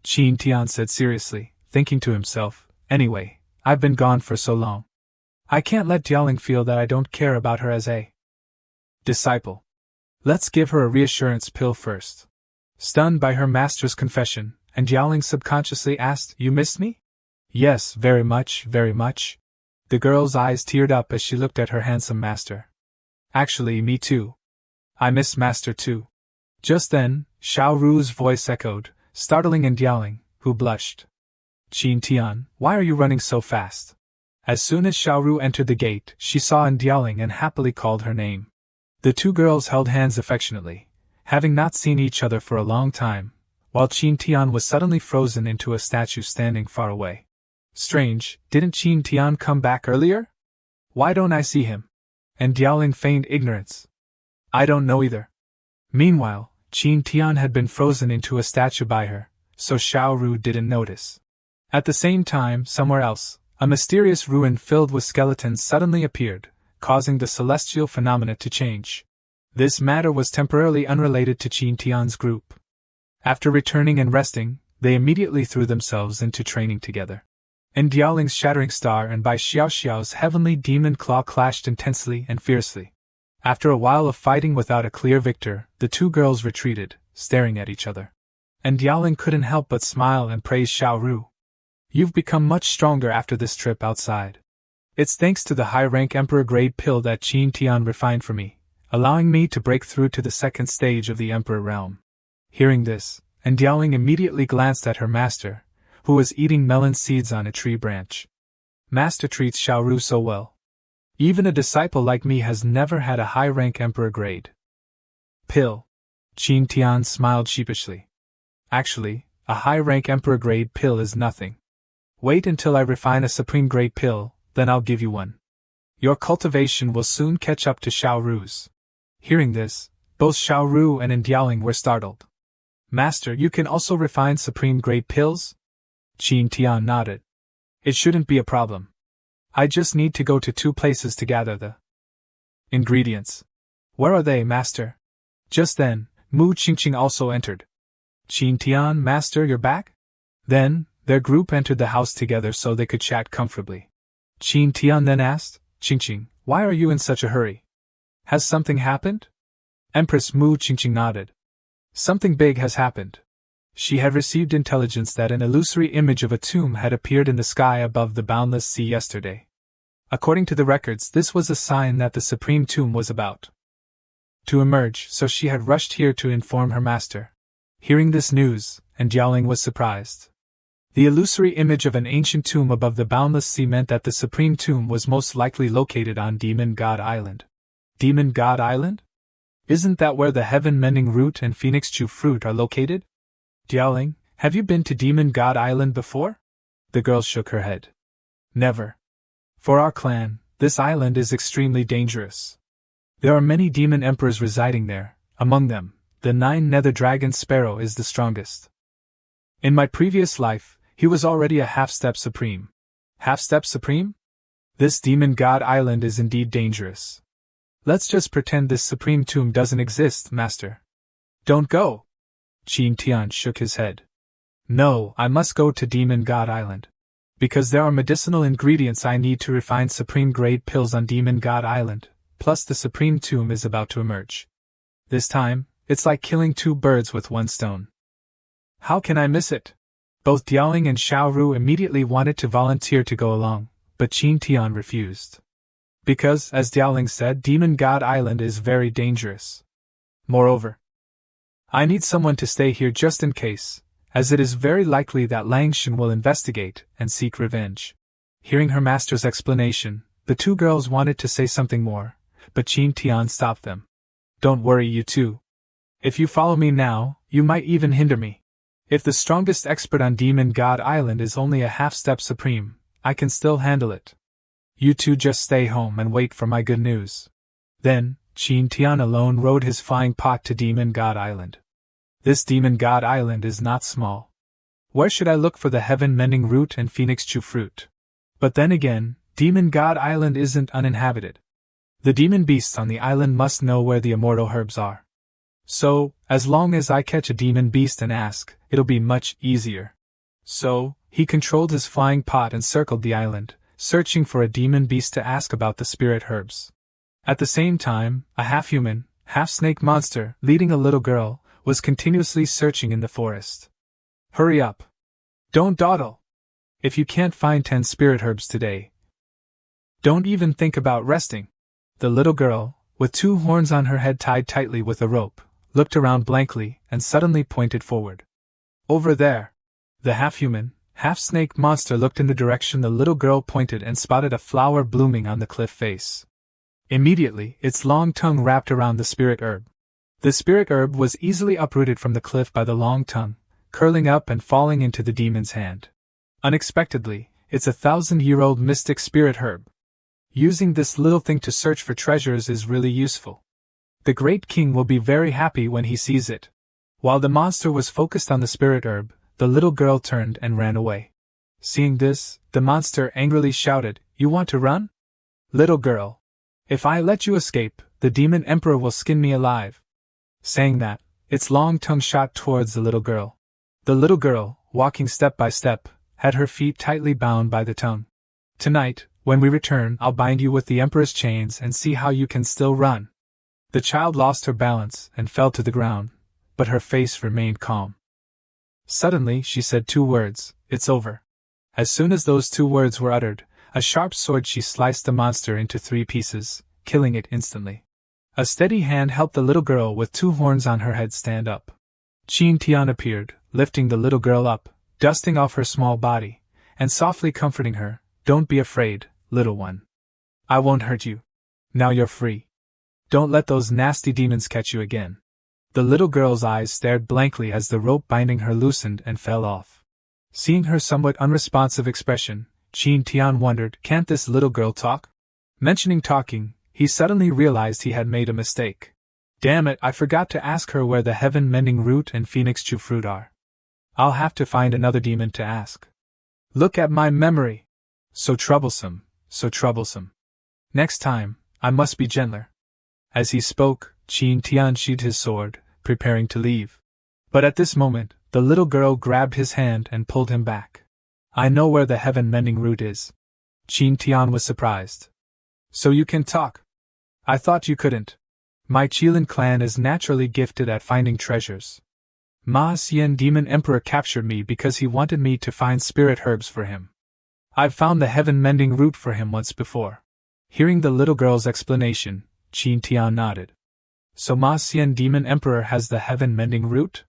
Tian said seriously, thinking to himself, anyway, I've been gone for so long. I can't let Ying feel that I don't care about her as a disciple. Let's give her a reassurance pill first. Stunned by her master's confession, and Ying subconsciously asked, You missed me? Yes, very much, very much. The girl's eyes teared up as she looked at her handsome master. Actually, me too. I miss Master too. Just then, Xiao Ru's voice echoed, startling Ying, who blushed. Tian, why are you running so fast? As soon as Xiao Ru entered the gate, she saw Ying and happily called her name. The 2 girls held hands affectionately, having not seen each other for a long time, while Tian was suddenly frozen into a statue standing far away. Strange, didn't Tian come back earlier? Why don't I see him? And Ying feigned ignorance. I don't know either. Meanwhile, Tian had been frozen into a statue by her, so Xiao Ru didn't notice. At the same time, somewhere else, A mysterious ruin filled with skeletons suddenly appeared, causing the celestial phenomena to change. This matter was temporarily unrelated to Qin Tian's group. After returning and resting, they immediately threw themselves into training together. In Diaoling's shattering star and Bai Xiaoxiao's heavenly demon claw clashed intensely and fiercely. After a while of fighting without a clear victor, the two girls retreated, staring at each other. And Diaoling couldn't help but smile and praise Xiaoru. You've become much stronger after this trip outside. It's thanks to the high-rank Emperor-grade pill that Qin Tian refined for me, allowing me to break through to the second stage of the Emperor realm. Hearing this, and Diaoling immediately glanced at her master, who was eating melon seeds on a tree branch. Master treats Xiaoru so well. Even a disciple like me has never had a high-rank Emperor-grade pill. Qin Tian smiled sheepishly. Actually, a high-rank Emperor-grade pill is nothing. Wait until I refine a supreme-grade pill, then I'll give you one. Your cultivation will soon catch up to Xiaoru's. Hearing this, both Xiaoru and Diaoling were startled. Master, you can also refine supreme-grade pills? Qin Tian nodded. It shouldn't be a problem. I just need to go to 2 places to gather the ingredients. Where are they, Master? Just then, Mu Qingqing also entered. Qin Tian, Master, you're back? Then, their group entered the house together so they could chat comfortably. Qin Tian then asked, Qingqing, why are you in such a hurry? Has something happened? Empress Mu Qingqing nodded. Something big has happened. She had received intelligence that an illusory image of a tomb had appeared in the sky above the boundless sea yesterday. According to the records, this was a sign that the supreme tomb was about to emerge, so she had rushed here to inform her master. Hearing this news, and Diaoling was surprised. The illusory image of an ancient tomb above the boundless sea meant that the supreme tomb was most likely located on Demon God Island. Demon God Island? Isn't that where the heaven-mending root and phoenix chew fruit are located? Diaoling, have you been to Demon God Island before? The girl shook her head. Never. For our clan, this island is extremely dangerous. There are many demon emperors residing there. Among them, the 9 nether dragon sparrow is the strongest. In my previous life, he was already a half-step supreme. Half-step supreme? This Demon God Island is indeed dangerous. Let's just pretend this supreme tomb doesn't exist, Master. Don't go. Qin Tian shook his head. No, I must go to Demon God Island. Because there are medicinal ingredients I need to refine supreme-grade pills on Demon God Island, plus the supreme tomb is about to emerge. This time, it's like killing 2 birds with 1 stone. How can I miss it? Both Diaoling and Xiaoru immediately wanted to volunteer to go along, but Qin Tian refused. Because, as Diaoling said, Demon God Island is very dangerous. Moreover, I need someone to stay here just in case, as it is very likely that Langshan will investigate and seek revenge. Hearing her master's explanation, the 2 girls wanted to say something more, but Qin Tian stopped them. Don't worry, you two. If you follow me now, you might even hinder me. If the strongest expert on Demon God Island is only a half-step supreme, I can still handle it. You two just stay home and wait for my good news. Then, Qin Tian alone rode his flying pot to Demon God Island. This Demon God Island is not small. Where should I look for the heaven-mending root and phoenix chew fruit? But then again, Demon God Island isn't uninhabited. The demon beasts on the island must know where the immortal herbs are. So, as long as I catch a demon beast and ask, it'll be much easier. So, he controlled his flying pot and circled the island, searching for a demon beast to ask about the spirit herbs. At the same time, a half-human, half-snake monster, leading a little girl, was continuously searching in the forest. Hurry up. Don't dawdle. If you can't find 10 spirit herbs today, don't even think about resting. The little girl, with 2 horns on her head tied tightly with a rope, looked around blankly and suddenly pointed forward. Over there. The half-human, half-snake monster looked in the direction the little girl pointed and spotted a flower blooming on the cliff face. Immediately, its long tongue wrapped around the spirit herb. The spirit herb was easily uprooted from the cliff by the long tongue, curling up and falling into the demon's hand. Unexpectedly, it's a 1,000-year-old mystic spirit herb. Using this little thing to search for treasures is really useful. The great king will be very happy when he sees it. While the monster was focused on the spirit herb, the little girl turned and ran away. Seeing this, the monster angrily shouted, "You want to run? Little girl. If I let you escape, the demon emperor will skin me alive." Saying that, its long tongue shot towards the little girl. The little girl, walking step by step, had her feet tightly bound by the tongue. "Tonight, when we return, I'll bind you with the emperor's chains and see how you can still run." The child lost her balance and fell to the ground, but her face remained calm. Suddenly she said 2 words, "It's over." As soon as those 2 words were uttered, a sharp sword she sliced the monster into 3 pieces, killing it instantly. A steady hand helped the little girl with 2 horns on her head stand up. Tian appeared, lifting the little girl up, dusting off her small body, and softly comforting her. "Don't be afraid, little one. I won't hurt you. Now you're free. Don't let those nasty demons catch you again." The little girl's eyes stared blankly as the rope binding her loosened and fell off. Seeing her somewhat unresponsive expression, Tian wondered, can't this little girl talk? Mentioning talking, he suddenly realized he had made a mistake. Damn it, I forgot to ask her where the heaven-mending root and phoenix chew fruit are. I'll have to find another demon to ask. Look at my memory! So troublesome, so troublesome. Next time, I must be gentler. As he spoke, Tian sheathed his sword, preparing to leave. But at this moment, the little girl grabbed his hand and pulled him back. I know where the heaven-mending root is. Tian was surprised. So you can talk? I thought you couldn't. My Qilin clan is naturally gifted at finding treasures. Ma Xian Demon Emperor captured me because he wanted me to find spirit herbs for him. I've found the heaven-mending root for him once before. Hearing the little girl's explanation, Tian nodded. So Ma Xian Demon Emperor has the heaven-mending root?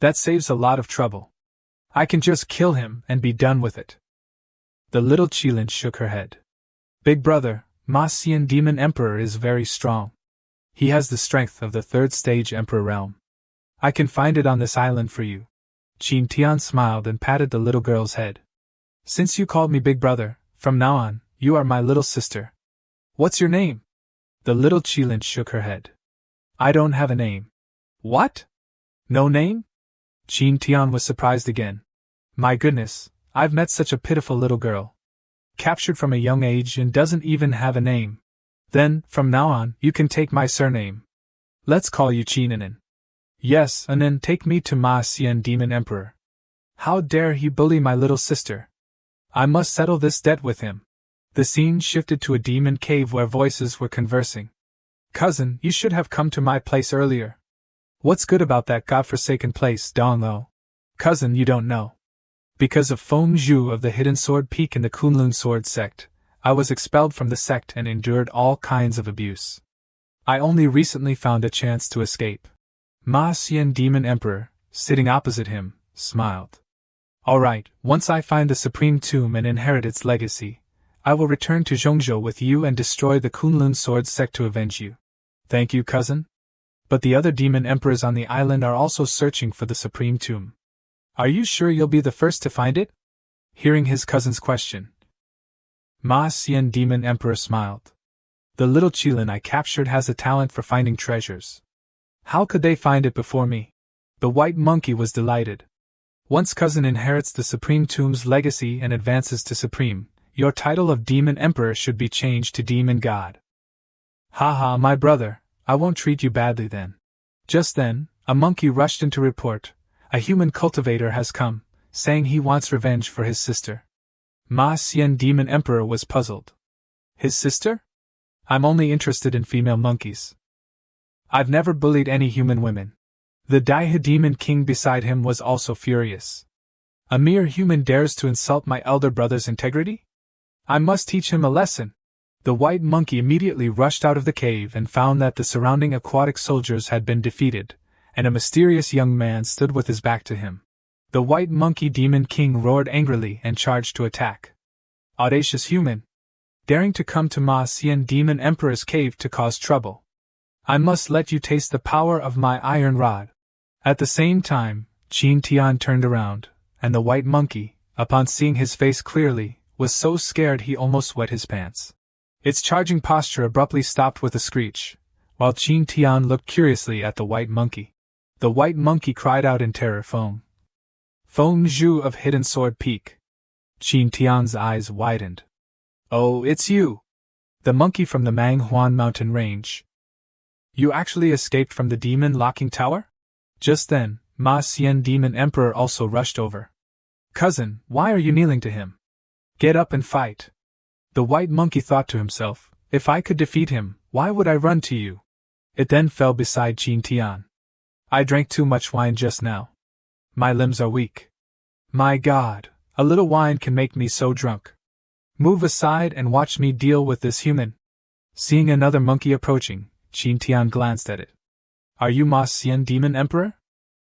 That saves a lot of trouble. I can just kill him and be done with it. The little Qilin shook her head. Big brother, Ma Xian Demon Emperor is very strong. He has the strength of the 3rd stage Emperor realm. I can find it on this island for you. Tian smiled and patted the little girl's head. Since you called me big brother, from now on, you are my little sister. What's your name? The little Qilin shook her head. I don't have a name. What? No name? Tian was surprised again. My goodness, I've met such a pitiful little girl. Captured from a young age and doesn't even have a name. Then, from now on, you can take my surname. Let's call you Qinanin. Yes, and then take me to Ma Xian Demon Emperor. How dare he bully my little sister? I must settle this debt with him. The scene shifted to a demon cave where voices were conversing. Cousin, you should have come to my place earlier. What's good about that godforsaken place, Donglo? Cousin, you don't know. Because of Feng Zhu of the Hidden Sword Peak in the Kunlun Sword Sect, I was expelled from the sect and endured all kinds of abuse. I only recently found a chance to escape. Ma Xian Demon Emperor, sitting opposite him, smiled. All right, once I find the Supreme Tomb and inherit its legacy, I will return to Zhongzhou with you and destroy the Kunlun Sword Sect to avenge you. Thank you, cousin. But the other demon emperors on the island are also searching for the Supreme Tomb. Are you sure you'll be the first to find it? Hearing his cousin's question, Ma Xian Demon Emperor smiled. The little Qilin I captured has a talent for finding treasures. How could they find it before me? The white monkey was delighted. Once cousin inherits the Supreme Tomb's legacy and advances to Supreme, your title of Demon Emperor should be changed to Demon God. Haha, my brother, I won't treat you badly then. Just then, a monkey rushed in to report, a human cultivator has come, saying he wants revenge for his sister. Ma Xian Demon Emperor was puzzled. His sister? I'm only interested in female monkeys. I've never bullied any human women. The Daihe Demon King beside him was also furious. A mere human dares to insult my elder brother's integrity? I must teach him a lesson. The white monkey immediately rushed out of the cave and found that the surrounding aquatic soldiers had been defeated, and a mysterious young man stood with his back to him. The white monkey demon king roared angrily and charged to attack. Audacious human! Daring to come to Ma Xian Demon Emperor's cave to cause trouble. I must let you taste the power of my iron rod. At the same time, Tian turned around, and the white monkey, upon seeing his face clearly, was so scared he almost wet his pants. Its charging posture abruptly stopped with a screech, while Tian looked curiously at the white monkey. The white monkey cried out in terror, Feng Zhu of Hidden Sword Peak. Qin Tian's eyes widened. Oh, it's you! The monkey from the Manhwa mountain range. You actually escaped from the demon locking tower? Just then, Ma Xian Demon Emperor also rushed over. Cousin, why are you kneeling to him? Get up and fight. The white monkey thought to himself, if I could defeat him, why would I run to you? It then fell beside Qin Tian. I drank too much wine just now. My limbs are weak. My God, a little wine can make me so drunk. Move aside and watch me deal with this human. Seeing another monkey approaching, Qin Tian glanced at it. Are you Ma Xian Demon Emperor?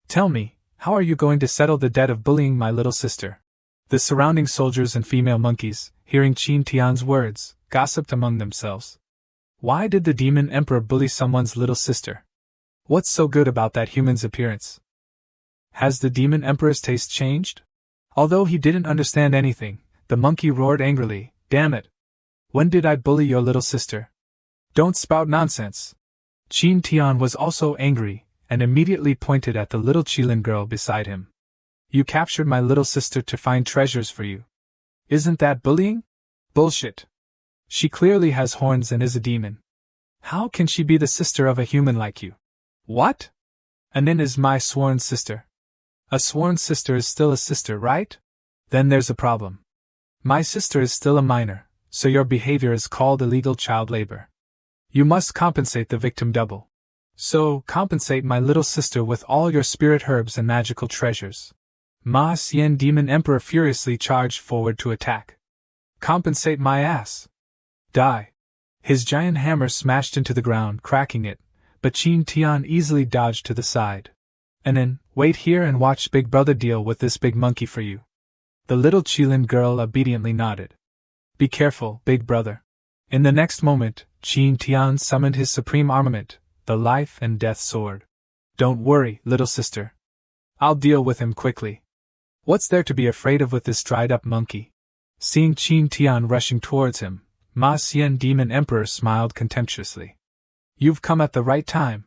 Tell me, how are you going to settle the debt of bullying my little sister? The surrounding soldiers and female monkeys, hearing Qin Tian's words, gossiped among themselves. Why did the Demon Emperor bully someone's little sister? What's so good about that human's appearance? Has the Demon Emperor's taste changed? Although he didn't understand anything, the monkey roared angrily, Damn it! When did I bully your little sister? Don't spout nonsense! Qin Tian was also angry, and immediately pointed at the little Qilin girl beside him. You captured my little sister to find treasures for you. Isn't that bullying? Bullshit! She clearly has horns and is a demon. How can she be the sister of a human like you? What? Anin is my sworn sister. A sworn sister is still a sister, right? Then there's a problem. My sister is still a minor, so your behavior is called illegal child labor. You must compensate the victim double. So, compensate my little sister with all your spirit herbs and magical treasures. Ma Xian Demon Emperor furiously charged forward to attack. Compensate my ass. Die. His giant hammer smashed into the ground, cracking it, but Qin Tian easily dodged to the side. Anin, wait here and watch Big Brother deal with this big monkey for you. The little Qilin girl obediently nodded. Be careful, Big Brother. In the next moment, Qin Tian summoned his supreme armament, the life and death sword. Don't worry, little sister. I'll deal with him quickly. What's there to be afraid of with this dried-up monkey? Seeing Qin Tian rushing towards him, Ma Xian Demon Emperor smiled contemptuously. You've come at the right time.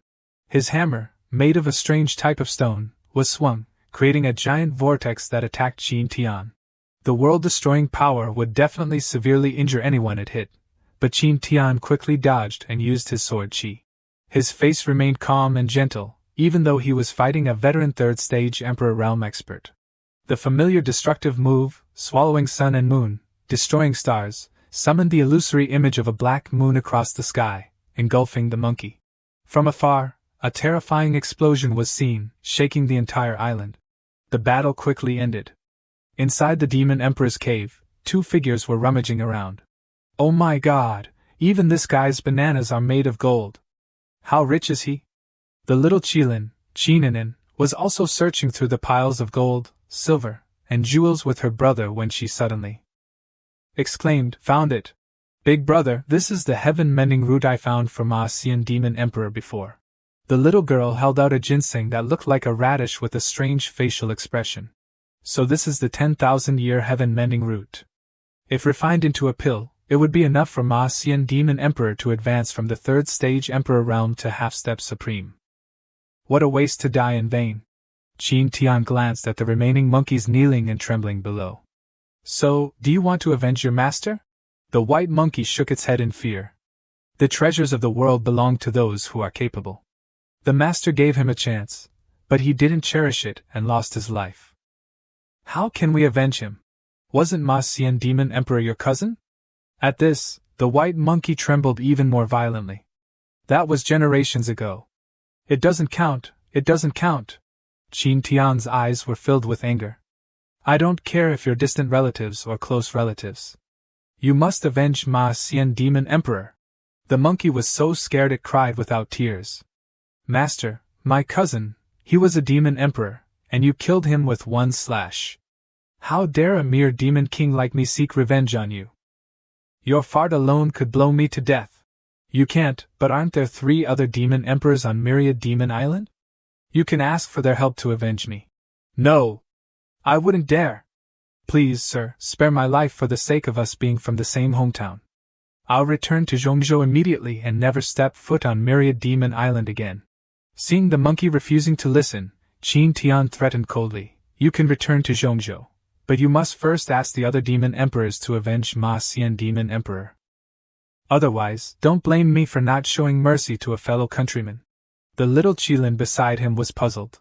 His hammer, made of a strange type of stone, was swung, creating a giant vortex that attacked Qin Tian. The world-destroying power would definitely severely injure anyone it hit, but Qin Tian quickly dodged and used his sword qi. His face remained calm and gentle, even though he was fighting a veteran third-stage Emperor realm expert. The familiar destructive move, swallowing sun and moon, destroying stars, summoned the illusory image of a black moon across the sky, engulfing the monkey. From afar, a terrifying explosion was seen, shaking the entire island. The battle quickly ended. Inside the Demon Emperor's cave, two figures were rummaging around. Oh my God, even this guy's bananas are made of gold. How rich is he? The little Qilin, Qinanin, was also searching through the piles of gold, silver, and jewels with her brother when she suddenly exclaimed, Found it! Big brother, this is the heaven-mending root I found for Ma Xian Demon Emperor before. The little girl held out a ginseng that looked like a radish with a strange facial expression. So this is the 10,000-year heaven-mending root. If refined into a pill, it would be enough for Ma Xian Demon Emperor to advance from the third-stage Emperor realm to half-step supreme. What a waste to die in vain. Qin Tian glanced at the remaining monkeys kneeling and trembling below. So, do you want to avenge your master? The white monkey shook its head in fear. The treasures of the world belong to those who are capable. The master gave him a chance, but he didn't cherish it and lost his life. How can we avenge him? Wasn't Ma Xian Demon Emperor your cousin? At this, the white monkey trembled even more violently. That was generations ago. It doesn't count, it doesn't count. Qin Tian's eyes were filled with anger. I don't care if you're distant relatives or close relatives. You must avenge Ma Xian Demon Emperor. The monkey was so scared it cried without tears. Master, my cousin, he was a demon emperor, and you killed him with one slash. How dare a mere demon king like me seek revenge on you? Your fart alone could blow me to death. You can't, but aren't there 3 other demon emperors on Myriad Demon Island? You can ask for their help to avenge me. No! I wouldn't dare! Please, sir, spare my life for the sake of us being from the same hometown. I'll return to Zhongzhou immediately and never step foot on Myriad Demon Island again. Seeing the monkey refusing to listen, Qin Tian threatened coldly, You can return to Zhongzhou, But you must first ask the other demon emperors to avenge Ma Xian demon emperor. Otherwise, don't blame me for not showing mercy to a fellow countryman. The little Qilin beside him was puzzled.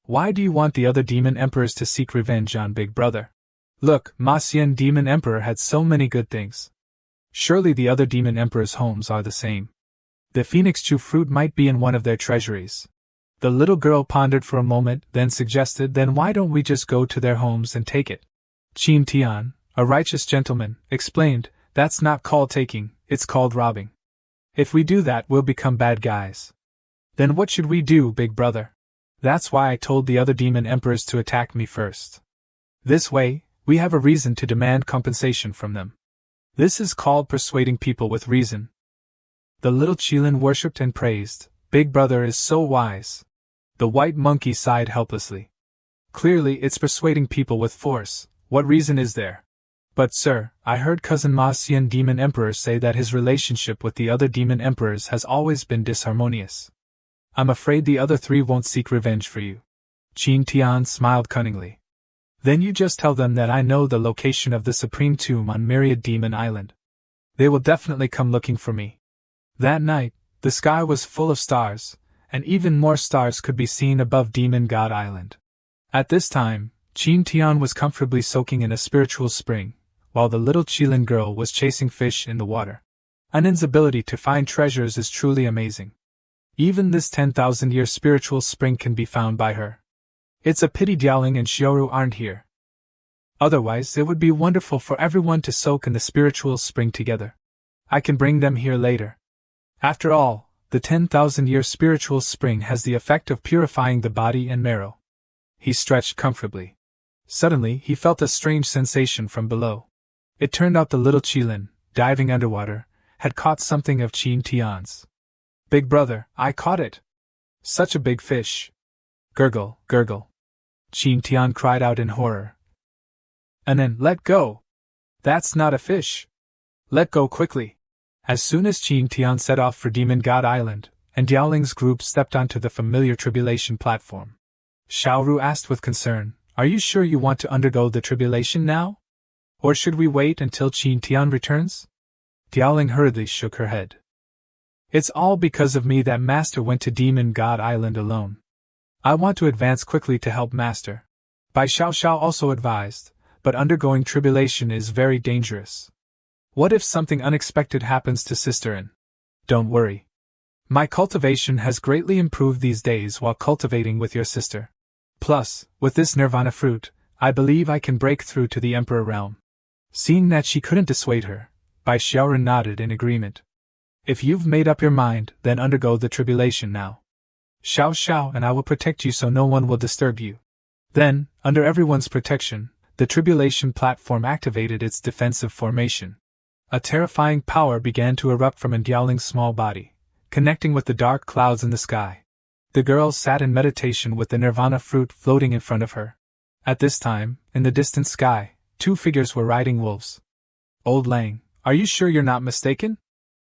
Why do you want the other demon emperors to seek revenge on Big Brother? Look, Ma Xian demon emperor had so many good things. Surely the other demon emperors' homes are the same. The phoenix chu fruit might be in one of their treasuries. The little girl pondered for a moment, then suggested, then why don't we just go to their homes and take it? Tian, a righteous gentleman, explained, that's not called taking, it's called robbing. If we do that, we'll become bad guys. Then what should we do, Big Brother? That's why I told the other demon emperors to attack me first. This way, we have a reason to demand compensation from them. This is called persuading people with reason. The little Qilin worshipped and praised, Big Brother is so wise. The white monkey sighed helplessly. Clearly it's persuading people with force, what reason is there? But sir, I heard cousin Ma Xian demon emperor say that his relationship with the other demon emperors has always been disharmonious. I'm afraid the other three won't seek revenge for you. Tian smiled cunningly. Then you just tell them that I know the location of the supreme tomb on Myriad Demon Island. They will definitely come looking for me. That night, the sky was full of stars, and even more stars could be seen above Demon God Island. At this time, Tian was comfortably soaking in a spiritual spring, while the little Qilin girl was chasing fish in the water. Anin's ability to find treasures is truly amazing. Even this 10,000-year spiritual spring can be found by her. It's a pity Dialing and Xiaoru aren't here. Otherwise, it would be wonderful for everyone to soak in the spiritual spring together. I can bring them here later. After all, the 10,000-year spiritual spring has the effect of purifying the body and marrow. He stretched comfortably. Suddenly, he felt a strange sensation from below. It turned out the little Qilin, diving underwater, had caught something of Tian's. Big Brother, I caught it! Such a big fish! Gurgle, gurgle. Tian cried out in horror. Anin, let go! That's not a fish! Let go quickly! As soon as Tian set off for Demon God Island, and Diaoling's group stepped onto the familiar tribulation platform. Xiaoru asked with concern, are you sure you want to undergo the tribulation now? Or should we wait until Tian returns? Diaoling hurriedly shook her head. It's all because of me that Master went to Demon God Island alone. I want to advance quickly to help Master. Bai Xiao also advised, but undergoing tribulation is very dangerous. What if something unexpected happens to Sister An? Don't worry. My cultivation has greatly improved these days while cultivating with your sister. Plus, with this nirvana fruit, I believe I can break through to the Emperor realm. Seeing that she couldn't dissuade her, Bai Xiaoran nodded in agreement. If you've made up your mind, then undergo the tribulation now. Xiao and I will protect you so no one will disturb you. Then, under everyone's protection, the tribulation platform activated its defensive formation. A terrifying power began to erupt from Diaoling's small body, connecting with the dark clouds in the sky. The girl sat in meditation with the nirvana fruit floating in front of her. At this time, in the distant sky, two figures were riding wolves. Old Lang, are you sure you're not mistaken?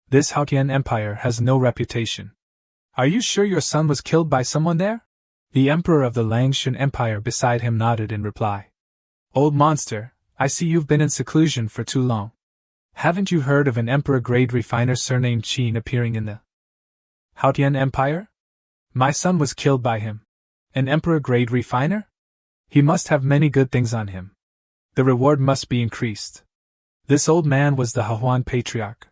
This Haotian Empire has no reputation. Are you sure your son was killed by someone there? The Emperor of the Langshan Empire beside him nodded in reply. Old monster, I see you've been in seclusion for too long. Haven't you heard of an emperor-grade refiner surnamed Qin appearing in the Haotian Empire? My son was killed by him. An emperor-grade refiner? He must have many good things on him. The reward must be increased. This old man was the Hahuan Patriarch.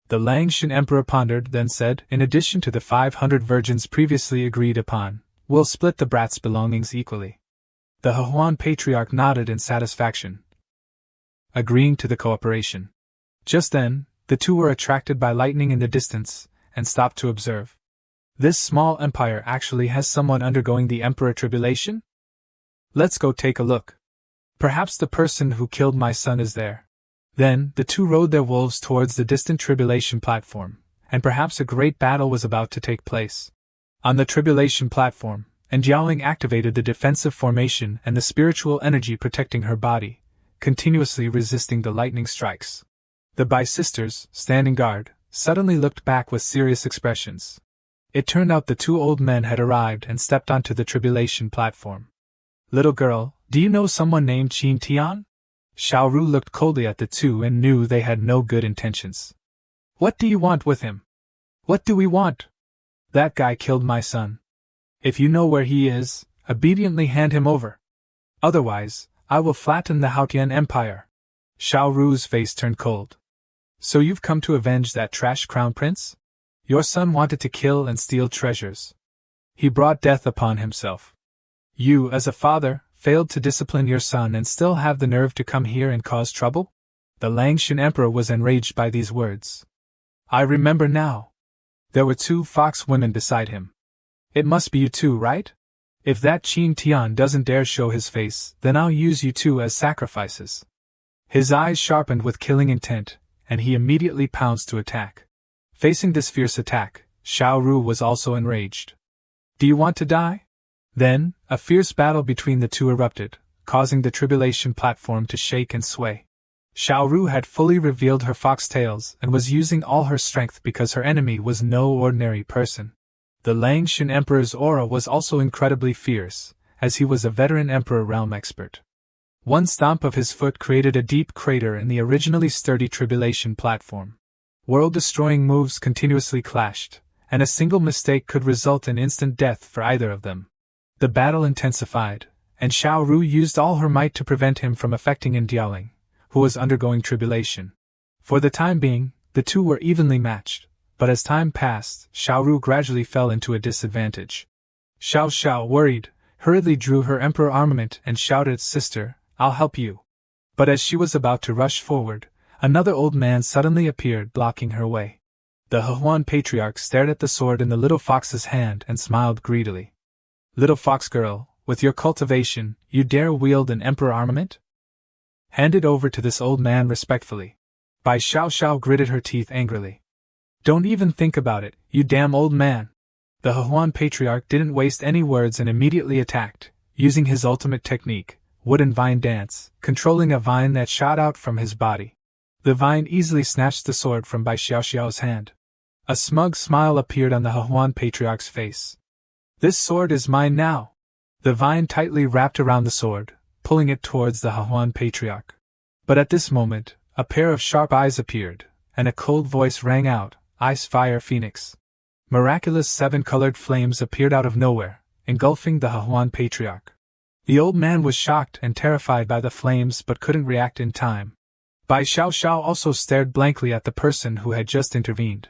The Langshan Emperor pondered, then said, in addition to the 500 virgins previously agreed upon, we'll split the brat's belongings equally. The Hahuan Patriarch nodded in satisfaction, agreeing to the cooperation. Just then, the two were attracted by lightning in the distance, and stopped to observe. This small empire actually has someone undergoing the Emperor Tribulation? Let's go take a look. Perhaps the person who killed my son is there. Then, the two rode their wolves towards the distant tribulation platform, and perhaps a great battle was about to take place. On the tribulation platform, Diaoling activated the defensive formation and the spiritual energy protecting her body, continuously resisting the lightning strikes. The Bai sisters, standing guard, suddenly looked back with serious expressions. It turned out the two old men had arrived and stepped onto the tribulation platform. Little girl, Do you know someone named Tian? Xiaoru looked coldly at the two and knew they had no good intentions. What do you want with him? What do we want? That guy killed my son. If you know where he is, obediently hand him over. Otherwise, I will flatten the Haotian Empire. Xiaoru's face turned cold. So you've come to avenge that trash crown prince? Your son wanted to kill and steal treasures. He brought death upon himself. You, as a father, failed to discipline your son and still have the nerve to come here and cause trouble? The Langshan Emperor was enraged by these words. I remember now. There were 2 fox women beside him. It must be you two, right? If that Qin Tian doesn't dare show his face, then I'll use you two as sacrifices. His eyes sharpened with killing intent, and he immediately pounced to attack. Facing this fierce attack, Xiaoru was also enraged. Do you want to die? Then, a fierce battle between the two erupted, causing the tribulation platform to shake and sway. Xiaoru had fully revealed her foxtails and was using all her strength because her enemy was no ordinary person. The Langshan Emperor's aura was also incredibly fierce, as he was a veteran Emperor realm expert. One stomp of his foot created a deep crater in the originally sturdy tribulation platform. World-destroying moves continuously clashed, and a single mistake could result in instant death for either of them. The battle intensified, and Xiaoru used all her might to prevent him from affecting Ying, who was undergoing tribulation. For the time being, the two were evenly matched, but as time passed, Xiaoru gradually fell into a disadvantage. Xiao, worried, hurriedly drew her emperor armament and shouted, "Sister, I'll help you." But as she was about to rush forward, another old man suddenly appeared, blocking her way. The Hehuan patriarch stared at the sword in the little fox's hand and smiled greedily. "Little fox girl, with your cultivation, you dare wield an emperor armament? Hand it over to this old man respectfully." Bai Xiao gritted her teeth angrily. "Don't even think about it, you damn old man." The Hehuan patriarch didn't waste any words and immediately attacked, using his ultimate technique, Wooden Vine Dance, controlling a vine that shot out from his body. The vine easily snatched the sword from Bai Xiao's hand. A smug smile appeared on the Hehuan patriarch's face. "This sword is mine now." The vine tightly wrapped around the sword, pulling it towards the Hehuan patriarch. But at this moment, a pair of sharp eyes appeared, and a cold voice rang out, "Ice Fire Phoenix." Miraculous 7-colored flames appeared out of nowhere, engulfing the Hehuan patriarch. The old man was shocked and terrified by the flames but couldn't react in time. Bai Xiao also stared blankly at the person who had just intervened.